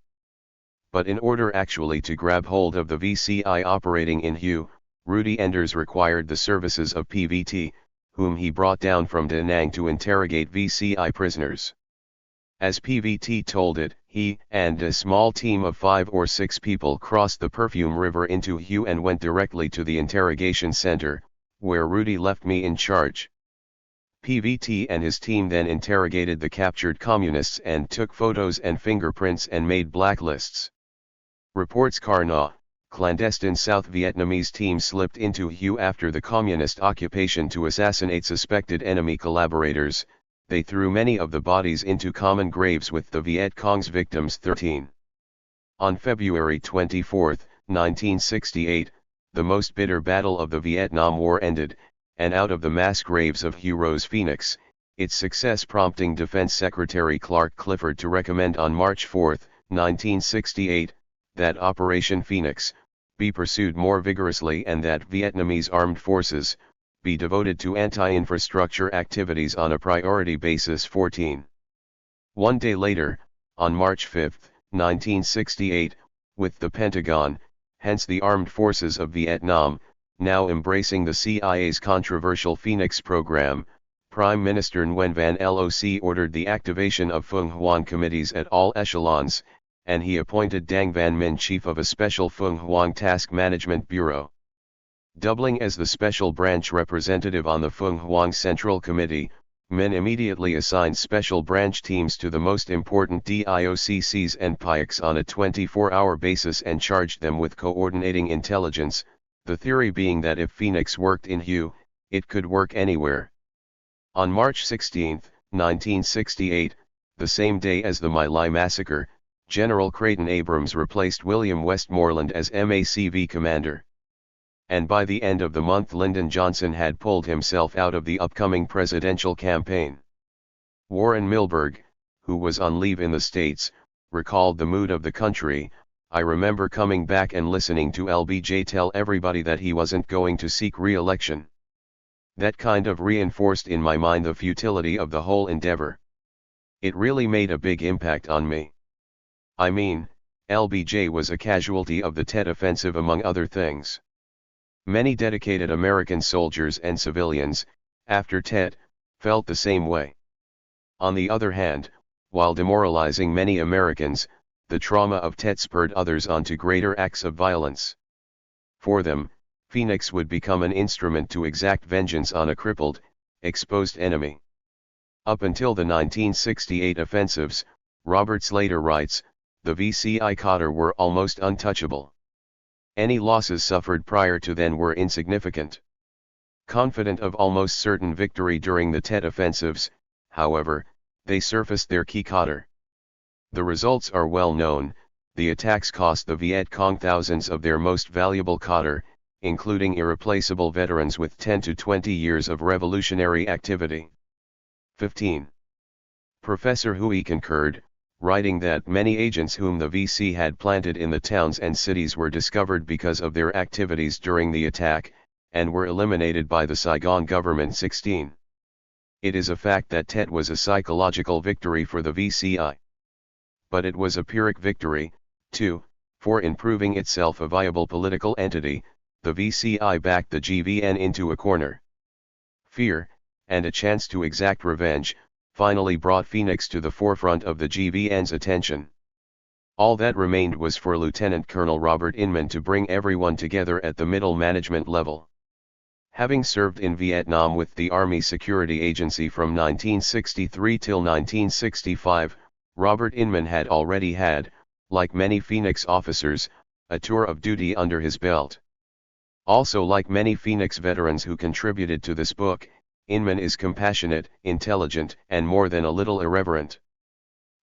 But in order actually to grab hold of the VCI operating in Hue, Rudy Enders required the services of PVT, whom he brought down from Da Nang to interrogate VCI prisoners. As PVT told it, he and a small team of 5 or 6 people crossed the Perfume River into Hue and went directly to the interrogation center, where Rudy left me in charge. PVT and his team then interrogated the captured communists and took photos and fingerprints and made blacklists. Reports Karna, clandestine South Vietnamese team slipped into Hue after the communist occupation to assassinate suspected enemy collaborators. They threw many of the bodies into common graves with the Viet Cong's victims 13. On February 24, 1968, the most bitter battle of the Vietnam War ended, and out of the mass graves of Hue rose Phoenix, its success prompting Defense Secretary Clark Clifford to recommend on March 4, 1968, that Operation Phoenix be pursued more vigorously and that Vietnamese armed forces be devoted to anti-infrastructure activities on a priority basis 14. One day later, on March 5, 1968, with the Pentagon, hence the Armed Forces of Vietnam, now embracing the CIA's controversial Phoenix program, Prime Minister Nguyen Van Loc ordered the activation of Phuong Hoang committees at all echelons, and he appointed Dang Van Minh chief of a special Phuong Hoang Task Management Bureau. Doubling as the special branch representative on the Phuong Hoang Central Committee, Minh immediately assigned special branch teams to the most important DIOCCs and PIACs on a 24-hour basis and charged them with coordinating intelligence, the theory being that if Phoenix worked in Hue, it could work anywhere. On March 16, 1968, the same day as the My Lai massacre, General Creighton Abrams replaced William Westmoreland as MACV commander. And by the end of the month Lyndon Johnson had pulled himself out of the upcoming presidential campaign. Warren Milberg, who was on leave in the States, recalled the mood of the country. I remember coming back and listening to LBJ tell everybody that he wasn't going to seek re-election. That kind of reinforced in my mind the futility of the whole endeavor. It really made a big impact on me. I mean, LBJ was a casualty of the Tet Offensive among other things. Many dedicated American soldiers and civilians, after Tet, felt the same way. On the other hand, while demoralizing many Americans, the trauma of Tet spurred others on to greater acts of violence. For them, Phoenix would become an instrument to exact vengeance on a crippled, exposed enemy. Up until the 1968 offensives, Robert Slater writes, the VCI cadre were almost untouchable. Any losses suffered prior to then were insignificant. Confident of almost certain victory during the Tet offensives, however, they surfaced their key cadre. The results are well known. The attacks cost the Viet Cong thousands of their most valuable cadre, including irreplaceable veterans with 10 to 20 years of revolutionary activity. 15. Professor Hui concurred, writing that many agents whom the VC had planted in the towns and cities were discovered because of their activities during the attack, and were eliminated by the Saigon government. 16. It is a fact that Tet was a psychological victory for the VCI. But it was a Pyrrhic victory, too, for in proving itself a viable political entity, the VCI backed the GVN into a corner. Fear, and a chance to exact revenge, finally brought Phoenix to the forefront of the GVN's attention. All that remained was for Lieutenant Colonel Robert Inman to bring everyone together at the middle management level. Having served in Vietnam with the Army Security Agency from 1963 till 1965, Robert Inman had already had, like many Phoenix officers, a tour of duty under his belt. Also, like many Phoenix veterans who contributed to this book, Inman is compassionate, intelligent, and more than a little irreverent.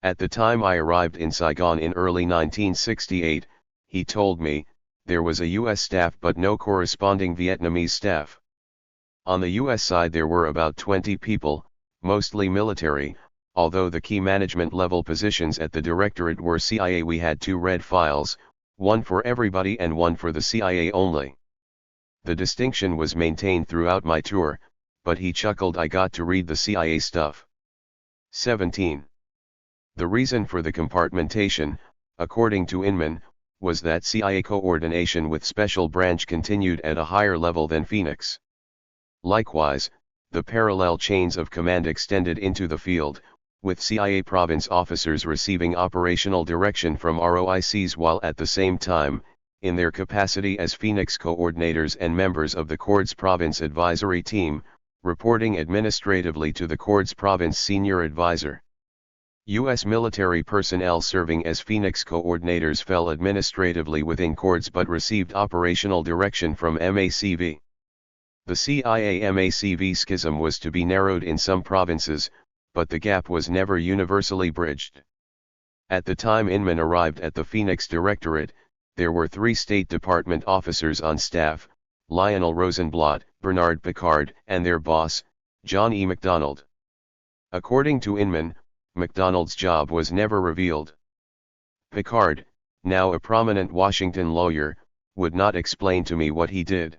At the time I arrived in Saigon in early 1968, he told me, there was a US staff but no corresponding Vietnamese staff. On the US side there were about 20 people, mostly military, although the key management level positions at the directorate were CIA. We had 2 red files, one for everybody and one for the CIA only. The distinction was maintained throughout my tour, but he chuckled I got to read the CIA stuff. 17. The reason for the compartmentation, according to Inman, was that CIA coordination with Special Branch continued at a higher level than Phoenix. Likewise, the parallel chains of command extended into the field, with CIA province officers receiving operational direction from ROICs while at the same time, in their capacity as Phoenix coordinators and members of the CORDS Province Advisory Team, reporting administratively to the CORDS Province Senior Advisor. U.S. military personnel serving as Phoenix coordinators fell administratively within CORDS but received operational direction from MACV. The CIA-MACV schism was to be narrowed in some provinces, but the gap was never universally bridged. At the time Inman arrived at the Phoenix Directorate, there were 3 State Department officers on staff, Lionel Rosenblatt, Bernard Picard, and their boss, John E. MacDonald. According to Inman, MacDonald's job was never revealed. Picard, now a prominent Washington lawyer, would not explain to me what he did.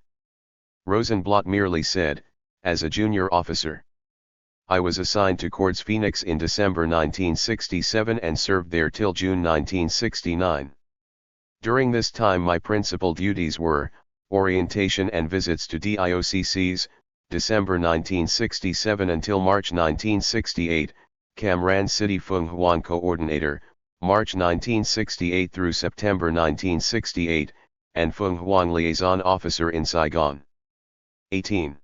Rosenblatt merely said, as a junior officer. I was assigned to CORDS Phoenix in December 1967 and served there till June 1969. During this time my principal duties were, orientation and visits to DIOCCs, December 1967 until March 1968, Cam Ran City Phung Hoan Coordinator, March 1968 through September 1968, and Phung Hoan Liaison Officer in Saigon. 18.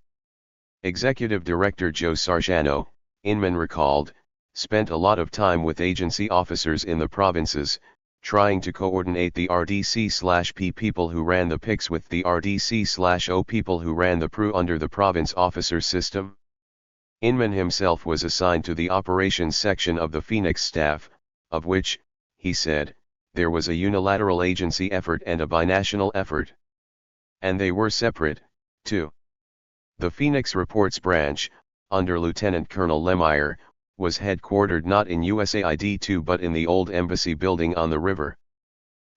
Executive Director Joe Sargiano, Inman recalled, spent a lot of time with agency officers in the provinces, trying to coordinate the RDC/P people who ran the PICs with the RDC/O people who ran the PRU under the province officer system. Inman himself was assigned to the operations section of the Phoenix staff, of which, he said, there was a unilateral agency effort and a binational effort. And they were separate, too. The Phoenix Reports Branch, under Lieutenant Colonel Lemire, was headquartered not in USAID 2 but in the old embassy building on the river.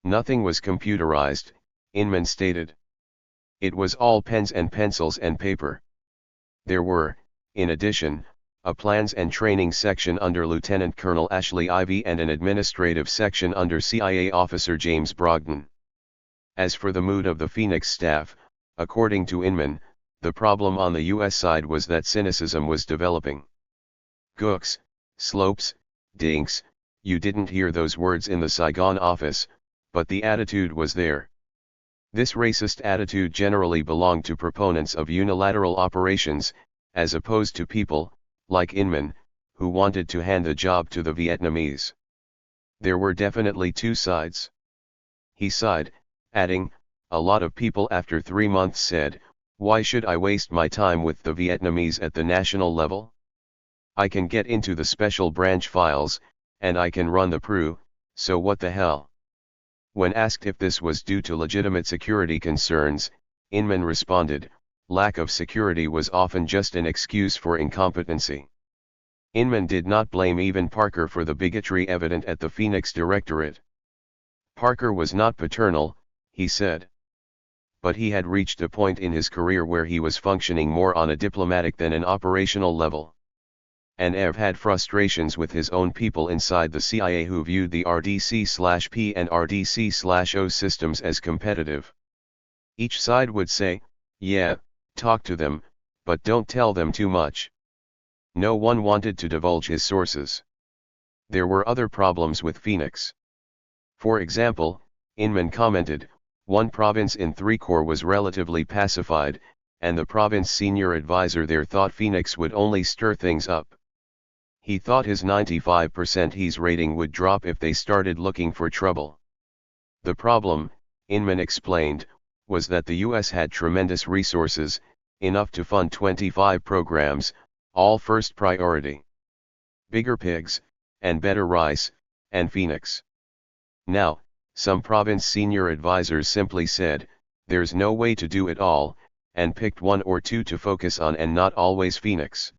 Nothing was computerized, Inman stated. It was all pens and pencils and paper. There were, in addition, a plans and training section under Lieutenant Colonel Ashley Ivey and an administrative section under CIA officer James Brogdon. As for the mood of the Phoenix staff, according to Inman, the problem on the US side was that cynicism was developing. Gooks, slopes, dinks, you didn't hear those words in the Saigon office, but the attitude was there. This racist attitude generally belonged to proponents of unilateral operations, as opposed to people, like Inman, who wanted to hand the job to the Vietnamese. There were definitely 2 sides. He sighed, adding, a lot of people after 3 months said, why should I waste my time with the Vietnamese at the national level? I can get into the special branch files, and I can run the PRU, so what the hell? When asked if this was due to legitimate security concerns, Inman responded, lack of security was often just an excuse for incompetency. Inman did not blame even Parker for the bigotry evident at the Phoenix Directorate. Parker was not paternal, he said. But he had reached a point in his career where he was functioning more on a diplomatic than an operational level. And Ev had frustrations with his own people inside the CIA who viewed the RDC/P and RDC/O systems as competitive. Each side would say, yeah, talk to them, but don't tell them too much. No one wanted to divulge his sources. There were other problems with Phoenix. For example, Inman commented, one province in 3 Corps was relatively pacified, and the province senior advisor there thought Phoenix would only stir things up. He thought his 95% HES rating would drop if they started looking for trouble. The problem, Inman explained, was that the US had tremendous resources, enough to fund 25 programs, all first priority. Bigger pigs, and better rice, and Phoenix. Now, some province senior advisors simply said, there's no way to do it all, and picked one or two to focus on and not always Phoenix.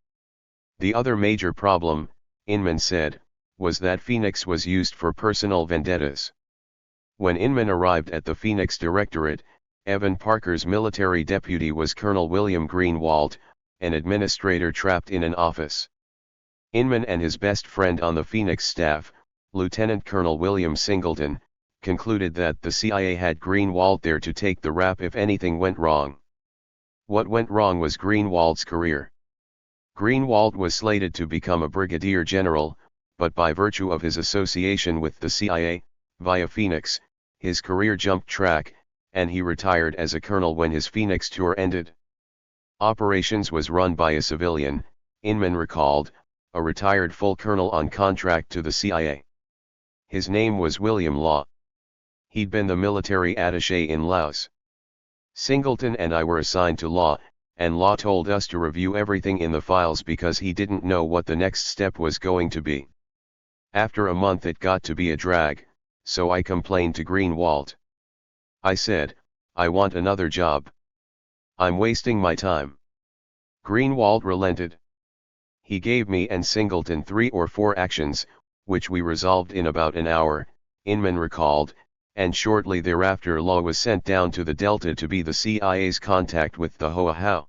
The other major problem, Inman said, was that Phoenix was used for personal vendettas. When Inman arrived at the Phoenix Directorate, Evan Parker's military deputy was Colonel William Greenwald, an administrator trapped in an office. Inman and his best friend on the Phoenix staff, Lieutenant Colonel William Singleton, concluded that the CIA had Greenwald there to take the rap if anything went wrong. What went wrong was Greenwald's career. Greenwald was slated to become a brigadier general, but by virtue of his association with the CIA, via Phoenix, his career jumped track, and he retired as a colonel when his Phoenix tour ended. Operations was run by a civilian, Inman recalled, a retired full colonel on contract to the CIA. His name was William Law. He'd been the military attaché in Laos. Singleton and I were assigned to Law, and Law told us to review everything in the files because he didn't know what the next step was going to be. After a month it got to be a drag, so I complained to Greenwald. I said, I want another job. I'm wasting my time. Greenwald relented. He gave me and Singleton 3 or 4 actions, which we resolved in about an hour, Inman recalled, and shortly thereafter Law was sent down to the Delta to be the CIA's contact with the Hoa.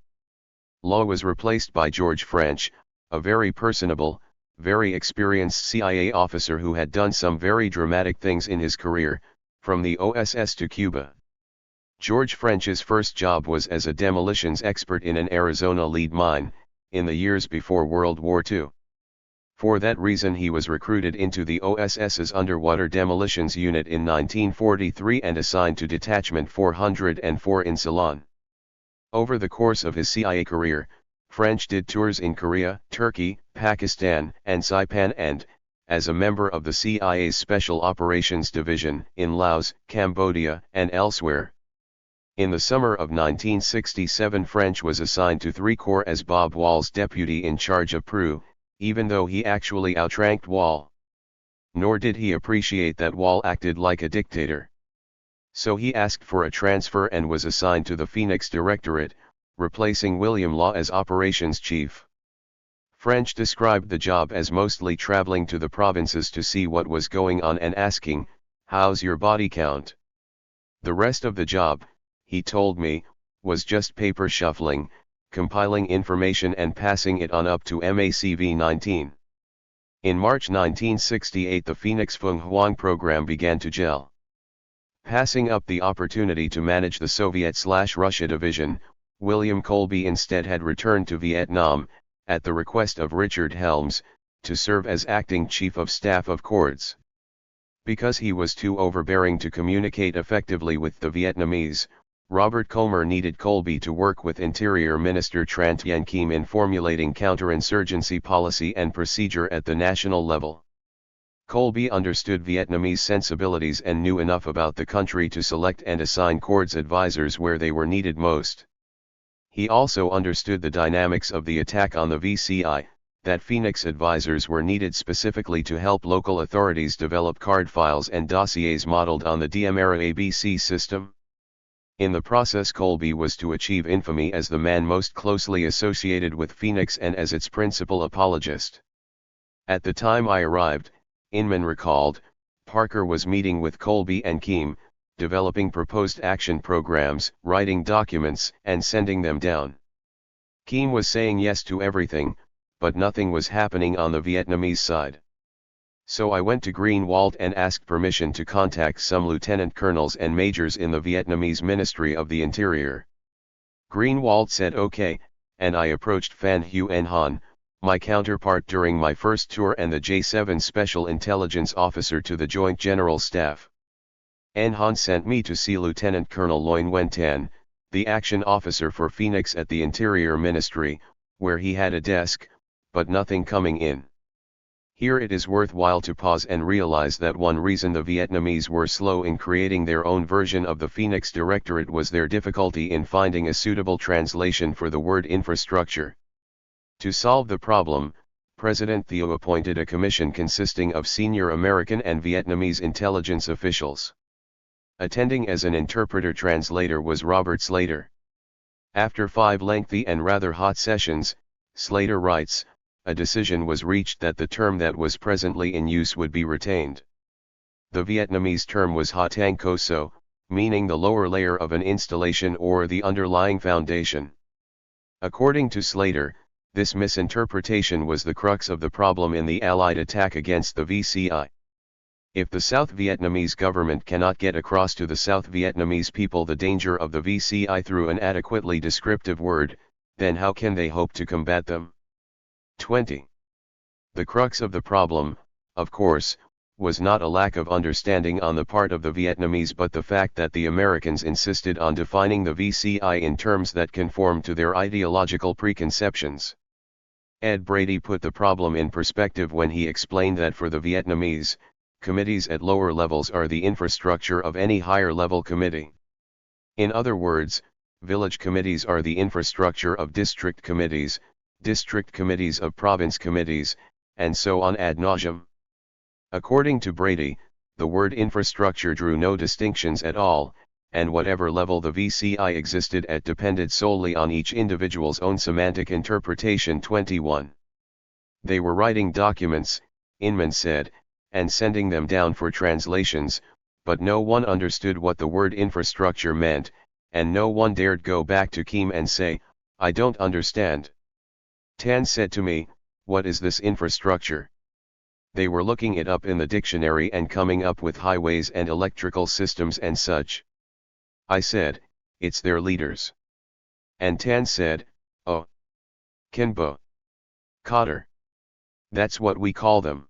Law was replaced by George French, a very personable, very experienced CIA officer who had done some very dramatic things in his career, from the OSS to Cuba. George French's first job was as a demolitions expert in an Arizona lead mine, in the years before World War II. For that reason he was recruited into the OSS's Underwater Demolitions Unit in 1943 and assigned to Detachment 404 in Ceylon. Over the course of his CIA career, French did tours in Korea, Turkey, Pakistan, and Saipan and, as a member of the CIA's Special Operations Division, in Laos, Cambodia, and elsewhere. In the summer of 1967 French was assigned to 3 Corps as Bob Wall's deputy in charge of Peru, even though he actually outranked Wall. Nor did he appreciate that Wall acted like a dictator. So he asked for a transfer and was assigned to the Phoenix Directorate, replacing William Law as operations chief. French described the job as mostly traveling to the provinces to see what was going on and asking, "How's your body count?" The rest of the job, he told me, was just paper shuffling, compiling information and passing it on up to MACV 19. In March 1968 the Phoenix Fung Huang program began to gel. Passing up the opportunity to manage the Soviet/Russia division, William Colby instead had returned to Vietnam, at the request of Richard Helms, to serve as acting chief of staff of corps. Because he was too overbearing to communicate effectively with the Vietnamese, Robert Colmer needed Colby to work with Interior Minister Tran Tien Kim in formulating counterinsurgency policy and procedure at the national level. Colby understood Vietnamese sensibilities and knew enough about the country to select and assign corps advisors where they were needed most. He also understood the dynamics of the attack on the VCI, that Phoenix advisors were needed specifically to help local authorities develop card files and dossiers modeled on the DMERA ABC system. In the process Colby was to achieve infamy as the man most closely associated with Phoenix and as its principal apologist. At the time I arrived, Inman recalled, Parker was meeting with Colby and Kim, developing proposed action programs, writing documents, and sending them down. Kim was saying yes to everything, but nothing was happening on the Vietnamese side. So I went to Greenwald and asked permission to contact some lieutenant colonels and majors in the Vietnamese Ministry of the Interior. Greenwald said okay, and I approached Phan Huy Han, my counterpart during my first tour and the J7 Special Intelligence Officer to the Joint General Staff. En Han sent me to see Lieutenant Colonel Loin Wen Tan, the action officer for Phoenix at the Interior Ministry, where he had a desk, but nothing coming in. Here it is worthwhile to pause and realize that one reason the Vietnamese were slow in creating their own version of the Phoenix Directorate was their difficulty in finding a suitable translation for the word infrastructure. To solve the problem, President Thieu appointed a commission consisting of senior American and Vietnamese intelligence officials. Attending as an interpreter-translator was Robert Slater. After 5 lengthy and rather hot sessions, Slater writes, a decision was reached that the term that was presently in use would be retained. The Vietnamese term was Ha Tang Co So, meaning the lower layer of an installation or the underlying foundation. According to Slater, this misinterpretation was the crux of the problem in the Allied attack against the VCI. If the South Vietnamese government cannot get across to the South Vietnamese people the danger of the VCI through an adequately descriptive word, then how can they hope to combat them? 20. The crux of the problem, of course, was not a lack of understanding on the part of the Vietnamese but the fact that the Americans insisted on defining the VCI in terms that conformed to their ideological preconceptions. Ed Brady put the problem in perspective when he explained that for the Vietnamese, committees at lower levels are the infrastructure of any higher level committee. In other words, village committees are the infrastructure of district committees of province committees, and so on ad nauseam. According to Brady, the word infrastructure drew no distinctions at all, and whatever level the VCI existed at depended solely on each individual's own semantic interpretation. 21. They were writing documents, Inman said, and sending them down for translations, but no one understood what the word infrastructure meant, and no one dared go back to Kim and say, I don't understand. Tan said to me, what is this infrastructure? They were looking it up in the dictionary and coming up with highways and electrical systems and such. I said, it's their leaders. And Tan said, oh. Kinbo. Cotter. That's what we call them.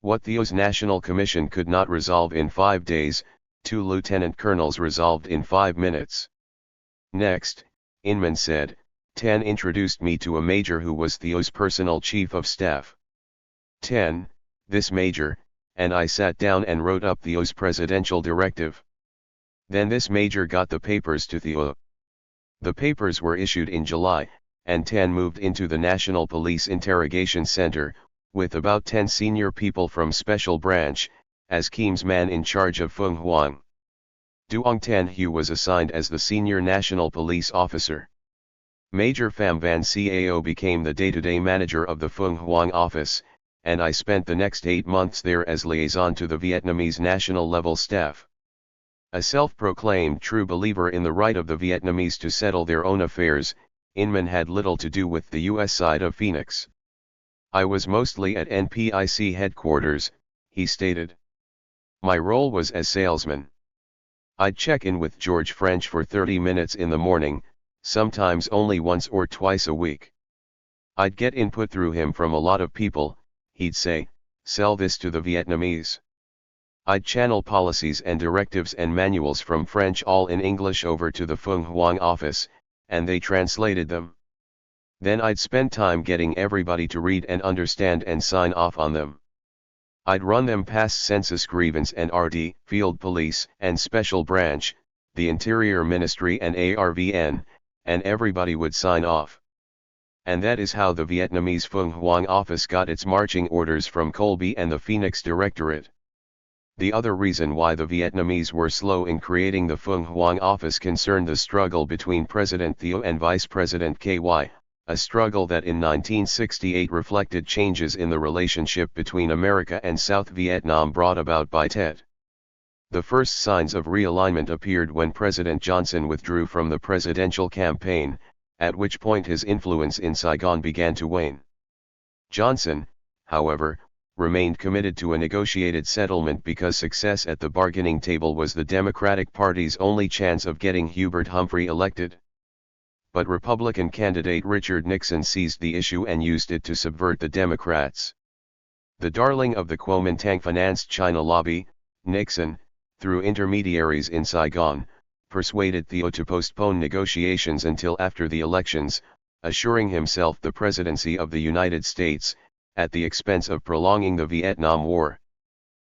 What Thieu's National Commission could not resolve in 5 days, 2 lieutenant colonels resolved in 5 minutes. Next, Inman said, Tan introduced me to a major who was Thieu's personal chief of staff. 10, this major, and I sat down and wrote up Thieu's presidential directive. Then this major got the papers to Thieu. The papers were issued in July, and Tan moved into the National Police Interrogation Center, with about 10 senior people from Special Branch, as Kim's man in charge of Phuong Hoang. Duong Tan Hu was assigned as the senior national police officer. Major Pham Van Cao became the day-to-day manager of the Phuong Hoang office, and I spent the next 8 months there as liaison to the Vietnamese national-level staff. A self-proclaimed true believer in the right of the Vietnamese to settle their own affairs, Inman had little to do with the U.S. side of Phoenix. I was mostly at NPIC headquarters, he stated. My role was as salesman. I'd check in with George French for 30 minutes in the morning, sometimes only once or twice a week. I'd get input through him from a lot of people. He'd say, sell this to the Vietnamese. I'd channel policies and directives and manuals from French all in English over to the Phuong Hoang office, and they translated them. Then I'd spend time getting everybody to read and understand and sign off on them. I'd run them past Census Grievance and RD, Field Police and Special Branch, the Interior Ministry and ARVN, and everybody would sign off. And that is how the Vietnamese Phuong Hoang office got its marching orders from Colby and the Phoenix Directorate. The other reason why the Vietnamese were slow in creating the Phuong Hoang office concerned the struggle between President Thieu and Vice President KY, a struggle that in 1968 reflected changes in the relationship between America and South Vietnam brought about by Tet. The first signs of realignment appeared when President Johnson withdrew from the presidential campaign, at which point his influence in Saigon began to wane. Johnson, however, remained committed to a negotiated settlement because success at the bargaining table was the Democratic Party's only chance of getting Hubert Humphrey elected. But Republican candidate Richard Nixon seized the issue and used it to subvert the Democrats. The darling of the Kuomintang-financed China lobby, Nixon, through intermediaries in Saigon, persuaded Thieu to postpone negotiations until after the elections, assuring himself the presidency of the United States, at the expense of prolonging the Vietnam War.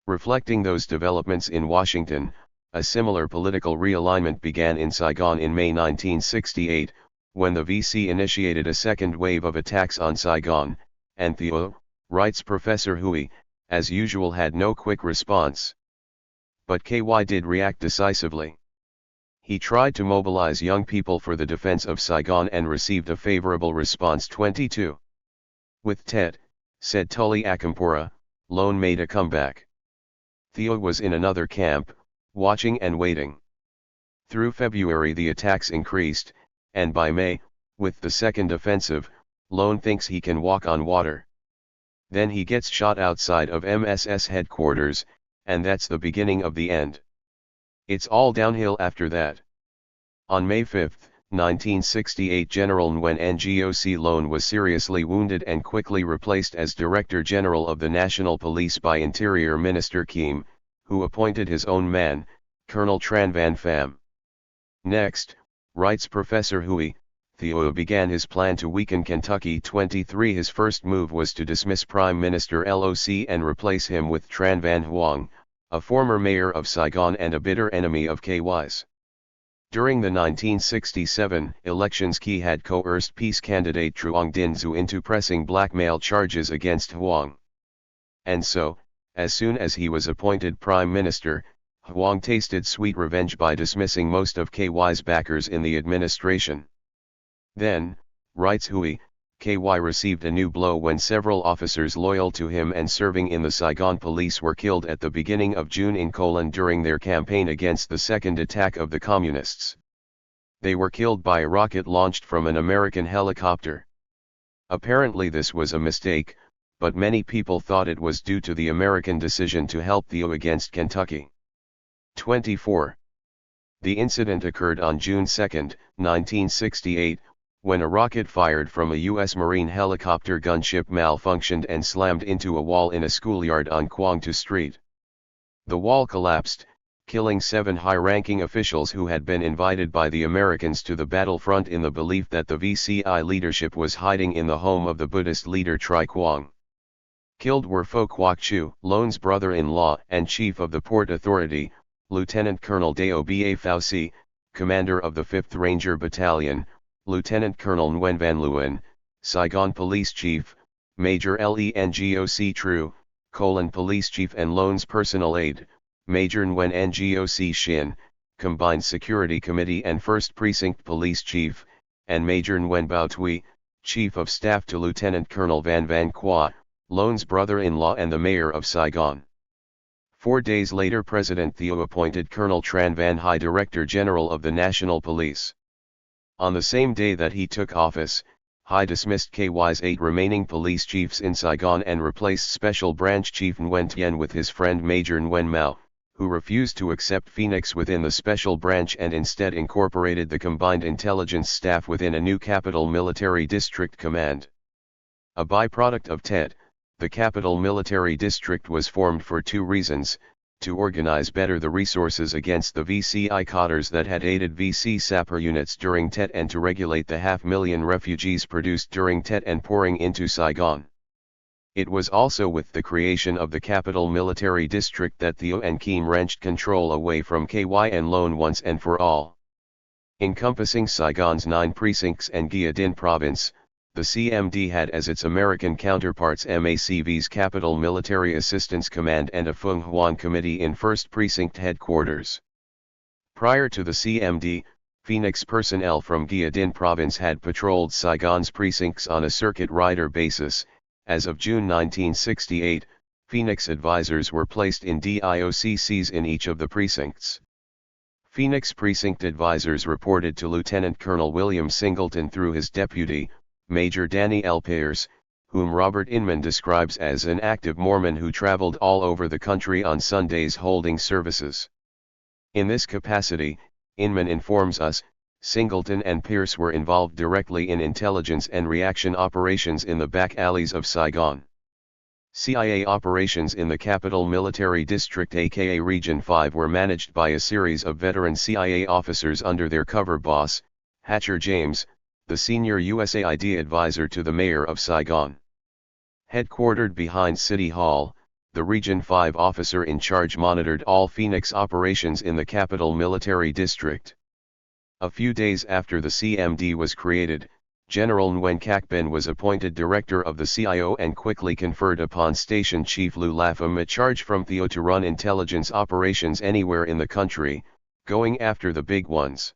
Reflecting those developments in Washington, a similar political realignment began in Saigon in May 1968, when the VC initiated a second wave of attacks on Saigon, and Theo, writes Professor Hui, as usual had no quick response. But KY did react decisively. He tried to mobilize young people for the defense of Saigon and received a favorable response. 22. With Tet, said Tully Akampora, Lone made a comeback. Theo was in another camp, watching and waiting. Through February the attacks increased, and by May, with the second offensive, Lone thinks he can walk on water. Then he gets shot outside of MSS headquarters, and that's the beginning of the end. It's all downhill after that. On May 5, 1968, General Nguyen Ngoc Lone was seriously wounded and quickly replaced as Director General of the National Police by Interior Minister Kim, who appointed his own man, Colonel Tran Van Pham. Next, writes Professor Hui, Theo began his plan to weaken Kentucky. 23. His first move was to dismiss Prime Minister Loc and replace him with Tran Van Huong, a former mayor of Saigon and a bitter enemy of KY's. During the 1967 elections, Key had coerced peace candidate Truong Dinh Dzu into pressing blackmail charges against Huong. And so, as soon as he was appointed Prime Minister, Huong tasted sweet revenge by dismissing most of KY's backers in the administration. Then, writes Hui, KY received a new blow when several officers loyal to him and serving in the Saigon police were killed at the beginning of June in Colon during their campaign against the second attack of the Communists. They were killed by a rocket launched from an American helicopter. Apparently this was a mistake, but many people thought it was due to the American decision to help Theo against Kentucky. 24. The incident occurred on June 2, 1968, when a rocket fired from a U.S. Marine helicopter gunship malfunctioned and slammed into a wall in a schoolyard on Quang Tu Street. The wall collapsed, killing 7 high-ranking officials who had been invited by the Americans to the battlefront in the belief that the VCI leadership was hiding in the home of the Buddhist leader Tri Quang. Killed were Pho Quoc Chu, Lone's brother-in-law and chief of the Port Authority, Lieutenant Colonel Deo Ba Phao Si, commander of the 5th Ranger Battalion, Lieutenant Colonel Nguyen Van Luyen, Saigon Police Chief, Major Lengoc Tru, Colon Police Chief and Lone's personal aide, Major Nguyen Ngoc Shin, Combined Security Committee and 1st Precinct Police Chief, and Major Nguyen Bao Tui, Chief of Staff to Lieutenant Colonel Van Van Qua, Lone's brother-in-law and the Mayor of Saigon. 4 days later President Theo appointed Colonel Tran Van Hai Director General of the National Police. On the same day that he took office, Hai dismissed KY's 8 remaining police chiefs in Saigon and replaced Special Branch Chief Nguyen Tien with his friend Major Nguyen Mao, who refused to accept Phoenix within the Special Branch and instead incorporated the combined intelligence staff within a new Capital Military District Command. A byproduct of TED, the Capital Military District was formed for 2 reasons: to organize better the resources against the VCI Qatars that had aided VC sapper units during Tet and to regulate the 500,000 refugees produced during Tet and pouring into Saigon. It was also with the creation of the Capital Military District that Theo and Kim wrenched control away from KY and Lone once and for all. Encompassing Saigon's 9 precincts and Gia Dinh Province, the CMD had as its American counterparts MACV's Capital Military Assistance Command and a Phung Huan Committee in 1st Precinct headquarters. Prior to the CMD, Phoenix personnel from Gia Dinh Province had patrolled Saigon's precincts on a circuit rider basis. As of June 1968, Phoenix advisors were placed in DIOCCs in each of the precincts. Phoenix precinct advisors reported to Lieutenant Colonel William Singleton through his deputy, Major Danny L. Pearce, whom Robert Inman describes as an active Mormon who traveled all over the country on Sundays holding services. In this capacity, Inman informs us, Singleton and Pearce were involved directly in intelligence and reaction operations in the back alleys of Saigon. CIA operations in the Capital Military District aka Region 5 were managed by a series of veteran CIA officers under their cover boss, Hatcher James, the senior USAID advisor to the mayor of Saigon. Headquartered behind City Hall, the Region 5 officer in charge monitored all Phoenix operations in the Capital Military District. A few days after the CMD was created, General Nguyen Cac Binh was appointed director of the CIO and quickly conferred upon Station Chief Lu Lafam a charge from Theo to run intelligence operations anywhere in the country, going after the big ones.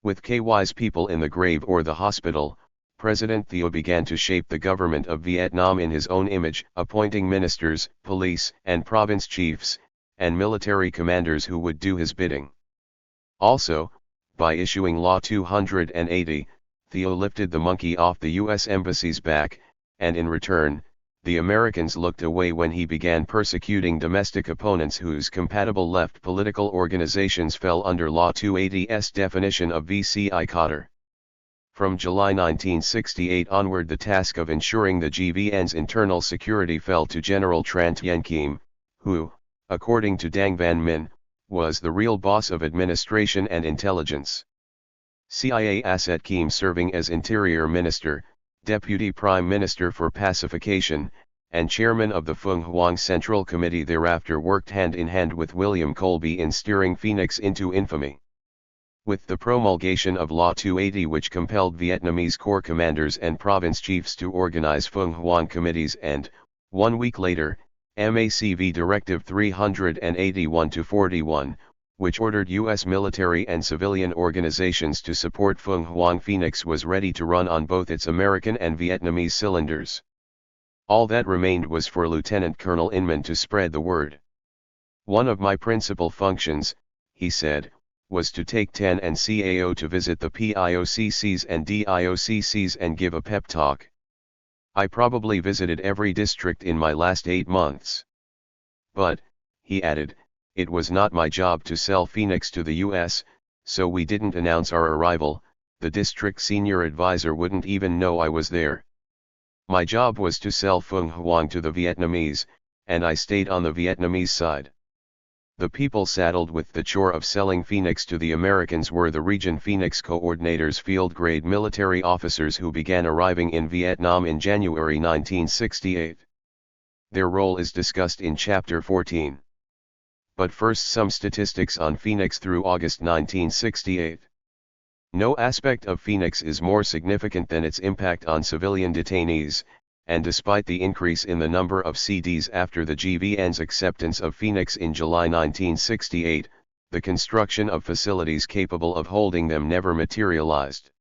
With KY's people in the grave or the hospital, President Theo began to shape the government of Vietnam in his own image, appointing ministers, police and province chiefs, and military commanders who would do his bidding. Also, by issuing Law 280, Theo lifted the monkey off the U.S. Embassy's back, and in return, the Americans looked away when he began persecuting domestic opponents whose compatible left political organizations fell under Law 280's definition of VCI Cotter. From July 1968 onward, the task of ensuring the GVN's internal security fell to General Tran Tien Kim, who, according to Dang Van Minh, was the real boss of administration and intelligence. CIA Asset Kim, serving as Interior Minister, Deputy Prime Minister for Pacification, and Chairman of the Phuong Hoang Central Committee, thereafter worked hand in hand with William Colby in steering Phoenix into infamy. With the promulgation of Law 280, which compelled Vietnamese Corps commanders and province chiefs to organize Phuong Hoang committees, and, 1 week later, MACV Directive 381-41, which ordered U.S. military and civilian organizations to support Phuong Hoang, Phoenix was ready to run on both its American and Vietnamese cylinders. All that remained was for Lieutenant Colonel Inman to spread the word. "One of my principal functions," he said, "was to take TEN and CAO to visit the PIOCCs and DIOCCs and give a pep talk. I probably visited every district in my last 8 months. But," he added, "it was not my job to sell Phoenix to the US, so we didn't announce our arrival, the district senior advisor wouldn't even know I was there. My job was to sell Phuong Hoang to the Vietnamese, and I stayed on the Vietnamese side." The people saddled with the chore of selling Phoenix to the Americans were the Region Phoenix coordinators, field-grade military officers who began arriving in Vietnam in January 1968. Their role is discussed in Chapter 14. But first, some statistics on Phoenix through August 1968. No aspect of Phoenix is more significant than its impact on civilian detainees, and despite the increase in the number of CDs after the GVN's acceptance of Phoenix in July 1968, the construction of facilities capable of holding them never materialized.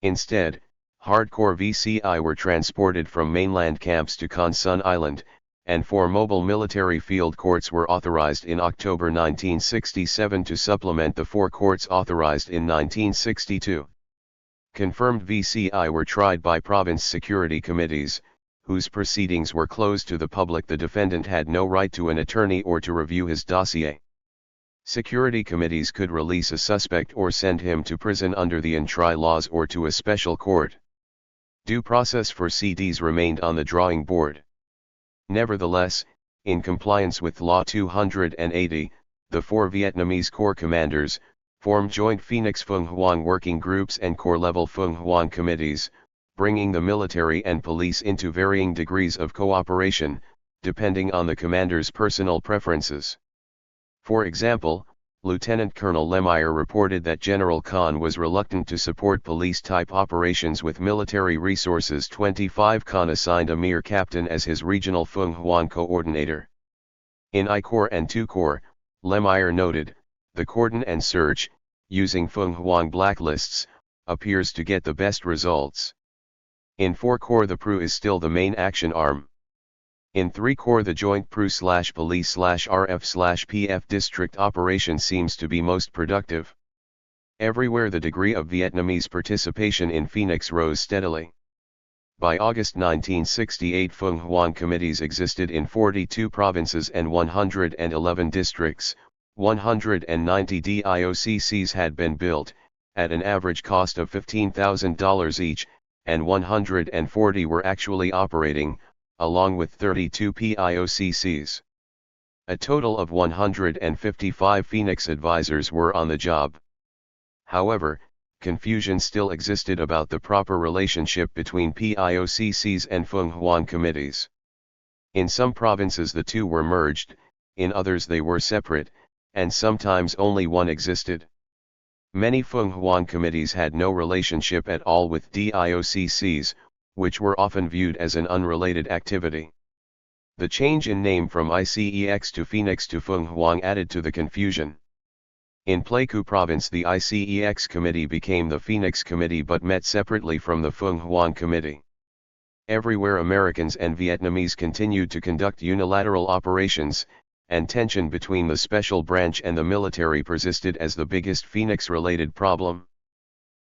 Instead, hardcore VCI were transported from mainland camps to Con Son Island, and 4 mobile military field courts were authorized in October 1967 to supplement the 4 courts authorized in 1962. Confirmed VCI were tried by province security committees, whose proceedings were closed to the public. The defendant had no right to an attorney or to review his dossier. Security committees could release a suspect or send him to prison under the in-try laws or to a special court. Due process for CDs remained on the drawing board. Nevertheless, in compliance with Law 280, the 4 Vietnamese Corps commanders formed joint Phoenix Phuong Hoang working groups and Corps-level Phuong Hoang committees, bringing the military and police into varying degrees of cooperation, depending on the commander's personal preferences. For example, Lieutenant Colonel Lemire reported that General Khan was reluctant to support police-type operations with military resources. 25 Khan assigned a mere captain as his regional Phuong Hoang coordinator. In I Corps and II Corps, Lemire noted, the cordon and search, using Phuong Hoang blacklists, appears to get the best results. In 4 Corps the PRU is still the main action arm. In 3 Corps the joint PRU/police/RF/PF district operation seems to be most productive. Everywhere the degree of Vietnamese participation in Phoenix rose steadily. By August 1968 Phuong Hoang committees existed in 42 provinces and 111 districts. 190 DIOCCs had been built, at an average cost of $15,000 each, and 140 were actually operating, along with 32 PIOCCs. A total of 155 Phoenix advisors were on the job. However, confusion still existed about the proper relationship between PIOCCs and Feng Huang committees. In some provinces the two were merged, in others they were separate, and sometimes only one existed. Many Feng Huang committees had no relationship at all with DIOCCs, which were often viewed as an unrelated activity. The change in name from ICEX to Phoenix to Feng Huang added to the confusion. In Pleiku province the ICEX committee became the Phoenix committee but met separately from the Feng Huang committee. Everywhere Americans and Vietnamese continued to conduct unilateral operations, and tension between the special branch and the military persisted as the biggest Phoenix-related problem.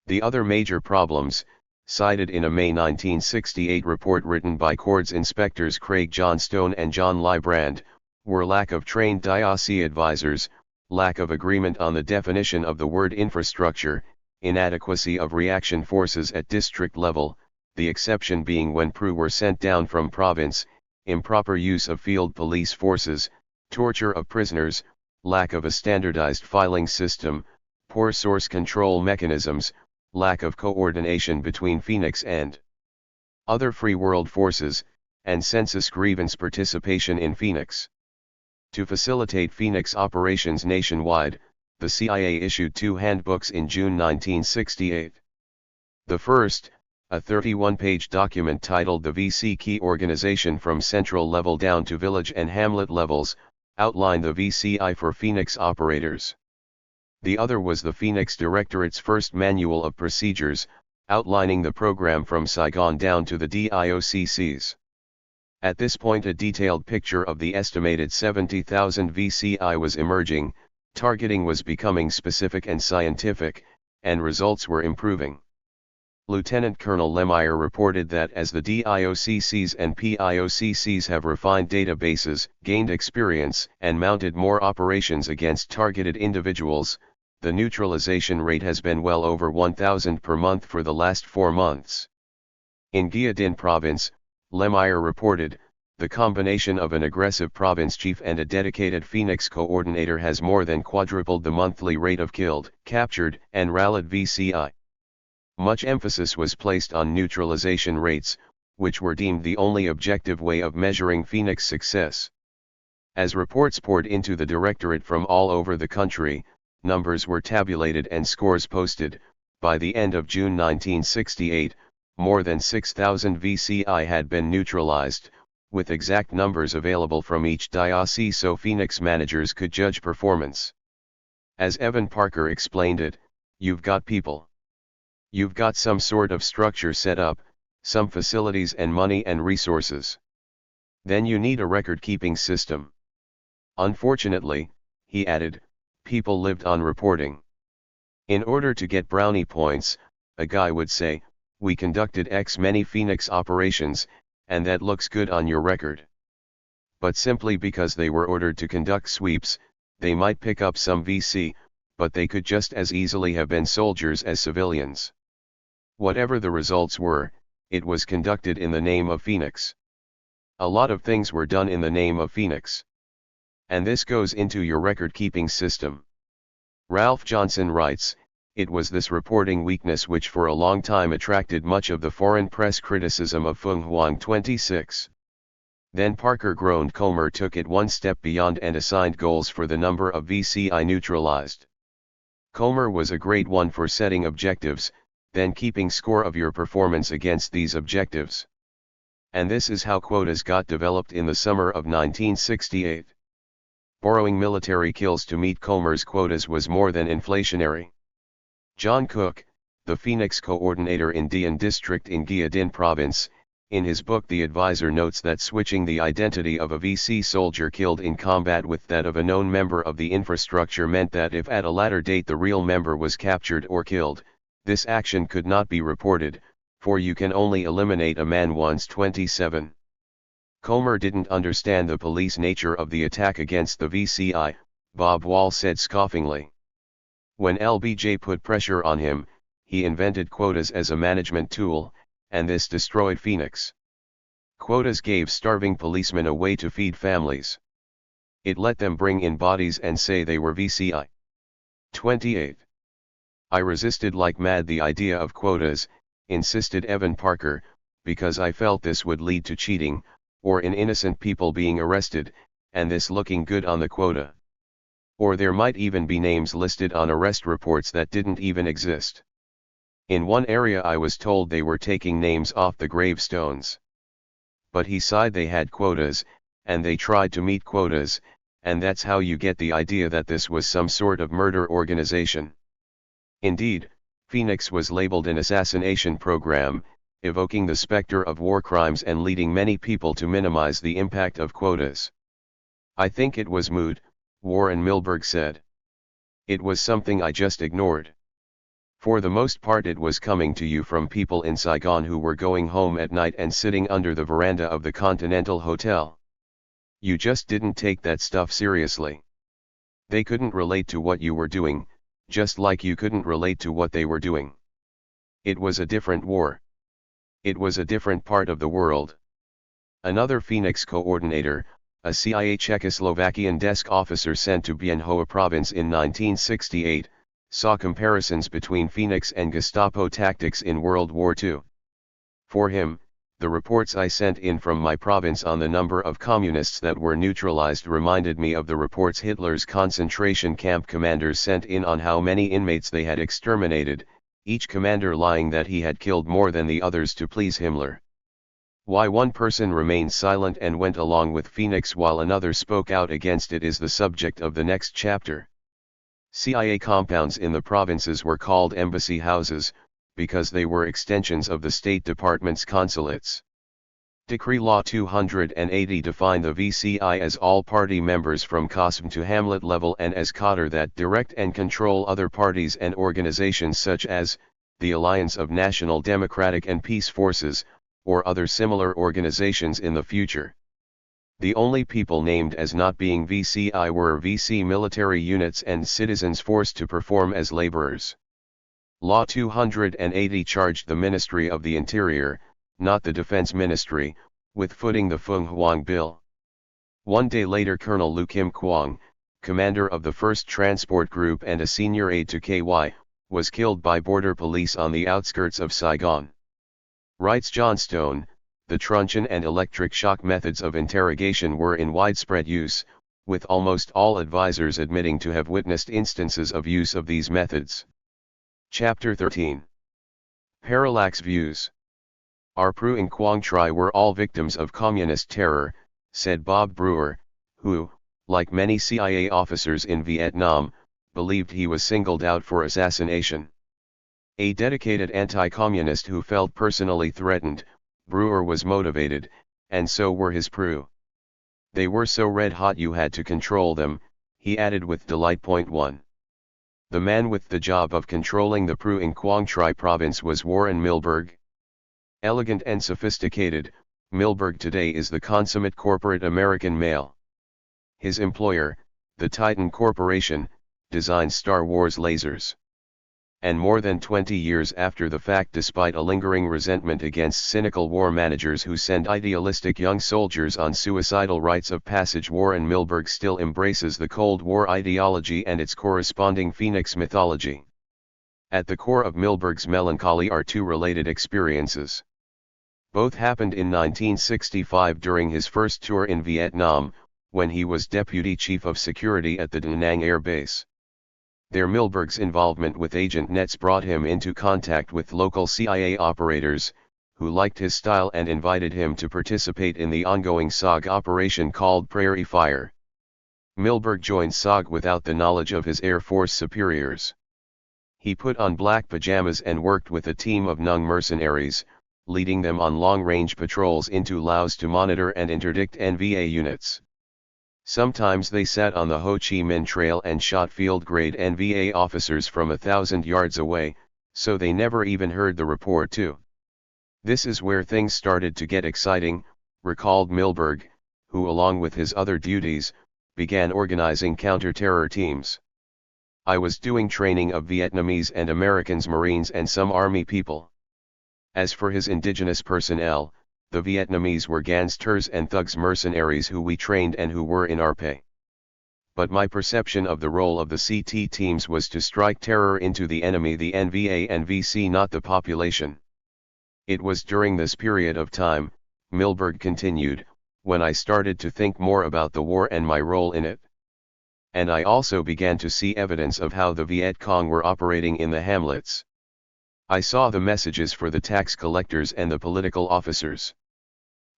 The other major problems, cited in a May 1968 report written by CORDS inspectors Craig Johnstone and John Librand, were lack of trained DIOC advisors, lack of agreement on the definition of the word infrastructure, inadequacy of reaction forces at district level, the exception being when PRU were sent down from province, improper use of field police forces, torture of prisoners, lack of a standardized filing system, poor source control mechanisms, lack of coordination between Phoenix and other Free World forces, and census grievance participation in Phoenix. To facilitate Phoenix operations nationwide, the CIA issued 2 handbooks in June 1968. The first, a 31-page document titled The VC Key Organization from Central Level Down to Village and Hamlet Levels, outlined the VCI for Phoenix operators. The other was the Phoenix Directorate's first Manual of Procedures, outlining the program from Saigon down to the DIOCCs. At this point a detailed picture of the estimated 70,000 VCI was emerging, targeting was becoming specific and scientific, and results were improving. Lieutenant Colonel Lemire reported that as the DIOCCs and PIOCCs have refined databases, gained experience, and mounted more operations against targeted individuals, the neutralization rate has been well over 1,000 per month for the last 4 months. In Guyia Dinh province, Lemire reported, the combination of an aggressive province chief and a dedicated Phoenix coordinator has more than quadrupled the monthly rate of killed, captured, and rallied VCI. Much emphasis was placed on neutralization rates, which were deemed the only objective way of measuring Phoenix success. As reports poured into the Directorate from all over the country, numbers were tabulated and scores posted. By the end of June 1968, more than 6,000 VCI had been neutralized, with exact numbers available from each diocese so Phoenix managers could judge performance. As Evan Parker explained it, you've got people. You've got some sort of structure set up, some facilities and money and resources. Then you need a record-keeping system. Unfortunately, he added, people lived on reporting. In order to get brownie points, a guy would say, we conducted X many Phoenix operations, and that looks good on your record. But simply because they were ordered to conduct sweeps, they might pick up some VC, but they could just as easily have been soldiers as civilians. Whatever the results were, it was conducted in the name of Phoenix. A lot of things were done in the name of Phoenix. And this goes into your record-keeping system. Ralph Johnson writes, it was this reporting weakness which for a long time attracted much of the foreign press criticism of Feng Huang 26. Then Parker groaned. Comer took it one step beyond and assigned goals for the number of VCI neutralized. Comer was a great one for setting objectives, then keeping score of your performance against these objectives. And this is how quotas got developed in the summer of 1968. Borrowing military kills to meet Comer's quotas was more than inflationary. John Cook, the Phoenix coordinator in Dien District in Guyia Dinh province, in his book The Advisor notes that switching the identity of a VC soldier killed in combat with that of a known member of the infrastructure meant that if at a latter date the real member was captured or killed, this action could not be reported, for you can only eliminate a man once. 27. Comer didn't understand the police nature of the attack against the VCI, Bob Wall said scoffingly. When LBJ put pressure on him, he invented quotas as a management tool, and this destroyed Phoenix. Quotas gave starving policemen a way to feed families. It let them bring in bodies and say they were VCI. 28. I resisted like mad the idea of quotas, insisted Evan Parker, because I felt this would lead to cheating, or in innocent people being arrested, and this looking good on the quota. Or there might even be names listed on arrest reports that didn't even exist. In one area I was told they were taking names off the gravestones. But he sighed they had quotas, and they tried to meet quotas, and that's how you get the idea that this was some sort of murder organization. Indeed, Phoenix was labeled an assassination program, evoking the specter of war crimes and leading many people to minimize the impact of quotas. I think it was mood, Warren Milberg said. It was something I just ignored. For the most part it was coming to you from people in Saigon who were going home at night and sitting under the veranda of the Continental Hotel. You just didn't take that stuff seriously. They couldn't relate to what you were doing, just like you couldn't relate to what they were doing. It was a different war. It was a different part of the world. Another Phoenix coordinator, a CIA Czechoslovakian desk officer sent to Bien Hoa province in 1968, saw comparisons between Phoenix and Gestapo tactics in World War II. For him, the reports I sent in from my province on the number of communists that were neutralized reminded me of the reports Hitler's concentration camp commanders sent in on how many inmates they had exterminated, each commander lying that he had killed more than the others to please Himmler. Why one person remained silent and went along with Phoenix while another spoke out against it is the subject of the next chapter. CIA compounds in the provinces were called embassy houses, because they were extensions of the State Department's consulates. Decree Law 280 defined the VCI as all party members from COSM to Hamlet level and as cadre that direct and control other parties and organizations such as, the Alliance of National Democratic and Peace Forces, or other similar organizations in the future. The only people named as not being VCI were VC military units and citizens forced to perform as laborers. Law 280 charged the Ministry of the Interior, not the Defense Ministry, with footing the Fung Huang Bill. One day later Colonel Lu Kim Kwang, commander of the 1st Transport Group and a senior aide to KY, was killed by border police on the outskirts of Saigon. Writes John Stone, the truncheon and electric shock methods of interrogation were in widespread use, with almost all advisors admitting to have witnessed instances of use of these methods. Chapter 13. Parallax Views. Our Pru and Quang Tri were all victims of communist terror, said Bob Brewer, who, like many CIA officers in Vietnam, believed he was singled out for assassination. A dedicated anti-communist who felt personally threatened, Brewer was motivated, and so were his Pru. They were so red-hot you had to control them, he added with delight. 1. The man with the job of controlling the Pru in Quang Tri province was Warren Milberg. Elegant and sophisticated, Milberg today is the consummate corporate American male. His employer, the Titan Corporation, designs Star Wars lasers. And more than 20 years after the fact, despite a lingering resentment against cynical war managers who send idealistic young soldiers on suicidal rites of passage, Warren Milberg still embraces the Cold War ideology and its corresponding Phoenix mythology. At the core of Milberg's melancholy are two related experiences. Both happened in 1965 during his first tour in Vietnam, when he was Deputy Chief of Security at the Da Nang Air Base. There Milberg's involvement with Agent Nets brought him into contact with local CIA operators, who liked his style and invited him to participate in the ongoing SOG operation called Prairie Fire. Milberg joined SOG without the knowledge of his Air Force superiors. He put on black pajamas and worked with a team of Nung mercenaries, leading them on long-range patrols into Laos to monitor and interdict NVA units. Sometimes they sat on the Ho Chi Minh Trail and shot field-grade NVA officers from 1,000 yards away, so they never even heard the report too. This is where things started to get exciting, recalled Milberg, who along with his other duties, began organizing counter-terror teams. I was doing training of Vietnamese and Americans, Marines and some Army people. As for his indigenous personnel, the Vietnamese were gangsters and thugs, mercenaries who we trained and who were in our pay. but my perception of the role of the CT teams was to strike terror into the enemy, the NVA and VC, not the population. It was during this period of time, Milberg continued, when I started to think more about the war and my role in it. And I also began to see evidence of how the Viet Cong were operating in the hamlets. I saw the messages for the tax collectors and the political officers.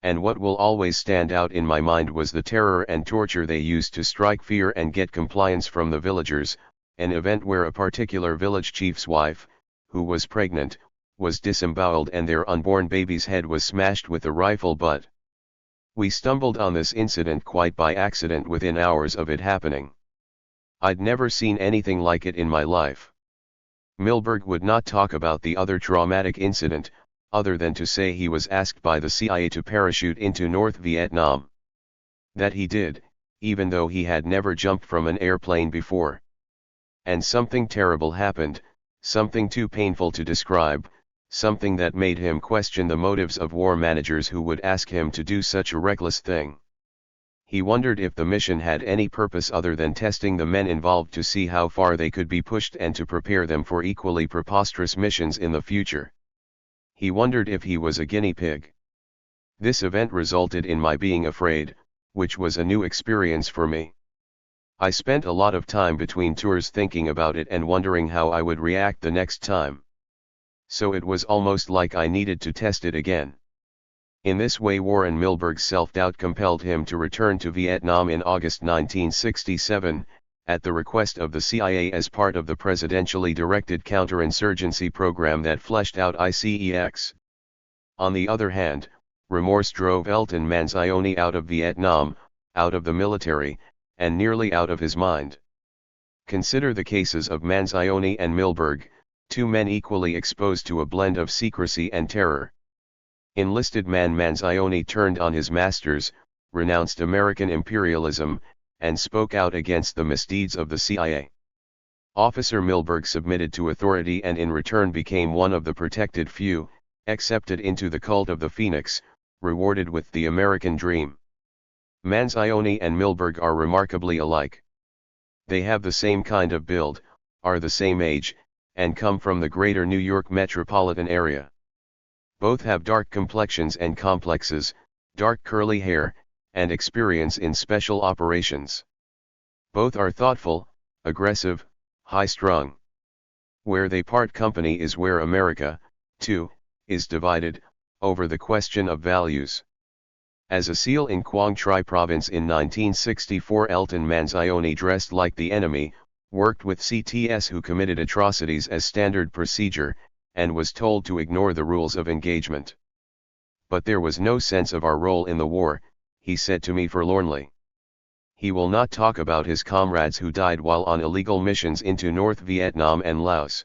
And what will always stand out in my mind was the terror and torture they used to strike fear and get compliance from the villagers, an event where a particular village chief's wife, who was pregnant, was disemboweled and their unborn baby's head was smashed with a rifle butt. We stumbled on this incident quite by accident within hours of it happening. I'd never seen anything like it in my life. Milberg would not talk about the other traumatic incident, other than to say he was asked by the CIA to parachute into North Vietnam. That he did, even though he had never jumped from an airplane before. And something terrible happened, something too painful to describe, something that made him question the motives of war managers who would ask him to do such a reckless thing. He wondered if the mission had any purpose other than testing the men involved to see how far they could be pushed and to prepare them for equally preposterous missions in the future. He wondered if he was a guinea pig. This event resulted in my being afraid, which was a new experience for me. I spent a lot of time between tours thinking about it and wondering how I would react the next time. So it was almost like I needed to test it again. In this way Warren Milberg's self-doubt compelled him to return to Vietnam in August 1967, at the request of the CIA as part of the presidentially directed counterinsurgency program that fleshed out ICEX. On the other hand, remorse drove Elton Manzioni out of Vietnam, out of the military, and nearly out of his mind. Consider the cases of Manzioni and Milberg, two men equally exposed to a blend of secrecy and terror. Enlisted man Manzioni turned on his masters, renounced American imperialism, and spoke out against the misdeeds of the CIA. Officer Milberg submitted to authority and in return became one of the protected few, accepted into the cult of the Phoenix, rewarded with the American dream. Manzioni and Milberg are remarkably alike. They have the same kind of build, are the same age, and come from the greater New York metropolitan area. Both have dark complexions and complexes, dark curly hair, and experience in special operations. Both are thoughtful, aggressive, high-strung. Where they part company is where America, too, is divided, over the question of values. As a SEAL in Quang Tri Province in 1964, Elton Manzioni dressed like the enemy, worked with CTS who committed atrocities as standard procedure, and was told to ignore the rules of engagement. But there was no sense of our role in the war, he said to me forlornly. He will not talk about his comrades who died while on illegal missions into North Vietnam and Laos.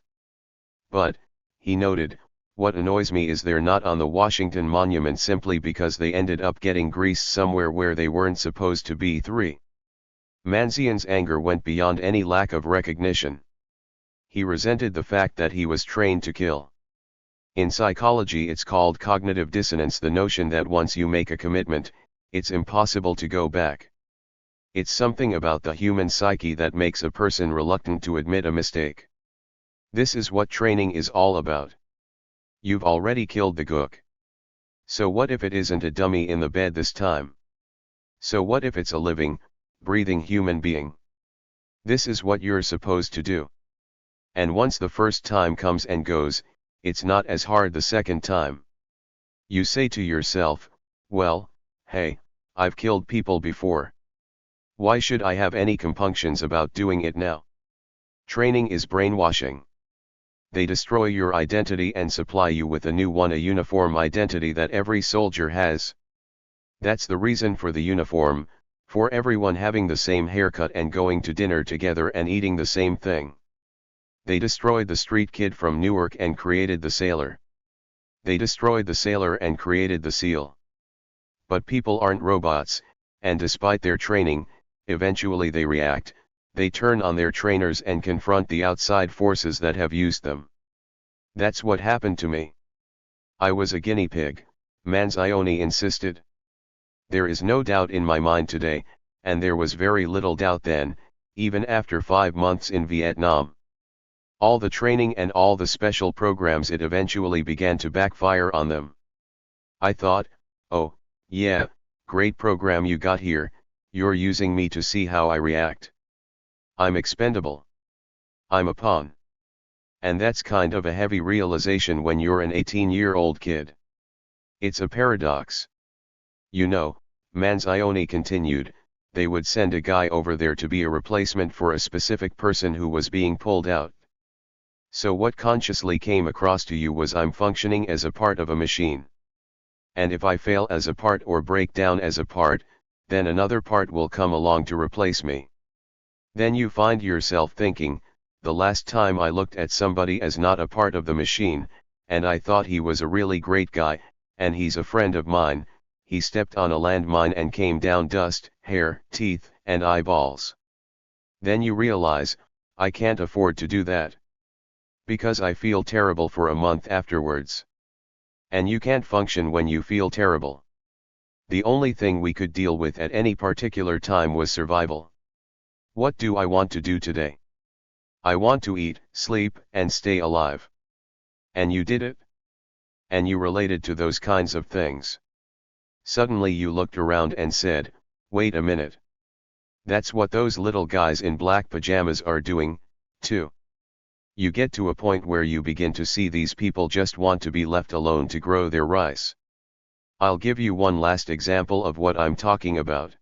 But, he noted, what annoys me is they're not on the Washington Monument simply because they ended up getting greased somewhere where they weren't supposed to be. 3. Manzion's anger went beyond any lack of recognition. He resented the fact that he was trained to kill. In psychology it's called cognitive dissonance, the notion that once you make a commitment, it's impossible to go back. It's something about the human psyche that makes a person reluctant to admit a mistake. This is what training is all about. You've already killed the gook. So what if it isn't a dummy in the bed this time? So what if it's a living, breathing human being? This is what you're supposed to do. And once the first time comes and goes, it's not as hard the second time. You say to yourself, well, hey, I've killed people before. Why should I have any compunctions about doing it now? Training is brainwashing. They destroy your identity and supply you with a new one, a uniform identity that every soldier has. That's the reason for the uniform, for everyone having the same haircut and going to dinner together and eating the same thing. They destroyed the street kid from Newark and created the sailor. They destroyed the sailor and created the SEAL. But people aren't robots, and despite their training, eventually they react, they turn on their trainers and confront the outside forces that have used them. That's what happened to me. I was a guinea pig, Manzioni insisted. There is no doubt in my mind today, and there was very little doubt then, even after 5 months in Vietnam. All the training and all the special programs, it eventually began to backfire on them. I thought, oh, yeah, great program you got here, you're using me to see how I react. I'm expendable. I'm a pawn. And that's kind of a heavy realization when you're an 18-year-old kid. It's a paradox. You know, Manzioni continued, they would send a guy over there to be a replacement for a specific person who was being pulled out. So what consciously came across to you was I'm functioning as a part of a machine. And if I fail as a part or break down as a part, then another part will come along to replace me. Then you find yourself thinking, the last time I looked at somebody as not a part of the machine, and I thought he was a really great guy, and he's a friend of mine, he stepped on a landmine and came down dust, hair, teeth, and eyeballs. Then you realize, I can't afford to do that. Because I feel terrible for a month afterwards. And you can't function when you feel terrible. The only thing we could deal with at any particular time was survival. What do I want to do today? I want to eat, sleep, and stay alive. And you did it? And you related to those kinds of things. Suddenly you looked around and said, wait a minute. That's what those little guys in black pajamas are doing, too. You get to a point where you begin to see these people just want to be left alone to grow their rice. I'll give you one last example of what I'm talking about.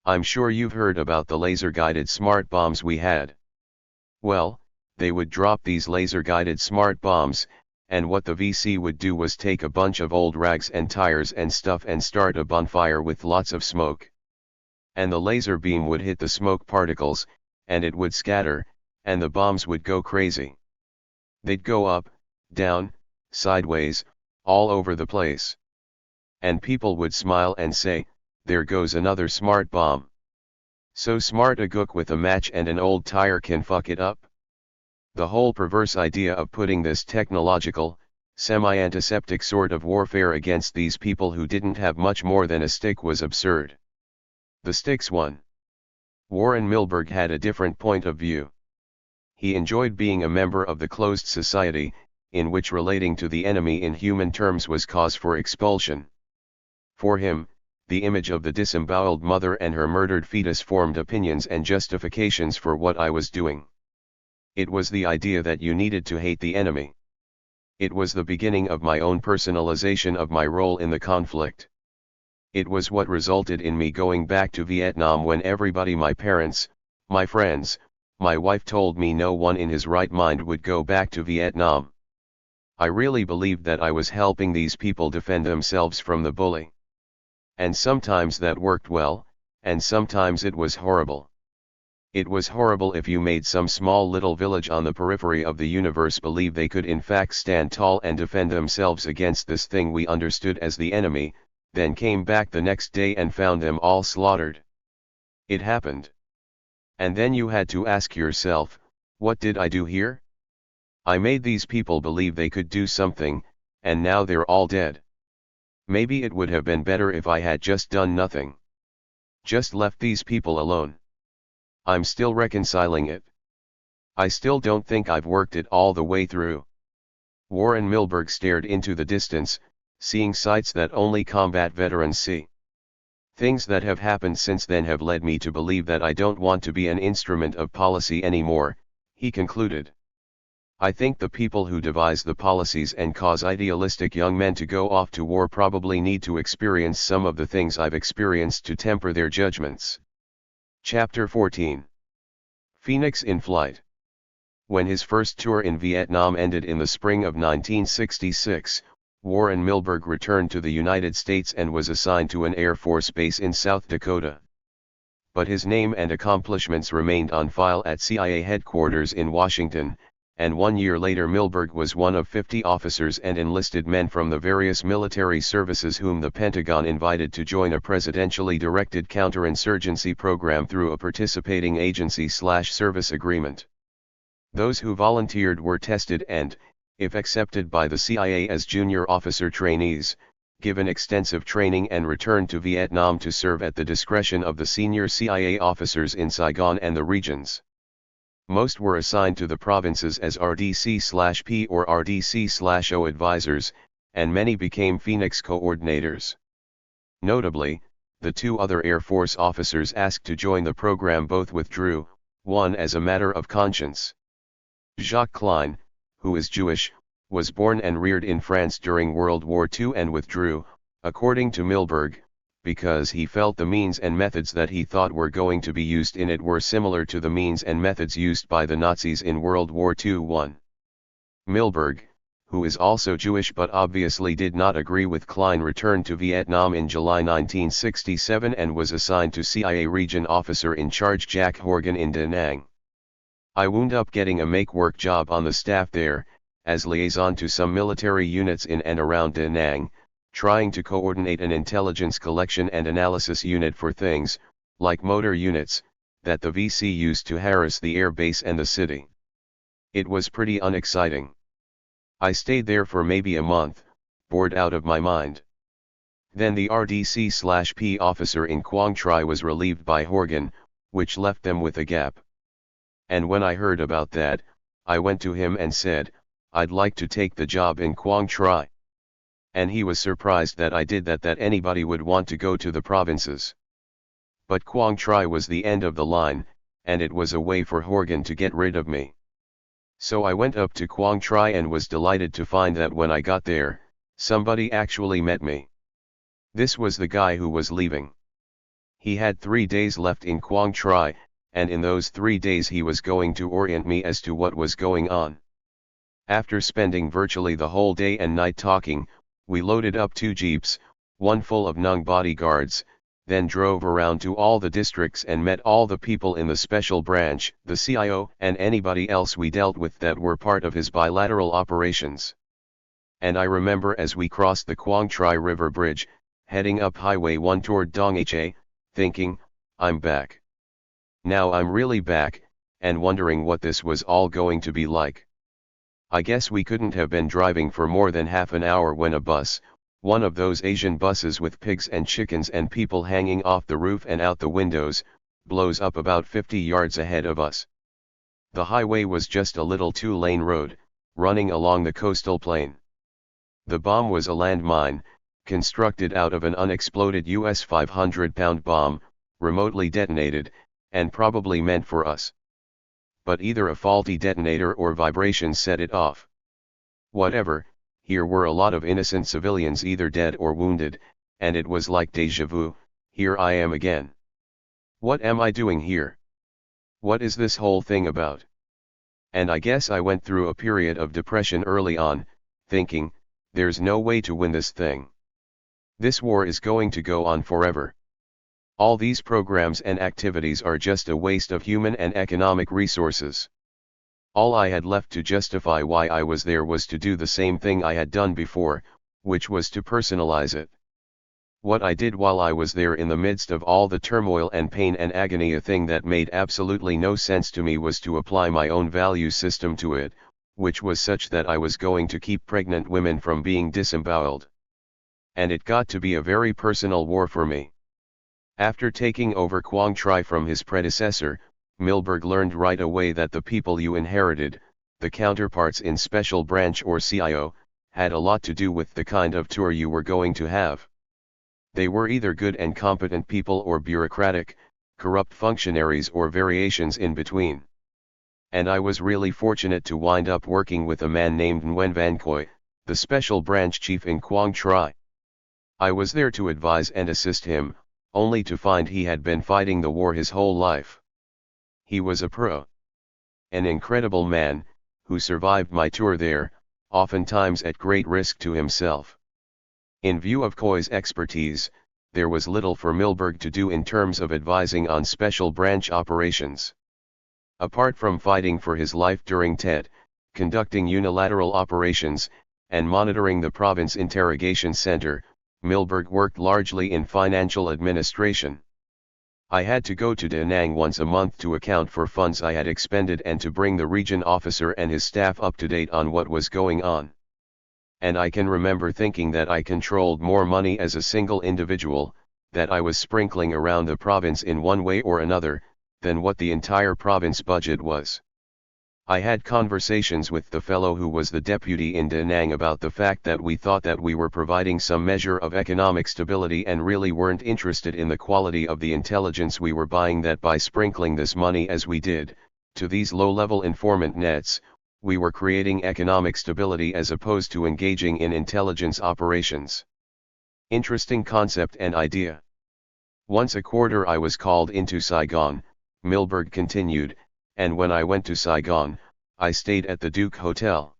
I'm sure you've heard about the laser-guided smart bombs we had. Well, they would drop these laser-guided smart bombs, and what the VC would do was take a bunch of old rags and tires and stuff and start a bonfire with lots of smoke. And the laser beam would hit the smoke particles, and it would scatter, and the bombs would go crazy. They'd go up, down, sideways, all over the place. And people would smile and say, there goes another smart bomb. So smart a gook with a match and an old tire can fuck it up? The whole perverse idea of putting this technological, semi-antiseptic sort of warfare against these people who didn't have much more than a stick was absurd. The sticks won. Warren Milberg had a different point of view. He enjoyed being a member of the closed society, in which relating to the enemy in human terms was cause for expulsion. For him, the image of the disemboweled mother and her murdered fetus formed opinions and justifications for what I was doing. It was the idea that you needed to hate the enemy. It was the beginning of my own personalization of my role in the conflict. It was what resulted in me going back to Vietnam when everybody, my parents, my friends, my wife, told me no one in his right mind would go back to Vietnam. I really believed that I was helping these people defend themselves from the bully. And sometimes that worked well, and sometimes it was horrible. It was horrible if you made some small little village on the periphery of the universe believe they could in fact stand tall and defend themselves against this thing we understood as the enemy, then came back the next day and found them all slaughtered. It happened. And then you had to ask yourself, what did I do here? I made these people believe they could do something, and now they're all dead. Maybe it would have been better if I had just done nothing. Just left these people alone. I'm still reconciling it. I still don't think I've worked it all the way through. Warren Milberg stared into the distance, seeing sights that only combat veterans see. Things that have happened since then have led me to believe that I don't want to be an instrument of policy anymore, he concluded. I think the people who devise the policies and cause idealistic young men to go off to war probably need to experience some of the things I've experienced to temper their judgments. Chapter 14. Phoenix in Flight. When his first tour in Vietnam ended in the spring of 1966, Warren Milberg returned to the United States and was assigned to an Air Force base in South Dakota. But his name and accomplishments remained on file at CIA headquarters in Washington, and 1 year later Milberg was one of 50 officers and enlisted men from the various military services whom the Pentagon invited to join a presidentially directed counterinsurgency program through a participating agency/service agreement. Those who volunteered were tested and, if accepted by the CIA as junior officer trainees, given extensive training and returned to Vietnam to serve at the discretion of the senior CIA officers in Saigon and the regions. Most were assigned to the provinces as RDC/P or RDC/O advisors, and many became Phoenix coordinators. Notably, the 2 other Air Force officers asked to join the program both withdrew, one as a matter of conscience. Jacques Klein, who is Jewish, was born and reared in France during World War II and withdrew, according to Milberg, because he felt the means and methods that he thought were going to be used in it were similar to the means and methods used by the Nazis in World War II. Milberg, who is also Jewish but obviously did not agree with Klein, returned to Vietnam in July 1967 and was assigned to CIA Region Officer in Charge Jack Horgan in Da Nang. I wound up getting a make-work job on the staff there, as liaison to some military units in and around Da Nang, trying to coordinate an intelligence collection and analysis unit for things, like motor units, that the VC used to harass the air base and the city. It was pretty unexciting. I stayed there for maybe a month, bored out of my mind. Then the RDC/P officer in Quang Tri was relieved by Horgan, which left them with a gap. And when I heard about that, I went to him and said, I'd like to take the job in Quang Tri. And he was surprised that I did that anybody would want to go to the provinces. But Quang Tri was the end of the line, and it was a way for Horgan to get rid of me. So I went up to Quang Tri and was delighted to find that when I got there, somebody actually met me. This was the guy who was leaving. He had 3 days left in Quang Tri, and in those 3 days he was going to orient me as to what was going on. After spending virtually the whole day and night talking, we loaded up 2 jeeps, one full of Nung bodyguards, then drove around to all the districts and met all the people in the special branch, the CIO, and anybody else we dealt with that were part of his bilateral operations. And I remember as we crossed the Quang Tri River Bridge, heading up Highway 1 toward Dong Ha, thinking, I'm back. Now I'm really back, and wondering what this was all going to be like. I guess we couldn't have been driving for more than half an hour when a bus, one of those Asian buses with pigs and chickens and people hanging off the roof and out the windows, blows up about 50 yards ahead of us. The highway was just a little 2-lane road, running along the coastal plain. The bomb was a landmine, constructed out of an unexploded US 500-pound bomb, remotely detonated, and probably meant for us. But either a faulty detonator or vibration set it off. Whatever, here were a lot of innocent civilians either dead or wounded, and it was like déjà vu, here I am again. What am I doing here? What is this whole thing about? And I guess I went through a period of depression early on, thinking, there's no way to win this thing. This war is going to go on forever. All these programs and activities are just a waste of human and economic resources. All I had left to justify why I was there was to do the same thing I had done before, which was to personalize it. What I did while I was there in the midst of all the turmoil and pain and agony, a thing that made absolutely no sense to me, was to apply my own value system to it, which was such that I was going to keep pregnant women from being disemboweled. And it got to be a very personal war for me. After taking over Quang Tri from his predecessor, Milberg learned right away that the people you inherited, the counterparts in Special Branch or CIO, had a lot to do with the kind of tour you were going to have. They were either good and competent people or bureaucratic, corrupt functionaries or variations in between. And I was really fortunate to wind up working with a man named Nguyen Van Khoi, the Special Branch Chief in Quang Tri. I was there to advise and assist him, only to find he had been fighting the war his whole life. He was a pro. An incredible man, who survived my tour there, oftentimes at great risk to himself. In view of Khoi's expertise, there was little for Milberg to do in terms of advising on special branch operations. Apart from fighting for his life during TED, conducting unilateral operations, and monitoring the province interrogation center, Milberg worked largely in financial administration. I had to go to Da Nang once a month to account for funds I had expended and to bring the region officer and his staff up to date on what was going on. and I can remember thinking that I controlled more money as a single individual, that I was sprinkling around the province in one way or another, than what the entire province budget was. I had conversations with the fellow who was the deputy in Da Nang about the fact that we thought that we were providing some measure of economic stability and really weren't interested in the quality of the intelligence we were buying, that by sprinkling this money as we did, to these low-level informant nets, we were creating economic stability as opposed to engaging in intelligence operations. Interesting concept and idea. Once a quarter I was called into Saigon, Milberg continued, and when I went to Saigon, I stayed at the Duke Hotel.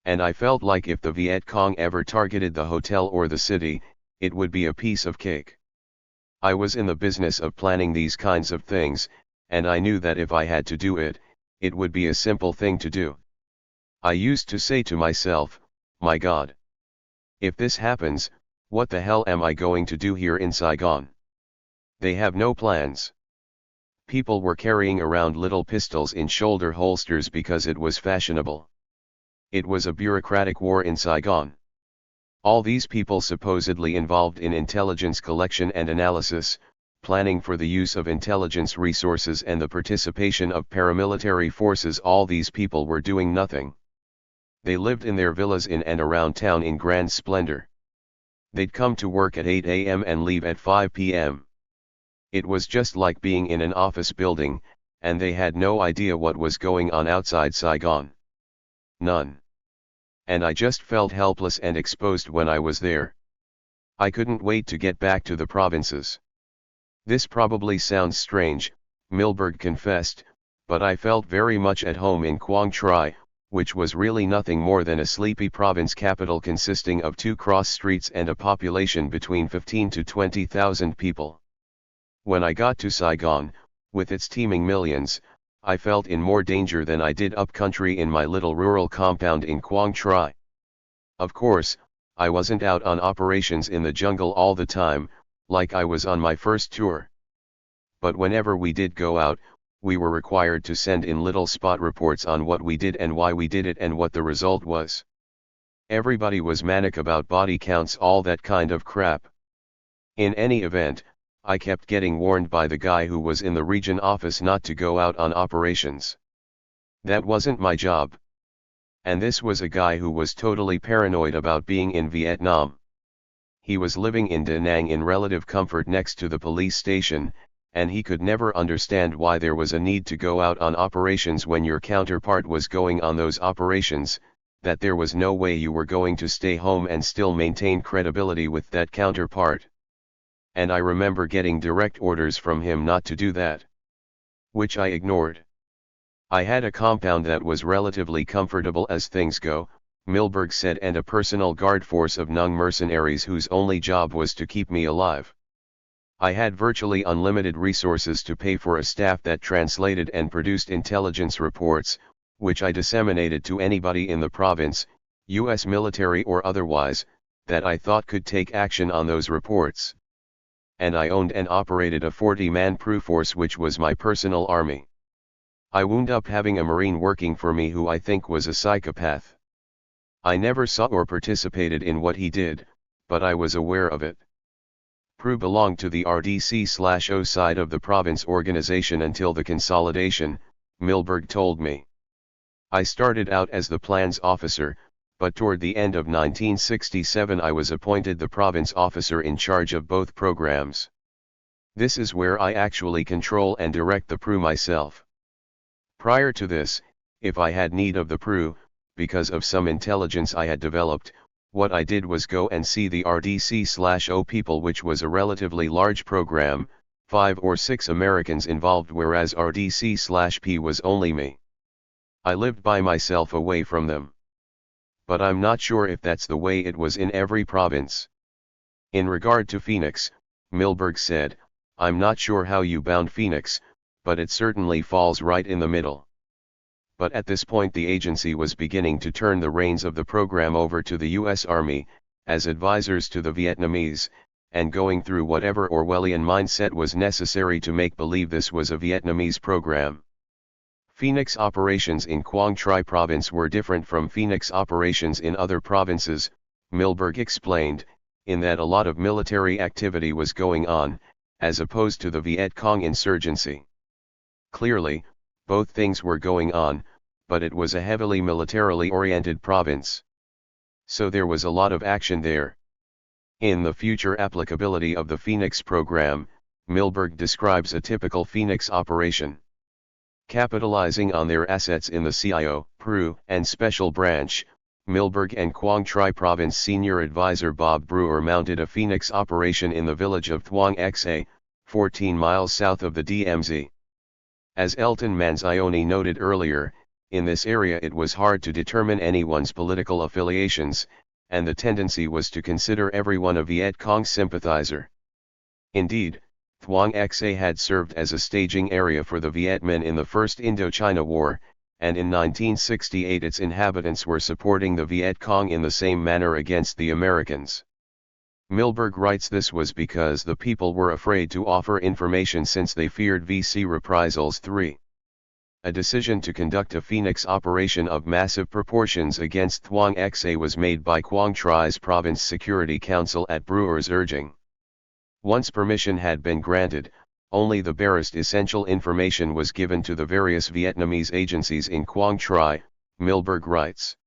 And I felt like if the Viet Cong ever targeted the hotel or the city, it would be a piece of cake. I was in the business of planning these kinds of things, and I knew that if I had to do it, it would be a simple thing to do. I used to say to myself, my God, if this happens, what the hell am I going to do here in Saigon? They have no plans. People were carrying around little pistols in shoulder holsters because it was fashionable. It was a bureaucratic war in Saigon. All these people supposedly involved in intelligence collection and analysis, planning for the use of intelligence resources and the participation of paramilitary forces, all these people were doing nothing. They lived in their villas in and around town in grand splendor. They'd come to work at 8 a.m. and leave at 5 p.m. It was just like being in an office building, and they had no idea what was going on outside Saigon. None. And I just felt helpless and exposed when I was there. I couldn't wait to get back to the provinces. This probably sounds strange, Milberg confessed, but I felt very much at home in Quang Tri, which was really nothing more than a sleepy province capital consisting of 2 cross streets and a population between 15 to 20,000 people. When I got to Saigon, with its teeming millions, I felt in more danger than I did upcountry in my little rural compound in Quang Tri. Of course, I wasn't out on operations in the jungle all the time, like I was on my first tour. But whenever we did go out, we were required to send in little spot reports on what we did and why we did it and what the result was. Everybody was manic about body counts, all that kind of crap. In any event, I kept getting warned by the guy who was in the region office not to go out on operations. That wasn't my job. And this was a guy who was totally paranoid about being in Vietnam. He was living in Da Nang in relative comfort next to the police station, and he could never understand why there was a need to go out on operations when your counterpart was going on those operations, that there was no way you were going to stay home and still maintain credibility with that counterpart. And I remember getting direct orders from him not to do that, which I ignored. I had a compound that was relatively comfortable as things go, Milberg said, and a personal guard force of Nung mercenaries whose only job was to keep me alive. I had virtually unlimited resources to pay for a staff that translated and produced intelligence reports, which I disseminated to anybody in the province, U.S. military or otherwise, that I thought could take action on those reports. And I owned and operated a 40-man crew force which was my personal army. I wound up having a Marine working for me who I think was a psychopath. I never saw or participated in what he did, but I was aware of it. Prue belonged to the RDC/O side of the province organization until the consolidation, Milberg told me. I started out as the plans officer, but toward the end of 1967 I was appointed the province officer in charge of both programs. This is where I actually control and direct the PRU myself. Prior to this, if I had need of the PRU, because of some intelligence I had developed, what I did was go and see the RDC/O people, which was a relatively large program, 5 or 6 Americans involved, whereas RDC/P was only me. I lived by myself away from them. But I'm not sure if that's the way it was in every province. In regard to Phoenix, Milberg said, I'm not sure how you bound Phoenix, but it certainly falls right in the middle. But at this point the agency was beginning to turn the reins of the program over to the U.S. Army, as advisors to the Vietnamese, and going through whatever Orwellian mindset was necessary to make believe this was a Vietnamese program. Phoenix operations in Quang Tri province were different from Phoenix operations in other provinces, Milberg explained, in that a lot of military activity was going on, as opposed to the Viet Cong insurgency. Clearly, both things were going on, but it was a heavily militarily oriented province. So there was a lot of action there. In the future applicability of the Phoenix program, Milberg describes a typical Phoenix operation. Capitalizing on their assets in the CIO, PRU, and Special Branch, Milberg and Quang Tri Province Senior Advisor Bob Brewer mounted a Phoenix operation in the village of Thuong Xa, 14 miles south of the DMZ. As Elton Manzioni noted earlier, in this area it was hard to determine anyone's political affiliations, and the tendency was to consider everyone a Viet Cong sympathizer. Indeed, Thuong Xa had served as a staging area for the Viet Minh in the First Indochina War, and in 1968 its inhabitants were supporting the Viet Cong in the same manner against the Americans. Milberg writes this was because the people were afraid to offer information since they feared VC reprisals. 3. A decision to conduct a Phoenix operation of massive proportions against Thuong Xa was made by Quang Tri's Province Security Council at Brewer's urging. Once permission had been granted, only the barest essential information was given to the various Vietnamese agencies in Quang Tri, Milberg writes.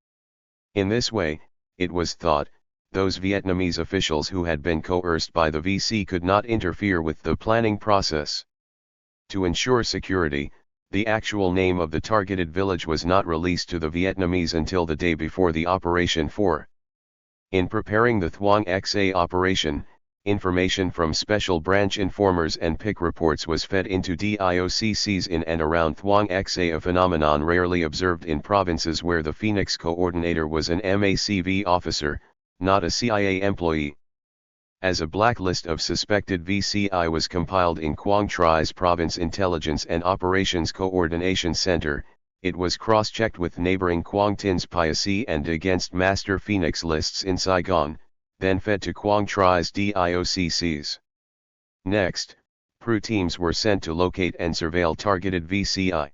In this way, it was thought, those Vietnamese officials who had been coerced by the VC could not interfere with the planning process. To ensure security, the actual name of the targeted village was not released to the Vietnamese until the day before the operation. 4. In preparing the Thuong Xa operation, information from Special Branch informers and PIC reports was fed into DIOCCs in and around Thuong Xa, a phenomenon rarely observed in provinces where the Phoenix coordinator was an MACV officer, not a CIA employee. As a blacklist of suspected VCI was compiled in Quang Tri's Province Intelligence and Operations Coordination Center, it was cross-checked with neighboring Quang Tins PIAC and against Master Phoenix lists in Saigon, then fed to Quang Tri's DIOCCs. Next, PRU teams were sent to locate and surveil targeted VCI.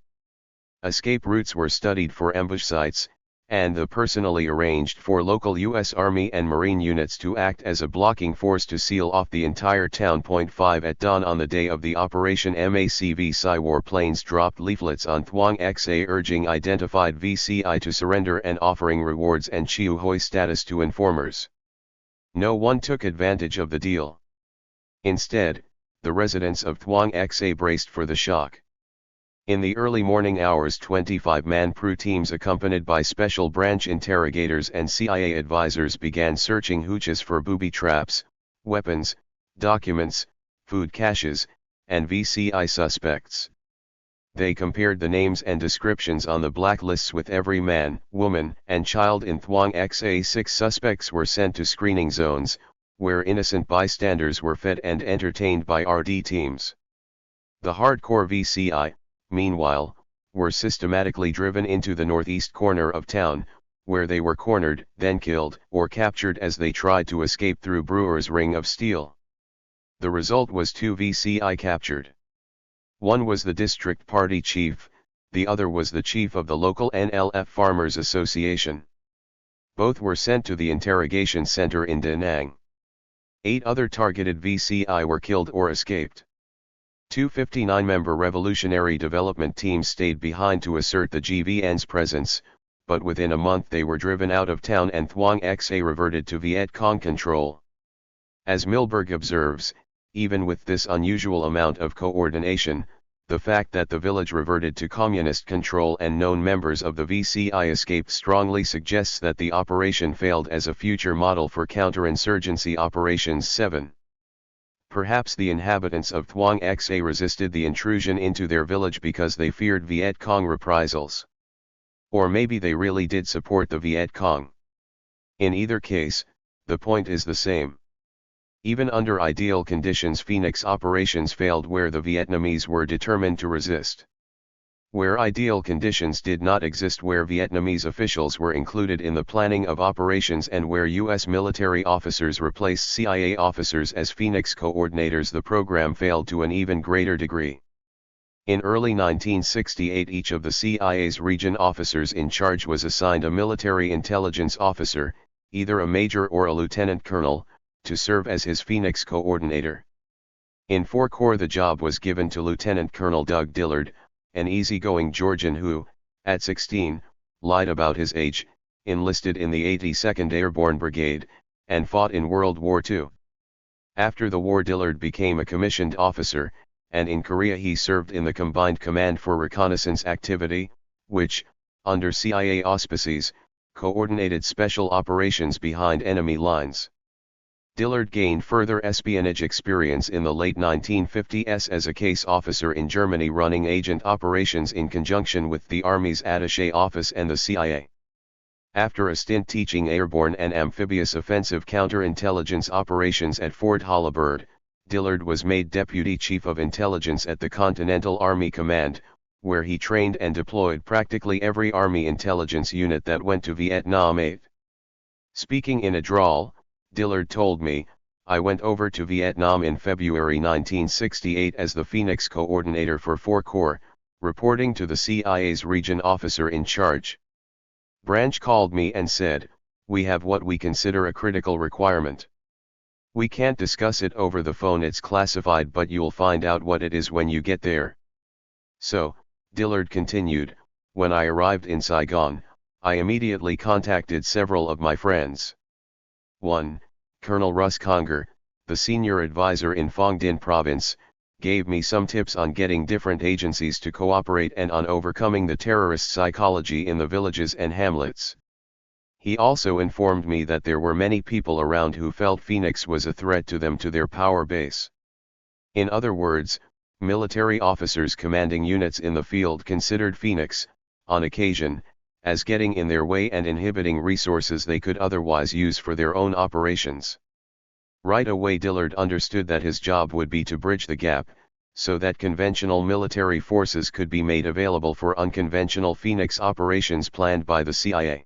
Escape routes were studied for ambush sites, and the personally arranged for local U.S. Army and Marine units to act as a blocking force to seal off the entire town. 5 At dawn on the day of the operation, MACV Psy warplanes dropped leaflets on Thuong Xa urging identified VCI to surrender and offering rewards and Chiu Hoi status to informers. No one took advantage of the deal. Instead, the residents of Thuong Xa braced for the shock. In the early morning hours, 25-man PRU teams accompanied by Special Branch interrogators and CIA advisors began searching hooches for booby traps, weapons, documents, food caches, and VCI suspects. They compared the names and descriptions on the blacklists with every man, woman, and child in Thuong Xa. 6 suspects were sent to screening zones, where innocent bystanders were fed and entertained by RD teams. The hardcore VCI, meanwhile, were systematically driven into the northeast corner of town, where they were cornered, then killed or captured as they tried to escape through Brewer's ring of steel. The result was 2 VCI captured. One was the district party chief, the other was the chief of the local NLF Farmers Association. Both were sent to the interrogation center in Da Nang. 8 other targeted VCI were killed or escaped. 2 59-member Revolutionary Development teams stayed behind to assert the GVN's presence, but within a month they were driven out of town and Thuong Xa reverted to Viet Cong control. As Milberg observes, even with this unusual amount of coordination, the fact that the village reverted to communist control and known members of the VCI escaped strongly suggests that the operation failed as a future model for counterinsurgency operations. 7. Perhaps the inhabitants of Thuong Xa resisted the intrusion into their village because they feared Viet Cong reprisals. Or maybe they really did support the Viet Cong. In either case, the point is the same. Even under ideal conditions, Phoenix operations failed where the Vietnamese were determined to resist. Where ideal conditions did not exist, where Vietnamese officials were included in the planning of operations, and where U.S. military officers replaced CIA officers as Phoenix coordinators, the program failed to an even greater degree. In early 1968, each of the CIA's region officers in charge was assigned a military intelligence officer, either a major or a lieutenant colonel, to serve as his Phoenix coordinator. In 4 Corps the job was given to Lieutenant Colonel Doug Dillard, an easygoing Georgian who, at 16, lied about his age, enlisted in the 82nd Airborne Brigade, and fought in World War II. After the war, Dillard became a commissioned officer, and in Korea he served in the Combined Command for Reconnaissance Activity, which, under CIA auspices, coordinated special operations behind enemy lines. Dillard gained further espionage experience in the late 1950s as a case officer in Germany, running agent operations in conjunction with the Army's Attaché Office and the CIA. After a stint teaching airborne and amphibious offensive counterintelligence operations at Fort Holabird, Dillard was made Deputy Chief of Intelligence at the Continental Army Command, where he trained and deployed practically every Army intelligence unit that went to Vietnam. Speaking in a drawl, Dillard told me, "I went over to Vietnam in February 1968 as the Phoenix coordinator for 4 Corps, reporting to the CIA's region officer in charge. Branch called me and said, 'We have what we consider a critical requirement. We can't discuss it over the phone, it's classified, but you'll find out what it is when you get there.'" So, Dillard continued, "When I arrived in Saigon, I immediately contacted several of my friends. 1. Colonel Russ Conger, the senior advisor in Phong Dinh Province, gave me some tips on getting different agencies to cooperate and on overcoming the terrorist psychology in the villages and hamlets. He also informed me that there were many people around who felt Phoenix was a threat to them, to their power base. In other words, military officers commanding units in the field considered Phoenix, on occasion, as getting in their way and inhibiting resources they could otherwise use for their own operations. Right away Dillard understood that his job would be to bridge the gap, so that conventional military forces could be made available for unconventional Phoenix operations planned by the CIA.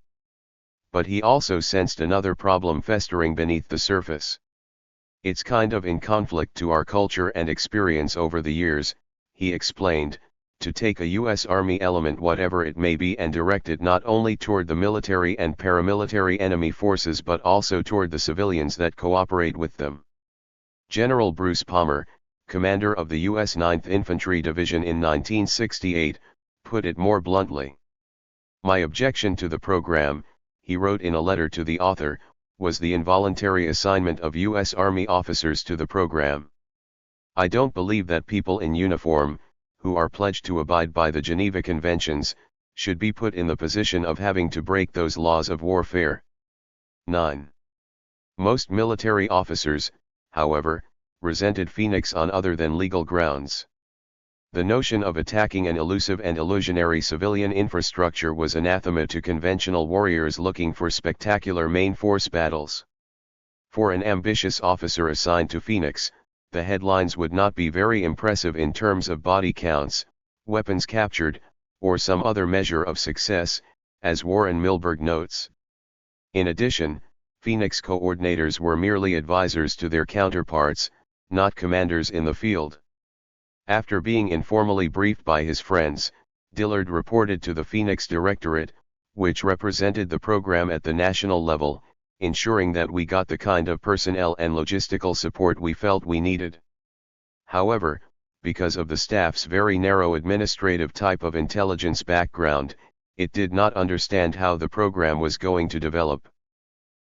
But he also sensed another problem festering beneath the surface. "It's kind of in conflict to our culture and experience over the years," he explained, "to take a U.S. Army element, whatever it may be, and direct it not only toward the military and paramilitary enemy forces but also toward the civilians that cooperate with them." General Bruce Palmer, commander of the U.S. 9th Infantry Division in 1968, put it more bluntly. "My objection to the program," he wrote in a letter to the author, "was the involuntary assignment of U.S. Army officers to the program. I don't believe that people in uniform, who are pledged to abide by the Geneva Conventions, should be put in the position of having to break those laws of warfare." 9. Most military officers, however, resented Phoenix on other than legal grounds. The notion of attacking an elusive and illusionary civilian infrastructure was anathema to conventional warriors looking for spectacular main force battles. For an ambitious officer assigned to Phoenix, the headlines would not be very impressive in terms of body counts, weapons captured, or some other measure of success, as Warren Milberg notes. In addition, Phoenix coordinators were merely advisors to their counterparts, not commanders in the field. After being informally briefed by his friends, Dillard reported to the Phoenix Directorate, which represented the program at the national level, ensuring that we got the kind of personnel and logistical support we felt we needed. However, because of the staff's very narrow administrative type of intelligence background, it did not understand how the program was going to develop.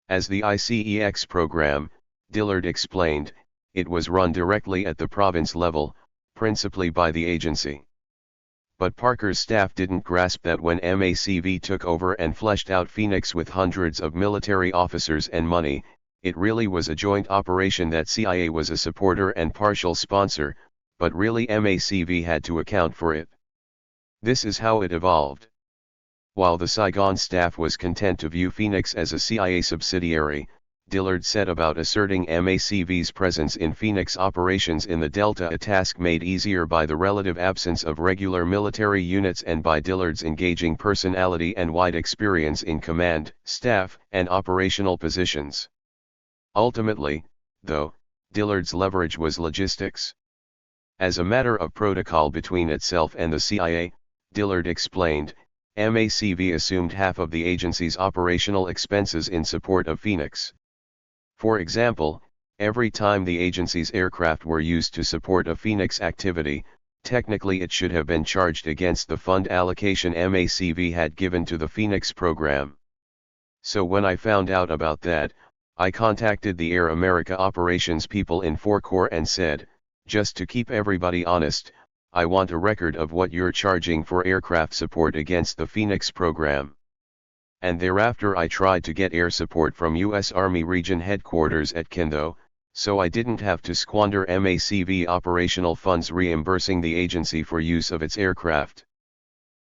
As the ICEX program, Dillard explained, it was run directly at the province level, principally by the agency. But Parker's staff didn't grasp that when MACV took over and fleshed out Phoenix with hundreds of military officers and money, it really was a joint operation, that CIA was a supporter and partial sponsor, but really MACV had to account for it. This is how it evolved. While the Saigon staff was content to view Phoenix as a CIA subsidiary, Dillard set about asserting MACV's presence in Phoenix operations in the Delta, a task made easier by the relative absence of regular military units and by Dillard's engaging personality and wide experience in command, staff, and operational positions. Ultimately, though, Dillard's leverage was logistics. As a matter of protocol between itself and the CIA, Dillard explained, MACV assumed half of the agency's operational expenses in support of Phoenix. For example, every time the agency's aircraft were used to support a Phoenix activity, technically it should have been charged against the fund allocation MACV had given to the Phoenix program. So when I found out about that, I contacted the Air America operations people in 4 Corps and said, just to keep everybody honest, I want a record of what you're charging for aircraft support against the Phoenix program. And thereafter I tried to get air support from U.S. Army Region Headquarters at Kendo, so I didn't have to squander MACV operational funds reimbursing the agency for use of its aircraft.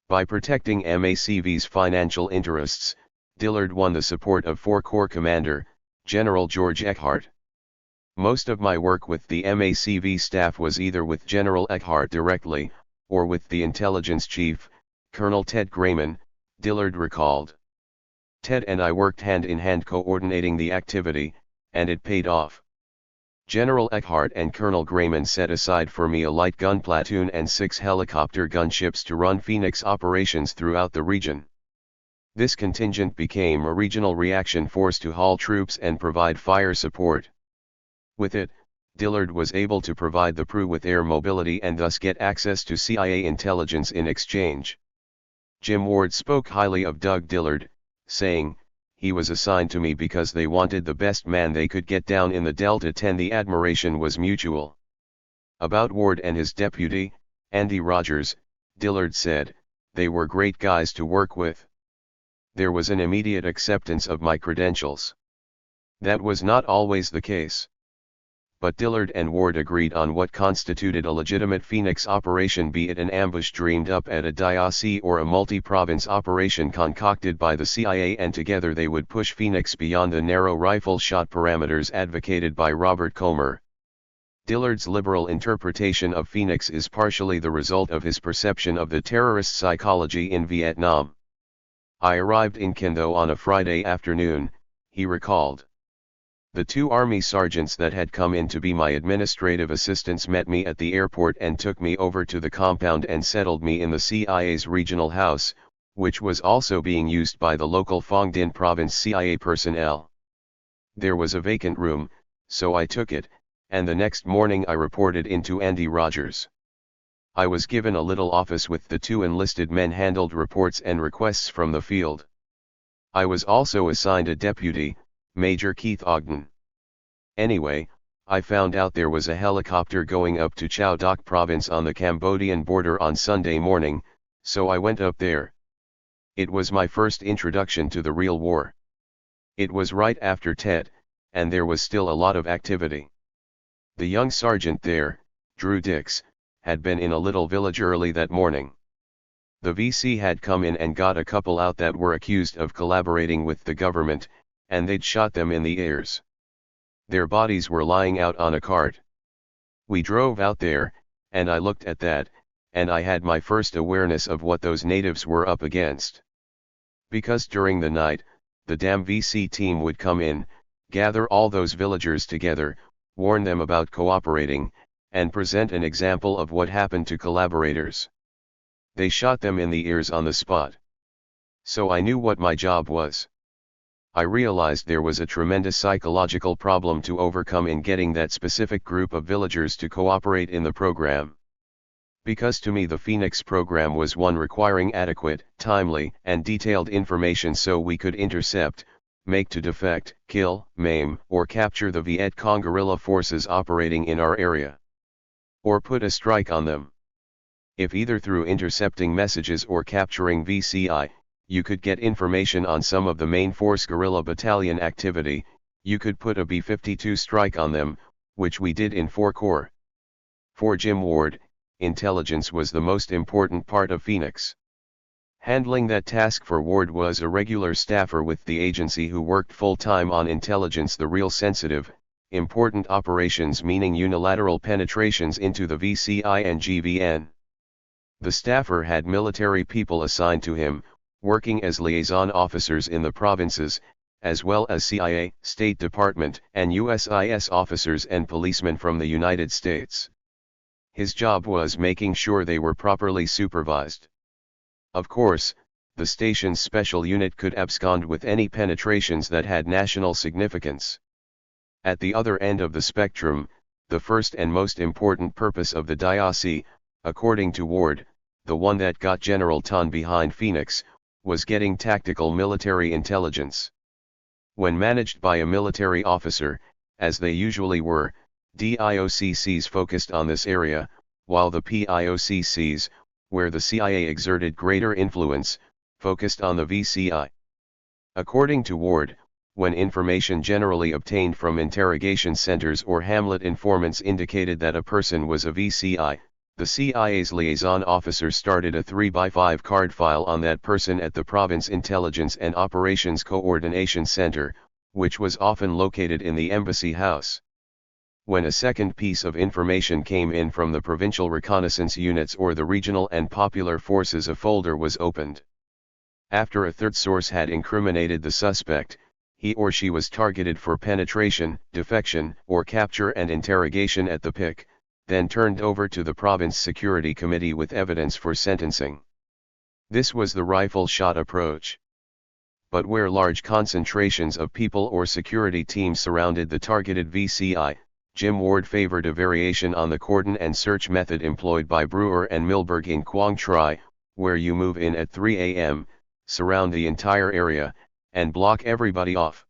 By protecting MACV's financial interests, Dillard won the support of 4 Corps Commander, General George Eckhart. Most of my work with the MACV staff was either with General Eckhart directly, or with the intelligence chief, Colonel Ted Grayman, Dillard recalled. Ted and I worked hand in hand coordinating the activity, and it paid off. General Eckhart and Colonel Grayman set aside for me a light gun platoon and 6 helicopter gunships to run Phoenix operations throughout the region. This contingent became a regional reaction force to haul troops and provide fire support. With it, Dillard was able to provide the PRU with air mobility and thus get access to CIA intelligence in exchange. Jim Ward spoke highly of Doug Dillard, saying, he was assigned to me because they wanted the best man they could get down in the Delta 10. The admiration was mutual. About Ward and his deputy, Andy Rogers, Dillard said, they were great guys to work with. There was an immediate acceptance of my credentials. That was not always the case. But Dillard and Ward agreed on what constituted a legitimate Phoenix operation, be it an ambush dreamed up at a diocese or a multi-province operation concocted by the CIA, and together they would push Phoenix beyond the narrow rifle shot parameters advocated by Robert Comer. Dillard's liberal interpretation of Phoenix is partially the result of his perception of the terrorist psychology in Vietnam. I arrived in Kendo on a Friday afternoon, he recalled. The 2 Army sergeants that had come in to be my administrative assistants met me at the airport and took me over to the compound and settled me in the CIA's regional house, which was also being used by the local Phong Dinh province CIA personnel. There was a vacant room, so I took it, and the next morning I reported into Andy Rogers. I was given a little office with the 2 enlisted men handled reports and requests from the field. I was also assigned a deputy, Major Keith Ogden. Anyway, I found out there was a helicopter going up to Chau Doc province on the Cambodian border on Sunday morning, so I went up there. It was my first introduction to the real war. It was right after Tet, and there was still a lot of activity. The young sergeant there, Drew Dix, had been in a little village early that morning. The VC had come in and got a couple out that were accused of collaborating with the government, and they'd shot them in the ears. Their bodies were lying out on a cart. We drove out there, and I looked at that, and I had my first awareness of what those natives were up against. Because during the night, the damn VC team would come in, gather all those villagers together, warn them about cooperating, and present an example of what happened to collaborators. They shot them in the ears on the spot. So I knew what my job was. I realized there was a tremendous psychological problem to overcome in getting that specific group of villagers to cooperate in the program. Because to me the Phoenix program was one requiring adequate, timely, and detailed information so we could intercept, make to defect, kill, maim, or capture the Viet Cong guerrilla forces operating in our area. Or put a strike on them. If either through intercepting messages or capturing VCI, you could get information on some of the main force guerrilla battalion activity, you could put a B-52 strike on them, which we did in 4 Corps. For Jim Ward, intelligence was the most important part of Phoenix. Handling that task for Ward was a regular staffer with the agency who worked full-time on intelligence, the real sensitive, important operations, meaning unilateral penetrations into the VCI and GVN. The staffer had military people assigned to him, working as liaison officers in the provinces, as well as CIA, State Department, and USIS officers and policemen from the United States. His job was making sure they were properly supervised. Of course, the station's special unit could abscond with any penetrations that had national significance. At the other end of the spectrum, the first and most important purpose of the DIOC, according to Ward, the one that got General Ton behind Phoenix, was getting tactical military intelligence. When managed by a military officer, as they usually were, DIOCCs focused on this area, while the PIOCCs, where the CIA exerted greater influence, focused on the VCI. According to Ward, when information generally obtained from interrogation centers or Hamlet informants indicated that a person was a VCI, the CIA's liaison officer started a 3x5 card file on that person at the Province Intelligence and Operations Coordination Center, which was often located in the Embassy House. When a second piece of information came in from the provincial reconnaissance units or the regional and popular forces, a folder was opened. After a third source had incriminated the suspect, he or she was targeted for penetration, defection, or capture and interrogation at the PIC, then turned over to the Province Security Committee with evidence for sentencing. This was the rifle shot approach. But where large concentrations of people or security teams surrounded the targeted VCI, Jim Ward favored a variation on the cordon and search method employed by Brewer and Milberg in Quang Tri, where you move in at 3 a.m., surround the entire area, and block everybody off.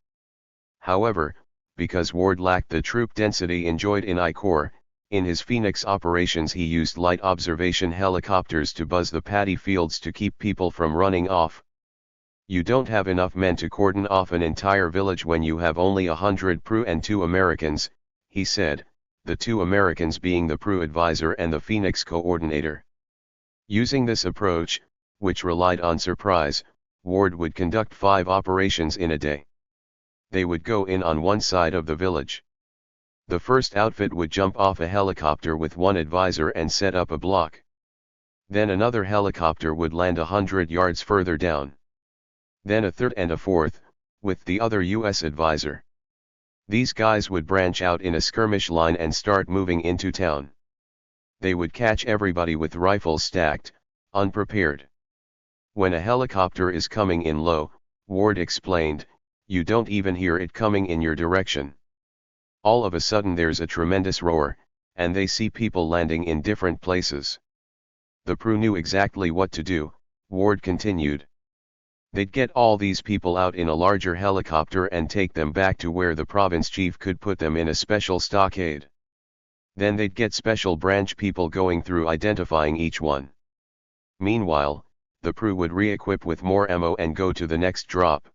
However, because Ward lacked the troop density enjoyed in I Corps, in his Phoenix operations he used light observation helicopters to buzz the paddy fields to keep people from running off. You don't have enough men to cordon off an entire village when you have only 100 PRU and 2 Americans, he said, the 2 Americans being the PRU advisor and the Phoenix coordinator. Using this approach, which relied on surprise, Ward would conduct 5 operations in a day. They would go in on one side of the village. The first outfit would jump off a helicopter with 1 advisor and set up a block. Then another helicopter would land 100 yards further down. Then a third and a fourth, with the other U.S. advisor. These guys would branch out in a skirmish line and start moving into town. They would catch everybody with rifles stacked, unprepared. When a helicopter is coming in low, Ward explained, you don't even hear it coming in your direction. All of a sudden there's a tremendous roar, and they see people landing in different places. The PRU knew exactly what to do, Ward continued. They'd get all these people out in a larger helicopter and take them back to where the province chief could put them in a special stockade. Then they'd get special branch people going through identifying each one. Meanwhile, the PRU would re-equip with more ammo and go to the next drop.